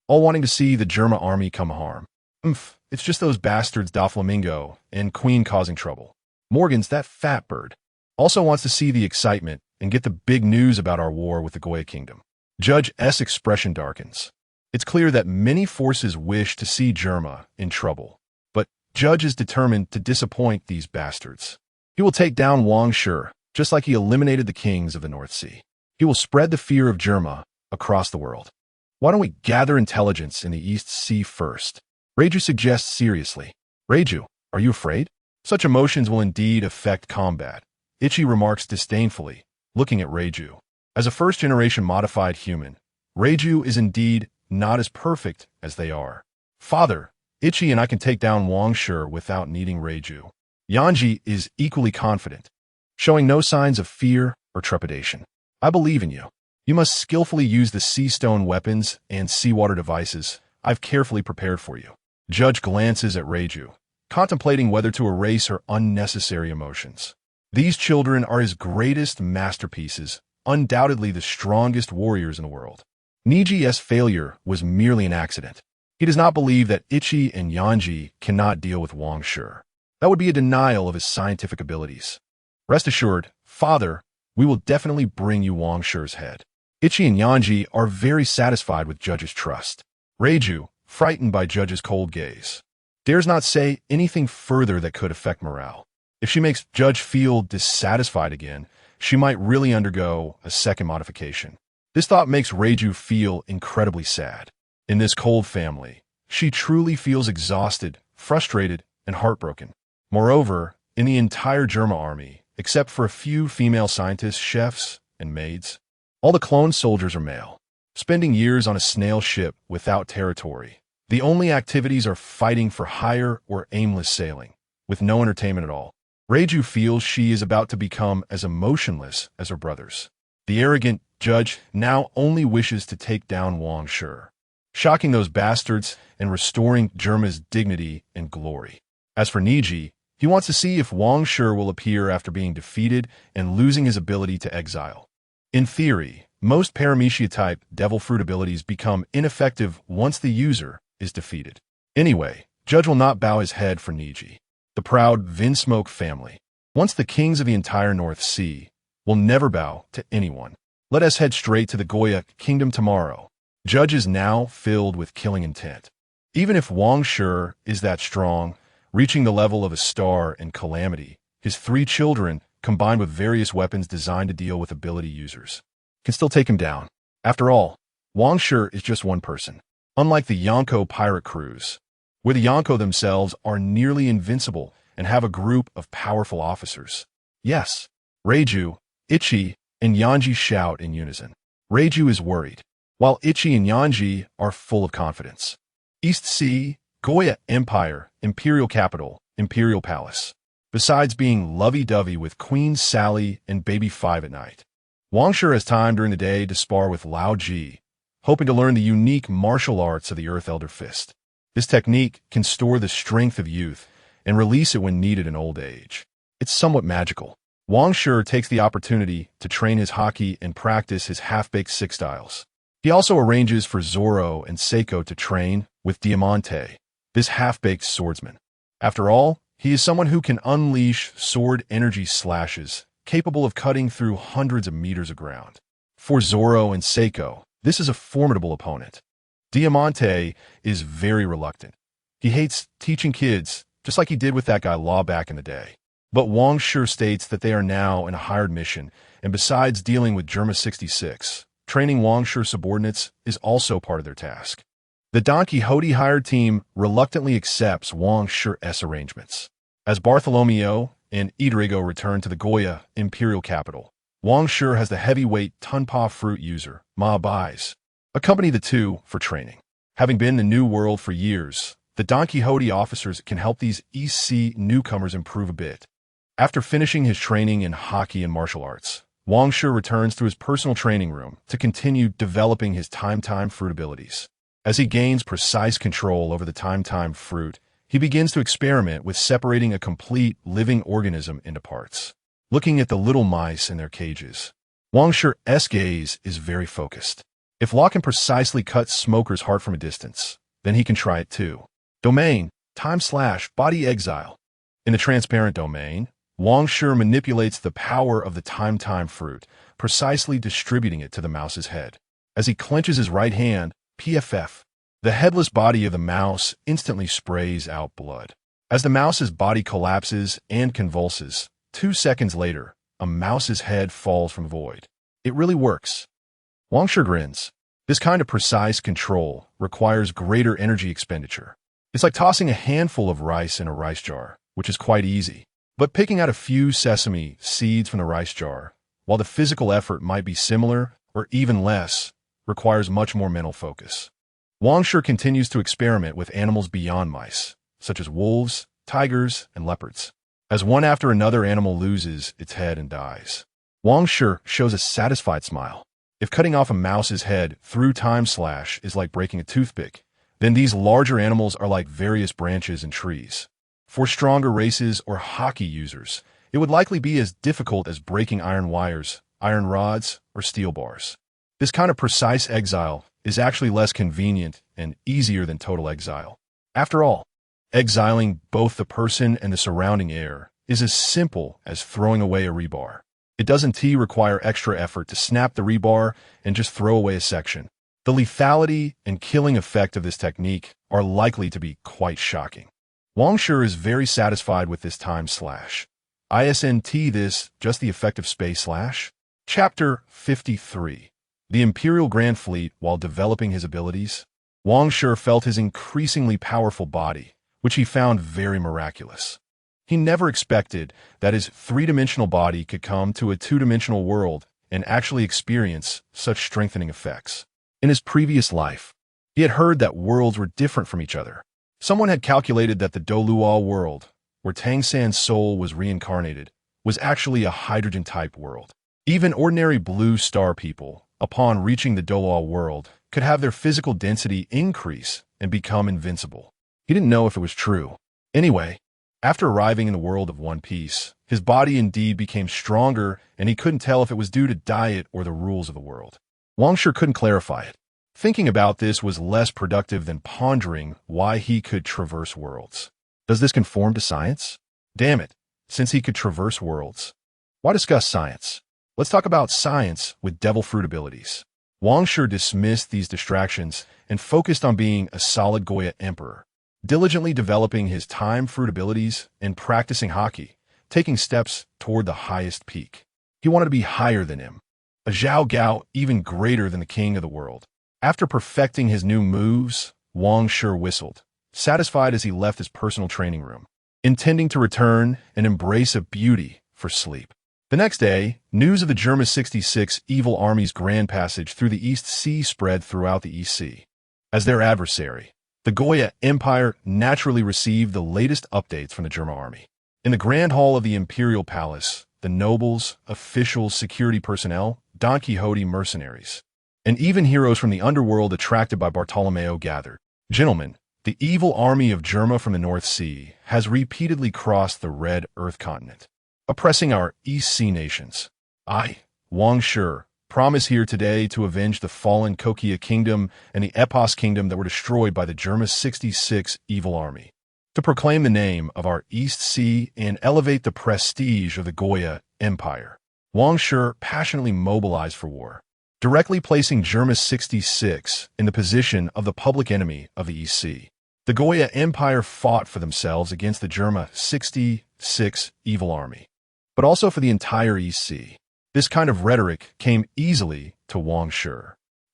all wanting to see the Germa army come harm. It's just those bastards Doflamingo and Queen causing trouble. Morgans, that fat bird, also wants to see the excitement and get the big news about our war with the Goya Kingdom. Judge S' expression darkens. It's clear that many forces wish to see Germa in trouble, but Judge is determined to disappoint these bastards. He will take down Wang Shi, just like he eliminated the kings of the North Sea. He will spread the fear of Germa across the world. Why don't we gather intelligence in the East Sea first? Reiju suggests seriously. Reiju, are you afraid? Such emotions will indeed affect combat. Ichi remarks disdainfully, looking at Reiju. As a first-generation modified human, Reiju is indeed not as perfect as they are. Father, Ichi and I can take down Wang Shi without needing Reiju. Yanji is equally confident, showing no signs of fear or trepidation. I believe in you. You must skillfully use the sea stone weapons and seawater devices I've carefully prepared for you. Judge glances at Reiju, contemplating whether to erase her unnecessary emotions. These children are his greatest masterpieces, undoubtedly the strongest warriors in the world. Niji's failure was merely an accident. He does not believe that Ichi and Yanji cannot deal with Wang Shi. That would be a denial of his scientific abilities. Rest assured, Father, we will definitely bring you Wang Shi's head. Ichi and Yanji are very satisfied with Judge's trust. Reiju, frightened by Judge's cold gaze, dares not say anything further that could affect morale. If she makes Judge feel dissatisfied again, she might really undergo a second modification. This thought makes Reiju feel incredibly sad. In this cold family, she truly feels exhausted, frustrated, and heartbroken. Moreover, in the entire Germa army, except for a few female scientists, chefs, and maids, all the clone soldiers are male, spending years on a snail ship without territory. The only activities are fighting for hire or aimless sailing, with no entertainment at all. Reiju feels she is about to become as emotionless as her brothers. The arrogant Judge now only wishes to take down Wang Shi, shocking those bastards and restoring Germa's dignity and glory. As for Niji, he wants to see if Wang Shi will appear after being defeated and losing his ability to exile. In theory, most Paramecia-type devil fruit abilities become ineffective once the user is defeated. Anyway, Judge will not bow his head for Niji. The proud Vinsmoke family, once the kings of the entire North Sea, will never bow to anyone. Let us head straight to the Goya kingdom tomorrow. Judge is now filled with killing intent. Even if Wang Shi is that strong, reaching the level of a star in Calamity, his 3 children, combined with various weapons designed to deal with ability users, can still take him down. After all, Wang Shi is just one person. Unlike the Yonko pirate crews, where the Yonko themselves are nearly invincible and have a group of powerful officers. Yes, Reiju, Ichi, and Yanji shout in unison. Reiju is worried, while Ichi and Yanji are full of confidence. East Sea, Goya Empire, Imperial Capital, Imperial Palace. Besides being lovey-dovey with Queen Sally and Baby 5 at night, Wang Shi has time during the day to spar with Lao Ji, hoping to learn the unique martial arts of the Earth Elder Fist. This technique can store the strength of youth and release it when needed in old age. It's somewhat magical. Wang Shi takes the opportunity to train his haki and practice his half-baked 6 styles. He also arranges for Zoro and Seiko to train with Diamante, this half-baked swordsman. After all, he is someone who can unleash sword energy slashes, capable of cutting through hundreds of meters of ground. For Zoro and Seiko, this is a formidable opponent. Diamante is very reluctant. He hates teaching kids, just like he did with that guy Law back in the day. But Wang Shi states that they are now in a hired mission, and besides dealing with Germa 66, training Wang Shi subordinates is also part of their task. The Don Quixote hired team reluctantly accepts Wang Shi's arrangements. As Bartholomew and Idrigo return to the Goya Imperial Capital, Wang Shi has the heavyweight Tunpa fruit user, Ma Bai's, accompany the two for training. Having been in the New World for years, the Don Quixote officers can help these East Sea newcomers improve a bit. After finishing his training in hockey and martial arts, Wang Shi returns to his personal training room to continue developing his time fruit abilities. As he gains precise control over the time fruit, he begins to experiment with separating a complete living organism into parts. Looking at the little mice in their cages, Wang Shi's gaze is very focused. If Law can precisely cut Smoker's heart from a distance, then he can try it too. Domain, time/body exile. In the transparent domain, Wang Shi manipulates the power of the time fruit, precisely distributing it to the mouse's head. As he clenches his right hand, PFF, the headless body of the mouse instantly sprays out blood. As the mouse's body collapses and convulses, 2 seconds later, a mouse's head falls from the void. It really works. Wang Shi grins. This kind of precise control requires greater energy expenditure. It's like tossing a handful of rice in a rice jar, which is quite easy. But picking out a few sesame seeds from the rice jar while the physical effort might be similar or even less, requires much more mental focus. Wang Shi continues to experiment with animals beyond mice, such as wolves, tigers, and leopards. As one after another animal loses its head and dies, Wang Shi shows a satisfied smile. If cutting off a mouse's head through time slash is like breaking a toothpick, then these larger animals are like various branches and trees. For stronger races or hockey users, it would likely be as difficult as breaking iron wires, iron rods, or steel bars. This kind of precise exile is actually less convenient and easier than total exile. After all, exiling both the person and the surrounding air is as simple as throwing away a rebar. It doesn't require extra effort to snap the rebar and just throw away a section. The lethality and killing effect of this technique are likely to be quite shocking. Wang Shi is very satisfied with this time slash. Isn't this just the effect of space slash? Chapter 53. The Imperial Grand Fleet while developing his abilities. Wang Shi felt his increasingly powerful body, which he found very miraculous. He never expected that his three-dimensional body could come to a two-dimensional world and actually experience such strengthening effects. In his previous life, he had heard that worlds were different from each other. Someone had calculated that the Doluo world, where Tang San's soul was reincarnated, was actually a hydrogen-type world. Even ordinary blue star people, upon reaching the Doluo world, could have their physical density increase and become invincible. He didn't know if it was true. Anyway, after arriving in the world of One Piece, his body indeed became stronger, and he couldn't tell if it was due to diet or the rules of the world. Wang Shi couldn't clarify it. Thinking about this was less productive than pondering why he could traverse worlds. Does this conform to science? Damn it, since he could traverse worlds, why discuss science? Let's talk about science with devil fruit abilities. Wang Shi dismissed these distractions and focused on being a solid Goya emperor, diligently developing his time fruit abilities and practicing hockey, taking steps toward the highest peak. He wanted to be higher than him, a Zhao Gao even greater than the king of the world. After perfecting his new moves, Wang Shi whistled, satisfied as he left his personal training room, intending to return and embrace a beauty for sleep. The next day, news of the Germa 66 evil army's grand passage through the East Sea spread throughout the East Sea. As their adversary, the Goya Empire naturally received the latest updates from the Germa army. In the Grand Hall of the Imperial Palace, the nobles, officials, security personnel, Don Quixote mercenaries, and even heroes from the underworld attracted by Bartolomeo gathered. Gentlemen, the evil army of Germa from the North Sea has repeatedly crossed the Red Earth continent, oppressing our East Sea nations. I, Wang Shi, promise here today to avenge the fallen Kokia Kingdom and the Epos Kingdom that were destroyed by the Germa 66 evil army, to proclaim the name of our East Sea and elevate the prestige of the Goya Empire. Wang Shi passionately mobilized for war, directly placing Germa 66 in the position of the public enemy of the East Sea. The Goya Empire fought for themselves against the Germa 66 evil army, but also for the entire East Sea. This kind of rhetoric came easily to Wang Shi.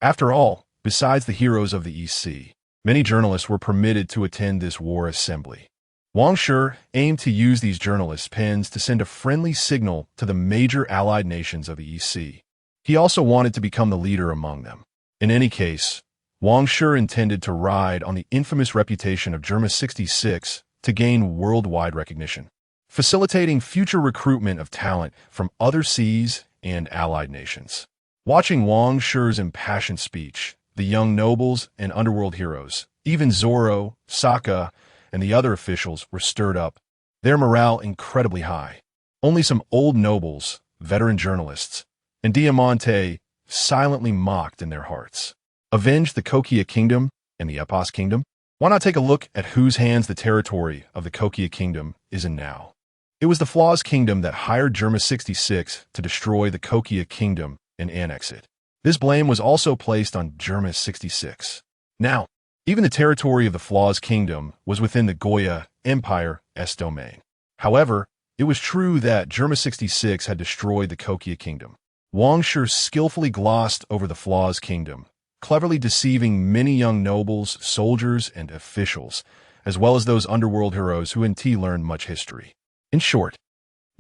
After all, besides the heroes of the East Sea, many journalists were permitted to attend this war assembly. Wang Shi aimed to use these journalists' pens to send a friendly signal to the major allied nations of the East Sea. He also wanted to become the leader among them. In any case, Wang Shi intended to ride on the infamous reputation of Germa 66 to gain worldwide recognition, facilitating future recruitment of talent from other seas and allied nations. Watching Wang Shi's impassioned speech, the young nobles and underworld heroes, even Zoro, Sokka, and the other officials were stirred up, their morale incredibly high. Only some old nobles, veteran journalists, and Diamante silently mocked in their hearts. Avenge the Kokia Kingdom and the Epos Kingdom? Why not take a look at whose hands the territory of the Kokia Kingdom is in now? It was the Flaws Kingdom that hired Germa 66 to destroy the Kokia Kingdom and annex it. This blame was also placed on Germa 66. Now, even the territory of the Flaws Kingdom was within the Goya Empire's domain. However, it was true that Germa 66 had destroyed the Kokia Kingdom. Wang Shi skillfully glossed over the Flaws Kingdom, cleverly deceiving many young nobles, soldiers, and officials, as well as those underworld heroes who in T learned much history. In short,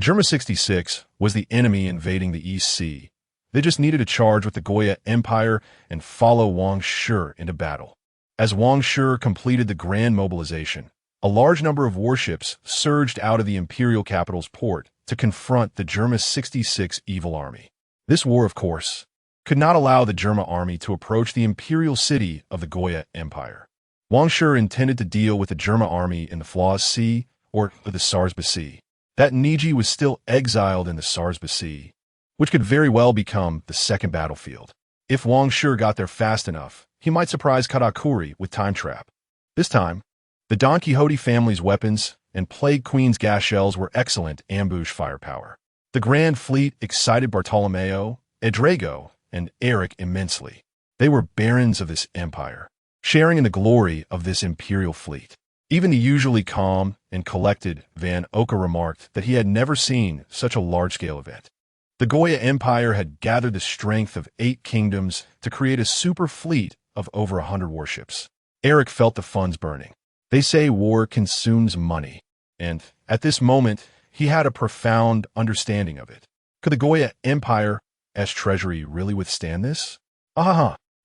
Germa 66 was the enemy invading the East Sea. They just needed to charge with the Goya Empire and follow Wang Shi into battle. As Wang Shi completed the grand mobilization, a large number of warships surged out of the imperial capital's port to confront the Germa 66 evil army. This war, of course, could not allow the Germa army to approach the imperial city of the Goya Empire. Wang Shi intended to deal with the Germa army in the Flawless Sea or the Sarsba Sea. That Niji was still exiled in the Sarsba Sea, which could very well become the second battlefield. If Wang Shi got there fast enough, he might surprise Katakuri with Time Trap. This time, the Don Quixote family's weapons and Plague Queen's gas shells were excellent ambush firepower. The Grand Fleet excited Bartolomeo, Edrago, and Eric immensely. They were barons of this empire, sharing in the glory of this imperial fleet. Even the usually calm and collected Van Oka remarked that he had never seen such a large-scale event. The Goya Empire had gathered the strength of 8 kingdoms to create a super fleet of over 100 warships. Eric felt the funds burning. They say war consumes money, and at this moment, he had a profound understanding of it. Could the Goya Empire's treasury really withstand this?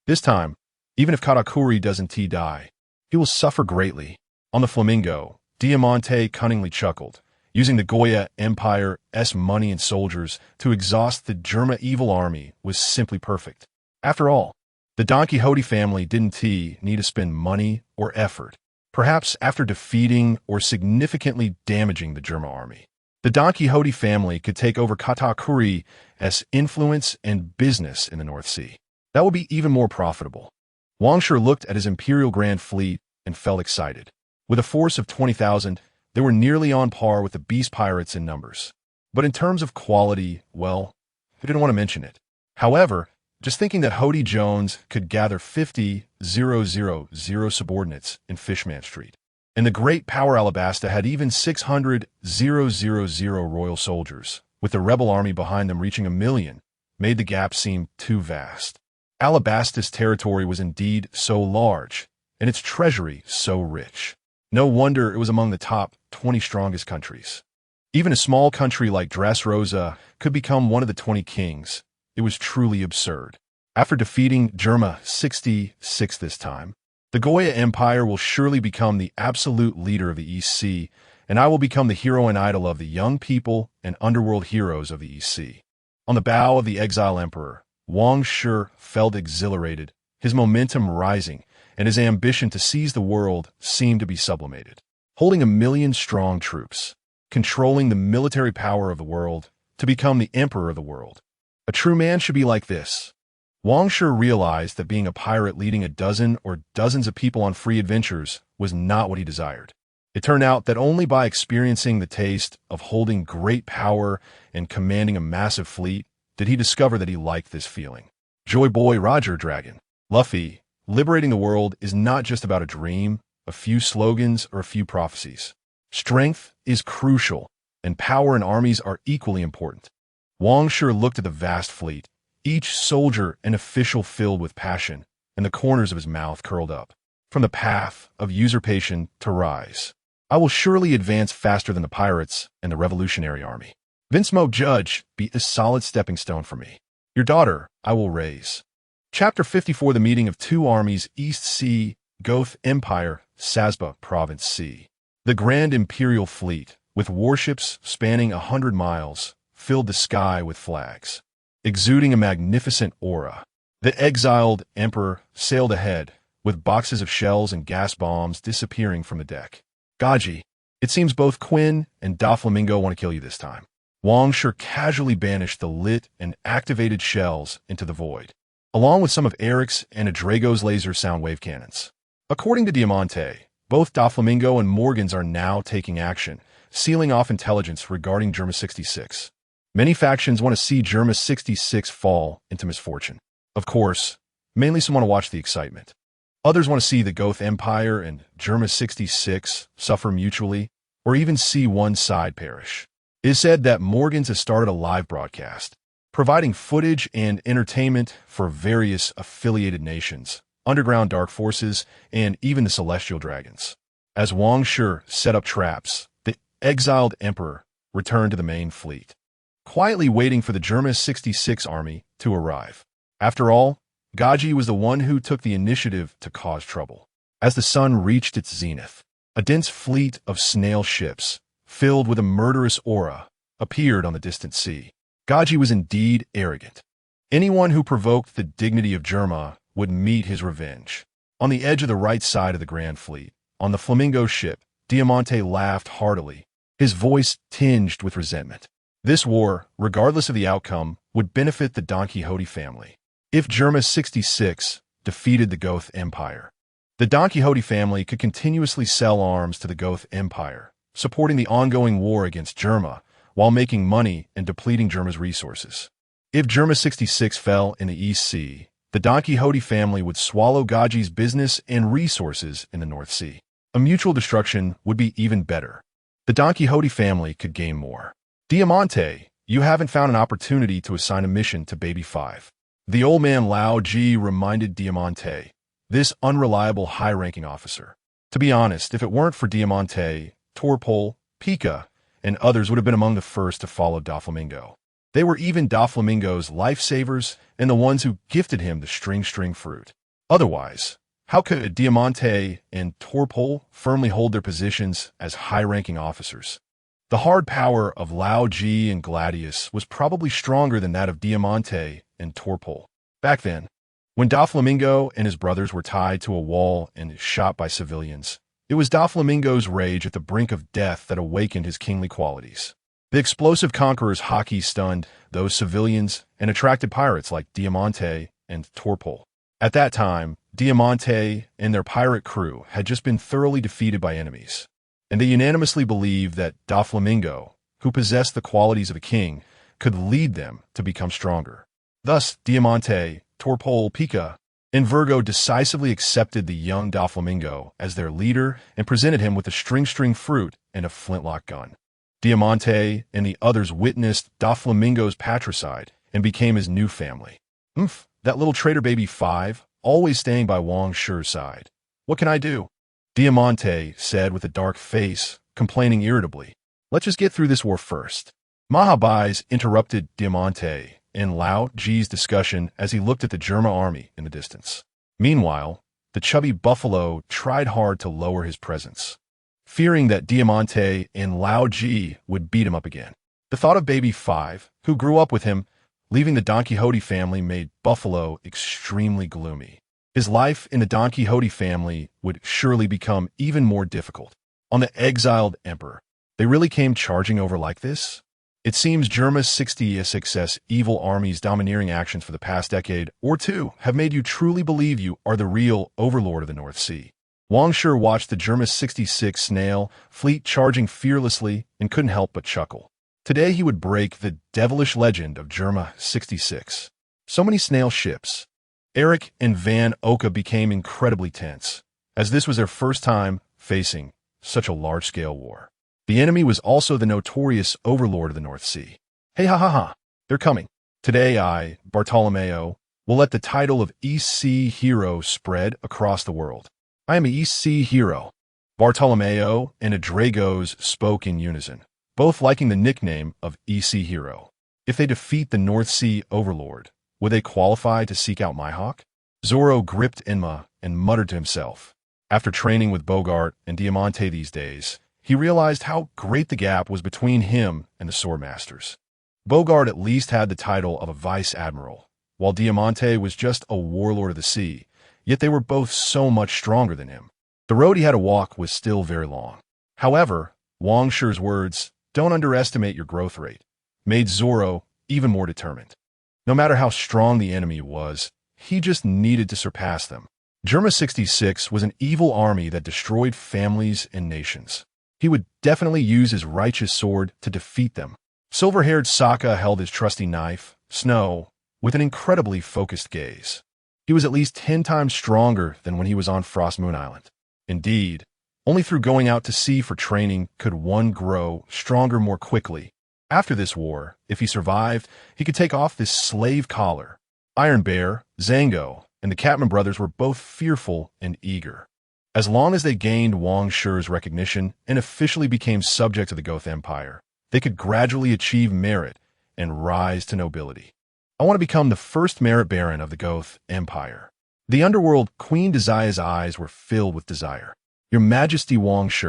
This time, even if Katakuri doesn't die, he will suffer greatly. On the Flamingo, Diamante cunningly chuckled, using the Goya Empire's money and soldiers to exhaust the Germa evil army was simply perfect. After all, the Don Quixote family didn't need to spend money or effort, perhaps after defeating or significantly damaging the Germa army. The Don Quixote family could take over Katakuri's influence and business in the North Sea. That would be even more profitable. Wang Shi looked at his Imperial Grand Fleet and felt excited. With a force of 20,000, they were nearly on par with the Beast Pirates in numbers. But in terms of quality, well, they didn't want to mention it. However, just thinking that Hody Jones could gather 50,000 subordinates in Fishman Street, and the great power Alabasta had even 600,000 royal soldiers, with the rebel army behind them reaching 1 million, made the gap seem too vast. Alabasta's territory was indeed so large, and its treasury so rich. No wonder it was among the top 20 strongest countries. Even a small country like Dressrosa could become one of the 20 kings. It was truly absurd. After defeating Germa 66 this time, the Goya Empire will surely become the absolute leader of the East Sea, and I will become the hero and idol of the young people and underworld heroes of the East Sea. On the bow of the exile emperor, Wang Shi felt exhilarated, his momentum rising, and his ambition to seize the world seemed to be sublimated. Holding 1 million strong troops, controlling the military power of the world, to become the emperor of the world. A true man should be like this. Wang Shi realized that being a pirate leading a dozen or dozens of people on free adventures was not what he desired. It turned out that only by experiencing the taste of holding great power and commanding a massive fleet did he discover that he liked this feeling. Joy Boy Roger Dragon. Luffy, liberating the world is not just about a dream, a few slogans, or a few prophecies. Strength is crucial, and power and armies are equally important. Wang Shi looked at the vast fleet, each soldier and official filled with passion, and the corners of his mouth curled up. From the path of usurpation to rise, I will surely advance faster than the pirates and the Revolutionary Army. Vinsmoke Judge be a solid stepping stone for me. Your daughter I will raise. Chapter 54: The Meeting of Two Armies, East Sea, Goth Empire, Sasba Province Sea. The Grand Imperial Fleet, with warships spanning 100 miles, filled the sky with flags, exuding a magnificent aura. The exiled emperor sailed ahead, with boxes of shells and gas bombs disappearing from the deck. Gaji, it seems both Quinn and Doflamingo want to kill you this time. Wang Shi casually banished the lit and activated shells into the void, along with some of Eric's and Edrago's laser sound wave cannons. According to Diamante, both Doflamingo and Morgan's are now taking action, sealing off intelligence regarding Germa 66. Many factions want to see Germa 66 fall into misfortune. Of course, mainly some want to watch the excitement. Others want to see the Goth Empire and Germa 66 suffer mutually, or even see one side perish. It is said that Morgan's has started a live broadcast, providing footage and entertainment for various affiliated nations, underground dark forces, and even the Celestial Dragons. As Wang Shi set up traps, the exiled emperor returned to the main fleet, quietly waiting for the German 66 army to arrive. After all, Gaji was the one who took the initiative to cause trouble. As the sun reached its zenith, a dense fleet of snail ships, filled with a murderous aura, appeared on the distant sea. Gaji was indeed arrogant. Anyone who provoked the dignity of Germa would meet his revenge. On the edge of the right side of the Grand Fleet, on the Flamingo ship, Diamante laughed heartily, his voice tinged with resentment. This war, regardless of the outcome, would benefit the Don Quixote family. If Germa 66 defeated the Goth Empire, the Don Quixote family could continuously sell arms to the Goth Empire, supporting the ongoing war against Germa while making money and depleting Germa's resources. If Germa 66 fell in the East Sea, the Don Quixote family would swallow Gaji's business and resources in the North Sea. A mutual destruction would be even better. The Don Quixote family could gain more. Diamante, you haven't found an opportunity to assign a mission to Baby 5. The old man Lao Ji reminded Diamante, this unreliable high-ranking officer. To be honest, if it weren't for Diamante, Torpol, Pika, and others would have been among the first to follow Doflamingo. They were even Doflamingo's lifesavers and the ones who gifted him the string fruit. Otherwise, how could Diamante and Torpol firmly hold their positions as high-ranking officers? The hard power of Lao Ji and Gladius was probably stronger than that of Diamante and Torpol. Back then, when Doflamingo and his brothers were tied to a wall and shot by civilians, it was Doflamingo's rage at the brink of death that awakened his kingly qualities. The explosive conqueror's hockey stunned those civilians and attracted pirates like Diamante and Torpol. At that time, Diamante and their pirate crew had just been thoroughly defeated by enemies, and they unanimously believed that Doflamingo, who possessed the qualities of a king, could lead them to become stronger. Thus, Diamante, Torpol, Pika, and Virgo decisively accepted the young Doflamingo as their leader and presented him with a string fruit and a flintlock gun. Diamante and the others witnessed Doflamingo's patricide and became his new family. That little traitor Baby 5, always staying by Wang Shi's side. What can I do? Diamante said with a dark face, complaining irritably. Let's just get through this war first. Mahabais interrupted Diamante and Lao Ji's discussion as he looked at the Germa army in the distance. Meanwhile, the chubby buffalo tried hard to lower his presence, fearing that Diamante and Lao Ji would beat him up again. The thought of Baby 5, who grew up with him, leaving the Don Quixote family made Buffalo extremely gloomy. His life in the Don Quixote family would surely become even more difficult. On the exiled emperor, they really came charging over like this? It seems Germa's 66's evil army's domineering actions for the past decade or two have made you truly believe you are the real overlord of the North Sea. Wang Shi watched the Germa 66 snail fleet charging fearlessly and couldn't help but chuckle. Today he would break the devilish legend of Germa 66. So many snail ships. Eric and Van Oka became incredibly tense, as this was their first time facing such a large-scale war. The enemy was also the notorious overlord of the North Sea. Hey ha ha ha, they're coming. Today I, Bartolomeo, will let the title of East Sea Hero spread across the world. I am an East Sea Hero. Bartolomeo and Adragos spoke in unison, both liking the nickname of East Sea Hero. If they defeat the North Sea overlord, would they qualify to seek out my hawk? Zorro gripped Enma and muttered to himself. After training with Bogart and Diamante these days, he realized how great the gap was between him and the swordmasters. Bogart at least had the title of a vice-admiral, while Diamante was just a warlord of the sea, yet they were both so much stronger than him. The road he had to walk was still very long. However, Wang Shi's words, "Don't underestimate your growth rate," made Zorro even more determined. No matter how strong the enemy was, he just needed to surpass them. Germa 66 was an evil army that destroyed families and nations. He would definitely use his righteous sword to defeat them. Silver-haired Sokka held his trusty knife, Snow, with an incredibly focused gaze. He was at least 10 times stronger than when he was on Frost Moon Island. Indeed, only through going out to sea for training could one grow stronger more quickly. After this war, if he survived, he could take off this slave collar. Iron Bear, Zango, and the Catman brothers were both fearful and eager. As long as they gained Wang Shi's recognition and officially became subject to the Goth Empire, they could gradually achieve merit and rise to nobility. I want to become the first merit baron of the Goth Empire. The underworld Queen Desia's eyes were filled with desire. Your Majesty Wang Shi,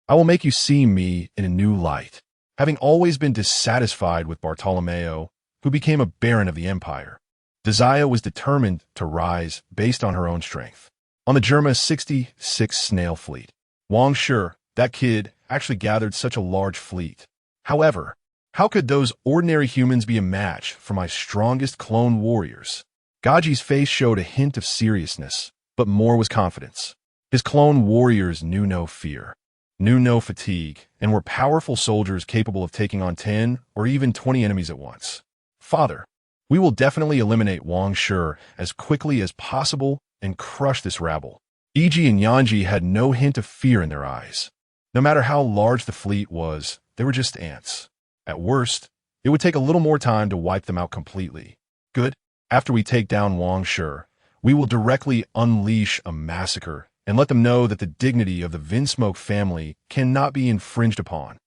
I will make you see me in a new light. Having always been dissatisfied with Bartolomeo, who became a baron of the empire, Desire was determined to rise based on her own strength. On the Germa 66 snail fleet, Wang Shi, that kid, actually gathered such a large fleet. However, how could those ordinary humans be a match for my strongest clone warriors? Gaji's face showed a hint of seriousness, but more was confidence. His clone warriors knew no fear, knew no fatigue, and were powerful soldiers capable of taking on 10 or even 20 enemies at once. Father, we will definitely eliminate Wang Shi as quickly as possible and crush this rabble. Iji and Yanji had no hint of fear in their eyes. No matter how large the fleet was, they were just ants. At worst, it would take a little more time to wipe them out completely. Good. After we take down Wang Shi, we will directly unleash a massacre and let them know that the dignity of the Vinsmoke family cannot be infringed upon.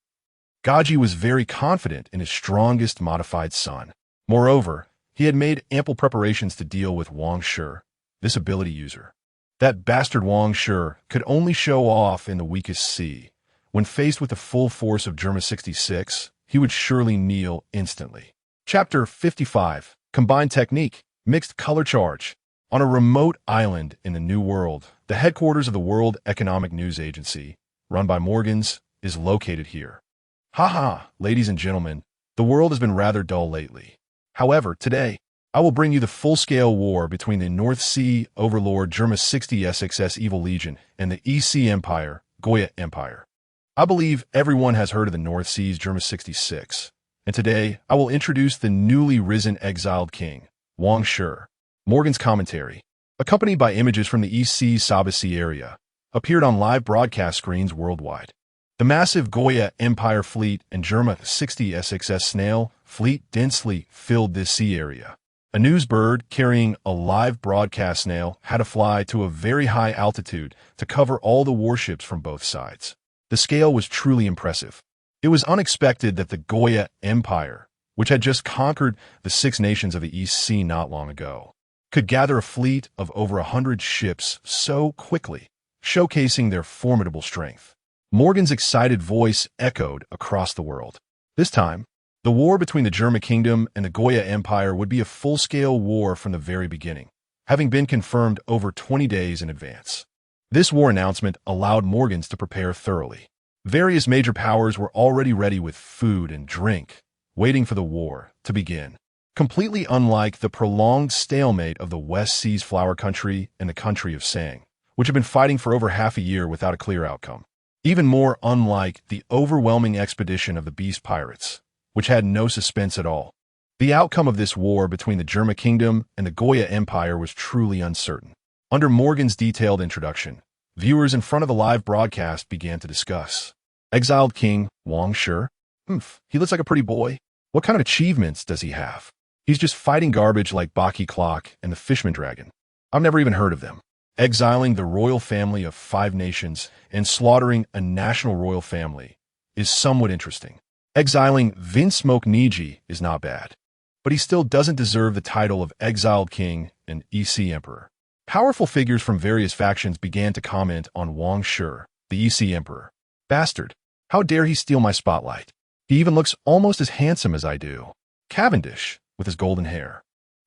Gaji was very confident in his strongest modified son. Moreover, he had made ample preparations to deal with Wang Shi, this ability user. That bastard Wang Shi could only show off in the weakest sea. When faced with the full force of Germa 66, he would surely kneel instantly. Chapter 55. Combined Technique, Mixed Color Charge. On a remote island in the New World, the headquarters of the World Economic News Agency, run by Morgans, is located here. Haha, ladies and gentlemen, the world has been rather dull lately. However, today, I will bring you the full-scale war between the North Sea overlord Germa 60 SXS Evil Legion and the EC Empire, Goya Empire. I believe everyone has heard of the North Sea's Germa 66, and today I will introduce the newly risen exiled king, Wang Shi. Morgan's commentary, accompanied by images from the EC Sabasi area, appeared on live broadcast screens worldwide. The massive Goya Empire fleet and Germa 60 SXS snail fleet densely filled this sea area. A news bird carrying a live broadcast snail had to fly to a very high altitude to cover all the warships from both sides. The scale was truly impressive. It was unexpected that the Goya Empire, which had just conquered the 6 nations of the East Sea not long ago, could gather a fleet of over 100 ships so quickly, showcasing their formidable strength. Morgan's excited voice echoed across the world. This time, the war between the German kingdom and the Goya Empire would be a full-scale war from the very beginning, having been confirmed over 20 days in advance. This war announcement allowed Morgans to prepare thoroughly. Various major powers were already ready with food and drink, waiting for the war to begin. Completely unlike the prolonged stalemate of the West Seas Flower Country and the country of Sang, which had been fighting for over half a year without a clear outcome. Even more unlike the overwhelming expedition of the Beast Pirates, which had no suspense at all. The outcome of this war between the German kingdom and the Goya Empire was truly uncertain. Under Morgan's detailed introduction, viewers in front of the live broadcast began to discuss. Exiled King Wang Shi? He looks like a pretty boy. What kind of achievements does he have? He's just fighting garbage like Baki Clock and the Fishman Dragon. I've never even heard of them. Exiling the royal family of 5 nations and slaughtering a national royal family is somewhat interesting. Exiling Vinsmoke Niji is not bad, but he still doesn't deserve the title of exiled king and EC emperor. Powerful figures from various factions began to comment on Wang Shi, the EC emperor. Bastard, how dare he steal my spotlight? He even looks almost as handsome as I do. Cavendish, with his golden hair.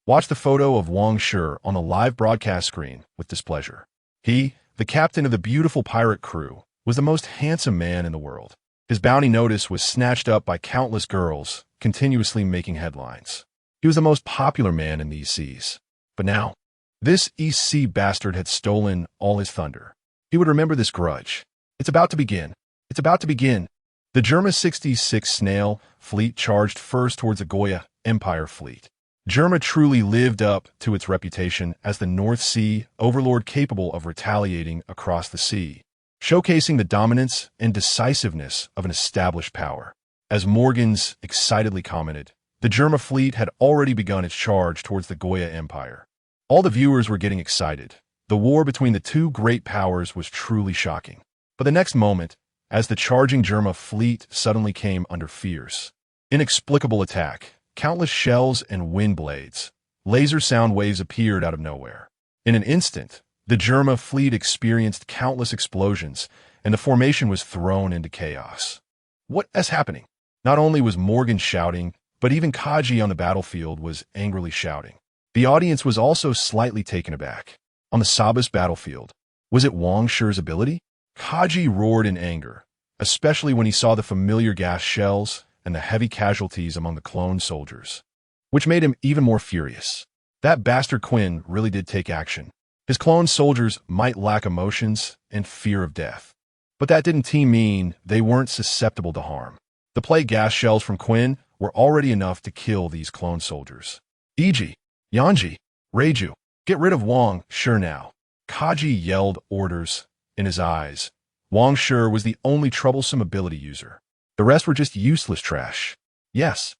Watch the photo of Wang Shi on the live broadcast screen with displeasure. He, the captain of the beautiful pirate crew, was the most handsome man in the world. His bounty notice was snatched up by countless girls, continuously making headlines. He was the most popular man in these seas. But now, this EC bastard had stolen all his thunder. He would remember this grudge. It's about to begin. It's about to begin. The Germa 66 snail fleet charged first towards the Goya Empire fleet. Germa truly lived up to its reputation as the North Sea overlord capable of retaliating across the sea, showcasing the dominance and decisiveness of an established power. As Morgans excitedly commented, the Germa fleet had already begun its charge towards the Goya Empire. All the viewers were getting excited. The war between the two great powers was truly shocking. But the next moment, as the charging Germa fleet suddenly came under fierce, inexplicable attack. Countless shells and wind blades, laser sound waves appeared out of nowhere. In an instant, the Germa fleet experienced countless explosions, and the formation was thrown into chaos. What is happening? Not only was Morgan shouting, but even Kaji on the battlefield was angrily shouting. The audience was also slightly taken aback. On the Sabas battlefield, was it Wang Shi's ability? Kaji roared in anger, especially when he saw the familiar gas shells and the heavy casualties among the clone soldiers, which made him even more furious. That bastard Quinn really did take action. His clone soldiers might lack emotions and fear of death, but that didn't mean they weren't susceptible to harm. The plague gas shells from Quinn were already enough to kill these clone soldiers. E.g., Yanji, Reiju, get rid of Wang Shi now. Kaji yelled orders in his eyes. Wang Shi was the only troublesome ability user. The rest were just useless trash. Yes.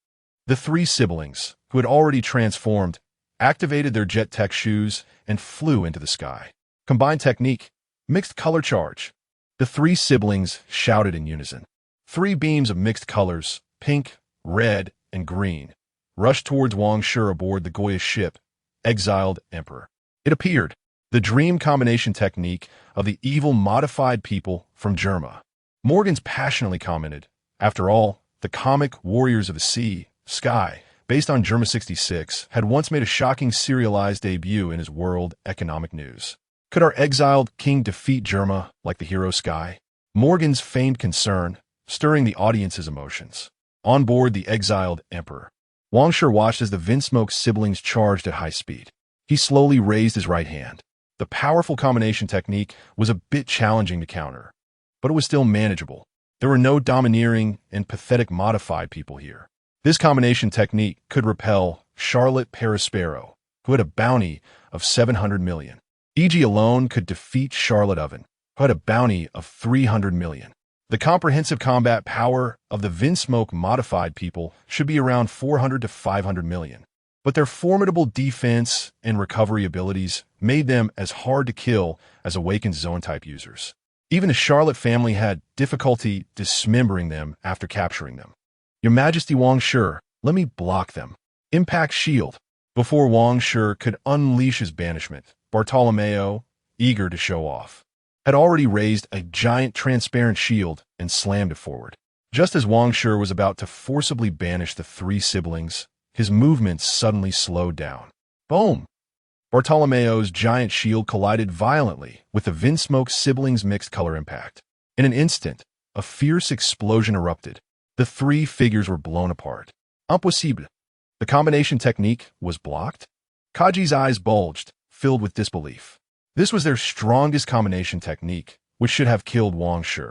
The three siblings, who had already transformed, activated their jet tech shoes and flew into the sky. Combined technique, mixed color charge. The three siblings shouted in unison. Three beams of mixed colors, pink, red, and green, rushed towards Wang Shi aboard the Goya ship, Exiled Emperor. It appeared, the dream combination technique of the evil modified people from Germa. Morgans passionately commented, after all, the comic Warriors of the Sea, Sky, based on Germa 66, had once made a shocking serialized debut in his world economic news. Could our exiled king defeat Germa like the hero Sky? Morgan's feigned concern, stirring the audience's emotions. On board the Exiled Emperor, Wang Shi watched as the Vinsmoke siblings charged at high speed. He slowly raised his right hand. The powerful combination technique was a bit challenging to counter, but it was still manageable. There were no domineering and pathetic modified people here. This combination technique could repel Charlotte Perispero, who had a bounty of 700 million. E.g. alone could defeat Charlotte Oven, who had a bounty of 300 million. The comprehensive combat power of the Vinsmoke modified people should be around 400 to 500 million. But their formidable defense and recovery abilities made them as hard to kill as Awakened Zone-type users. Even the Charlotte family had difficulty dismembering them after capturing them. Your Majesty Wang Shi, let me block them. Impact shield. Before Wang Shi could unleash his banishment, Bartolomeo, eager to show off, had already raised a giant transparent shield and slammed it forward. Just as Wang Shi was about to forcibly banish the three siblings, his movements suddenly slowed down. Boom! Bartolomeo's giant shield collided violently with the Vinsmoke siblings' mixed color impact. In an instant, a fierce explosion erupted. The three figures were blown apart. Impossible. The combination technique was blocked? Kaji's eyes bulged, filled with disbelief. This was their strongest combination technique, which should have killed Wang Shi.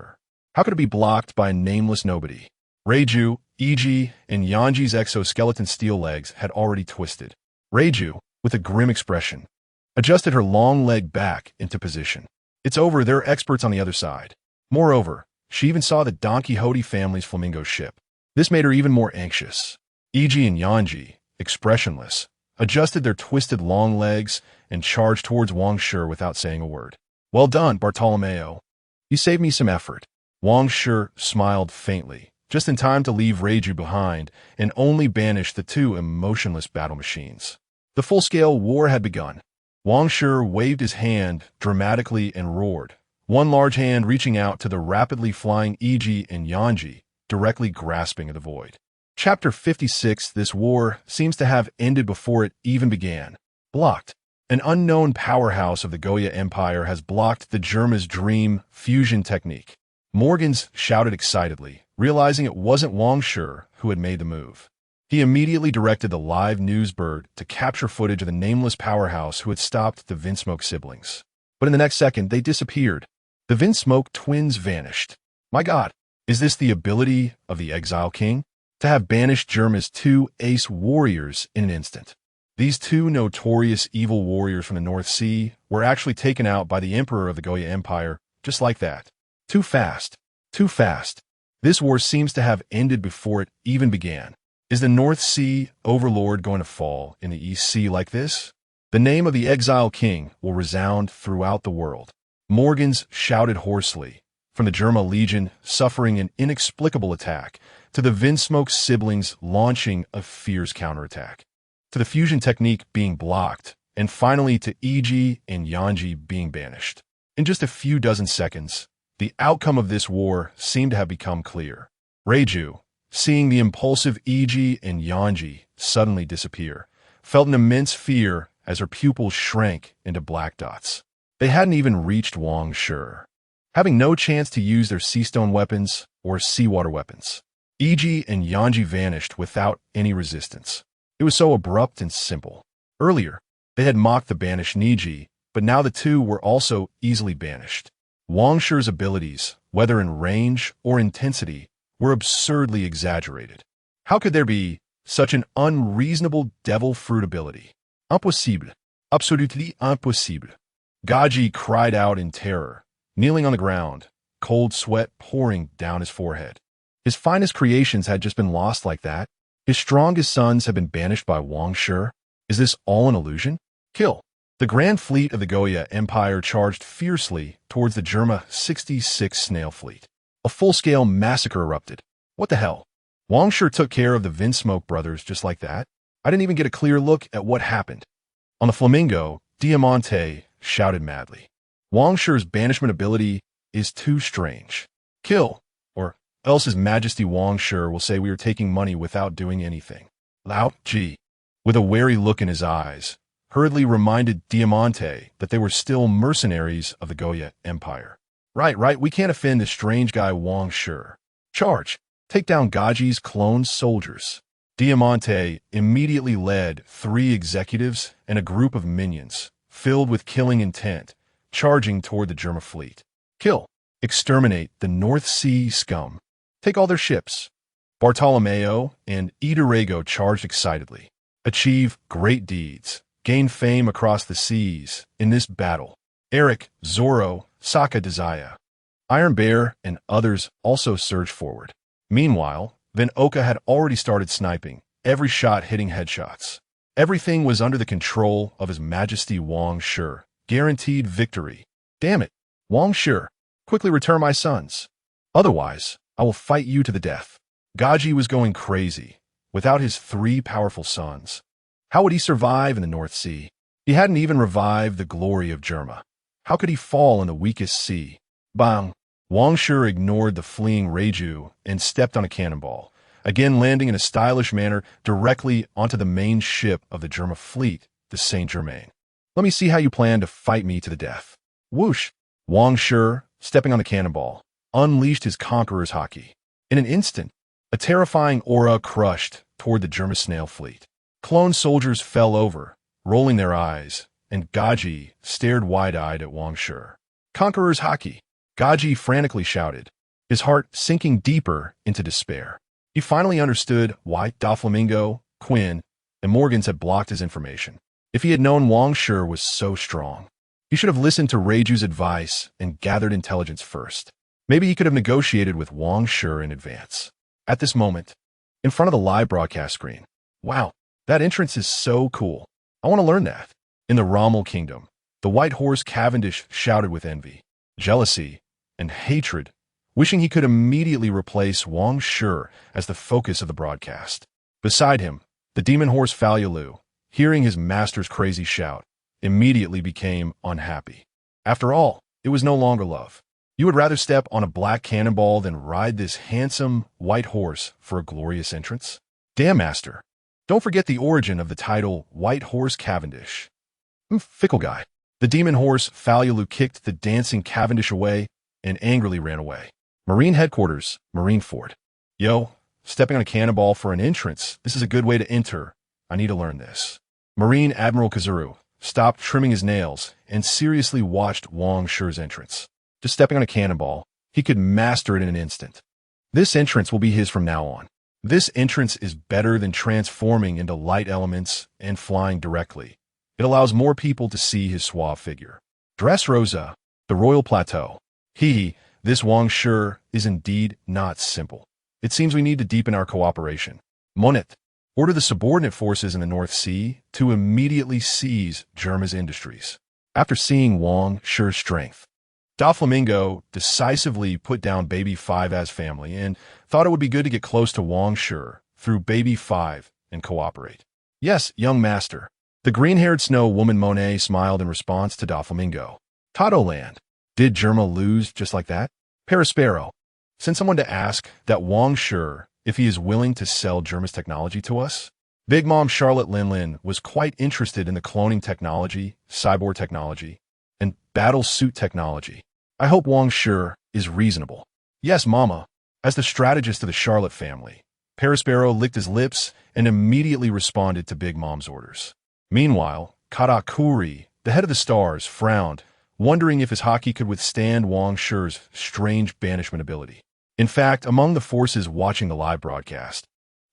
How could it be blocked by a nameless nobody? Reiju, E.g., and Yanji's exoskeleton steel legs had already twisted. Reiju, with a grim expression, adjusted her long leg back into position. It's over, they're experts on the other side. Moreover, she even saw the Don Quixote family's flamingo ship. This made her even more anxious. E.g. and Yanji, expressionless, adjusted their twisted long legs and charged towards Wang Shi without saying a word. Well done, Bartolomeo. You saved me some effort. Wang Shi smiled faintly, just in time to leave Reiju behind and only banish the two emotionless battle machines. The full-scale war had begun. Wang Shi waved his hand dramatically and roared, one large hand reaching out to the rapidly flying E.g. and Yanji, directly grasping at the void. Chapter 56. This war seems to have ended before it even began. Blocked. An unknown powerhouse of the Goya Empire has blocked the Germa's dream fusion technique. Morgans shouted excitedly, realizing it wasn't Wang Shi who had made the move. He immediately directed the live news bird to capture footage of the nameless powerhouse who had stopped the Vinsmoke siblings. But in the next second, they disappeared. The Vinsmoke twins vanished. My God, is this the ability of the Exile King? To have banished Germa's two ace warriors in an instant. These two notorious evil warriors from the North Sea were actually taken out by the Emperor of the Goya Empire, just like that. Too fast. Too fast. This war seems to have ended before it even began. Is the North Sea overlord going to fall in the East Sea like this? The name of the Exile King will resound throughout the world. Morgans shouted hoarsely, from the Germa Legion suffering an inexplicable attack, to the Vinsmoke siblings launching a fierce counterattack, to the fusion technique being blocked, and finally to Iji and Yanji being banished. In just a few dozen seconds, the outcome of this war seemed to have become clear. Reiju, seeing the impulsive Iji and Yanji suddenly disappear, felt an immense fear as her pupils shrank into black dots. They hadn't even reached Wang Shi, having no chance to use their sea stone weapons or seawater weapons. Iji and Yanji vanished without any resistance. It was so abrupt and simple. Earlier, they had mocked the banished Niji, but now the two were also easily banished. Wang Shi's abilities, whether in range or intensity, were absurdly exaggerated. How could there be such an unreasonable devil fruit ability? Impossible. Absolutely impossible. Gaji cried out in terror, kneeling on the ground, cold sweat pouring down his forehead. His finest creations had just been lost like that. His strongest sons had been banished by Wang Shi. Is this all an illusion? Kill. The grand fleet of the Goya Empire charged fiercely towards the Germa 66 snail fleet. A full-scale massacre erupted. What the hell? Wang Shi took care of the Vinsmoke brothers just like that? I didn't even get a clear look at what happened. On the Flamingo, Diamante shouted madly. Wang Shi's banishment ability is too strange. Kill, or else His Majesty Wang Shi will say we are taking money without doing anything. Lao Ji, with a wary look in his eyes, hurriedly reminded Diamante that they were still mercenaries of the Goya Empire. Right, we can't offend this strange guy Wang Shi. Charge, take down Gaji's clone soldiers. Diamante immediately led 3 executives and a group of minions, filled with killing intent, charging toward the Germa fleet. Kill, exterminate the North Sea scum. Take all their ships. Bartolomeo and Idarago charged excitedly. Achieve great deeds. Gain fame across the seas in this battle. Eric, Zoro, Sokka Desire, Iron Bear, and others also surged forward. Meanwhile, Van Oka had already started sniping, every shot hitting headshots. Everything was under the control of His Majesty Wang Shi. Guaranteed victory. Damn it, Wang Shi, quickly return my sons. Otherwise, I will fight you to the death. Gaji was going crazy. Without his 3 powerful sons, how would he survive in the North Sea? He hadn't even revived the glory of Germa. How could he fall in the weakest sea? Bang! Wang Shi ignored the fleeing Reiju and stepped on a cannonball, again landing in a stylish manner directly onto the main ship of the Germa fleet, the Saint Germain. Let me see how you plan to fight me to the death. Whoosh! Wang Shi, stepping on the cannonball, unleashed his conqueror's haki. In an instant, a terrifying aura crushed toward the Germa snail fleet. Clone soldiers fell over, rolling their eyes, and Gaji stared wide-eyed at Wang Shi. Conqueror's haki! Gaji frantically shouted, his heart sinking deeper into despair. He finally understood why Doflamingo, Quinn, and Morgans had blocked his information. If he had known Wang Shi was so strong, he should have listened to Reiju's advice and gathered intelligence first. Maybe he could have negotiated with Wang Shi in advance. At this moment, in front of the live broadcast screen, wow, that entrance is so cool. I want to learn that. In the Rommel Kingdom, the White Horse Cavendish shouted with envy, jealousy, and hatred, wishing he could immediately replace Wang Shi as the focus of the broadcast. Beside him, the Demon Horse Falyalu, hearing his master's crazy shout, immediately became unhappy. After all, it was no longer love. You would rather step on a black cannonball than ride this handsome white horse for a glorious entrance? Damn, Master. Don't forget the origin of the title White Horse Cavendish. Fickle guy. The Demon Horse Falyalu kicked the dancing Cavendish away and angrily ran away. Marine Headquarters, Marine Fort. Yo, stepping on a cannonball for an entrance. This is a good way to enter. I need to learn this. Marine Admiral Kazuru stopped trimming his nails and seriously watched Wang Shi's entrance. Just stepping on a cannonball, he could master it in an instant. This entrance will be his from now on. This entrance is better than transforming into light elements and flying directly. It allows more people to see his suave figure. Dressrosa, the Royal Plateau. This Wang Shi is indeed not simple. It seems we need to deepen our cooperation. Monet, order the subordinate forces in the North Sea to immediately seize Germa's industries. After seeing Wang Shi's strength, Doflamingo decisively put down Baby 5 as family and thought it would be good to get close to Wang Shi through Baby 5 and cooperate. Yes, young master. The green-haired snow woman Monet smiled in response to Doflamingo. Totoland. Did Germa lose just like that? Perispero. Send someone to ask that Wang Shi if he is willing to sell Germa's technology to us? Big Mom Charlotte Linlin was quite interested in the cloning technology, cyborg technology, and battle suit technology. I hope Wang Shi is reasonable. Yes, Mama. As the strategist of the Charlotte family, Perispero licked his lips and immediately responded to Big Mom's orders. Meanwhile, Katakuri, the head of the Stars, frowned, wondering if his hockey could withstand Wang Shi's strange banishment ability. In fact, among the forces watching the live broadcast,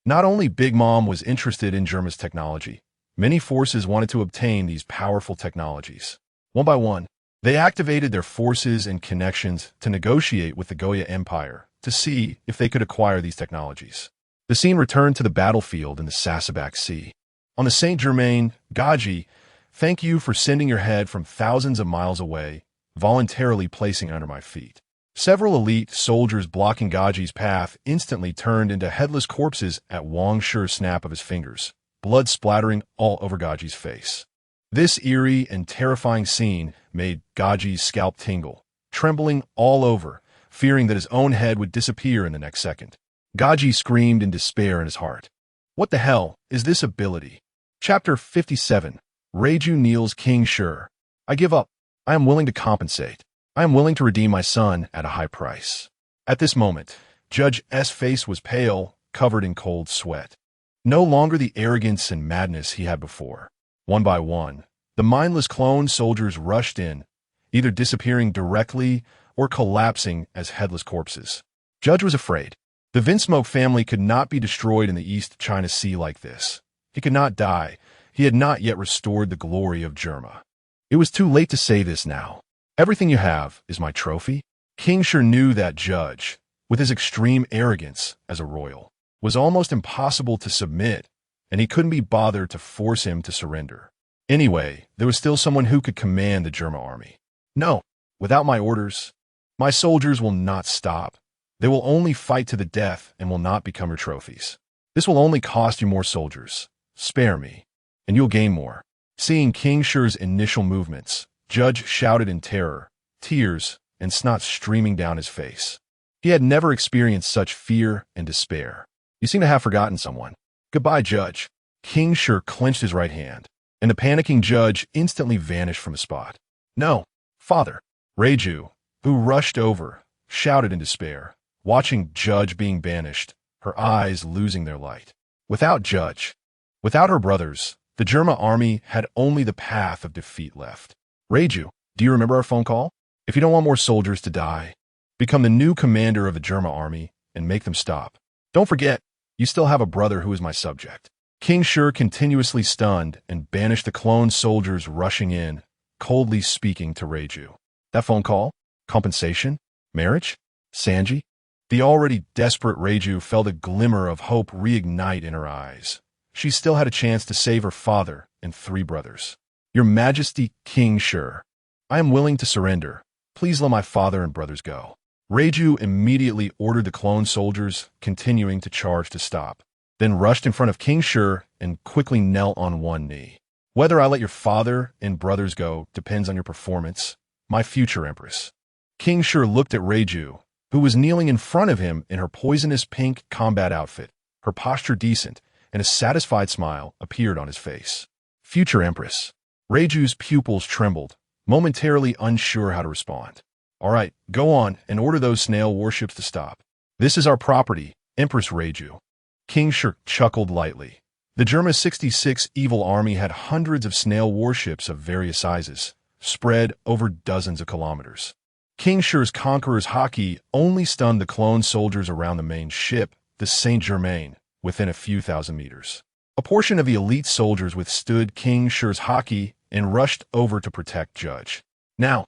not only Big Mom was interested in Germa's technology, many forces wanted to obtain these powerful technologies. One by one, they activated their forces and connections to negotiate with the Goya Empire to see if they could acquire these technologies. The scene returned to the battlefield in the Sasabak Sea. On the Saint Germain, Gaji, thank you for sending your head from thousands of miles away, voluntarily placing under my feet. Several elite soldiers blocking Gaji's path instantly turned into headless corpses at Wang Shi's snap of his fingers, blood splattering all over Gaji's face. This eerie and terrifying scene made Gaji's scalp tingle, trembling all over, fearing that his own head would disappear in the next second. Gaji screamed in despair in his heart. What the hell is this ability? Chapter 57. Reiju kneels King Shi. I give up. I am willing to compensate. I am willing to redeem my son at a high price. At this moment, Judge S' face was pale, covered in cold sweat. No longer the arrogance and madness he had before. One by one, the mindless clone soldiers rushed in, either disappearing directly or collapsing as headless corpses. Judge was afraid. The Vinsmoke family could not be destroyed in the East China Sea like this. He could not die. He had not yet restored the glory of Germa. It was too late to say this now. Everything you have is my trophy. King Shi knew that Judge, with his extreme arrogance as a royal, was almost impossible to submit, and he couldn't be bothered to force him to surrender. Anyway, there was still someone who could command the Germa army. No, without my orders, my soldiers will not stop. They will only fight to the death and will not become your trophies. This will only cost you more soldiers. Spare me, and you'll gain more. Seeing King Shi's initial movements, Judge shouted in terror, tears and snot streaming down his face. He had never experienced such fear and despair. You seem to have forgotten someone. Goodbye, Judge. King Shi clenched his right hand, and the panicking Judge instantly vanished from the spot. No, Father. Reiju, who rushed over, shouted in despair, watching Judge being banished, her eyes losing their light. Without Judge, without her brothers, the Germa army had only the path of defeat left. Reiju, do you remember our phone call? If you don't want more soldiers to die, become the new commander of the Germa army and make them stop. Don't forget, you still have a brother who is my subject. King Shi continuously stunned and banished the clone soldiers rushing in, coldly speaking to Reiju. That phone call? Compensation? Marriage? Sanji? The already desperate Reiju felt a glimmer of hope reignite in her eyes. She still had a chance to save her father and 3 brothers. Your Majesty, King Shi, I am willing to surrender. Please let my father and brothers go. Reiju immediately ordered the clone soldiers, continuing to charge to stop, then rushed in front of King Shi and quickly knelt on one knee. Whether I let your father and brothers go depends on your performance, my future empress. King Shi looked at Reiju, who was kneeling in front of him in her poisonous pink combat outfit, her posture decent, and a satisfied smile appeared on his face. Future empress. Reiju's pupils trembled, momentarily unsure how to respond. All right, go on and order those snail warships to stop. This is our property, Empress Reiju. King Shi chuckled lightly. The Germa 66 evil army had hundreds of snail warships of various sizes, spread over dozens of kilometers. King Shi's conqueror's hockey only stunned the clone soldiers around the main ship, the Saint Germain, within a few thousand meters. A portion of the elite soldiers withstood King Shi's hockey and rushed over to protect Judge. Now,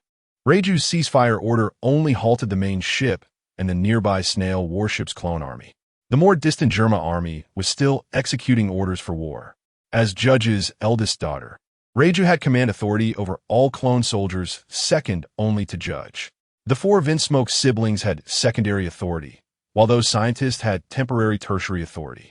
Reiju's ceasefire order only halted the main ship and the nearby snail warship's clone army. The more distant Germa army was still executing orders for war. As Judge's eldest daughter, Reiju had command authority over all clone soldiers, second only to Judge. The four Vinsmoke siblings had secondary authority, while those scientists had temporary tertiary authority.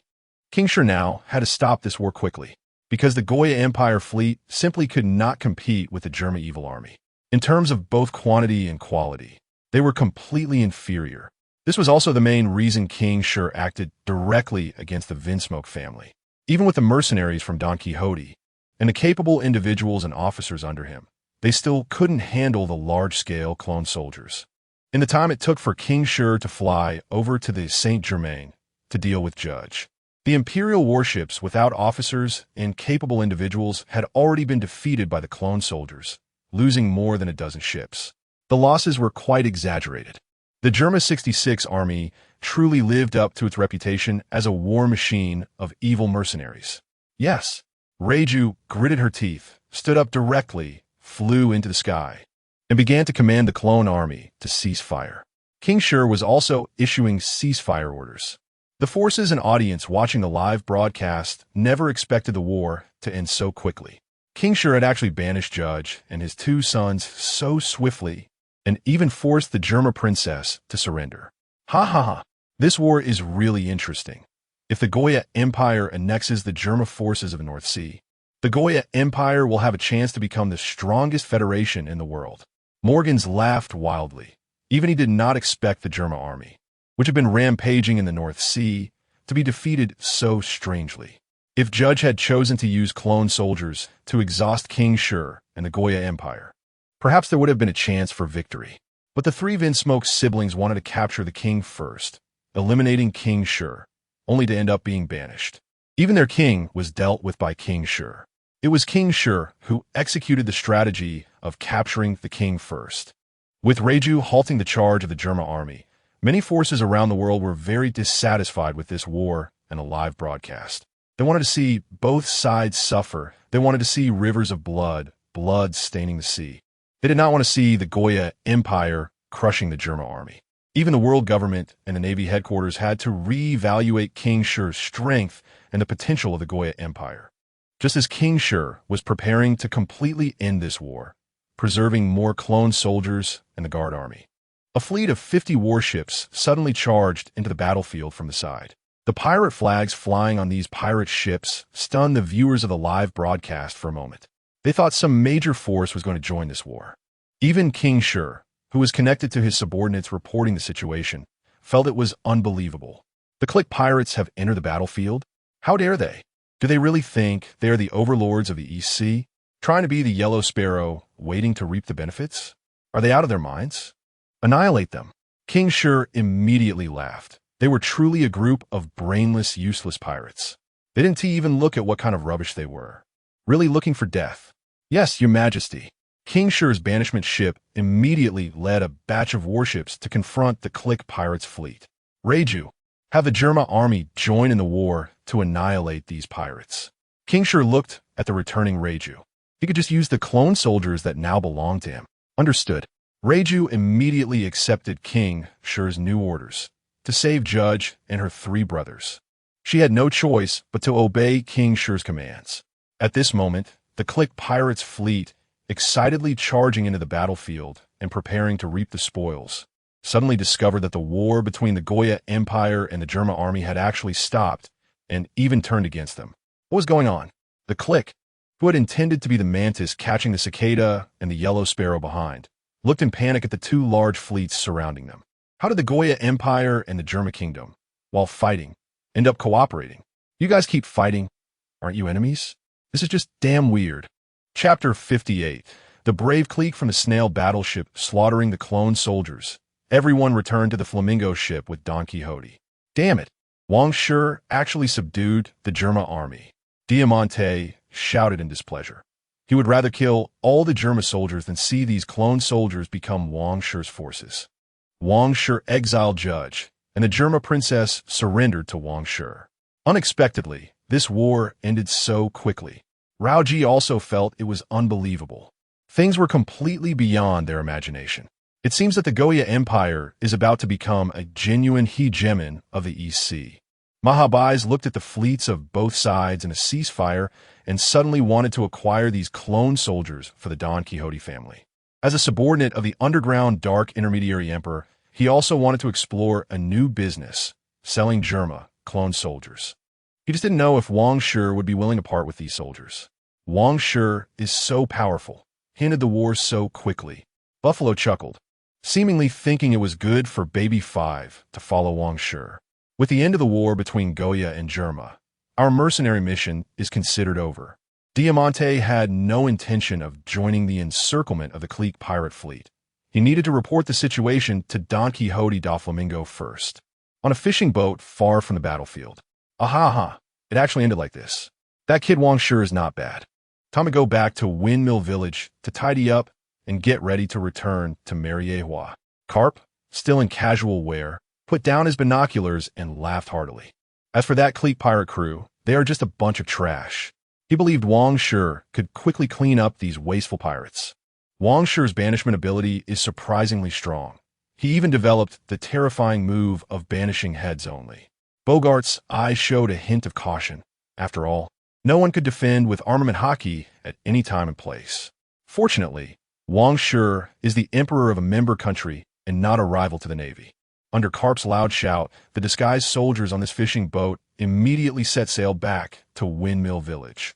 King Shi now had to stop this war quickly, because the Goya Empire fleet simply could not compete with the German evil army. In terms of both quantity and quality, they were completely inferior. This was also the main reason King Shi acted directly against the Vinsmoke family. Even with the mercenaries from Don Quixote and the capable individuals and officers under him, they still couldn't handle the large-scale clone soldiers. In the time it took for King Shi to fly over to the Saint-Germain to deal with Judge, the Imperial warships without officers and capable individuals had already been defeated by the clone soldiers, losing more than a dozen ships. The losses were quite exaggerated. The Germa 66 army truly lived up to its reputation as a war machine of evil mercenaries. Yes, Reiju gritted her teeth, stood up directly, flew into the sky, and began to command the clone army to cease fire. King Shi was also issuing ceasefire orders. The forces and audience watching the live broadcast never expected the war to end so quickly. King Shi had actually banished Judge and his two sons so swiftly and even forced the Germa princess to surrender. Ha ha ha. This war is really interesting. If the Goya Empire annexes the Germa forces of the North Sea, the Goya Empire will have a chance to become the strongest federation in the world. Morgans laughed wildly. Even he did not expect the Germa army, which had been rampaging in the North Sea, to be defeated so strangely. If Judge had chosen to use clone soldiers to exhaust King Shi and the Goya Empire, perhaps there would have been a chance for victory. But the three Vinsmoke siblings wanted to capture the king first, eliminating King Shi, only to end up being banished. Even their king was dealt with by King Shi. It was King Shi who executed the strategy of capturing the king first. With Reiju halting the charge of the Germa army, many forces around the world were very dissatisfied with this war and a live broadcast. They wanted to see both sides suffer. They wanted to see rivers of blood staining the sea. They did not want to see the Goya Empire crushing the Germa army. Even the world government and the Navy headquarters had to reevaluate King Shi's strength and the potential of the Goya Empire. Just as King Shi was preparing to completely end this war, preserving more clone soldiers and the Guard army, a fleet of 50 warships suddenly charged into the battlefield from the side. The pirate flags flying on these pirate ships stunned the viewers of the live broadcast for a moment. They thought some major force was going to join this war. Even King Shi, who was connected to his subordinates reporting the situation, felt it was unbelievable. The clique pirates have entered the battlefield? How dare they? Do they really think they are the overlords of the East Sea, trying to be the Yellow Sparrow, waiting to reap the benefits? Are they out of their minds? Annihilate them. King Shi immediately laughed. They were truly a group of brainless, useless pirates. They didn't even look at what kind of rubbish they were. Really looking for death. Yes, Your Majesty. King Shi's banishment ship immediately led a batch of warships to confront the clique pirates' fleet. Reiju, have the Germa army join in the war to annihilate these pirates. King Shi looked at the returning Reiju. He could just use the clone soldiers that now belonged to him. Understood. Reiju immediately accepted King Shi's new orders to save Judge and her three brothers. She had no choice but to obey King Shi's commands. At this moment, the clique pirates' fleet, excitedly charging into the battlefield and preparing to reap the spoils, suddenly discovered that the war between the Goya Empire and the Germa army had actually stopped and even turned against them. What was going on? The clique, who had intended to be the mantis catching the cicada and the yellow sparrow behind, looked in panic at the two large fleets surrounding them. How did the Goya Empire and the Germa Kingdom, while fighting, end up cooperating? You guys keep fighting. Aren't you enemies? This is just damn weird. Chapter 58. The brave clique from the snail battleship slaughtering the clone soldiers. Everyone returned to the flamingo ship with Don Quixote. Damn it. Wang Shi actually subdued the Germa army. Diamante shouted in displeasure. He would rather kill all the Germa soldiers than see these clone soldiers become Wang Shi's forces. Wang Shi exiled Judge, and the Germa princess surrendered to Wang Shi. Unexpectedly, this war ended so quickly. Raoji also felt it was unbelievable. Things were completely beyond their imagination. It seems that the Goya Empire is about to become a genuine hegemon of the East Sea. Mahabais looked at the fleets of both sides in a ceasefire and suddenly wanted to acquire these clone soldiers for the Don Quixote family. As a subordinate of the underground dark intermediary emperor, he also wanted to explore a new business, selling Germa, clone soldiers. He just didn't know if Wang Shi would be willing to part with these soldiers. Wang Shi is so powerful. He ended the war so quickly. Buffalo chuckled, seemingly thinking it was good for Baby 5 to follow Wang Shi. With the end of the war between Goya and Germa, our mercenary mission is considered over. Diamante had no intention of joining the encirclement of the clique pirate fleet. He needed to report the situation to Don Quixote da Flamingo first. On a fishing boat far from the battlefield. Aha, it actually ended like this. That kid Wang Shi is not bad. Time to go back to Windmill Village to tidy up and get ready to return to Mariehua. Carp, still in casual wear, put down his binoculars and laughed heartily. As for that clique pirate crew, they are just a bunch of trash. He believed Wang Shi could quickly clean up these wasteful pirates. Wang Shi's banishment ability is surprisingly strong. He even developed the terrifying move of banishing heads only. Bogart's eyes showed a hint of caution. After all, no one could defend with armament hockey at any time and place. Fortunately, Wang Shi is the emperor of a member country and not a rival to the Navy. Under Carp's loud shout, the disguised soldiers on this fishing boat immediately set sail back to Windmill Village.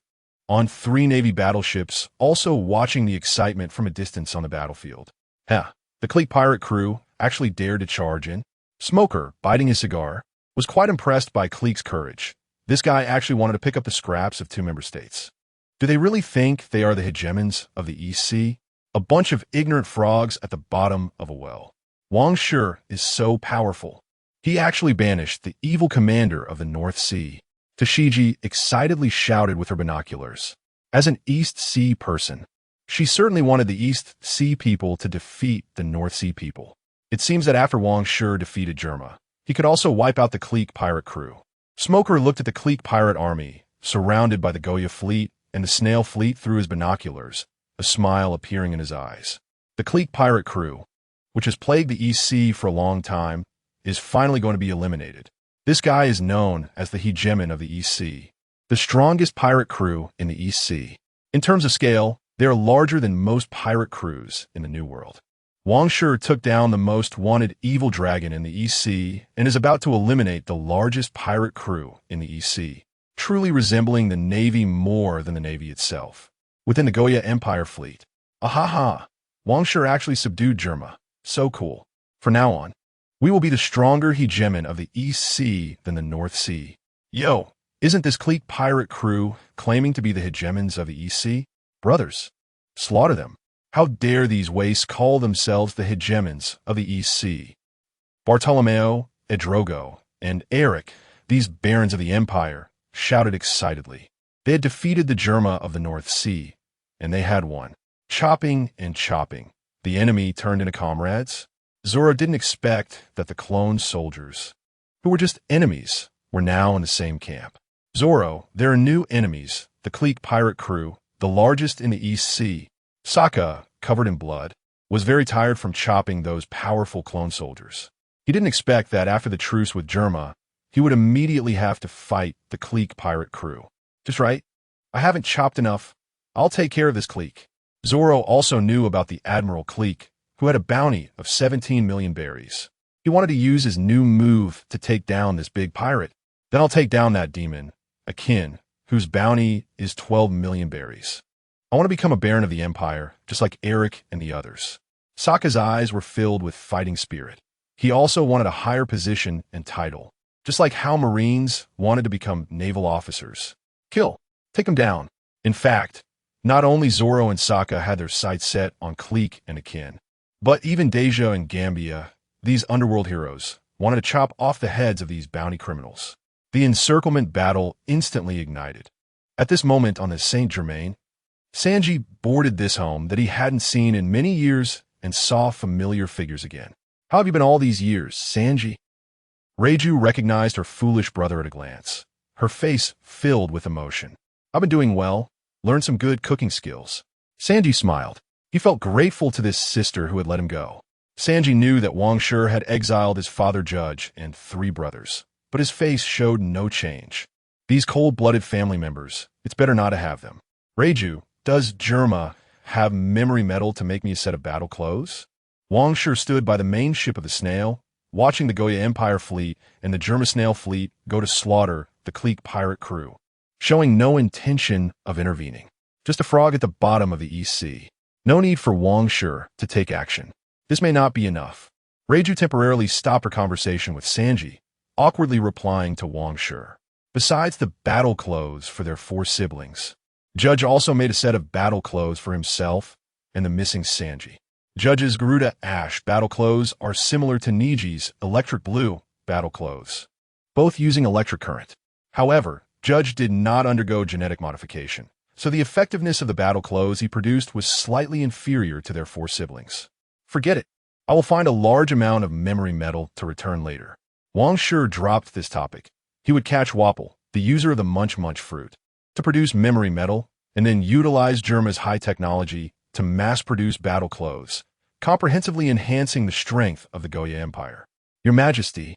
On 3 Navy battleships, also watching the excitement from a distance on the battlefield. The clique pirate crew actually dared to charge in. Smoker, biting his cigar, was quite impressed by clique's courage. This guy actually wanted to pick up the scraps of 2 member states. Do they really think they are the hegemons of the East Sea? A bunch of ignorant frogs at the bottom of a well. Wang Shi is so powerful. He actually banished the evil commander of the North Sea. Tashiji excitedly shouted with her binoculars. As an East Sea person, she certainly wanted the East Sea people to defeat the North Sea people. It seems that after Wang Shi defeated Germa, he could also wipe out the clique pirate crew. Smoker looked at the clique pirate army, surrounded by the Goya fleet and the snail fleet through his binoculars, a smile appearing in his eyes. The clique pirate crew, which has plagued the East Sea for a long time, is finally going to be eliminated. This guy is known as the hegemon of the East Sea, the strongest pirate crew in the East Sea. In terms of scale, they are larger than most pirate crews in the New World. Wang Shi took down the most wanted evil dragon in the East Sea and is about to eliminate the largest pirate crew in the East Sea, truly resembling the Navy more than the Navy itself. Within the Goya Empire fleet, Wang Shi actually subdued Germa. So cool. From now on, we will be the stronger hegemon of the East Sea than the North Sea. Yo, isn't this clique pirate crew claiming to be the hegemons of the East Sea? Brothers, slaughter them. How dare these wastes call themselves the hegemons of the East Sea? Bartolomeo, Edrogo, and Eric, these barons of the empire, shouted excitedly. They had defeated the Germa of the North Sea, and they had won. Chopping and chopping. The enemy turned into comrades. Zoro didn't expect that the clone soldiers, who were just enemies, were now in the same camp. Zoro, there are new enemies, the clique pirate crew, the largest in the East Sea. Sokka, covered in blood, was very tired from chopping those powerful clone soldiers. He didn't expect that after the truce with Germa, he would immediately have to fight the clique pirate crew. Just right. I haven't chopped enough. I'll take care of this clique. Zoro also knew about the Admiral clique, who had a bounty of 17 million berries. He wanted to use his new move to take down this big pirate. Then I'll take down that demon, Akin, whose bounty is 12 million berries. I want to become a baron of the empire, just like Eric and the others. Sokka's eyes were filled with fighting spirit. He also wanted a higher position and title, just like how Marines wanted to become naval officers. Kill. Take him down. In fact, not only Zoro and Sokka had their sights set on Clique and Akin, but even Deja and Gambia, these underworld heroes, wanted to chop off the heads of these bounty criminals. The encirclement battle instantly ignited. At this moment on the Saint Germain, Sanji boarded this home that he hadn't seen in many years and saw familiar figures again. How have you been all these years, Sanji? Reiju recognized her foolish brother at a glance, her face filled with emotion. I've been doing well, learned some good cooking skills. Sanji smiled. He felt grateful to this sister who had let him go. Sanji knew that Wang Shi had exiled his father Judge and 3 brothers, but his face showed no change. These cold-blooded family members, it's better not to have them. Reiju, does Germa have memory metal to make me a set of battle clothes? Wang Shi stood by the main ship of the Snail, watching the Goya Empire fleet and the German Snail fleet go to slaughter the clique pirate crew, showing no intention of intervening. Just a frog at the bottom of the East Sea. No need for Wang Shi to take action. This may not be enough. Reiju temporarily stopped her conversation with Sanji, awkwardly replying to Wang Shi. Besides the battle clothes for their 4 siblings, Judge also made a set of battle clothes for himself and the missing Sanji. Judge's Garuda Ash battle clothes are similar to Niji's electric blue battle clothes, both using electric current. However, Judge did not undergo genetic modification, so the effectiveness of the battle clothes he produced was slightly inferior to their 4 siblings. Forget it. I will find a large amount of memory metal to return later. Wang Shi dropped this topic. He would catch Wapple, the user of the Munch Munch fruit, to produce memory metal, and then utilize Germa's high technology to mass-produce battle clothes, comprehensively enhancing the strength of the Goya Empire. Your Majesty,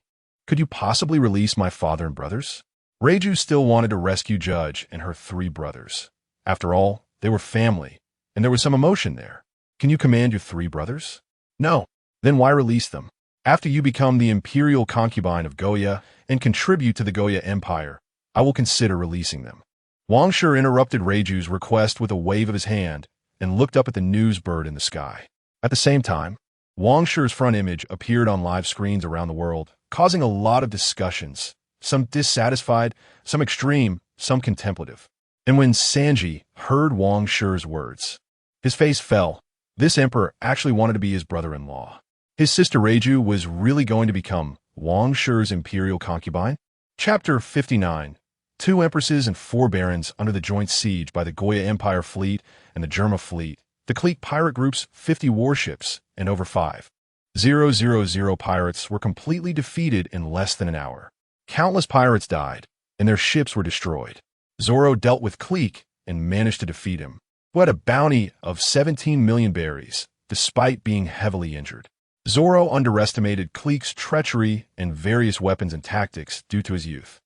could you possibly release my father and brothers? Reiju still wanted to rescue Judge and her 3 brothers. After all, they were family, and there was some emotion there. Can you command your 3 brothers? No. Then why release them? After you become the imperial concubine of Goya and contribute to the Goya Empire, I will consider releasing them. Wang Shi interrupted Reiju's request with a wave of his hand and looked up at the news bird in the sky. At the same time, Wang Shi's front image appeared on live screens around the world, causing a lot of discussions, some dissatisfied, some extreme, some contemplative. And when Sanji heard Wang Shi's words, his face fell. This emperor actually wanted to be his brother-in-law. His sister Reiju was really going to become Wang Shi's imperial concubine? Chapter 59. 2 empresses and 4 barons under the joint siege by the Goya Empire fleet and the Germa fleet, the clique pirate group's 50 warships, and over 5,000 pirates were completely defeated in less than an hour. Countless pirates died, and their ships were destroyed. Zoro dealt with Clique and managed to defeat him, who had a bounty of 17 million berries, despite being heavily injured. Zoro underestimated Clique's treachery and various weapons and tactics due to his youth.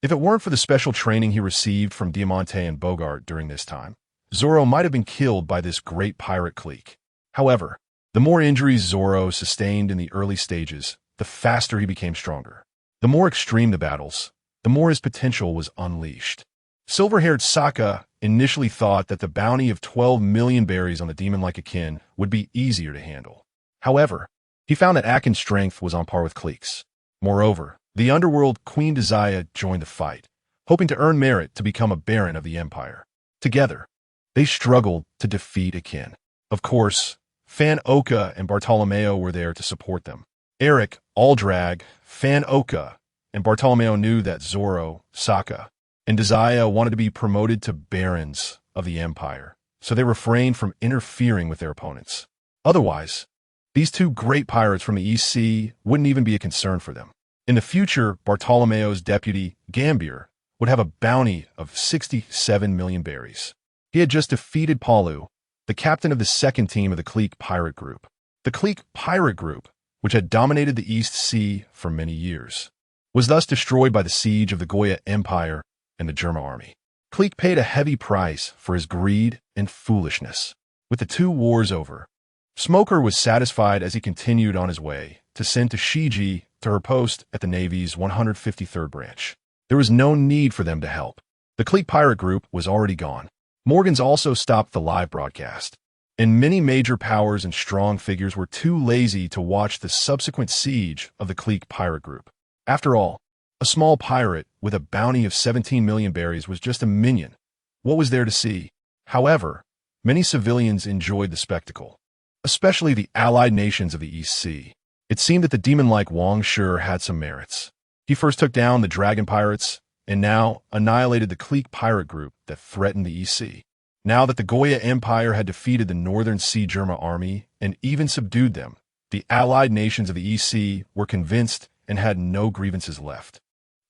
If it weren't for the special training he received from Diamante and Bogart during this time, Zoro might have been killed by this great pirate clique. However, the more injuries Zoro sustained in the early stages, the faster he became stronger. The more extreme the battles, the more his potential was unleashed. Silver-haired Sokka initially thought that the bounty of 12 million berries on the demon-like Akin would be easier to handle. However, he found that Akin's strength was on par with Clique's. Moreover, the underworld Queen Desire joined the fight, hoping to earn merit to become a baron of the empire. Together, they struggled to defeat Akin. Of course, Fan Oka and Bartolomeo were there to support them. Eric, Aldrag, Fan Oka, and Bartolomeo knew that Zoro, Sokka, and Desire wanted to be promoted to barons of the empire, so they refrained from interfering with their opponents. Otherwise, these 2 great pirates from the East Sea wouldn't even be a concern for them. In the future, Bartolomeo's deputy, Gambier, would have a bounty of 67 million berries. He had just defeated Palu, the captain of the 2nd team of the Clique Pirate Group. The Clique Pirate Group, which had dominated the East Sea for many years, was thus destroyed by the siege of the Goya Empire and the German army. Clique paid a heavy price for his greed and foolishness. With the 2 wars over, Smoker was satisfied as he continued on his way to send to Shiji to her post at the Navy's 153rd branch. There was no need for them to help. The Clique Pirate Group was already gone. Morgans also stopped the live broadcast, and many major powers and strong figures were too lazy to watch the subsequent siege of the Clique Pirate Group. After all, a small pirate with a bounty of 17 million berries was just a minion. What was there to see? However, many civilians enjoyed the spectacle, especially the allied nations of the East Sea. It seemed that the demon-like Wang Shi had some merits. He first took down the dragon pirates, and now annihilated the Clique Pirate Group that threatened the East Sea. Now that the Goya Empire had defeated the Northern Sea Germa army and even subdued them, the allied nations of the East Sea were convinced and had no grievances left.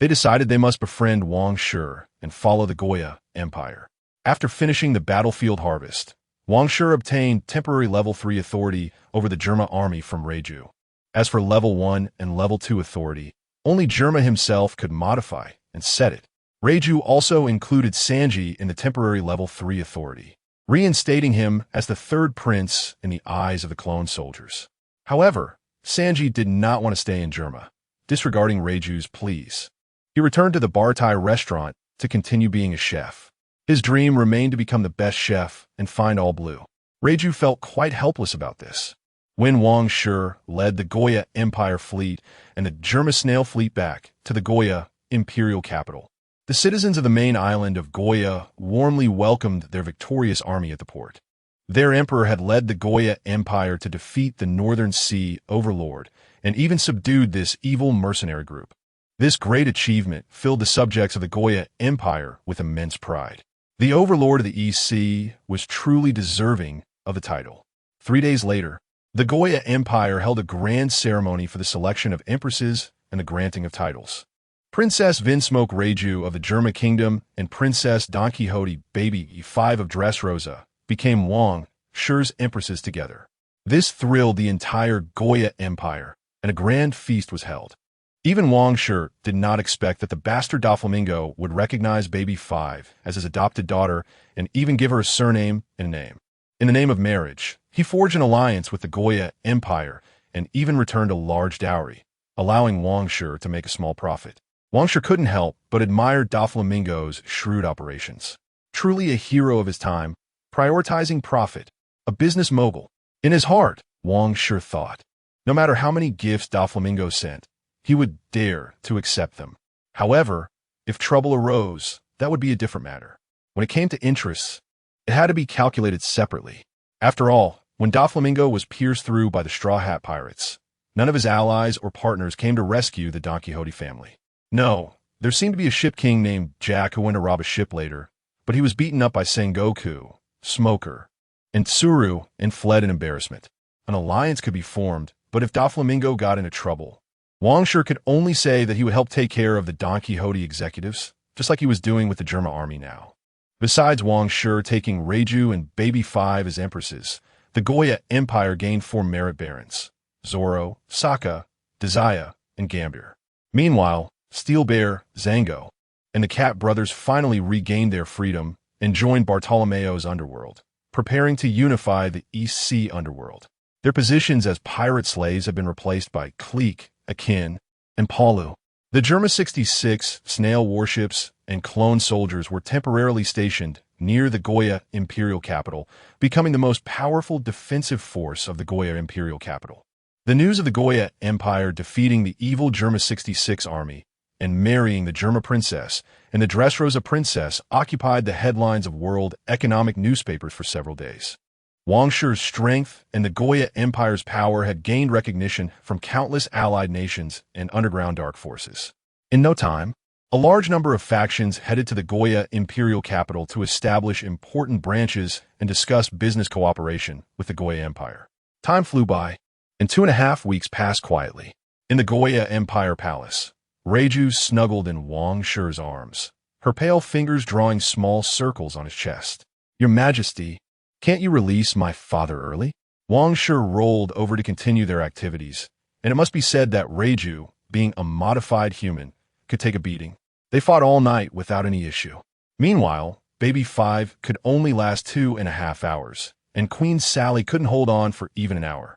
They decided they must befriend Wang Shi and follow the Goya Empire. After finishing the battlefield harvest, Wang Shi obtained temporary level 3 authority over the Germa army from Reiju. As for level 1 and level 2 authority, only Germa himself could modify and set it. Reiju also included Sanji in the temporary level 3 authority. reinstating him as the third prince in the eyes of the clone soldiers. However, Sanji did not want to stay in Germa, disregarding Reiju's pleas. He returned to the Bartai restaurant to continue being a chef. His dream remained to become the best chef and find all blue. Reiju felt quite helpless about this. When Wang Shi led the Goya Empire fleet and the Germa Snail fleet back to the Goya imperial capital, the citizens of the main island of Goya warmly welcomed their victorious army at the port. Their emperor had led the Goya Empire to defeat the Northern Sea overlord and even subdued this evil mercenary group. This great achievement filled the subjects of the Goya Empire with immense pride. The overlord of the East Sea was truly deserving of the title. 3 days later, the Goya Empire held a grand ceremony for the selection of empresses and the granting of titles. Princess Vinsmoke Reiju of the Germa Kingdom and Princess Don Quixote Baby 5 of Dressrosa became Wang Shi's empresses together. This thrilled the entire Goya Empire, and a grand feast was held. Even Wang Shi did not expect that the bastard Doflamingo would recognize Baby 5 as his adopted daughter and even give her a surname and a name. In the name of marriage, he forged an alliance with the Goya Empire and even returned a large dowry, allowing Wang Shi to make a small profit. Wang Shi couldn't help but admire Doflamingo's shrewd operations. Truly a hero of his time, prioritizing profit, a business mogul. In his heart, Wang Shi thought, no matter how many gifts Doflamingo sent, he would dare to accept them. However, if trouble arose, that would be a different matter. When it came to interests, it had to be calculated separately. After all, when Doflamingo was pierced through by the Straw Hat Pirates, none of his allies or partners came to rescue the Don Quixote family. No, there seemed to be a ship king named Jack who went to rob a ship later, but he was beaten up by Sengoku, Smoker, and Tsuru and fled in embarrassment. An alliance could be formed, but if Doflamingo got into trouble, Wang Shi could only say that he would help take care of the Don Quixote executives, just like he was doing with the Germa army now. Besides Wang Shi taking Reiju and Baby 5 as empresses, the Goya Empire gained 4 merit barons, Zoro, Sokka, Dazaya, and Gambir. Meanwhile, Steel Bear, Zango, and the Cat brothers finally regained their freedom and joined Bartolomeo's underworld, preparing to unify the East Sea underworld. Their positions as pirate slaves have been replaced by Clique, Akin, and Palu. The Germa 66 snail warships and clone soldiers were temporarily stationed near the Goya imperial capital, becoming the most powerful defensive force of the Goya imperial capital. The news of the Goya Empire defeating the evil Germa 66 army and marrying the Germa princess and the Dressrosa princess occupied the headlines of world economic newspapers for several days. Wang Shi's strength and the Goya Empire's power had gained recognition from countless allied nations and underground dark forces. In no time, a large number of factions headed to the Goya imperial capital to establish important branches and discuss business cooperation with the Goya Empire. Time flew by, and 2.5 weeks passed quietly. In the Goya Empire palace, Reiju snuggled in Wang Shi's arms, her pale fingers drawing small circles on his chest. "Your Majesty, can't you release my father early?" Wang Shi rolled over to continue their activities, and it must be said that Reiju, being a modified human, could take a beating. They fought all night without any issue. Meanwhile, Baby 5 could only last 2.5 hours, and Queen Sally couldn't hold on for even an hour.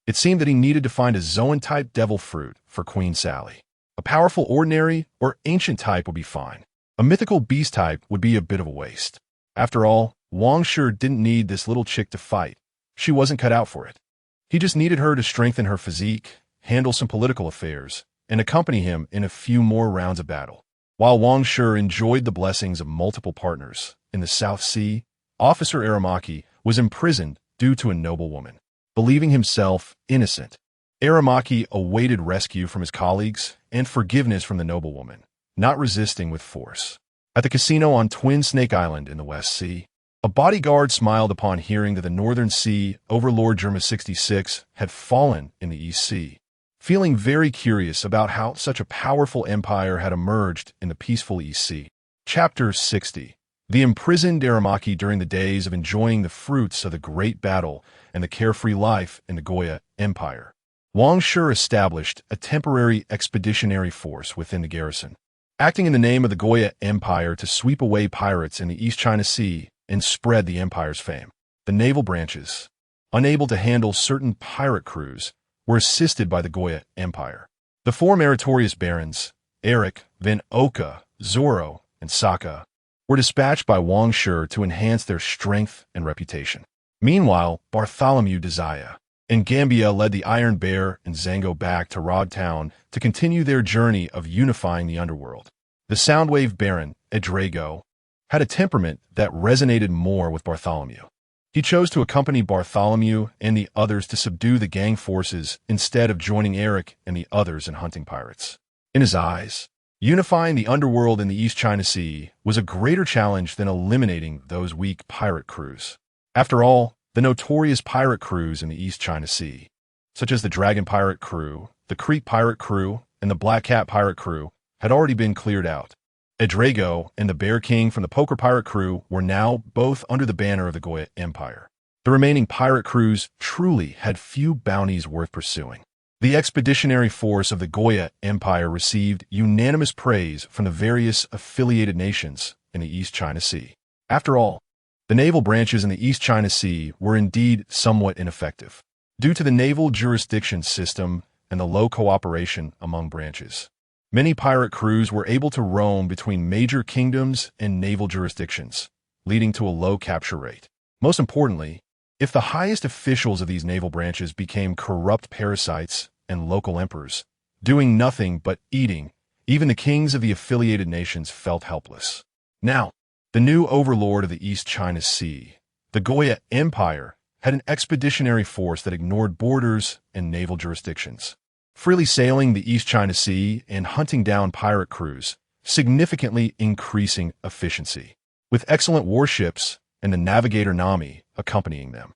It seemed that he needed to find a Zoan-type devil fruit for Queen Sally. A powerful ordinary or ancient type would be fine. A mythical beast type would be a bit of a waste. After all, Wang Shi didn't need this little chick to fight. She wasn't cut out for it. He just needed her to strengthen her physique, handle some political affairs, and accompany him in a few more rounds of battle. While Wang Shi enjoyed the blessings of multiple partners in the South Sea, Officer Aramaki was imprisoned due to a noblewoman. Believing himself innocent, Aramaki awaited rescue from his colleagues and forgiveness from the noblewoman, not resisting with force. At the casino on Twin Snake Island in the West Sea, a bodyguard smiled upon hearing that the Northern Sea overlord Germa 66 had fallen in the East Sea, feeling very curious about how such a powerful empire had emerged in the peaceful East Sea. Chapter 60. The imprisoned Aramaki during the days of enjoying the fruits of the great battle and the carefree life in the Goya Empire. Wang Shi established a temporary expeditionary force within the garrison. Acting in the name of the Goya Empire to sweep away pirates in the East China Sea, and spread the empire's fame. The naval branches, unable to handle certain pirate crews, were assisted by the Goya Empire. The four meritorious barons, Eric, Van Oka, Zoro, and Saka, were dispatched by Wang Shi to enhance their strength and reputation. Meanwhile, Bartholomew Desire and Gambia led the Iron Bear and Zango back to Rod Town to continue their journey of unifying the underworld. The Soundwave Baron, Edrago, had a temperament that resonated more with Bartholomew. He chose to accompany Bartholomew and the others to subdue the gang forces instead of joining Eric and the others in hunting pirates. In his eyes, unifying the underworld in the East China Sea was a greater challenge than eliminating those weak pirate crews. After all, the notorious pirate crews in the East China Sea, such as the Dragon Pirate Crew, the Creek Pirate Crew, and the Black Cat Pirate Crew, had already been cleared out. Edrago and the Bear King from the Poker Pirate Crew were now both under the banner of the Goya Empire. The remaining pirate crews truly had few bounties worth pursuing. The expeditionary force of the Goya Empire received unanimous praise from the various affiliated nations in the East China Sea. After all, the naval branches in the East China Sea were indeed somewhat ineffective, due to the naval jurisdiction system and the low cooperation among branches. Many pirate crews were able to roam between major kingdoms and naval jurisdictions, leading to a low capture rate. Most importantly, if the highest officials of these naval branches became corrupt parasites and local emperors, doing nothing but eating, even the kings of the affiliated nations felt helpless. Now, the new overlord of the East China Sea, the Goya Empire, had an expeditionary force that ignored borders and naval jurisdictions, freely sailing the East China Sea and hunting down pirate crews, significantly increasing efficiency. With excellent warships and the navigator Nami accompanying them,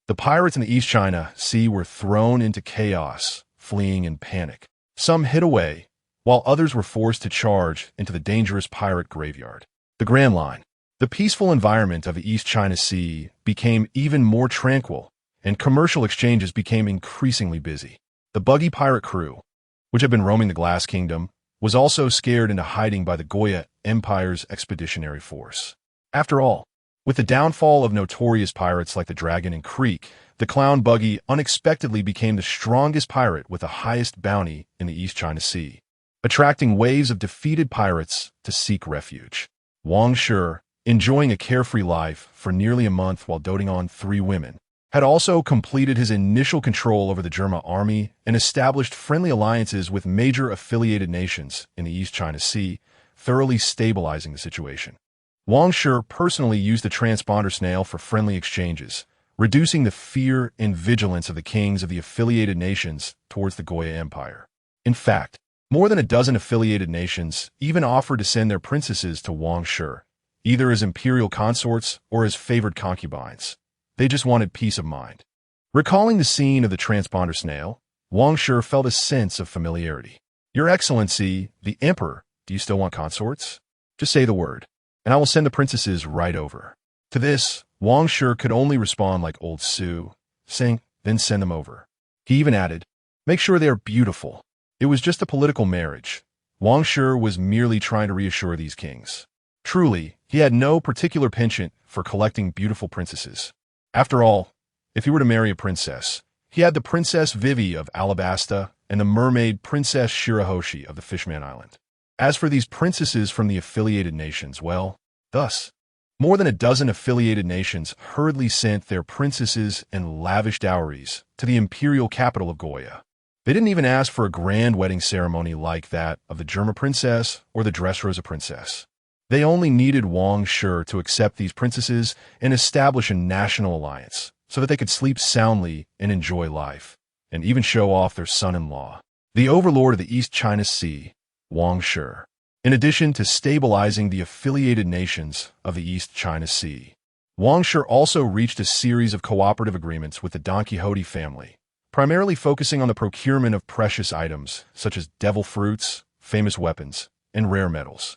the pirates in the East China Sea were thrown into chaos, fleeing in panic. Some hid away, while others were forced to charge into the dangerous pirate graveyard. The Grand Line. The peaceful environment of the East China Sea became even more tranquil, and commercial exchanges became increasingly busy. The Buggy Pirate Crew, which had been roaming the Glass Kingdom, was also scared into hiding by the Goya Empire's expeditionary force. After all, with the downfall of notorious pirates like the Dragon and Creek, the Clown Buggy unexpectedly became the strongest pirate with the highest bounty in the East China Sea, attracting waves of defeated pirates to seek refuge. Wang Shi, enjoying a carefree life for nearly a month while doting on 3 women, had also completed his initial control over the German army and established friendly alliances with major affiliated nations in the East China Sea, thoroughly stabilizing the situation. Wang Shi personally used the transponder snail for friendly exchanges, reducing the fear and vigilance of the kings of the affiliated nations towards the Goya Empire. In fact, more than a dozen affiliated nations even offered to send their princesses to Wang Shi, either as imperial consorts or as favored concubines. They just wanted peace of mind. Recalling the scene of the transponder snail, Wang Shi felt a sense of familiarity. "Your Excellency, the Emperor, do you still want consorts? Just say the word, and I will send the princesses right over." To this, Wang Shi could only respond like old Sue, saying, "Then send them over." He even added, "Make sure they are beautiful." It was just a political marriage. Wang Shi was merely trying to reassure these kings. Truly, he had no particular penchant for collecting beautiful princesses. After all, if he were to marry a princess, he had the Princess Vivi of Alabasta and the mermaid Princess Shirahoshi of the Fishman Island. As for these princesses from the affiliated nations, well, thus, more than a dozen affiliated nations hurriedly sent their princesses and lavish dowries to the imperial capital of Goya. They didn't even ask for a grand wedding ceremony like that of the Germa princess or the Dressrosa princess. They only needed Wang Shi to accept these princesses and establish a national alliance so that they could sleep soundly and enjoy life, and even show off their son-in-law, the overlord of the East China Sea, Wang Shi. In addition to stabilizing the affiliated nations of the East China Sea, Wang Shi also reached a series of cooperative agreements with the Don Quixote family, primarily focusing on the procurement of precious items such as devil fruits, famous weapons, and rare metals.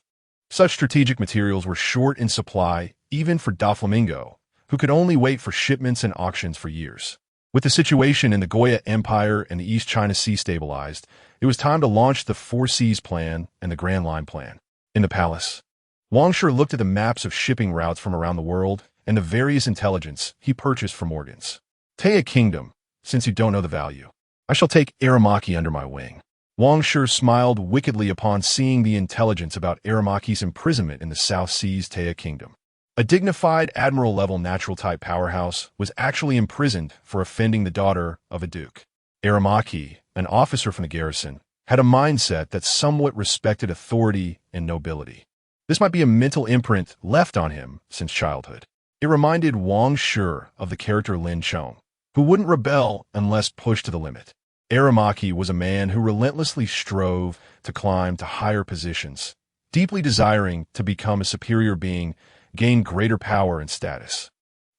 Such strategic materials were short in supply even for Doflamingo, who could only wait for shipments and auctions for years. With the situation in the Goya Empire and the East China Sea stabilized, it was time to launch the Four Seas Plan and the Grand Line Plan. In the palace, Wang Shi looked at the maps of shipping routes from around the world and the various intelligence he purchased from organs. "Taya Kingdom, since you don't know the value. I shall take Aramaki under my wing." Wang Shi smiled wickedly upon seeing the intelligence about Aramaki's imprisonment in the South Seas Taya Kingdom. A dignified admiral-level natural-type powerhouse was actually imprisoned for offending the daughter of a duke. Aramaki, an officer from the garrison, had a mindset that somewhat respected authority and nobility. This might be a mental imprint left on him since childhood. It reminded Wang Shi of the character Lin Chong, who wouldn't rebel unless pushed to the limit. Aramaki was a man who relentlessly strove to climb to higher positions, deeply desiring to become a superior being, gain greater power and status,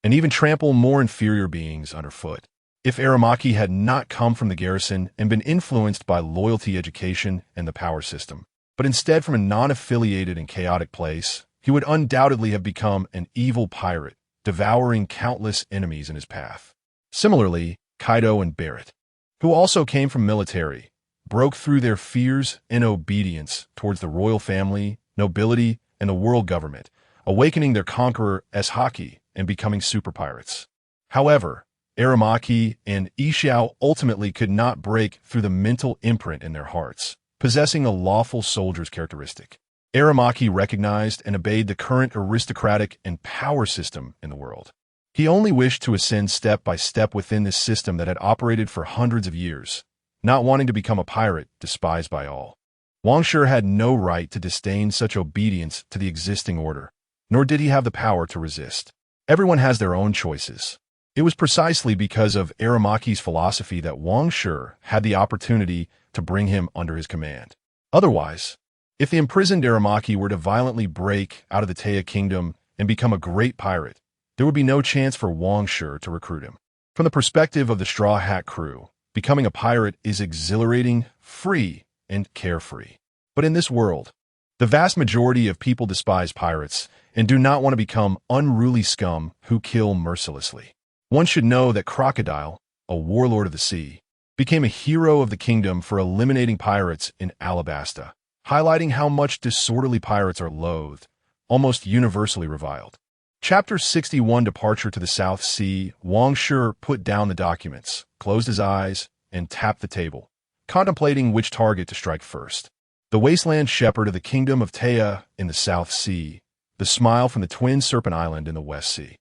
and even trample more inferior beings underfoot. If Aramaki had not come from the garrison and been influenced by loyalty, education, and the power system, but instead from a non-affiliated and chaotic place, he would undoubtedly have become an evil pirate, devouring countless enemies in his path. Similarly, Kaido and Barrett, who also came from military, broke through their fears and obedience towards the royal family, nobility, and the world government, awakening their conqueror as Haki and becoming super pirates. However, Aramaki and Ishiao ultimately could not break through the mental imprint in their hearts, possessing a lawful soldier's characteristic. Aramaki recognized and obeyed the current aristocratic and power system in the world. He only wished to ascend step by step within this system that had operated for hundreds of years, not wanting to become a pirate despised by all. Wang Shi had no right to disdain such obedience to the existing order, nor did he have the power to resist. Everyone has their own choices. It was precisely because of Aramaki's philosophy that Wang Shi had the opportunity to bring him under his command. Otherwise, if the imprisoned Aramaki were to violently break out of the Taya Kingdom and become a great pirate, there would be no chance for Wang Shi to recruit him. From the perspective of the Straw Hat crew, becoming a pirate is exhilarating, free, and carefree. But in this world, the vast majority of people despise pirates and do not want to become unruly scum who kill mercilessly. One should know that Crocodile, a warlord of the sea, became a hero of the kingdom for eliminating pirates in Alabasta, highlighting how much disorderly pirates are loathed, almost universally reviled. Chapter 61, Departure to the South Sea. Wang Shi put down the documents, closed his eyes, and tapped the table, contemplating which target to strike first. The wasteland shepherd of the kingdom of Taya in the South Sea, the smile from the Twin Serpent Island in the West Sea,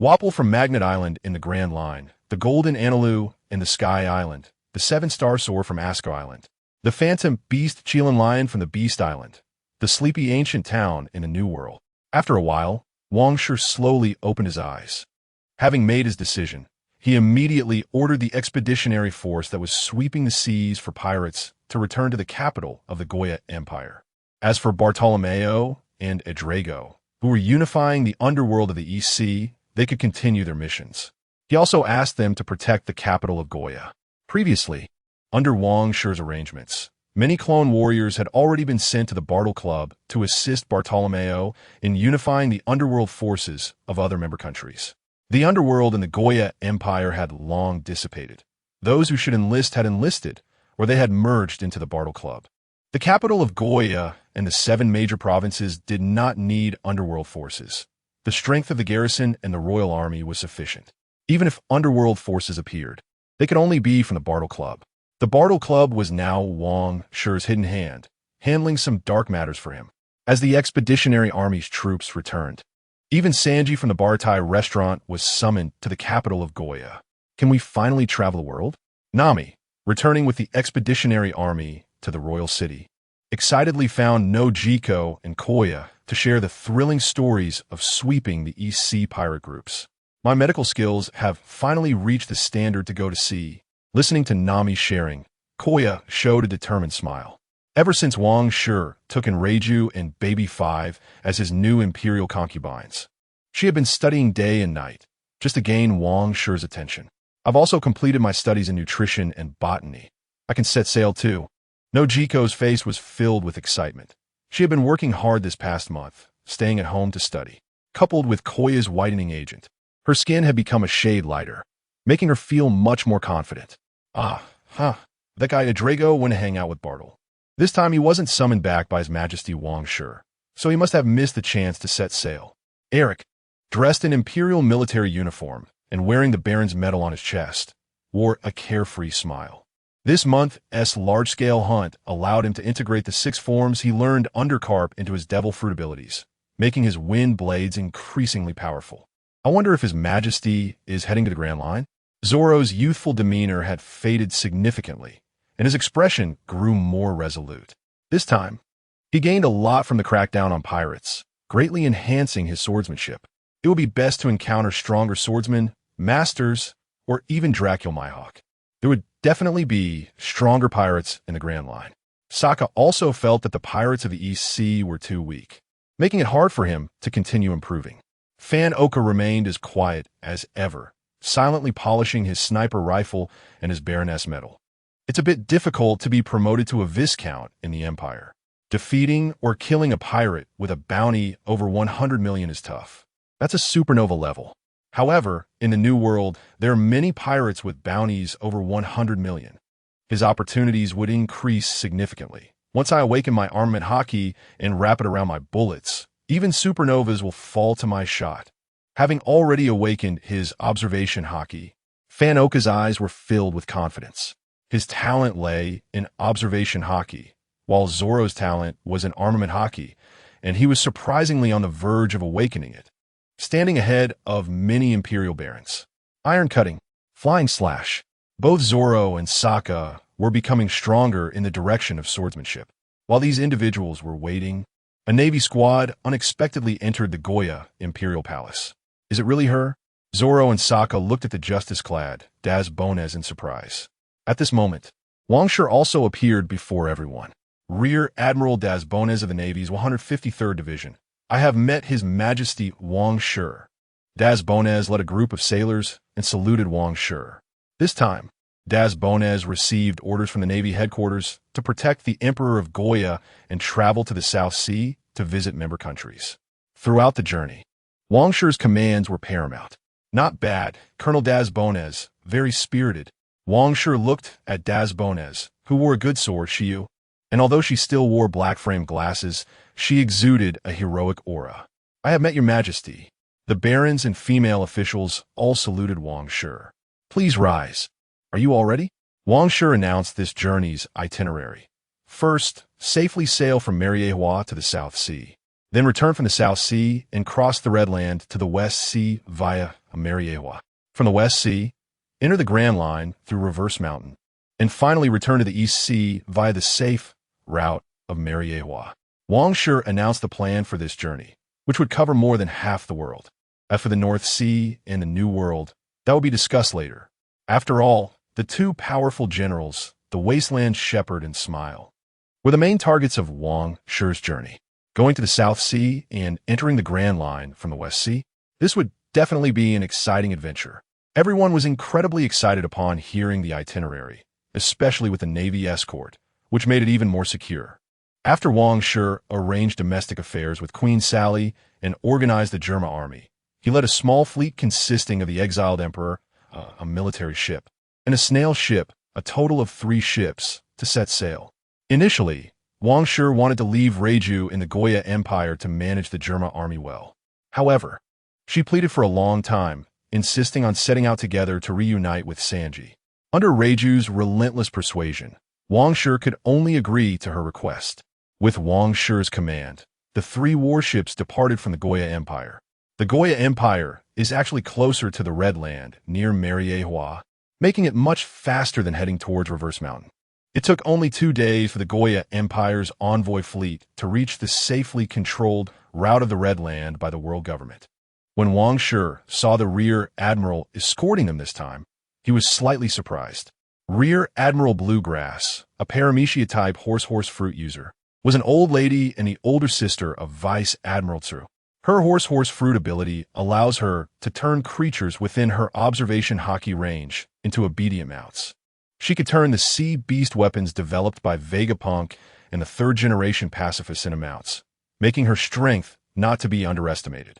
Wapple from Magnet Island in the Grand Line, the Golden Anilou in the Sky Island, the Seven-Star Soar from Asko Island, the Phantom Beast Chelan Lion from the Beast Island, the Sleepy Ancient Town in the New World. After a while, Wang Shi slowly opened his eyes. Having made his decision, he immediately ordered the expeditionary force that was sweeping the seas for pirates to return to the capital of the Goya Empire. As for Bartolomeo and Edrago, who were unifying the underworld of the East Sea, they could continue their missions. He also asked them to protect the capital of Goya. Previously, under Wang Shi's arrangements, many clone warriors had already been sent to the Bartle Club to assist Bartolomeo in unifying the underworld forces of other member countries. The underworld in the Goya Empire had long dissipated. Those who should enlist had enlisted, or they had merged into the Bartle Club. The capital of Goya and the 7 major provinces did not need underworld forces. The strength of the garrison and the royal army was sufficient. Even if underworld forces appeared, they could only be from the Bartle Club. The Bartle Club was now Wang Shi's hidden hand, handling some dark matters for him. As the expeditionary army's troops returned, even Sanji from the Bartai restaurant was summoned to the capital of Goya. Can we finally travel the world? Nami, returning with the expeditionary army to the royal city, excitedly found Nojiko and Koya to share the thrilling stories of sweeping the East Sea pirate groups. My medical skills have finally reached the standard to go to sea. Listening to Nami's sharing, Koya showed a determined smile. Ever since Wang Shi took in Reiju and Baby 5 as his new imperial concubines, she had been studying day and night, just to gain Wang Shi's attention. I've also completed my studies in nutrition and botany. I can set sail too. Nojiko's face was filled with excitement. She had been working hard this past month, staying at home to study. Coupled with Koya's whitening agent, her skin had become a shade lighter, making her feel much more confident. That guy Edrago went to hang out with Bartle. This time he wasn't summoned back by His Majesty Wang Shi, so he must have missed the chance to set sail. Eric, dressed in imperial military uniform and wearing the Baron's medal on his chest, wore a carefree smile. This month's large-scale hunt allowed him to integrate the 6 forms he learned undercarp into his devil fruit abilities, making his wind blades increasingly powerful. I wonder if His Majesty is heading to the Grand Line? Zoro's youthful demeanor had faded significantly, and his expression grew more resolute. This time, he gained a lot from the crackdown on pirates, greatly enhancing his swordsmanship. It would be best to encounter stronger swordsmen, masters, or even Dracula Mihawk. There would definitely be stronger pirates in the Grand Line. Sokka also felt that the pirates of the East Sea were too weak, making it hard for him to continue improving. Fan Oka remained as quiet as ever, silently polishing his sniper rifle and his Baroness medal. It's a bit difficult to be promoted to a Viscount in the Empire. Defeating or killing a pirate with a bounty over 100 million is tough. That's a supernova level. However, in the New World, there are many pirates with bounties over 100 million. His opportunities would increase significantly. Once I awaken my armament haki and wrap it around my bullets, even supernovas will fall to my shot. Having already awakened his observation haki, Fan Oka's eyes were filled with confidence. His talent lay in observation haki, while Zoro's talent was in armament haki, and he was surprisingly on the verge of awakening it, standing ahead of many Imperial Barons. Iron cutting, flying slash. Both Zoro and Sokka were becoming stronger in the direction of swordsmanship. While these individuals were waiting, a Navy squad unexpectedly entered the Goya Imperial Palace. Is it really her? Zoro and Sokka looked at the justice-clad Daz Bonez in surprise. At this moment, Wang Shi also appeared before everyone. Rear Admiral Daz Bonez of the Navy's 153rd Division. I have met His Majesty Wang Shi. Daz Bonez led a group of sailors and saluted Wang Shi. This time, Daz Bonez received orders from the Navy headquarters to protect the Emperor of Goya and travel to the South Sea to visit member countries. Throughout the journey, Wang Shi's commands were paramount. Not bad, Colonel Daz Bonez, very spirited. Wang Shi looked at Daz Bonez, who wore a good sword, Shiyu, and although she still wore black-framed glasses, she exuded a heroic aura. I have met your majesty. The barons and female officials all saluted Wang Shi. Please rise. Are you all ready? Wang Shi announced this journey's itinerary. First, safely sail from mind.He to the South Sea. Then return from the South Sea and cross the Red Land to the West Sea via mind.He. From the West Sea, enter the Grand Line through Reverse Mountain, and finally return to the East Sea via the safe route of mind.He. Wang Shi announced the plan for this journey, which would cover more than half the world. As for the North Sea and the New World, that will be discussed later. After all, the two powerful generals, the Wasteland Shepherd and Smile, were the main targets of Wang Shi's journey. Going to the South Sea and entering the Grand Line from the West Sea, this would definitely be an exciting adventure. Everyone was incredibly excited upon hearing the itinerary, especially with the Navy escort, which made it even more secure. After Wang Shi arranged domestic affairs with Queen Sally and organized the Germa army, he led a small fleet consisting of the exiled emperor, a military ship, and a snail ship, a total of 3 ships, to set sail. Initially, Wang Shi wanted to leave Reiju in the Goya Empire to manage the Germa army well. However, she pleaded for a long time, insisting on setting out together to reunite with Sanji. Under Reiju's relentless persuasion, Wang Shi could only agree to her request. With Wang Shi's command, the 3 warships departed from the Goya Empire. The Goya Empire is actually closer to the Red Land, near mind.He, making it much faster than heading towards Reverse Mountain. It took only 2 days for the Goya Empire's envoy fleet to reach the safely controlled route of the Red Land by the world government. When Wang Shi saw the Rear Admiral escorting them this time, he was slightly surprised. Rear Admiral Bluegrass, a Paramecia-type horse fruit user, was an old lady and the older sister of Vice Admiral Tsu. Her horse fruit ability allows her to turn creatures within her observation haki range into obedient mounts. She could turn the sea beast weapons developed by Vegapunk and the 3rd-generation pacifists into mounts, making her strength not to be underestimated.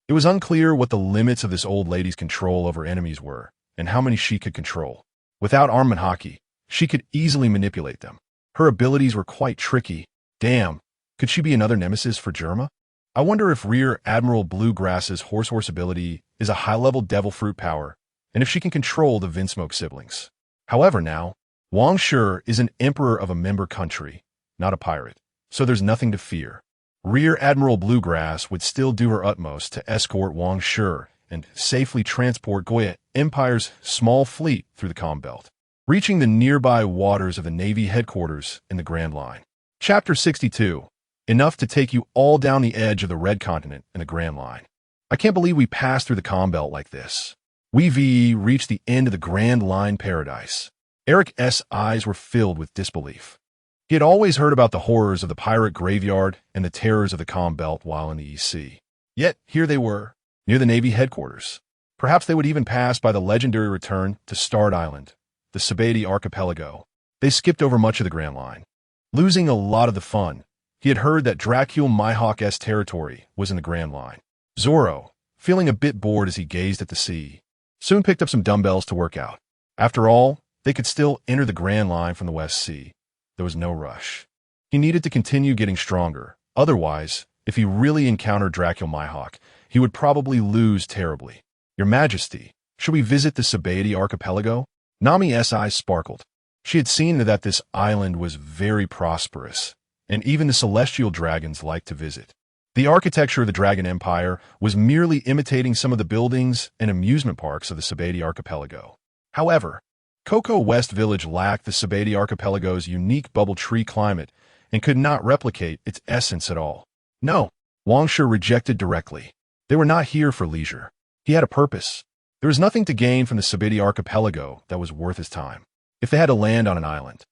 It was unclear what the limits of this old lady's control over enemies were and how many she could control. Without armament haki, she could easily manipulate them. Her abilities were quite tricky. Damn, could she be another nemesis for Germa? I wonder if Rear Admiral Bluegrass's horse ability is a high-level devil fruit power, and if she can control the Vinsmoke siblings. However now, Wang Shi is an emperor of a member country, not a pirate, so there's nothing to fear. Rear Admiral Bluegrass would still do her utmost to escort Wang Shi and safely transport Goya Empire's small fleet through the Calm Belt, reaching the nearby waters of the Navy headquarters in the Grand Line. Chapter 62. Enough to take you all down the edge of the Red Continent in the Grand Line. I can't believe we passed through the Calm Belt like this. We reached the end of the Grand Line paradise. Eric's eyes were filled with disbelief. He had always heard about the horrors of the pirate graveyard and the terrors of the Calm Belt while in the East Sea. Yet, here they were, near the Navy headquarters. Perhaps they would even pass by the legendary return to Starred Island, the Sabati archipelago. They skipped over much of the Grand Line, losing a lot of the fun. He had heard that Dracul Mihawk's territory was in the Grand Line. Zorro, feeling a bit bored as he gazed at the sea, soon picked up some dumbbells to work out. After all, they could still enter the Grand Line from the West Sea. There was no rush. He needed to continue getting stronger. Otherwise, if he really encountered Dracul Mihawk, he would probably lose terribly. Your Majesty, should we visit the Sabati archipelago? Nami's eyes sparkled. She had seen that this island was very prosperous, and even the celestial dragons liked to visit. The architecture of the Dragon Empire was merely imitating some of the buildings and amusement parks of the Sabati archipelago. However, Cocoa West Village lacked the Sabati archipelago's unique bubble tree climate and could not replicate its essence at all. No, Wang Shi rejected directly. They were not here for leisure. He had a purpose. There was nothing to gain from the Sabati archipelago that was worth his time. If they had to land on an island,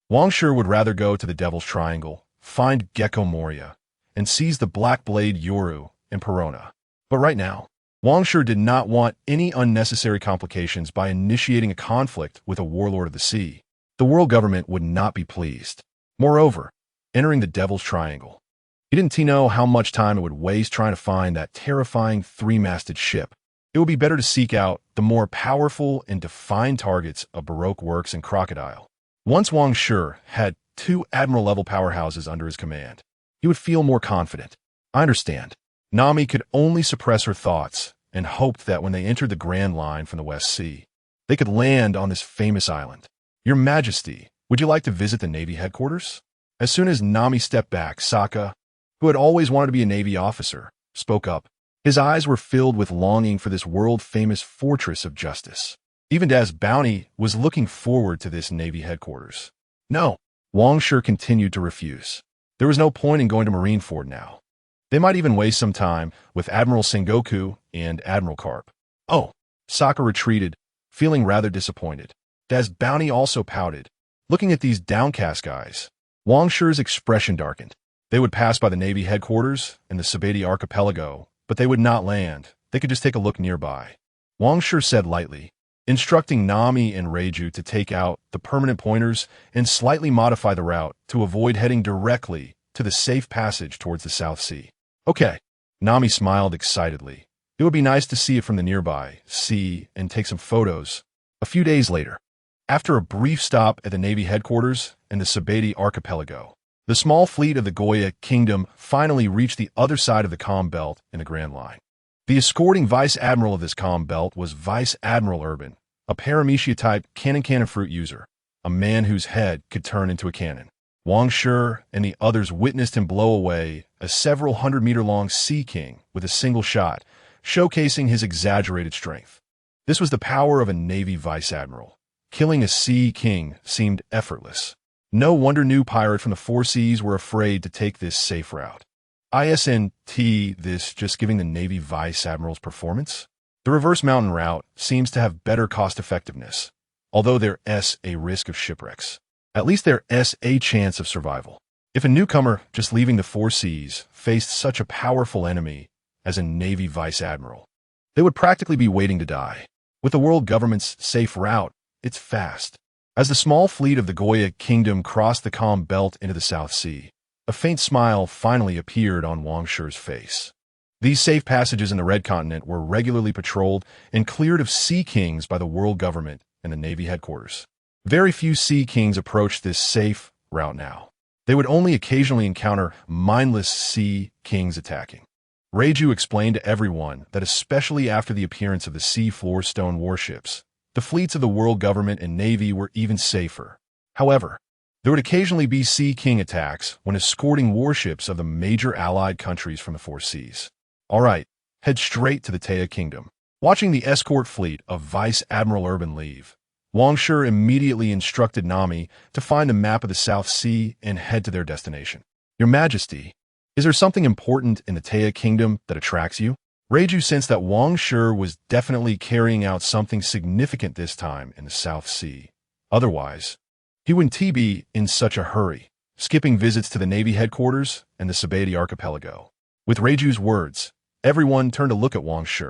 Wang Shi would rather go to the Devil's Triangle, find Gecko Moria, and seize the Black Blade Yoru in Perona. But right now, Wang Shi did not want any unnecessary complications by initiating a conflict with a warlord of the sea. The world government would not be pleased. Moreover, entering the Devil's Triangle, he didn't know how much time it would waste trying to find that terrifying three-masted ship. It would be better to seek out the more powerful and defined targets of Baroque Works and Crocodile. Once Wang Shi had 2 admiral-level powerhouses under his command, he would feel more confident. I understand. Nami could only suppress her thoughts and hoped that when they entered the Grand Line from the West Sea, they could land on this famous island. Your Majesty, would you like to visit the Navy headquarters? As soon as Nami stepped back, Sokka, who had always wanted to be a Navy officer, spoke up. His eyes were filled with longing for this world-famous fortress of justice. Even as Bounty was looking forward to this Navy headquarters. No, Wang Shi continued to refuse. There was no point in going to Marineford now. They might even waste some time with Admiral Sengoku and Admiral Carp. Oh, Sokka retreated, feeling rather disappointed. As Bounty also pouted, looking at these downcast guys. Wang Shi's expression darkened. They would pass by the Navy headquarters and the Sabati archipelago, but they would not land. They could just take a look nearby. Wang Shi said lightly, instructing Nami and Reiju to take out the permanent pointers and slightly modify the route to avoid heading directly to the safe passage towards the South Sea. Okay. Nami smiled excitedly. It would be nice to see it from the nearby sea and take some photos. A few days later, after a brief stop at the Navy headquarters and the Sabati archipelago, the small fleet of the Goya Kingdom finally reached the other side of the Calm Belt in the Grand Line. The escorting Vice Admiral of this Calm Belt was Vice Admiral Urban, a Paramecia-type cannon fruit user, a man whose head could turn into a cannon. Wang Shi and the others witnessed him blow away a several hundred-meter-long Sea King with a single shot, showcasing his exaggerated strength. This was the power of a Navy Vice Admiral. Killing a Sea King seemed effortless. No wonder new pirates from the Four Seas were afraid to take this safe route. Isn't this just giving the Navy Vice Admiral's performance? The reverse mountain route seems to have better cost-effectiveness, although there's a risk of shipwrecks. At least there's a chance of survival. If a newcomer just leaving the Four Seas faced such a powerful enemy as a Navy Vice Admiral, they would practically be waiting to die. With the world government's safe route, it's fast. As the small fleet of the Goya Kingdom crossed the Calm Belt into the South Sea, a faint smile finally appeared on Wang Shi's face. These safe passages in the Red Continent were regularly patrolled and cleared of Sea Kings by the world government and the Navy headquarters. Very few Sea Kings approached this safe route now. They would only occasionally encounter mindless Sea Kings attacking. Reiju explained to everyone that especially after the appearance of the sea-floor stone warships, the fleets of the world government and navy were even safer. However, there would occasionally be Sea King attacks when escorting warships of the major allied countries from the four seas. All right, head straight to the Taya Kingdom. Watching the escort fleet of Vice Admiral Urban leave, Wang Shi immediately instructed Nami to find a map of the South Sea and head to their destination. Your Majesty, is there something important in the Taya Kingdom that attracts you? Reiju sensed that Wang Shi was definitely carrying out something significant this time in the South Sea. Otherwise, he wouldn't be in such a hurry, skipping visits to the Navy headquarters and the Sabaody archipelago. With Reiju's words, everyone turned to look at Wang Shi.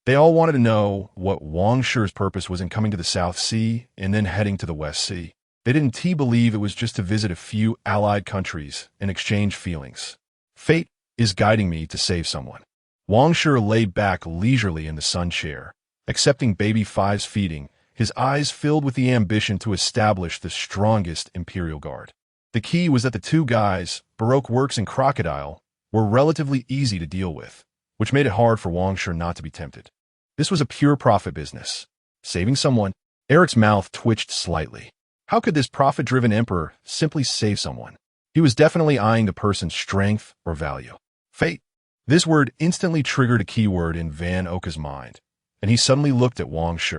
They all wanted to know what Wang Shi's purpose was in coming to the South Sea and then heading to the West Sea. They didn't believe it was just to visit a few allied countries and exchange feelings. Fate is guiding me to save someone. Wang Shi laid back leisurely in the sun chair, accepting baby Five's feeding, his eyes filled with the ambition to establish the strongest Imperial Guard. The key was that the two guys, Baroque Works and Crocodile, were relatively easy to deal with, which made it hard for Wang Shi not to be tempted. This was a pure profit business. Saving someone? Eric's mouth twitched slightly. How could this profit-driven emperor simply save someone? He was definitely eyeing the person's strength or value. Fate. This word instantly triggered a keyword in Van Oka's mind, and he suddenly looked at Wang Shi.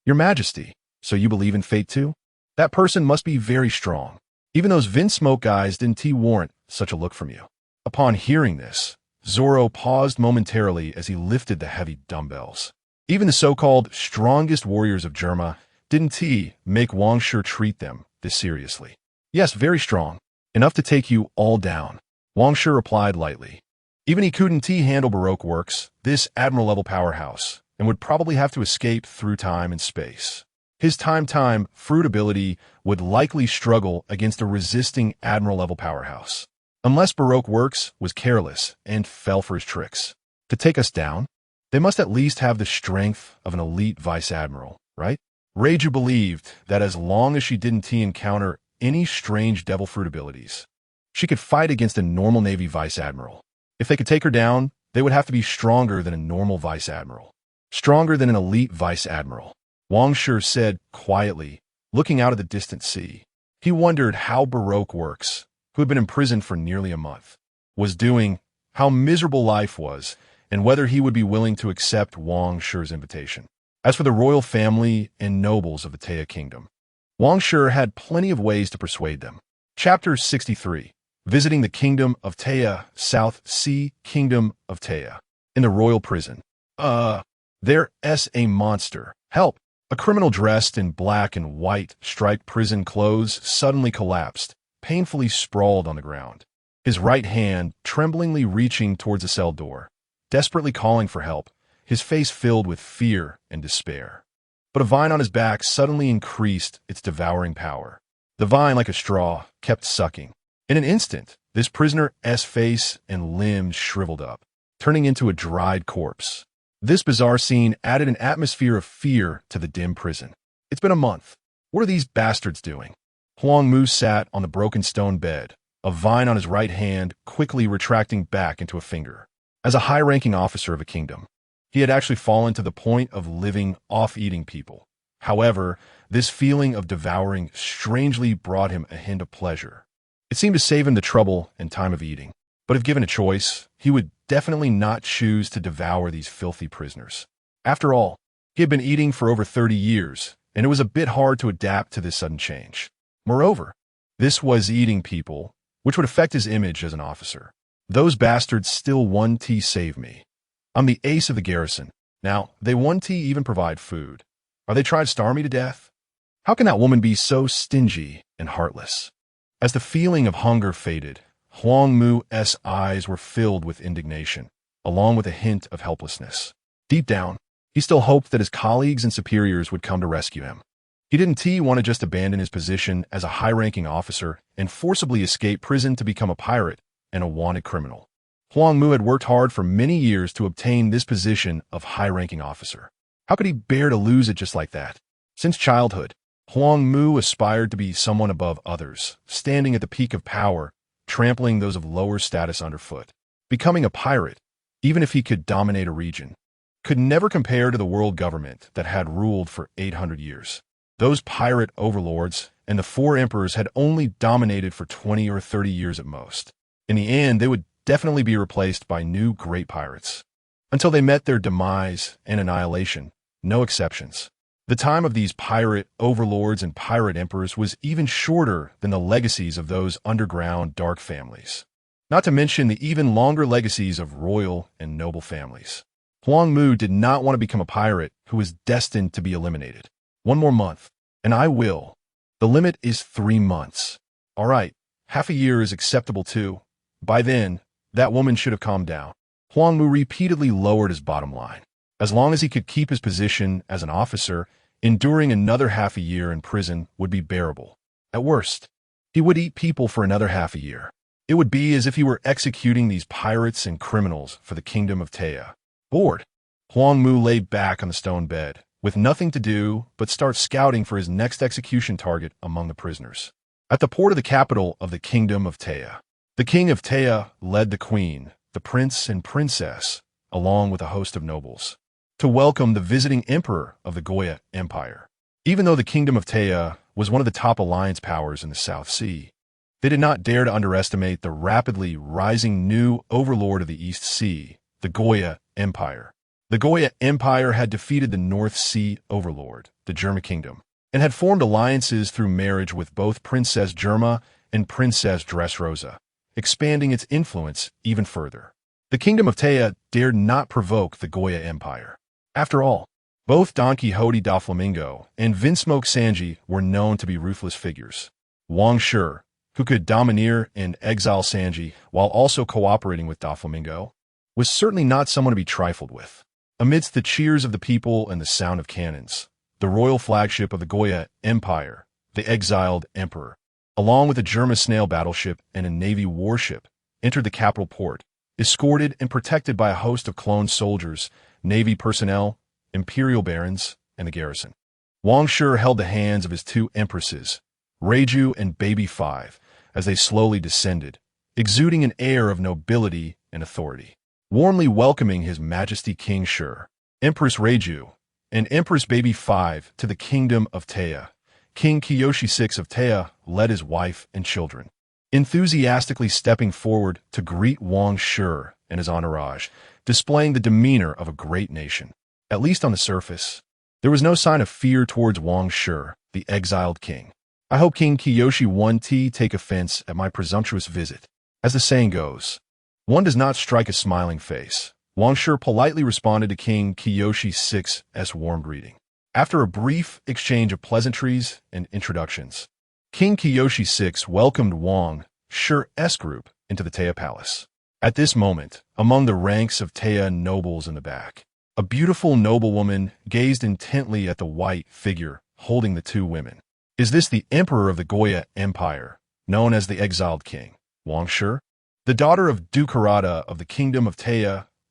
Your Majesty, so you believe in fate too? That person must be very strong. Even those Vinsmoke guys didn't warrant such a look from you. Upon hearing this, Zoro paused momentarily as he lifted the heavy dumbbells. Even the so-called strongest warriors of Germa didn't make Wang Shi treat them this seriously. Yes, very strong. Enough to take you all down. Wang Shi replied lightly. Even he couldn't handle Baroque Works, this admiral-level powerhouse, and would probably have to escape through time and space. His time fruit ability would likely struggle against a resisting admiral-level powerhouse. Unless Baroque Works was careless and fell for his tricks. To take us down, they must at least have the strength of an elite vice admiral, right? Reiju believed that as long as she didn't encounter any strange devil fruit abilities, she could fight against a normal Navy vice admiral. If they could take her down, they would have to be stronger than a normal vice admiral. Stronger than an elite vice admiral. Wang Shi said quietly, looking out at the distant sea. He wondered how Baroque Works, who had been imprisoned for nearly a month, was doing, how miserable life was, and whether he would be willing to accept Wang Shi's invitation. As for the royal family and nobles of the Taya Kingdom, Wang Shi had plenty of ways to persuade them. Chapter 63. Visiting the Kingdom of Taya, South Sea Kingdom of Taya. In the royal prison. There's a monster. Help! A criminal dressed in black and white striped prison clothes suddenly collapsed, painfully sprawled on the ground. His right hand tremblingly reaching towards the cell door, desperately calling for help, his face filled with fear and despair. But a vine on his back suddenly increased its devouring power. The vine, like a straw, kept sucking. In an instant, this prisoner's face and limbs shriveled up, turning into a dried corpse. This bizarre scene added an atmosphere of fear to the dim prison. It's been a month. What are these bastards doing? Huang Mu sat on the broken stone bed, a vine on his right hand quickly retracting back into a finger. As a high-ranking officer of a kingdom, he had actually fallen to the point of living off eating people. However, this feeling of devouring strangely brought him a hint of pleasure. It seemed to save him the trouble and time of eating. But if given a choice, he would definitely not choose to devour these filthy prisoners. After all, he had been eating for over 30 years, and it was a bit hard to adapt to this sudden change. Moreover, this was eating people, which would affect his image as an officer. Those bastards still want to save me. I'm the ace of the garrison. Now, they want to even provide food. Are they trying to starve me to death? How can that woman be so stingy and heartless? As the feeling of hunger faded, Huang Mu's eyes were filled with indignation, along with a hint of helplessness. Deep down, he still hoped that his colleagues and superiors would come to rescue him. He didn't want to just abandon his position as a high-ranking officer and forcibly escape prison to become a pirate and a wanted criminal. Huang Mu had worked hard for many years to obtain this position of high-ranking officer. How could he bear to lose it just like that? Since childhood, Huang Mu aspired to be someone above others, standing at the peak of power, trampling those of lower status underfoot. Becoming a pirate, even if he could dominate a region, could never compare to the world government that had ruled for 800 years. Those pirate overlords and the four emperors had only dominated for 20 or 30 years at most. In the end, they would definitely be replaced by new great pirates. Until they met their demise and annihilation, no exceptions. The time of these pirate overlords and pirate emperors was even shorter than the legacies of those underground dark families. Not to mention the even longer legacies of royal and noble families. Huang Mu did not want to become a pirate who was destined to be eliminated. One more month, and I will. The limit is 3 months. All right, half a year is acceptable too. By then, that woman should have calmed down. Huang Mu repeatedly lowered his bottom line. As long as he could keep his position as an officer, enduring another half a year in prison would be bearable. At worst, he would eat people for another half a year. It would be as if he were executing these pirates and criminals for the kingdom of Te. Bored, Huang Mu lay back on the stone bed, with nothing to do but start scouting for his next execution target among the prisoners. At the port of the capital of the kingdom of Te, the king of Te led the queen, the prince and princess, along with a host of nobles, to welcome the visiting emperor of the Goya Empire. Even though the kingdom of Te was one of the top alliance powers in the South Sea, they did not dare to underestimate the rapidly rising new overlord of the East Sea, the Goya Empire. The Goya Empire had defeated the North Sea overlord, the Germa kingdom, and had formed alliances through marriage with both Princess Germa and Princess Dressrosa, expanding its influence even further. The kingdom of Te dared not provoke the Goya Empire. After all, both Don Quixote da Flamingo and Vinsmoke Sanji were known to be ruthless figures. Wang Shi, who could domineer and exile Sanji while also cooperating with da Flamingo, was certainly not someone to be trifled with. Amidst the cheers of the people and the sound of cannons, the royal flagship of the Goya Empire, the exiled emperor, along with a Germa snail battleship and a navy warship, entered the capital port, escorted and protected by a host of clone soldiers, navy personnel, imperial barons, and the garrison. Wang Shi held the hands of his two empresses, Reiju and Baby 5, as they slowly descended, exuding an air of nobility and authority. Warmly welcoming His Majesty King Shi, Empress Reiju, and Empress Baby 5 to the kingdom of Te, King Kiyoshi VI of Te led his wife and children, enthusiastically stepping forward to greet Wang Shi and his entourage, displaying the demeanor of a great nation. At least on the surface, there was no sign of fear towards Wang Shi, the exiled king. I hope King Kiyoshi won't take offense at my presumptuous visit. As the saying goes, one does not strike a smiling face. Wang Shi politely responded to King Kiyoshi VI's warm greeting. After a brief exchange of pleasantries and introductions, King Kiyoshi VI welcomed Wang Shi's group into the Te Palace. At this moment, among the ranks of Te nobles in the back, a beautiful noblewoman gazed intently at the white figure holding the two women. Is this the emperor of the Goya Empire, known as the exiled king, Wang Shi? The daughter of Duke Harada of the kingdom of Te,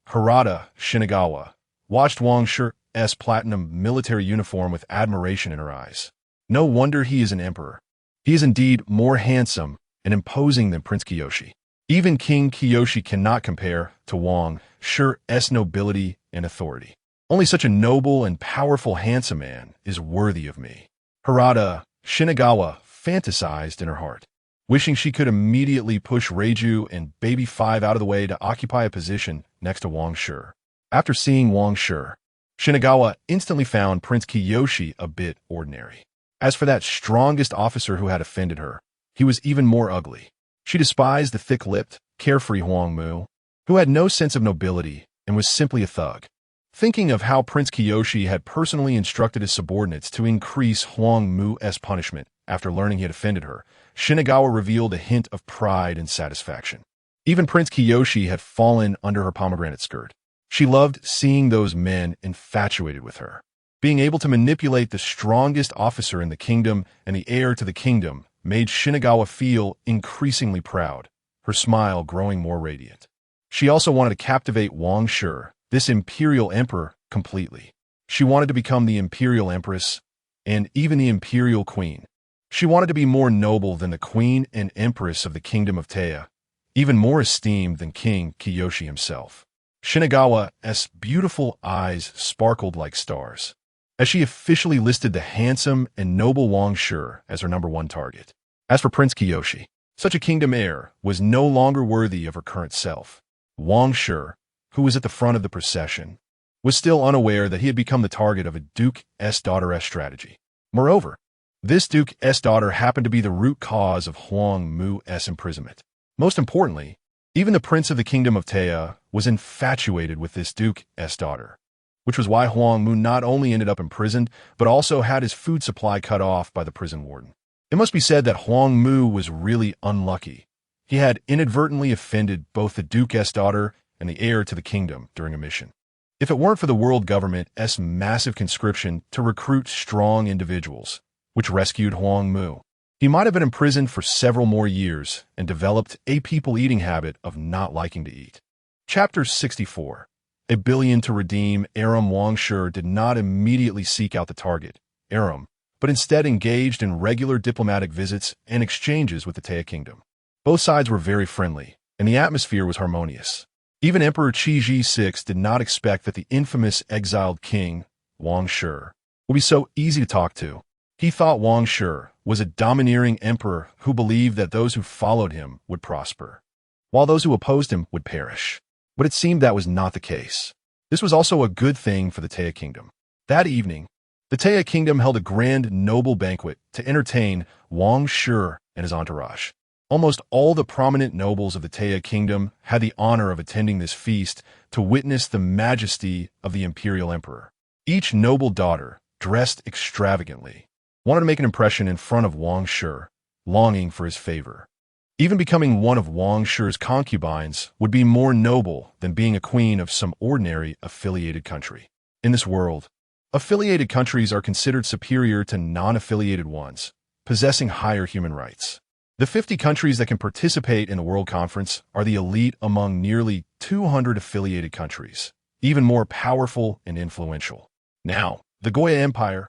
Harada Shinagawa, watched Wang Shi's platinum military uniform with admiration in her eyes. No wonder he is an emperor. He is indeed more handsome and imposing than Prince Kiyoshi. Even King Kiyoshi cannot compare to Wang Shi's nobility and authority. Only such a noble and powerful handsome man is worthy of me. Harada Shinagawa fantasized in her heart, wishing she could immediately push Reiju and Baby 5 out of the way to occupy a position next to Wang Shi. After seeing Wang Shi, Shinagawa instantly found Prince Kiyoshi a bit ordinary. As for that strongest officer who had offended her, he was even more ugly. She despised the thick-lipped, carefree Huang Mu, who had no sense of nobility and was simply a thug. Thinking of how Prince Kiyoshi had personally instructed his subordinates to increase Huang Mu's punishment after learning he had offended her, Shinagawa revealed a hint of pride and satisfaction. Even Prince Kiyoshi had fallen under her pomegranate skirt. She loved seeing those men infatuated with her. Being able to manipulate the strongest officer in the kingdom and the heir to the kingdom made Shinagawa feel increasingly proud, her smile growing more radiant. She also wanted to captivate Wang Shi, this imperial emperor, completely. She wanted to become the imperial empress and even the imperial queen. She wanted to be more noble than the queen and empress of the kingdom of Te, even more esteemed than King Kiyoshi himself. Shinagawa's beautiful eyes sparkled like stars as she officially listed the handsome and noble Wang Shi as her #1 target. As for Prince Kiyoshi, such a kingdom heir was no longer worthy of her current self. Wang Shi, who was at the front of the procession, was still unaware that he had become the target of a Duke's daughter's strategy. Moreover, this Duke's daughter happened to be the root cause of Huang Mu's imprisonment. Most importantly, even the prince of the kingdom of Teia was infatuated with this Duke's daughter, which was why Huang Mu not only ended up imprisoned, but also had his food supply cut off by the prison warden. It must be said that Huang Mu was really unlucky. He had inadvertently offended both the Duke's daughter and the heir to the kingdom during a mission. If it weren't for the world government's massive conscription to recruit strong individuals, which rescued Huang Mu, he might have been imprisoned for several more years and developed a people-eating habit of not liking to eat. Chapter 64. A billion to redeem. Wang Shi did not immediately seek out the target, but instead engaged in regular diplomatic visits and exchanges with the Teia kingdom. Both sides were very friendly, and the atmosphere was harmonious. Even Emperor Qi VI did not expect that the infamous exiled king, Wang Shi, would be so easy to talk to. He thought Wang Shi was a domineering emperor who believed that those who followed him would prosper, while those who opposed him would perish. But it seemed that was not the case. This was also a good thing for the Teia kingdom. That evening, the Teia kingdom held a grand noble banquet to entertain Wang Shi and his entourage. Almost all the prominent nobles of the Teia kingdom had the honor of attending this feast to witness the majesty of the imperial emperor. Each noble daughter, dressed extravagantly, wanted to make an impression in front of Wang Shi, longing for his favor. Even becoming one of Wang Shi's concubines would be more noble than being a queen of some ordinary affiliated country. In this world, affiliated countries are considered superior to non-affiliated ones, possessing higher human rights. The 50 countries that can participate in the World Conference are the elite among nearly 200 affiliated countries, even more powerful and influential. Now, the Goya Empire,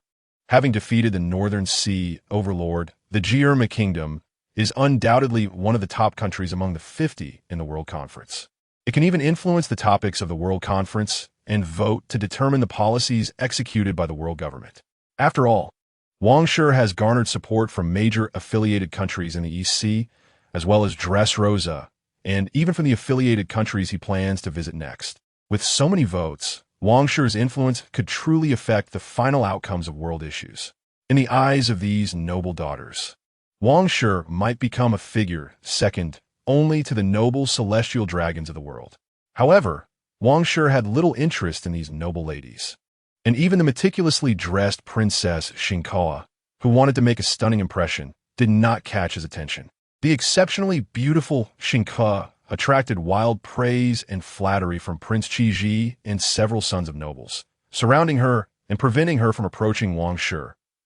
having defeated the Northern Sea overlord, the Jirma Kingdom, is undoubtedly one of the top countries among the 50 in the World Conference. It can even influence the topics of the World Conference and vote to determine the policies executed by the world government. After all, Wang Shi has garnered support from major affiliated countries in the East Sea, as well as Dressrosa, and even from the affiliated countries he plans to visit next. With so many votes, Wang Shi's influence could truly affect the final outcomes of world issues. In the eyes of these noble daughters, Wang Shi might become a figure second only to the noble celestial dragons of the world. However, Wang Shi had little interest in these noble ladies. And even the meticulously dressed Princess Shinkawa, who wanted to make a stunning impression, did not catch his attention. The exceptionally beautiful Shinkawa attracted wild praise and flattery from Prince Qi and several sons of nobles, surrounding her and preventing her from approaching Wang Shi,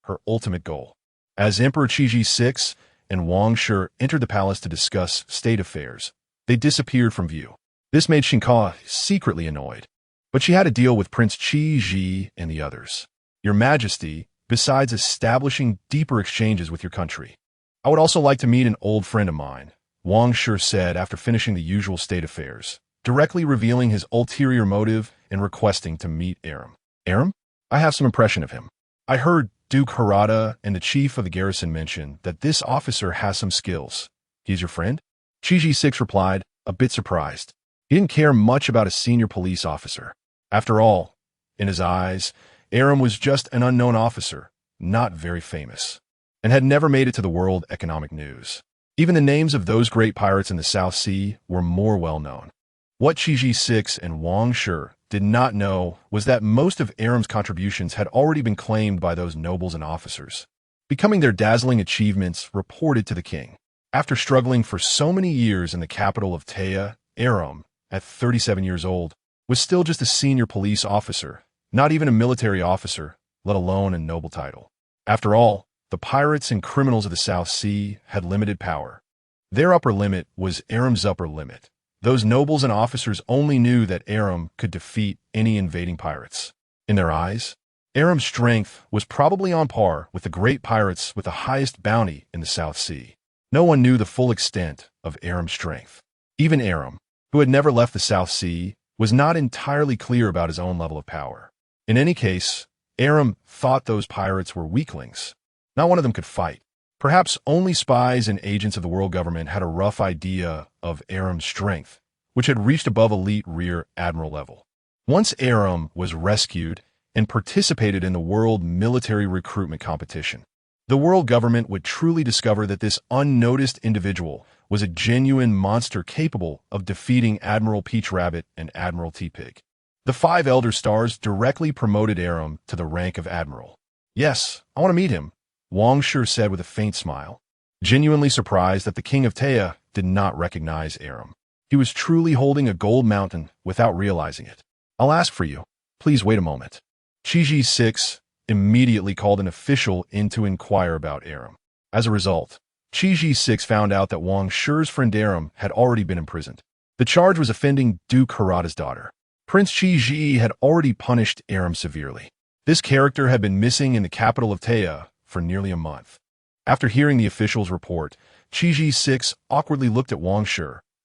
her ultimate goal. As Emperor Qi VI and Wang Shi entered the palace to discuss state affairs, they disappeared from view. This made Shinkawa secretly annoyed. But she had to deal with Prince Qi and the others. Your Majesty, besides establishing deeper exchanges with your country, I would also like to meet an old friend of mine, Wang Shi said after finishing the usual state affairs, directly revealing his ulterior motive and requesting to meet Aram. Aram? I have some impression of him. I heard Duke Harada and the chief of the garrison mention that this officer has some skills. He's your friend? Qi VI replied, a bit surprised. He didn't care much about a senior police officer. After all, in his eyes, Aram was just an unknown officer, not very famous, and had never made it to the world economic news. Even the names of those great pirates in the South Sea were more well-known. What Qi VI and Wang Shi did not know was that most of Aram's contributions had already been claimed by those nobles and officers, becoming their dazzling achievements reported to the king. After struggling for so many years in the capital of Teia, Aram, at 37 years old, was still just a senior police officer, not even a military officer, let alone a noble title. After all, the pirates and criminals of the South Sea had limited power. Their upper limit was Aram's upper limit. Those nobles and officers only knew that Aram could defeat any invading pirates. In their eyes, Aram's strength was probably on par with the great pirates with the highest bounty in the South Sea. No one knew the full extent of Aram's strength. Even Aram, who had never left the South Sea, was not entirely clear about his own level of power. In any case, Aram thought those pirates were weaklings. Not one of them could fight. Perhaps only spies and agents of the world government had a rough idea of Aram's strength, which had reached above elite rear admiral level. Once Aram was rescued and participated in the world military recruitment competition, the world government would truly discover that this unnoticed individual was a genuine monster capable of defeating Admiral Peach Rabbit and Admiral T-Pig. The 5 Elder Stars directly promoted Aram to the rank of admiral. "Yes, I want to meet him," Wang Shi said with a faint smile, genuinely surprised that the king of Taya did not recognize Aram. He was truly holding a gold mountain without realizing it. "I'll ask for you. Please wait a moment." Chi 6 immediately called an official in to inquire about Aram. As a result, Chi 6 found out that Wang Shi's friend Aram had already been imprisoned. The charge was offending Duke Harada's daughter. Prince Chi had already punished Aram severely. This character had been missing in the capital of Taya for nearly a month. After hearing the official's report, Chi 6 awkwardly looked at Wang Shi,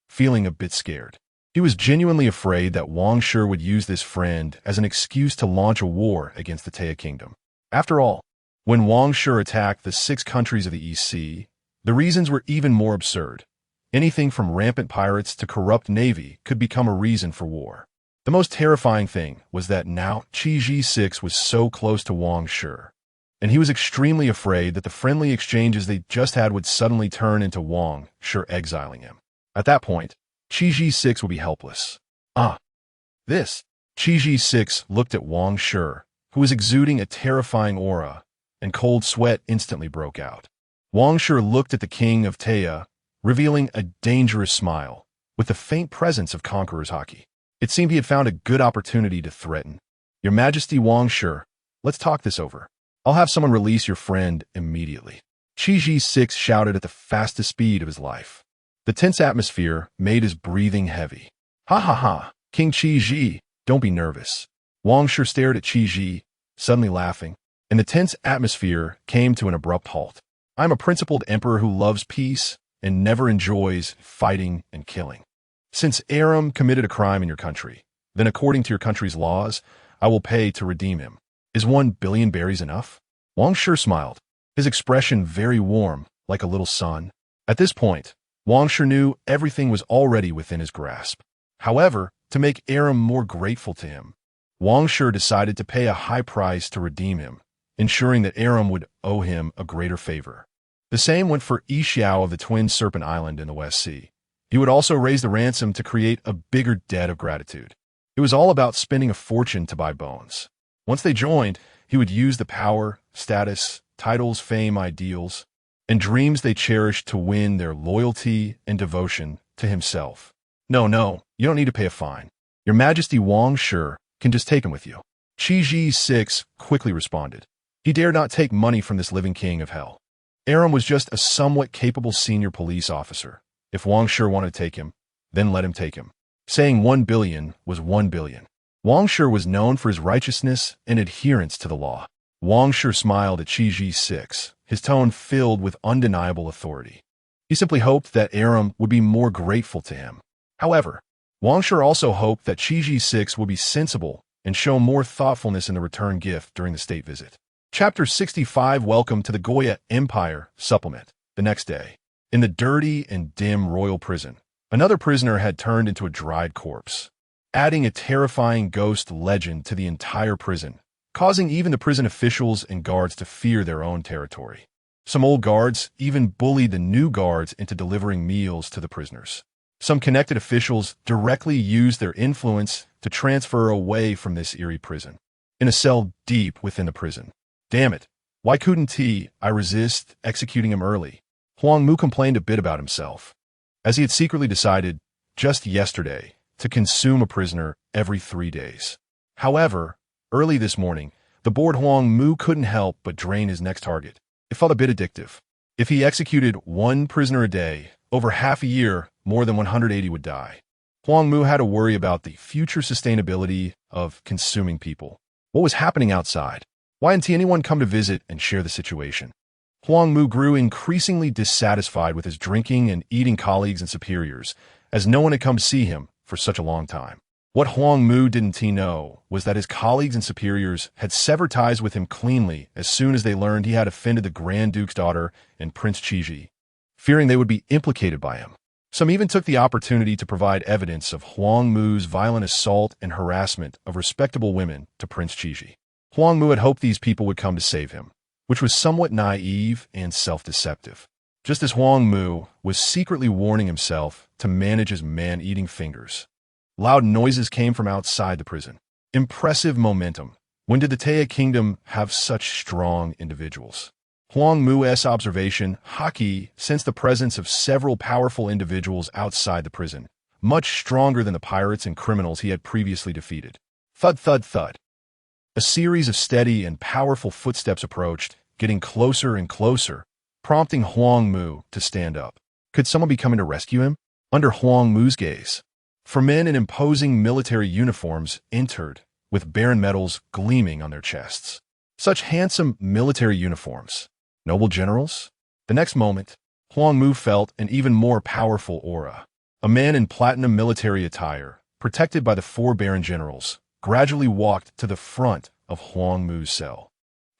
feeling a bit scared. He was genuinely afraid that Wang Shi would use this friend as an excuse to launch a war against the Taya kingdom. After all, when Wang Shi attacked the 6 countries of the East Sea, the reasons were even more absurd. Anything from rampant pirates to corrupt navy could become a reason for war. The most terrifying thing was that now Chi 6 was so close to Wang Shi, and he was extremely afraid that the friendly exchanges they just had would suddenly turn into Wang Shi exiling him. At that point, Chi 6 would be helpless. This. Chi 6 looked at Wang Shi, who was exuding a terrifying aura, and cold sweat instantly broke out. Wang Shi looked at the king of Taya, revealing a dangerous smile, with the faint presence of conqueror's haki. It seemed he had found a good opportunity to threaten. "Your Majesty Wang Shi, let's talk this over. I'll have someone release your friend immediately." Chi 6 shouted at the fastest speed of his life. The tense atmosphere made his breathing heavy. "Ha ha ha, King Chi, don't be nervous." Wang Shi stared at Chi, suddenly laughing, and the tense atmosphere came to an abrupt halt. "I'm a principled emperor who loves peace and never enjoys fighting and killing. Since Aram committed a crime in your country, then according to your country's laws, I will pay to redeem him. Is 1 billion berries enough?" Wang Shi smiled, his expression very warm, like a little sun. At this point, Wang Shi knew everything was already within his grasp. However, to make Aram more grateful to him, Wang Shi decided to pay a high price to redeem him, ensuring that Aram would owe him a greater favor. The same went for Xiao of the Twin Serpent Island in the West Sea. He would also raise the ransom to create a bigger debt of gratitude. It was all about spending a fortune to buy bones. Once they joined, he would use the power, status, titles, fame, ideals, and dreams they cherished to win their loyalty and devotion to himself. "No, you don't need to pay a fine. Your Majesty Wang Shi can just take him with you." Chi 6 quickly responded. He dared not take money from this living king of hell. Aram was just a somewhat capable senior police officer. If Wang Shi wanted to take him, then let him take him. Saying 1 billion was 1 billion. Wang Shi was known for his righteousness and adherence to the law. Wang Shi smiled at Chi 6, his tone filled with undeniable authority. He simply hoped that Aram would be more grateful to him. However, Wang Shi also hoped that Chi 6 would be sensible and show more thoughtfulness in the return gift during the state visit. Chapter 65 Welcome to the Goya Empire Supplement. The next day, in the dirty and dim royal prison, another prisoner had turned into a dried corpse, adding a terrifying ghost legend to the entire prison, causing even the prison officials and guards to fear their own territory. Some old guards even bullied the new guards into delivering meals to the prisoners. Some connected officials directly used their influence to transfer away from this eerie prison. In a cell deep within the prison. "Damn it, why couldn't I resist executing him early?" Huang Mu complained a bit about himself, as he had secretly decided, just yesterday, to consume a prisoner every 3 days. However, early this morning, the bored Huang Mu couldn't help but drain his next target. It felt a bit addictive. If he executed 1 prisoner a day, over half a year, more than 180 would die. Huang Mu had to worry about the future sustainability of consuming people. What was happening outside? Why hadn't anyone come to visit and share the situation? Huang Mu grew increasingly dissatisfied with his drinking and eating colleagues and superiors, as no one had come to see him for such a long time. What Huang Mu didn't he know was that his colleagues and superiors had severed ties with him cleanly as soon as they learned he had offended the Grand Duke's daughter and Prince Qiji, fearing they would be implicated by him. Some even took the opportunity to provide evidence of Huang Mu's violent assault and harassment of respectable women to Prince Qiji. Huang Mu had hoped these people would come to save him, which was somewhat naive and self-deceptive. Just as Huang Mu was secretly warning himself to manage his man-eating fingers. Loud noises came from outside the prison. Impressive momentum. When did the Taya kingdom have such strong individuals? Huang Mu's observation, Haki sensed the presence of several powerful individuals outside the prison, much stronger than the pirates and criminals he had previously defeated. Thud, thud, thud. A series of steady and powerful footsteps approached, getting closer and closer, prompting Huang Mu to stand up. Could someone be coming to rescue him? Under Huang Mu's gaze, 4 men in imposing military uniforms entered, with barren medals gleaming on their chests. Such handsome military uniforms. Noble generals? The next moment, Huang Mu felt an even more powerful aura. A man in platinum military attire, protected by the 4 barren generals, gradually walked to the front of Huang Mu's cell.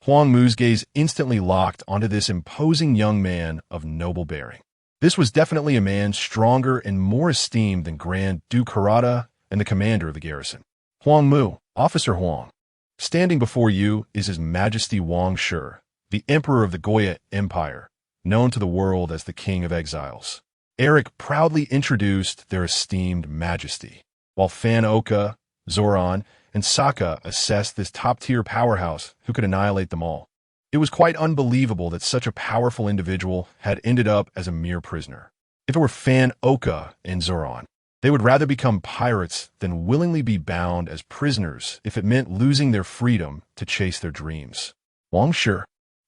Huang Mu's gaze instantly locked onto this imposing young man of noble bearing. This was definitely a man stronger and more esteemed than Grand Duke Harada and the commander of the garrison. Huang Mu, Officer Huang. Standing before you is His Majesty Wang Shi, the Emperor of the Goya Empire, known to the world as the King of Exiles. Eric proudly introduced their esteemed majesty, while Fan Oka, Zoran, and Sokka assessed this top-tier powerhouse who could annihilate them all. It was quite unbelievable that such a powerful individual had ended up as a mere prisoner. If it were Fan Oka and Zoran, they would rather become pirates than willingly be bound as prisoners if it meant losing their freedom to chase their dreams. Wang Shi,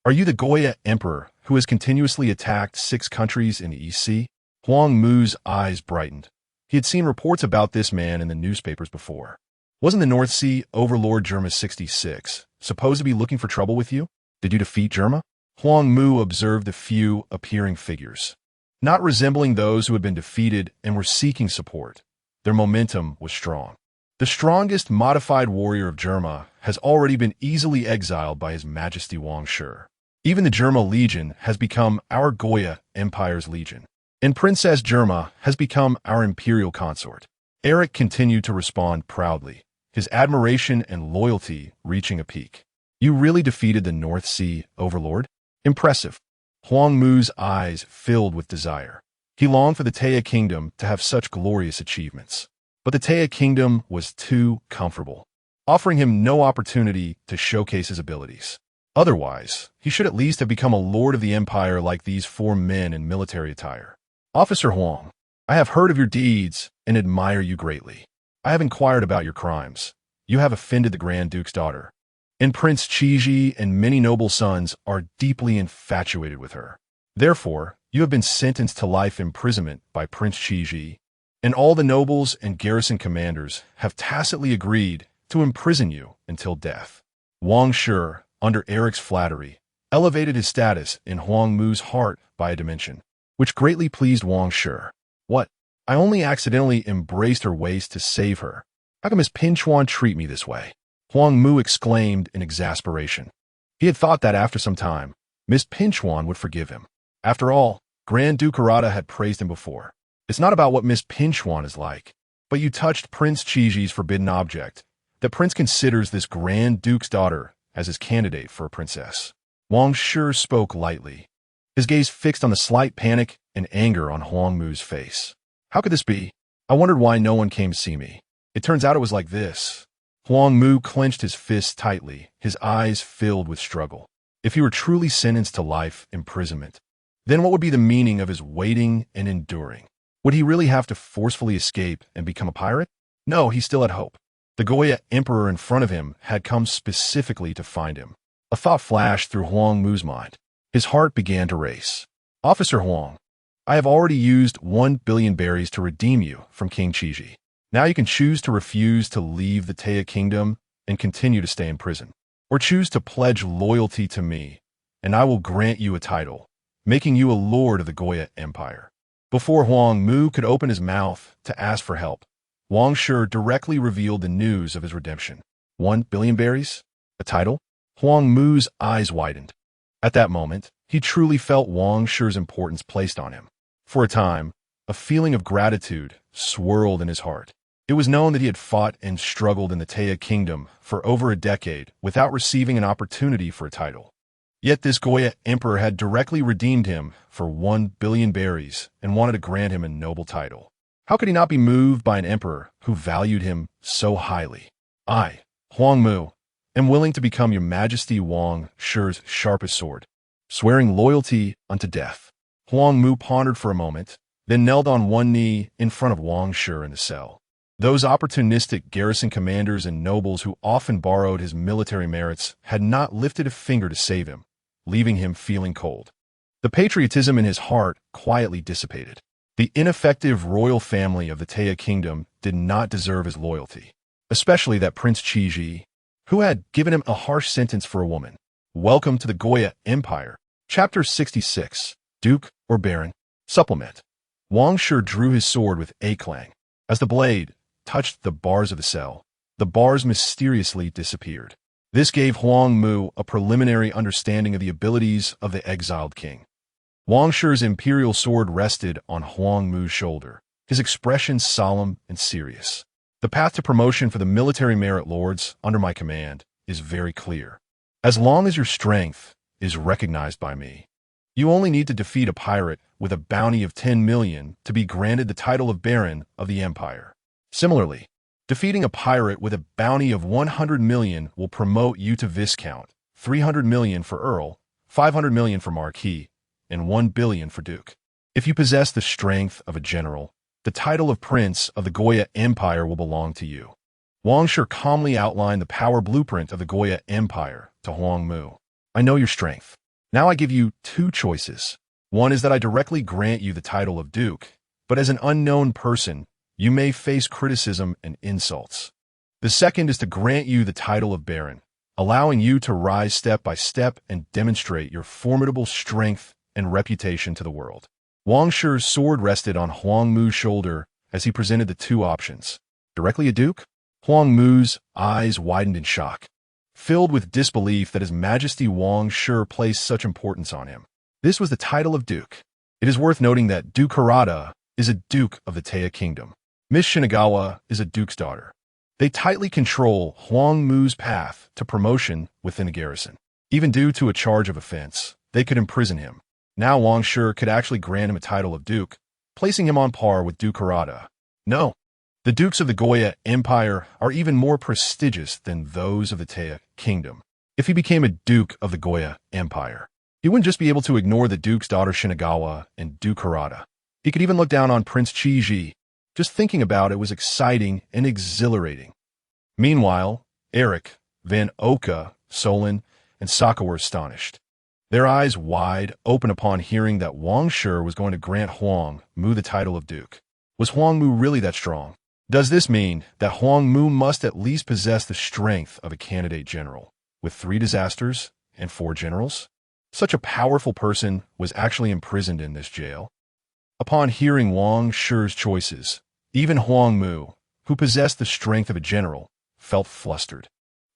are you the Goya Emperor who has continuously attacked 6 countries in the East Sea? Huang Mu's eyes brightened. He had seen reports about this man in the newspapers before. Wasn't the North Sea Overlord Germa 66 supposed to be looking for trouble with you? Did you defeat Germa? Huang Mu observed the few appearing figures, not resembling those who had been defeated and were seeking support. Their momentum was strong. The strongest modified warrior of Germa has already been easily exiled by His Majesty Wang Shi. Even the Germa Legion has become our Goya Empire's Legion, and Princess Germa has become our imperial consort. Eric continued to respond proudly, his admiration and loyalty reaching a peak. You really defeated the North Sea Overlord? Impressive. Huang Mu's eyes filled with desire. He longed for the Taya kingdom to have such glorious achievements. But the Taya kingdom was too comfortable, offering him no opportunity to showcase his abilities. Otherwise, he should at least have become a lord of the empire like these 4 men in military attire. Officer Huang, I have heard of your deeds and admire you greatly. I have inquired about your crimes. You have offended the Grand Duke's daughter, and Prince Qiji and many noble sons are deeply infatuated with her. Therefore, you have been sentenced to life imprisonment by Prince Qiji, and all the nobles and garrison commanders have tacitly agreed to imprison you until death. Wang Shi, under Eric's flattery, elevated his status in Huang Mu's heart by a dimension, which greatly pleased Wang Shi. What? I only accidentally embraced her waist to save her. How can Miss Pinchuan treat me this way? Huang Mu exclaimed in exasperation. He had thought that after some time, Miss Pinchuan would forgive him. After all, Grand Duke Harada had praised him before. It's not about what Miss Pinchuan is like, but you touched Prince Qiji's forbidden object. The prince considers this Grand Duke's daughter as his candidate for a princess. Wang Shi spoke lightly, his gaze fixed on the slight panic and anger on Huang Mu's face. How could this be? I wondered why no one came to see me. It turns out it was like this. Huang Mu clenched his fists tightly, his eyes filled with struggle. If he were truly sentenced to life imprisonment, then what would be the meaning of his waiting and enduring? Would he really have to forcefully escape and become a pirate? No, he still had hope. The Goya Emperor in front of him had come specifically to find him. A thought flashed through Huang Mu's mind. His heart began to race. Officer Huang, I have already used 1 billion berries to redeem you from King Qiji. Now you can choose to refuse to leave the Taya kingdom and continue to stay in prison, or choose to pledge loyalty to me, and I will grant you a title, making you a lord of the Goya Empire. Before Huang Mu could open his mouth to ask for help, Wang Shi directly revealed the news of his redemption. 1 billion berries? A title? Huang Mu's eyes widened. At that moment, he truly felt Wang Shi's importance placed on him. For a time, a feeling of gratitude swirled in his heart. It was known that he had fought and struggled in the Taya kingdom for over a decade without receiving an opportunity for a title. Yet this Goya emperor had directly redeemed him for 1 billion berries and wanted to grant him a noble title. How could he not be moved by an emperor who valued him so highly? I, Huang Mu, am willing to become your majesty Wang Shi's sharpest sword, swearing loyalty unto death. Huang Mu pondered for a moment, then knelt on one knee in front of Wang Shi in the cell. Those opportunistic garrison commanders and nobles who often borrowed his military merits had not lifted a finger to save him, leaving him feeling cold. The patriotism in his heart quietly dissipated. The ineffective royal family of the Taya kingdom did not deserve his loyalty, especially that Prince Qiji, who had given him a harsh sentence for a woman. Welcome to the Goya Empire. Chapter 66, Duke or Baron? Supplement. Wang Shi drew his sword with a clang. As the blade touched the bars of the cell, the bars mysteriously disappeared. This gave Huang Mu a preliminary understanding of the abilities of the exiled king. Wang Shi's imperial sword rested on Huang Mu's shoulder, his expression solemn and serious. The path to promotion for the military merit lords under my command is very clear. As long as your strength is recognized by me, you only need to defeat a pirate with a bounty of 10 million to be granted the title of Baron of the Empire. Similarly, defeating a pirate with a bounty of 100 million will promote you to Viscount, 300 million for Earl, 500 million for Marquis, and 1 billion for Duke. If you possess the strength of a general, the title of Prince of the Goya Empire will belong to you. Wang Shi calmly outlined the power blueprint of the Goya Empire to Huang Mu. I know your strength. Now I give you two choices. One is that I directly grant you the title of Duke, but as an unknown person, you may face criticism and insults. The second is to grant you the title of Baron, allowing you to rise step by step and demonstrate your formidable strength and reputation to the world. Wang Shi's sword rested on Huang Mu's shoulder as he presented the two options. Directly a duke? Huang Mu's eyes widened in shock, filled with disbelief that His Majesty Wang Shi placed such importance on him. This was the title of Duke. It is worth noting that Duke Harada is a duke of the Taya kingdom. Miss Shinagawa is a duke's daughter. They tightly control Huang Mu's path to promotion within the garrison. Even due to a charge of offense, they could imprison him. Now Wang Shi could actually grant him a title of duke, placing him on par with Duke Harada. No, the dukes of the Goya Empire are even more prestigious than those of the Taya kingdom. If he became a duke of the Goya Empire, he wouldn't just be able to ignore the duke's daughter Shinagawa and Duke Harada. He could even look down on Prince Qiji. Just thinking about it was exciting and exhilarating. Meanwhile, Eric, Van Oka, Solon, and Sokka were astonished, their eyes wide open upon hearing that Wang Shi was going to grant Huang Mu the title of Duke. Was Huang Mu really that strong? Does this mean that Huang Mu must at least possess the strength of a candidate general, with 3 disasters and 4 generals? Such a powerful person was actually imprisoned in this jail. Upon hearing Wang Shi's choices, even Huang Mu, who possessed the strength of a general, felt flustered.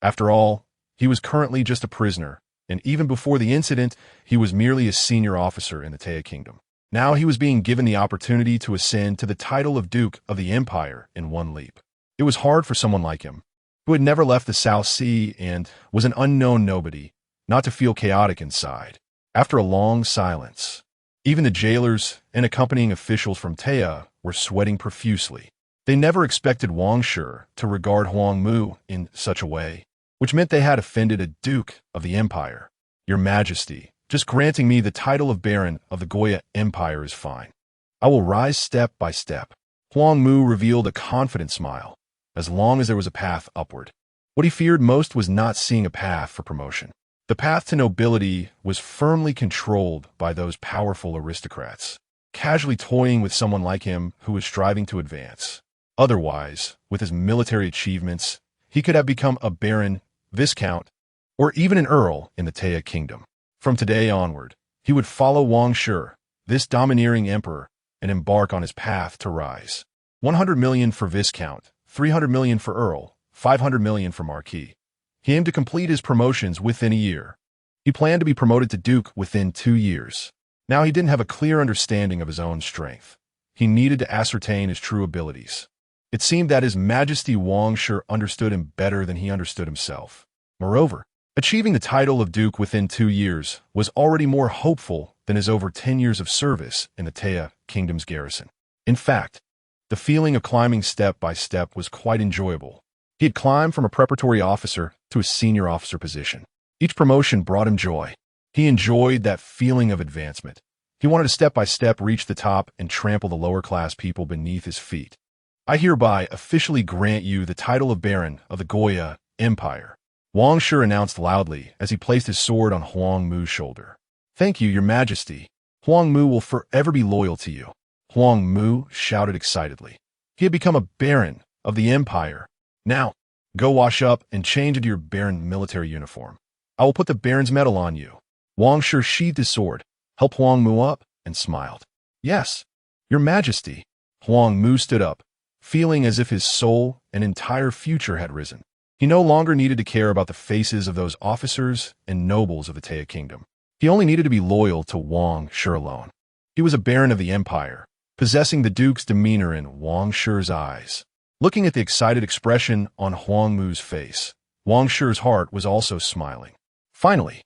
After all, he was currently just a prisoner, and even before the incident, he was merely a senior officer in the Taya kingdom. Now he was being given the opportunity to ascend to the title of Duke of the Empire in one leap. It was hard for someone like him, who had never left the South Sea and was an unknown nobody, not to feel chaotic inside. After a long silence, even the jailers and accompanying officials from Taya were sweating profusely. They never expected Wang Shi to regard Huang Mu in such a way, which meant they had offended a duke of the empire. Your Majesty, just granting me the title of Baron of the Goya Empire is fine. I will rise step by step. Huang Mu revealed a confident smile, as long as there was a path upward. What he feared most was not seeing a path for promotion. The path to nobility was firmly controlled by those powerful aristocrats, casually toying with someone like him who was striving to advance. Otherwise, with his military achievements, he could have become a baron, viscount, or even an earl in the Taya kingdom. From today onward, he would follow Wang Shi, this domineering emperor, and embark on his path to rise. 100 million for Viscount, 300 million for Earl, 500 million for Marquis. He aimed to complete his promotions within a year. He planned to be promoted to Duke within 2 years. Now he didn't have a clear understanding of his own strength. He needed to ascertain his true abilities. It seemed that His Majesty Wang Shi understood him better than he understood himself. Moreover, achieving the title of Duke within 2 years was already more hopeful than his over 10 years of service in the Te Kingdom's garrison. In fact, the feeling of climbing step by step was quite enjoyable. He had climbed from a preparatory officer to a senior officer position. Each promotion brought him joy. He enjoyed that feeling of advancement. He wanted to step by step reach the top and trample the lower class people beneath his feet. I hereby officially grant you the title of Baron of the Goya Empire, Wang Shi announced loudly as he placed his sword on Huang Mu's shoulder. Thank you, Your Majesty. Huang Mu will forever be loyal to you. Huang Mu shouted excitedly. He had become a Baron of the Empire. Now, go wash up and change into your Baron military uniform. I will put the Baron's medal on you. Wang Shi sheathed his sword, helped Huang Mu up, and smiled. Yes, Your Majesty. Huang Mu stood up, feeling as if his soul and entire future had risen. He no longer needed to care about the faces of those officers and nobles of the Te Kingdom. He only needed to be loyal to Wang Shi alone. He was a Baron of the Empire, possessing the Duke's demeanor in Wang Shi's eyes. Looking at the excited expression on Huang Mu's face, Wang Shi's heart was also smiling. Finally,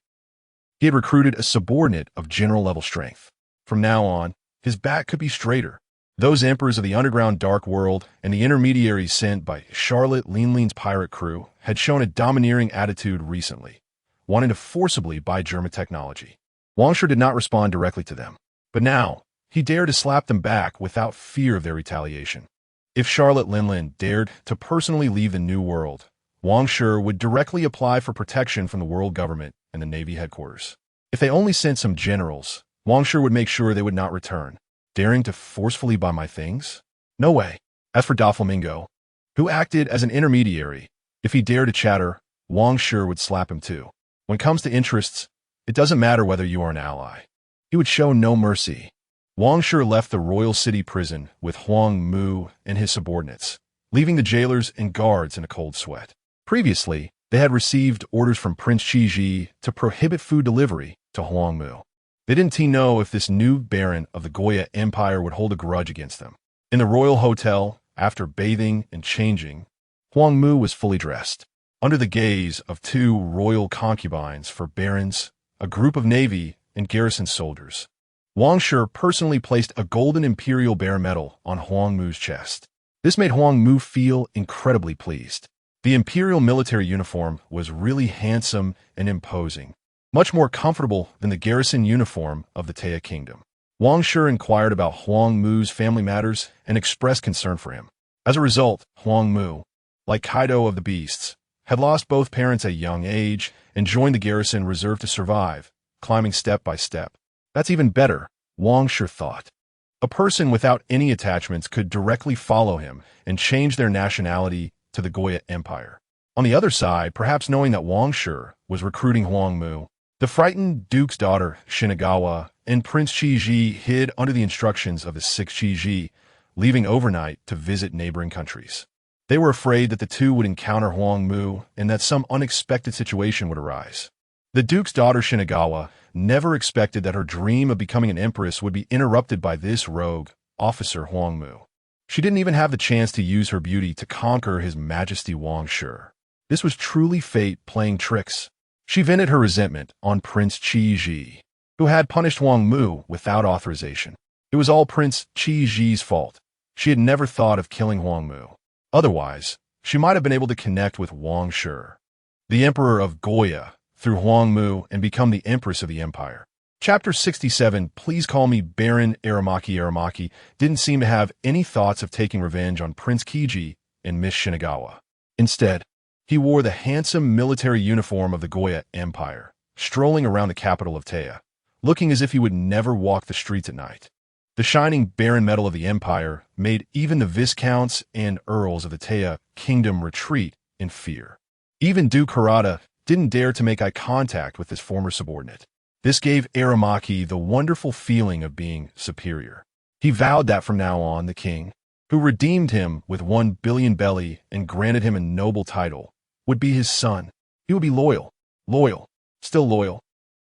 he had recruited a subordinate of general-level strength. From now on, his back could be straighter. Those emperors of the underground dark world and the intermediaries sent by Charlotte Linling's pirate crew had shown a domineering attitude recently, wanting to forcibly buy German technology. Wang Shi did not respond directly to them, but now he dared to slap them back without fear of their retaliation. If Charlotte Linling dared to personally leave the New World, Wang Shi would directly apply for protection from the world government and the Navy headquarters. If they only sent some generals, Wang Shi would make sure they would not return. Daring to forcefully buy my things? No way. As for Doflamingo, who acted as an intermediary, if he dared to chatter, Wang Shi would slap him too. When it comes to interests, it doesn't matter whether you are an ally. He would show no mercy. Wang Shi left the royal city prison with Huang Mu and his subordinates, leaving the jailers and guards in a cold sweat. Previously, they had received orders from Prince Qiji to prohibit food delivery to Huang Mu. They didn't know if this new Baron of the Goya Empire would hold a grudge against them. In the royal hotel, after bathing and changing, Huang Mu was fully dressed. Under the gaze of 2 royal concubines for barons, a group of navy and garrison soldiers, Wang Shi personally placed a golden imperial bear medal on Huang Mu's chest. This made Huang Mu feel incredibly pleased. The imperial military uniform was really handsome and imposing, much more comfortable than the garrison uniform of the Te Kingdom. Wang Shi inquired about Huang Mu's family matters and expressed concern for him. As a result, Huang Mu, like Kaido of the Beasts, had lost both parents at a young age and joined the garrison reserved to survive, climbing step by step. That's even better, Wang Shi thought. A person without any attachments could directly follow him and change their nationality to the Goya Empire. On the other side, perhaps knowing that Wang Shi was recruiting Huang Mu, the frightened Duke's daughter, Shinagawa, and Prince Qiji hid under the instructions of the 6th Qiji, leaving overnight to visit neighboring countries. They were afraid that the two would encounter Huang Mu and that some unexpected situation would arise. The Duke's daughter, Shinagawa, never expected that her dream of becoming an empress would be interrupted by this rogue officer Huang Mu. She didn't even have the chance to use her beauty to conquer His Majesty Wang Shi. This was truly fate playing tricks. She vented her resentment on Prince Qiji, who had punished Huang Mu without authorization. It was all Prince Qiji's fault. She had never thought of killing Huang Mu. Otherwise, she might have been able to connect with Wang Shi, the Emperor of Goya, through Huang Mu and become the Empress of the Empire. Chapter 67, Please Call Me Baron Aramaki. Aramaki didn't seem to have any thoughts of taking revenge on Prince Qiji and Miss Shinagawa. Instead, he wore the handsome military uniform of the Goya Empire, strolling around the capital of Tea, looking as if he would never walk the streets at night. The shining Baron medal of the Empire made even the Viscounts and Earls of the Tea Kingdom retreat in fear. Even Duke Harada didn't dare to make eye contact with his former subordinate. This gave Aramaki the wonderful feeling of being superior. He vowed that from now on the king who redeemed him with 1 billion belly and granted him a noble title, would be his son. He would be loyal, still loyal.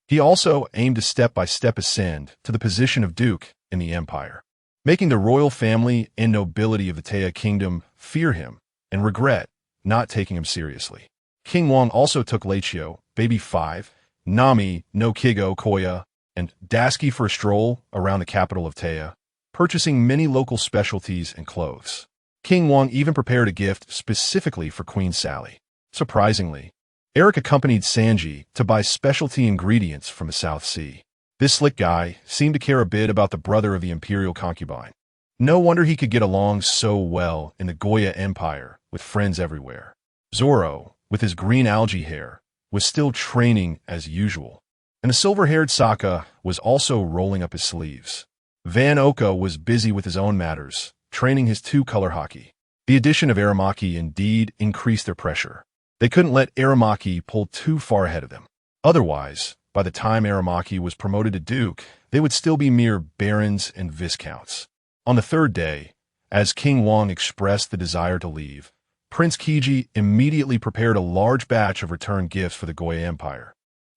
He also aimed to step-by-step ascend to the position of duke in the empire, making the royal family and nobility of the Taya kingdom fear him and regret not taking him seriously. King Wang also took Lechio, Baby 5, Nami, no Kigo, Koya, and Dasky for a stroll around the capital of Taya, purchasing many local specialties and clothes. King Wang even prepared a gift specifically for Queen Sally. Surprisingly, Eric accompanied Sanji to buy specialty ingredients from the South Sea. This slick guy seemed to care a bit about the brother of the imperial concubine. No wonder he could get along so well in the Goya Empire with friends everywhere. Zoro, with his green algae hair, was still training as usual, and the silver-haired Sokka was also rolling up his sleeves. Van Oka was busy with his own matters, training his two-color hockey. The addition of Aramaki indeed increased their pressure. They couldn't let Aramaki pull too far ahead of them. Otherwise, by the time Aramaki was promoted to duke, they would still be mere barons and viscounts. On the third day, as King Wang expressed the desire to leave, Prince Kiji immediately prepared a large batch of return gifts for the Goya Empire.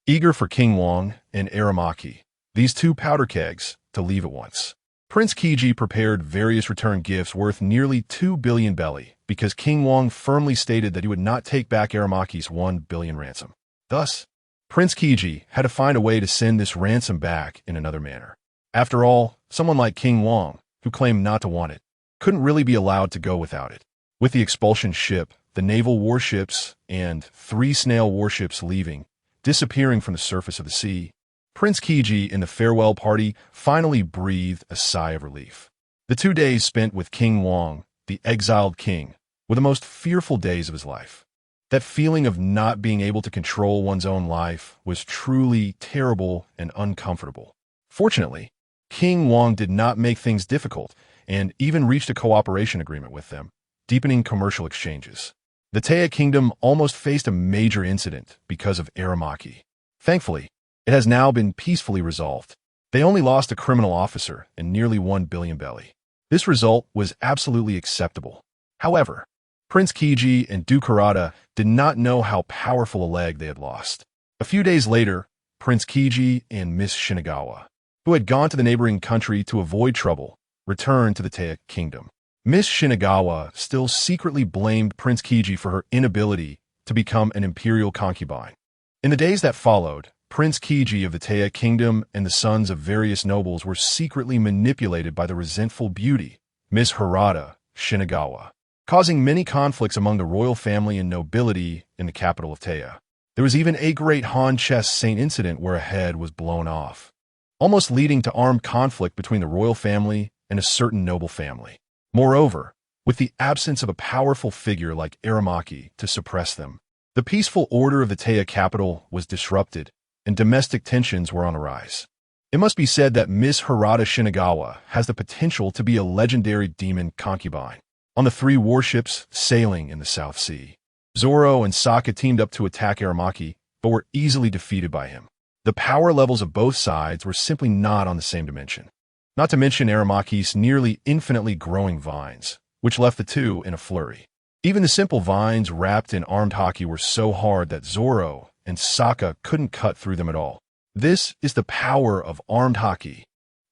Eager for King Wang and Aramaki, these two powder kegs, to leave at once. Prince Kiji prepared various return gifts worth nearly 2 billion belly because King Wang firmly stated that he would not take back Aramaki's 1 billion ransom. Thus, Prince Kiji had to find a way to send this ransom back in another manner. After all, someone like King Wang, who claimed not to want it, couldn't really be allowed to go without it. With the expulsion ship, the naval warships, and 3 snail warships leaving, disappearing from the surface of the sea, Prince Kiji and the farewell party finally breathed a sigh of relief. The 2 days spent with King Wang, the exiled king, were the most fearful days of his life. That feeling of not being able to control one's own life was truly terrible and uncomfortable. Fortunately, King Wang did not make things difficult and even reached a cooperation agreement with them, deepening commercial exchanges. The Taya kingdom almost faced a major incident because of Aramaki. Thankfully, it has now been peacefully resolved. They only lost a criminal officer and nearly 1 billion belly. This result was absolutely acceptable. However, Prince Kiji and Dukarada did not know how powerful a leg they had lost. A few days later, Prince Kiji and Miss Shinagawa, who had gone to the neighboring country to avoid trouble, returned to the Taya kingdom. Miss Shinagawa still secretly blamed Prince Kiji for her inability to become an imperial concubine. In the days that followed, Prince Kiji of the Taya kingdom and the sons of various nobles were secretly manipulated by the resentful beauty, Miss Harada Shinagawa, causing many conflicts among the royal family and nobility in the capital of Taya. There was even a great Han chess saint incident where a head was blown off, almost leading to armed conflict between the royal family and a certain noble family. Moreover, with the absence of a powerful figure like Aramaki to suppress them, the peaceful order of the Taya capital was disrupted, and domestic tensions were on a rise. It must be said that Miss Harada Shinagawa has the potential to be a legendary demon concubine. On the 3 warships sailing in the South Sea, Zoro and Sokka teamed up to attack Aramaki, but were easily defeated by him. The power levels of both sides were simply not on the same dimension. Not to mention Aramaki's nearly infinitely growing vines, which left the two in a flurry. Even the simple vines wrapped in armed hockey were so hard that Zoro and Sokka couldn't cut through them at all. This is the power of armed hockey.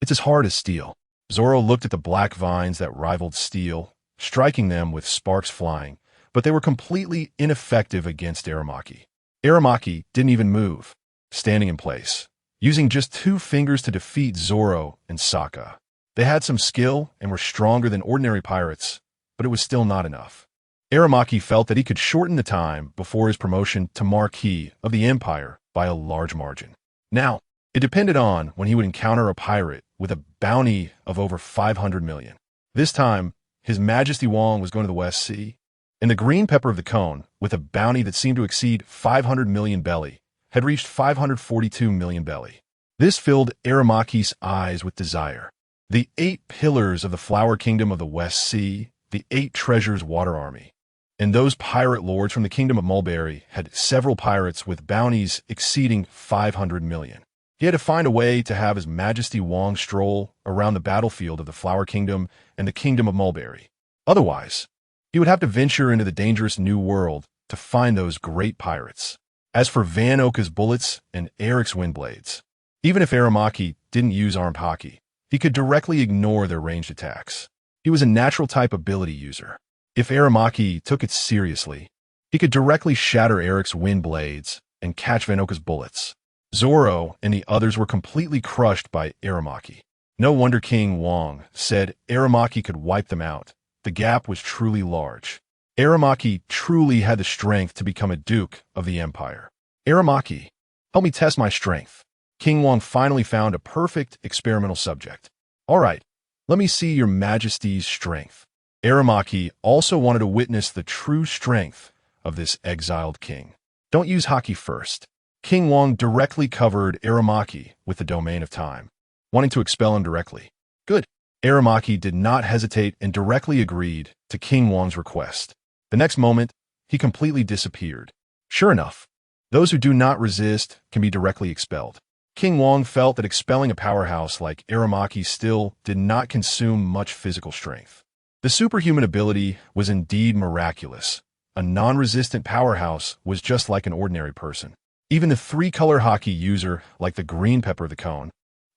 It's as hard as steel. Zoro looked at the black vines that rivaled steel, striking them with sparks flying, but they were completely ineffective against Aramaki. Aramaki didn't even move, standing in place, using just 2 fingers to defeat Zoro and Sokka. They had some skill and were stronger than ordinary pirates, but it was still not enough. Aramaki felt that he could shorten the time before his promotion to Marquis of the Empire by a large margin. Now, it depended on when he would encounter a pirate with a bounty of over 500 million. This time, His Majesty Wang was going to the West Sea, and the green pepper of the cone, with a bounty that seemed to exceed 500 million belly, had reached 542 million belly. This filled Aramaki's eyes with desire. The 8 pillars of the Flower Kingdom of the West Sea, the 8 treasures water army, and those pirate lords from the Kingdom of Mulberry had several pirates with bounties exceeding 500 million. He had to find a way to have His Majesty Wang stroll around the battlefield of the Flower Kingdom and the Kingdom of Mulberry. Otherwise, he would have to venture into the dangerous new world to find those great pirates. As for Van Oka's bullets and Eric's wind blades, even if Aramaki didn't use armed hockey, he could directly ignore their ranged attacks. He was a natural type ability user. If Aramaki took it seriously, he could directly shatter Eric's wind blades and catch Van Oka's bullets. Zoro and the others were completely crushed by Aramaki. No wonder King Wang said Aramaki could wipe them out. The gap was truly large. Aramaki truly had the strength to become a duke of the empire. Aramaki, help me test my strength. King Wang finally found a perfect experimental subject. All right, let me see your majesty's strength. Aramaki also wanted to witness the true strength of this exiled king. Don't use hockey first. King Wang directly covered Aramaki with the domain of time, wanting to expel him directly. Good. Aramaki did not hesitate and directly agreed to King Wang's request. The next moment, he completely disappeared. Sure enough, those who do not resist can be directly expelled. King Wang felt that expelling a powerhouse like Aramaki still did not consume much physical strength. The superhuman ability was indeed miraculous. A non-resistant powerhouse was just like an ordinary person. Even the three-color hockey user, like the green pepper of the cone,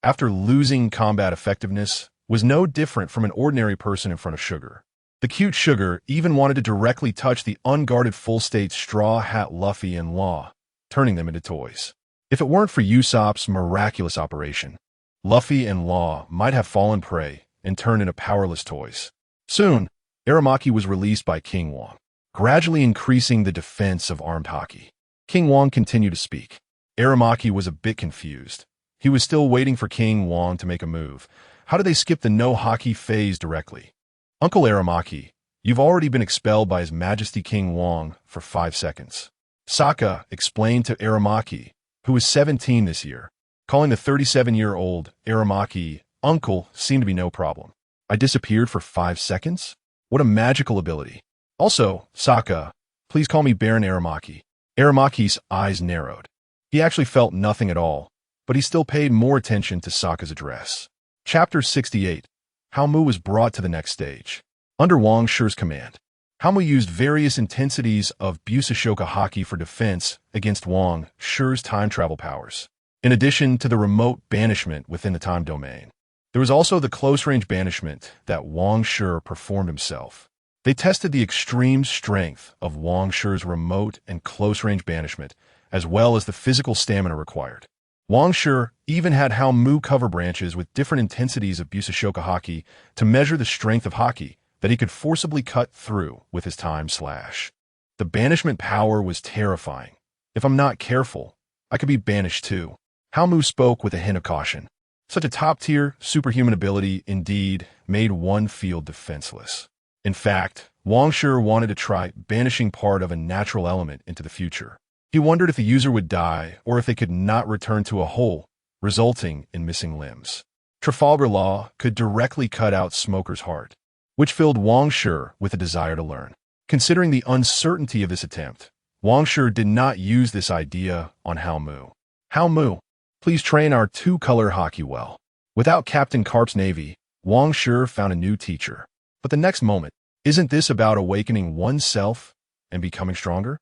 after losing combat effectiveness, was no different from an ordinary person in front of Sugar. The cute Sugar even wanted to directly touch the unguarded full-state Straw Hat Luffy and Law, turning them into toys. If it weren't for Usopp's miraculous operation, Luffy and Law might have fallen prey and turned into powerless toys. Soon, Aramaki was released by King Wang, gradually increasing the defense of armed hockey. King Wang continued to speak. Aramaki was a bit confused. He was still waiting for King Wang to make a move. How did they skip the no-hockey phase directly? Uncle Aramaki, you've already been expelled by His Majesty King Wang for 5 seconds. Sokka explained to Aramaki, who was 17 this year. Calling the 37-year-old Aramaki uncle seemed to be no problem. I disappeared for 5 seconds? What a magical ability. Also, Sokka, please call me Baron Aramaki. Aramaki's eyes narrowed. He actually felt nothing at all, but he still paid more attention to Sokka's address. Chapter 68. How Mu was brought to the next stage. Under Wang Shi's command, How Mu used various intensities of Busashoka Haki for defense against Wang Shi's time travel powers. In addition to the remote banishment within the time domain, there was also the close-range banishment that Wang Shi performed himself. They tested the extreme strength of Wang Shi's remote and close-range banishment, as well as the physical stamina required. Wang Shi even had How Mu cover branches with different intensities of Busashoka Haki to measure the strength of Haki that he could forcibly cut through with his time slash. The banishment power was terrifying. If I'm not careful, I could be banished too. How Mu spoke with a hint of caution. Such a top-tier, superhuman ability indeed made one feel defenseless. In fact, Wang Shi wanted to try banishing part of a natural element into the future. He wondered if the user would die or if they could not return to a whole, resulting in missing limbs. Trafalgar Law could directly cut out Smoker's heart, which filled Wang Shi with a desire to learn. Considering the uncertainty of this attempt, Wang Shi did not use this idea on How Mu. How Mu, please train our two-color hockey well. Without Captain Carp's navy, Wang Shi found a new teacher. But the next moment, isn't this about awakening oneself and becoming stronger?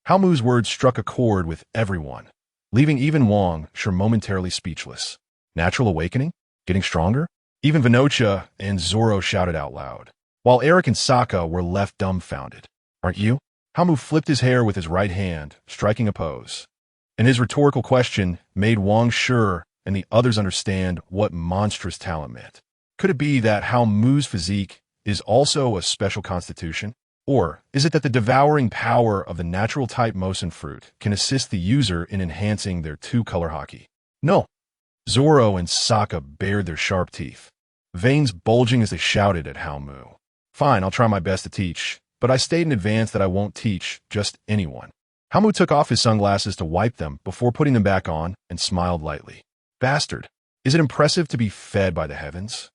How Mu's words struck a chord with everyone, leaving even Wang Shi momentarily speechless. Natural awakening? Getting stronger? Even Vinocha and Zoro shouted out loud, while Eric and Sokka were left dumbfounded. Aren't you? How Mu flipped his hair with his right hand, striking a pose. And his rhetorical question made Wang Shi and the others understand what monstrous talent meant. Could it be that How Mu's physique is also a special constitution? Or is it that the devouring power of the natural type Mosin fruit can assist the user in enhancing their two-color hockey? No. Zoro and Sokka bared their sharp teeth, veins bulging as they shouted at How Mu. Fine, I'll try my best to teach, but I stated in advance that I won't teach just anyone. How Mu took off his sunglasses to wipe them before putting them back on and smiled lightly. Bastard, is it impressive to be fed by the heavens?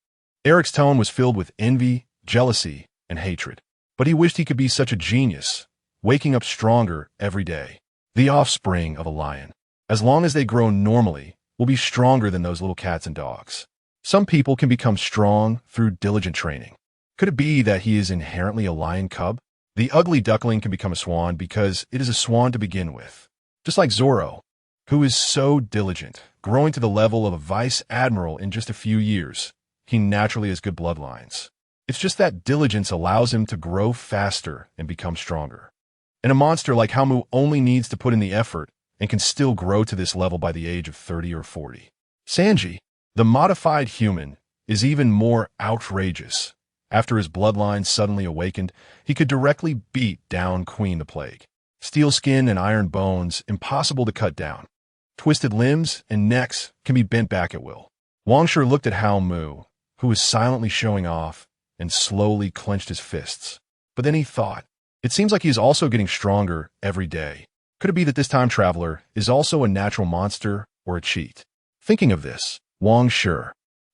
Eric's tone was filled with envy, jealousy, and hatred. But he wished he could be such a genius, waking up stronger every day. The offspring of a lion, as long as they grow normally, will be stronger than those little cats and dogs. Some people can become strong through diligent training. Could it be that he is inherently a lion cub? The ugly duckling can become a swan because it is a swan to begin with. Just like Zorro, who is so diligent, growing to the level of a vice admiral in just a few years. He naturally has good bloodlines. It's just that diligence allows him to grow faster and become stronger. And a monster like Haomu only needs to put in the effort and can still grow to this level by the age of 30 or 40. Sanji, the modified human, is even more outrageous. After his bloodline suddenly awakened, he could directly beat down Queen the Plague. Steel skin and iron bones, impossible to cut down. Twisted limbs and necks can be bent back at will. Wang Shi looked at Haomu, who was silently showing off, and slowly clenched his fists. But then he thought, it seems like he is also getting stronger every day. Could it be that this time traveler is also a natural monster or a cheat? Thinking of this, Wang Shi,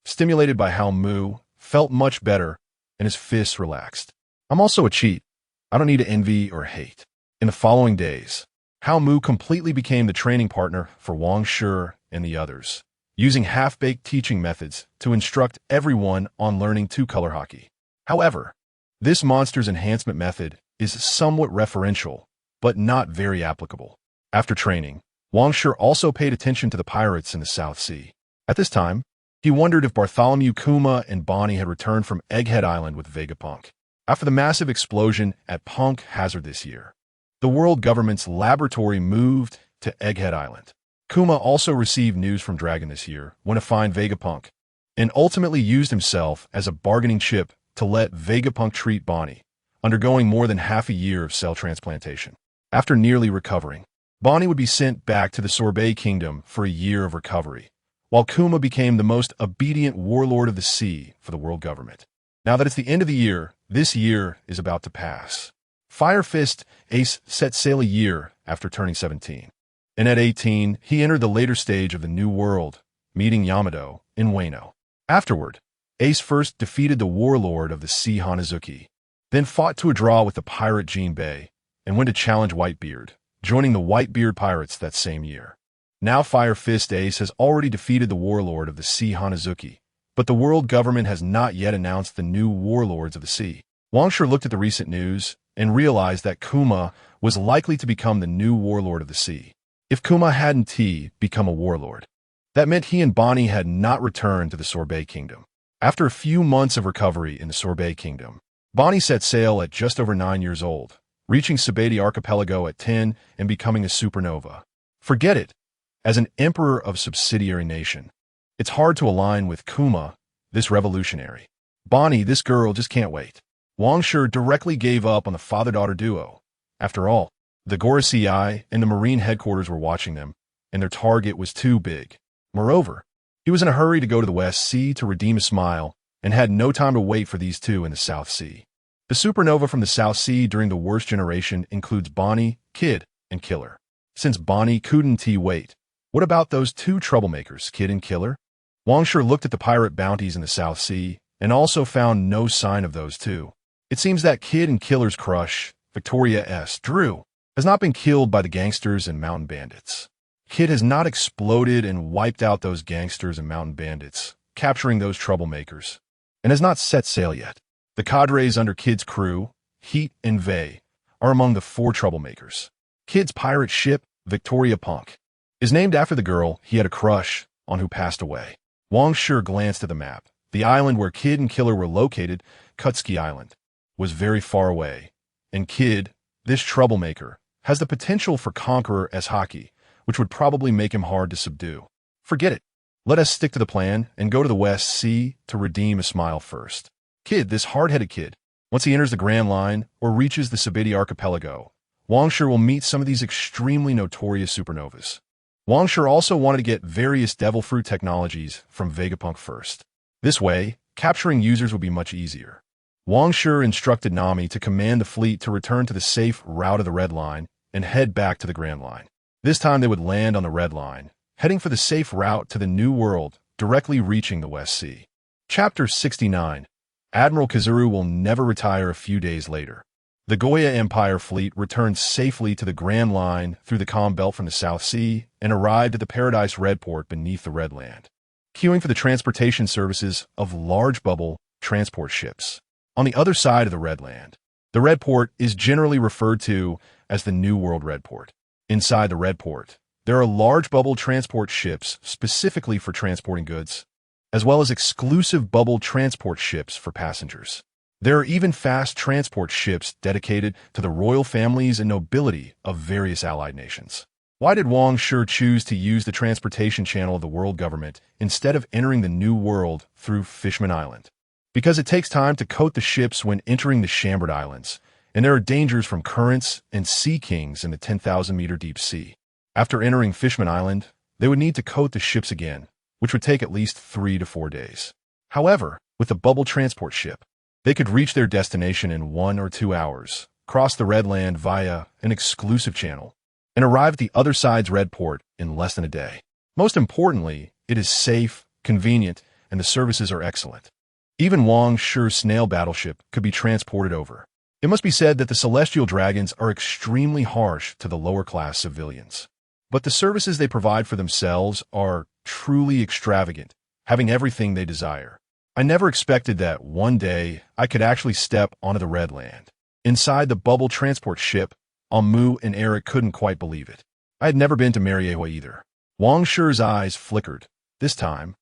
stimulated by Haomu, felt much better, and his fists relaxed. I'm also a cheat. I don't need to envy or hate. In the following days, Haomu completely became the training partner for Wang Shi and the others, using half-baked teaching methods to instruct everyone on learning two-color hockey. However, this monster's enhancement method is somewhat referential, but not very applicable. After training, Wang Shi also paid attention to the pirates in the South Sea. At this time, he wondered if Bartholomew Kuma and Bonnie had returned from Egghead Island with Vegapunk. After the massive explosion at Punk Hazard this year, the world government's laboratory moved to Egghead Island. Kuma also received news from Dragon this year when to find Vegapunk, and ultimately used himself as a bargaining chip to let Vegapunk treat Bonnie, undergoing more than half a year of cell transplantation. After nearly recovering, Bonnie would be sent back to the Sorbet Kingdom for a year of recovery, while Kuma became the most obedient warlord of the sea for the world government. Now that it's the end of the year, this year is about to pass. Fire Fist Ace set sail a year after turning 17. And at 18, he entered the later stage of the New World, meeting Yamato in Wano. Afterward, Ace first defeated the warlord of the sea Hanazuki, then fought to a draw with the pirate Jinbei, and went to challenge Whitebeard, joining the Whitebeard pirates that same year. Now Fire Fist Ace has already defeated the warlord of the sea Hanazuki, but the world government has not yet announced the new warlords of the sea. Wang Shi looked at the recent news and realized that Kuma was likely to become the new warlord of the sea. If Kuma hadn't become a warlord, that meant he and Bonnie had not returned to the Sorbet Kingdom. After a few months of recovery in the Sorbet Kingdom, Bonnie set sail at just over 9 years old, reaching Sabeti Archipelago at 10 and becoming a supernova. Forget it. As an emperor of subsidiary nation, it's hard to align with Kuma, this revolutionary. Bonnie, this girl, just can't wait. Wang Shi directly gave up on the father-daughter duo. After all, the Gorosei and the Marine headquarters were watching them, and their target was too big. Moreover, he was in a hurry to go to the West Sea to redeem a smile and had no time to wait for these two in the South Sea. The supernova from the South Sea during the worst generation includes Bonnie, Kid, and Killer. Since Bonnie couldn't wait, what about those two troublemakers, Kid and Killer? Wang Shi looked at the pirate bounties in the South Sea and also found no sign of those two. It seems that Kid and Killer's crush, Victoria S. Drew, has not been killed by the gangsters and mountain bandits. Kid has not exploded and wiped out those gangsters and mountain bandits, capturing those troublemakers, and has not set sail yet. The cadres under Kid's crew, Heat and Vey, are among the 4 troublemakers. Kid's pirate ship, Victoria Punk, is named after the girl he had a crush on who passed away. Wang Shi glanced at the map. The island where Kid and Killer were located, Kutsuki Island, was very far away, and Kid, this troublemaker, has the potential for Conqueror as hockey, which would probably make him hard to subdue. Forget it. Let us stick to the plan and go to the West Sea to redeem a smile first. Kid, this hard-headed kid, once he enters the Grand Line or reaches the Sabeti Archipelago, Wang Shi will meet some of these extremely notorious supernovas. Wang Shi also wanted to get various Devil Fruit technologies from Vegapunk first. This way, capturing users would be much easier. Wang Shi instructed Nami to command the fleet to return to the safe route of the Red Line and head back to the Grand Line. This time they would land on the Red Line, heading for the safe route to the New World, directly reaching the West Sea. Chapter 69. Admiral Kazuru will never retire. A few days later, the Goya Empire fleet returned safely to the Grand Line through the Calm Belt from the South Sea and arrived at the Paradise Red Port beneath the Red Land, queuing for the transportation services of large bubble transport ships. on the other side of the Red Land. The Red Port is generally referred to as the New World Red Port. Inside the Red Port, there are large bubble transport ships specifically for transporting goods, as well as exclusive bubble transport ships for passengers. There are even fast transport ships dedicated to the royal families and nobility of various allied nations. Why did Wang Shi choose to use the transportation channel of the world government instead of entering the New World through Fishman Island? Because it takes time to coat the ships when entering the Chambered Islands, and there are dangers from currents and sea kings in the 10,000-meter deep sea. After entering Fishman Island, they would need to coat the ships again, which would take at least 3 to 4 days. However, with the bubble transport ship, they could reach their destination in 1 or 2 hours, cross the Red Land via an exclusive channel, and arrive at the other side's Red Port in less than a day. Most importantly, it is safe, convenient, and the services are excellent. Even Wang Shi's snail battleship could be transported over. It must be said that the celestial dragons are extremely harsh to the lower-class civilians. But the services they provide for themselves are truly extravagant, having everything they desire. I never expected that one day I could actually step onto the Red Land. Inside the bubble transport ship, Amu and Eric couldn't quite believe it. I had never been to Mariewa either. Wang Shi's eyes flickered. This time,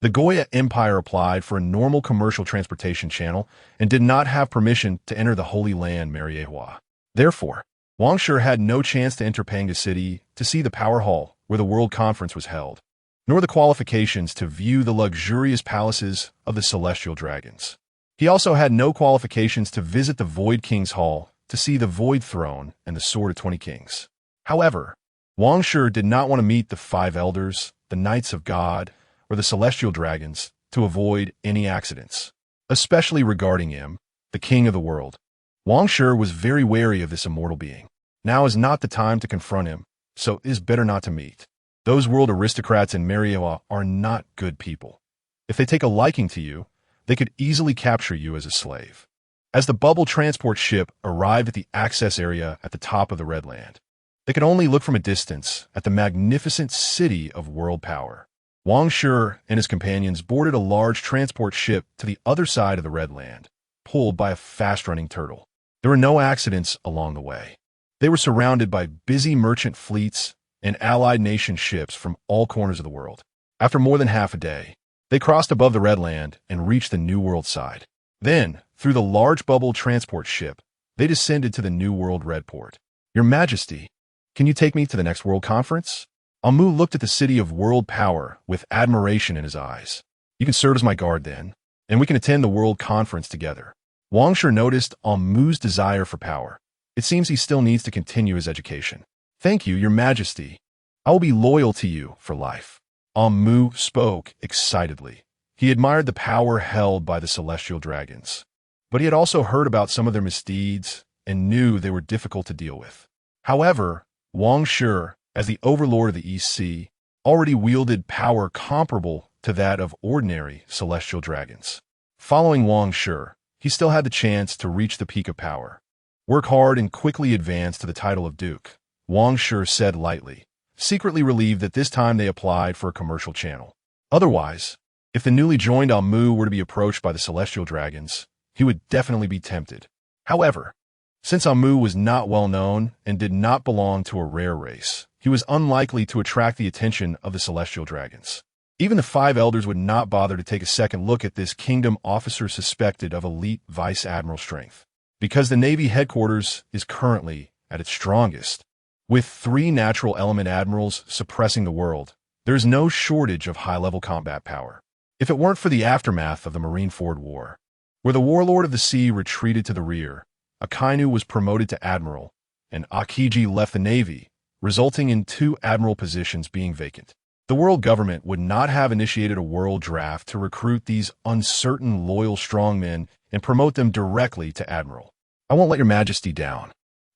the Goya Empire applied for a normal commercial transportation channel and did not have permission to enter the Holy Land, Mariewa. Therefore, Wang Shi had no chance to enter Panga City to see the power hall where the World Conference was held, nor the qualifications to view the luxurious palaces of the Celestial Dragons. He also had no qualifications to visit the Void King's Hall to see the Void Throne and the Sword of 20 Kings. However, Wang Shi did not want to meet the 5 elders, the Knights of God, or the Celestial Dragons to avoid any accidents, especially regarding him, the King of the World. Wang Shi was very wary of this immortal being. Now is not the time to confront him, so it is better not to meet. Those world aristocrats in Mariewa are not good people. If they take a liking to you, they could easily capture you as a slave. As the bubble transport ship arrived at the access area at the top of the Red Land, they could only look from a distance at the magnificent city of world power. Wang Shi and his companions boarded a large transport ship to the other side of the Red Land, pulled by a fast-running turtle. There were no accidents along the way. They were surrounded by busy merchant fleets and allied nation ships from all corners of the world. After more than half a day, they crossed above the Red Land and reached the New World side. Then, through the large bubble transport ship, they descended to the New World Red Port. Your Majesty, can you take me to the next World Conference? Amu looked at the city of world power with admiration in his eyes. You can serve as my guard then, and we can attend the World Conference together. Wang Shi noticed Amu's desire for power. It seems he still needs to continue his education. Thank you, Your Majesty. I will be loyal to you for life. Amu spoke excitedly. He admired the power held by the Celestial Dragons, but he had also heard about some of their misdeeds and knew they were difficult to deal with. However, Wang Shi, as the overlord of the East Sea, already wielded power comparable to that of ordinary Celestial Dragons. Following Wang Shi, he still had the chance to reach the peak of power. Work hard and quickly advance to the title of Duke, Wang Shi said lightly, secretly relieved that this time they applied for a commercial channel. Otherwise, if the newly joined Amu were to be approached by the Celestial Dragons, he would definitely be tempted. However, since Amu was not well known and did not belong to a rare race, he was unlikely to attract the attention of the Celestial Dragons. Even the 5 elders would not bother to take a second look at this kingdom officer suspected of elite vice admiral strength, because the Navy headquarters is currently at its strongest. With 3 natural element admirals suppressing the world, there is no shortage of high-level combat power. If it weren't for the aftermath of the Marineford War, where the warlord of the sea retreated to the rear, Akainu was promoted to admiral, and Akiji left the Navy, resulting in 2 admiral positions being vacant. The world government would not have initiated a world draft to recruit these uncertain, loyal strongmen and promote them directly to admiral. I won't let your majesty down.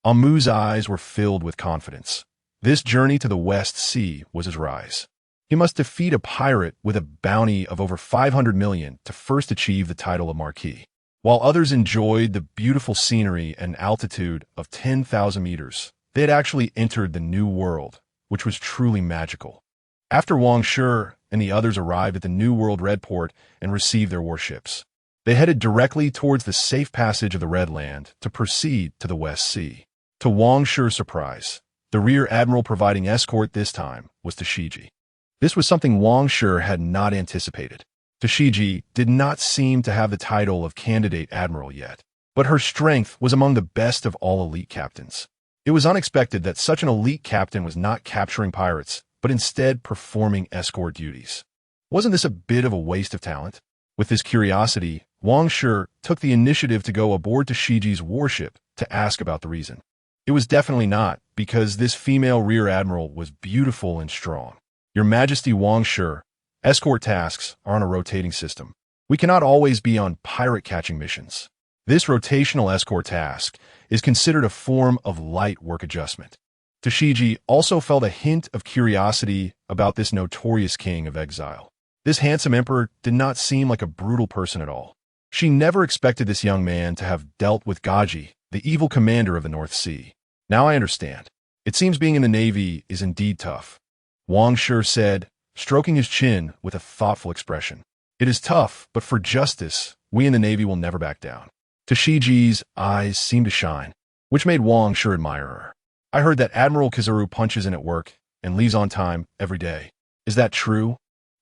Amu's eyes were filled with confidence. This journey to the West Sea was his rise. He must defeat a pirate with a bounty of over 500 million to first achieve the title of Marquis. While others enjoyed the beautiful scenery and altitude of 10,000 meters, they had actually entered the New World, which was truly magical. After Wang Shi and the others arrived at the New World Red Port and received their warships, They headed directly towards the safe passage of the Red Land to proceed to the West Sea. To Wang Shi's surprise, the rear admiral providing escort this time was Tashiji. This was something Wang Shi had not anticipated. Tashiji did not seem to have the title of candidate admiral yet, but her strength was among the best of all elite captains. It was unexpected that such an elite captain was not capturing pirates, but instead performing escort duties. Wasn't this a bit of a waste of talent? With this curiosity, Wang Shi took the initiative to go aboard Tashiji's warship to ask about the reason. It was definitely not because this female rear admiral was beautiful and strong. Your Majesty Wang Shi, escort tasks are on a rotating system. We cannot always be on pirate-catching missions. This rotational escort task is considered a form of light work adjustment. Tashiji also felt a hint of curiosity about this notorious king of exile. This handsome emperor did not seem like a brutal person at all. She never expected this young man to have dealt with Gaji, the evil commander of the North Sea. Now I understand. It seems being in the Navy is indeed tough. Wang Shi said, stroking his chin with a thoughtful expression. It is tough, but for justice, we in the Navy will never back down. Tashiji's eyes seemed to shine, which made Wang Shi admire her. I heard that Admiral Kizaru punches in at work and leaves on time every day. Is that true?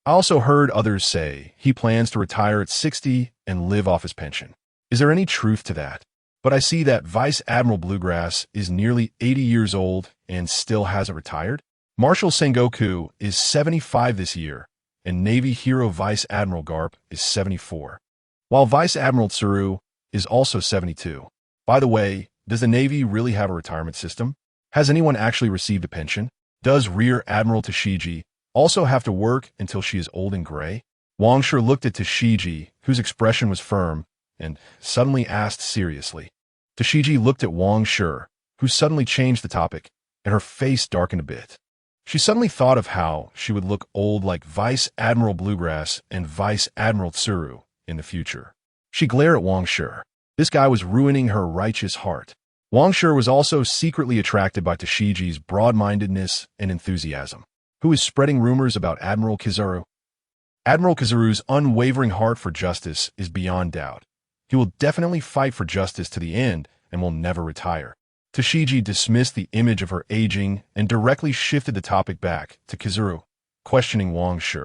I also heard others say he plans to retire at 60 and live off his pension. Is there any truth to that? But I see that Vice Admiral Bluegrass is nearly 80 years old and still hasn't retired. Marshal Sengoku is 75 this year, and Navy hero Vice Admiral Garp is 74, while Vice Admiral Tsuru is also 72. By the way, does the Navy really have a retirement system? Has anyone actually received a pension? Does Rear Admiral Tashiji also have to work until she is old and gray? Wang Shi looked at Tashiji, whose expression was firm, and suddenly asked seriously. Tashiji looked at Wang Shi, who suddenly changed the topic, and her face darkened a bit. She suddenly thought of how she would look old like Vice Admiral Bluegrass and Vice Admiral Tsuru in the future. She glared at Wang Shi. This guy was ruining her righteous heart. Wang Shi was also secretly attracted by Tashiji's broad-mindedness and enthusiasm. Who is spreading rumors about Admiral Kizaru? Admiral Kizaru's unwavering heart for justice is beyond doubt. He will definitely fight for justice to the end and will never retire. Tashiji dismissed the image of her aging and directly shifted the topic back to Kizaru, questioning Wang Shi.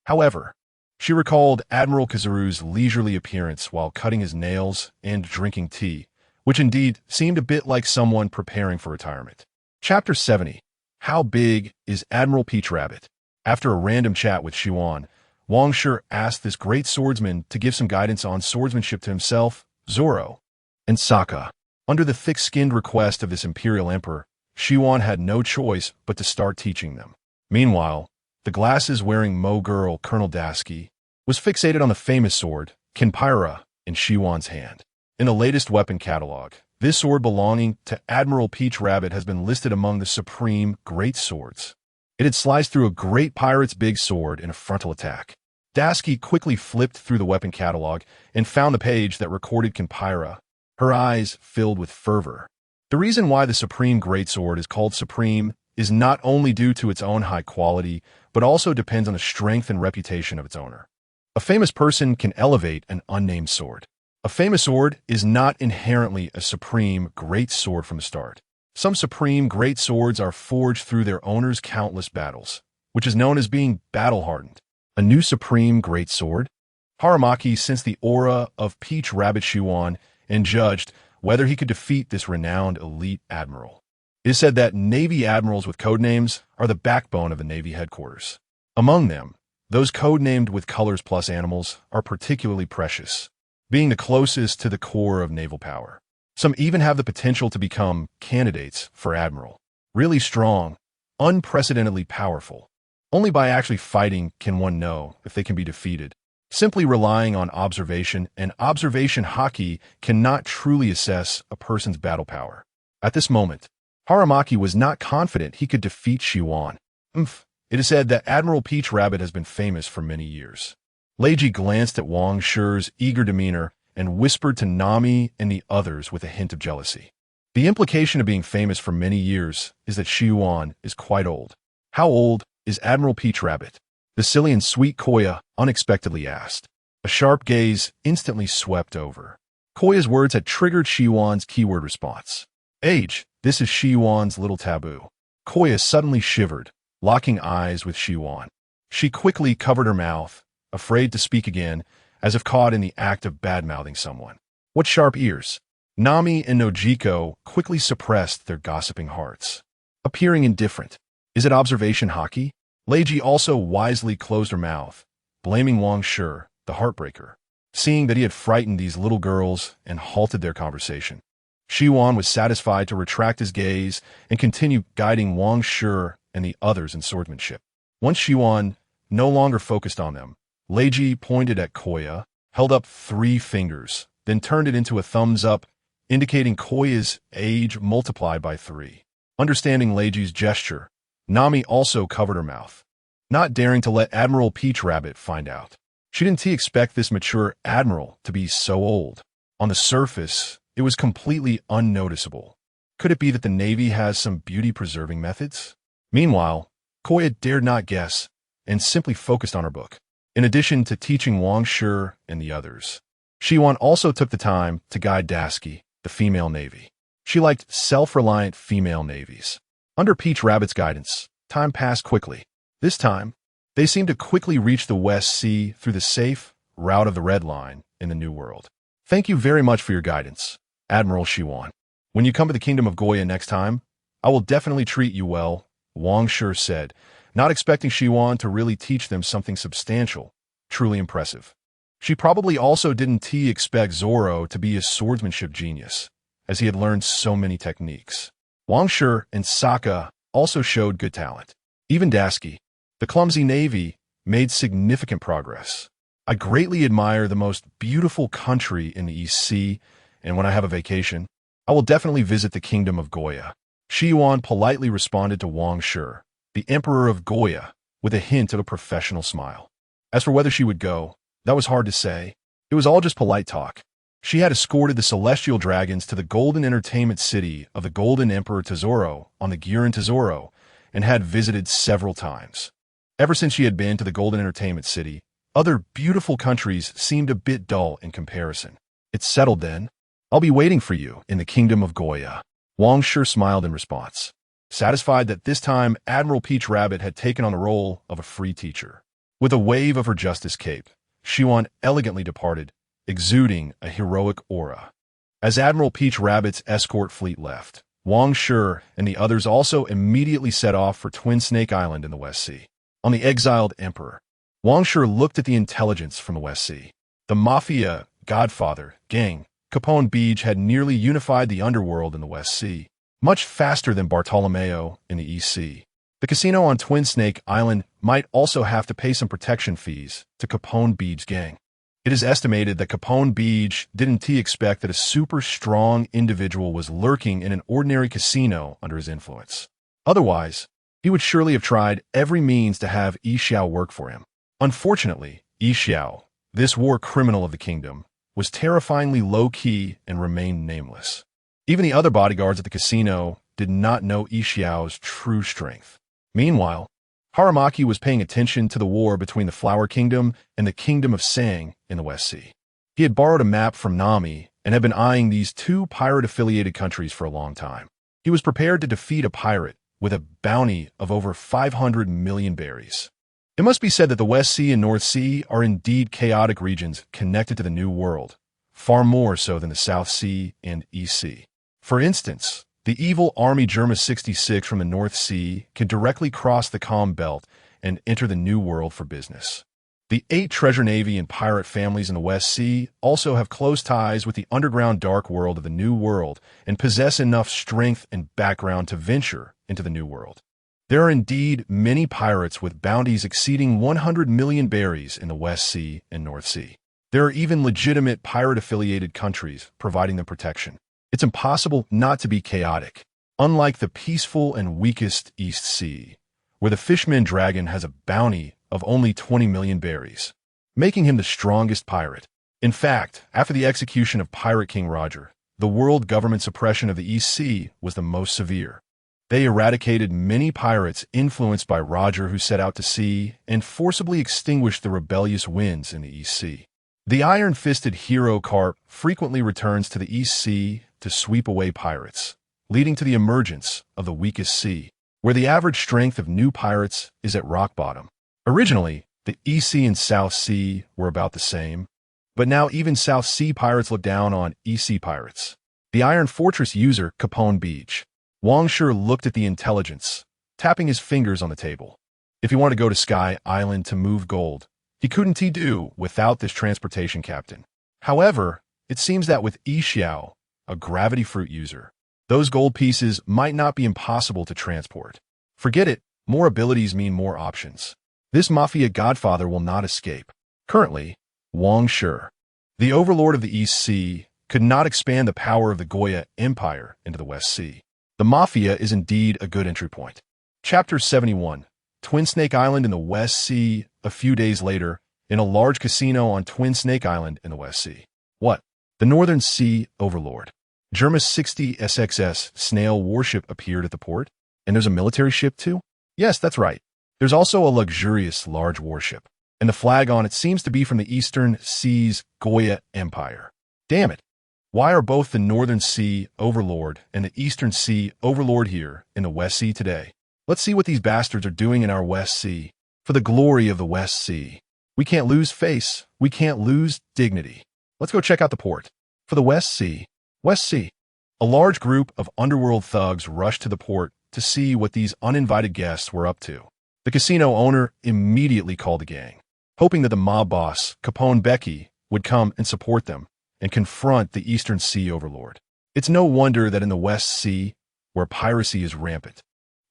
However, she recalled Admiral Kizaru's leisurely appearance while cutting his nails and drinking tea, which indeed seemed a bit like someone preparing for retirement. Chapter 70. How big is Admiral Peach Rabbit? After a random chat with Shiwan, Wang Shi asked this great swordsman to give some guidance on swordsmanship to himself, Zoro, and Sokka. Under the thick-skinned request of this imperial emperor, Shiwan had no choice but to start teaching them. Meanwhile, the glasses-wearing Mo girl, Colonel Dasky, was fixated on the famous sword, Kinpyra, in Shiwan's hand. In the latest weapon catalog, this sword belonging to Admiral Peach Rabbit has been listed among the supreme great swords. It had sliced through a great pirate's big sword in a frontal attack. Dasky quickly flipped through the weapon catalog and found the page that recorded Kinpyra. Her eyes filled with fervor. The reason why the supreme greatsword is called supreme is not only due to its own high quality, but also depends on the strength and reputation of its owner. A famous person can elevate an unnamed sword. A famous sword is not inherently a supreme great sword from the start. Some supreme great swords are forged through their owner's countless battles, which is known as being battle-hardened. A new supreme great sword? Haramaki sensed the aura of Peach Rabbit Shiwan and judged whether he could defeat this renowned elite admiral. It is said that Navy admirals with codenames are the backbone of the Navy headquarters. Among them, those codenamed with colors plus animals are particularly precious, being the closest to the core of naval power. Some even have the potential to become candidates for admiral. Really strong, unprecedentedly powerful. Only by actually fighting can one know if they can be defeated. Simply relying on observation and observation hockey cannot truly assess a person's battle power. At this moment, Haramaki was not confident he could defeat Shiwan. It is said that Admiral Peach Rabbit has been famous for many years. Leiji glanced at Wang Shi's eager demeanor and whispered to Nami and the others with a hint of jealousy. The implication of being famous for many years is that Shiwan is quite old. How old is Admiral Peach Rabbit? The silly and sweet Koya unexpectedly asked. A sharp gaze instantly swept over. Koya's words had triggered Shiwan's keyword response. Age, this is Shiwan's little taboo. Koya suddenly shivered, locking eyes with Shiwan. She quickly covered her mouth, afraid to speak again, as if caught in the act of bad-mouthing someone. What sharp ears! Nami and Nojiko quickly suppressed their gossiping hearts. Appearing indifferent. Is it observation hockey? Leiji also wisely closed her mouth, blaming Wang Shi, the heartbreaker, seeing that he had frightened these little girls and halted their conversation. Shiwan was satisfied to retract his gaze and continue guiding Wang Shi and the others in swordsmanship. Once Shiwan no longer focused on them, Leiji pointed at Koya, held up 3 fingers, then turned it into a thumbs up, indicating Koya's age multiplied by 3. Understanding Leiji's gesture, Nami also covered her mouth, not daring to let Admiral Peach Rabbit find out. She didn't expect this mature admiral to be so old. On the surface, it was completely unnoticeable. Could it be that the Navy has some beauty-preserving methods? Meanwhile, Koya dared not guess and simply focused on her book. In addition to teaching Wang Shi and the others, Shiwan also took the time to guide Dasky, the female navy. She liked self-reliant female navies. Under Peach Rabbit's guidance, time passed quickly. This time, they seemed to quickly reach the West Sea through the safe route of the Red Line in the New World. Thank you very much for your guidance, Admiral Shiwan. When you come to the Kingdom of Goya next time, I will definitely treat you well, Wang Shi said, not expecting Shiwan to really teach them something substantial, truly impressive. She probably also didn't expect Zoro to be a swordsmanship genius, as he had learned so many techniques. Wang Shi and Sokka also showed good talent. Even Dasky, the clumsy navy, made significant progress. I greatly admire the most beautiful country in the East Sea, and when I have a vacation, I will definitely visit the Kingdom of Goya. Shiwan politely responded to Wang Shi, the Emperor of Goya, with a hint of a professional smile. As for whether she would go, that was hard to say. It was all just polite talk. She had escorted the celestial dragons to the golden entertainment city of the Golden Emperor Tesoro on the Giran Tesoro and had visited several times. Ever since she had been to the golden entertainment city, other beautiful countries seemed a bit dull in comparison. It's settled then. I'll be waiting for you in the Kingdom of Goya. Wang Shi smiled in response, satisfied that this time Admiral Peach Rabbit had taken on the role of a free teacher. With a wave of her justice cape, Shiwan elegantly departed, exuding a heroic aura. As Admiral Peach Rabbit's escort fleet left, Wang Shi and the others also immediately set off for Twin Snake Island in the West Sea. On the exiled emperor, Wang Shi looked at the intelligence from the West Sea. The Mafia Godfather gang, Capone Beach, had nearly unified the underworld in the West Sea, much faster than Bartolomeo in the East Sea. The casino on Twin Snake Island might also have to pay some protection fees to Capone Beach's gang. It is estimated that Capone Beach didn't expect that a super strong individual was lurking in an ordinary casino under his influence. Otherwise, he would surely have tried every means to have Yi Xiao work for him. Unfortunately, Yi Xiao, this war criminal of the kingdom, was terrifyingly low-key and remained nameless. Even the other bodyguards at the casino did not know Yi Xiao's true strength. Meanwhile, Haramaki was paying attention to the war between the Flower Kingdom and the Kingdom of Sang in the West Sea. He had borrowed a map from Nami and had been eyeing these 2 pirate-affiliated countries for a long time. He was prepared to defeat a pirate with a bounty of over 500 million berries. It must be said that the West Sea and North Sea are indeed chaotic regions connected to the New World, far more so than the South Sea and East Sea. For instance, the evil Army Germa 66 from the North Sea can directly cross the Calm Belt and enter the New World for business. The 8 treasure navy and pirate families in the West Sea also have close ties with the underground dark world of the New World and possess enough strength and background to venture into the New World. There are indeed many pirates with bounties exceeding 100 million berries in the West Sea and North Sea. There are even legitimate pirate-affiliated countries providing them protection. It's impossible not to be chaotic, unlike the peaceful and weakest East Sea, where the Fishman Dragon has a bounty of only 20 million berries, making him the strongest pirate. In fact, after the execution of Pirate King Roger, the world government's oppression of the East Sea was the most severe. They eradicated many pirates influenced by Roger, who set out to sea and forcibly extinguished the rebellious winds in the East Sea. The iron-fisted hero Carp frequently returns to the East Sea to sweep away pirates, leading to the emergence of the weakest sea, where the average strength of new pirates is at rock bottom. Originally, the East Sea and South Sea were about the same, but now even South Sea pirates look down on East Sea pirates. The Iron Fortress user Capone Beach. Wang Shi looked at the intelligence, tapping his fingers on the table. If he wanted to go to Sky Island to move gold, he couldn't do without this transportation captain. However, it seems that with Xiao, a gravity fruit user, those gold pieces might not be impossible to transport. Forget it, more abilities mean more options. This mafia godfather will not escape. Currently, Wang Shi, the overlord of the East Sea, could not expand the power of the Goya Empire into the West Sea. The mafia is indeed a good entry point. Chapter 71. Twin Snake Island in the West Sea. A few days later, in a large casino on Twin Snake Island in the West Sea. What? The Northern Sea Overlord. Germa's 60 SXS snail warship appeared at the port, and there's a military ship too? Yes, that's right. There's also a luxurious large warship, and the flag on it seems to be from the Eastern Seas Goya Empire. Damn it. Why are both the Northern Sea Overlord and the Eastern Sea Overlord here in the West Sea today? Let's see what these bastards are doing in our West Sea. For the glory of the West Sea. We can't lose face. We can't lose dignity. Let's go check out the port. For the West Sea. West Sea. A large group of underworld thugs rushed to the port to see what these uninvited guests were up to. The casino owner immediately called the gang, hoping that the mob boss, Capone Becky, would come and support them and confront the Eastern Sea Overlord. It's no wonder that in the West Sea, where piracy is rampant,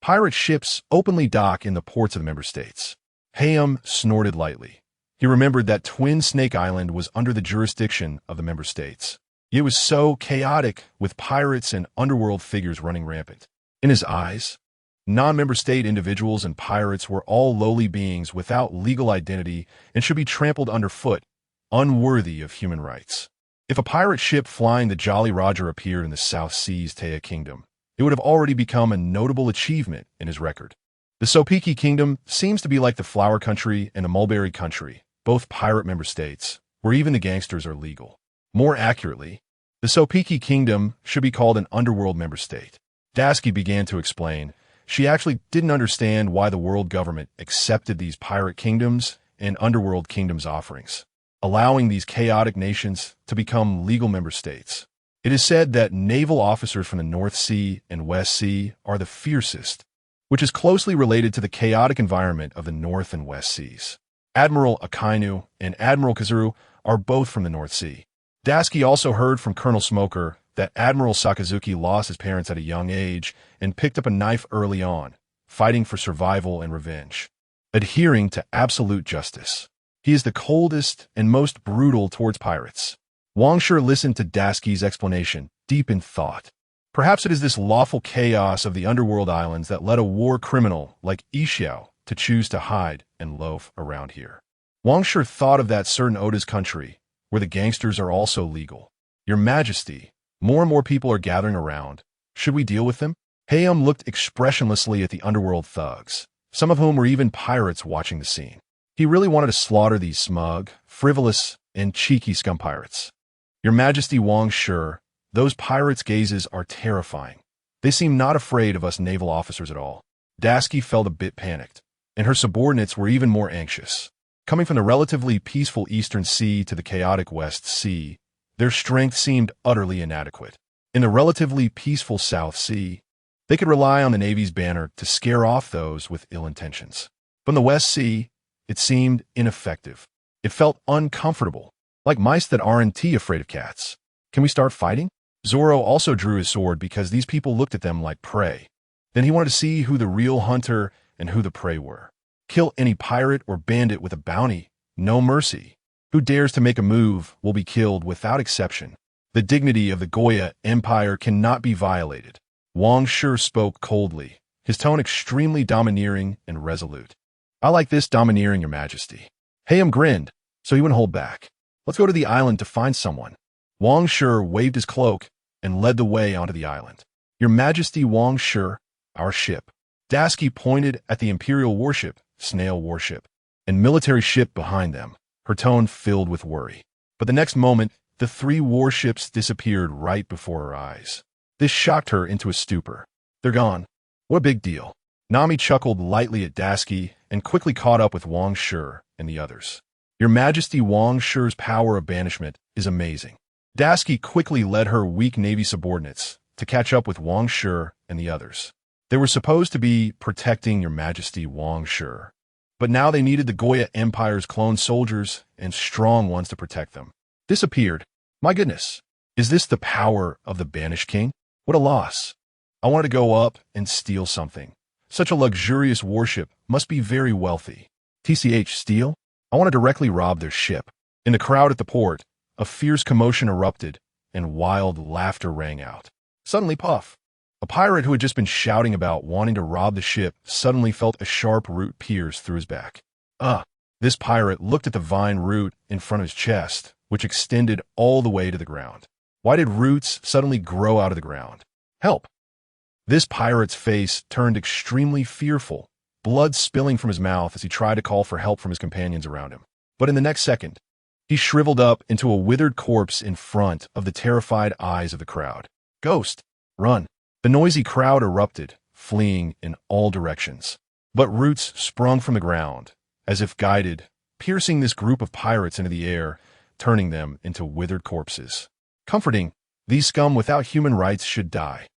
pirate ships openly dock in the ports of the member states. Hayam snorted lightly. He remembered that Twin Snake Island was under the jurisdiction of the member states. It was so chaotic with pirates and underworld figures running rampant. In his eyes, non-member state individuals and pirates were all lowly beings without legal identity and should be trampled underfoot, unworthy of human rights. If a pirate ship flying the Jolly Roger appeared in the South Seas Taya Kingdom, it would have already become a notable achievement in his record. The Sopiki Kingdom seems to be like the Flower Country and the Mulberry Country, both pirate member states, where even the gangsters are legal. More accurately, the Sopiki Kingdom should be called an underworld member state. Dasky began to explain. She actually didn't understand why the world government accepted these pirate kingdoms and underworld kingdoms' offerings, allowing these chaotic nations to become legal member states. It is said that naval officers from the North Sea and West Sea are the fiercest, which is closely related to the chaotic environment of the North and West Seas. Admiral Akainu and Admiral Kazuru are both from the North Sea. Dasky also heard from Colonel Smoker that Admiral Sakazuki lost his parents at a young age and picked up a knife early on, fighting for survival and revenge, adhering to absolute justice. He is the coldest and most brutal towards pirates. Wang Shi listened to Dasky's explanation, deep in thought. Perhaps it is this lawful chaos of the underworld islands that led a war criminal like Xiao to choose to hide and loaf around here. Wang Shi thought of that certain Oda's country, where the gangsters are also legal. Your Majesty, more and more people are gathering around. Should we deal with them? Hayam looked expressionlessly at the underworld thugs, some of whom were even pirates watching the scene. He really wanted to slaughter these smug, frivolous, and cheeky scum pirates. Your Majesty Wang Shi, those pirates' gazes are terrifying. They seem not afraid of us naval officers at all. Dasky felt a bit panicked, and her subordinates were even more anxious. Coming from the relatively peaceful Eastern Sea to the chaotic West Sea, their strength seemed utterly inadequate. In the relatively peaceful South Sea, they could rely on the Navy's banner to scare off those with ill intentions. From the West Sea, it seemed ineffective. It felt uncomfortable, like mice that aren't afraid of cats. Can we start fighting? Zoro also drew his sword because these people looked at them like prey. Then he wanted to see who the real hunter and who the prey were. Kill any pirate or bandit with a bounty, no mercy. Who dares to make a move will be killed without exception. The dignity of the Goya Empire cannot be violated. Wang Shi spoke coldly, his tone extremely domineering and resolute. I like this domineering, Your Majesty. Hayam grinned, so he wouldn't hold back. Let's go to the island to find someone. Wang Shi waved his cloak and led the way onto the island. Your Majesty Wang Shi, our ship. Dasky pointed at the Imperial warship, snail warship, and military ship behind them, her tone filled with worry. But the next moment, the three warships disappeared right before her eyes. This shocked her into a stupor. They're gone. What a big deal. Nami chuckled lightly at Dasky and quickly caught up with Wang Shi and the others. Your Majesty, Wang Shi's power of banishment is amazing. Dasky quickly led her weak Navy subordinates to catch up with Wang Shi and the others. They were supposed to be protecting Your Majesty, Wang Shi, but now they needed the Goya Empire's clone soldiers and strong ones to protect them. Disappeared. My goodness. Is this the power of the banished king? What a loss. I wanted to go up and steal something. Such a luxurious warship must be very wealthy. TCH, steal? I want to directly rob their ship. In the crowd at the port, a fierce commotion erupted, and wild laughter rang out. Suddenly, puff. A pirate who had just been shouting about wanting to rob the ship suddenly felt a sharp root pierce through his back. This pirate looked at the vine root in front of his chest, which extended all the way to the ground. Why did roots suddenly grow out of the ground? Help! This pirate's face turned extremely fearful, blood spilling from his mouth as he tried to call for help from his companions around him. But in the next second, he shriveled up into a withered corpse in front of the terrified eyes of the crowd. Ghost! Run! The noisy crowd erupted, fleeing in all directions. But roots sprung from the ground, as if guided, piercing this group of pirates into the air, turning them into withered corpses. Comforting, these scum without human rights should die.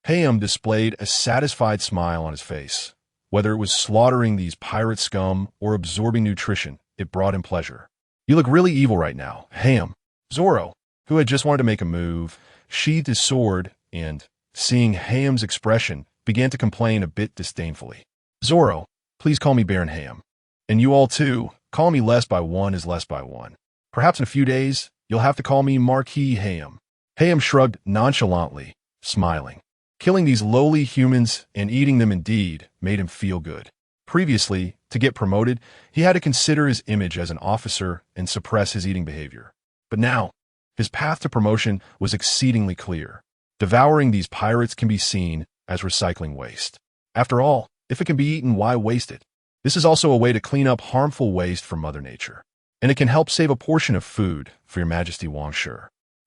Hayam displayed a satisfied smile on his face. Whether it was slaughtering these pirate scum or absorbing nutrition, it brought him pleasure. You look really evil right now, Hayam. Zoro, who had just wanted to make a move, sheathed his sword and, seeing Hayam's expression, began to complain a bit disdainfully. Zoro, please call me Baron Hayam. And you all too, call me less by one is less by one. Perhaps in a few days, you'll have to call me Marquis Hayam. Hayam shrugged nonchalantly, smiling. Killing these lowly humans and eating them indeed made him feel good. Previously, to get promoted, he had to consider his image as an officer and suppress his eating behavior. But now, his path to promotion was exceedingly clear. Devouring these pirates can be seen as recycling waste. After all, if it can be eaten, why waste it? This is also a way to clean up harmful waste from Mother Nature. And it can help save a portion of food for Your Majesty Wang Shi.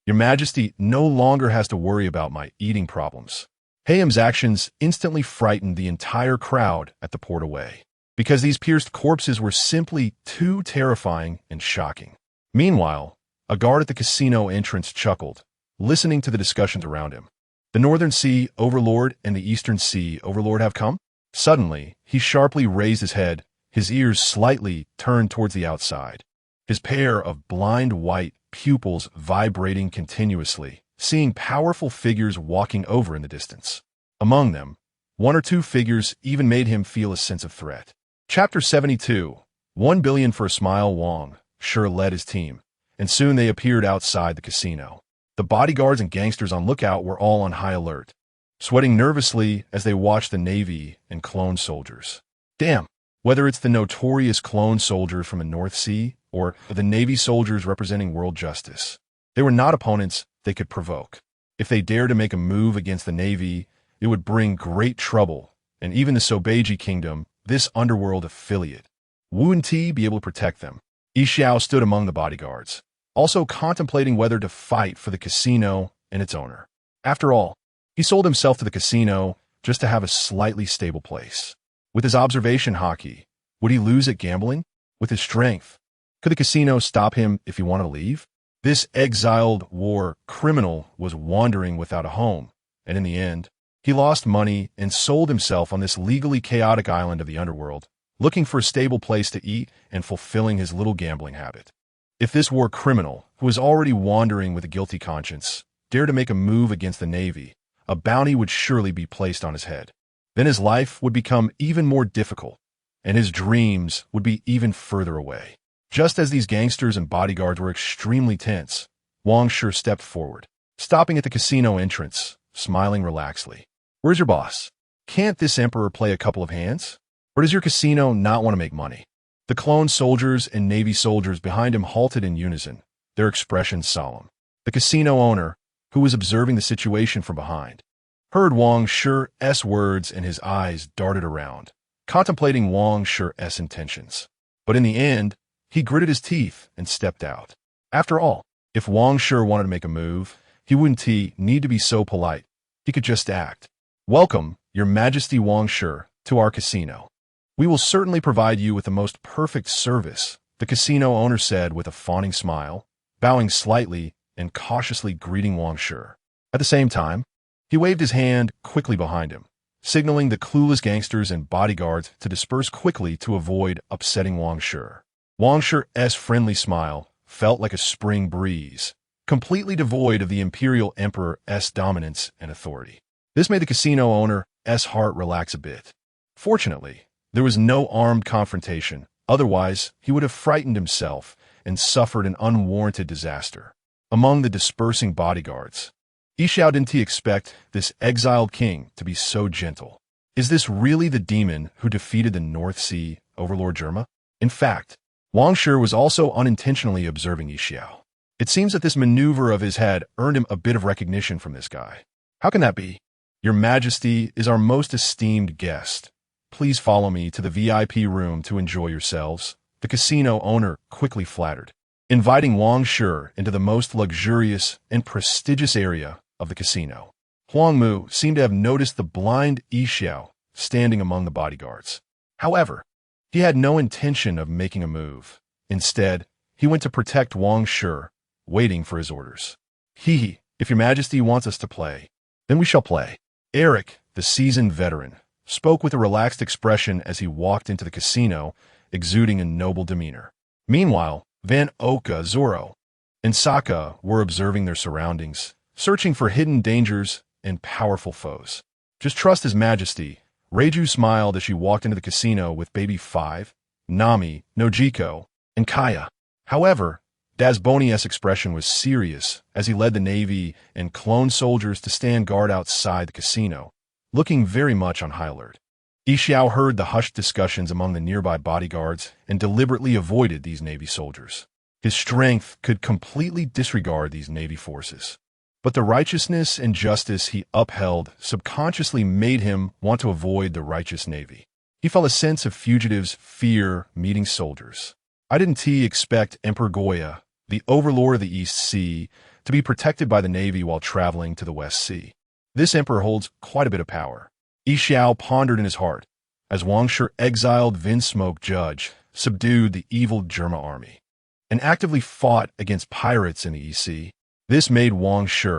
Your Majesty no longer has to worry about my eating problems. Hayam's actions instantly frightened the entire crowd at the port away, because these pierced corpses were simply too terrifying and shocking. Meanwhile, a guard at the casino entrance chuckled, listening to the discussions around him. The Northern Sea Overlord and the Eastern Sea Overlord have come? Suddenly, he sharply raised his head, his ears slightly turned towards the outside, his pair of blind white pupils vibrating continuously, seeing powerful figures walking over in the distance. Among them, one or two figures even made him feel a sense of threat. Chapter 72, 1 billion for a smile. Wang Shi led his team, and soon they appeared outside the casino. The bodyguards and gangsters on lookout were all on high alert, sweating nervously as they watched the Navy and clone soldiers. Damn, whether it's the notorious clone soldiers from the North Sea or the Navy soldiers representing world justice, they were not opponents they could provoke. If they dared to make a move against the Navy, it would bring great trouble, and even the Sobeiji Kingdom, this underworld affiliate, wouldn't be able to protect them. Yixiao stood among the bodyguards, also contemplating whether to fight for the casino and its owner. After all, he sold himself to the casino just to have a slightly stable place. With his observation hockey, would he lose at gambling? With his strength, could the casino stop him if he wanted to leave? This exiled war criminal was wandering without a home, and in the end, he lost money and sold himself on this legally chaotic island of the underworld, looking for a stable place to eat and fulfilling his little gambling habit. If this war criminal, who was already wandering with a guilty conscience, dared to make a move against the Navy, a bounty would surely be placed on his head. Then his life would become even more difficult, and his dreams would be even further away. Just as these gangsters and bodyguards were extremely tense, Wang Shi stepped forward, stopping at the casino entrance, smiling relaxedly. Where's your boss? Can't this emperor play a couple of hands? Or does your casino not want to make money? The clone soldiers and Navy soldiers behind him halted in unison, their expressions solemn. The casino owner, who was observing the situation from behind, heard Wang Shi's words and his eyes darted around, contemplating Wang Shi's intentions. But in the end, he gritted his teeth and stepped out. After all, If Wang Shi wanted to make a move, he wouldn't need to be so polite. He could just act. "Welcome, Your Majesty Wang Shi, to our casino. We will certainly provide you with the most perfect service," the casino owner said with a fawning smile, bowing slightly and cautiously greeting Wang Shi. At the same time, he waved his hand quickly behind him, signaling the clueless gangsters and bodyguards to disperse quickly to avoid upsetting Wang Shi. Wang Shi's friendly smile felt like a spring breeze, completely devoid of the imperial emperor's dominance and authority. This made the casino owner's heart relax a bit. Fortunately, there was no armed confrontation, otherwise he would have frightened himself and suffered an unwarranted disaster. Among the dispersing bodyguards, Xiao didn't expect this exiled king to be so gentle. Is this really the demon who defeated the North Sea overlord Germa? In fact, Wang Shi was also unintentionally observing Xiao. It seems that this maneuver of his had earned him a bit of recognition from this guy. How can that be? "Your Majesty is our most esteemed guest. Please follow me to the VIP room to enjoy yourselves," the casino owner quickly flattered, inviting Wang Shi into the most luxurious and prestigious area of the casino. Huang Mu seemed to have noticed the blind Xiao standing among the bodyguards. However, he had no intention of making a move. Instead, he went to protect Wang Shi, waiting for his orders. If Your Majesty wants us to play, then we shall play." Eric, the seasoned veteran, spoke with a relaxed expression as he walked into the casino, exuding a noble demeanor. Meanwhile, Van Oka, Zoro, and Sokka were observing their surroundings, searching for hidden dangers and powerful foes. "Just trust His Majesty," Reiju smiled as she walked into the casino with Baby 5, Nami, Nojiko, and Kaya. However, Dazboni's expression was serious as he led the Navy and clone soldiers to stand guard outside the casino, looking very much on high alert. Xiao heard the hushed discussions among the nearby bodyguards and deliberately avoided these Navy soldiers. His strength could completely disregard these Navy forces. But the righteousness and justice he upheld subconsciously made him want to avoid the righteous Navy. He felt a sense of fugitives' fear meeting soldiers. "I didn't expect Emperor Goya, the overlord of the East Sea, to be protected by the Navy while traveling to the West Sea. This emperor holds quite a bit of power." Xiao pondered in his heart, as Wang Shi exiled Vinsmoke Judge, subdued the evil Germa army, and actively fought against pirates in the East Sea. This made Wang Shi,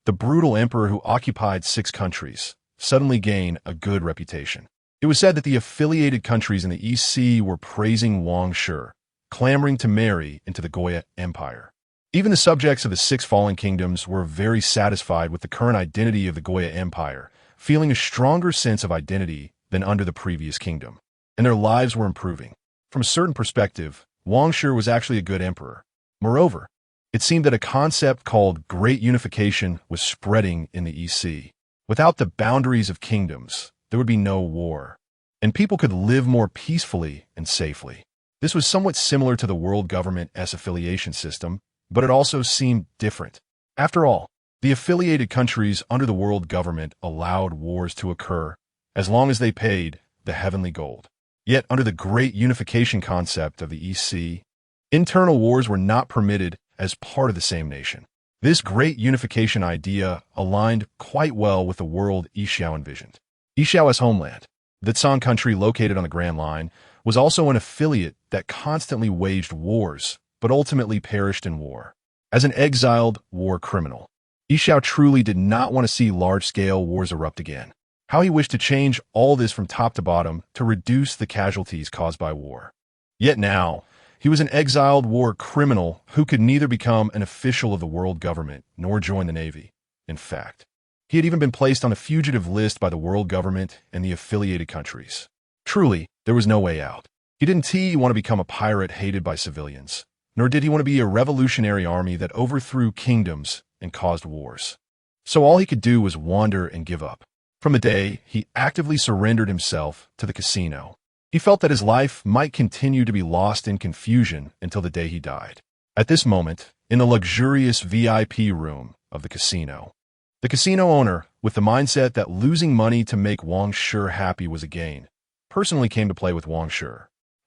the brutal emperor who occupied 6 countries, suddenly gain a good reputation. It was said that the affiliated countries in the East Sea were praising Wang Shi, clamoring to marry into the Goya Empire. Even the subjects of the 6 fallen kingdoms were very satisfied with the current identity of the Goya Empire, feeling a stronger sense of identity than under the previous kingdom, and their lives were improving. From a certain perspective, Wang Shi was actually a good emperor. Moreover, it seemed that a concept called Great Unification was spreading in the East Sea. Without the boundaries of kingdoms, there would be no war, and people could live more peacefully and safely. This was somewhat similar to the world government's affiliation system, but it also seemed different. After all, the affiliated countries under the world government allowed wars to occur as long as they paid the heavenly gold. Yet under the Great Unification concept of the East Sea, internal wars were not permitted as part of the same nation. This Great Unification idea aligned quite well with the world Xiao envisioned. Xiao's homeland, the Tsang country located on the Grand Line, was also an affiliate that constantly waged wars, but ultimately perished in war. As an exiled war criminal, Xiao truly did not want to see large-scale wars erupt again. How he wished to change all this from top to bottom to reduce the casualties caused by war. Yet now, he was an exiled war criminal who could neither become an official of the world government nor join the Navy. In fact, he had even been placed on a fugitive list by the world government and the affiliated countries. Truly, there was no way out. He didn't want to become a pirate hated by civilians, nor did he want to be a revolutionary army that overthrew kingdoms and caused wars. So all he could do was wander and give up. From the day he actively surrendered himself to the casino, he felt that his life might continue to be lost in confusion until the day he died. At this moment, in the luxurious VIP room of the casino owner, with the mindset that losing money to make Wang Shi happy was a gain, personally came to play with Wang Shi.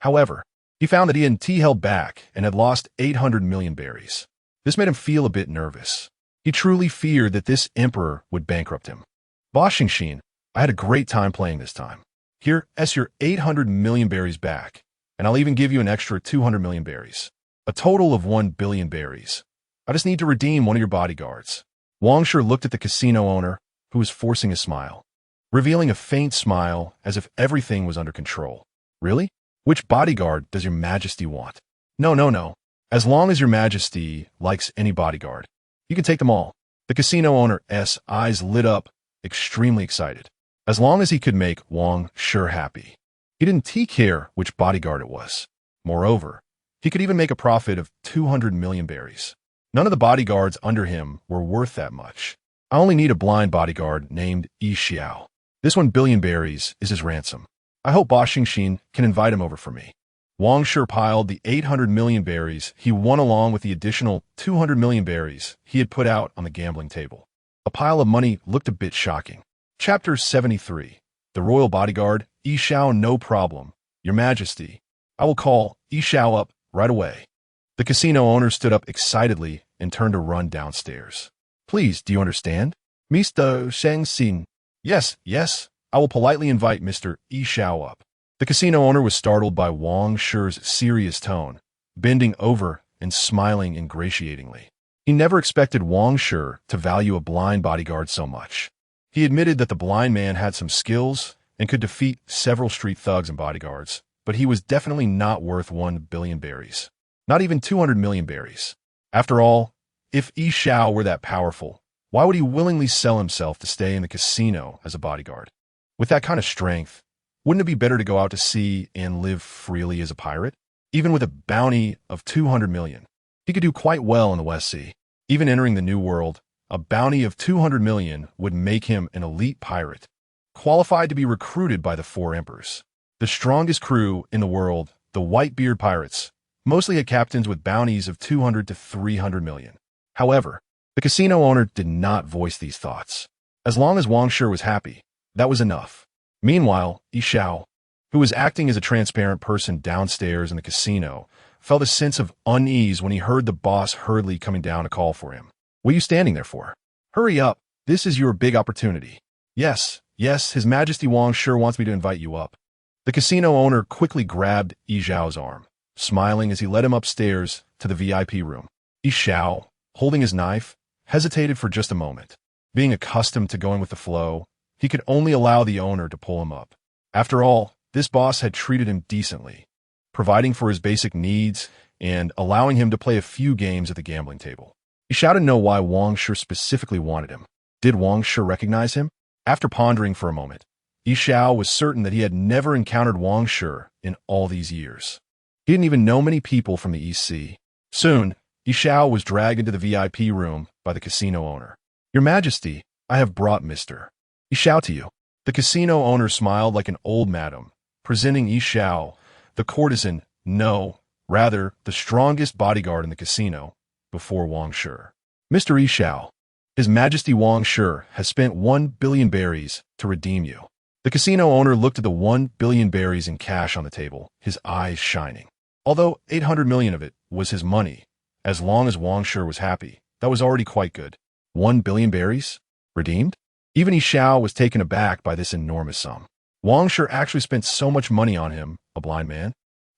However, he found that he hadn't held back and had lost 800 million berries. This made him feel a bit nervous. He truly feared that this emperor would bankrupt him. Boss Xing, I had a great time playing this time. Here, your 800 million berries back, and I'll even give you an extra 200 million berries. A total of 1 billion berries. I just need to redeem one of your bodyguards. Wang Shi looked at the casino owner, who was forcing a smile, revealing a faint smile as if everything was under control. Really? Which bodyguard does your majesty want? No. As long as your majesty likes any bodyguard, you can take them all. The casino owner's eyes lit up, extremely excited. As long as he could make Wang Shi happy. He didn't care which bodyguard it was. Moreover, he could even make a profit of 200 million berries. None of the bodyguards under him were worth that much. I only need a blind bodyguard named Yi Xiao. This 1 billion berries is his ransom. I hope Boss Xing can invite him over for me. Wang Shi piled the 800 million berries he won along with the additional 200 million berries he had put out on the gambling table. A pile of money looked a bit shocking. Chapter 73. The Royal Bodyguard, Yi Xiao. No problem, Your Majesty. I will call Yi Xiao up right away. The casino owner stood up excitedly and turned to run downstairs. Please, do you understand? Mr. Shang-xin. Yes, I will politely invite Mr. Yi Xiao up. The casino owner was startled by Wang Shi's serious tone, bending over and smiling ingratiatingly. He never expected Wang Shi to value a blind bodyguard so much. He admitted that the blind man had some skills and could defeat several street thugs and bodyguards, but he was definitely not worth 1 billion berries. Not even 200 million berries. After all, if Yi Xiao were that powerful, why would he willingly sell himself to stay in the casino as a bodyguard? With that kind of strength, wouldn't it be better to go out to sea and live freely as a pirate? Even with a bounty of 200 million, he could do quite well in the West Sea. Even entering the New World, a bounty of 200 million would make him an elite pirate, qualified to be recruited by the 4 emperors. The strongest crew in the world, the Whitebeard pirates, mostly had captains with bounties of 200 to 300 million. However, the casino owner did not voice these thoughts. As long as Wang Shi was happy, that was enough. Meanwhile, Yi Xiao, who was acting as a transparent person downstairs in the casino, felt a sense of unease when he heard the boss hurriedly coming down to call for him. What are you standing there for? Hurry up, this is your big opportunity. Yes, His Majesty Wang Shi wants me to invite you up. The casino owner quickly grabbed Yi Xiao's arm, smiling as he led him upstairs to the VIP room. Yi Xiao, holding his knife, hesitated for just a moment. Being accustomed to going with the flow, he could only allow the owner to pull him up. After all, this boss had treated him decently, providing for his basic needs and allowing him to play a few games at the gambling table. He shouted to know why Wang Shi specifically wanted him. Did Wang Shi recognize him? After pondering for a moment, Yi Xiao was certain that he had never encountered Wang Shi in all these years. He didn't even know many people from the East Sea. Soon, Yi Xiao was dragged into the VIP room by the casino owner. Your Majesty, I have brought Mr. Yi Xiao to you. The casino owner smiled like an old madam, presenting Yi Xiao, the courtesan, rather, the strongest bodyguard in the casino, before Wang Shi. Mr. Yi Xiao, His Majesty Wang Shi has spent 1 billion berries to redeem you. The casino owner looked at the 1 billion berries in cash on the table, his eyes shining. Although 800 million of it was his money, as long as Wang Shi was happy, that was already quite good. 1 billion berries? Redeemed? Even Yi Xiao was taken aback by this enormous sum. Wang Shi actually spent so much money on him, a blind man.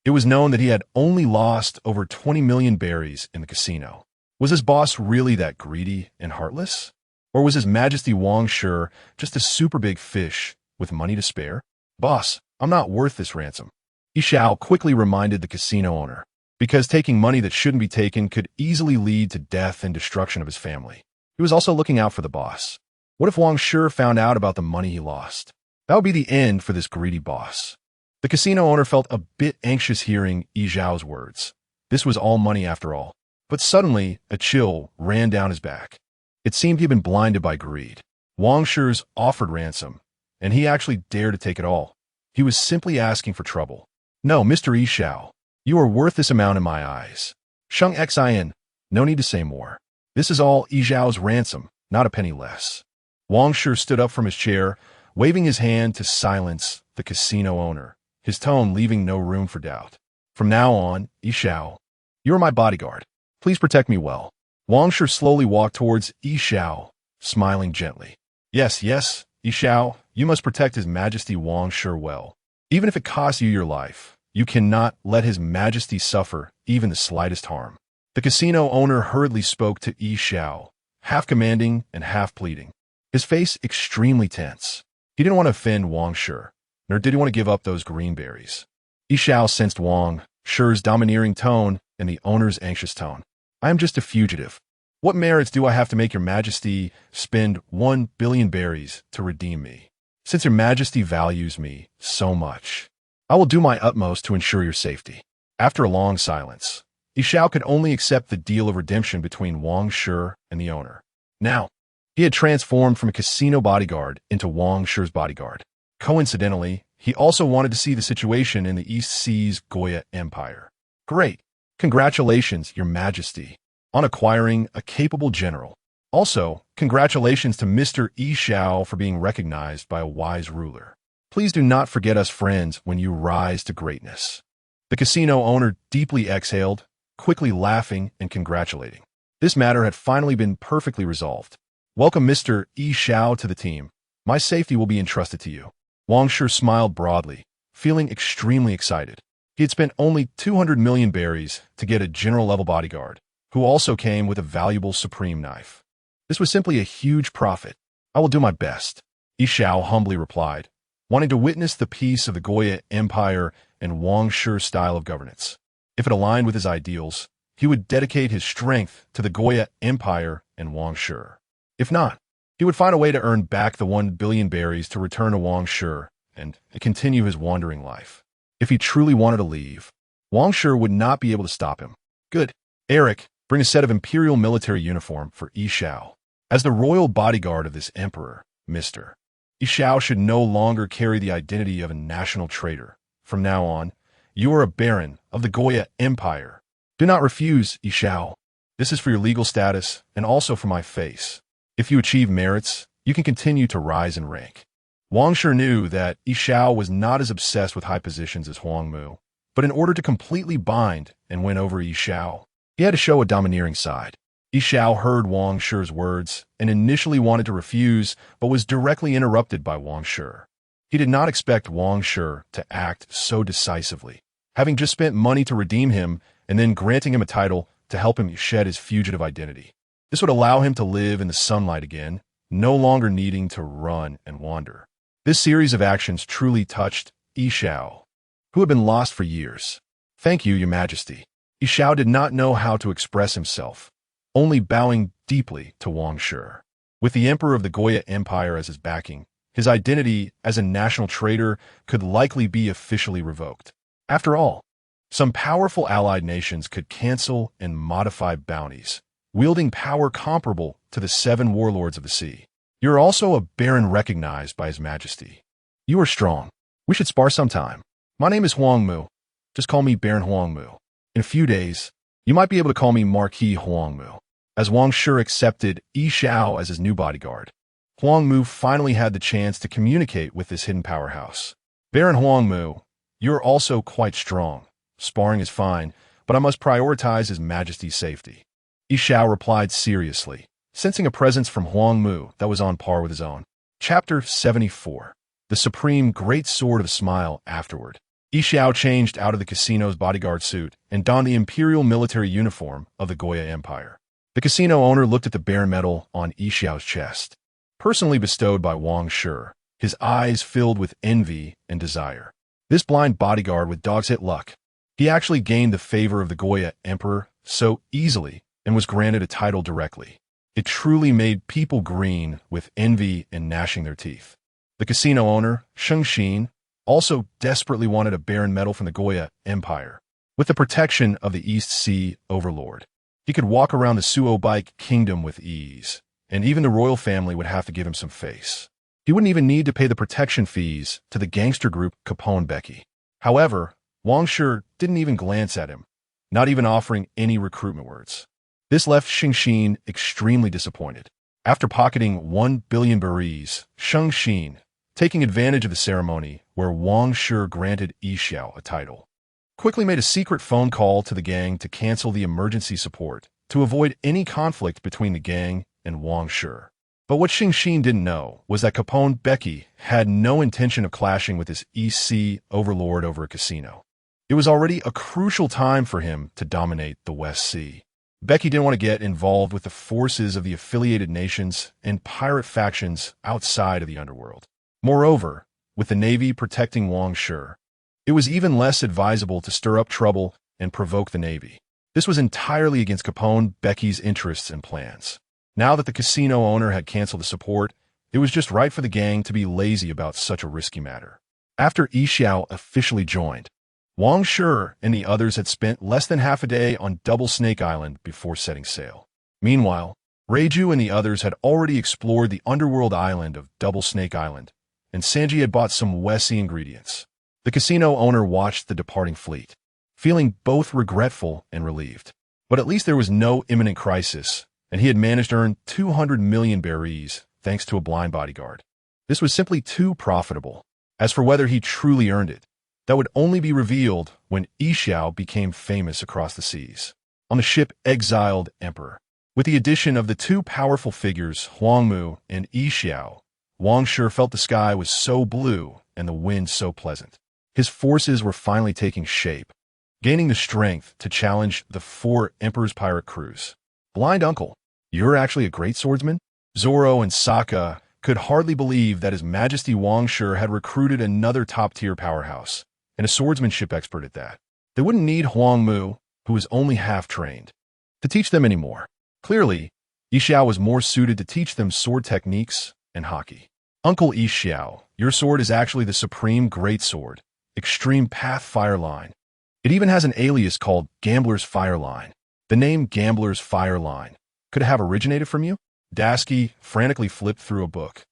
It was known that he had only lost over 20 million berries in the casino. Was his boss really that greedy and heartless? Or was His Majesty Wang Shi just a super big fish with money to spare? Boss, I'm not worth this ransom. Yi Xiao quickly reminded the casino owner, because taking money that shouldn't be taken could easily lead to death and destruction of his family. He was also looking out for the boss. What if Wang Shi found out about the money he lost? That would be the end for this greedy boss. The casino owner felt a bit anxious hearing Yi Xiao's words. This was all money after all. But suddenly, a chill ran down his back. It seemed he'd been blinded by greed. Wang Shi's offered ransom, and he actually dared to take it all. He was simply asking for trouble. No, Mr. Yi Xiao, you are worth this amount in my eyes. Sheng Xin, no need to say more. This is all Yi Xiao's ransom, not a penny less. Wang Shi stood up from his chair, waving his hand to silence the casino owner, his tone leaving no room for doubt. From now on, Yi Xiao, you are my bodyguard. Please protect me well. Wang Shi slowly walked towards Yi Xiao, smiling gently. Yes, yes, Yi Xiao, you must protect His Majesty Wang Shi well. Even if it costs you your life, you cannot let His Majesty suffer even the slightest harm. The casino owner hurriedly spoke to Yi Xiao, half commanding and half pleading, his face extremely tense. He didn't want to offend Wang Shi, nor did he want to give up those green berries. Yi Xiao sensed Wang Shi's domineering tone and the owner's anxious tone. I am just a fugitive. What merits do I have to make your Majesty spend 1 billion berries to redeem me? Since your Majesty values me so much, I will do my utmost to ensure your safety. After a long silence, Yi Xiao could only accept the deal of redemption between Wang Shi and the owner. Now, he had transformed from a casino bodyguard into Wang Shi's bodyguard. Coincidentally, he also wanted to see the situation in the East Seas Goya Empire. Great! Congratulations, Your Majesty, on acquiring a capable general. Also, congratulations to Mr. Yi Xiao for being recognized by a wise ruler. Please do not forget us friends when you rise to greatness. The casino owner deeply exhaled, quickly laughing and congratulating. This matter had finally been perfectly resolved. Welcome Mr. Yi Xiao to the team. My safety will be entrusted to you. Wang Shi smiled broadly, feeling extremely excited. He had spent only 200 million berries to get a general-level bodyguard, who also came with a valuable supreme knife. This was simply a huge profit. I will do my best, Yi Xiao humbly replied, wanting to witness the peace of the Goya Empire and Wang Shi's style of governance. If it aligned with his ideals, he would dedicate his strength to the Goya Empire and Wang Shi. If not, he would find a way to earn back the 1 billion berries to return to Wang Shi and continue his wandering life. If he truly wanted to leave, Wang Shi would not be able to stop him. Good. Eric, bring a set of imperial military uniform for Yi Xiao. As the royal bodyguard of this emperor, Mr. Yi Xiao should no longer carry the identity of a national traitor. From now on, you are a baron of the Goya Empire. Do not refuse, Yi Xiao. This is for your legal status and also for my face. If you achieve merits, you can continue to rise in rank. Wang Shi knew that Yi Xiao was not as obsessed with high positions as Huang Mu, but in order to completely bind and win over Yi Xiao, he had to show a domineering side. Yi Xiao heard Wang Shi's words and initially wanted to refuse, but was directly interrupted by Wang Shi. He did not expect Wang Shi to act so decisively, having just spent money to redeem him and then granting him a title to help him shed his fugitive identity. This would allow him to live in the sunlight again, no longer needing to run and wander. This series of actions truly touched Yi Xiao, who had been lost for years. Thank you, Your Majesty. Yi Xiao did not know how to express himself, only bowing deeply to Wang Shi. With the Emperor of the Goya Empire as his backing, his identity as a national traitor could likely be officially revoked. After all, some powerful allied nations could cancel and modify bounties, wielding power comparable to the 7 warlords of the sea. You are also a baron recognized by His Majesty. You are strong. We should spar sometime. My name is Huang Mu. Just call me Baron Huang Mu. In a few days, you might be able to call me Marquis Huang Mu. As Wang Shi accepted Yi Xiao as his new bodyguard, Huang Mu finally had the chance to communicate with this hidden powerhouse. Baron Huang Mu, you are also quite strong. Sparring is fine, but I must prioritize His Majesty's safety. Yi Xiao replied seriously, sensing a presence from Huang Mu that was on par with his own. Chapter 74. The Supreme Great Sword of Smile Afterward. Yi Xiao changed out of the casino's bodyguard suit and donned the imperial military uniform of the Goya Empire. The casino owner looked at the baron medal on Yi Xiao's chest, personally bestowed by Wang Shi, his eyes filled with envy and desire. This blind bodyguard with dog's hit luck. He actually gained the favor of the Goya Emperor so easily and was granted a title directly. It truly made people green with envy and gnashing their teeth. The casino owner, Xin, also desperately wanted a baron medal from the Goya Empire. With the protection of the East Sea Overlord, he could walk around the Suo-Bike kingdom with ease, and even the royal family would have to give him some face. He wouldn't even need to pay the protection fees to the gangster group Capone Becky. However, Wang Shi didn't even glance at him, not even offering any recruitment words. This left Xin extremely disappointed. After pocketing 1 billion berries, Xin, taking advantage of the ceremony where Wang Shi granted Yi Xiao a title, quickly made a secret phone call to the gang to cancel the emergency support to avoid any conflict between the gang and Wang Shi. But what Xing Xin didn't know was that Capone Becky had no intention of clashing with his East Sea overlord over a casino. It was already a crucial time for him to dominate the West Sea. Becky didn't want to get involved with the forces of the affiliated nations and pirate factions outside of the underworld. Moreover, with the Navy protecting Wang Shi, it was even less advisable to stir up trouble and provoke the Navy. This was entirely against Capone Becky's interests and plans. Now that the casino owner had canceled the support, it was just right for the gang to be lazy about such a risky matter. After Yi Xiao officially joined, Wang Shi and the others had spent less than half a day on Double Snake Island before setting sail. Meanwhile, Reiju and the others had already explored the underworld island of Double Snake Island, and Sanji had bought some West Sea ingredients. The casino owner watched the departing fleet, feeling both regretful and relieved. But at least there was no imminent crisis, and he had managed to earn 200 million berries thanks to a blind bodyguard. This was simply too profitable. As for whether he truly earned it, that would only be revealed when Yi Xiao became famous across the seas. On the ship Exiled Emperor, with the addition of the two powerful figures Huang Mu and Yi Xiao, Wang Shi felt the sky was so blue and the wind so pleasant. His forces were finally taking shape, gaining the strength to challenge the 4 Emperor's pirate crews. Blind Uncle, you're actually a great swordsman? Zoro and Sokka could hardly believe that His Majesty Wang Shi had recruited another top-tier powerhouse, and a swordsmanship expert at that. They wouldn't need Huang Mu, who was only half-trained, to teach them anymore. Clearly, Yi Xiao was more suited to teach them sword techniques and hockey. Uncle Yi Xiao, your sword is actually the Supreme Great Sword, Extreme Path Fire Line. It even has an alias called Gambler's Fire Line. The name Gambler's Fire Line could have originated from you? Dasky frantically flipped through a book,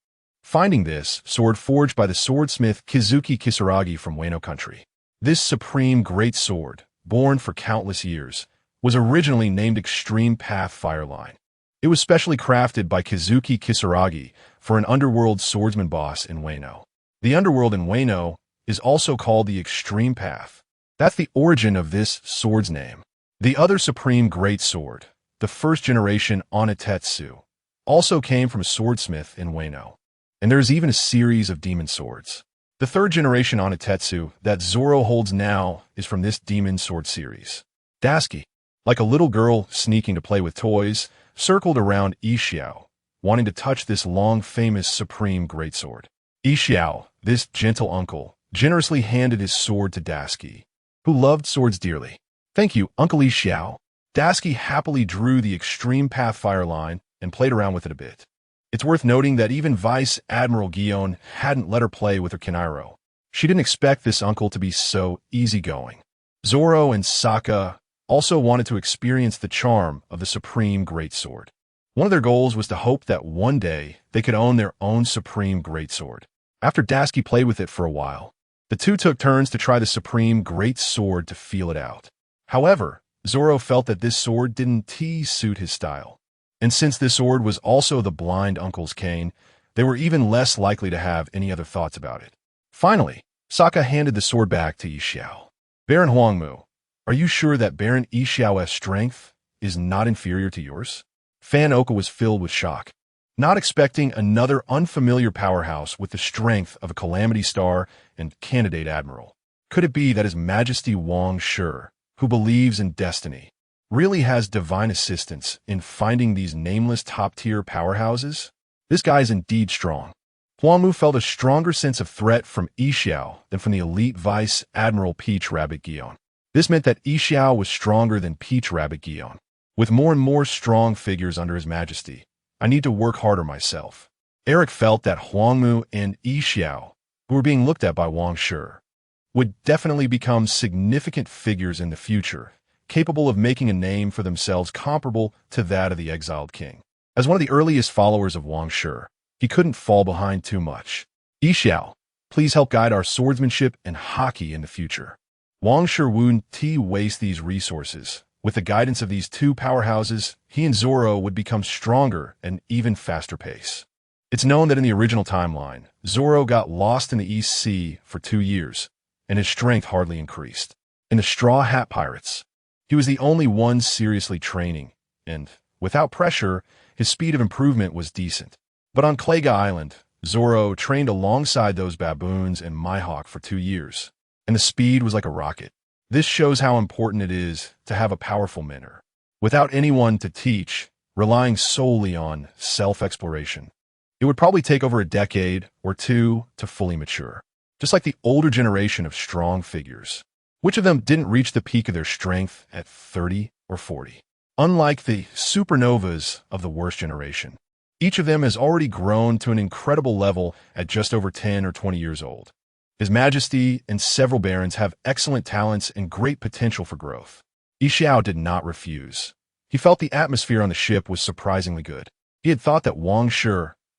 finding this sword forged by the swordsmith Kizuki Kisaragi from Wano country. This supreme great sword, born for countless years, was originally named Extreme Path Fire Line. It was specially crafted by Kizuki Kisaragi for an underworld swordsman boss in Wano. The underworld in Wano is also called the Extreme Path. That's the origin of this sword's name. The other supreme great sword, the first generation Onetetsu, also came from a swordsmith in Wano. And there is even a series of demon swords. The third generation Onetetsu that Zoro holds now is from this demon sword series. Dasky, like a little girl sneaking to play with toys, circled around Yi Xiao, wanting to touch this long-famous supreme greatsword. Yi Xiao, this gentle uncle, generously handed his sword to Dasky, who loved swords dearly. Thank you, Uncle Yi Xiao. Dasky happily drew the Extreme Path Fire Line and played around with it a bit. It's worth noting that even Vice Admiral Guion hadn't let her play with her Kinairo. She didn't expect this uncle to be so easygoing. Zoro and Sokka also wanted to experience the charm of the Supreme Greatsword. One of their goals was to hope that one day they could own their own Supreme Greatsword. After Dasky played with it for a while, the two took turns to try the Supreme Greatsword to feel it out. However, Zoro felt that this sword didn't suit his style. And since this sword was also the blind uncle's cane, they were even less likely to have any other thoughts about it. Finally, Sokka handed the sword back to Yi Xiao. Baron Huangmu, are you sure that Baron Yi Xiao's strength is not inferior to yours? Fan Oka was filled with shock, not expecting another unfamiliar powerhouse with the strength of a Calamity Star and Candidate Admiral. Could it be that His Majesty Wang Shi, who believes in destiny, really has divine assistance in finding these nameless top-tier powerhouses? This guy is indeed strong. Huangmu felt a stronger sense of threat from Yi Xiao than from the elite Vice Admiral Peach Rabbit Guion. This meant that Yi Xiao was stronger than Peach Rabbit Guion. With more and more strong figures under His Majesty, I need to work harder myself. Eric felt that Huangmu and Yi Xiao, who were being looked at by Wang Shi, would definitely become significant figures in the future, capable of making a name for themselves comparable to that of the exiled king. As one of the earliest followers of Wang Shi, he couldn't fall behind too much. Yi Xiao, please help guide our swordsmanship and hockey in the future. Wang Shi wouldn't waste these resources. With the guidance of these two powerhouses, he and Zoro would become stronger and even faster pace. It's known that in the original timeline, Zoro got lost in the East Sea for 2 years, and his strength hardly increased. In the Straw Hat Pirates, he was the only one seriously training, and, without pressure, his speed of improvement was decent. But on Klega Island, Zoro trained alongside those baboons and Mihawk for 2 years, and the speed was like a rocket. This shows how important it is to have a powerful mentor. Without anyone to teach, relying solely on self-exploration, it would probably take over a decade or two to fully mature. Just like the older generation of strong figures, which of them didn't reach the peak of their strength at 30 or 40? Unlike the supernovas of the worst generation, each of them has already grown to an incredible level at just over 10 or 20 years old. His Majesty and several barons have excellent talents and great potential for growth. Yixiao did not refuse. He felt the atmosphere on the ship was surprisingly good. He had thought that Wang Shi,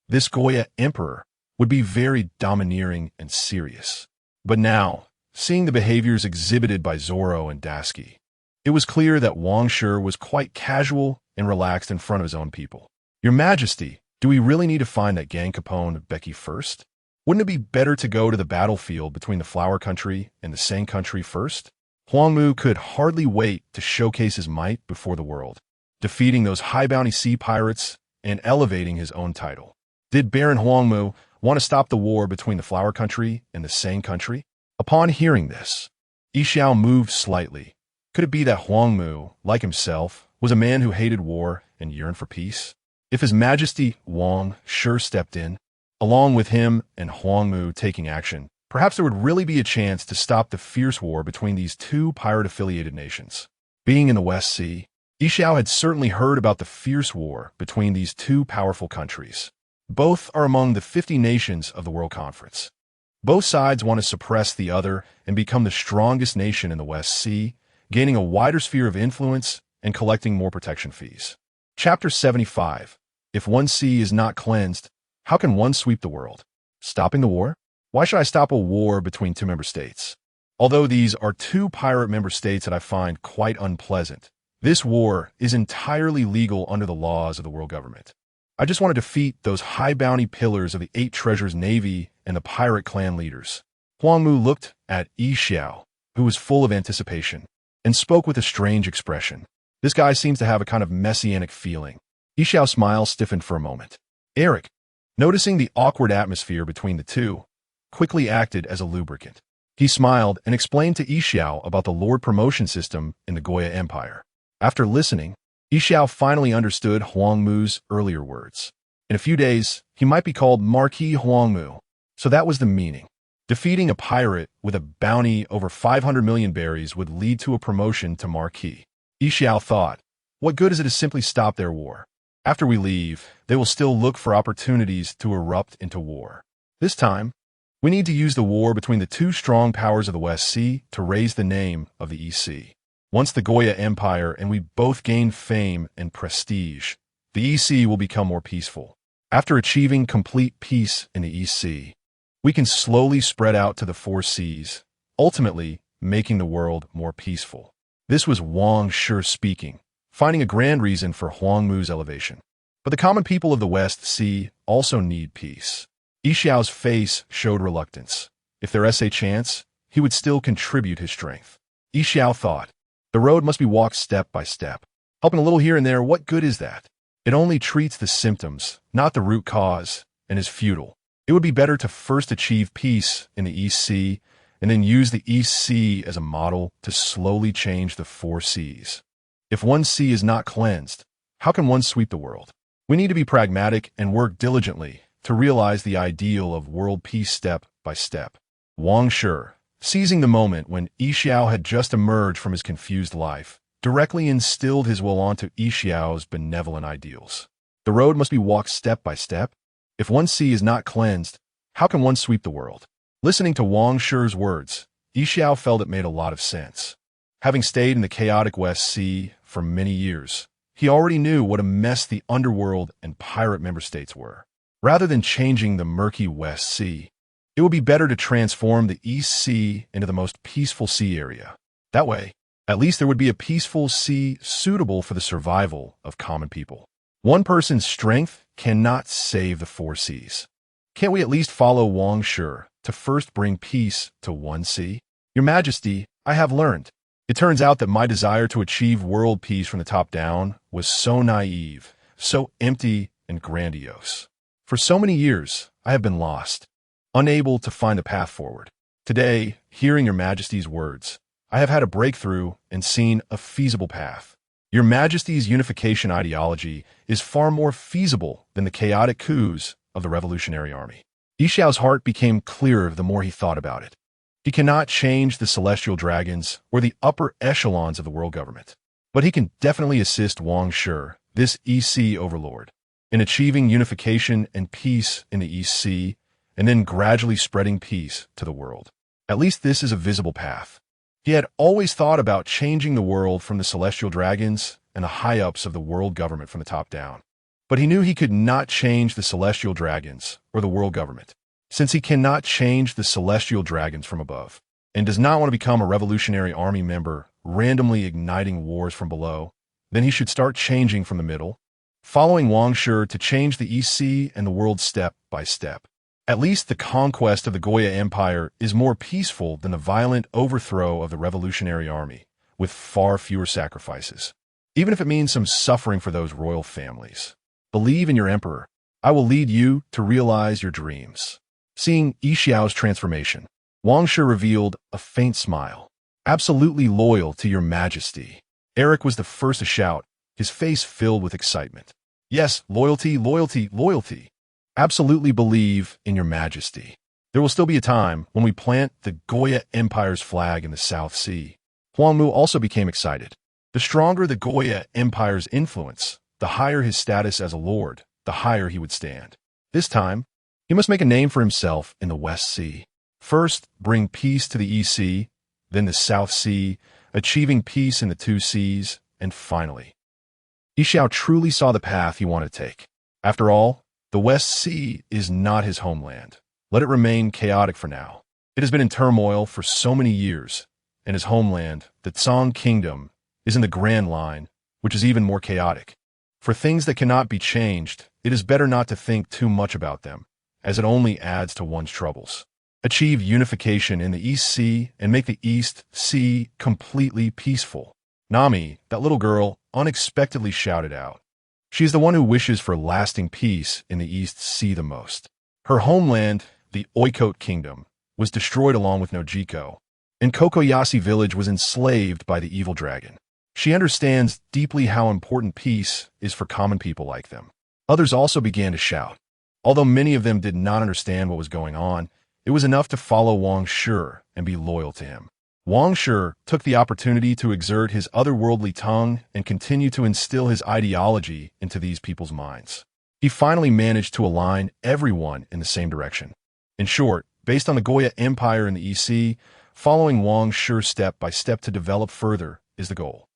this Goya emperor, would be very domineering and serious. But now, seeing the behaviors exhibited by Zoro and Dasky, it was clear that Wang Shi was quite casual and relaxed in front of his own people. Your Majesty, do we really need to find that Gang Capone Becky first? Wouldn't it be better to go to the battlefield between the Flower Country and the Sand Country first? Huangmu could hardly wait to showcase his might before the world, defeating those high-bounty sea pirates and elevating his own title. Did Baron Huangmu want to stop the war between the Flower Country and the Sand Country? Upon hearing this, Yixiao moved slightly. Could it be that Huangmu, like himself, was a man who hated war and yearned for peace? If His Majesty Wang Shi stepped in, along with him and Huangmu taking action, perhaps there would really be a chance to stop the fierce war between these two pirate-affiliated nations. Being in the West Sea, Yixiao had certainly heard about the fierce war between these two powerful countries. Both are among the 50 nations of the World Conference. Both sides want to suppress the other and become the strongest nation in the West Sea, gaining a wider sphere of influence and collecting more protection fees. Chapter 75. If one sea is not cleansed, how can one sweep the world? Stopping the war? Why should I stop a war between two member states? Although these are two pirate member states that I find quite unpleasant, this war is entirely legal under the laws of the world government. I just want to defeat those high-bounty pillars of the 8 Treasures Navy and the pirate clan leaders. Huangmu looked at Yixiao, who was full of anticipation, and spoke with a strange expression. This guy seems to have a kind of messianic feeling. Yixiao's smile stiffened for a moment. Eric, noticing the awkward atmosphere between the two, quickly acted as a lubricant. He smiled and explained to Yixiao about the Lord promotion system in the Goya Empire. After listening, Yixiao finally understood Huangmu's earlier words. In a few days, he might be called Marquis Huangmu. So that was the meaning. Defeating a pirate with a bounty over 500 million berries would lead to a promotion to Marquis. Yixiao thought, what good is it to simply stop their war? After we leave, they will still look for opportunities to erupt into war. This time, we need to use the war between the two strong powers of the West Sea to raise the name of the East Sea. Once the Goya Empire and we both gain fame and prestige, the East Sea will become more peaceful. After achieving complete peace in the East Sea, we can slowly spread out to the 4 seas, ultimately making the world more peaceful. This was Wang Shi speaking, finding a grand reason for Huangmu's elevation. But the common people of the West Sea also need peace. Yixiao's face showed reluctance. If there is a chance, he would still contribute his strength. Yixiao thought, the road must be walked step by step. Helping a little here and there, what good is that? It only treats the symptoms, not the root cause, and is futile. It would be better to first achieve peace in the East Sea and then use the East Sea as a model to slowly change the 4 seas. If one sea is not cleansed, how can one sweep the world? We need to be pragmatic and work diligently to realize the ideal of world peace step by step. Wang Shi, seizing the moment when Yixiao had just emerged from his confused life, directly instilled his will onto Yixiao's benevolent ideals. The road must be walked step by step. If one sea is not cleansed, how can one sweep the world? Listening to Wang Shi's words, Yixiao felt it made a lot of sense. Having stayed in the chaotic West Sea for many years, he already knew what a mess the underworld and pirate member states were. Rather than changing the murky West Sea, it would be better to transform the East Sea into the most peaceful sea area. That way, at least there would be a peaceful sea suitable for the survival of common people. One person's strength cannot save the 4 seas. Can't we at least follow Wang Shi to first bring peace to one sea? Your Majesty, I have learned. It turns out that my desire to achieve world peace from the top down was so naive, so empty and grandiose. For so many years, I have been lost, unable to find a path forward. Today, hearing Your Majesty's words, I have had a breakthrough and seen a feasible path. Your Majesty's unification ideology is far more feasible than the chaotic coups of the Revolutionary Army. Yi Xiao's heart became clearer the more he thought about it. He cannot change the celestial dragons or the upper echelons of the world government, but he can definitely assist Wang Shi, this EC overlord, in achieving unification and peace in the East Sea, and then gradually spreading peace to the world. At least this is a visible path. He had always thought about changing the world from the celestial dragons and the high-ups of the world government from the top down. But he knew he could not change the celestial dragons or the world government, since he cannot change the celestial dragons from above, and does not want to become a Revolutionary Army member randomly igniting wars from below. Then he should start changing from the middle, following Wang Shi to change the East Sea and the world step by step. At least the conquest of the Goya Empire is more peaceful than the violent overthrow of the Revolutionary Army, with far fewer sacrifices, even if it means some suffering for those royal families. Believe in your emperor. I will lead you to realize your dreams. Seeing Yi Xiao's transformation, Wang Shi revealed a faint smile. Absolutely loyal to Your Majesty. Eric was the first to shout, his face filled with excitement. Yes, loyalty, loyalty, loyalty. Absolutely believe in Your Majesty. There will still be a time when we plant the Goya Empire's flag in the South Sea. Huang Mu also became excited. The stronger the Goya Empire's influence, the higher his status as a lord, the higher he would stand. This time, he must make a name for himself in the West Sea. First, bring peace to the East Sea, then the South Sea, achieving peace in the two seas, and finally. Yi Xiao truly saw the path he wanted to take. After all, the West Sea is not his homeland. Let it remain chaotic for now. It has been in turmoil for so many years, and his homeland, the Tsang Kingdom, is in the Grand Line, which is even more chaotic. For things that cannot be changed, it is better not to think too much about them, as it only adds to one's troubles. Achieve unification in the East Sea and make the East Sea completely peaceful. Nami, that little girl, unexpectedly shouted out. She is the one who wishes for lasting peace in the East Sea the most. Her homeland, the Oikote Kingdom, was destroyed along with Nojiko, and Kokoyashi village was enslaved by the evil dragon. She understands deeply how important peace is for common people like them. Others also began to shout. Although many of them did not understand what was going on, it was enough to follow Wang Shi and be loyal to him. Wang Shi took the opportunity to exert his otherworldly tongue and continue to instill his ideology into these people's minds. He finally managed to align everyone in the same direction. In short, based on the Goya Empire in the EC, following Wang Shi step by step to develop further is the goal.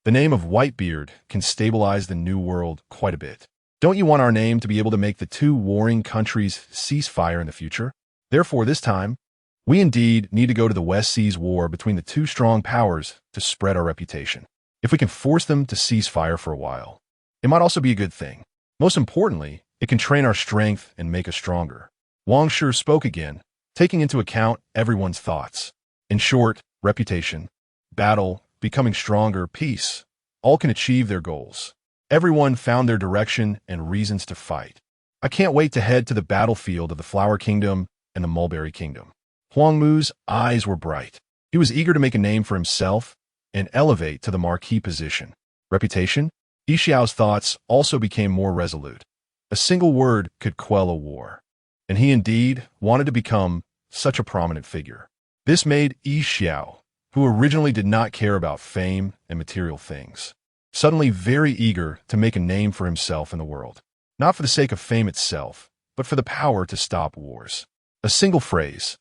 The name of Whitebeard can stabilize the New World quite a bit. Don't you want our name to be able to make the two warring countries cease fire in the future? Therefore, this time, we indeed need to go to the West Seas war between the two strong powers to spread our reputation. If we can force them to cease fire for a while, it might also be a good thing. Most importantly, it can train our strength and make us stronger. Wang Shi spoke again, taking into account everyone's thoughts. In short, reputation, battle, becoming stronger, peace, all can achieve their goals. Everyone found their direction and reasons to fight. I can't wait to head to the battlefield of the Flower Kingdom and the Mulberry Kingdom. Huang Mu's eyes were bright. He was eager to make a name for himself and elevate to the marquee position. Reputation? Yi Xiao's thoughts also became more resolute. A single word could quell a war. And he indeed wanted to become such a prominent figure. This made Yi Xiao, who originally did not care about fame and material things, suddenly very eager to make a name for himself in the world. Not for the sake of fame itself, but for the power to stop wars. A single phrase,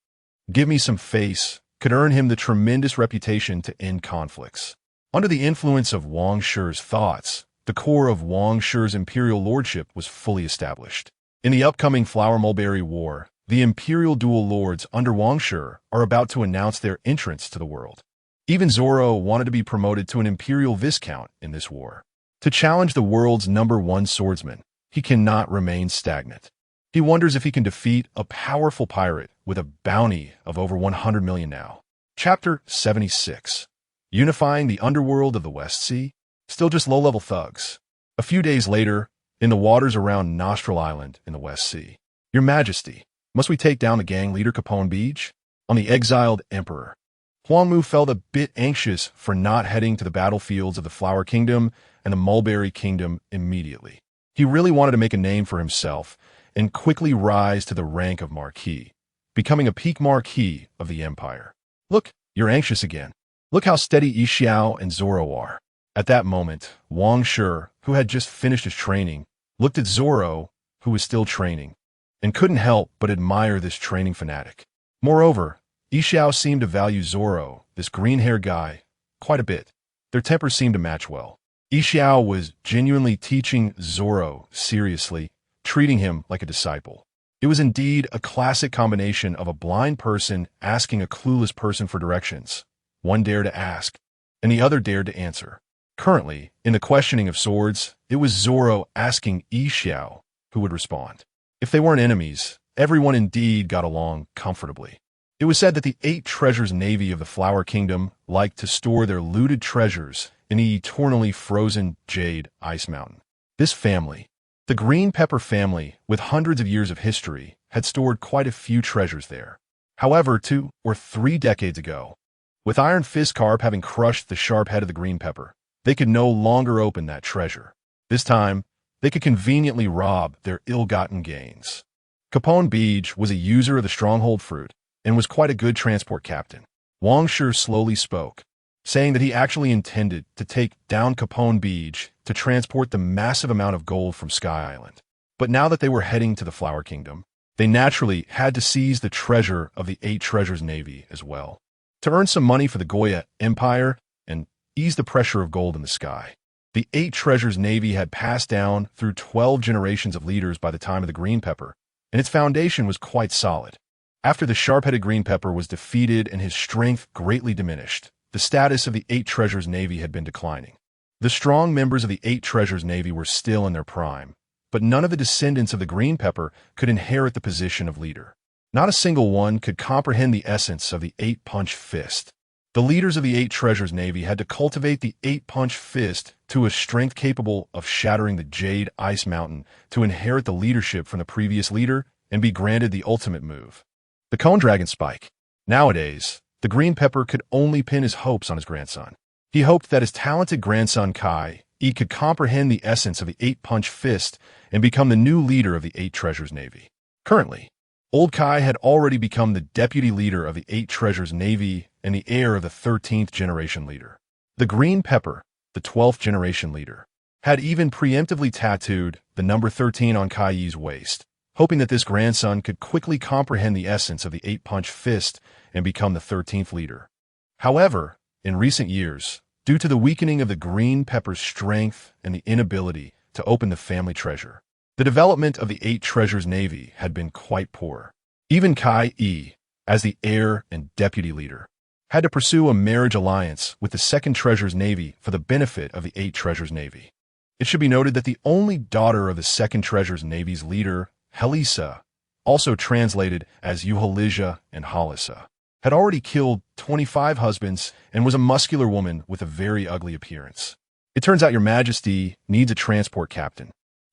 "Give me some face," could earn him the tremendous reputation to end conflicts. Under the influence of Wang Shi's thoughts, the core of Wang Shi's imperial lordship was fully established. In the upcoming Flower Mulberry War, the imperial dual lords under Wang Shi are about to announce their entrance to the world. Even Zoro wanted to be promoted to an imperial viscount in this war. To challenge the world's #1 swordsman, he cannot remain stagnant. He wonders if he can defeat a powerful pirate with a bounty of over 100 million now. Chapter 76. unifying the underworld of the West Sea, still just low-level thugs. A few days later, in the waters around Nostril Island in the West Sea. Your Majesty, must we take down the gang leader Capone Beach? On the exiled emperor. Huang Mu felt a bit anxious for not heading to the battlefields of the Flower Kingdom and the Mulberry Kingdom immediately. He really wanted to make a name for himself and quickly rise to the rank of Marquis, becoming a peak Marquis of the Empire. Look, you're anxious again. Look how steady Yi Xiao and Zoro are. At that moment, Wang Shi, who had just finished his training, looked at Zoro, who was still training, and couldn't help but admire this training fanatic. Moreover, Yi Xiao seemed to value Zoro, this green-haired guy, quite a bit. Their tempers seemed to match well. Yi Xiao was genuinely teaching Zoro seriously, treating him like a disciple. It was indeed a classic combination of a blind person asking a clueless person for directions. One dared to ask, and the other dared to answer. Currently, in the questioning of swords, it was Zoro asking Yi Xiao who would respond. If they weren't enemies, everyone indeed got along comfortably. It was said that the 8 treasures navy of the Flower Kingdom liked to store their looted treasures in the eternally frozen Jade Ice Mountain. This family, the Green Pepper family, with hundreds of years of history, had stored quite a few treasures there. However, 2 or 3 decades ago, with Iron Fist Carp having crushed the sharp head of the Green Pepper, they could no longer open that treasure. This time, they could conveniently rob their ill-gotten gains. Capone Beach was a user of the Stronghold fruit and was quite a good transport captain. Wang Shi slowly spoke, saying that he actually intended to take down Capone Beach to transport the massive amount of gold from Sky Island. But now that they were heading to the Flower Kingdom, they naturally had to seize the treasure of the 8 treasures navy as well, to earn some money for the Goya Empire and ease the pressure of gold in the sky. The 8 treasures navy had passed down through 12 generations of leaders by the time of the Green Pepper, and its foundation was quite solid. After the sharp-headed Green Pepper was defeated and his strength greatly diminished, the status of the 8 treasures navy had been declining. The strong members of the 8 treasures navy were still in their prime, but none of the descendants of the Green Pepper could inherit the position of leader. Not a single one could comprehend the essence of the 8-punch fist. The leaders of the 8 treasures navy had to cultivate the 8-punch fist to a strength capable of shattering the Jade Ice Mountain to inherit the leadership from the previous leader and be granted the ultimate move, the Cone Dragon Spike. Nowadays, the Green Pepper could only pin his hopes on his grandson. He hoped that his talented grandson Kai could comprehend the essence of the 8-punch fist and become the new leader of the 8 treasures navy. Currently, old Kai had already become the deputy leader of the 8 treasures navy and the heir of the 13th generation leader. The Green Pepper, the 12th generation leader, had even preemptively tattooed the number 13 on Kai's waist, hoping that this grandson could quickly comprehend the essence of the 8-punch fist and become the 13th leader. However, in recent years, due to the weakening of the Green Pepper's strength and the inability to open the family treasure, the development of the 8 treasures navy had been quite poor. Even Kai, as the heir and deputy leader, had to pursue a marriage alliance with the 2nd treasures navy for the benefit of the 8 treasures navy. It should be noted that the only daughter of the 2nd treasures navy's leader, Helisa, also translated as Euhalisia and Halissa, had already killed 25 husbands and was a muscular woman with a very ugly appearance. It turns out Your Majesty needs a transport captain.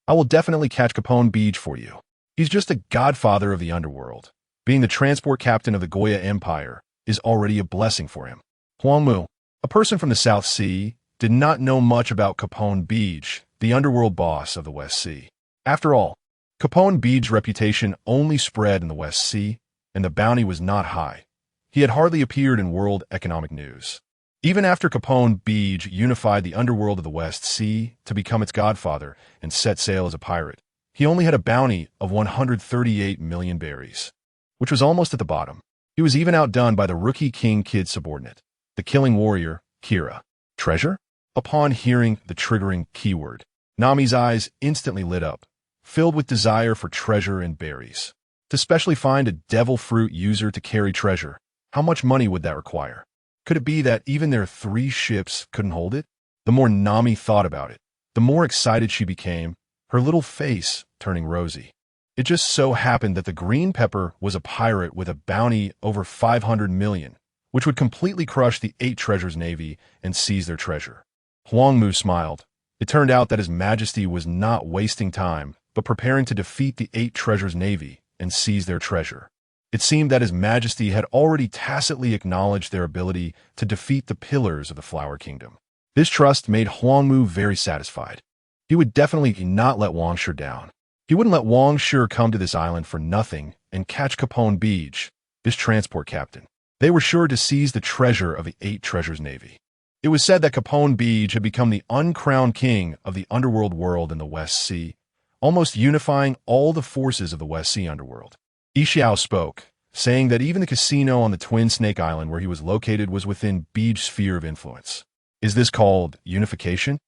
I will definitely catch Capone Beach for you. He's just a godfather of the underworld. Being the transport captain of the Goya Empire is already a blessing for him. Huang Mu, a person from the South Sea, did not know much about Capone Beach, the underworld boss of the West Sea. After all, Capone Beach's reputation only spread in the West Sea, and the bounty was not high. He had hardly appeared in world economic news. Even after Capone Beach unified the underworld of the West Sea to become its godfather and set sail as a pirate, he only had a bounty of 138 million berries, which was almost at the bottom. He was even outdone by the rookie King Kid's subordinate, the killing warrior, Kira. Treasure? Upon hearing the triggering keyword, Nami's eyes instantly lit up, filled with desire for treasure and berries. To specially find a devil fruit user to carry treasure, how much money would that require? Could it be that even their 3 ships couldn't hold it? The more Nami thought about it, the more excited she became, her little face turning rosy. It just so happened that the Green Pepper was a pirate with a bounty over 500 million, which would completely crush the 8 Treasures Navy and seize their treasure. Huang Mu smiled. It turned out that His Majesty was not wasting time, but preparing to defeat the 8 Treasures Navy and seize their treasure. It seemed that His Majesty had already tacitly acknowledged their ability to defeat the pillars of the Flower Kingdom. This trust made Huang Mu very satisfied. He would definitely not let Wang Shi down. He wouldn't let Wang Shi come to this island for nothing and catch Capone Beach, this transport captain. They were sure to seize the treasure of the 8 Treasures Navy. It was said that Capone Beach had become the uncrowned king of the underworld world in the West Sea, almost unifying all the forces of the West Sea underworld. Yi Xiao spoke, saying that even the casino on the Twin Snake Island where he was located was within Beach's sphere of influence. Is this called unification?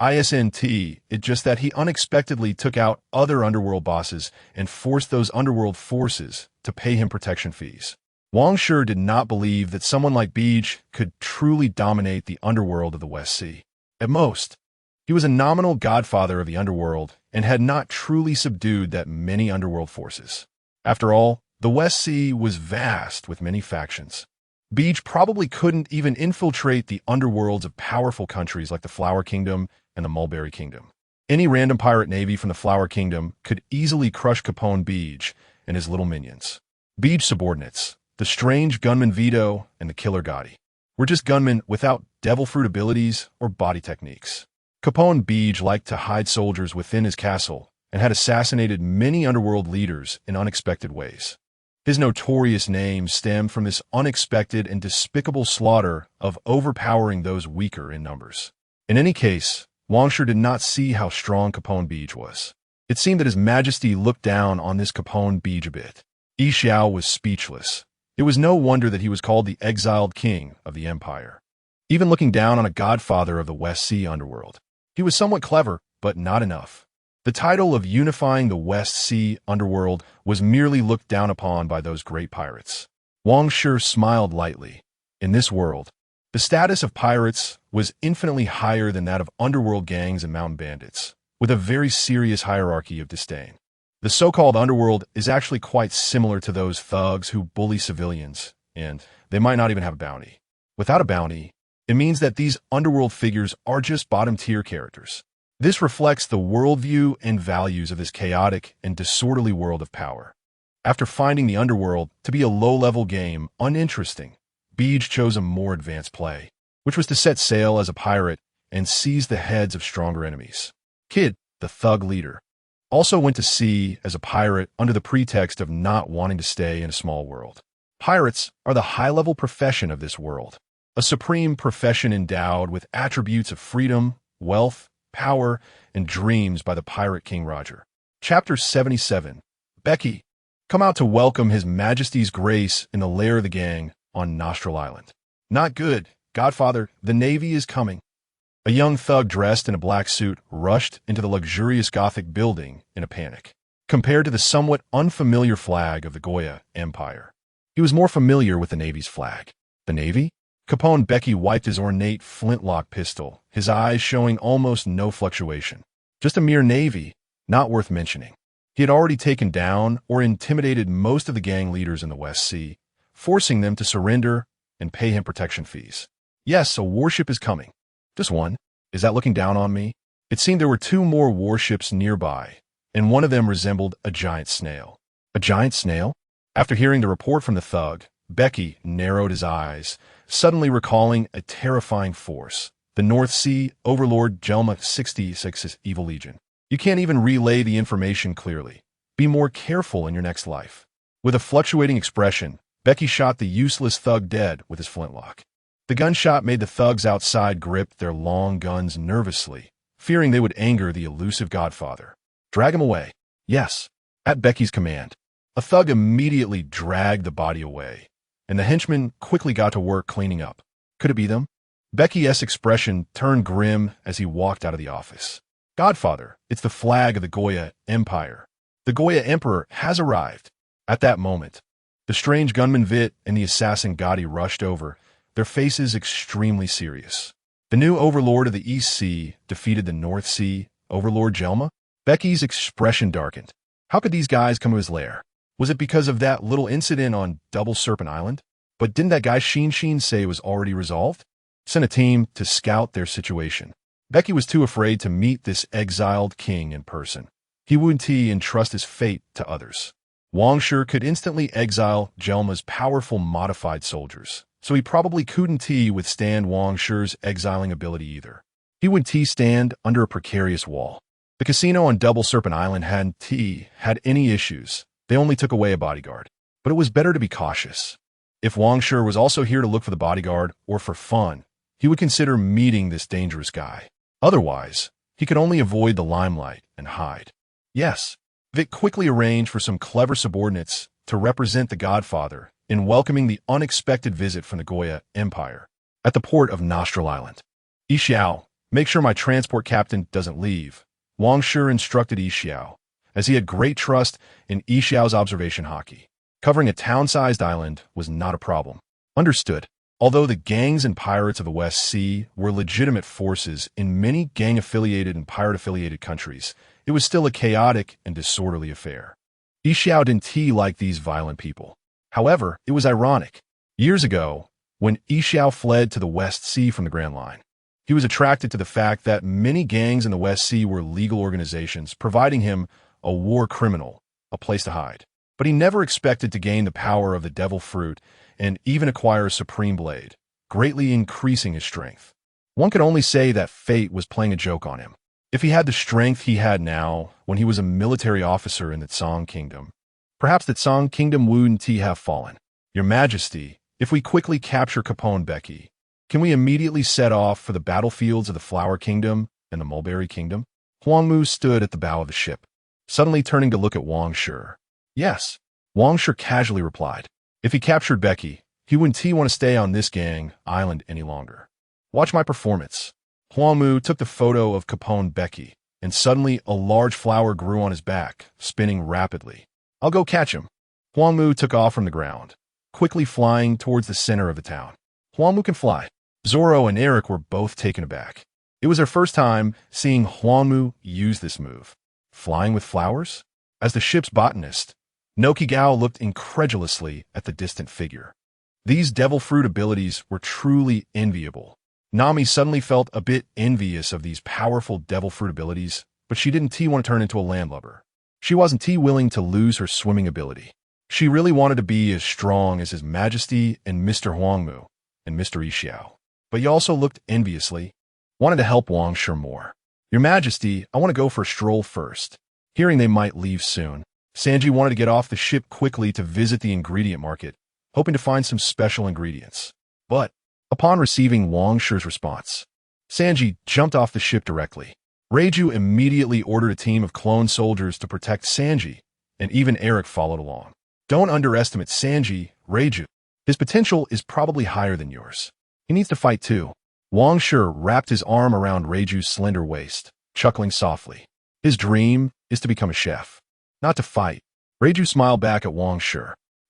Isn't it just that he unexpectedly took out other underworld bosses and forced those underworld forces to pay him protection fees? Wang Shi did not believe that someone like Beach could truly dominate the underworld of the West Sea. At most, he was a nominal godfather of the underworld and had not truly subdued that many underworld forces. After all, the West Sea was vast with many factions. Beach probably couldn't even infiltrate the underworlds of powerful countries like the Flower Kingdom and the Mulberry Kingdom. Any random pirate navy from the Flower Kingdom could easily crush Capone Beach and his little minions. Beach subordinates, the strange gunman Vito and the killer Gotti, were just gunmen without devil fruit abilities or body techniques. Capone Beach liked to hide soldiers within his castle and had assassinated many underworld leaders in unexpected ways. His notorious name stemmed from this unexpected and despicable slaughter of overpowering those weaker in numbers. In any case, Wang Shi did not see how strong Capone Beach was. It seemed that His Majesty looked down on this Capone Beach a bit. Yi Xiao was speechless. It was no wonder that he was called the exiled king of the empire. Even looking down on a godfather of the West Sea underworld. He was somewhat clever, but not enough. The title of unifying the West Sea underworld was merely looked down upon by those great pirates. Wang Shi smiled lightly. In this world, the status of pirates was infinitely higher than that of underworld gangs and mountain bandits, with a very serious hierarchy of disdain. The so-called underworld is actually quite similar to those thugs who bully civilians, and they might not even have a bounty. Without a bounty, it means that these underworld figures are just bottom-tier characters. This reflects the worldview and values of this chaotic and disorderly world of power. After finding the underworld to be a low-level game uninteresting, Beach chose a more advanced play, which was to set sail as a pirate and seize the heads of stronger enemies. Kid, the thug leader, also went to sea as a pirate under the pretext of not wanting to stay in a small world. Pirates are the high-level profession of this world, a supreme profession endowed with attributes of freedom, wealth, power, and dreams by the pirate King Roger. Chapter 77. Becky, come out to welcome His Majesty's grace in the lair of the gang on Nostril Island. Not good, Godfather, the Navy is coming. A young thug dressed in a black suit rushed into the luxurious Gothic building in a panic. Compared to the somewhat unfamiliar flag of the Goya Empire, he was more familiar with the Navy's flag. The Navy? Capone Becky wiped his ornate flintlock pistol, his eyes showing almost no fluctuation. Just a mere navy, not worth mentioning. He had already taken down or intimidated most of the gang leaders in the West Sea, forcing them to surrender and pay him protection fees. Yes, a warship is coming. Just one. Is that looking down on me? It seemed there were 2 more warships nearby, and one of them resembled a giant snail. A giant snail? After hearing the report from the thug, Becky narrowed his eyes, suddenly recalling a terrifying force, the North Sea Overlord Jelma 66's Evil Legion. You can't even relay the information clearly. Be more careful in your next life. With a fluctuating expression, Becky shot the useless thug dead with his flintlock. The gunshot made the thugs outside grip their long guns nervously, fearing they would anger the elusive godfather. Drag him away. Yes, at Becky's command. A thug immediately dragged the body away, and the henchman quickly got to work cleaning up. Could it be them? Becky's expression turned grim as he walked out of the office. Godfather, it's the flag of the Goya Empire. The Goya Emperor has arrived. At that moment, the strange gunman Vit and the assassin Gotti rushed over, their faces extremely serious. The new overlord of the East Sea defeated the North Sea Overlord Jelma? Becky's expression darkened. How could these guys come to his lair? Was it because of that little incident on Double Serpent Island? But didn't that guy Shin say it was already resolved? Sent a team to scout their situation. Becky was too afraid to meet this exiled king in person. He wouldn't entrust his fate to others. Wang Shi could instantly exile Jelma's powerful modified soldiers, so he probably couldn't withstand Wang Shi's exiling ability either. He would stand under a precarious wall. The casino on Double Serpent Island hadn't had any issues. They only took away a bodyguard. But it was better to be cautious. If Wang Shi was also here to look for the bodyguard or for fun, he would consider meeting this dangerous guy. Otherwise, he could only avoid the limelight and hide. Yes, Vic quickly arranged for some clever subordinates to represent the Godfather in welcoming the unexpected visit from the Goya Empire at the port of Nostril Island. Yixiao, make sure my transport captain doesn't leave, Wang Shi instructed Yixiao, as he had great trust in Yixiao's observation hockey. Covering a town-sized island was not a problem. Understood. Although the gangs and pirates of the West Sea were legitimate forces in many gang-affiliated and pirate-affiliated countries, it was still a chaotic and disorderly affair. Yixiao didn't like these violent people. However, it was ironic. Years ago, when Yixiao fled to the West Sea from the Grand Line, he was attracted to the fact that many gangs in the West Sea were legal organizations, providing him, a war criminal, a place to hide. But he never expected to gain the power of the devil fruit and even acquire a supreme blade, greatly increasing his strength. One could only say that fate was playing a joke on him. If he had the strength he had now when he was a military officer in the Tsang Kingdom, perhaps the Tsang Kingdom wouldn't have fallen. Your Majesty, if we quickly capture Capone Becky, can we immediately set off for the battlefields of the Flower Kingdom and the Mulberry Kingdom? Huang Mu stood at the bow of the ship, suddenly turning to look at Wang Shi. Yes, Wang Shi casually replied. If he captured Becky, he wouldn't want to stay on this gang island any longer. Watch my performance. Huang Mu took the photo of Capone Becky, and suddenly a large flower grew on his back, spinning rapidly. I'll go catch him. Huang Mu took off from the ground, quickly flying towards the center of the town. Huang Mu can fly. Zoro and Eric were both taken aback. It was their first time seeing Huang Mu use this move. Flying with flowers? As the ship's botanist, Noki Gao looked incredulously at the distant figure. These devil fruit abilities were truly enviable. Nami suddenly felt a bit envious of these powerful devil fruit abilities, but she didn't want to turn into a landlubber. She wasn't willing to lose her swimming ability. She really wanted to be as strong as His Majesty and Mr. Huang Mu and Mr. Yixiao. But he also looked enviously, wanted to help Wang Shi more. Your Majesty, I want to go for a stroll first. Hearing they might leave soon, Sanji wanted to get off the ship quickly to visit the ingredient market, hoping to find some special ingredients. But, upon receiving Wang Shi's response, Sanji jumped off the ship directly. Reiju immediately ordered a team of clone soldiers to protect Sanji, and even Eric followed along. Don't underestimate Sanji, Reiju. His potential is probably higher than yours. He needs to fight too. Wang Shi wrapped his arm around Reiju's slender waist, chuckling softly. His dream is to become a chef, not to fight. Reiju smiled back at Wang Shi.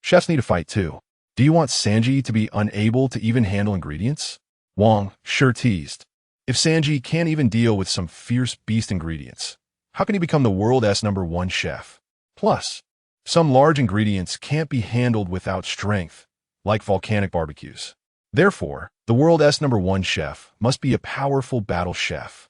Chefs need to fight too. Do you want Sanji to be unable to even handle ingredients? Wang Shi teased. If Sanji can't even deal with some fierce beast ingredients, how can he become the world's #1 chef? Plus, some large ingredients can't be handled without strength, like volcanic barbecues. Therefore, the world's #1 chef must be a powerful battle chef.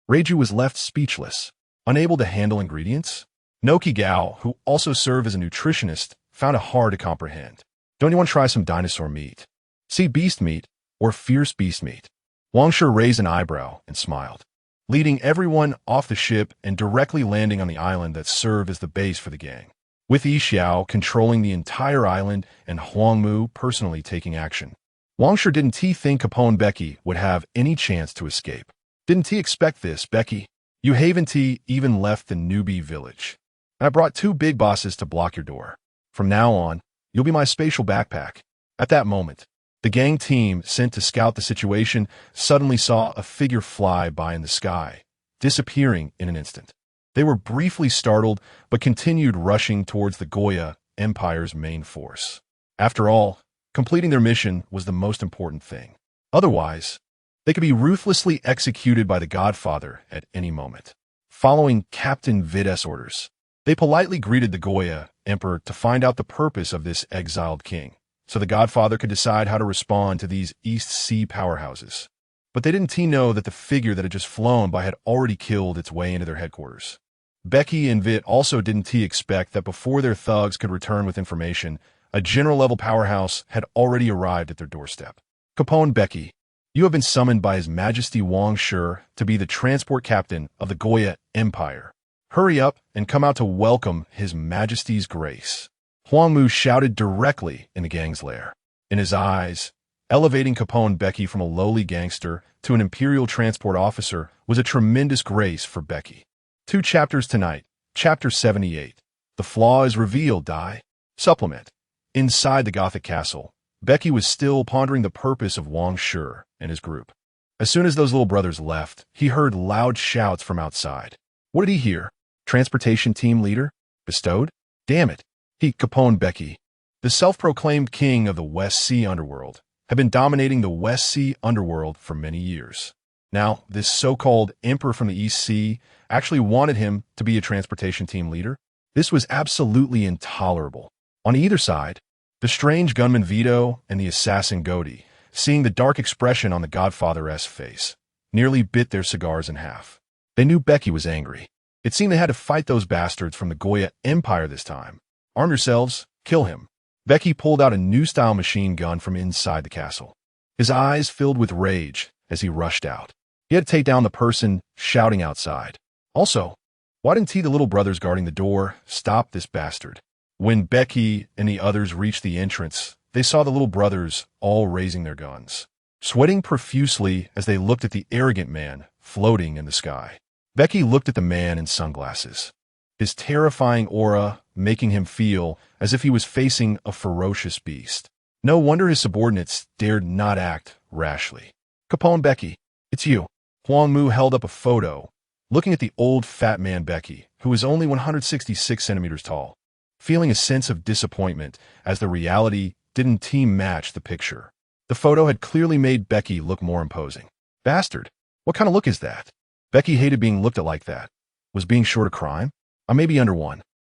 Reiju was left speechless, unable to handle ingredients. Noki Gao, who also served as a nutritionist, found it hard to comprehend. Don't you want to try some dinosaur meat? Sea beast meat or fierce beast meat? Wang Shi raised an eyebrow and smiled, leading everyone off the ship and directly landing on the island that served as the base for the gang, with Yixiao controlling the entire island and Huang Mu personally taking action. Wang Shi didn't think Capone Becky would have any chance to escape. Didn't he expect this, Becky? You haven't even left the newbie village. And I brought 2 big bosses to block your door. From now on, you'll be my spatial backpack. At that moment, the gang team sent to scout the situation suddenly saw a figure fly by in the sky, disappearing in an instant. They were briefly startled, but continued rushing towards the Goya Empire's main force. After all, completing their mission was the most important thing. Otherwise, they could be ruthlessly executed by the Godfather at any moment. Following Captain Vid's orders, they politely greeted the Goya Emperor to find out the purpose of this exiled king, so the Godfather could decide how to respond to these East Sea powerhouses. But they didn't know that the figure that had just flown by had already killed its way into their headquarters. Becky and Vit also didn't expect that before their thugs could return with information, a general-level powerhouse had already arrived at their doorstep. Capone Becky, you have been summoned by His Majesty Wang Shi to be the transport captain of the Goya Empire. Hurry up and come out to welcome His Majesty's grace. Huang Mu shouted directly in the gang's lair. In his eyes, elevating Capone Becky from a lowly gangster to an imperial transport officer was a tremendous grace for Becky. 2 chapters tonight, Chapter 78. The flaw is revealed, Die. Supplement. Inside the Gothic castle, Becky was still pondering the purpose of Wang Shi and his group. As soon as those little brothers left, he heard loud shouts from outside. What did he hear? Transportation team leader? Bestowed? Damn it. He, Capone Becky, the self-proclaimed king of the West Sea underworld, had been dominating the West Sea underworld for many years. Now, this so-called emperor from the East Sea actually wanted him to be a transportation team leader. This was absolutely intolerable. On either side, the strange gunman Vito and the assassin Godi, seeing the dark expression on the Godfather's face, nearly bit their cigars in half. They knew Becky was angry. It seemed they had to fight those bastards from the Goya Empire this time. Arm yourselves, kill him. Becky pulled out a new-style machine gun from inside the castle. His eyes filled with rage as he rushed out. He had to take down the person shouting outside. Also, why didn't he, the little brothers guarding the door, stop this bastard? When Becky and the others reached the entrance, they saw the little brothers all raising their guns, sweating profusely as they looked at the arrogant man floating in the sky. Becky looked at the man in sunglasses, his terrifying aura making him feel as if he was facing a ferocious beast. No wonder his subordinates dared not act rashly. Capone Becky, it's you. Huang Mu held up a photo, looking at the old fat man Becky, who was only 166 centimeters tall, feeling a sense of disappointment as the reality didn't match the picture. The photo had clearly made Becky look more imposing. Bastard, what kind of look is that? Becky hated being looked at like that. Was being short a crime? I may be under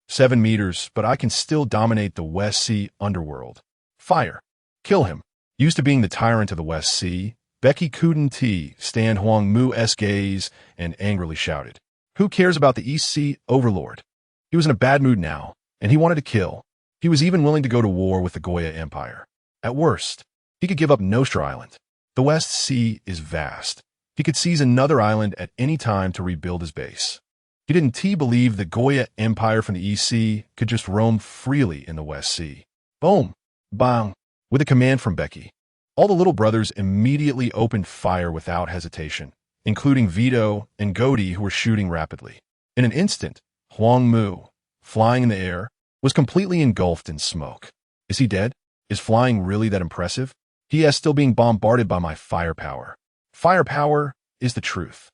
7 meters, but I can still dominate the West Sea underworld. Fire. Kill him. Used to being the tyrant of the West Sea, Becky couldn't stand Huang Mu's gaze and angrily shouted. Who cares about the East Sea overlord? He was in a bad mood now, and he wanted to kill. He was even willing to go to war with the Goya Empire. At worst, he could give up Nostra Island. The West Sea is vast. He could seize another island at any time to rebuild his base. He didn't believe the Goya Empire from the East Sea could just roam freely in the West Sea. Boom! Bang! With a command from Becky, all the little brothers immediately opened fire without hesitation, including Vito and Godi, who were shooting rapidly. In an instant, Huang Mu, flying in the air, was completely engulfed in smoke. Is he dead? Is flying really that impressive? He is still being bombarded by my firepower. Firepower is the truth.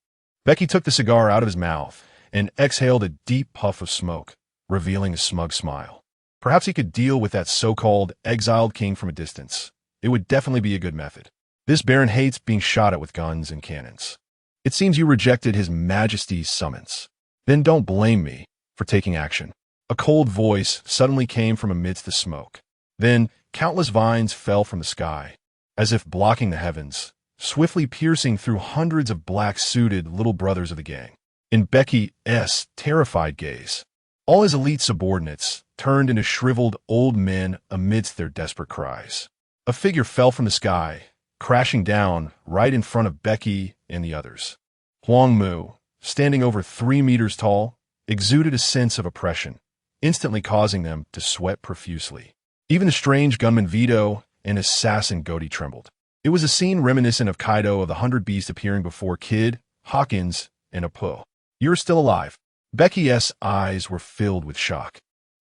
Becky took the cigar out of his mouth and exhaled a deep puff of smoke, revealing a smug smile. Perhaps he could deal with that so-called exiled king from a distance. It would definitely be a good method. This baron hates being shot at with guns and cannons. It seems you rejected His Majesty's summons. Then don't blame me for taking action. A cold voice suddenly came from amidst the smoke. Then countless vines fell from the sky, as if blocking the heavens, swiftly piercing through hundreds of black-suited little brothers of the gang. In Becky's terrified gaze, all his elite subordinates turned into shriveled old men amidst their desperate cries. A figure fell from the sky, crashing down right in front of Becky and the others. Huang Mu, standing over 3 meters tall, exuded a sense of oppression, instantly causing them to sweat profusely. Even the strange gunman Vito and assassin Godi trembled. It was a scene reminiscent of Kaido of the 100 Beasts appearing before Kid, Hawkins, and Apo. You're still alive. Becky's eyes were filled with shock.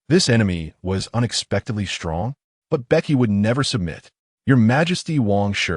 This enemy was unexpectedly strong, but Becky would never submit. Your Majesty Wang Shi,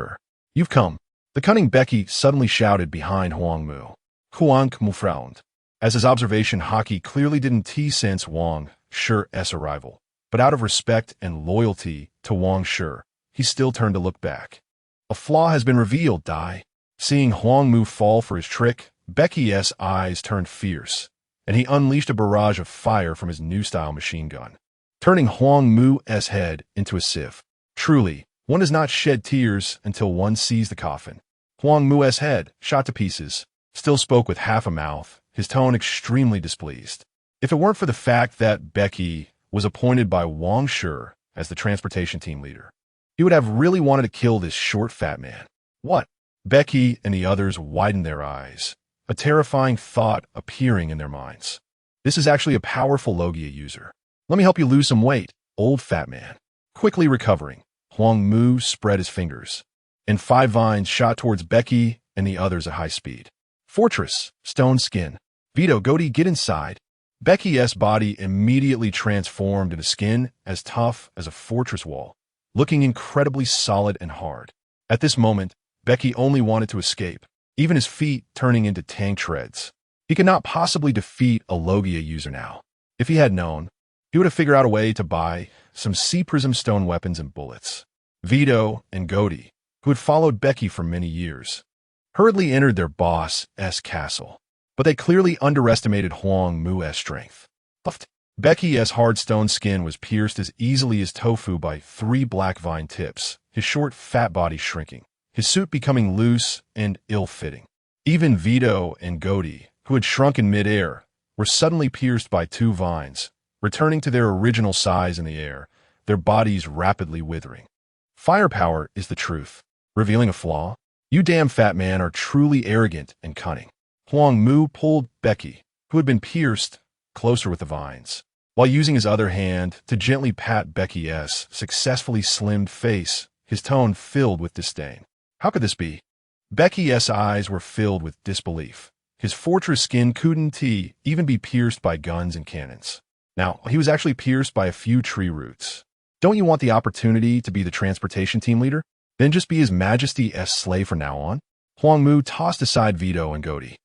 you've come. The cunning Becky suddenly shouted behind Huang Mu. Huang Mu frowned. As his observation Haki clearly didn't sense Wang Shi's arrival, but out of respect and loyalty to Wang Shi, he still turned to look back. A flaw has been revealed, Dai. Seeing Huang Mu fall for his trick, Becky's eyes turned fierce, and he unleashed a barrage of fire from his new-style machine gun, turning Huang Mu's head into a sieve. Truly, one does not shed tears until one sees the coffin. Huang Mu's head, shot to pieces, still spoke with half a mouth, his tone extremely displeased. If it weren't for the fact that Becky was appointed by Wang Shi as the transportation team leader, he would have really wanted to kill this short, fat man. What? Becky and the others widened their eyes, a terrifying thought appearing in their minds. This is actually a powerful Logia user. Let me help you lose some weight, old fat man. Quickly recovering, Huang Mu spread his fingers, and 5 vines shot towards Becky and the others at high speed. Fortress, stone skin. Vito, Goaty, get inside. Becky's body immediately transformed into skin as tough as a fortress wall, looking incredibly solid and hard. At this moment, Becky only wanted to escape, even his feet turning into tank treads. He could not possibly defeat a Logia user now. If he had known, he would have figured out a way to buy some C-Prism stone weapons and bullets. Vito and Goaty, who had followed Becky for many years, hurriedly entered their boss's castle, but they clearly underestimated Huang Mu's strength. Becky's hard stone skin was pierced as easily as tofu by 3 black vine tips, his short, fat body shrinking, his suit becoming loose and ill-fitting. Even Vito and Goaty, who had shrunk in mid-air, were suddenly pierced by 2 vines, returning to their original size in the air, their bodies rapidly withering. Firepower is the truth. Revealing a flaw? You damn fat man are truly arrogant and cunning. Huang Mu pulled Becky, who had been pierced, closer with the vines, while using his other hand to gently pat Becky's successfully slimmed face, his tone filled with disdain. How could this be? Becky's eyes were filled with disbelief. His fortress skin couldn't even be pierced by guns and cannons. Now, he was actually pierced by a few tree roots. Don't you want the opportunity to be the transportation team leader? Then just be His Majesty's slave from now on? Huang Mu tossed aside Vito and Goaty,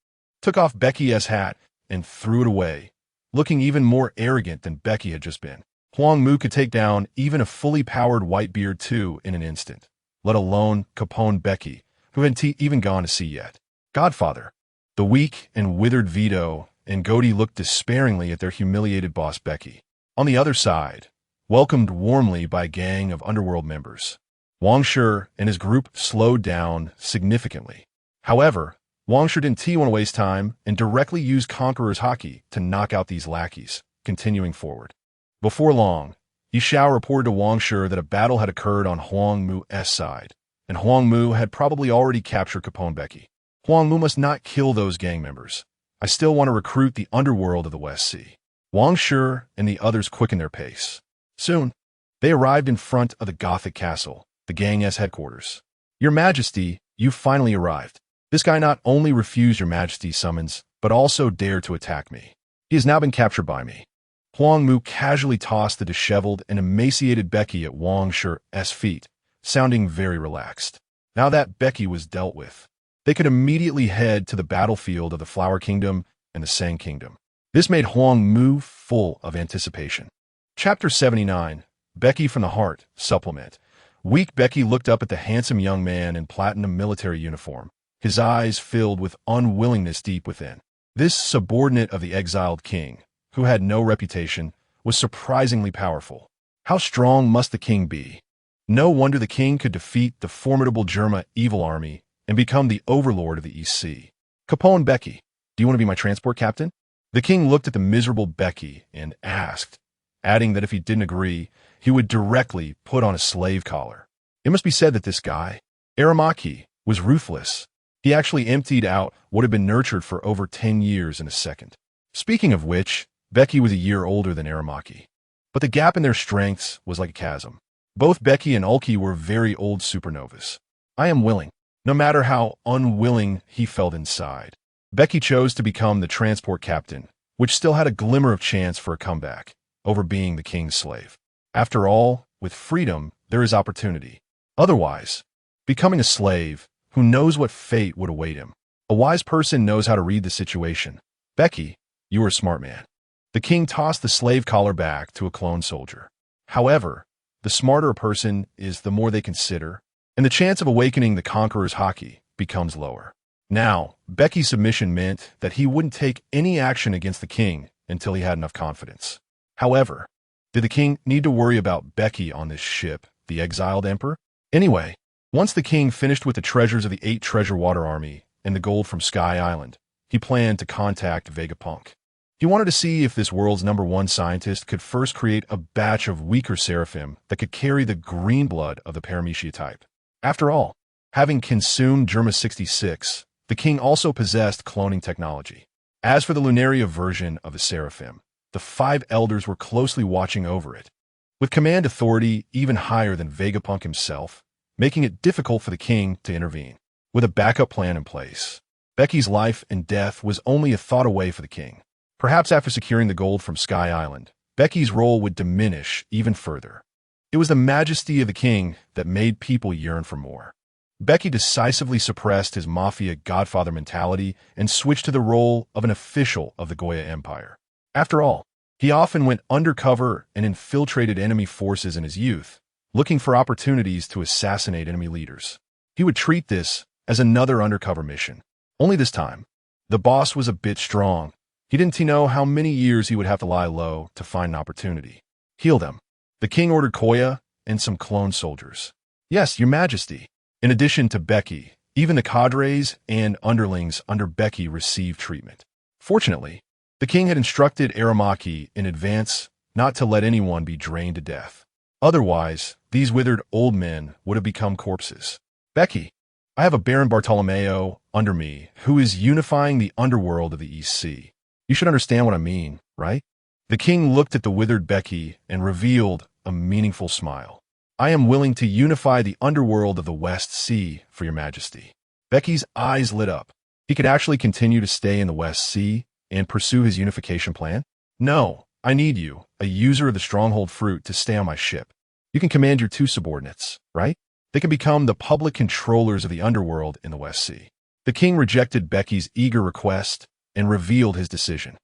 took off Becky's hat, and threw it away, looking even more arrogant than Becky had just been. Huang Mu could take down even a fully powered Whitebeard too in an instant, let alone Capone Becky, who hadn't even gone to sea yet. Godfather. The weak and withered Vito and Goaty looked despairingly at their humiliated boss Becky. On the other side, welcomed warmly by a gang of underworld members, Wang Shi and his group slowed down significantly. However, Wang Shi didn't want to waste time and directly used Conqueror's Haki to knock out these lackeys, continuing forward. Before long, Yi Xiao reported to Wang Shi that a battle had occurred on Huang Mu's side, and Huang Mu had probably already captured Capone Becky. Huang Mu must not kill those gang members. I still want to recruit the underworld of the West Sea. Wang Shi and the others quickened their pace. Soon, they arrived in front of the Gothic castle, the gang's headquarters. Your Majesty, you finally arrived. This guy not only refused Your Majesty's summons, but also dared to attack me. He has now been captured by me. Huang Mu casually tossed the disheveled and emaciated Becky at Wang Shi's feet, sounding very relaxed. Now that Becky was dealt with, they could immediately head to the battlefield of the Flower Kingdom and the Sang Kingdom. This made Huang Mu full of anticipation. Chapter 79, Becky from the Heart, Supplement. Weak Becky looked up at the handsome young man in platinum military uniform, his eyes filled with unwillingness deep within. This subordinate of the exiled king, who had no reputation, was surprisingly powerful. How strong must the king be? No wonder the king could defeat the formidable Germa evil army and become the overlord of the East Sea. Capone Becky, do you want to be my transport captain? The king looked at the miserable Becky and asked, adding that if he didn't agree, he would directly put on a slave collar. It must be said that this guy, Aramaki, was ruthless. He actually emptied out what had been nurtured for over 10 years in a second. Speaking of which, Becky was a year older than Aramaki, but the gap in their strengths was like a chasm. Both Becky and Ulki were very old supernovas. I am willing, no matter how unwilling he felt inside. Becky chose to become the transport captain, which still had a glimmer of chance for a comeback, over being the king's slave. After all, with freedom, there is opportunity. Otherwise, becoming a slave, who knows what fate would await him? A wise person knows how to read the situation. Becky, you are a smart man. The king tossed the slave collar back to a clone soldier. However, the smarter a person is, the more they consider, and the chance of awakening the Conqueror's Haki becomes lower. Now, Becky's submission meant that he wouldn't take any action against the king until he had enough confidence. However, did the king need to worry about Becky on this ship the exiled emperor? Anyway, once the king finished with the treasures of the 8 treasure water army and the gold from Sky Island, he planned to contact Vegapunk. He wanted to see if this world's #1 scientist could first create a batch of weaker seraphim that could carry the green blood of the Paramecia type. After all, having consumed Germa 66, the king also possessed cloning technology. As for the Lunaria version of the seraphim, the 5 elders were closely watching over it, with command authority even higher than Vegapunk himself, making it difficult for the king to intervene. With a backup plan in place, Becky's life and death was only a thought away for the king. Perhaps after securing the gold from Sky Island, Becky's role would diminish even further. It was the majesty of the king that made people yearn for more. Becky decisively suppressed his mafia godfather mentality and switched to the role of an official of the Goya Empire. After all, he often went undercover and infiltrated enemy forces in his youth, looking for opportunities to assassinate enemy leaders. He would treat this as another undercover mission. Only this time, the boss was a bit strong. He didn't know how many years he would have to lie low to find an opportunity. Heal them. The king ordered Koya and some clone soldiers. Yes, your majesty. In addition to Becky, even the cadres and underlings under Becky received treatment. Fortunately, the king had instructed Aramaki in advance not to let anyone be drained to death. Otherwise, these withered old men would have become corpses. Becky, I have a Baron Bartolomeo under me who is unifying the underworld of the East Sea. You should understand what I mean, right? The king looked at the withered Becky and revealed a meaningful smile. I am willing to unify the underworld of the West Sea for your majesty. Becky's eyes lit up. He could actually continue to stay in the West Sea and pursue his unification plan? No, I need you, a user of the stronghold fruit, to stay on my ship. You can command your 2 subordinates, right? They can become the public controllers of the underworld in the West Sea. The king rejected Becky's eager request and revealed his decision.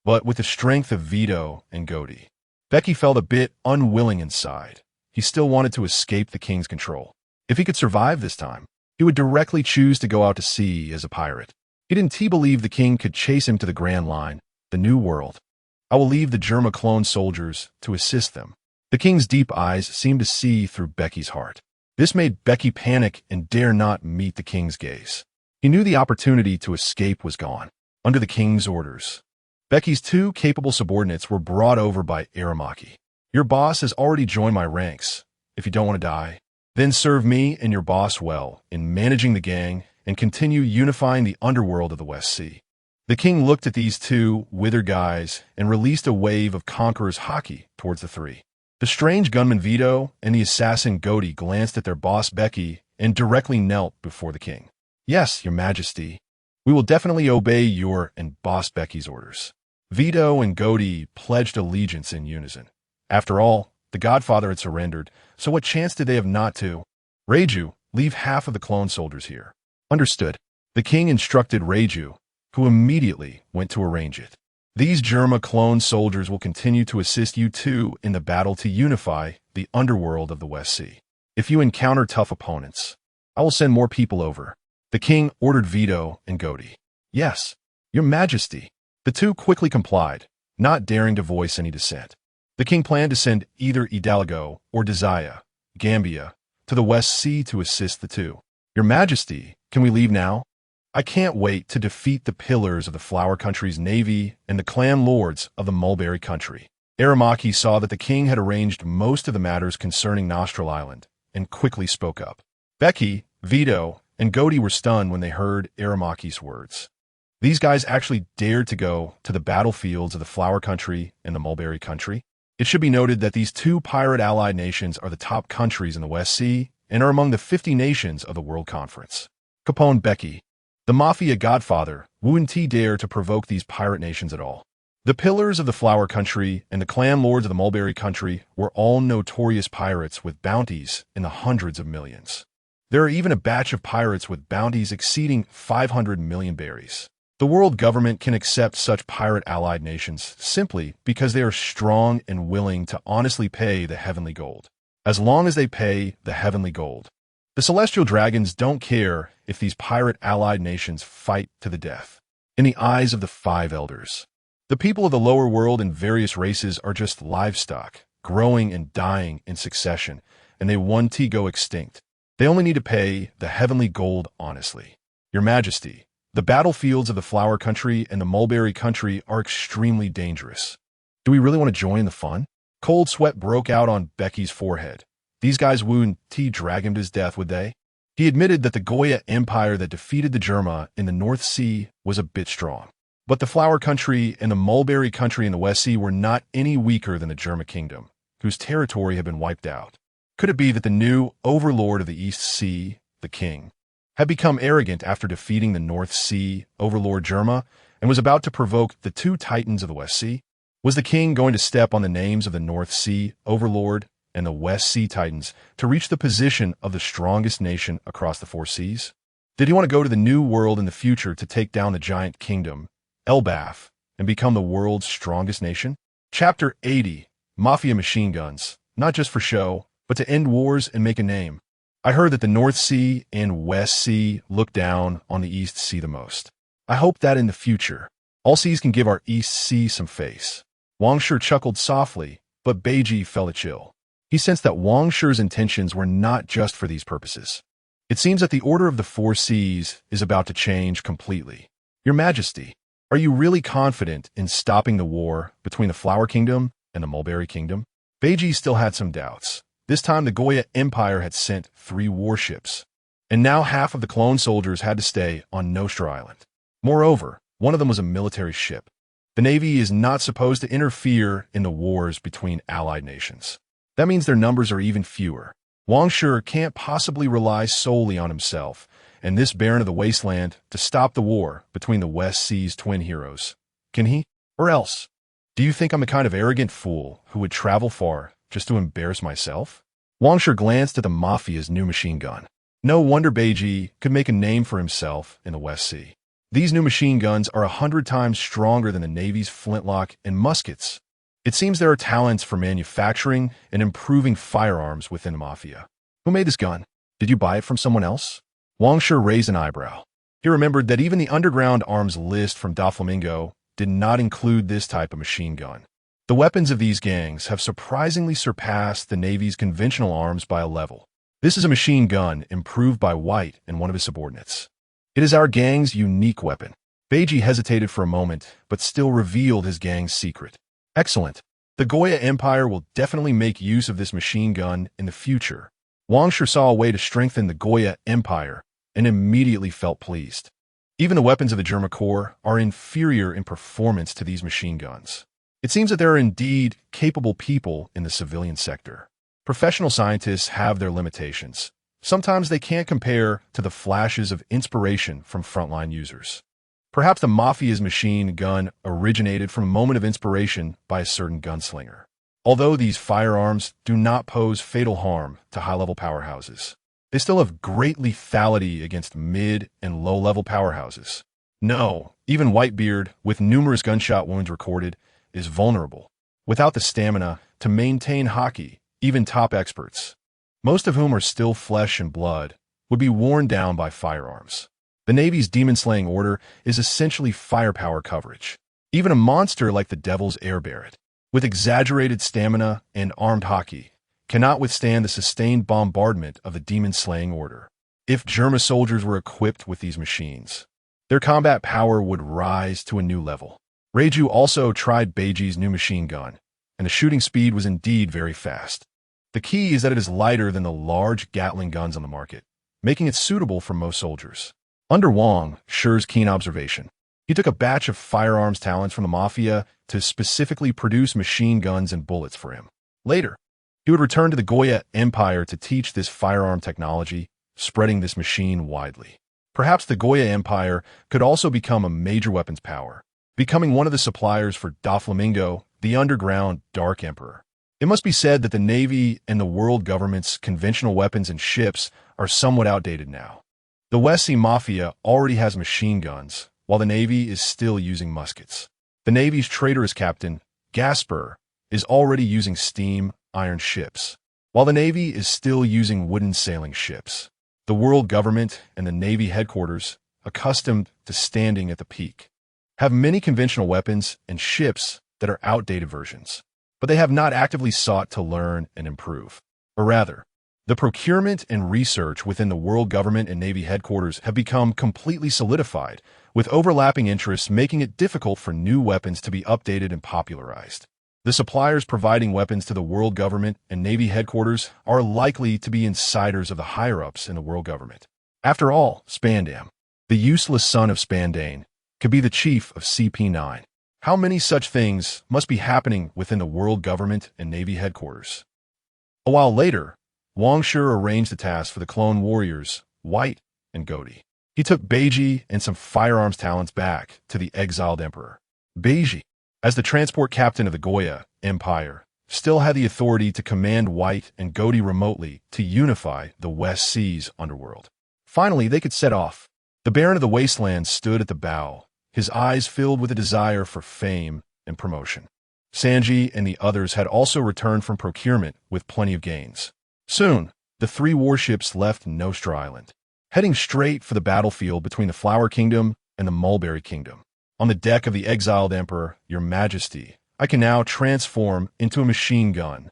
But with the strength of Vito and Godi, Becky felt a bit unwilling inside. He still wanted to escape the king's control. If he could survive this time, he would directly choose to go out to sea as a pirate. He didn't believe the king could chase him to the Grand Line, the New World. I will leave the Germa clone soldiers to assist them. The king's deep eyes seemed to see through Becky's heart. This made Becky panic and dare not meet the king's gaze. He knew the opportunity to escape was gone. Under the king's orders, Becky's 2 capable subordinates were brought over by Aramaki. Your boss has already joined my ranks. If you don't want to die, then serve me and your boss well in managing the gang and continue unifying the underworld of the West Sea. The king looked at these 2 withered guys and released a wave of conqueror's haki towards the 3. The strange gunman Vito and the assassin Godi glanced at their boss Becky and directly knelt before the king. Yes, your majesty. We will definitely obey your and boss Becky's orders. Vito and Godi pledged allegiance in unison. After all, the godfather had surrendered, so what chance did they have not to? Reiju, leave half of the clone soldiers here. Understood. The king instructed Reiju, who immediately went to arrange it. These Germa clone soldiers will continue to assist you 2 in the battle to unify the underworld of the West Sea. If you encounter tough opponents, I will send more people over. The king ordered Vito and Godi. Yes, your majesty. The 2 quickly complied, not daring to voice any dissent. The king planned to send either Hidalgo or Desire, Gambia, to the West Sea to assist the 2. Your majesty, can we leave now? I can't wait to defeat the pillars of the Flower Country's navy and the clan lords of the Mulberry Country. Aramaki saw that the king had arranged most of the matters concerning Nostril Island and quickly spoke up. Becky, Vito, and Godi were stunned when they heard Aramaki's words. These guys actually dared to go to the battlefields of the Flower Country and the Mulberry Country. It should be noted that these 2 pirate allied nations are the top countries in the West Sea and are among the 50 nations of the World Conference. Capone Becky, the Mafia godfather, wouldn't dare to provoke these pirate nations at all. The pillars of the Flower Country and the clan lords of the Mulberry Country were all notorious pirates with bounties in the hundreds of millions. There are even a batch of pirates with bounties exceeding 500 million berries. The world government can accept such pirate allied nations simply because they are strong and willing to honestly pay the heavenly gold. As long as they pay the heavenly gold, the celestial dragons don't care if these pirate allied nations fight to the death. In the eyes of the 5 elders, the people of the lower world and various races are just livestock, growing and dying in succession, and they want to go extinct. They only need to pay the heavenly gold honestly. Your Majesty, the battlefields of the Flower Country and the Mulberry Country are extremely dangerous. Do we really want to join the fun? Cold sweat broke out on Becky's forehead. These guys wouldn't drag him to his death, would they? He admitted that the Goya Empire that defeated the Germa in the North Sea was a bit strong. But the Flower Country and the Mulberry Country in the West Sea were not any weaker than the Germa Kingdom, whose territory had been wiped out. Could it be that the new overlord of the East Sea, the king, had become arrogant after defeating the North Sea overlord Germa and was about to provoke the two titans of the West Sea? Was the king going to step on the names of the North Sea overlord and the West Sea titans to reach the position of the strongest nation across the four seas? Did he want to go to the new world in the future to take down the giant kingdom, Elbaf, and become the world's strongest nation? Chapter 80. Mafia Machine Guns, not just for show, but to end wars and make a name. I heard that the North Sea and West Sea look down on the East Sea the most. I hope that in the future, all seas can give our East Sea some face. Wang Shi chuckled softly, but Beiji felt a chill. He sensed that Wang Shi's intentions were not just for these purposes. It seems that the order of the four seas is about to change completely. Your Majesty, are you really confident in stopping the war between the Flower Kingdom and the Mulberry Kingdom? Beiji still had some doubts. This time the Goya Empire had sent 3 warships, and now half of the clone soldiers had to stay on Nostra Island. Moreover, one of them was a military ship. The Navy is not supposed to interfere in the wars between allied nations. That means their numbers are even fewer. Wang Shi can't possibly rely solely on himself and this Baron of the Wasteland to stop the war between the West Sea's twin heroes. Can he? Or else? Do you think I'm the kind of arrogant fool who would travel far just to embarrass myself? Wang Shi glanced at the Mafia's new machine gun. No wonder Beiji could make a name for himself in the West Sea. These new machine guns are 100 times stronger than the Navy's flintlock and muskets. It seems there are talents for manufacturing and improving firearms within the Mafia. Who made this gun? Did you buy it from someone else? Wang Shi raised an eyebrow. He remembered that even the underground arms list from Doflamingo did not include this type of machine gun. The weapons of these gangs have surprisingly surpassed the Navy's conventional arms by a level. This is a machine gun improved by White and one of his subordinates. It is our gang's unique weapon. Beiji hesitated for a moment, but still revealed his gang's secret. Excellent. The Goya Empire will definitely make use of this machine gun in the future. Wang Shi saw a way to strengthen the Goya Empire and immediately felt pleased. Even the weapons of the Germa Corps are inferior in performance to these machine guns. It seems that there are indeed capable people in the civilian sector. Professional scientists have their limitations. Sometimes they can't compare to the flashes of inspiration from frontline users. Perhaps the Mafia's machine gun originated from a moment of inspiration by a certain gunslinger. Although these firearms do not pose fatal harm to high-level powerhouses, they still have great lethality against mid- and low-level powerhouses. No, even Whitebeard, with numerous gunshot wounds recorded, is vulnerable, without the stamina to maintain hockey. Even top experts, most of whom are still flesh and blood, would be worn down by firearms. The Navy's demon-slaying order is essentially firepower coverage. Even a monster like the Devil's Air Barret, with exaggerated stamina and armed hockey, cannot withstand the sustained bombardment of the demon-slaying order. If Germa soldiers were equipped with these machines, their combat power would rise to a new level. Reiju also tried Beiji's new machine gun, and the shooting speed was indeed very fast. The key is that it is lighter than the large Gatling guns on the market, making it suitable for most soldiers. Under Wang Shi's keen observation, he took a batch of firearms talents from the Mafia to specifically produce machine guns and bullets for him. Later, he would return to the Goya Empire to teach this firearm technology, spreading this machine widely. Perhaps the Goya Empire could also become a major weapons power, becoming one of the suppliers for Doflamingo, the underground Dark Emperor. It must be said that the Navy and the world government's conventional weapons and ships are somewhat outdated now. The West Sea Mafia already has machine guns, while the Navy is still using muskets. The Navy's traitorous captain, Gasper, is already using steam iron ships, while the Navy is still using wooden sailing ships. The world government and the Navy headquarters, accustomed to standing at the peak, have many conventional weapons and ships that are outdated versions, but they have not actively sought to learn and improve. Or rather, The procurement and research within the world government and Navy headquarters have become completely solidified, with overlapping interests making it difficult for new weapons to be updated and popularized. The suppliers providing weapons to the world government and Navy headquarters are likely to be insiders of the higher-ups in the world government. After all, Spandam, the useless son of Spandane, could be the chief of CP9. How many such things must be happening within the world government and Navy headquarters? A while later, Wang Shi arranged the task for the clone warriors, White and Goaty. He took Beiji and some firearms talents back to the exiled emperor. Beiji, as the transport captain of the Goya Empire, still had the authority to command White and Goaty remotely to unify the West Seas underworld. Finally, they could set off. The Baron of the Wasteland stood at the bow, his eyes filled with a desire for fame and promotion. Sanji and the others had also returned from procurement with plenty of gains. Soon, the three warships left Nostra Island, heading straight for the battlefield between the Flower Kingdom and the Mulberry Kingdom. On the deck of the exiled Emperor, Your Majesty, I can now transform into a machine gun.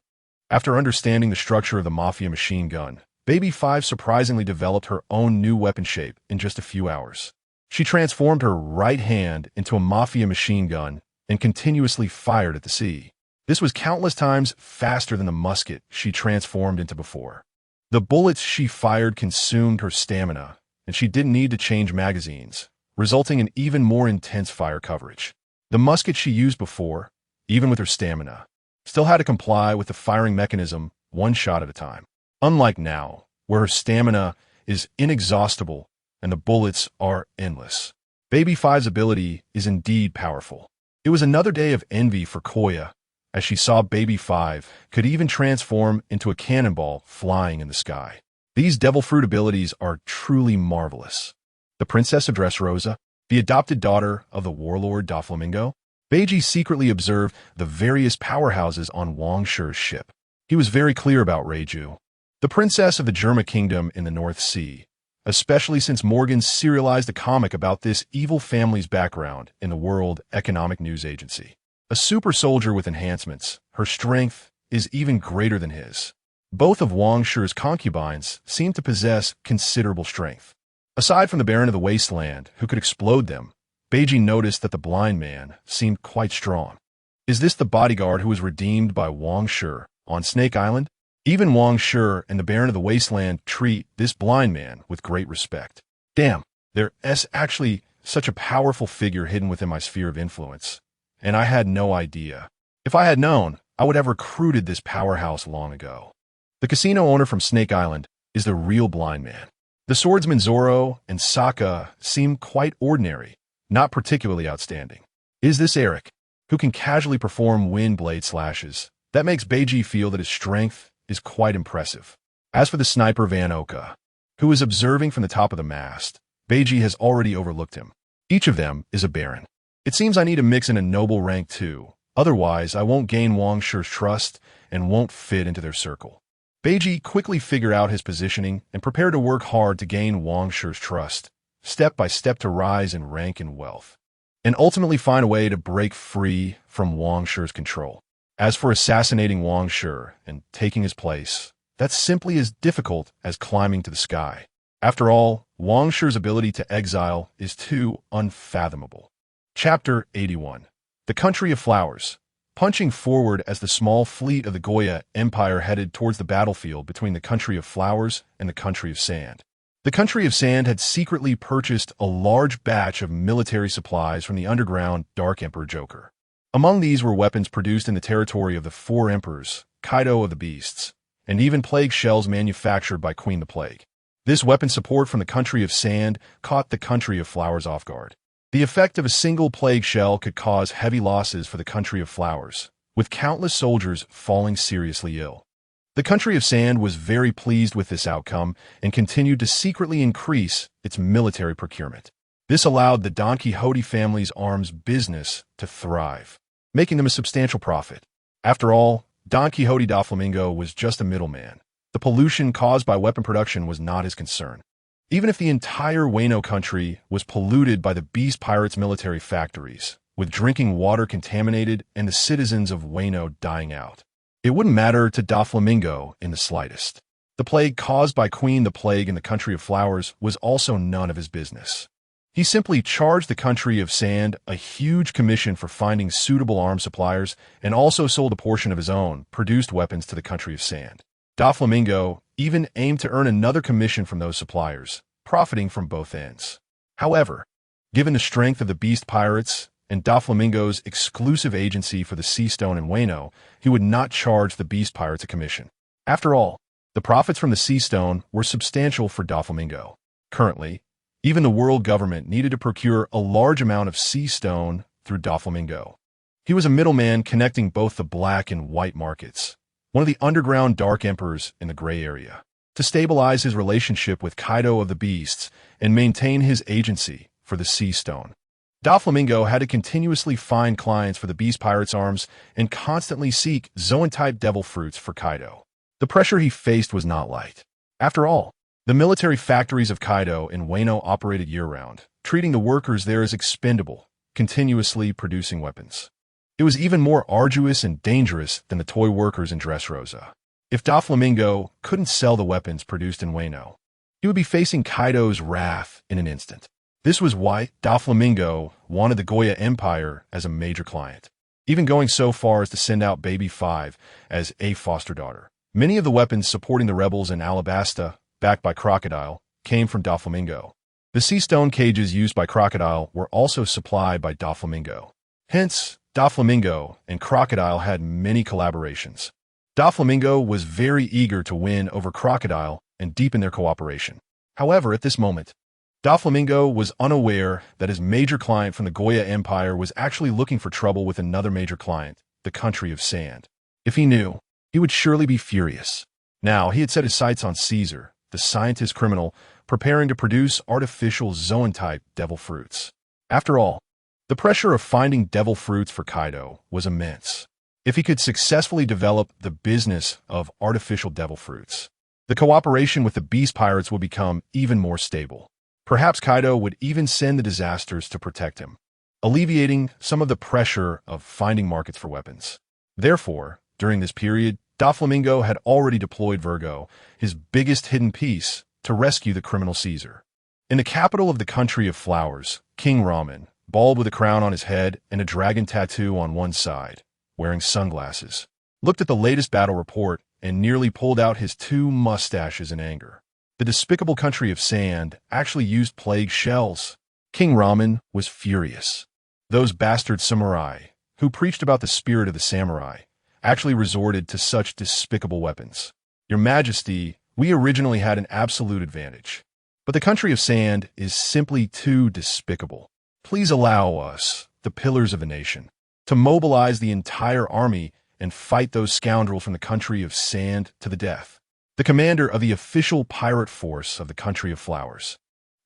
After understanding the structure of the Mafia machine gun, Baby 5 surprisingly developed her own new weapon shape in just a few hours. She transformed her right hand into a Mafia machine gun and continuously fired at the sea. This was countless times faster than the musket she transformed into before. The bullets she fired consumed her stamina, and she didn't need to change magazines, resulting in even more intense fire coverage. The musket she used before, even with her stamina, still had to comply with the firing mechanism one shot at a time. Unlike now, where her stamina is inexhaustible and the bullets are endless. Baby 5's ability is indeed powerful. It was another day of envy for Koya, as she saw Baby 5 could even transform into a cannonball flying in the sky. These devil fruit abilities are truly marvelous. The Princess of Dressrosa, the adopted daughter of the warlord Doflamingo, Beiji secretly observed the various powerhouses on Wang Shi's ship. He was very clear about Reiju, the princess of the Germa Kingdom in the North Sea, especially since Morgan serialized a comic about this evil family's background in the World Economic News Agency. A super soldier with enhancements, her strength is even greater than his. Both of Wang Shi's concubines seem to possess considerable strength. Aside from the Baron of the Wasteland, who could explode them, Beiji noticed that the blind man seemed quite strong. Is this the bodyguard who was redeemed by Wang Shi on Snake Island? Even Wang Shi and the Baron of the Wasteland treat this blind man with great respect. Damn, there's actually such a powerful figure hidden within my sphere of influence, and I had no idea. If I had known, I would have recruited this powerhouse long ago. The casino owner from Snake Island is the real blind man. The swordsmen Zoro and Sokka seem quite ordinary, not particularly outstanding. Is this Eric, who can casually perform wind blade slashes? That makes Beiji feel that his strength is quite impressive. As for the sniper Van Oka, who is observing from the top of the mast, Beiji has already overlooked him. Each of them is a baron. It seems I need to mix in a noble rank too, otherwise I won't gain Wang Shi's trust and won't fit into their circle. Beiji quickly figured out his positioning and prepared to work hard to gain Wang Shi's trust, step by step to rise in rank and wealth, and ultimately find a way to break free from Wang Shi's control. As for assassinating Wang Shi and taking his place, that's simply as difficult as climbing to the sky. After all, Wang Shi's ability to exile is too unfathomable. Chapter 81. The Country of Flowers. Punching forward as the small fleet of the Goya Empire headed towards the battlefield between the Country of Flowers and the Country of Sand. The Country of Sand had secretly purchased a large batch of military supplies from the underground Dark Emperor Joker. Among these were weapons produced in the territory of the Four Emperors, Kaido of the Beasts, and even plague shells manufactured by Queen the Plague. This weapon support from the Country of Sand caught the Country of Flowers off guard. The effect of a single plague shell could cause heavy losses for the Country of Flowers, with countless soldiers falling seriously ill. The Country of Sand was very pleased with this outcome and continued to secretly increase its military procurement. This allowed the Don Quixote family's arms business to thrive, making them a substantial profit. After all, Don Quixote Doflamingo was just a middleman. The pollution caused by weapon production was not his concern. Even if the entire Wano country was polluted by the Beast Pirates' military factories, with drinking water contaminated and the citizens of Wano dying out, it wouldn't matter to Doflamingo in the slightest. The plague caused by Queen the Plague in the Country of Flowers was also none of his business. He simply charged the Country of Sand a huge commission for finding suitable arms suppliers and also sold a portion of his own produced weapons to the Country of Sand. Doflamingo even aimed to earn another commission from those suppliers, profiting from both ends. However, given the strength of the Beast Pirates and Doflamingo's exclusive agency for the Sea Stone in Wano, he would not charge the Beast Pirates a commission. After all, the profits from the Sea Stone were substantial for Doflamingo. Currently, even the world government needed to procure a large amount of Sea Stone through Doflamingo. He was a middleman connecting both the black and white markets, one of the underground Dark Emperors in the gray area. To stabilize his relationship with Kaido of the Beasts and maintain his agency for the Sea Stone, Doflamingo had to continuously find clients for the Beast Pirates' arms and constantly seek Zoan-type devil fruits for Kaido. The pressure he faced was not light. After all, the military factories of Kaido in Wano operated year-round, treating the workers there as expendable, continuously producing weapons. It was even more arduous and dangerous than the toy workers in Dressrosa. If Doflamingo couldn't sell the weapons produced in Wano, he would be facing Kaido's wrath in an instant. This was why Doflamingo wanted the Goya Empire as a major client, even going so far as to send out Baby 5 as a foster daughter. Many of the weapons supporting the rebels in Alabasta, backed by Crocodile, came from Doflamingo. The sea stone cages used by Crocodile were also supplied by Doflamingo. Hence, Doflamingo and Crocodile had many collaborations. Doflamingo was very eager to win over Crocodile and deepen their cooperation. However, at this moment, Doflamingo was unaware that his major client from the Goya Empire was actually looking for trouble with another major client, the Country of Sand. If he knew, he would surely be furious. Now, he had set his sights on Caesar, the scientist criminal, preparing to produce artificial Zoan-type devil fruits. After all, the pressure of finding devil fruits for Kaido was immense. If he could successfully develop the business of artificial devil fruits, the cooperation with the Beast Pirates would become even more stable. Perhaps Kaido would even send the disasters to protect him, alleviating some of the pressure of finding markets for weapons. Therefore, during this period, Doflamingo had already deployed Virgo, his biggest hidden piece, to rescue the criminal Caesar. In the capital of the Country of Flowers, King Ramen, bald with a crown on his head and a dragon tattoo on one side, wearing sunglasses, looked at the latest battle report and nearly pulled out his 2 mustaches in anger. The despicable Country of Sand actually used plague shells. King Ramen was furious. Those bastard samurai, who preached about the spirit of the samurai, actually resorted to such despicable weapons. Your Majesty, we originally had an absolute advantage, but the Country of Sand is simply too despicable. Please allow us, the pillars of a nation, to mobilize the entire army and fight those scoundrels from the Country of Sand to the death. The commander of the official pirate force of the Country of Flowers,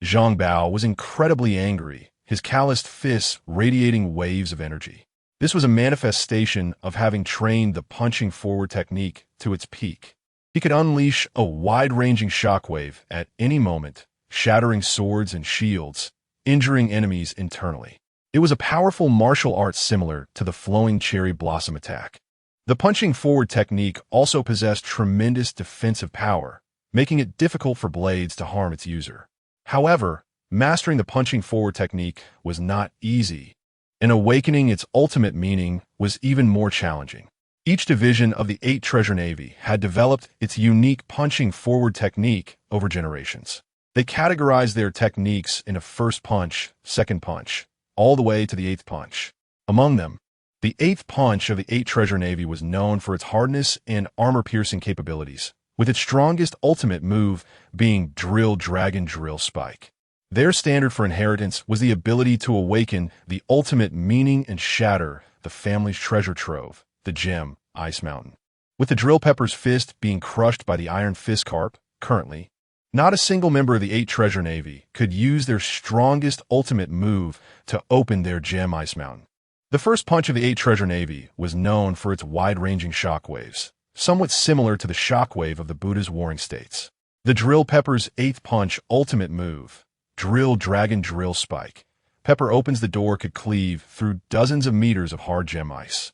Zhang Bao, was incredibly angry, his calloused fists radiating waves of energy. This was a manifestation of having trained the punching forward technique to its peak. He could unleash a wide-ranging shockwave at any moment, shattering swords and shields, injuring enemies internally. It was a powerful martial art similar to the flowing cherry blossom attack. The punching forward technique also possessed tremendous defensive power, making it difficult for blades to harm its user. However, mastering the punching forward technique was not easy, and awakening its ultimate meaning was even more challenging. Each division of the 8 Treasure Navy had developed its unique punching forward technique over generations. They categorized their techniques in a first punch, second punch, all the way to the 8th punch. Among them, the 8th punch of the 8 Treasure Navy was known for its hardness and armor-piercing capabilities, with its strongest ultimate move being Drill Dragon Drill Spike. Their standard for inheritance was the ability to awaken the ultimate meaning and shatter the family's treasure trove, the gem, Ice Mountain. With the Drill Pepper's fist being crushed by the Iron Fist Carp, currently, not a single member of the 8 Treasure Navy could use their strongest ultimate move to open their gem Ice Mountain. The first punch of the 8 Treasure Navy was known for its wide-ranging shockwaves, somewhat similar to the shockwave of the Buddha's warring states. The Drill Pepper's 8th punch ultimate move, Drill Dragon Drill Spike. Pepper opens the door could cleave through dozens of meters of hard gem ice,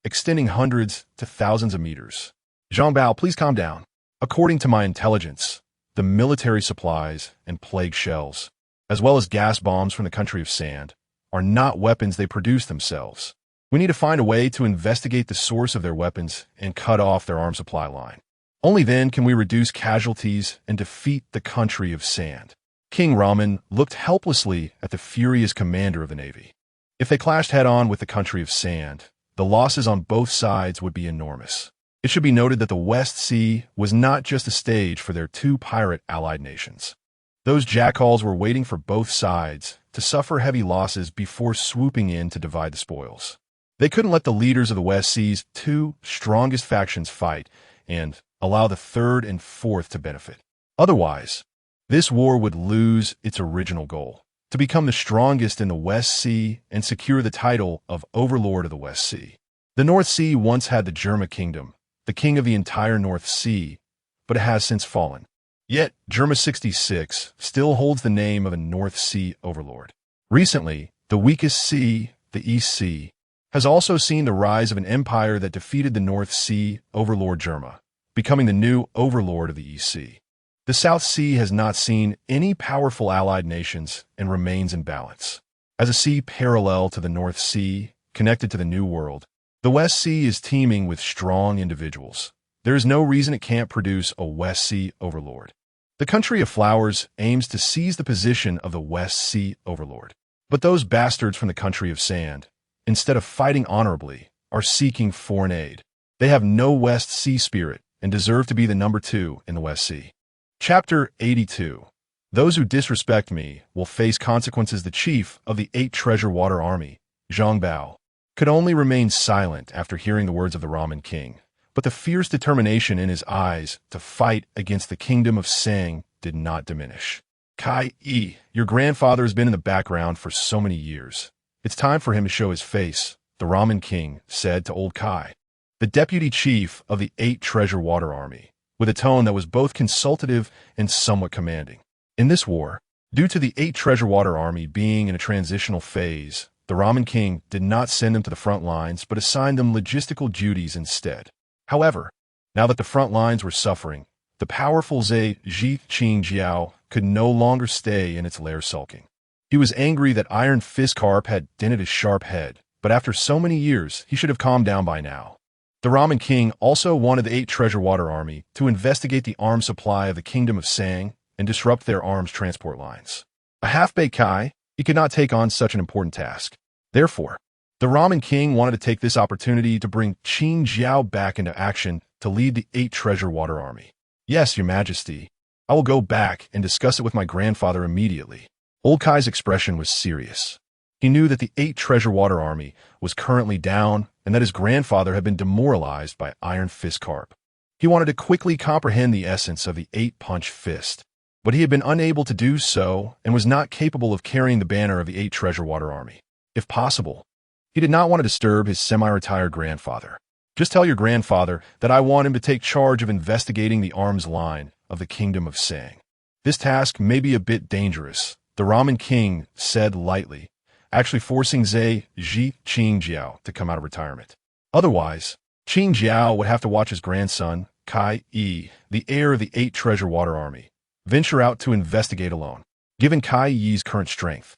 extending hundreds to thousands of meters. Zhang Bao, please calm down. According to my intelligence, the military supplies and plague shells, as well as gas bombs from the country of sand, are not weapons they produce themselves. We need to find a way to investigate the source of their weapons and cut off their arms supply line. Only then can we reduce casualties and defeat the country of sand. King Ramen looked helplessly at the furious commander of the navy. If they clashed head-on with the country of sand, the losses on both sides would be enormous. It should be noted that the West Sea was not just a stage for their two pirate allied nations. Those jackals were waiting for both sides to suffer heavy losses before swooping in to divide the spoils. They couldn't let the leaders of the West Sea's two strongest factions fight and allow the third and fourth to benefit. Otherwise, this war would lose its original goal, to become the strongest in the West Sea and secure the title of Overlord of the West Sea. The North Sea once had the Germa Kingdom, the king of the entire North Sea, but it has since fallen. Yet, Germa 66 still holds the name of a North Sea overlord. Recently, the weakest sea, the East Sea, has also seen the rise of an empire that defeated the North Sea overlord Germa, becoming the new overlord of the East Sea. The South Sea has not seen any powerful allied nations and remains in balance. As a sea parallel to the North Sea, connected to the New World, the West Sea is teeming with strong individuals. There is no reason it can't produce a West Sea overlord. The country of flowers aims to seize the position of the West Sea overlord. But those bastards from the country of sand, instead of fighting honorably, are seeking foreign aid. They have no West Sea spirit and deserve to be the number 2 in the West Sea. Chapter 82. Those who disrespect me will face consequences. The chief of the 8 Treasure Water Army, Zhang Bao, could only remain silent after hearing the words of the Ramen King, but the fierce determination in his eyes to fight against the kingdom of Sang did not diminish. Kai Yi, your grandfather has been in the background for so many years. It's time for him to show his face, the Ramen King said to old Kai, the deputy chief of the 8 Treasure Water Army, with a tone that was both consultative and somewhat commanding. In this war, due to the 8 Treasure Water Army being in a transitional phase, the Ramen King did not send them to the front lines but assigned them logistical duties instead. However, now that the front lines were suffering, the powerful Zhe Qingjiao could no longer stay in its lair sulking. He was angry that Iron Fist Carp had dented his sharp head, but after so many years, he should have calmed down by now. The Ramen King also wanted the 8 Treasure Water Army to investigate the arms supply of the Kingdom of Sang and disrupt their arms transport lines. A half-baked Kai, he could not take on such an important task. Therefore, the Ramen King wanted to take this opportunity to bring Qin Jiao back into action to lead the 8 Treasure Water Army. Yes, Your Majesty, I will go back and discuss it with my grandfather immediately. Old Kai's expression was serious. He knew that the 8 Treasure Water Army was currently down and that his grandfather had been demoralized by Iron Fist Carp. He wanted to quickly comprehend the essence of the 8-punch fist, but he had been unable to do so and was not capable of carrying the banner of the 8 Treasure Water Army. If possible, he did not want to disturb his semi-retired grandfather. Just tell your grandfather that I want him to take charge of investigating the arms line of the Kingdom of Sang. This task may be a bit dangerous, the Ramen King said lightly, actually forcing Zhe Qingjiao to come out of retirement. Otherwise, Qingjiao would have to watch his grandson, Kai Yi, the heir of the 8 Treasure Water Army, venture out to investigate alone. Given Kai Yi's current strength,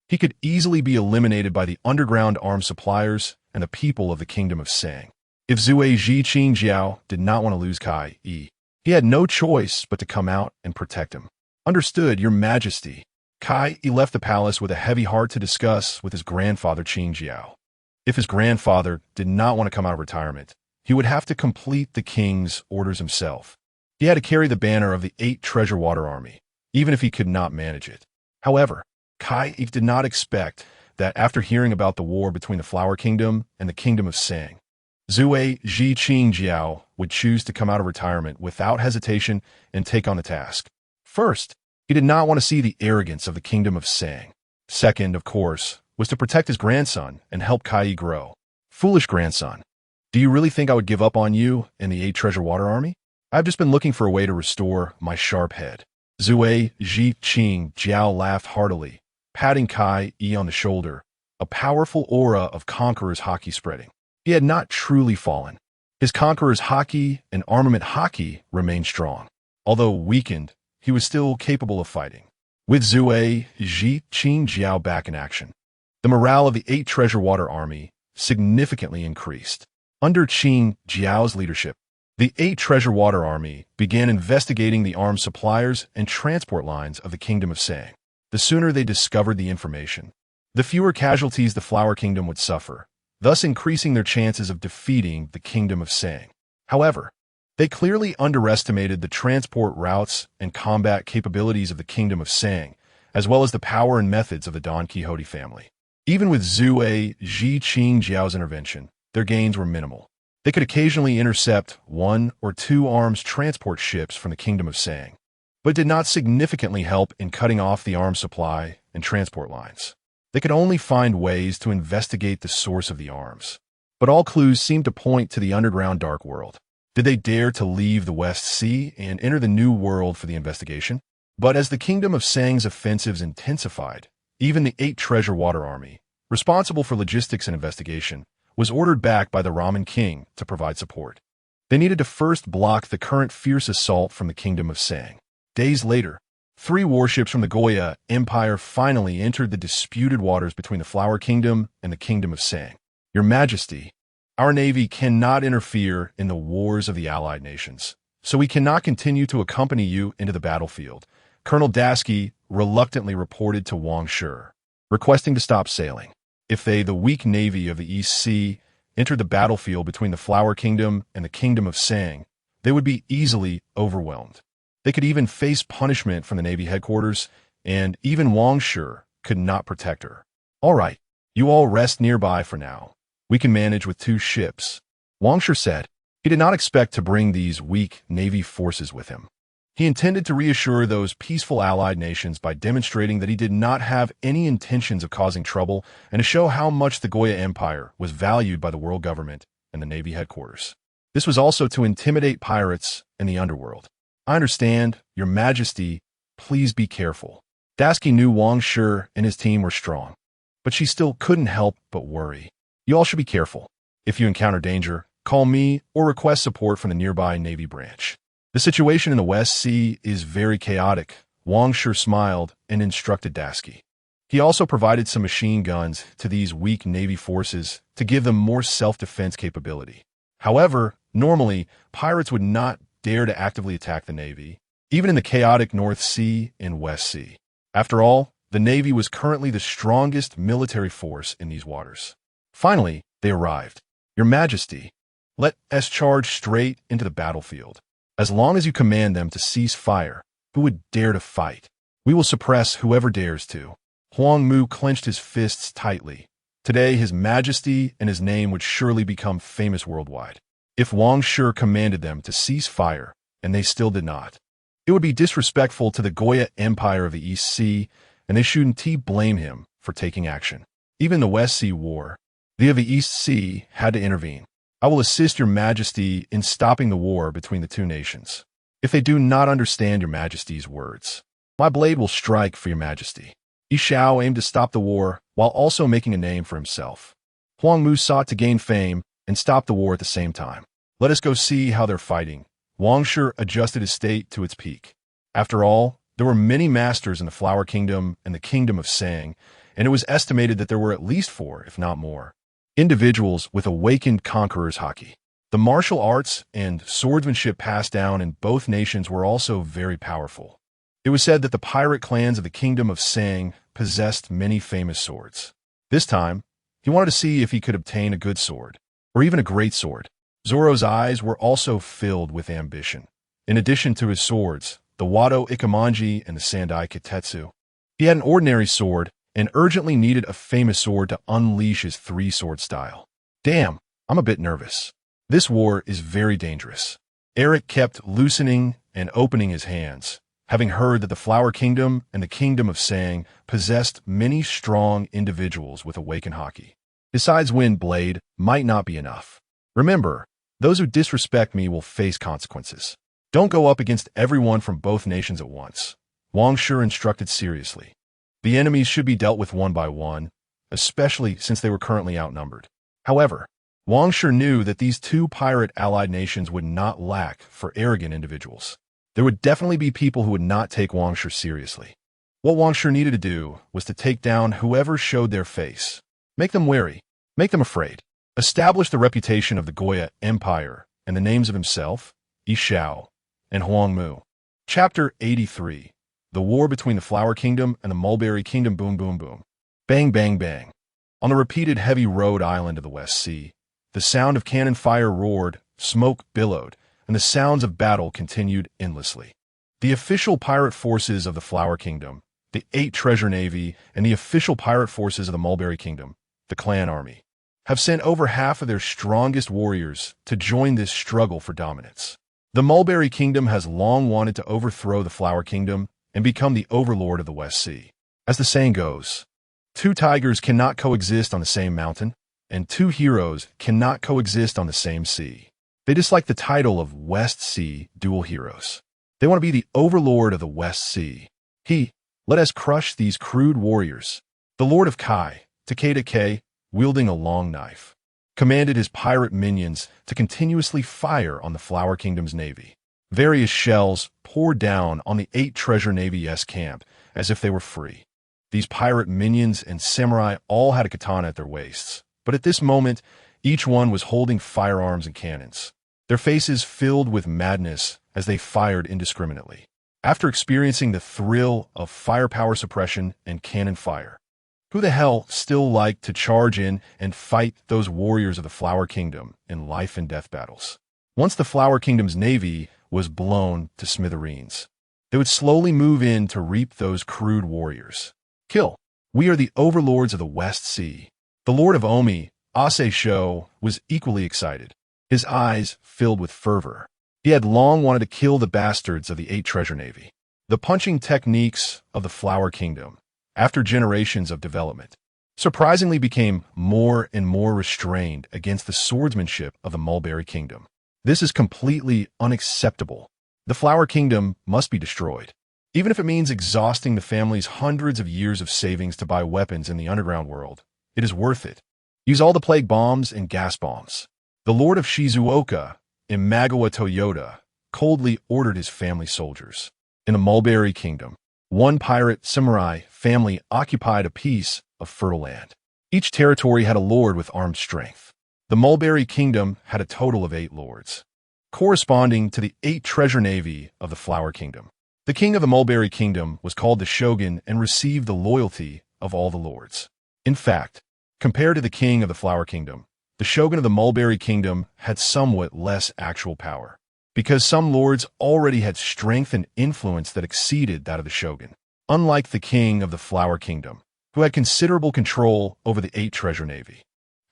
he could easily be eliminated by the underground arms suppliers and the people of the Kingdom of Sang. If Zue Qingjiao did not want to lose Kai Yi, he had no choice but to come out and protect him. Understood, Your Majesty. Kai Yi left the palace with a heavy heart to discuss with his grandfather Qingjiao. If his grandfather did not want to come out of retirement, he would have to complete the king's orders himself. He had to carry the banner of the 8 Treasure Water Army, even if he could not manage it. However, Kai Yi did not expect that after hearing about the war between the Flower Kingdom and the Kingdom of Sang, Zue Qingjiao would choose to come out of retirement without hesitation and take on the task. First, he did not want to see the arrogance of the Kingdom of Sang. Second, of course, was to protect his grandson and help Kai Yi grow. Foolish grandson, do you really think I would give up on you and the 8 Treasure Water Army? I've just been looking for a way to restore my sharp head. Zue Qingjiao laughed heartily, patting Kai Yi on the shoulder, a powerful aura of conqueror's hockey spreading. He had not truly fallen. His conqueror's haki and armament haki remained strong. Although weakened, he was still capable of fighting. With Zhuge Ji Qing Jiao back in action, the morale of the 8 Treasure Water Army significantly increased. Under Qing Jiao's leadership, the 8 Treasure Water Army began investigating the arms suppliers and transport lines of the Kingdom of Sang. The sooner they discovered the information, the fewer casualties the Flower Kingdom would suffer, thus increasing their chances of defeating the Kingdom of Sang. However, they clearly underestimated the transport routes and combat capabilities of the Kingdom of Sang, as well as the power and methods of the Don Quixote family. Even with Zhuge Ji Qing Jiao's intervention, their gains were minimal. They could occasionally intercept 1 or 2 arms transport ships from the Kingdom of Sang, but did not significantly help in cutting off the arms supply and transport lines. They could only find ways to investigate the source of the arms. But all clues seemed to point to the underground dark world. Did they dare to leave the West Sea and enter the New World for the investigation? But as the Kingdom of Sang's offensives intensified, even the 8 Treasure Water Army, responsible for logistics and investigation, was ordered back by the Ramen King to provide support. They needed to first block the current fierce assault from the Kingdom of Sang. Days later, 3 warships from the Goya Empire finally entered the disputed waters between the Flower Kingdom and the Kingdom of Sang. Your Majesty, our Navy cannot interfere in the wars of the allied nations, so we cannot continue to accompany you into the battlefield, Colonel Dasky reluctantly reported to Wang Shi, requesting to stop sailing. If they, the weak navy of the East Sea, entered the battlefield between the Flower Kingdom and the Kingdom of Sang, they would be easily overwhelmed. They could even face punishment from the Navy headquarters, and even Wang Shi could not protect her. All right, you all rest nearby for now. We can manage with 2 ships, Wang Shi said. He did not expect to bring these weak Navy forces with him. He intended to reassure those peaceful allied nations by demonstrating that he did not have any intentions of causing trouble and to show how much the Goya Empire was valued by the world government and the Navy headquarters. This was also to intimidate pirates and the underworld. I understand, Your Majesty, please be careful. Dasky knew Wang Shi and his team were strong, but she still couldn't help but worry. You all should be careful. If you encounter danger, call me or request support from the nearby Navy branch. The situation in the West Sea is very chaotic, Wang Shi smiled and instructed Dasky. He also provided some machine guns to these weak Navy forces to give them more self-defense capability. However, normally, pirates would not dare to actively attack the Navy, even in the chaotic North Sea and West Sea. After all, the Navy was currently the strongest military force in these waters. Finally, they arrived. Your Majesty, let us charge straight into the battlefield. As long as you command them to cease fire, who would dare to fight? We will suppress whoever dares to. Huang Mu clenched his fists tightly. Today, His Majesty and his name would surely become famous worldwide. If Wang Shi commanded them to cease fire, and they still did not, it would be disrespectful to the Goya Empire of the East Sea, and they shouldn't blame him for taking action. Even the West Sea War, the of the East Sea had to intervene. I will assist Your Majesty in stopping the war between the 2 nations. If they do not understand Your Majesty's words, my blade will strike for Your Majesty. Yi Shao aimed to stop the war while also making a name for himself. Huang Mu sought to gain fame and stop the war at the same time. Let us go see how they're fighting. Wang Shi adjusted his state to its peak. After all, there were many masters in the Flower Kingdom and the Kingdom of Sang, and it was estimated that there were at least 4, if not more, individuals with awakened conqueror's haki. The martial arts and swordsmanship passed down in both nations were also very powerful. It was said that the pirate clans of the Kingdom of Sang possessed many famous swords. This time, he wanted to see if he could obtain a good sword, or even a great sword. Zoro's eyes were also filled with ambition. In addition to his swords, the Wado Ikamanji and the Sandai Kitetsu, he had an ordinary sword and urgently needed a famous sword to unleash his 3-sword style. Damn, I'm a bit nervous. This war is very dangerous. Eric kept loosening and opening his hands, having heard that the Flower Kingdom and the Kingdom of Sang possessed many strong individuals with awakened haki. Besides, wind blade might not be enough. Remember, those who disrespect me will face consequences. Don't go up against everyone from both nations at once. Wang Shi instructed seriously. The enemies should be dealt with one by one, especially since they were currently outnumbered. However, Wang Shi knew that these two pirate allied nations would not lack for arrogant individuals. There would definitely be people who would not take Wang Shi seriously. What Wang Shi needed to do was to take down whoever showed their face, make them wary, make them afraid, establish the reputation of the Goya Empire and the names of himself, Yi Xiao, and Huang Mu. Chapter 83. The War Between the Flower Kingdom and the Mulberry Kingdom. Boom, boom, boom. Bang, bang, bang. On the repeated heavy road island of the West Sea, the sound of cannon fire roared, smoke billowed, and the sounds of battle continued endlessly. The official pirate forces of the Flower Kingdom, the 8 Treasure Navy, and the official pirate forces of the Mulberry Kingdom, the Clan Army, have sent over half of their strongest warriors to join this struggle for dominance. The Mulberry Kingdom has long wanted to overthrow the Flower Kingdom and become the overlord of the West Sea. As the saying goes, 2 tigers cannot coexist on the same mountain, and 2 heroes cannot coexist on the same sea. They dislike the title of West Sea dual heroes. They want to be the overlord of the West Sea. Let us crush these crude warriors. The Lord of Kai, Takeda K, wielding a long knife, commanded his pirate minions to continuously fire on the Flower Kingdom's navy. Various shells poured down on the 8 Treasure Navy's camp as if they were free. These pirate minions and samurai all had a katana at their waists, but at this moment, each one was holding firearms and cannons, their faces filled with madness as they fired indiscriminately. After experiencing the thrill of firepower suppression and cannon fire, who the hell still liked to charge in and fight those warriors of the Flower Kingdom in life and death battles? Once the Flower Kingdom's navy was blown to smithereens, they would slowly move in to reap those crude warriors. Kill. We are the overlords of the West Sea. The Lord of Omi, Ase Sho, was equally excited, his eyes filled with fervor. He had long wanted to kill the bastards of the 8 Treasure Navy. The punching techniques of the Flower Kingdom, after generations of development, surprisingly became more and more restrained against the swordsmanship of the Mulberry Kingdom. This is completely unacceptable. The Flower Kingdom must be destroyed, even if it means exhausting the family's hundreds of years of savings to buy weapons in the underground world. It is worth it. Use all the plague bombs and gas bombs. The Lord of Shizuoka, Imagawa Toyota, coldly ordered his family soldiers. In the Mulberry Kingdom, 1 pirate samurai family occupied a piece of fertile land. Each territory had a lord with armed strength. The Mulberry Kingdom had a total of 8 lords, corresponding to the 8 Treasure Navy of the Flower Kingdom. The king of the Mulberry Kingdom was called the Shogun and received the loyalty of all the lords. In fact, compared to the king of the Flower Kingdom, the Shogun of the Mulberry Kingdom had somewhat less actual power, because some lords already had strength and influence that exceeded that of the Shogun, unlike the king of the Flower Kingdom, who had considerable control over the 8 Treasure Navy.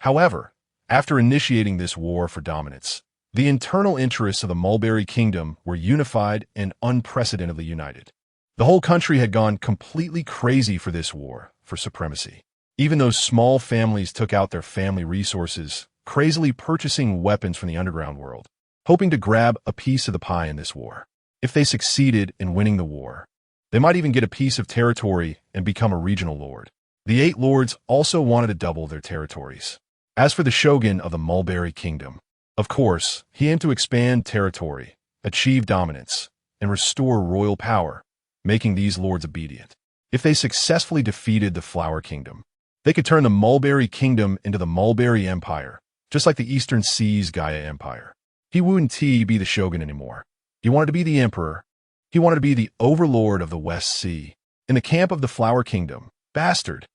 However, after initiating this war for dominance, the internal interests of the Mulberry Kingdom were unified and unprecedentedly united. The whole country had gone completely crazy for this war for supremacy. Even those small families took out their family resources, crazily purchasing weapons from the underground world, hoping to grab a piece of the pie in this war. If they succeeded in winning the war, they might even get a piece of territory and become a regional lord. The 8 lords also wanted to double their territories. As for the Shogun of the Mulberry Kingdom, of course, he aimed to expand territory, achieve dominance, and restore royal power, making these lords obedient. If they successfully defeated the Flower Kingdom, they could turn the Mulberry Kingdom into the Mulberry Empire, just like the Eastern Seas Gaia Empire. He wouldn't be the Shogun anymore. He wanted to be the emperor. He wanted to be the overlord of the West Sea. In the camp of the Flower Kingdom, bastard.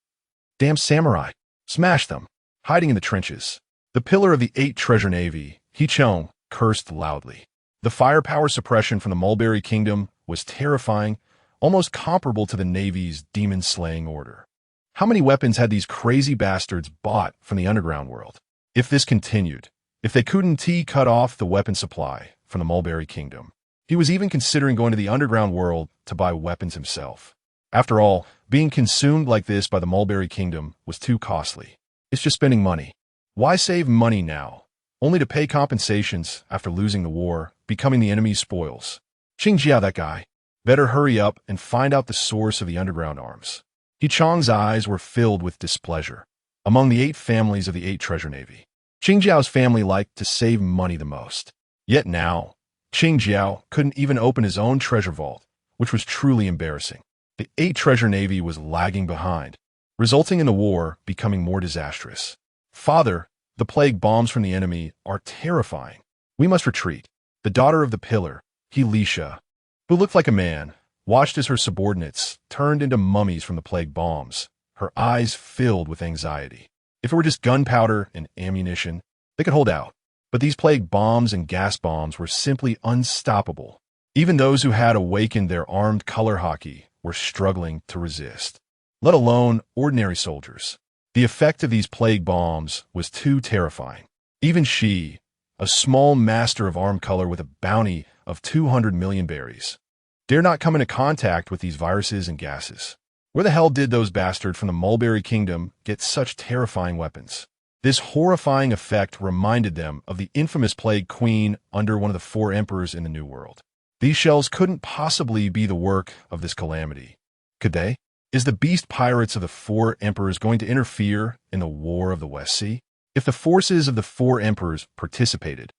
Damn samurai. Smash them. Hiding in the trenches. The pillar of the 8 Treasure Navy, Hichong, cursed loudly. The firepower suppression from the Mulberry Kingdom was terrifying, almost comparable to the Navy's demon-slaying order. How many weapons had these crazy bastards bought from the underground world? If this continued, if they couldn't cut off the weapon supply from the Mulberry Kingdom, he was even considering going to the underground world to buy weapons himself. After all, being consumed like this by the Mulberry Kingdom was too costly. It's just spending money. Why save money now, only to pay compensations after losing the war, becoming the enemy's spoils? Xingjia, that guy. Better hurry up and find out the source of the underground arms. Hichong's eyes were filled with displeasure. Among the 8 families of the 8 Treasure Navy, Qingjiao's family liked to save money the most. Yet now, Qingjiao couldn't even open his own treasure vault, which was truly embarrassing. The 8 treasure navy was lagging behind, resulting in the war becoming more disastrous. Father, the plague bombs from the enemy are terrifying. We must retreat. The daughter of the pillar, He, who looked like a man, watched as her subordinates turned into mummies from the plague bombs, her eyes filled with anxiety. If it were just gunpowder and ammunition, they could hold out. But these plague bombs and gas bombs were simply unstoppable. Even those who had awakened their armed color hockey were struggling to resist, let alone ordinary soldiers. The effect of these plague bombs was too terrifying. Even Shi, a small master of armed color with a bounty of 200 million berries, dare not come into contact with these viruses and gases. Where the hell did those bastards from the Mulberry Kingdom get such terrifying weapons? This horrifying effect reminded them of the infamous Plague Queen under one of the 4 emperors in the New World. These shells couldn't possibly be the work of this calamity, could they? Is the beast pirates of the 4 emperors going to interfere in the War of the West Sea? If the forces of the 4 emperors participated,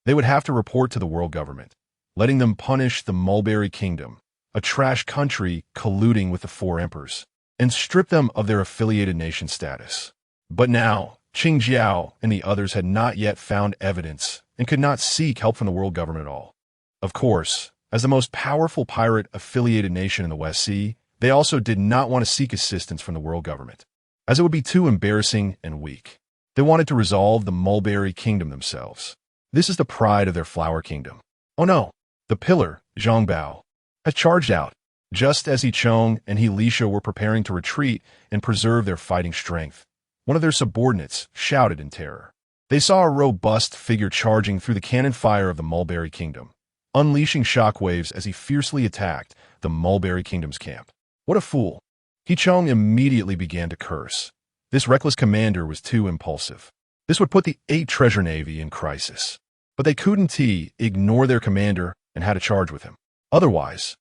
they would have to report to the world government, letting them punish the Mulberry Kingdom, a trash country colluding with the 4 emperors, and strip them of their affiliated nation status. But now, Qingjiao and the others had not yet found evidence and could not seek help from the world government at all. Of course, as the most powerful pirate-affiliated nation in the West Sea, they also did not want to seek assistance from the world government, as it would be too embarrassing and weak. They wanted to resolve the Mulberry Kingdom themselves. This is the pride of their flower kingdom. Oh no, the pillar, Zhang Bao, has charged out, just as He Chong and He Lisha were preparing to retreat and preserve their fighting strength. One of their subordinates shouted in terror. They saw a robust figure charging through the cannon fire of the Mulberry Kingdom, unleashing shockwaves as he fiercely attacked the Mulberry Kingdom's camp. What a fool! He Chong immediately began to curse. This reckless commander was too impulsive. This would put the 8 treasure navy in crisis. But they couldn't ignore their commander and had to charge with him. Otherwise,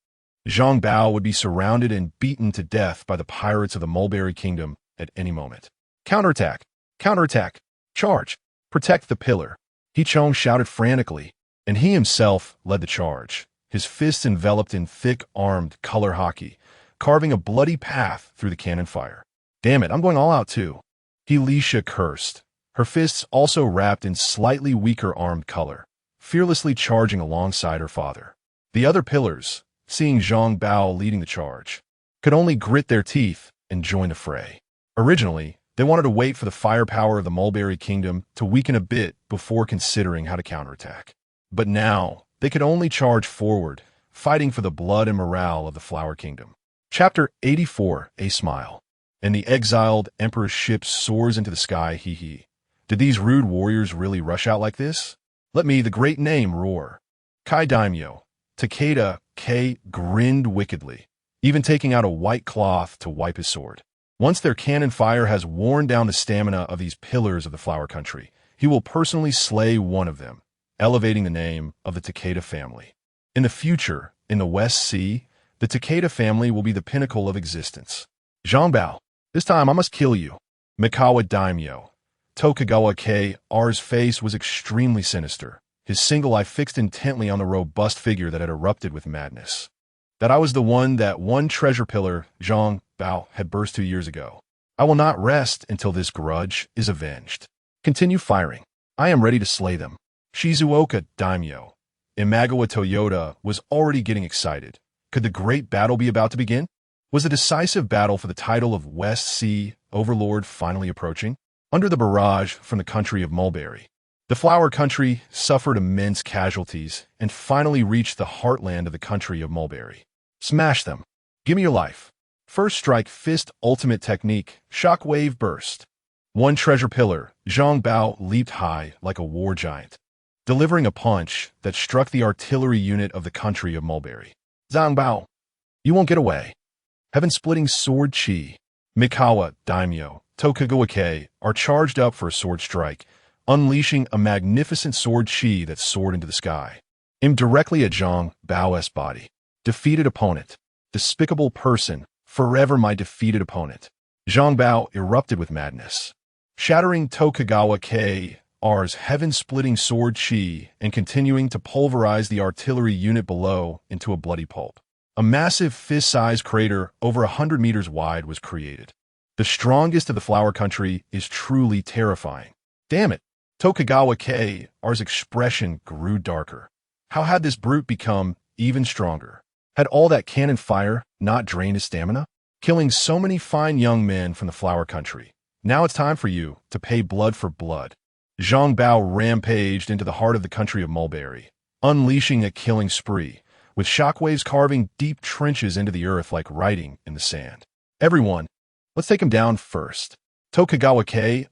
Zhang Bao would be surrounded and beaten to death by the pirates of the Mulberry Kingdom at any moment. Counterattack! Counterattack! Charge! Protect the pillar! He Chong shouted frantically, and he himself led the charge, his fists enveloped in thick armed color hockey, carving a bloody path through the cannon fire. Damn it, I'm going all out too. He Lisha cursed, her fists also wrapped in slightly weaker armed color, fearlessly charging alongside her father. The other pillars, seeing Zhang Bao leading the charge, could only grit their teeth and join the fray. Originally, they wanted to wait for the firepower of the Mulberry Kingdom to weaken a bit before considering how to counterattack. But now, they could only charge forward, fighting for the blood and morale of the Flower Kingdom. Chapter 84, A Smile. And the exiled emperor's ship soars into the sky, he. Did these rude warriors really rush out like this? Let me, the great name, roar. Kai Daimyo, Takeda K grinned wickedly, even taking out a white cloth to wipe his sword. Once their cannon fire has worn down the stamina of these pillars of the flower country, he will personally slay one of them, elevating the name of the Takeda family. In the future, in the West Sea, the Takeda family will be the pinnacle of existence. Zhang Bao, this time I must kill you. Mikawa Daimyo. Tokugawa K.R.'s face was extremely sinister, his single eye fixed intently on the robust figure that had erupted with madness. That I was the one treasure pillar Zhang Bao had burst 2 years ago. I will not rest until this grudge is avenged. Continue firing. I am ready to slay them. Shizuoka Daimyo. Imagawa Toyota was already getting excited. Could the great battle be about to begin? Was the decisive battle for the title of West Sea Overlord finally approaching? Under the barrage from the country of Mulberry, the flower country suffered immense casualties and finally reached the heartland of the country of Mulberry. Smash them. Give me your life. First strike fist ultimate technique, shockwave burst. One treasure pillar, Zhang Bao leaped high like a war giant, delivering a punch that struck the artillery unit of the country of Mulberry. Zhang Bao, you won't get away. Heaven-splitting sword chi. Mikawa, Daimyo, Tokugawa K are charged up for a sword strike, unleashing a magnificent sword chi that soared into the sky, aimed directly at Zhang Bao's body. Defeated opponent. Despicable person, forever my defeated opponent. Zhang Bao erupted with madness, shattering Tokugawa K R's heaven-splitting sword Shi and continuing to pulverize the artillery unit below into a bloody pulp. A massive fist-sized crater over 100 meters wide was created. The strongest of the Flower Country is truly terrifying. Damn it! Tokugawa R's expression grew darker. How had this brute become even stronger? Had all that cannon fire not drained his stamina? Killing so many fine young men from the Flower Country. Now it's time for you to pay blood for blood. Zhang Bao rampaged into the heart of the country of Mulberry, unleashing a killing spree, with shockwaves carving deep trenches into the earth like writing in the sand. Everyone, let's take him down first. Tokugawa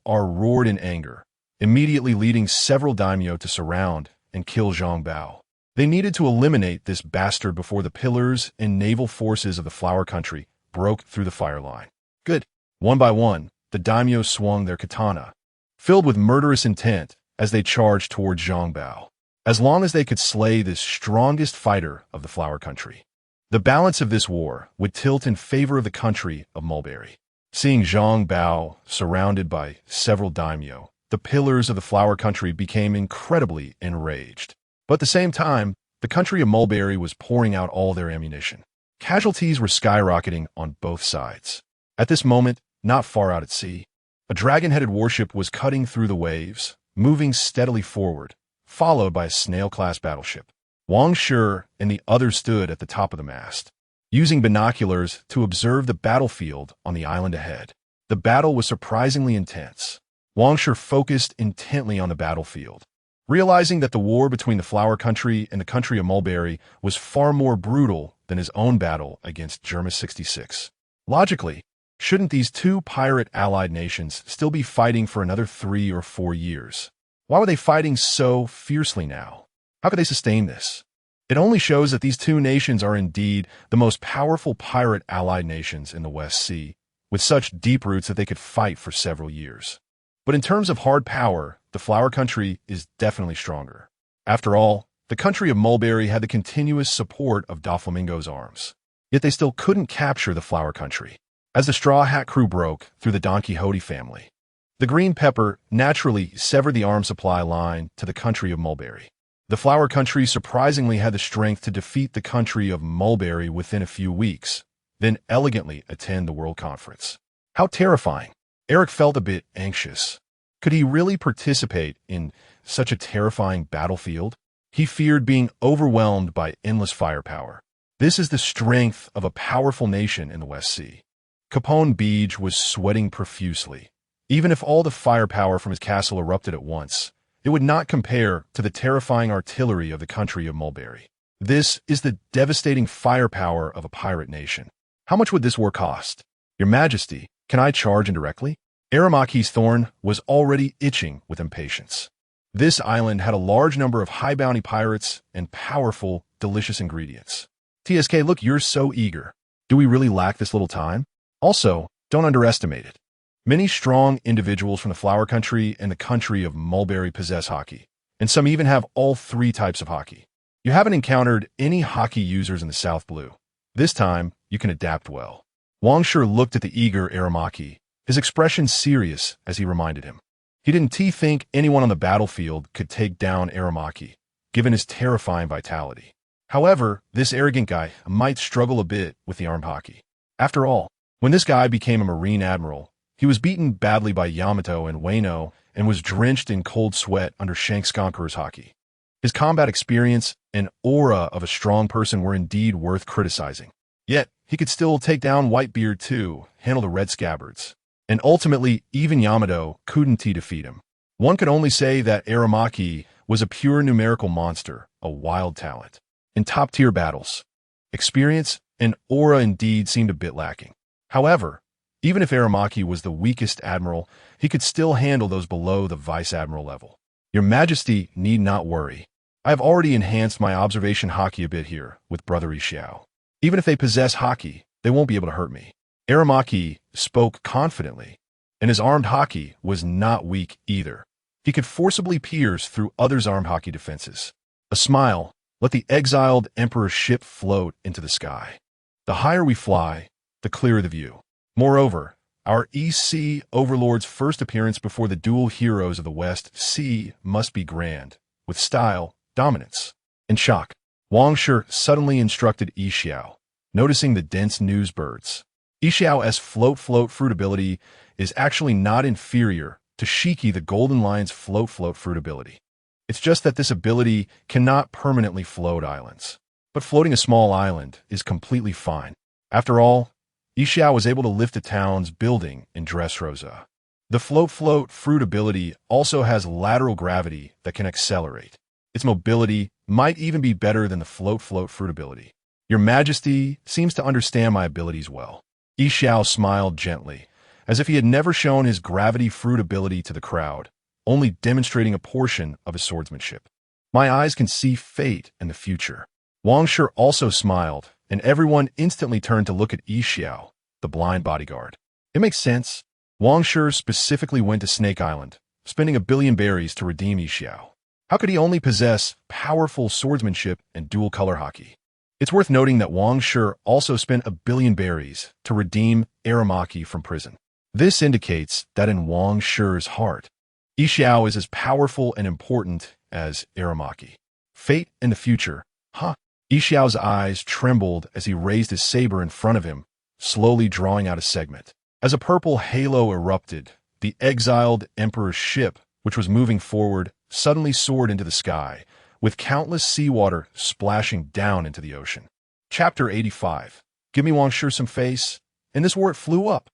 roared in anger, immediately leading several daimyo to surround and kill Zhang Bao. They needed to eliminate this bastard before the pillars and naval forces of the Flower Country broke through the fire line. Good. One by one, the daimyo swung their katana, filled with murderous intent as they charged toward Zhang Bao. As long as they could slay this strongest fighter of the Flower Country, the balance of this war would tilt in favor of the country of Mulberry. Seeing Zhang Bao surrounded by several daimyo, the pillars of the Flower Country became incredibly enraged. But at the same time, the country of Mulberry was pouring out all their ammunition. Casualties were skyrocketing on both sides. At this moment, not far out at sea, a dragon-headed warship was cutting through the waves, moving steadily forward, followed by a snail-class battleship. Wang Shi and the others stood at the top of the mast, using binoculars to observe the battlefield on the island ahead. The battle was surprisingly intense. Wang Shi focused intently on the battlefield, realizing that the war between the Flower Country and the country of Mulberry was far more brutal than his own battle against Germa 66. Logically, shouldn't these two pirate allied nations still be fighting for another 3 or 4 years? Why were they fighting so fiercely now? How could they sustain this? It only shows that these two nations are indeed the most powerful pirate allied nations in the West Sea, with such deep roots that they could fight for several years. But in terms of hard power, the Flower Country is definitely stronger. After all, the country of Mulberry had the continuous support of Doflamingo's arms. Yet they still couldn't capture the Flower Country. As the Straw Hat crew broke through the Don Quixote family, the Green Pepper naturally severed the arms supply line to the country of Mulberry. The Flower Country surprisingly had the strength to defeat the country of Mulberry within a few weeks, then elegantly attend the World Conference. How terrifying! Eric felt a bit anxious. Could he really participate in such a terrifying battlefield? He feared being overwhelmed by endless firepower. This is the strength of a powerful nation in the West Sea. Capone Beach was sweating profusely. Even if all the firepower from his castle erupted at once, it would not compare to the terrifying artillery of the country of Mulberry. This is the devastating firepower of a pirate nation. How much would this war cost? Your Majesty, can I charge indirectly? Aramaki's Thorn was already itching with impatience. This island had a large number of high-bounty pirates and powerful, delicious ingredients. TSK, look, you're so eager. Do we really lack this little time? Also, don't underestimate it. Many strong individuals from the Flower Country and the country of Mulberry possess hockey, and some even have all 3 types of hockey. You haven't encountered any hockey users in the South Blue. This time, you can adapt well. Wang Shi looked at the eager Aramaki, his expression serious as he reminded him. He didn't think anyone on the battlefield could take down Aramaki, given his terrifying vitality. However, this arrogant guy might struggle a bit with the armed hockey. After all, when this guy became a Marine Admiral, he was beaten badly by Yamato and Wano and was drenched in cold sweat under Shanks Conqueror's hockey. His combat experience and aura of a strong person were indeed worth criticizing. Yet, he could still take down Whitebeard too, handle the Red Scabbards. And ultimately, even Yamato couldn't defeat him. One could only say that Aramaki was a pure numerical monster, a wild talent. In top-tier battles, experience and aura indeed seemed a bit lacking. However, even if Aramaki was the weakest admiral, he could still handle those below the vice admiral level. Your Majesty need not worry. I have already enhanced my observation hockey a bit here with Brother Xiao. Even if they possess hockey, they won't be able to hurt me. Aramaki spoke confidently, and his armed hockey was not weak either. He could forcibly pierce through others' armed hockey defenses. A smile let the exiled Emperor's ship float into the sky. The higher we fly, the clearer the view. Moreover, Our East Sea overlord's first appearance before the dual heroes of the West Sea must be grand, with style, dominance. In shock, Wang Shi suddenly instructed Yi Xiao, noticing the dense news birds. Yi Xiao's float fruit ability is actually not inferior to Shiki the Golden Lion's float fruit ability. It's just that this ability cannot permanently float islands. But floating a small island is completely fine. After all, Yi Xiao was able to lift a town's building in Dressrosa. The float fruit ability also has lateral gravity that can accelerate. Its mobility might even be better than the float fruit ability. Your Majesty seems to understand my abilities well. Yi Xiao smiled gently, as if he had never shown his gravity fruit ability to the crowd, only demonstrating a portion of his swordsmanship. My eyes can see fate and the future. Wang Shi also smiled, and everyone instantly turned to look at Yi Xiao, the blind bodyguard. It makes sense. Wang Shi specifically went to Snake Island, spending 1 billion berries to redeem Yi Xiao. How could he only possess powerful swordsmanship and dual-color hockey? It's worth noting that Wang Shi also spent 1 billion berries to redeem Aramaki from prison. This indicates that in Wang Shi's heart, Yi Xiao is as powerful and important as Aramaki. Fate and the future, huh? Yi Xiao's eyes trembled as he raised his saber in front of him, slowly drawing out a segment. As a purple halo erupted, the exiled emperor's ship, which was moving forward, suddenly soared into the sky, with countless seawater splashing down into the ocean. Chapter 85. Give me Wang Shi some face, and this war it flew up.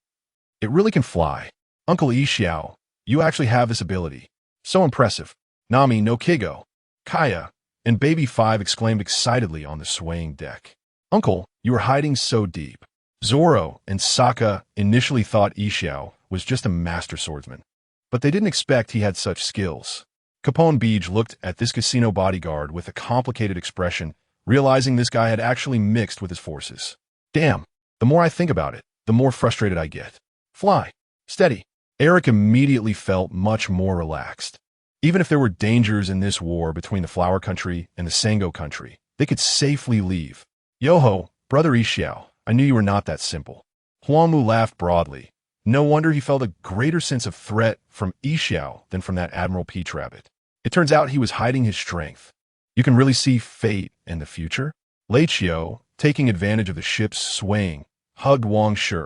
It really can fly. Uncle Yi Xiao, you actually have this ability. So impressive. Nami no Kigo, Kaya, and Baby 5 exclaimed excitedly on the swaying deck. Uncle, you are hiding so deep. Zoro and Sokka initially thought Yi Xiao was just a master swordsman, but they didn't expect he had such skills. Capone Beej looked at this casino bodyguard with a complicated expression, realizing this guy had actually mixed with his forces. Damn, the more I think about it, the more frustrated I get. Fly. Steady. Eric immediately felt much more relaxed. Even if there were dangers in this war between the Flower Country and the Sango Country, they could safely leave. Yo-ho, brother Yi Xiao, I knew you were not that simple. Huangmu laughed broadly. No wonder he felt a greater sense of threat from Yi Xiao than from that Admiral Peach Rabbit. It turns out he was hiding his strength. You can really see fate in the future? Lei Qiu, taking advantage of the ship's swaying, hugged Wang Shi,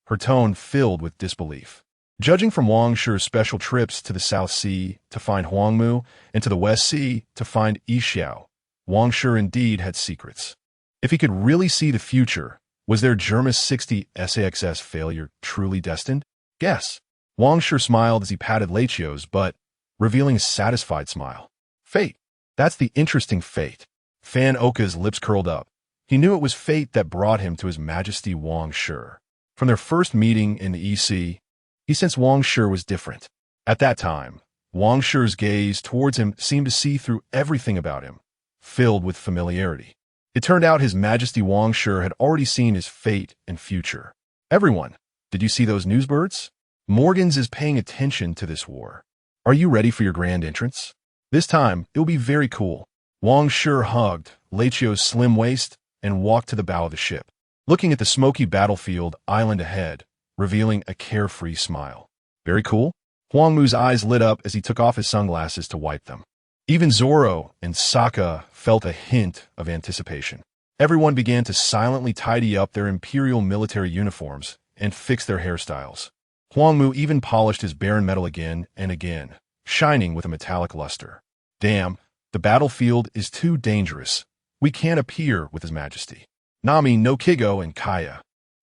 her tone filled with disbelief. Judging from Wang Shi's special trips to the South Sea to find Huangmu and to the West Sea to find Yi Xiao, Wang Shi indeed had secrets. If he could really see the future, was their Germa 60 SAXS failure truly destined? Guess. Wang Shi smiled as he patted Lei Qiu's butt, revealing a satisfied smile. Fate. That's the interesting fate. Fan Oka's lips curled up. He knew it was fate that brought him to His Majesty Wang Shi. From their first meeting in the EC, he sensed Wang Shi was different. At that time, Wang Shi's gaze towards him seemed to see through everything about him, filled with familiarity. It turned out His Majesty Wang Shi had already seen his fate and future. Everyone, did you see those newsbirds? Morgans is paying attention to this war. Are you ready for your grand entrance? This time, it will be very cool. Wang Shi hugged Lei Qiu's slim waist and walked to the bow of the ship, looking at the smoky battlefield island ahead, revealing a carefree smile. Very cool? Huangmu's eyes lit up as he took off his sunglasses to wipe them. Even Zoro and Sokka felt a hint of anticipation. Everyone began to silently tidy up their imperial military uniforms and fix their hairstyles. Huangmu even polished his barren metal again and again, shining with a metallic luster. Damn, the battlefield is too dangerous. We can't appear with His Majesty. Nami no Kigo and Kaya,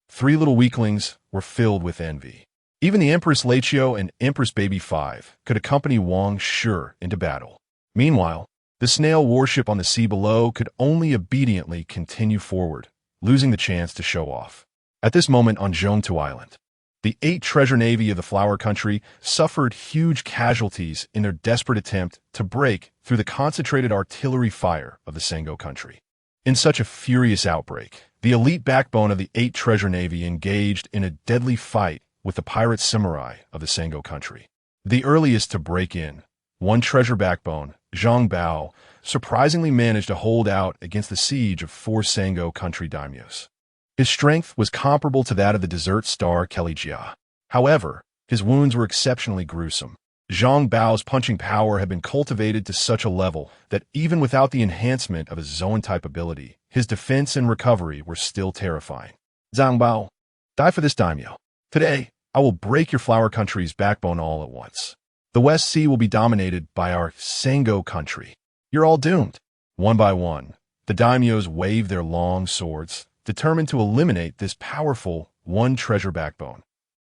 3 little weaklings, were filled with envy. Even the Empress Lei Qiu and Empress Baby 5 could accompany Wang Shi into battle. Meanwhile, the snail warship on the sea below could only obediently continue forward, losing the chance to show off. At this moment on Zhongtu Island, the 8 treasure navy of the Flower Country suffered huge casualties in their desperate attempt to break through the concentrated artillery fire of the Sango Country. In such a furious outbreak, the elite backbone of the 8 treasure navy engaged in a deadly fight with the pirate samurai of the Sango Country. The earliest to break in, one treasure backbone, Zhang Bao, surprisingly managed to hold out against the siege of 4 Sango Country daimyos. His strength was comparable to that of the desert star Kelly Jia. However, his wounds were exceptionally gruesome. Zhang Bao's punching power had been cultivated to such a level that even without the enhancement of his Zoan-type ability, his defense and recovery were still terrifying. Zhang Bao, die for this daimyo. Today, I will break your flower country's backbone all at once. The West Sea will be dominated by our Sango country. You're all doomed. One by one, the daimyos waved their long swords, determined to eliminate this powerful one-treasure backbone.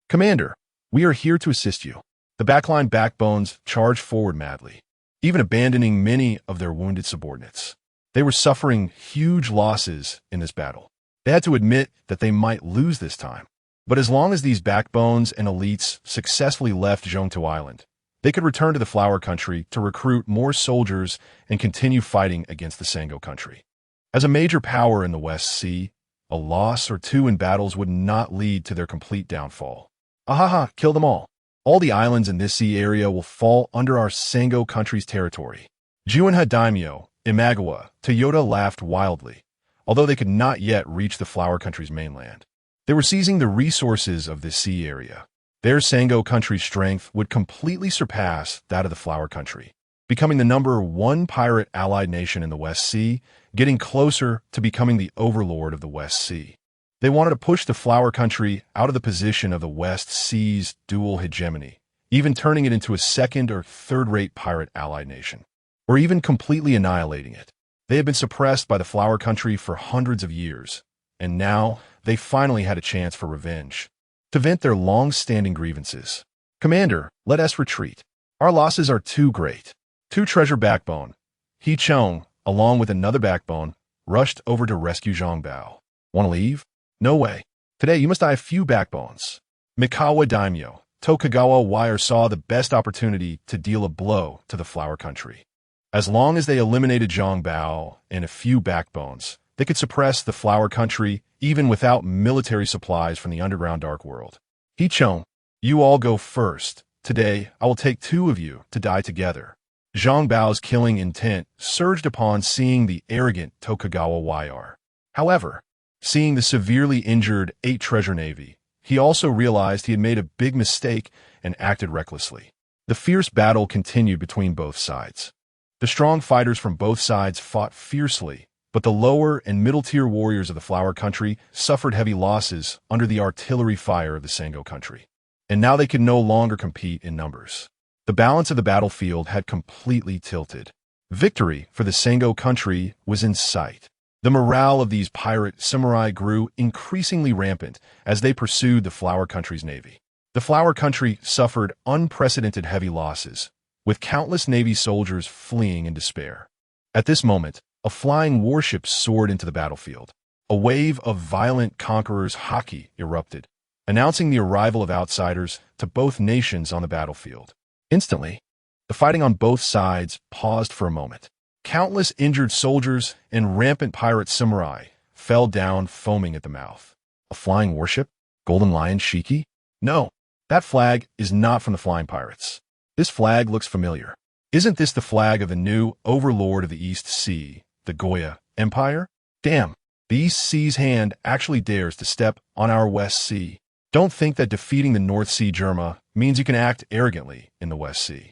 Commander, we are here to assist you. The backline backbones charged forward madly, even abandoning many of their wounded subordinates. They were suffering huge losses in this battle. They had to admit that they might lose this time. But as long as these backbones and elites successfully left Zhongtu Island, they could return to the Flower Country to recruit more soldiers and continue fighting against the Sango country. As a major power in the West Sea, a loss or two in battles would not lead to their complete downfall. Ahaha, kill them all. All the islands in this sea area will fall under our Sango country's territory. Juanha Daimyo, Imagawa, Toyota laughed wildly, although they could not yet reach the Flower Country's mainland. They were seizing the resources of this sea area. Their Sango country's strength would completely surpass that of the Flower Country, becoming the #1 pirate allied nation in the West Sea, getting closer to becoming the overlord of the West Sea. They wanted to push the Flower Country out of the position of the West Sea's dual hegemony, even turning it into a second or third-rate pirate allied nation, or even completely annihilating it. They had been suppressed by the Flower Country for hundreds of years, and now they finally had a chance for revenge, to vent their long-standing grievances. Commander, let us retreat. Our losses are too great. 2 treasure backbone, He Chong, along with another backbone, rushed over to rescue Zhang Bao. Want to leave? No way. Today you must die a few backbones. Mikawa Daimyo, Tokugawa Wire saw the best opportunity to deal a blow to the Flower Country. As long as they eliminated Zhang Bao and a few backbones, they could suppress the Flower Country even without military supplies from the underground dark world. He Chong, you all go first. Today, I will take 2 of you to die together. Zhang Bao's killing intent surged upon seeing the arrogant Tokugawa Wire. However, seeing the severely injured 8 treasure navy, he also realized he had made a big mistake and acted recklessly. The fierce battle continued between both sides. The strong fighters from both sides fought fiercely, but the lower and middle-tier warriors of the Flower Country suffered heavy losses under the artillery fire of the Sango country. And now they could no longer compete in numbers. The balance of the battlefield had completely tilted. Victory for the Sango country was in sight. The morale of these pirate samurai grew increasingly rampant as they pursued the Flower Country's navy. The Flower Country suffered unprecedented heavy losses, with countless Navy soldiers fleeing in despair. At this moment, a flying warship soared into the battlefield. A wave of violent conquerors' haki erupted, announcing the arrival of outsiders to both nations on the battlefield. Instantly, the fighting on both sides paused for a moment. Countless injured soldiers and rampant pirate samurai fell down foaming at the mouth. A flying warship? Golden Lion Shiki? No, that flag is not from the Flying Pirates. This flag looks familiar. Isn't this the flag of the new overlord of the East Sea, the Goya Empire? Damn, the East Sea's hand actually dares to step on our West Sea. Don't think that defeating the North Sea Germa means you can act arrogantly in the West Sea.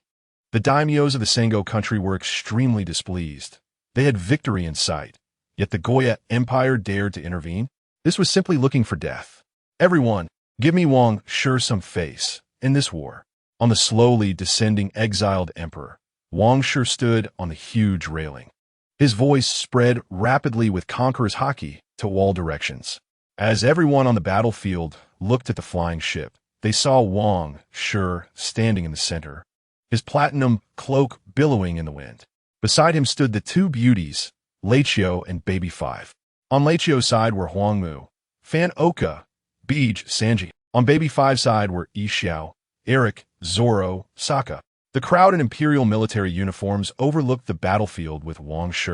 The daimyos of the Sango country were extremely displeased. They had victory in sight, yet the Goya Empire dared to intervene. This was simply looking for death. Everyone, give me Wang Shi some face in this war. On the slowly descending exiled emperor, Wang Shi stood on the huge railing. His voice spread rapidly with conqueror's haki to all directions. As everyone on the battlefield looked at the flying ship, they saw Wang Shi standing in the center, his platinum cloak billowing in the wind. Beside him stood the 2 beauties, Leichio and Baby 5. On Leichio's side were Huangmu, Fan Oka, Beej Sanji. On Baby 5's side were Yi Xiao, Eric, Zoro, Sokka. The crowd in imperial military uniforms overlooked the battlefield with Wang Shi,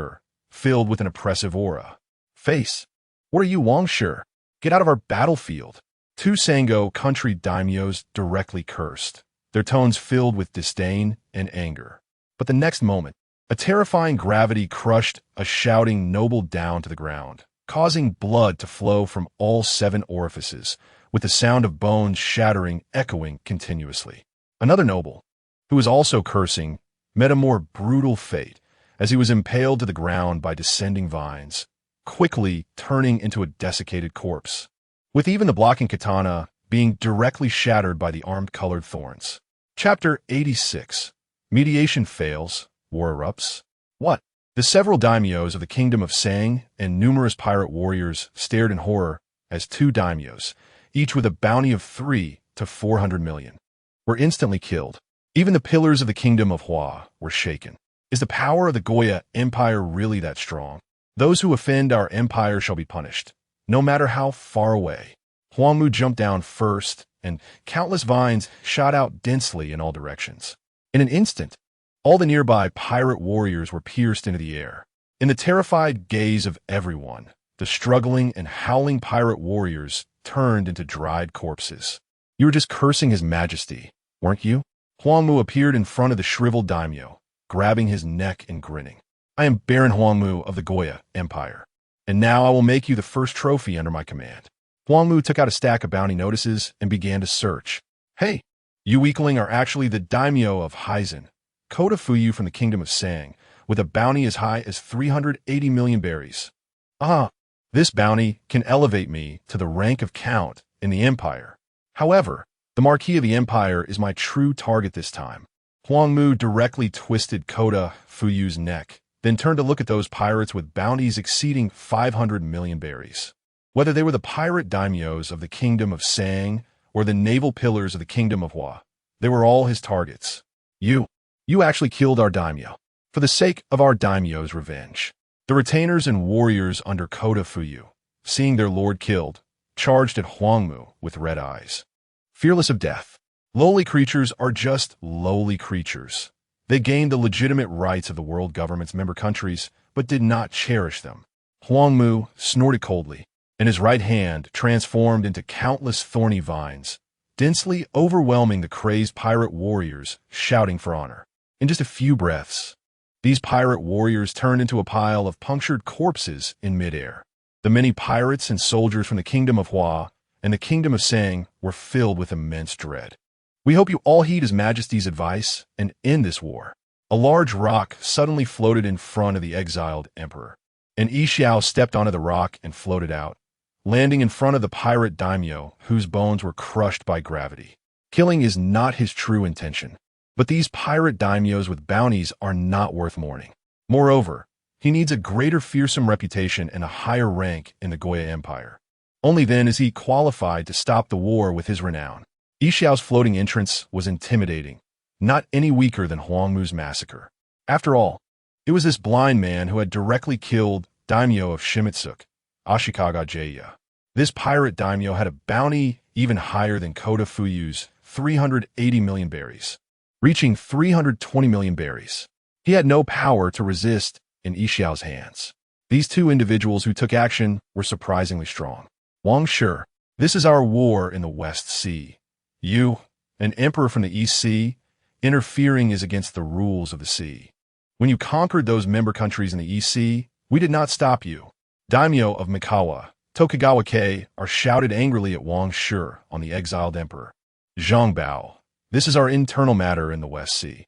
filled with an oppressive aura. Face. What are you, Wang Shi? Get out of our battlefield. 2 Sango country daimyos directly cursed, their tones filled with disdain and anger. But the next moment, a terrifying gravity crushed a shouting noble down to the ground, causing blood to flow from all 7 orifices, with the sound of bones shattering echoing continuously. Another noble, who was also cursing, met a more brutal fate as he was impaled to the ground by descending vines, quickly turning into a desiccated corpse, with even the blocking katana being directly shattered by the armed-colored thorns. Chapter 86. Mediation fails, war erupts. What? The several daimyos of the kingdom of Sang and numerous pirate warriors stared in horror as two daimyos, each with a bounty of 300 to 400 million, were instantly killed. Even the pillars of the kingdom of Hua were shaken. Is the power of the Goya Empire really that strong? Those who offend our empire shall be punished, no matter how far away. Huangmu jumped down first, and countless vines shot out densely in all directions. In an instant, all the nearby pirate warriors were pierced into the air. In the terrified gaze of everyone, the struggling and howling pirate warriors turned into dried corpses. You were just cursing his majesty, weren't you? Huangmu appeared in front of the shriveled daimyo, grabbing his neck and grinning. I am Baron Huangmu of the Goya Empire, and now I will make you the first trophy under my command. Huangmu took out a stack of bounty notices and began to search. Hey, you weakling are actually the daimyo of Haizen, Kota Fuyu from the kingdom of Sang, with a bounty as high as 380 million berries. This bounty can elevate me to the rank of count in the empire. However, the Marquis of the Empire is my true target this time. Huangmu directly twisted Kota Fuyu's neck, then turned to look at those pirates with bounties exceeding 500 million berries. Whether they were the pirate daimyos of the kingdom of Sang or the naval pillars of the kingdom of Hua, they were all his targets. You actually killed our daimyo. For the sake of our daimyo's revenge. The retainers and warriors under Kota Fuyu, seeing their lord killed, charged at Huangmu with red eyes. Fearless of death. Lowly creatures are just lowly creatures. They gained the legitimate rights of the world government's member countries, but did not cherish them. Huangmu snorted coldly, and his right hand transformed into countless thorny vines, densely overwhelming the crazed pirate warriors shouting for honor. In just a few breaths, these pirate warriors turned into a pile of punctured corpses in midair. The many pirates and soldiers from the kingdom of Hua and the kingdom of Sang were filled with immense dread. We hope you all heed His Majesty's advice and end this war. A large rock suddenly floated in front of the exiled emperor, and Yi Xiao stepped onto the rock and floated out, landing in front of the pirate daimyo whose bones were crushed by gravity. Killing is not his true intention, but these pirate daimyos with bounties are not worth mourning. Moreover, he needs a greater fearsome reputation and a higher rank in the Goya Empire. Only then is he qualified to stop the war with his renown. Yi Xiao's floating entrance was intimidating, not any weaker than Huangmu's massacre. After all, it was this blind man who had directly killed daimyo of Shimetsuk, Ashikaga Jaya. This pirate daimyo had a bounty even higher than Kota Fuyu's 380 million berries, reaching 320 million berries. He had no power to resist in Yi Xiao's hands. These two individuals who took action were surprisingly strong. Wang Shi, this is our war in the West Sea. You, an emperor from the East Sea, interfering is against the rules of the sea. When you conquered those member countries in the East Sea, we did not stop you. Daimyo of Mikawa, Tokugawa-kei, are shouted angrily at Wang Shi on the exiled emperor. Zhang Bao, this is our internal matter in the West Sea.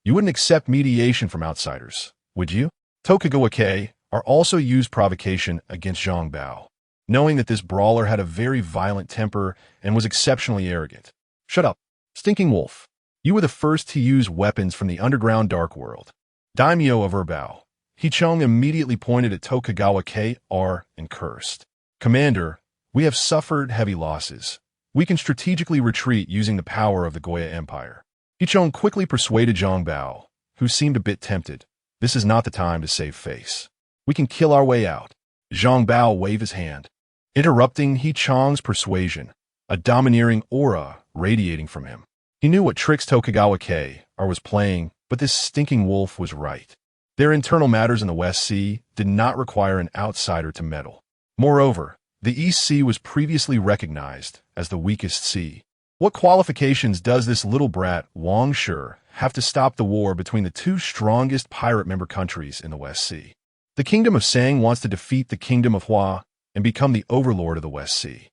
You wouldn't accept mediation from outsiders, would you? Tokugawa-kei are also used provocation against Zhang Bao, knowing that this brawler had a very violent temper and was exceptionally arrogant. Shut up, stinking wolf. You were the first to use weapons from the underground dark world. Daimyo of Erbao. Hichong immediately pointed at Tokugawa-kei and cursed. Commander, we have suffered heavy losses. We can strategically retreat using the power of the Goya Empire. Hichong quickly persuaded Zhang Bao, who seemed a bit tempted. This is not the time to save face. We can kill our way out. Zhang Bao waved his hand, interrupting Hichong's persuasion, a domineering aura radiating from him. He knew what tricks Tokugawa-kei was playing, but this stinking wolf was right. Their internal matters in the West Sea did not require an outsider to meddle. Moreover, the East Sea was previously recognized as the weakest sea. What qualifications does this little brat Wang Shi have to stop the war between the two strongest pirate member countries in the West Sea? The kingdom of Sang wants to defeat the kingdom of Hua and become the overlord of the West Sea.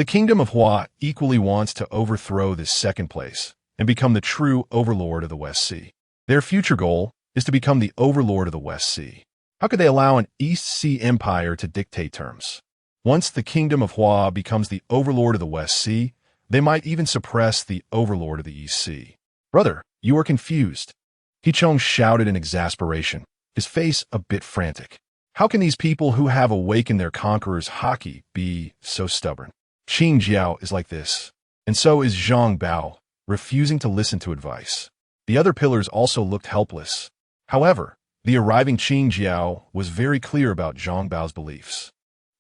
The kingdom of Hua equally wants to overthrow this second place and become the true overlord of the West Sea. Their future goal is to become the overlord of the West Sea. How could they allow an East Sea empire to dictate terms? Once the kingdom of Hua becomes the overlord of the West Sea, they might even suppress the overlord of the East Sea. Brother, you are confused. He Chong shouted in exasperation, his face a bit frantic. How can these people who have awakened their conqueror's haki be so stubborn? Qing Jiao is like this, and so is Zhang Bao, refusing to listen to advice. The other pillars also looked helpless. However, the arriving Qing Jiao was very clear about Zhang Bao's beliefs.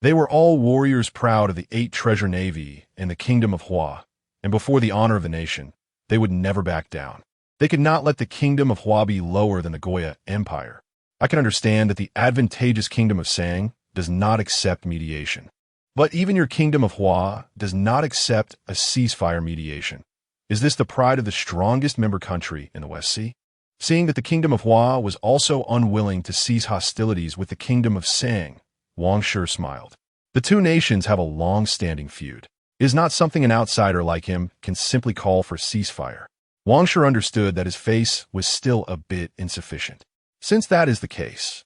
They were all warriors proud of the 8 treasure navy and the kingdom of Hua, and before the honor of the nation, they would never back down. They could not let the kingdom of Hua be lower than the Goya Empire. I can understand that the advantageous kingdom of Sang does not accept mediation. But even your kingdom of Hua does not accept a ceasefire mediation. Is this the pride of the strongest member country in the West Sea? Seeing that the kingdom of Hua was also unwilling to cease hostilities with the kingdom of Sang, Wang Shi smiled. The two nations have a long-standing feud. It is not something an outsider like him can simply call for ceasefire. Wang Shi understood that his face was still a bit insufficient. Since that is the case,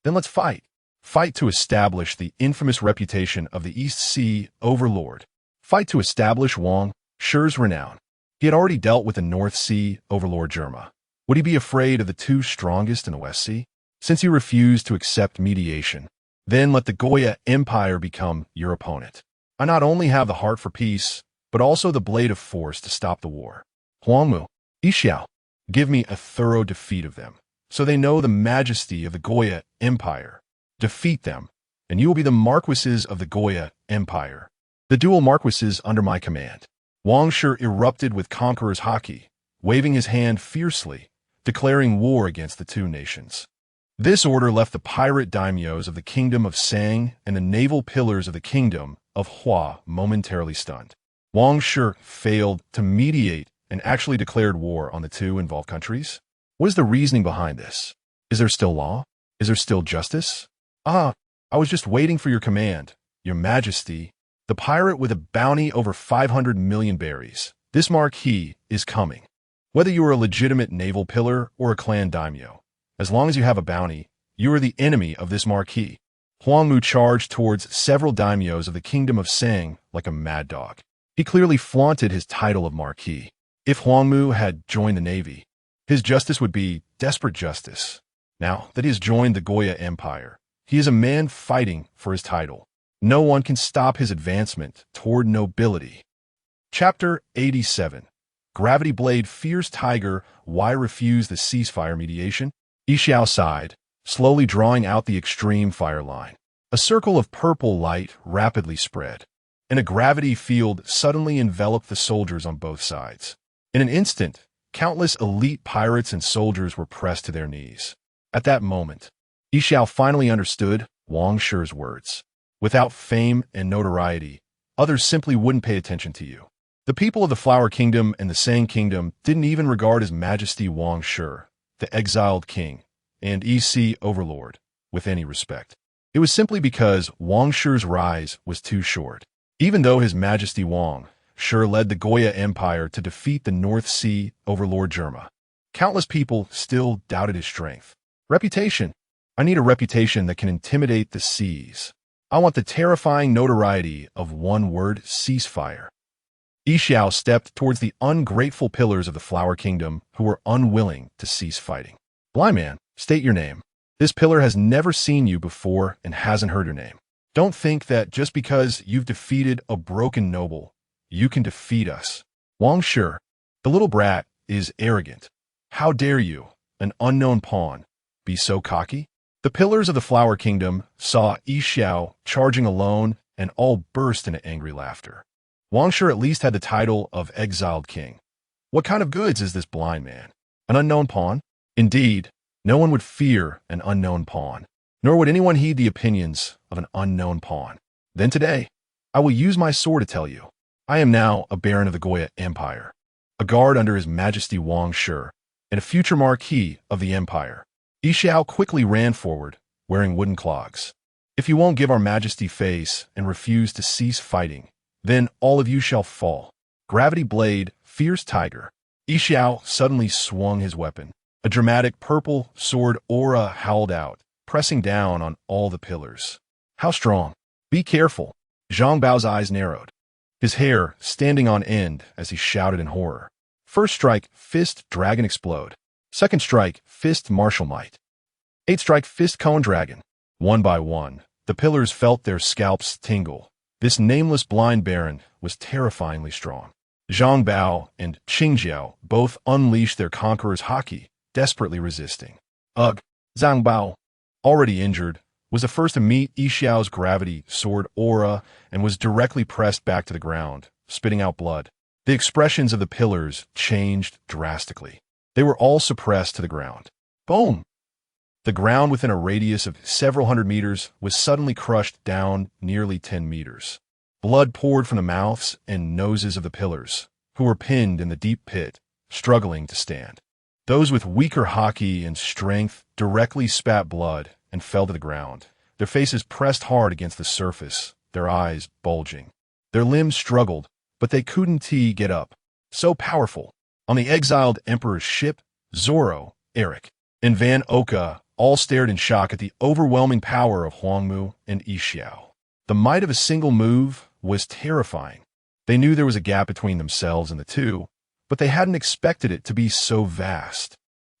then let's fight. Fight to establish the infamous reputation of the East Sea overlord. Fight to establish Wang Shi's renown. He had already dealt with the North Sea overlord Germa. Would he be afraid of the two strongest in the West Sea? Since you refuse to accept mediation, then let the Goya Empire become your opponent. I not only have the heart for peace, but also the blade of force to stop the war. Huangmu, Yixiao, give me a thorough defeat of them, so they know the majesty of the Goya Empire. Defeat them, and you will be the marquises of the Goya Empire, the dual marquises under my command. Wang Shi erupted with conqueror's haki, waving his hand fiercely, declaring war against the two nations. This order left the pirate daimyos of the kingdom of Sang and the naval pillars of the kingdom of Hua momentarily stunned. Wang Shi failed to mediate and actually declared war on the two involved countries? What is the reasoning behind this? Is there still law? Is there still justice? I was just waiting for your command, your majesty. The pirate with a bounty over 500 million berries. This marquis is coming. Whether you are a legitimate naval pillar or a clan daimyo, as long as you have a bounty, you are the enemy of this marquis. Huangmu charged towards several daimyos of the kingdom of Sang like a mad dog. He clearly flaunted his title of marquis. If Huangmu had joined the navy, his justice would be desperate justice. Now that he has joined the Goya Empire, he is a man fighting for his title. No one can stop his advancement toward nobility. Chapter 87. Gravity Blade Fierce Tiger. Why refuse the ceasefire mediation? Yixiao sighed, slowly drawing out the extreme fire line. A circle of purple light rapidly spread, and a gravity field suddenly enveloped the soldiers on both sides. In an instant, countless elite pirates and soldiers were pressed to their knees. At that moment, Yixiao finally understood Wang Shi's words. Without fame and notoriety, others simply wouldn't pay attention to you. The people of the Flower Kingdom and the Sang Kingdom didn't even regard His Majesty Wang Shi, the exiled king, and EC overlord, with any respect. It was simply because Wang Shi's rise was too short. Even though His Majesty Wang Shi led the Goya Empire to defeat the North Sea overlord Germa, countless people still doubted his strength. Reputation. I need a reputation that can intimidate the seas. I want the terrifying notoriety of one word: ceasefire. Yixiao stepped towards the ungrateful pillars of the Flower Kingdom who were unwilling to cease fighting. Blind man, state your name. This pillar has never seen you before and hasn't heard your name. Don't think that just because you've defeated a broken noble, you can defeat us. Wang Shi, the little brat, is arrogant. How dare you, an unknown pawn, be so cocky? The pillars of the Flower Kingdom saw Yixiao charging alone and all burst into angry laughter. Wang Shi at least had the title of exiled king. What kind of goods is this blind man? An unknown pawn? Indeed, no one would fear an unknown pawn, nor would anyone heed the opinions of an unknown pawn. Then today, I will use my sword to tell you. I am now a baron of the Goya Empire, a guard under His Majesty Wang Shi, and a future marquis of the empire. Yixiao quickly ran forward, wearing wooden clogs. If you won't give our Majesty face and refuse to cease fighting, Then all of you shall fall. Gravity blade, fierce tiger. Yi Xiao suddenly swung his weapon. A dramatic purple sword aura howled out, pressing down on all the pillars. How strong? Be careful. Zhang Bao's eyes narrowed, his hair standing on end as he shouted in horror. First strike, fist, dragon explode. Second strike, fist, martial might. Eighth strike, fist, cone dragon. One by one, the pillars felt their scalps tingle. This nameless blind baron was terrifyingly strong. Zhang Bao and Qingjiao both unleashed their conqueror's haki, desperately resisting. Ugh! Zhang Bao, already injured, was the first to meet Yi Xiao's gravity sword aura and was directly pressed back to the ground, spitting out blood. The expressions of the pillars changed drastically. They were all suppressed to the ground. Boom! The ground within a radius of several hundred meters was suddenly crushed down nearly 10 meters. Blood poured from the mouths and noses of the pillars, who were pinned in the deep pit, struggling to stand. Those with weaker haki and strength directly spat blood and fell to the ground, their faces pressed hard against the surface, their eyes bulging. Their limbs struggled, but they couldn't get up. So powerful. On the exiled emperor's ship, Zoro, Eric, and Van Oka all stared in shock at the overwhelming power of Huangmu and Yi Xiao. The might of a single move was terrifying. They knew there was a gap between themselves and the two, but they hadn't expected it to be so vast.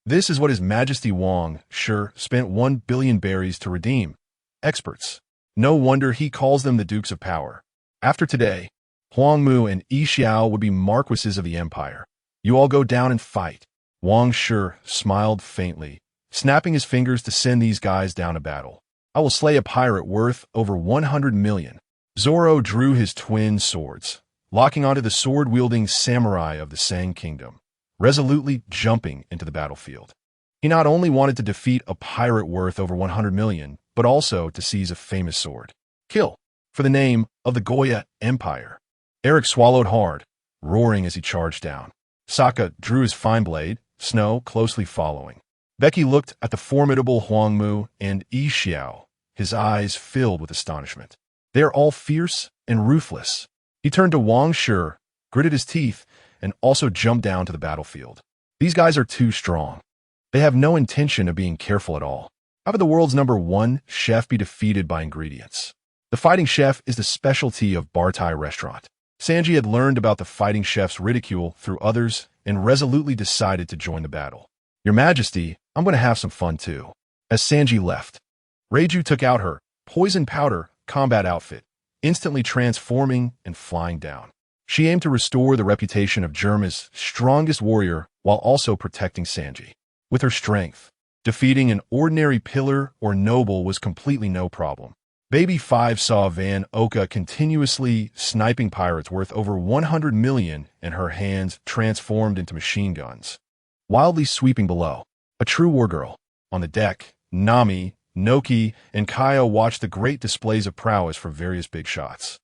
This is what His Majesty Wang Shi spent 1 billion berries to redeem. Experts. No wonder he calls them the Dukes of Power. After today, Huangmu and Yi Xiao would be marquises of the empire. You all go down and fight. Wang Shi smiled faintly, snapping his fingers to send these guys down to battle. I will slay a pirate worth over 100 million. Zoro drew his twin swords, locking onto the sword-wielding samurai of the Sang Kingdom, resolutely jumping into the battlefield. He not only wanted to defeat a pirate worth over 100 million, but also to seize a famous sword. Kill, for the name of the Goya Empire. Eric swallowed hard, roaring as he charged down. Sokka drew his fine blade, Snow closely following. Becky looked at the formidable Huangmu and Yi Xiao, his eyes filled with astonishment. They are all fierce and ruthless. He turned to Wang Shi, gritted his teeth, and also jumped down to the battlefield. These guys are too strong. They have no intention of being careful at all. How could the world's #1 chef be defeated by ingredients? The fighting chef is the specialty of Bartai restaurant. Sanji had learned about the fighting chef's ridicule through others and resolutely decided to join the battle. Your Majesty, I'm going to have some fun too. As Sanji left, Reiju took out her poison powder combat outfit, instantly transforming and flying down. She aimed to restore the reputation of Germa's strongest warrior while also protecting Sanji. With her strength, defeating an ordinary pillar or noble was completely no problem. Baby 5 saw Van Oka continuously sniping pirates worth over 100 million and her hands transformed into machine guns, wildly sweeping below. A true war girl. On the deck, Nami, Noki, and Kaio watched the great displays of prowess for various big shots.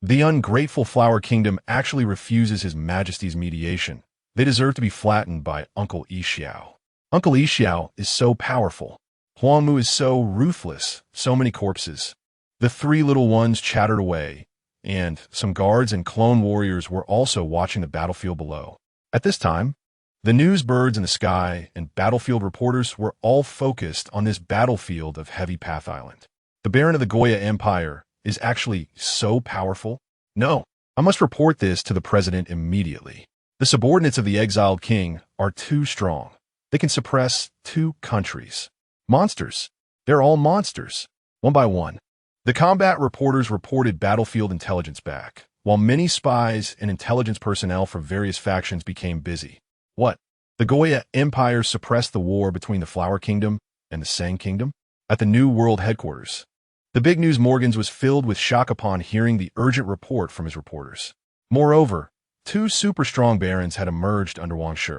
The ungrateful Flower Kingdom actually refuses His Majesty's mediation. They deserve to be flattened by Uncle Yi Xiao. Uncle Yi Xiao is so powerful. Huangmu is so ruthless, so many corpses. The 3 little ones chattered away, and some guards and clone warriors were also watching the battlefield below. At this time, the news birds in the sky and battlefield reporters were all focused on this battlefield of Heavy Path Island. The Baron of the Goya Empire is actually so powerful? No, I must report this to the president immediately. The subordinates of the exiled king are too strong. They can suppress 2 countries. Monsters. They're all monsters. One by one. The combat reporters reported battlefield intelligence back, while many spies and intelligence personnel from various factions became busy. What? The Goya Empire suppressed the war between the Flower Kingdom and the Sang Kingdom? At the New World headquarters, the Big News Morgans was filled with shock upon hearing the urgent report from his reporters. Moreover, 2 super strong barons had emerged under Wang Shi,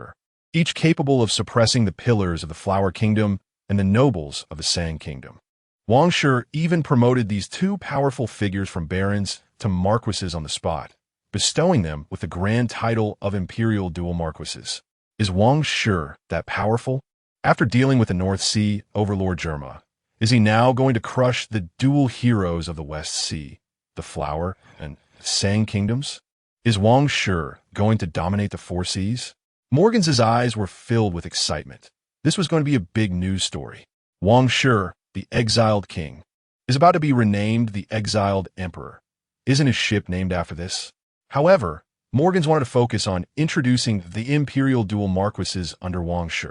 each capable of suppressing the pillars of the Flower Kingdom and the nobles of the Sang Kingdom. Wang Shi even promoted these 2 powerful figures from barons to marquises on the spot, bestowing them with the grand title of Imperial Dual Marquises. Is Wang Shi that powerful? After dealing with the North Sea overlord Germa, is he now going to crush the dual heroes of the West Sea, the Flower and Sang kingdoms? Is Wang Shi going to dominate the four seas? Morgan's eyes were filled with excitement. This was going to be a big news story. Wang Shi, the exiled king, is about to be renamed the exiled emperor. Isn't his ship named after this? However, Morgan's wanted to focus on introducing the imperial dual marquises under Wang Shi.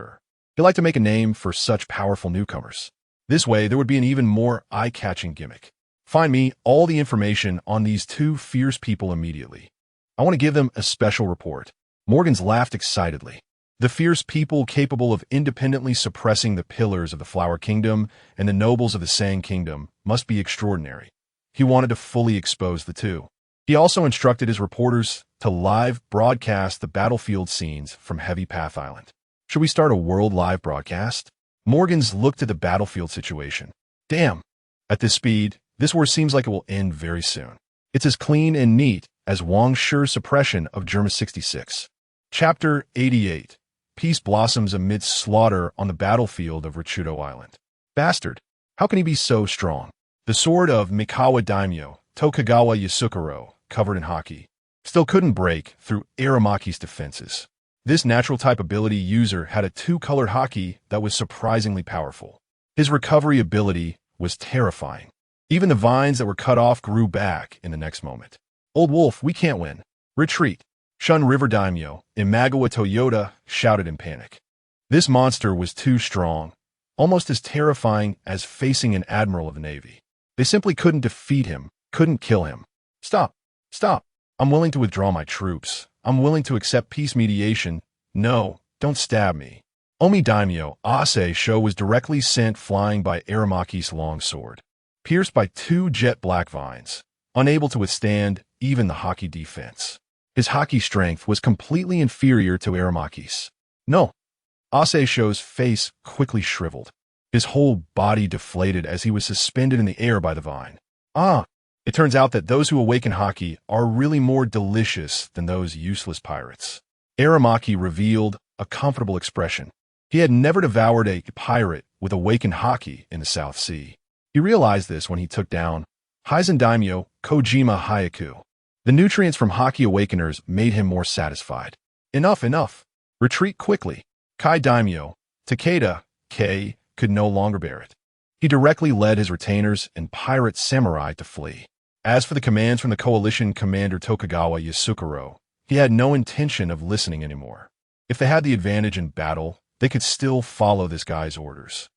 He liked to make a name for such powerful newcomers. This way, there would be an even more eye-catching gimmick. Find me all the information on these two fierce people immediately. I want to give them a special report. Morgan's laughed excitedly. The fierce people capable of independently suppressing the pillars of the Flower Kingdom and the nobles of the Sang Kingdom must be extraordinary. He wanted to fully expose the two. He also instructed his reporters to live broadcast the battlefield scenes from Heavy Path Island. Should we start a world live broadcast? Morgan's looked at the battlefield situation. Damn. At this speed, this war seems like it will end very soon. It's as clean and neat as Wang Shi's suppression of Germa 66. Chapter 88. Peace blossoms amidst slaughter on the battlefield of Richudo Island. Bastard. How can he be so strong? The sword of Mikawa Daimyo, Tokugawa Yasukaro, covered in haki, still couldn't break through Aramaki's defenses. This natural type ability user had a two-colored haki that was surprisingly powerful. His recovery ability was terrifying. Even the vines that were cut off grew back in the next moment. Old Wolf, we can't win. Retreat. Shun River Daimyo, Imagawa Toyota, shouted in panic. This monster was too strong, almost as terrifying as facing an admiral of the Navy. They simply couldn't defeat him, couldn't kill him. Stop. Stop. I'm willing to withdraw my troops. I'm willing to accept peace mediation. No, don't stab me. Omi Daimyo, Ase Sho was directly sent flying by Aramaki's long sword, pierced by two jet black vines, unable to withstand even the haki defense. His haki strength was completely inferior to Aramaki's. No. Ase Sho's face quickly shriveled. His whole body deflated as he was suspended in the air by the vine. It turns out that those who awaken haki are really more delicious than those useless pirates. Aramaki revealed a comfortable expression. He had never devoured a pirate with awakened haki in the South Sea. He realized this when he took down Hizen Daimyo Kojima Hayaku. The nutrients from haki awakeners made him more satisfied. Enough. Retreat quickly. Kai Daimyo, Takeda, K, could no longer bear it. He directly led his retainers and pirate samurai to flee. As for the commands from the coalition commander Tokugawa Yasukaro, he had no intention of listening anymore. If they had the advantage in battle, they could still follow this guy's orders.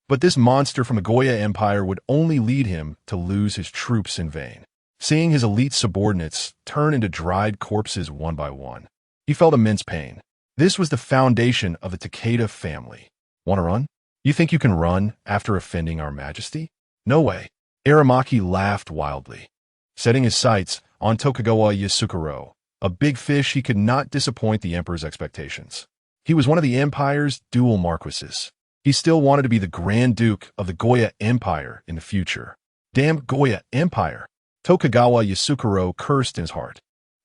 But this monster from the Goya Empire would only lead him to lose his troops in vain. Seeing his elite subordinates turn into dried corpses one by one, he felt immense pain. This was the foundation of the Takeda family. Want to run? You think you can run after offending our majesty? No way. Aramaki laughed wildly, setting his sights on Tokugawa Yasukaro, a big fish. He could not disappoint the emperor's expectations. He was one of the empire's dual marquises. He still wanted to be the Grand Duke of the Goya Empire in the future. Damn Goya Empire! Tokugawa Yasukaro cursed in his heart.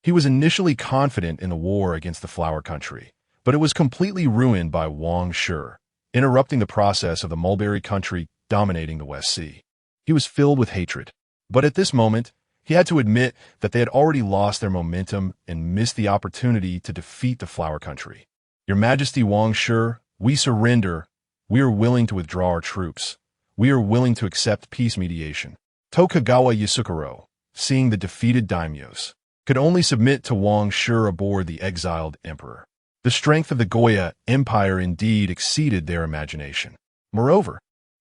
He was initially confident in the war against the Flower Country, but it was completely ruined by Wang Shi, interrupting the process of the Mulberry Country dominating the West Sea. He was filled with hatred, but at this moment, he had to admit that they had already lost their momentum and missed the opportunity to defeat the Flower Country. Your Majesty Wang Shi, we surrender. We are willing to withdraw our troops. We are willing to accept peace mediation. Tokugawa Yasukaro, seeing the defeated daimyos, could only submit to Wang Shi aboard the exiled emperor. The strength of the Goya Empire indeed exceeded their imagination. Moreover,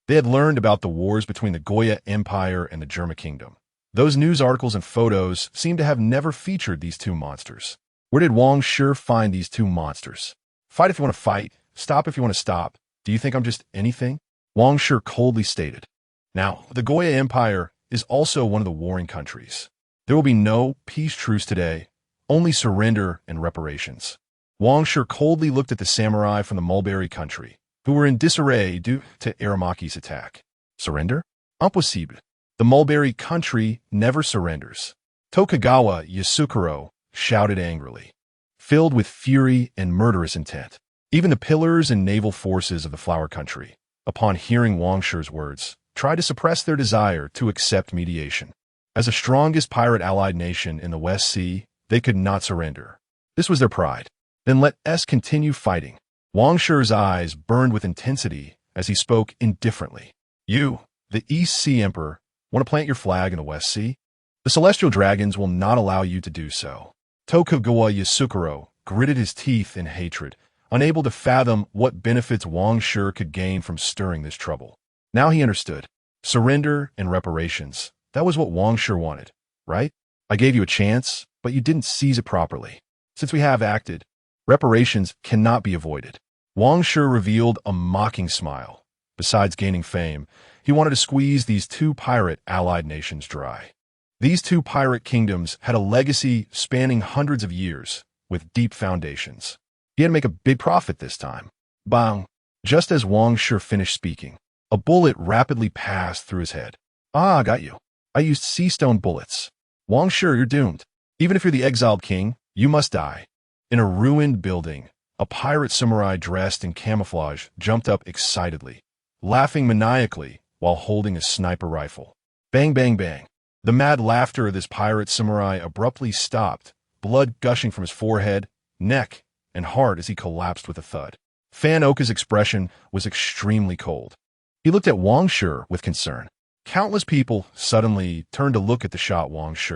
they had learned about the wars between the Goya Empire and the Germa Kingdom. Those news articles and photos seemed to have never featured these two monsters. Where did Wang Shi find these two monsters? Fight if you want to fight, stop if you want to stop. Do you think I'm just anything? Wang Shi coldly stated. Now, the Goya Empire is also one of the warring countries. There will be no peace truce today, only surrender and reparations. Wang Shi coldly looked at the samurai from the Mulberry Country, who were in disarray due to Aramaki's attack. Surrender? Impossible. The Mulberry Country never surrenders. Tokugawa Yasukaro shouted angrily, filled with fury and murderous intent. Even the pillars and naval forces of the Flower Country, upon hearing Wang Shi's words, tried to suppress their desire to accept mediation. As the strongest pirate allied nation in the West Sea, they could not surrender. This was their pride. Then let us continue fighting. Wang Shi's eyes burned with intensity as he spoke indifferently. You, the East Sea Emperor, want to plant your flag in the West Sea? The celestial dragons will not allow you to do so. Tokugawa Yasukuro gritted his teeth in hatred, unable to fathom what benefits Wang Shi could gain from stirring this trouble. Now he understood. Surrender and reparations. That was what Wang Shi wanted, right? I gave you a chance, but you didn't seize it properly. Since we have acted, reparations cannot be avoided. Wang Shi revealed a mocking smile. Besides gaining fame, he wanted to squeeze these two pirate allied nations dry. These two pirate kingdoms had a legacy spanning hundreds of years, with deep foundations. He had to make a big profit this time. Bang! Just as Wang Shi finished speaking, a bullet rapidly passed through his head. Ah, I got you. I used sea stone bullets. Wang Shi, you're doomed. Even if you're the exiled king, you must die. In a ruined building, a pirate samurai dressed in camouflage jumped up excitedly, laughing maniacally while holding a sniper rifle. Bang, bang, bang. The mad laughter of this pirate samurai abruptly stopped, blood gushing from his forehead, neck, and heart as he collapsed with a thud. Fan Oka's expression was extremely cold. He looked at Wang Shi with concern. Countless people suddenly turned to look at the shot Wang Shi.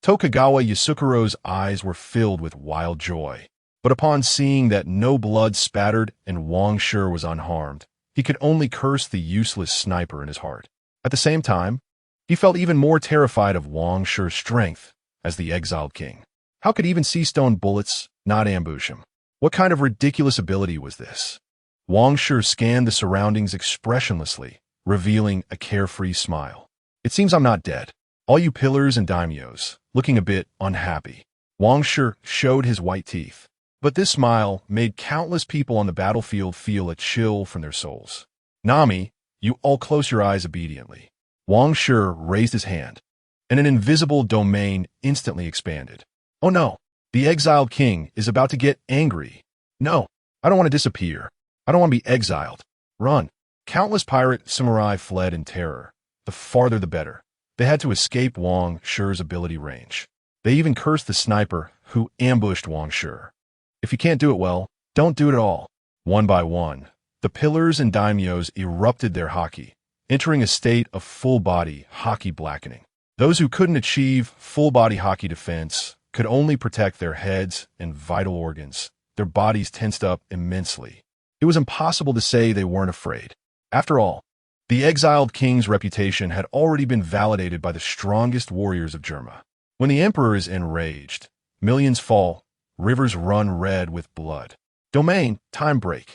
Tokugawa Yasukuro's eyes were filled with wild joy. But upon seeing that no blood spattered and Wang Shi was unharmed, he could only curse the useless sniper in his heart. At the same time, he felt even more terrified of Wang Shi's strength as the exiled king. How could even sea stone bullets not ambush him? What kind of ridiculous ability was this? Wang Shi scanned the surroundings expressionlessly, revealing a carefree smile. It seems I'm not dead. All you pillars and daimyos, looking a bit unhappy. Wang Shi showed his white teeth. But this smile made countless people on the battlefield feel a chill from their souls. Nami, you all close your eyes obediently. Wang Shi raised his hand, and an invisible domain instantly expanded. Oh no, the exiled king is about to get angry. No, I don't want to disappear. I don't want to be exiled. Run. Countless pirate samurai fled in terror. The farther the better. They had to escape Wang Shi's ability range. They even cursed the sniper who ambushed Wang Shi. If you can't do it well, don't do it at all. One by one, the pillars and daimyos erupted their haki, entering a state of full-body haki blackening. Those who couldn't achieve full-body haki defense could only protect their heads and vital organs, their bodies tensed up immensely. It was impossible to say they weren't afraid. After all, the exiled king's reputation had already been validated by the strongest warriors of Germa. When the emperor is enraged, millions fall, rivers run red with blood. Domain, time break.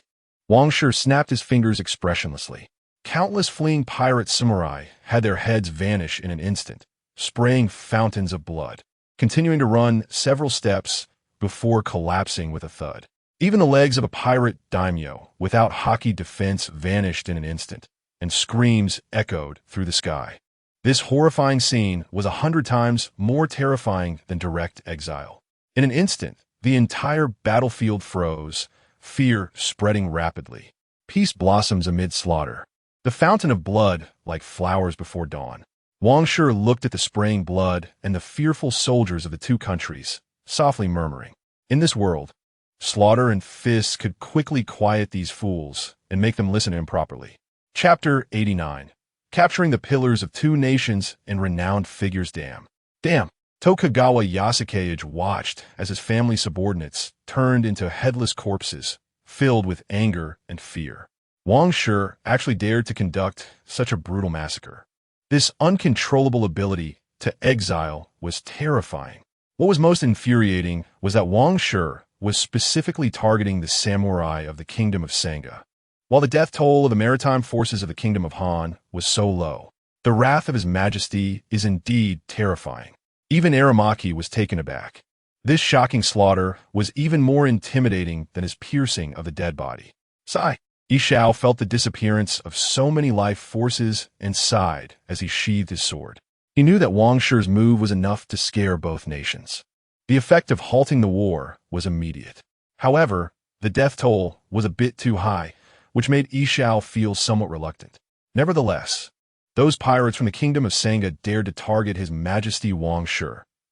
Wang Shi snapped his fingers expressionlessly. Countless fleeing pirate samurai had their heads vanish in an instant, spraying fountains of blood, continuing to run several steps before collapsing with a thud. Even the legs of a pirate daimyo without haki defense vanished in an instant, and screams echoed through the sky. This horrifying scene was 100 times more terrifying than direct exile. In an instant, the entire battlefield froze, fear spreading rapidly. Peace blossoms amid slaughter. The fountain of blood like flowers before dawn. Wang Shi looked at the spraying blood and the fearful soldiers of the two countries, softly murmuring. In this world, slaughter and fists could quickly quiet these fools and make them listen to him properly. Chapter 89. Capturing the pillars of two nations and renowned figures. Damn. Tokugawa Yasuke watched as his family subordinates turned into headless corpses, filled with anger and fear. Wang Shi actually dared to conduct such a brutal massacre. This uncontrollable ability to exile was terrifying. What was most infuriating was that Wang Shi was specifically targeting the samurai of the Kingdom of Sanga. While the death toll of the maritime forces of the Kingdom of Han was so low, the wrath of His Majesty is indeed terrifying. Even Aramaki was taken aback. This shocking slaughter was even more intimidating than his piercing of the dead body. Sigh. Yishao felt the disappearance of so many life forces and sighed as he sheathed his sword. He knew that Wang Shi's move was enough to scare both nations. The effect of halting the war was immediate. However, the death toll was a bit too high, which made Yishao feel somewhat reluctant. Nevertheless, Those pirates from the kingdom of Sanga dared to target His Majesty Wang Shi.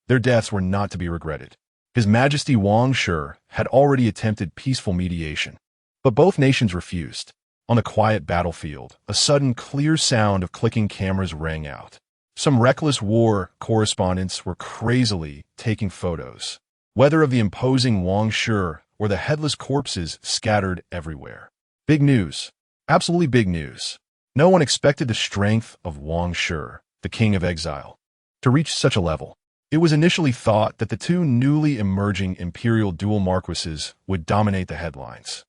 Their deaths were not to be regretted. His Majesty Wang Shi had already attempted peaceful mediation, but both nations refused. On the quiet battlefield, a sudden clear sound of clicking cameras rang out. Some reckless war correspondents were crazily taking photos, whether of the imposing Wang Shi or the headless corpses scattered everywhere. Big news. Absolutely big news. No one expected the strength of Wang Shi, the king of exile, to reach such a level. It was initially thought that the two newly emerging imperial dual marquises would dominate the headlines.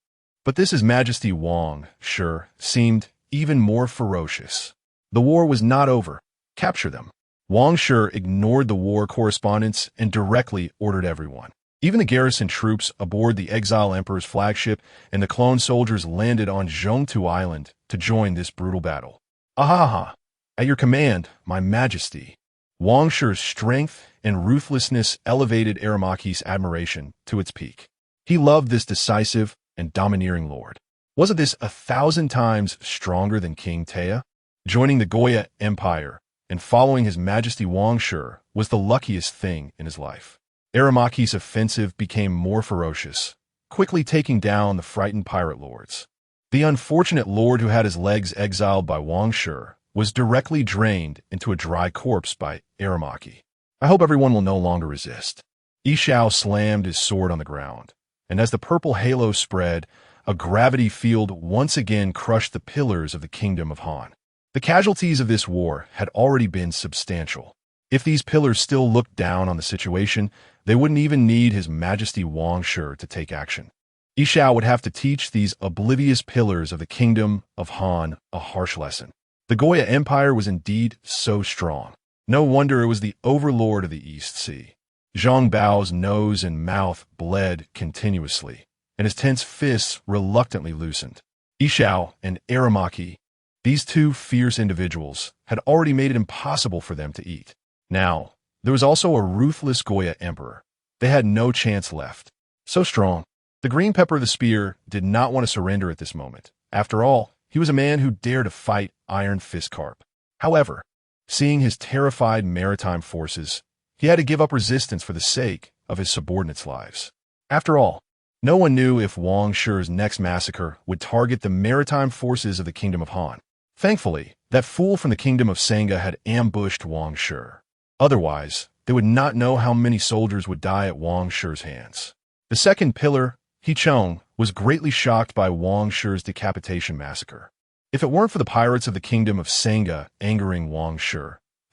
But this His Majesty Wang Shi seemed even more ferocious. The war was not over. Capture them. Wang Shi ignored the war correspondents and directly ordered everyone, even the garrison troops aboard the exile emperor's flagship, and the clone soldiers landed on Zhongtu Island to join this brutal battle. Ahaha! At your command, my majesty. Wang Shi's strength and ruthlessness elevated Aramaki's admiration to its peak. He loved this decisive and domineering lord. Wasn't this 1,000 times stronger than King Taya? Joining the Goya Empire and following His Majesty Wang Shi was the luckiest thing in his life. Aramaki's offensive became more ferocious, quickly taking down the frightened pirate lords. The unfortunate lord who had his legs exiled by Wang Shi was directly drained into a dry corpse by Aramaki. I hope everyone will no longer resist. Yishao slammed his sword on the ground, and as the purple halo spread, a gravity field once again crushed the pillars of the kingdom of Han. The casualties of this war had already been substantial. If these pillars still looked down on the situation, they wouldn't even need His Majesty Wang Shi to take action. Yishao would have to teach these oblivious pillars of the kingdom of Han a harsh lesson. The Goya Empire was indeed so strong. No wonder it was the overlord of the East Sea. Zhang Bao's nose and mouth bled continuously, and his tense fists reluctantly loosened. Yishao and Aramaki, these two fierce individuals, had already made it impossible for them to eat. Now, there was also a ruthless Goya emperor. They had no chance left. So strong. The green pepper of the spear did not want to surrender at this moment. After all, he was a man who dared to fight Iron Fist Carp. However, seeing his terrified maritime forces, he had to give up resistance for the sake of his subordinates' lives. After all, no one knew if Wang Shi's next massacre would target the maritime forces of the Kingdom of Han. Thankfully, that fool from the Kingdom of Sanga had ambushed Wang Shi. Otherwise, they would not know how many soldiers would die at Wang Shi's hands. The second pillar, He Chong, was greatly shocked by Wang Shi's decapitation massacre. If it weren't for the pirates of the Kingdom of Sanga angering Wang Shi,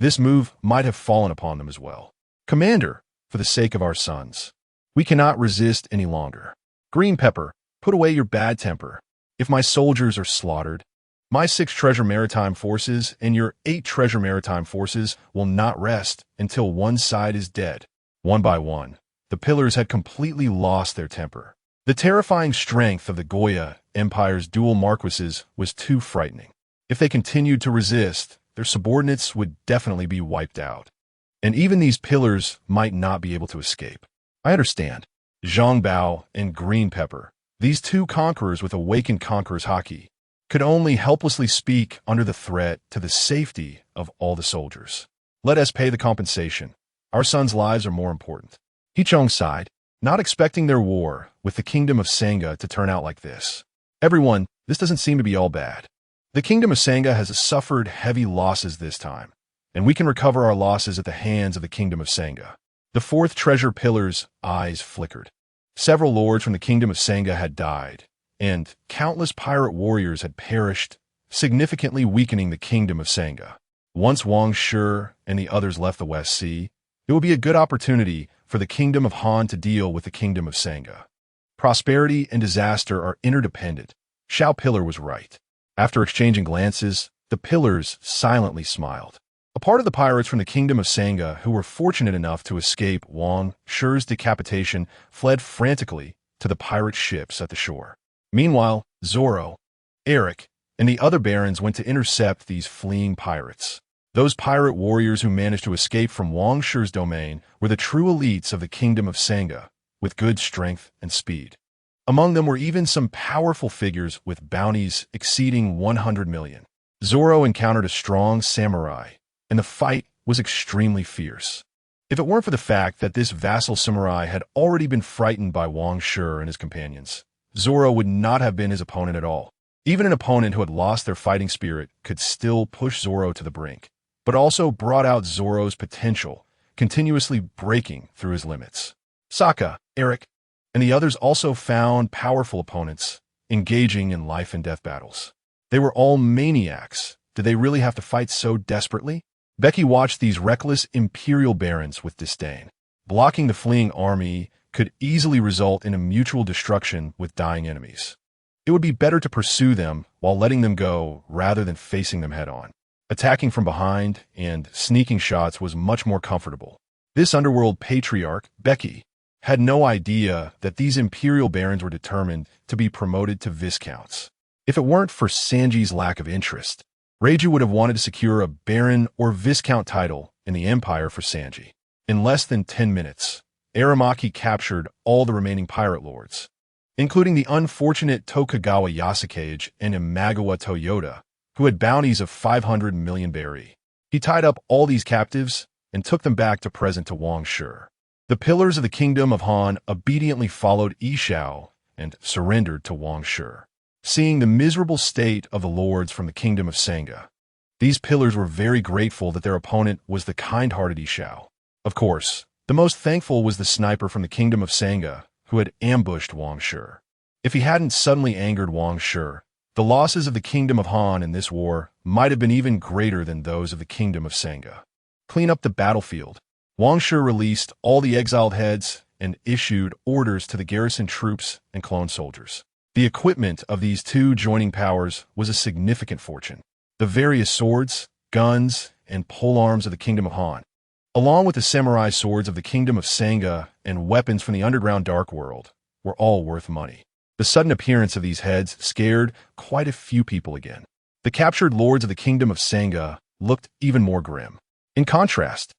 this move might have fallen upon them as well. Commander, for the sake of our sons, we cannot resist any longer. Green Pepper, put away your bad temper. If my soldiers are slaughtered, my 6 treasure maritime forces and your 8 treasure maritime forces will not rest until one side is dead. One by one, the pillars had completely lost their temper. The terrifying strength of the Goya Empire's dual marquises was too frightening. If they continued to resist, their subordinates would definitely be wiped out. And even these pillars might not be able to escape. I understand. Zhang Bao and Green Pepper, these two conquerors with awakened conqueror's haki, could only helplessly speak under the threat to the safety of all the soldiers. Let us pay the compensation. Our sons' lives are more important. He Chong sighed, not expecting their war with the Kingdom of Sanga to turn out like this. Everyone, this doesn't seem to be all bad. The Kingdom of Sanga has suffered heavy losses this time, and we can recover our losses at the hands of the Kingdom of Sanga. The 4th treasure pillar's eyes flickered. Several lords from the Kingdom of Sanga had died, and countless pirate warriors had perished, significantly weakening the Kingdom of Sanga. Once Wang Shi and the others left the West Sea, it would be a good opportunity for the Kingdom of Han to deal with the Kingdom of Sanga. Prosperity and disaster are interdependent. Xiao Pillar was right. After exchanging glances, the pillars silently smiled. A part of the pirates from the Kingdom of Sanga who were fortunate enough to escape Wang Shi's decapitation fled frantically to the pirate ships at the shore. Meanwhile, Zoro, Eric, and the other barons went to intercept these fleeing pirates. Those pirate warriors who managed to escape from Wang Shi's domain were the true elites of the Kingdom of Sanga, with good strength and speed. Among them were even some powerful figures with bounties exceeding 100 million. Zoro encountered a strong samurai, and the fight was extremely fierce. If it weren't for the fact that this vassal samurai had already been frightened by Wang Shi and his companions, Zoro would not have been his opponent at all. Even an opponent who had lost their fighting spirit could still push Zoro to the brink, but also brought out Zoro's potential, continuously breaking through his limits. Sokka, Eric, and the others also found powerful opponents, engaging in life-and-death battles. They were all maniacs. Did they really have to fight so desperately? Becky watched these reckless imperial barons with disdain. Blocking the fleeing army could easily result in a mutual destruction with dying enemies. It would be better to pursue them while letting them go rather than facing them head-on. Attacking from behind and sneaking shots was much more comfortable. This underworld patriarch, Becky, had no idea that these imperial barons were determined to be promoted to viscounts. If it weren't for Sanji's lack of interest, Reiju would have wanted to secure a baron or viscount title in the empire for Sanji. In less than 10 minutes, Aramaki captured all the remaining pirate lords, including the unfortunate Tokugawa Yasukage and Imagawa Toyota, who had bounties of 500 million berry. He tied up all these captives and took them back to present to Wang Shi. The pillars of the kingdom of Han obediently followed Yishao and surrendered to Wang Shi. Seeing the miserable state of the lords from the kingdom of Sanga, these pillars were very grateful that their opponent was the kind-hearted Yishao. Of course, the most thankful was the sniper from the kingdom of Sanga, who had ambushed Wang Shi. If he hadn't suddenly angered Wang Shi, the losses of the kingdom of Han in this war might have been even greater than those of the kingdom of Sanga. Clean up the battlefield. Wang Shi released all the exiled heads and issued orders to the garrison troops and clone soldiers. The equipment of these two joining powers was a significant fortune. The various swords, guns, and polearms of the kingdom of Han, along with the samurai swords of the kingdom of Sanga and weapons from the underground dark world, were all worth money. The sudden appearance of these heads scared quite a few people again. The captured lords of the kingdom of Sanga looked even more grim. In contrast,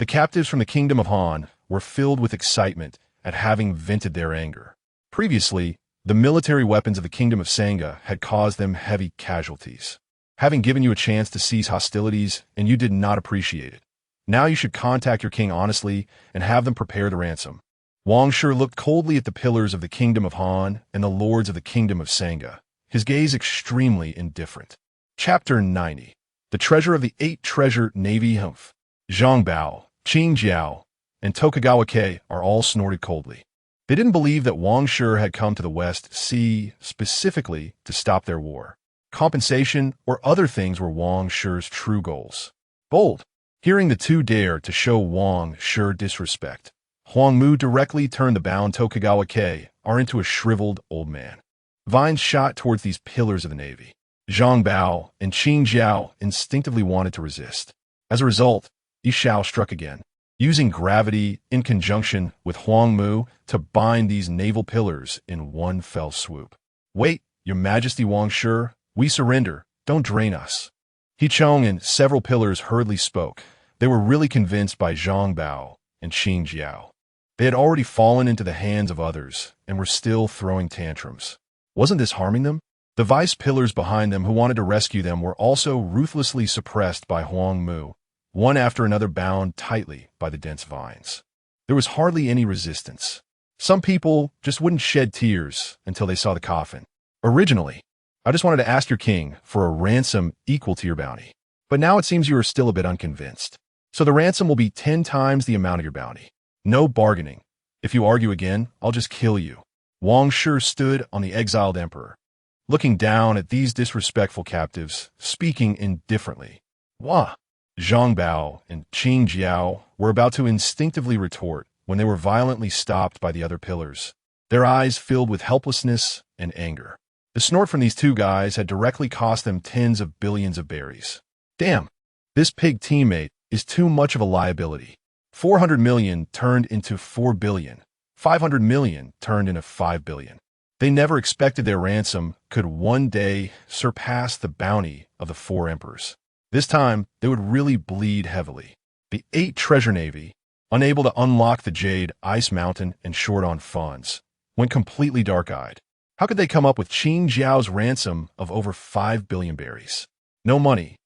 the captives from the kingdom of Han were filled with excitement at having vented their anger. Previously, the military weapons of the kingdom of Sanga had caused them heavy casualties, having given you a chance to cease hostilities, and you did not appreciate it. Now you should contact your king honestly and have them prepare the ransom. Wang Shi looked coldly at the pillars of the kingdom of Han and the lords of the kingdom of Sanga, his gaze extremely indifferent. Chapter 90. The treasure of the 8 treasure navy humph. Zhang Bao, Qing Jiao, and Tokugawa Kei are all snorted coldly. They didn't believe that Wang Shi had come to the West Sea specifically to stop their war. Compensation or other things were Wang Shi's true goals. Bold. Hearing the two dare to show Wang Shi disrespect, Huang Mu directly turned the bound Tokugawa Kei into a shriveled old man. Vines shot towards these pillars of the navy. Zhang Bao and Qing Jiao instinctively wanted to resist. As a result, Yishao struck again, using gravity in conjunction with Huang Mu to bind these naval pillars in one fell swoop. Wait, Your Majesty Wang Shi, we surrender, don't drain us. He Chong and several pillars hurriedly spoke. They were really convinced by Zhang Bao and Qing Jiao. They had already fallen into the hands of others and were still throwing tantrums. Wasn't this harming them? The vice pillars behind them who wanted to rescue them were also ruthlessly suppressed by Huang Mu, one after another bound tightly by the dense vines. There was hardly any resistance. Some people just wouldn't shed tears until they saw the coffin. Originally, I just wanted to ask your king for a ransom equal to your bounty. But now it seems you are still a bit unconvinced. So the ransom will be 10 times the amount of your bounty. No bargaining. If you argue again, I'll just kill you. Wang Shi stood on the exiled emperor, looking down at these disrespectful captives, speaking indifferently. Wah! Zhang Bao and Qing Jiao were about to instinctively retort when they were violently stopped by the other pillars, their eyes filled with helplessness and anger. The snort from these two guys had directly cost them tens of billions of berries. Damn, this pig teammate is too much of a liability. 400 million turned into 4 billion. 500 million turned into 5 billion. They never expected their ransom could one day surpass the bounty of the 4 emperors. This time, they would really bleed heavily. The 8 treasure navy, unable to unlock the Jade, Ice Mountain, and short on funds, went completely dark-eyed. How could they come up with Qing Jiao's ransom of over 5 billion berries? No money.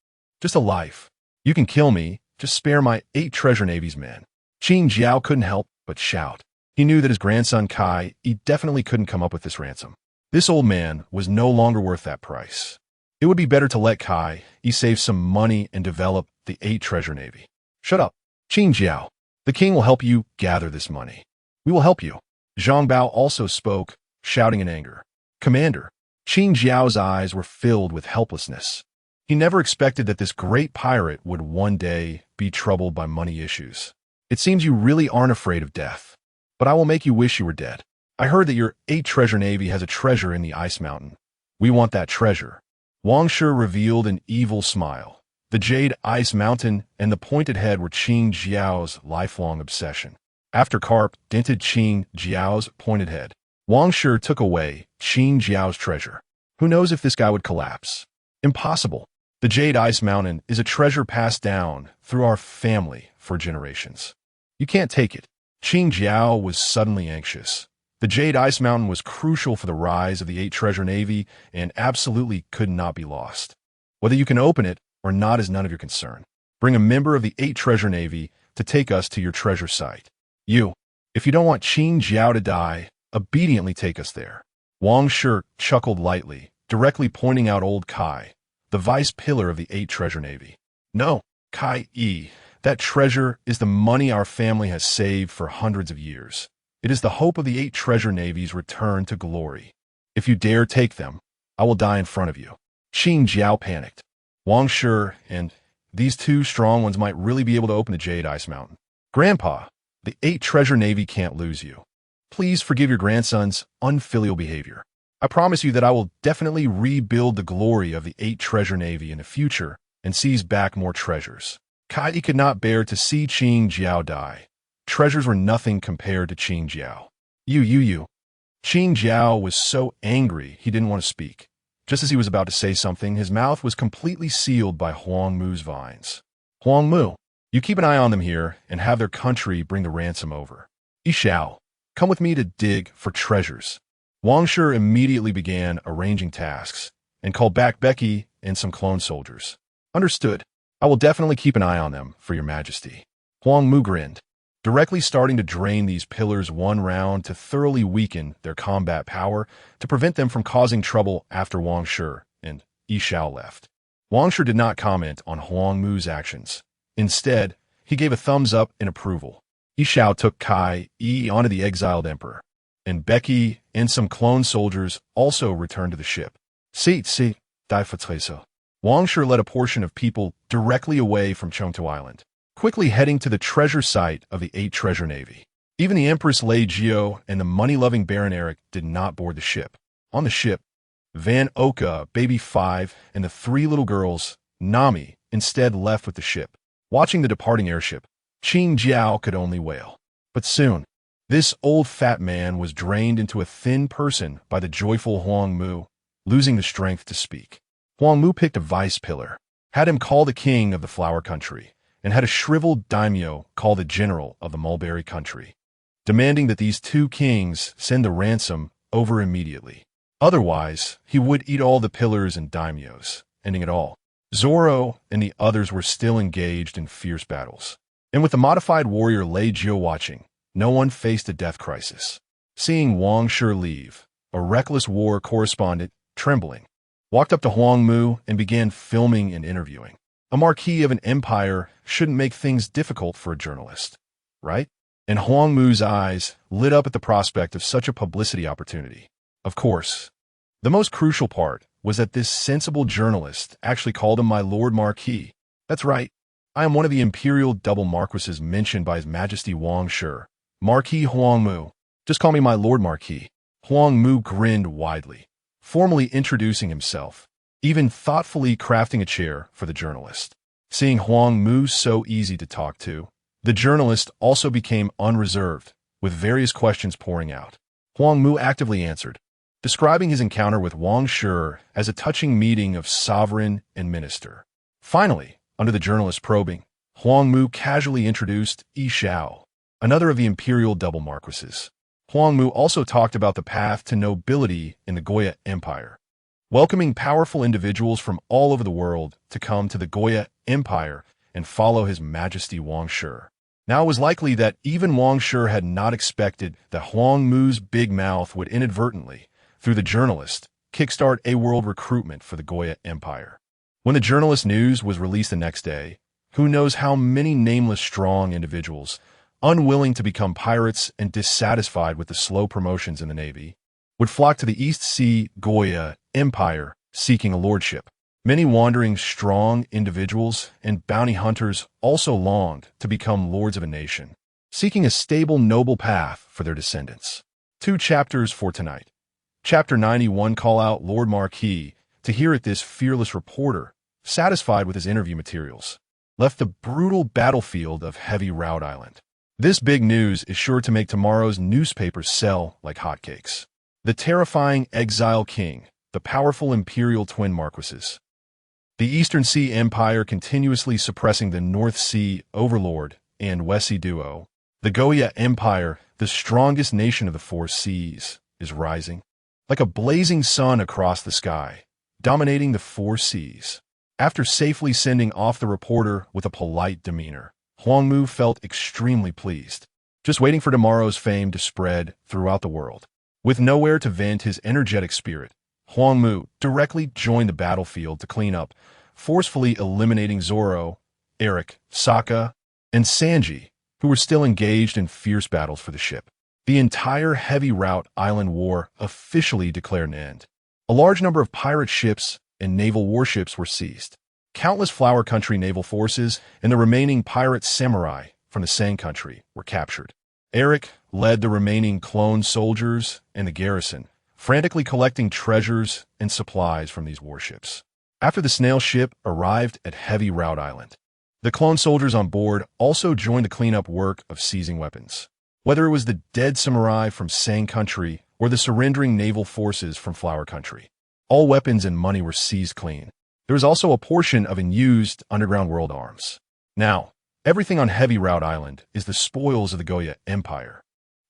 Just a life. You can kill me. Just spare my 8 treasure navies, man. Qin Jiao couldn't help but shout. He knew that his grandson Kai, he definitely couldn't come up with this ransom. This old man was no longer worth that price. It would be better to let Kai, he save some money and develop the 8 treasure navy. Shut up. Qin Jiao. The king will help you gather this money. We will help you. Zhang Bao also spoke, shouting in anger. Commander. Qin Jiao's eyes were filled with helplessness. He never expected that this great pirate would one day be troubled by money issues. It seems you really aren't afraid of death. But I will make you wish you were dead. I heard that your 8 treasure navy has a treasure in the ice mountain. We want that treasure. Wang Shi revealed an evil smile. The jade ice mountain and the pointed head were Qin Jiao's lifelong obsession. After Carp dented Qin Jiao's pointed head, Wang Shi took away Qin Jiao's treasure. Who knows if this guy would collapse? Impossible. The jade ice mountain is a treasure passed down through our family for generations. You can't take it. Qin Jiao was suddenly anxious. The jade ice mountain was crucial for the rise of the 8 treasure navy and absolutely could not be lost. Whether you can open it or not is none of your concern. Bring a member of the 8 treasure navy to take us to your treasure site. You, if you don't want Qin Jiao to die, obediently take us there. Wang Shi chuckled lightly, directly pointing out old Kai, the vice pillar of the 8 treasure navy. No, Kai E. That treasure is the money our family has saved for hundreds of years. It is the hope of the 8 treasure navy's return to glory. If you dare take them, I will die in front of you. Qin Jiao panicked. Wang Shi and these 2 strong ones might really be able to open the jade ice mountain. Grandpa, the 8 treasure navy can't lose you. Please forgive your grandson's unfilial behavior. I promise you that I will definitely rebuild the glory of the 8 treasure navy in the future and seize back more treasures. Kai could not bear to see Qin Jiao die. Treasures were nothing compared to Qin Jiao. You. Qin Jiao was so angry he didn't want to speak. Just as he was about to say something, his mouth was completely sealed by Huang Mu's vines. Huang Mu, you keep an eye on them here and have their country bring the ransom over. Yishao, come with me to dig for treasures. Wang Shi immediately began arranging tasks and called back Becky and some clone soldiers. Understood. I will definitely keep an eye on them, for your majesty. Huang Mu grinned, directly starting to drain these pillars one round to thoroughly weaken their combat power to prevent them from causing trouble after Wang Shi and Yishao left. Wang Shi did not comment on Huang Mu's actions. Instead, he gave a thumbs up in approval. Yishao took Kai E onto the exiled emperor, and Becky and some clone soldiers also returned to the ship. See, die Fatreso. Wang Shi led a portion of people directly away from Chengtu Island, quickly heading to the treasure site of the 8 treasure navy. Even the Empress Lei Jio and the money-loving Baron Eric did not board the ship. On the ship, Van Oka, Baby 5, and the 3 little girls, Nami, instead left with the ship. Watching the departing airship, Qin Jiao could only wail. But soon, this old fat man was drained into a thin person by the joyful Huang Mu, losing the strength to speak. Huang Mu picked a vice pillar, had him call the king of the flower country, and had a shriveled daimyo call the general of the mulberry country, demanding that these 2 kings send the ransom over immediately. Otherwise, he would eat all the pillars and daimyos, ending it all. Zoro and the others were still engaged in fierce battles. And with the modified warrior Lei Jio watching, no one faced a death crisis. Seeing Wang Shi leave, a reckless war correspondent, trembling, walked up to Huang Mu and began filming and interviewing. A marquis of an empire shouldn't make things difficult for a journalist, right? And Huang Mu's eyes lit up at the prospect of such a publicity opportunity. Of course, the most crucial part was that this sensible journalist actually called him my Lord Marquis. That's right. I am one of the imperial double marquises mentioned by His Majesty Wang Shi. Marquis Huang Mu. Just call me my Lord Marquis. Huang Mu grinned widely, formally introducing himself, even thoughtfully crafting a chair for the journalist. Seeing Huang Mu so easy to talk to, the journalist also became unreserved, with various questions pouring out. Huang Mu actively answered, describing his encounter with Wang Shi as a touching meeting of sovereign and minister. Finally, under the journalist's probing, Huang Mu casually introduced Yishao, another of the imperial double marquises. Huang Mu also talked about the path to nobility in the Goya Empire. welcoming powerful individuals from all over the world to come to the Goya Empire and follow His Majesty Wang Shi. Now it was likely that even Wang Shi had not expected that Huang Mu's big mouth would inadvertently, through the journalist, kickstart a world recruitment for the Goya Empire. When the journalist news was released the next day, who knows how many nameless strong individuals, unwilling to become pirates and dissatisfied with the slow promotions in the Navy, would flock to the East Sea Goya Empire seeking a lordship. Many wandering strong individuals and bounty hunters also longed to become lords of a nation, seeking a stable, noble path for their descendants. 2 chapters for tonight. Chapter 91, call out Lord Marquis. To hear it, this fearless reporter, satisfied with his interview materials, left the brutal battlefield of Heavy Route Island. This big news is sure to make tomorrow's newspapers sell like hotcakes. The terrifying exile king, the powerful imperial twin marquises. The Eastern Sea Empire continuously suppressing the North Sea overlord and West Sea duo. The Goya Empire, the strongest nation of the 4 seas, is rising like a blazing sun across the sky, dominating the 4 seas. After safely sending off the reporter with a polite demeanor, Huang Mu felt extremely pleased, just waiting for tomorrow's fame to spread throughout the world. With nowhere to vent his energetic spirit, Huang Mu directly joined the battlefield to clean up, forcefully eliminating Zoro, Eric, Sokka, and Sanji, who were still engaged in fierce battles for the ship. The entire Heavy Route Island War officially declared an end. A large number of pirate ships and naval warships were seized. Countless Flower Country naval forces and the remaining pirate samurai from the Sang Country were captured. Eric led the remaining clone soldiers and the garrison, frantically collecting treasures and supplies from these warships. After the snail ship arrived at Heavy Route Island, the clone soldiers on board also joined the cleanup work of seizing weapons. Whether it was the dead samurai from Sang Country or the surrendering naval forces from Flower Country, all weapons and money were seized clean. There was also a portion of unused underground world arms. Now, everything on Heavy Route Island is the spoils of the Goya Empire.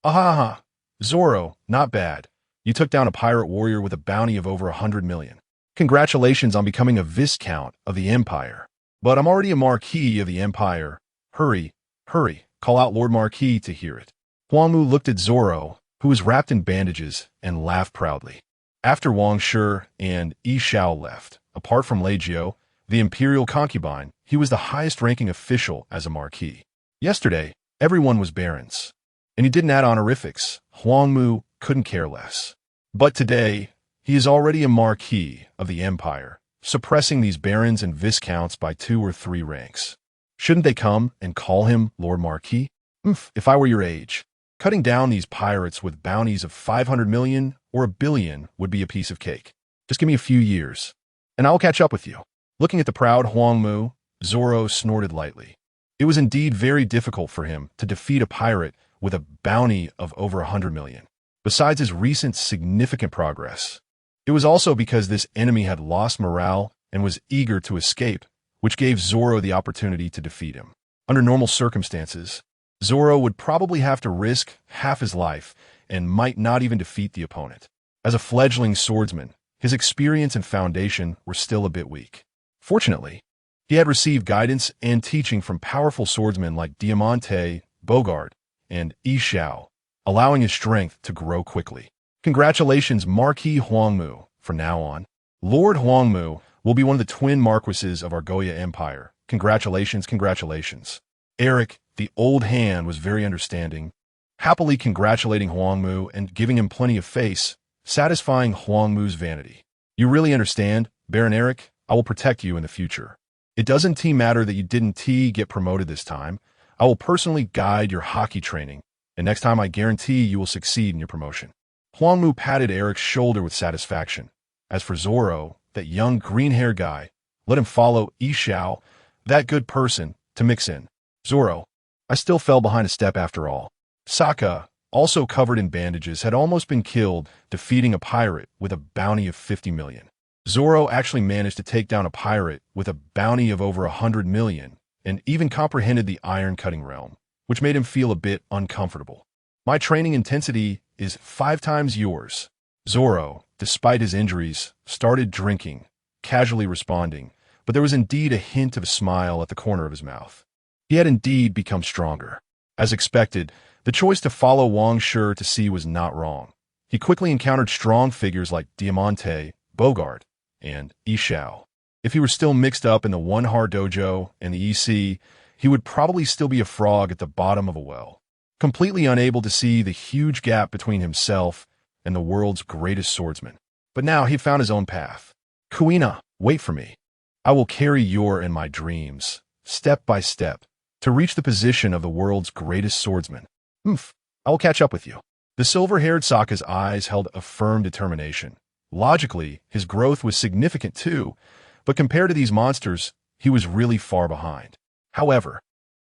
Aha! Zoro, not bad. You took down a pirate warrior with a bounty of over 100 million. Congratulations on becoming a Viscount of the Empire. But I'm already a Marquis of the Empire. Hurry, hurry, call out Lord Marquis to hear it. Huang Mu looked at Zoro, who was wrapped in bandages, and laughed proudly. After Wang Shi and Yi Xiao left, apart from Lei Jiao, the imperial concubine, he was the highest-ranking official as a Marquis. Yesterday, everyone was barons, and he didn't add honorifics. Huang Mu couldn't care less. But today, he is already a Marquis of the Empire, suppressing these barons and viscounts by 2 or 3 ranks. Shouldn't they come and call him Lord Marquis? If I were your age, cutting down these pirates with bounties of 500 million or 1 billion would be a piece of cake. Just give me a few years, and I'll catch up with you. Looking at the proud Huang Mu, Zoro snorted lightly. It was indeed very difficult for him to defeat a pirate with a bounty of over 100 million. Besides his recent significant progress, it was also because this enemy had lost morale and was eager to escape, which gave Zoro the opportunity to defeat him. Under normal circumstances, Zoro would probably have to risk half his life and might not even defeat the opponent. As a fledgling swordsman, his experience and foundation were still a bit weak. Fortunately, he had received guidance and teaching from powerful swordsmen like Diamante, Bogart, and Yi Xiao, allowing his strength to grow quickly. Congratulations, Marquis Huang Mu. From now on, Lord Huang Mu will be one of the twin marquises of our Goya Empire. Congratulations, congratulations. Eric, the old hand, was very understanding, happily congratulating Huang Mu and giving him plenty of face, satisfying Huang Mu's vanity. You really understand, Baron Eric? I will protect you in the future. It doesn't matter that you didn't get promoted this time. I will personally guide your hockey training, and next time I guarantee you will succeed in your promotion. Huang Mu patted Eric's shoulder with satisfaction. As for Zoro, that young green-haired guy, let him follow Yi Xiao, that good person, to mix in. Zoro, I still fell behind a step after all. Sokka, also covered in bandages, had almost been killed defeating a pirate with a bounty of 50 million. Zoro actually managed to take down a pirate with a bounty of over 100 million and even comprehended the iron-cutting realm, which made him feel a bit uncomfortable. My training intensity is 5 times yours. Zoro, despite his injuries, started drinking, casually responding, but there was indeed a hint of a smile at the corner of his mouth. He had indeed become stronger. As expected, the choice to follow Wang Shi to sea was not wrong. He quickly encountered strong figures like Diamante, Bogart, and Ishao. If he were still mixed up in the one-heart dojo and the EC, he would probably still be a frog at the bottom of a well, completely unable to see the huge gap between himself and the world's greatest swordsman. But now he found his own path. Kuina, wait for me. I will carry your and my dreams, step by step, to reach the position of the world's greatest swordsman. I will catch up with you. The silver-haired Sokka's eyes held a firm determination. Logically, his growth was significant too, but compared to these monsters, he was really far behind. However,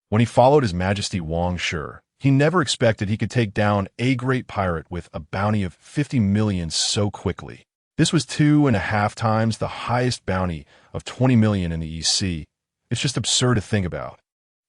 when he followed His Majesty Wang Shi, he never expected he could take down a great pirate with a bounty of 50 million so quickly. This was 2.5 times the highest bounty of 20 million in the EC. It's just absurd to think about.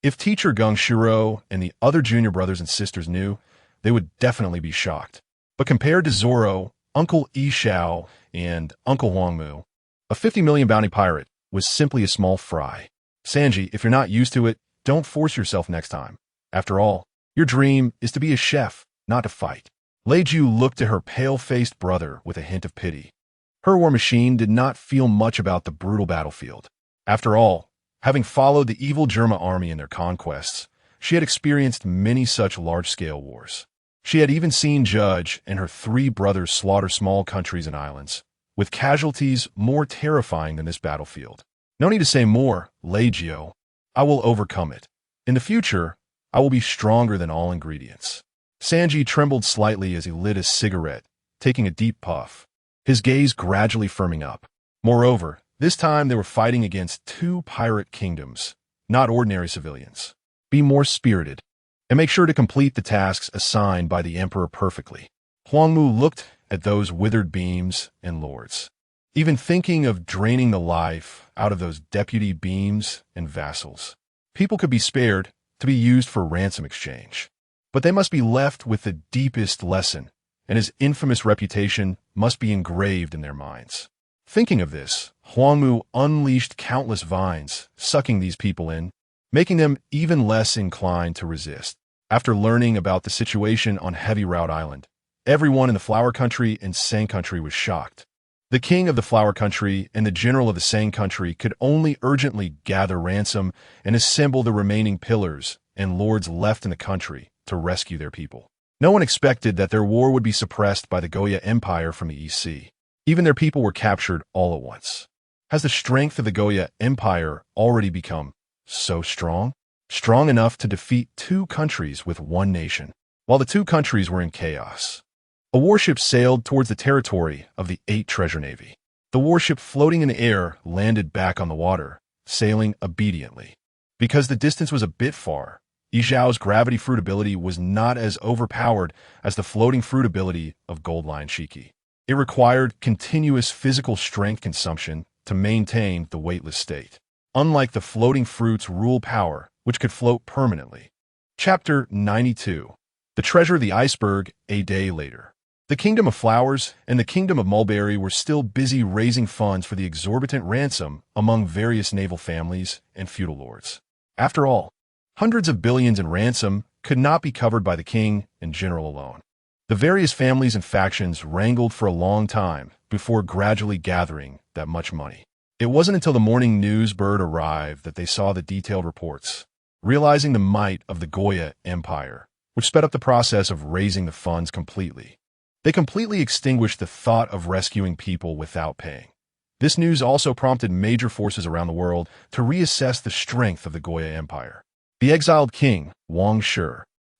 If teacher Gung Shiro and the other junior brothers and sisters knew, they would definitely be shocked. But compared to Zoro, Uncle Ishao, and Uncle Huangmu, a 50 million bounty pirate was simply a small fry. Sanji, if you're not used to it, don't force yourself next time. After all, your dream is to be a chef, not to fight. Leiju looked to her pale-faced brother with a hint of pity. Her war machine did not feel much about the brutal battlefield. After all, having followed the evil Germa army in their conquests, she had experienced many such large-scale wars. She had even seen Judge and her 3 brothers slaughter small countries and islands, with casualties more terrifying than this battlefield. No need to say more, Leiju. I will overcome it. In the future, I will be stronger than all ingredients. Sanji trembled slightly as he lit a cigarette, taking a deep puff, his gaze gradually firming up. Moreover, this time they were fighting against 2 pirate kingdoms, not ordinary civilians. Be more spirited, and make sure to complete the tasks assigned by the Emperor perfectly. Huangmu looked at those withered beams and lords, even thinking of draining the life out of those deputy beams and vassals. People could be spared to be used for ransom exchange, but they must be left with the deepest lesson, and his infamous reputation must be engraved in their minds. Thinking of this, Huangmu unleashed countless vines, sucking these people in, making them even less inclined to resist. After learning about the situation on Heavy Route Island, everyone in the Flower Country and Sang Country was shocked. The king of the Flower Country and the general of the Sang Country could only urgently gather ransom and assemble the remaining pillars and lords left in the country to rescue their people. No one expected that their war would be suppressed by the Goya Empire from the EC. Even their people were captured all at once. Has the strength of the Goya Empire already become so strong? Strong enough to defeat 2 countries with 1 nation, while the 2 countries were in chaos. A warship sailed towards the territory of the 8 Treasure Navy. The warship floating in the air landed back on the water, sailing obediently. Because the distance was a bit far, Ishao's gravity fruit ability was not as overpowered as the floating fruit ability of Gold Lion Shiki. It required continuous physical strength consumption to maintain the weightless state, unlike the floating fruit's rule power, which could float permanently. Chapter 92. The Treasure of the Iceberg, a day later. The Kingdom of Flowers and the Kingdom of Mulberry were still busy raising funds for the exorbitant ransom among various naval families and feudal lords. After all, hundreds of billions in ransom could not be covered by the king and general alone. The various families and factions wrangled for a long time before gradually gathering that much money. It wasn't until the morning news bird arrived that they saw the detailed reports, realizing the might of the Goya Empire, which sped up the process of raising the funds completely. They completely extinguished the thought of rescuing people without paying. This news also prompted major forces around the world to reassess the strength of the Goya Empire. The exiled king, Wang Shi,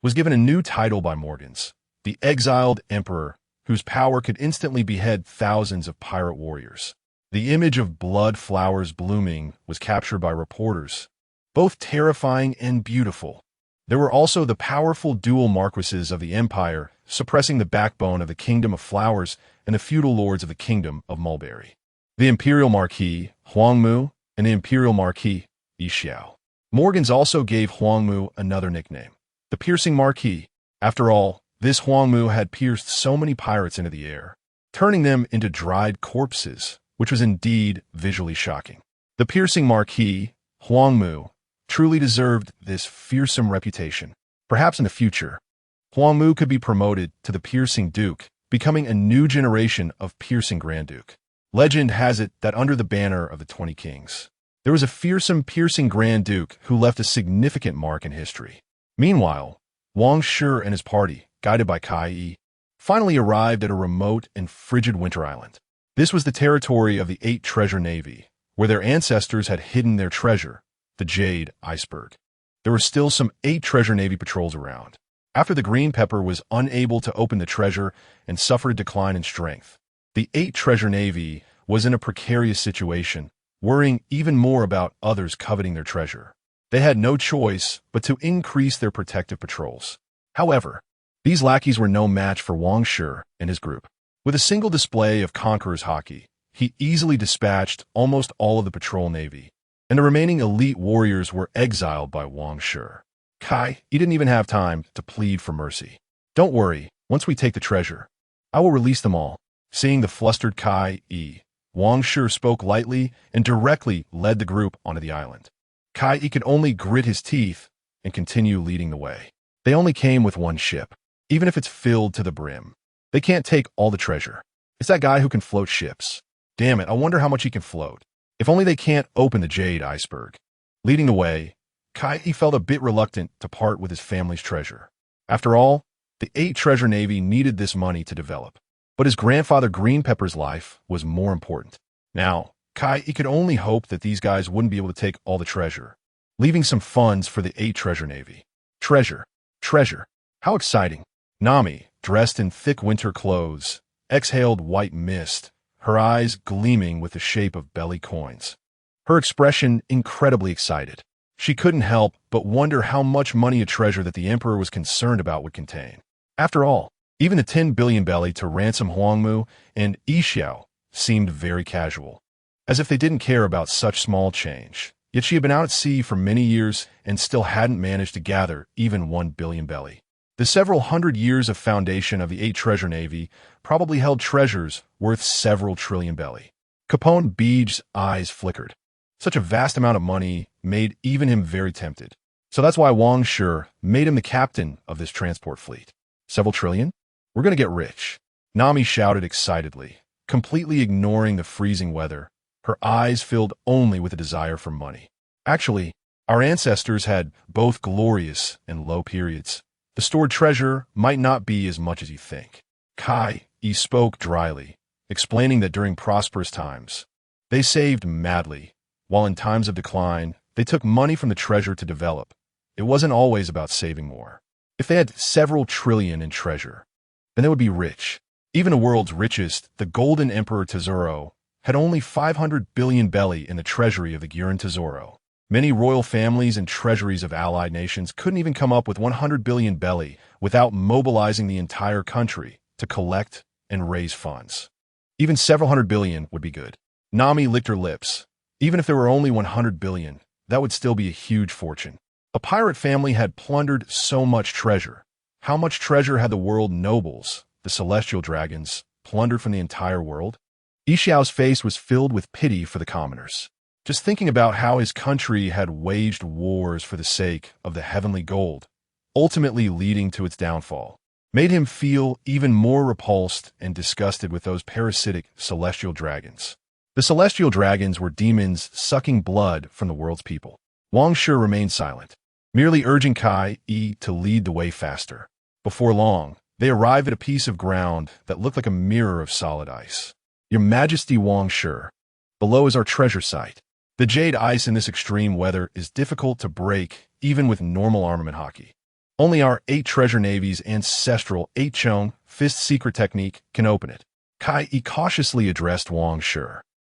was given a new title by Morgans, the exiled emperor, whose power could instantly behead thousands of pirate warriors. The image of blood flowers blooming was captured by reporters, both terrifying and beautiful. There were also the powerful dual marquises of the empire, suppressing the backbone of the Kingdom of Flowers and the feudal lords of the Kingdom of Mulberry. The Imperial Marquis, Huangmu, and the Imperial Marquis, Yixiao. Morgans also gave Huangmu another nickname, the Piercing Marquis. After all, this Huangmu had pierced so many pirates into the air. turning them into dried corpses, which was indeed visually shocking. The piercing marquis, Huang Mu, truly deserved this fearsome reputation. Perhaps in the future, Huang Mu could be promoted to the piercing duke, becoming a new generation of piercing Grand Duke. Legend has it that under the banner of the 20 Kings, there was a fearsome piercing Grand Duke who left a significant mark in history. Meanwhile, Wang Shi and his party, guided by Kai, finally arrived at a remote and frigid winter island. This was the territory of the 8 Treasure Navy, where their ancestors had hidden their treasure, the Jade Iceberg. There were still some 8 Treasure Navy patrols around. After the Green Pepper was unable to open the treasure and suffered a decline in strength, the 8 Treasure Navy was in a precarious situation, worrying even more about others coveting their treasure. They had no choice but to increase their protective patrols. However, these lackeys were no match for Wang Shi and his group. With a single display of Conqueror's hockey, he easily dispatched almost all of the patrol navy, and the remaining elite warriors were exiled by Wang Shi. He didn't even have time to plead for mercy. "Don't worry, once we take the treasure, I will release them all." Seeing the flustered Wang Shi spoke lightly and directly led the group onto the island. Kai could only grit his teeth and continue leading the way. They only came with one ship, even if it's filled to the brim. They can't take all the treasure. It's that guy who can float ships. Damn it, I wonder how much he can float. If only they can't open the Jade Iceberg. Leading the way, Kai felt a bit reluctant to part with his family's treasure. After all, the 8 Treasure Navy needed this money to develop. But his grandfather Green Pepper's life was more important. Now, Kai could only hope that these guys wouldn't be able to take all the treasure, leaving some funds for the 8 Treasure Navy. Treasure. Treasure. How exciting. Nami, dressed in thick winter clothes, exhaled white mist, her eyes gleaming with the shape of belly coins. Her expression incredibly excited. She couldn't help but wonder how much money a treasure that the emperor was concerned about would contain. After all, even the 10 billion belly to ransom Huang Mu and Yi Xiao seemed very casual, as if they didn't care about such small change. Yet she had been out at sea for many years and still hadn't managed to gather even 1 billion belly. The several hundred years of foundation of the 8 Treasure Navy probably held treasures worth several trillion belly. Capone Beej's eyes flickered. Such a vast amount of money made even him very tempted. So that's why Wang Shi made him the captain of this transport fleet. Several trillion? We're going to get rich. Nami shouted excitedly, completely ignoring the freezing weather, her eyes filled only with a desire for money. Actually, our ancestors had both glorious and low periods. The stored treasure might not be as much as you think. He spoke dryly, explaining that during prosperous times, they saved madly, while in times of decline, they took money from the treasure to develop. It wasn't always about saving more. If they had several trillion in treasure, then they would be rich. Even the world's richest, the Golden Emperor Tesoro, had only 500 billion belly in the treasury of the Gurin Tesoro. Many royal families and treasuries of allied nations couldn't even come up with 100 billion belly without mobilizing the entire country to collect and raise funds. Even several hundred billion would be good. Nami licked her lips. Even if there were only 100 billion, that would still be a huge fortune. A pirate family had plundered so much treasure. How much treasure had the world nobles, the celestial dragons, plundered from the entire world? Yi Xiao's face was filled with pity for the commoners. Just thinking about how his country had waged wars for the sake of the heavenly gold, ultimately leading to its downfall, made him feel even more repulsed and disgusted with those parasitic celestial dragons. The celestial dragons were demons sucking blood from the world's people. Wang Shi remained silent, merely urging Kai to lead the way faster. Before long, they arrived at a piece of ground that looked like a mirror of solid ice. "Your Majesty Wang Shi, below is our treasure site. The jade ice in this extreme weather is difficult to break even with normal armament hockey. Only our 8 Treasure Navy's ancestral 8-chong fist secret technique can open it." Kai cautiously addressed Wang Shi.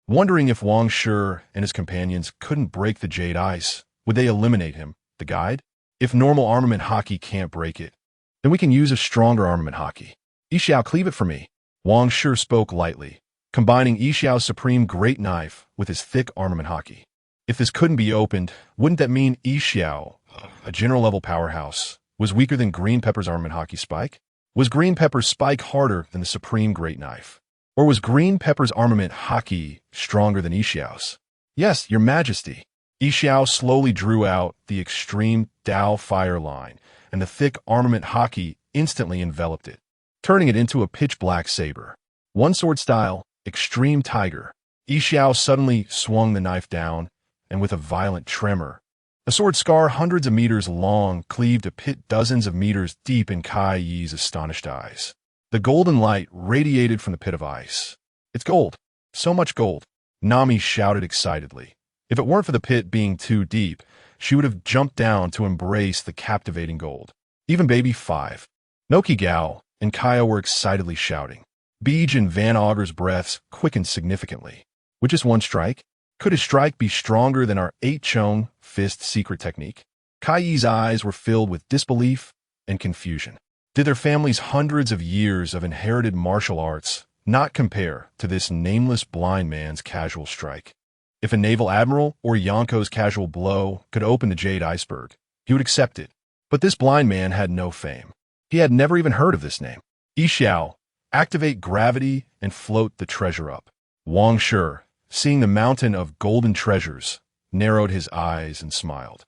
Wondering if Wang Shi and his companions couldn't break the jade ice, would they eliminate him, the guide? If normal armament hockey can't break it, then we can use a stronger armament hockey. "Yi Xiao, cleave it for me." Wang Shi spoke lightly, combining Yi Xiao's supreme great knife with his thick armament hockey. If this couldn't be opened, wouldn't that mean Yi Xiao, a general-level powerhouse, was weaker than Green Pepper's armament hockey spike? Was Green Pepper's spike harder than the supreme great knife? Or was green pepper's armament Haki stronger than Yixiao's? Yes, your majesty. Yixiao slowly drew out the extreme Dao fire line, and the thick armament Haki instantly enveloped it, turning it into a pitch-black saber. One sword style, extreme tiger. Yixiao suddenly swung the knife down, and with a violent tremor, a sword scar hundreds of meters long cleaved a pit dozens of meters deep in Kai Yi's astonished eyes. The golden light radiated from the pit of ice. It's gold. So much gold. Nami shouted excitedly. If it weren't for the pit being too deep, she would have jumped down to embrace the captivating gold. Even baby 5. Noki Gao and Kaya were excitedly shouting. Beej and Van Auger's breaths quickened significantly. With just one strike? Could his strike be stronger than our 8-chong fist secret technique? Kai Yi's eyes were filled with disbelief and confusion. Did their family's hundreds of years of inherited martial arts not compare to this nameless blind man's casual strike? If a naval admiral or Yonko's casual blow could open the Jade Iceberg, he would accept it. But this blind man had no fame. He had never even heard of this name. Yixiao, activate gravity and float the treasure up. Wang Shi, seeing the mountain of golden treasures, narrowed his eyes and smiled.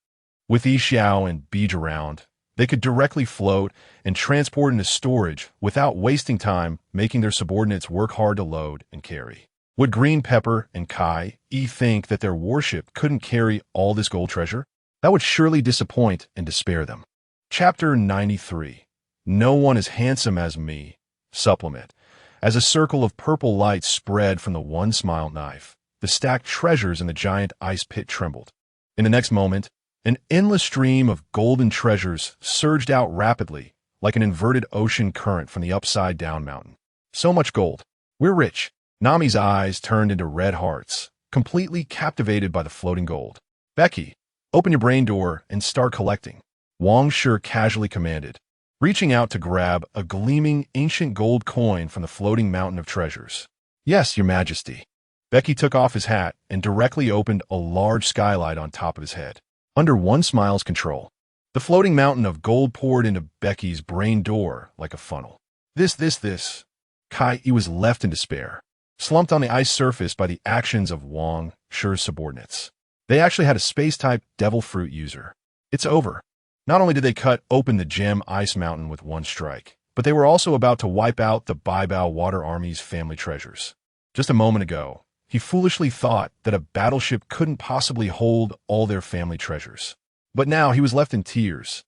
With Yixiao and Beej around, they could directly float and transport into storage without wasting time making their subordinates work hard to load and carry. Would Green Pepper and Kai Yi think that their warship couldn't carry all this gold treasure? That would surely disappoint and despair them. Chapter 93. No one as handsome as me. Supplement. As a circle of purple light spread from the one-smile knife, the stacked treasures in the giant ice pit trembled. In the next moment, an endless stream of golden treasures surged out rapidly, like an inverted ocean current from the upside-down mountain. So much gold. We're rich. Nami's eyes turned into red hearts, completely captivated by the floating gold. Becky, open your brain door and start collecting. Wang Shi casually commanded, reaching out to grab a gleaming ancient gold coin from the floating mountain of treasures. Yes, your majesty. Becky took off his hat and directly opened a large skylight on top of his head. Under One Smile's control, the floating mountain of gold poured into Becky's brain door like a funnel. This. Kai Yi was left in despair, slumped on the ice surface by the actions of Wang Shi's subordinates. They actually had a space-type devil fruit user. It's over. Not only did they cut open the gem ice mountain with one strike, but they were also about to wipe out the Baibao Water Army's family treasures. Just a moment ago, he foolishly thought that a battleship couldn't possibly hold all their family treasures. But now he was left in tears,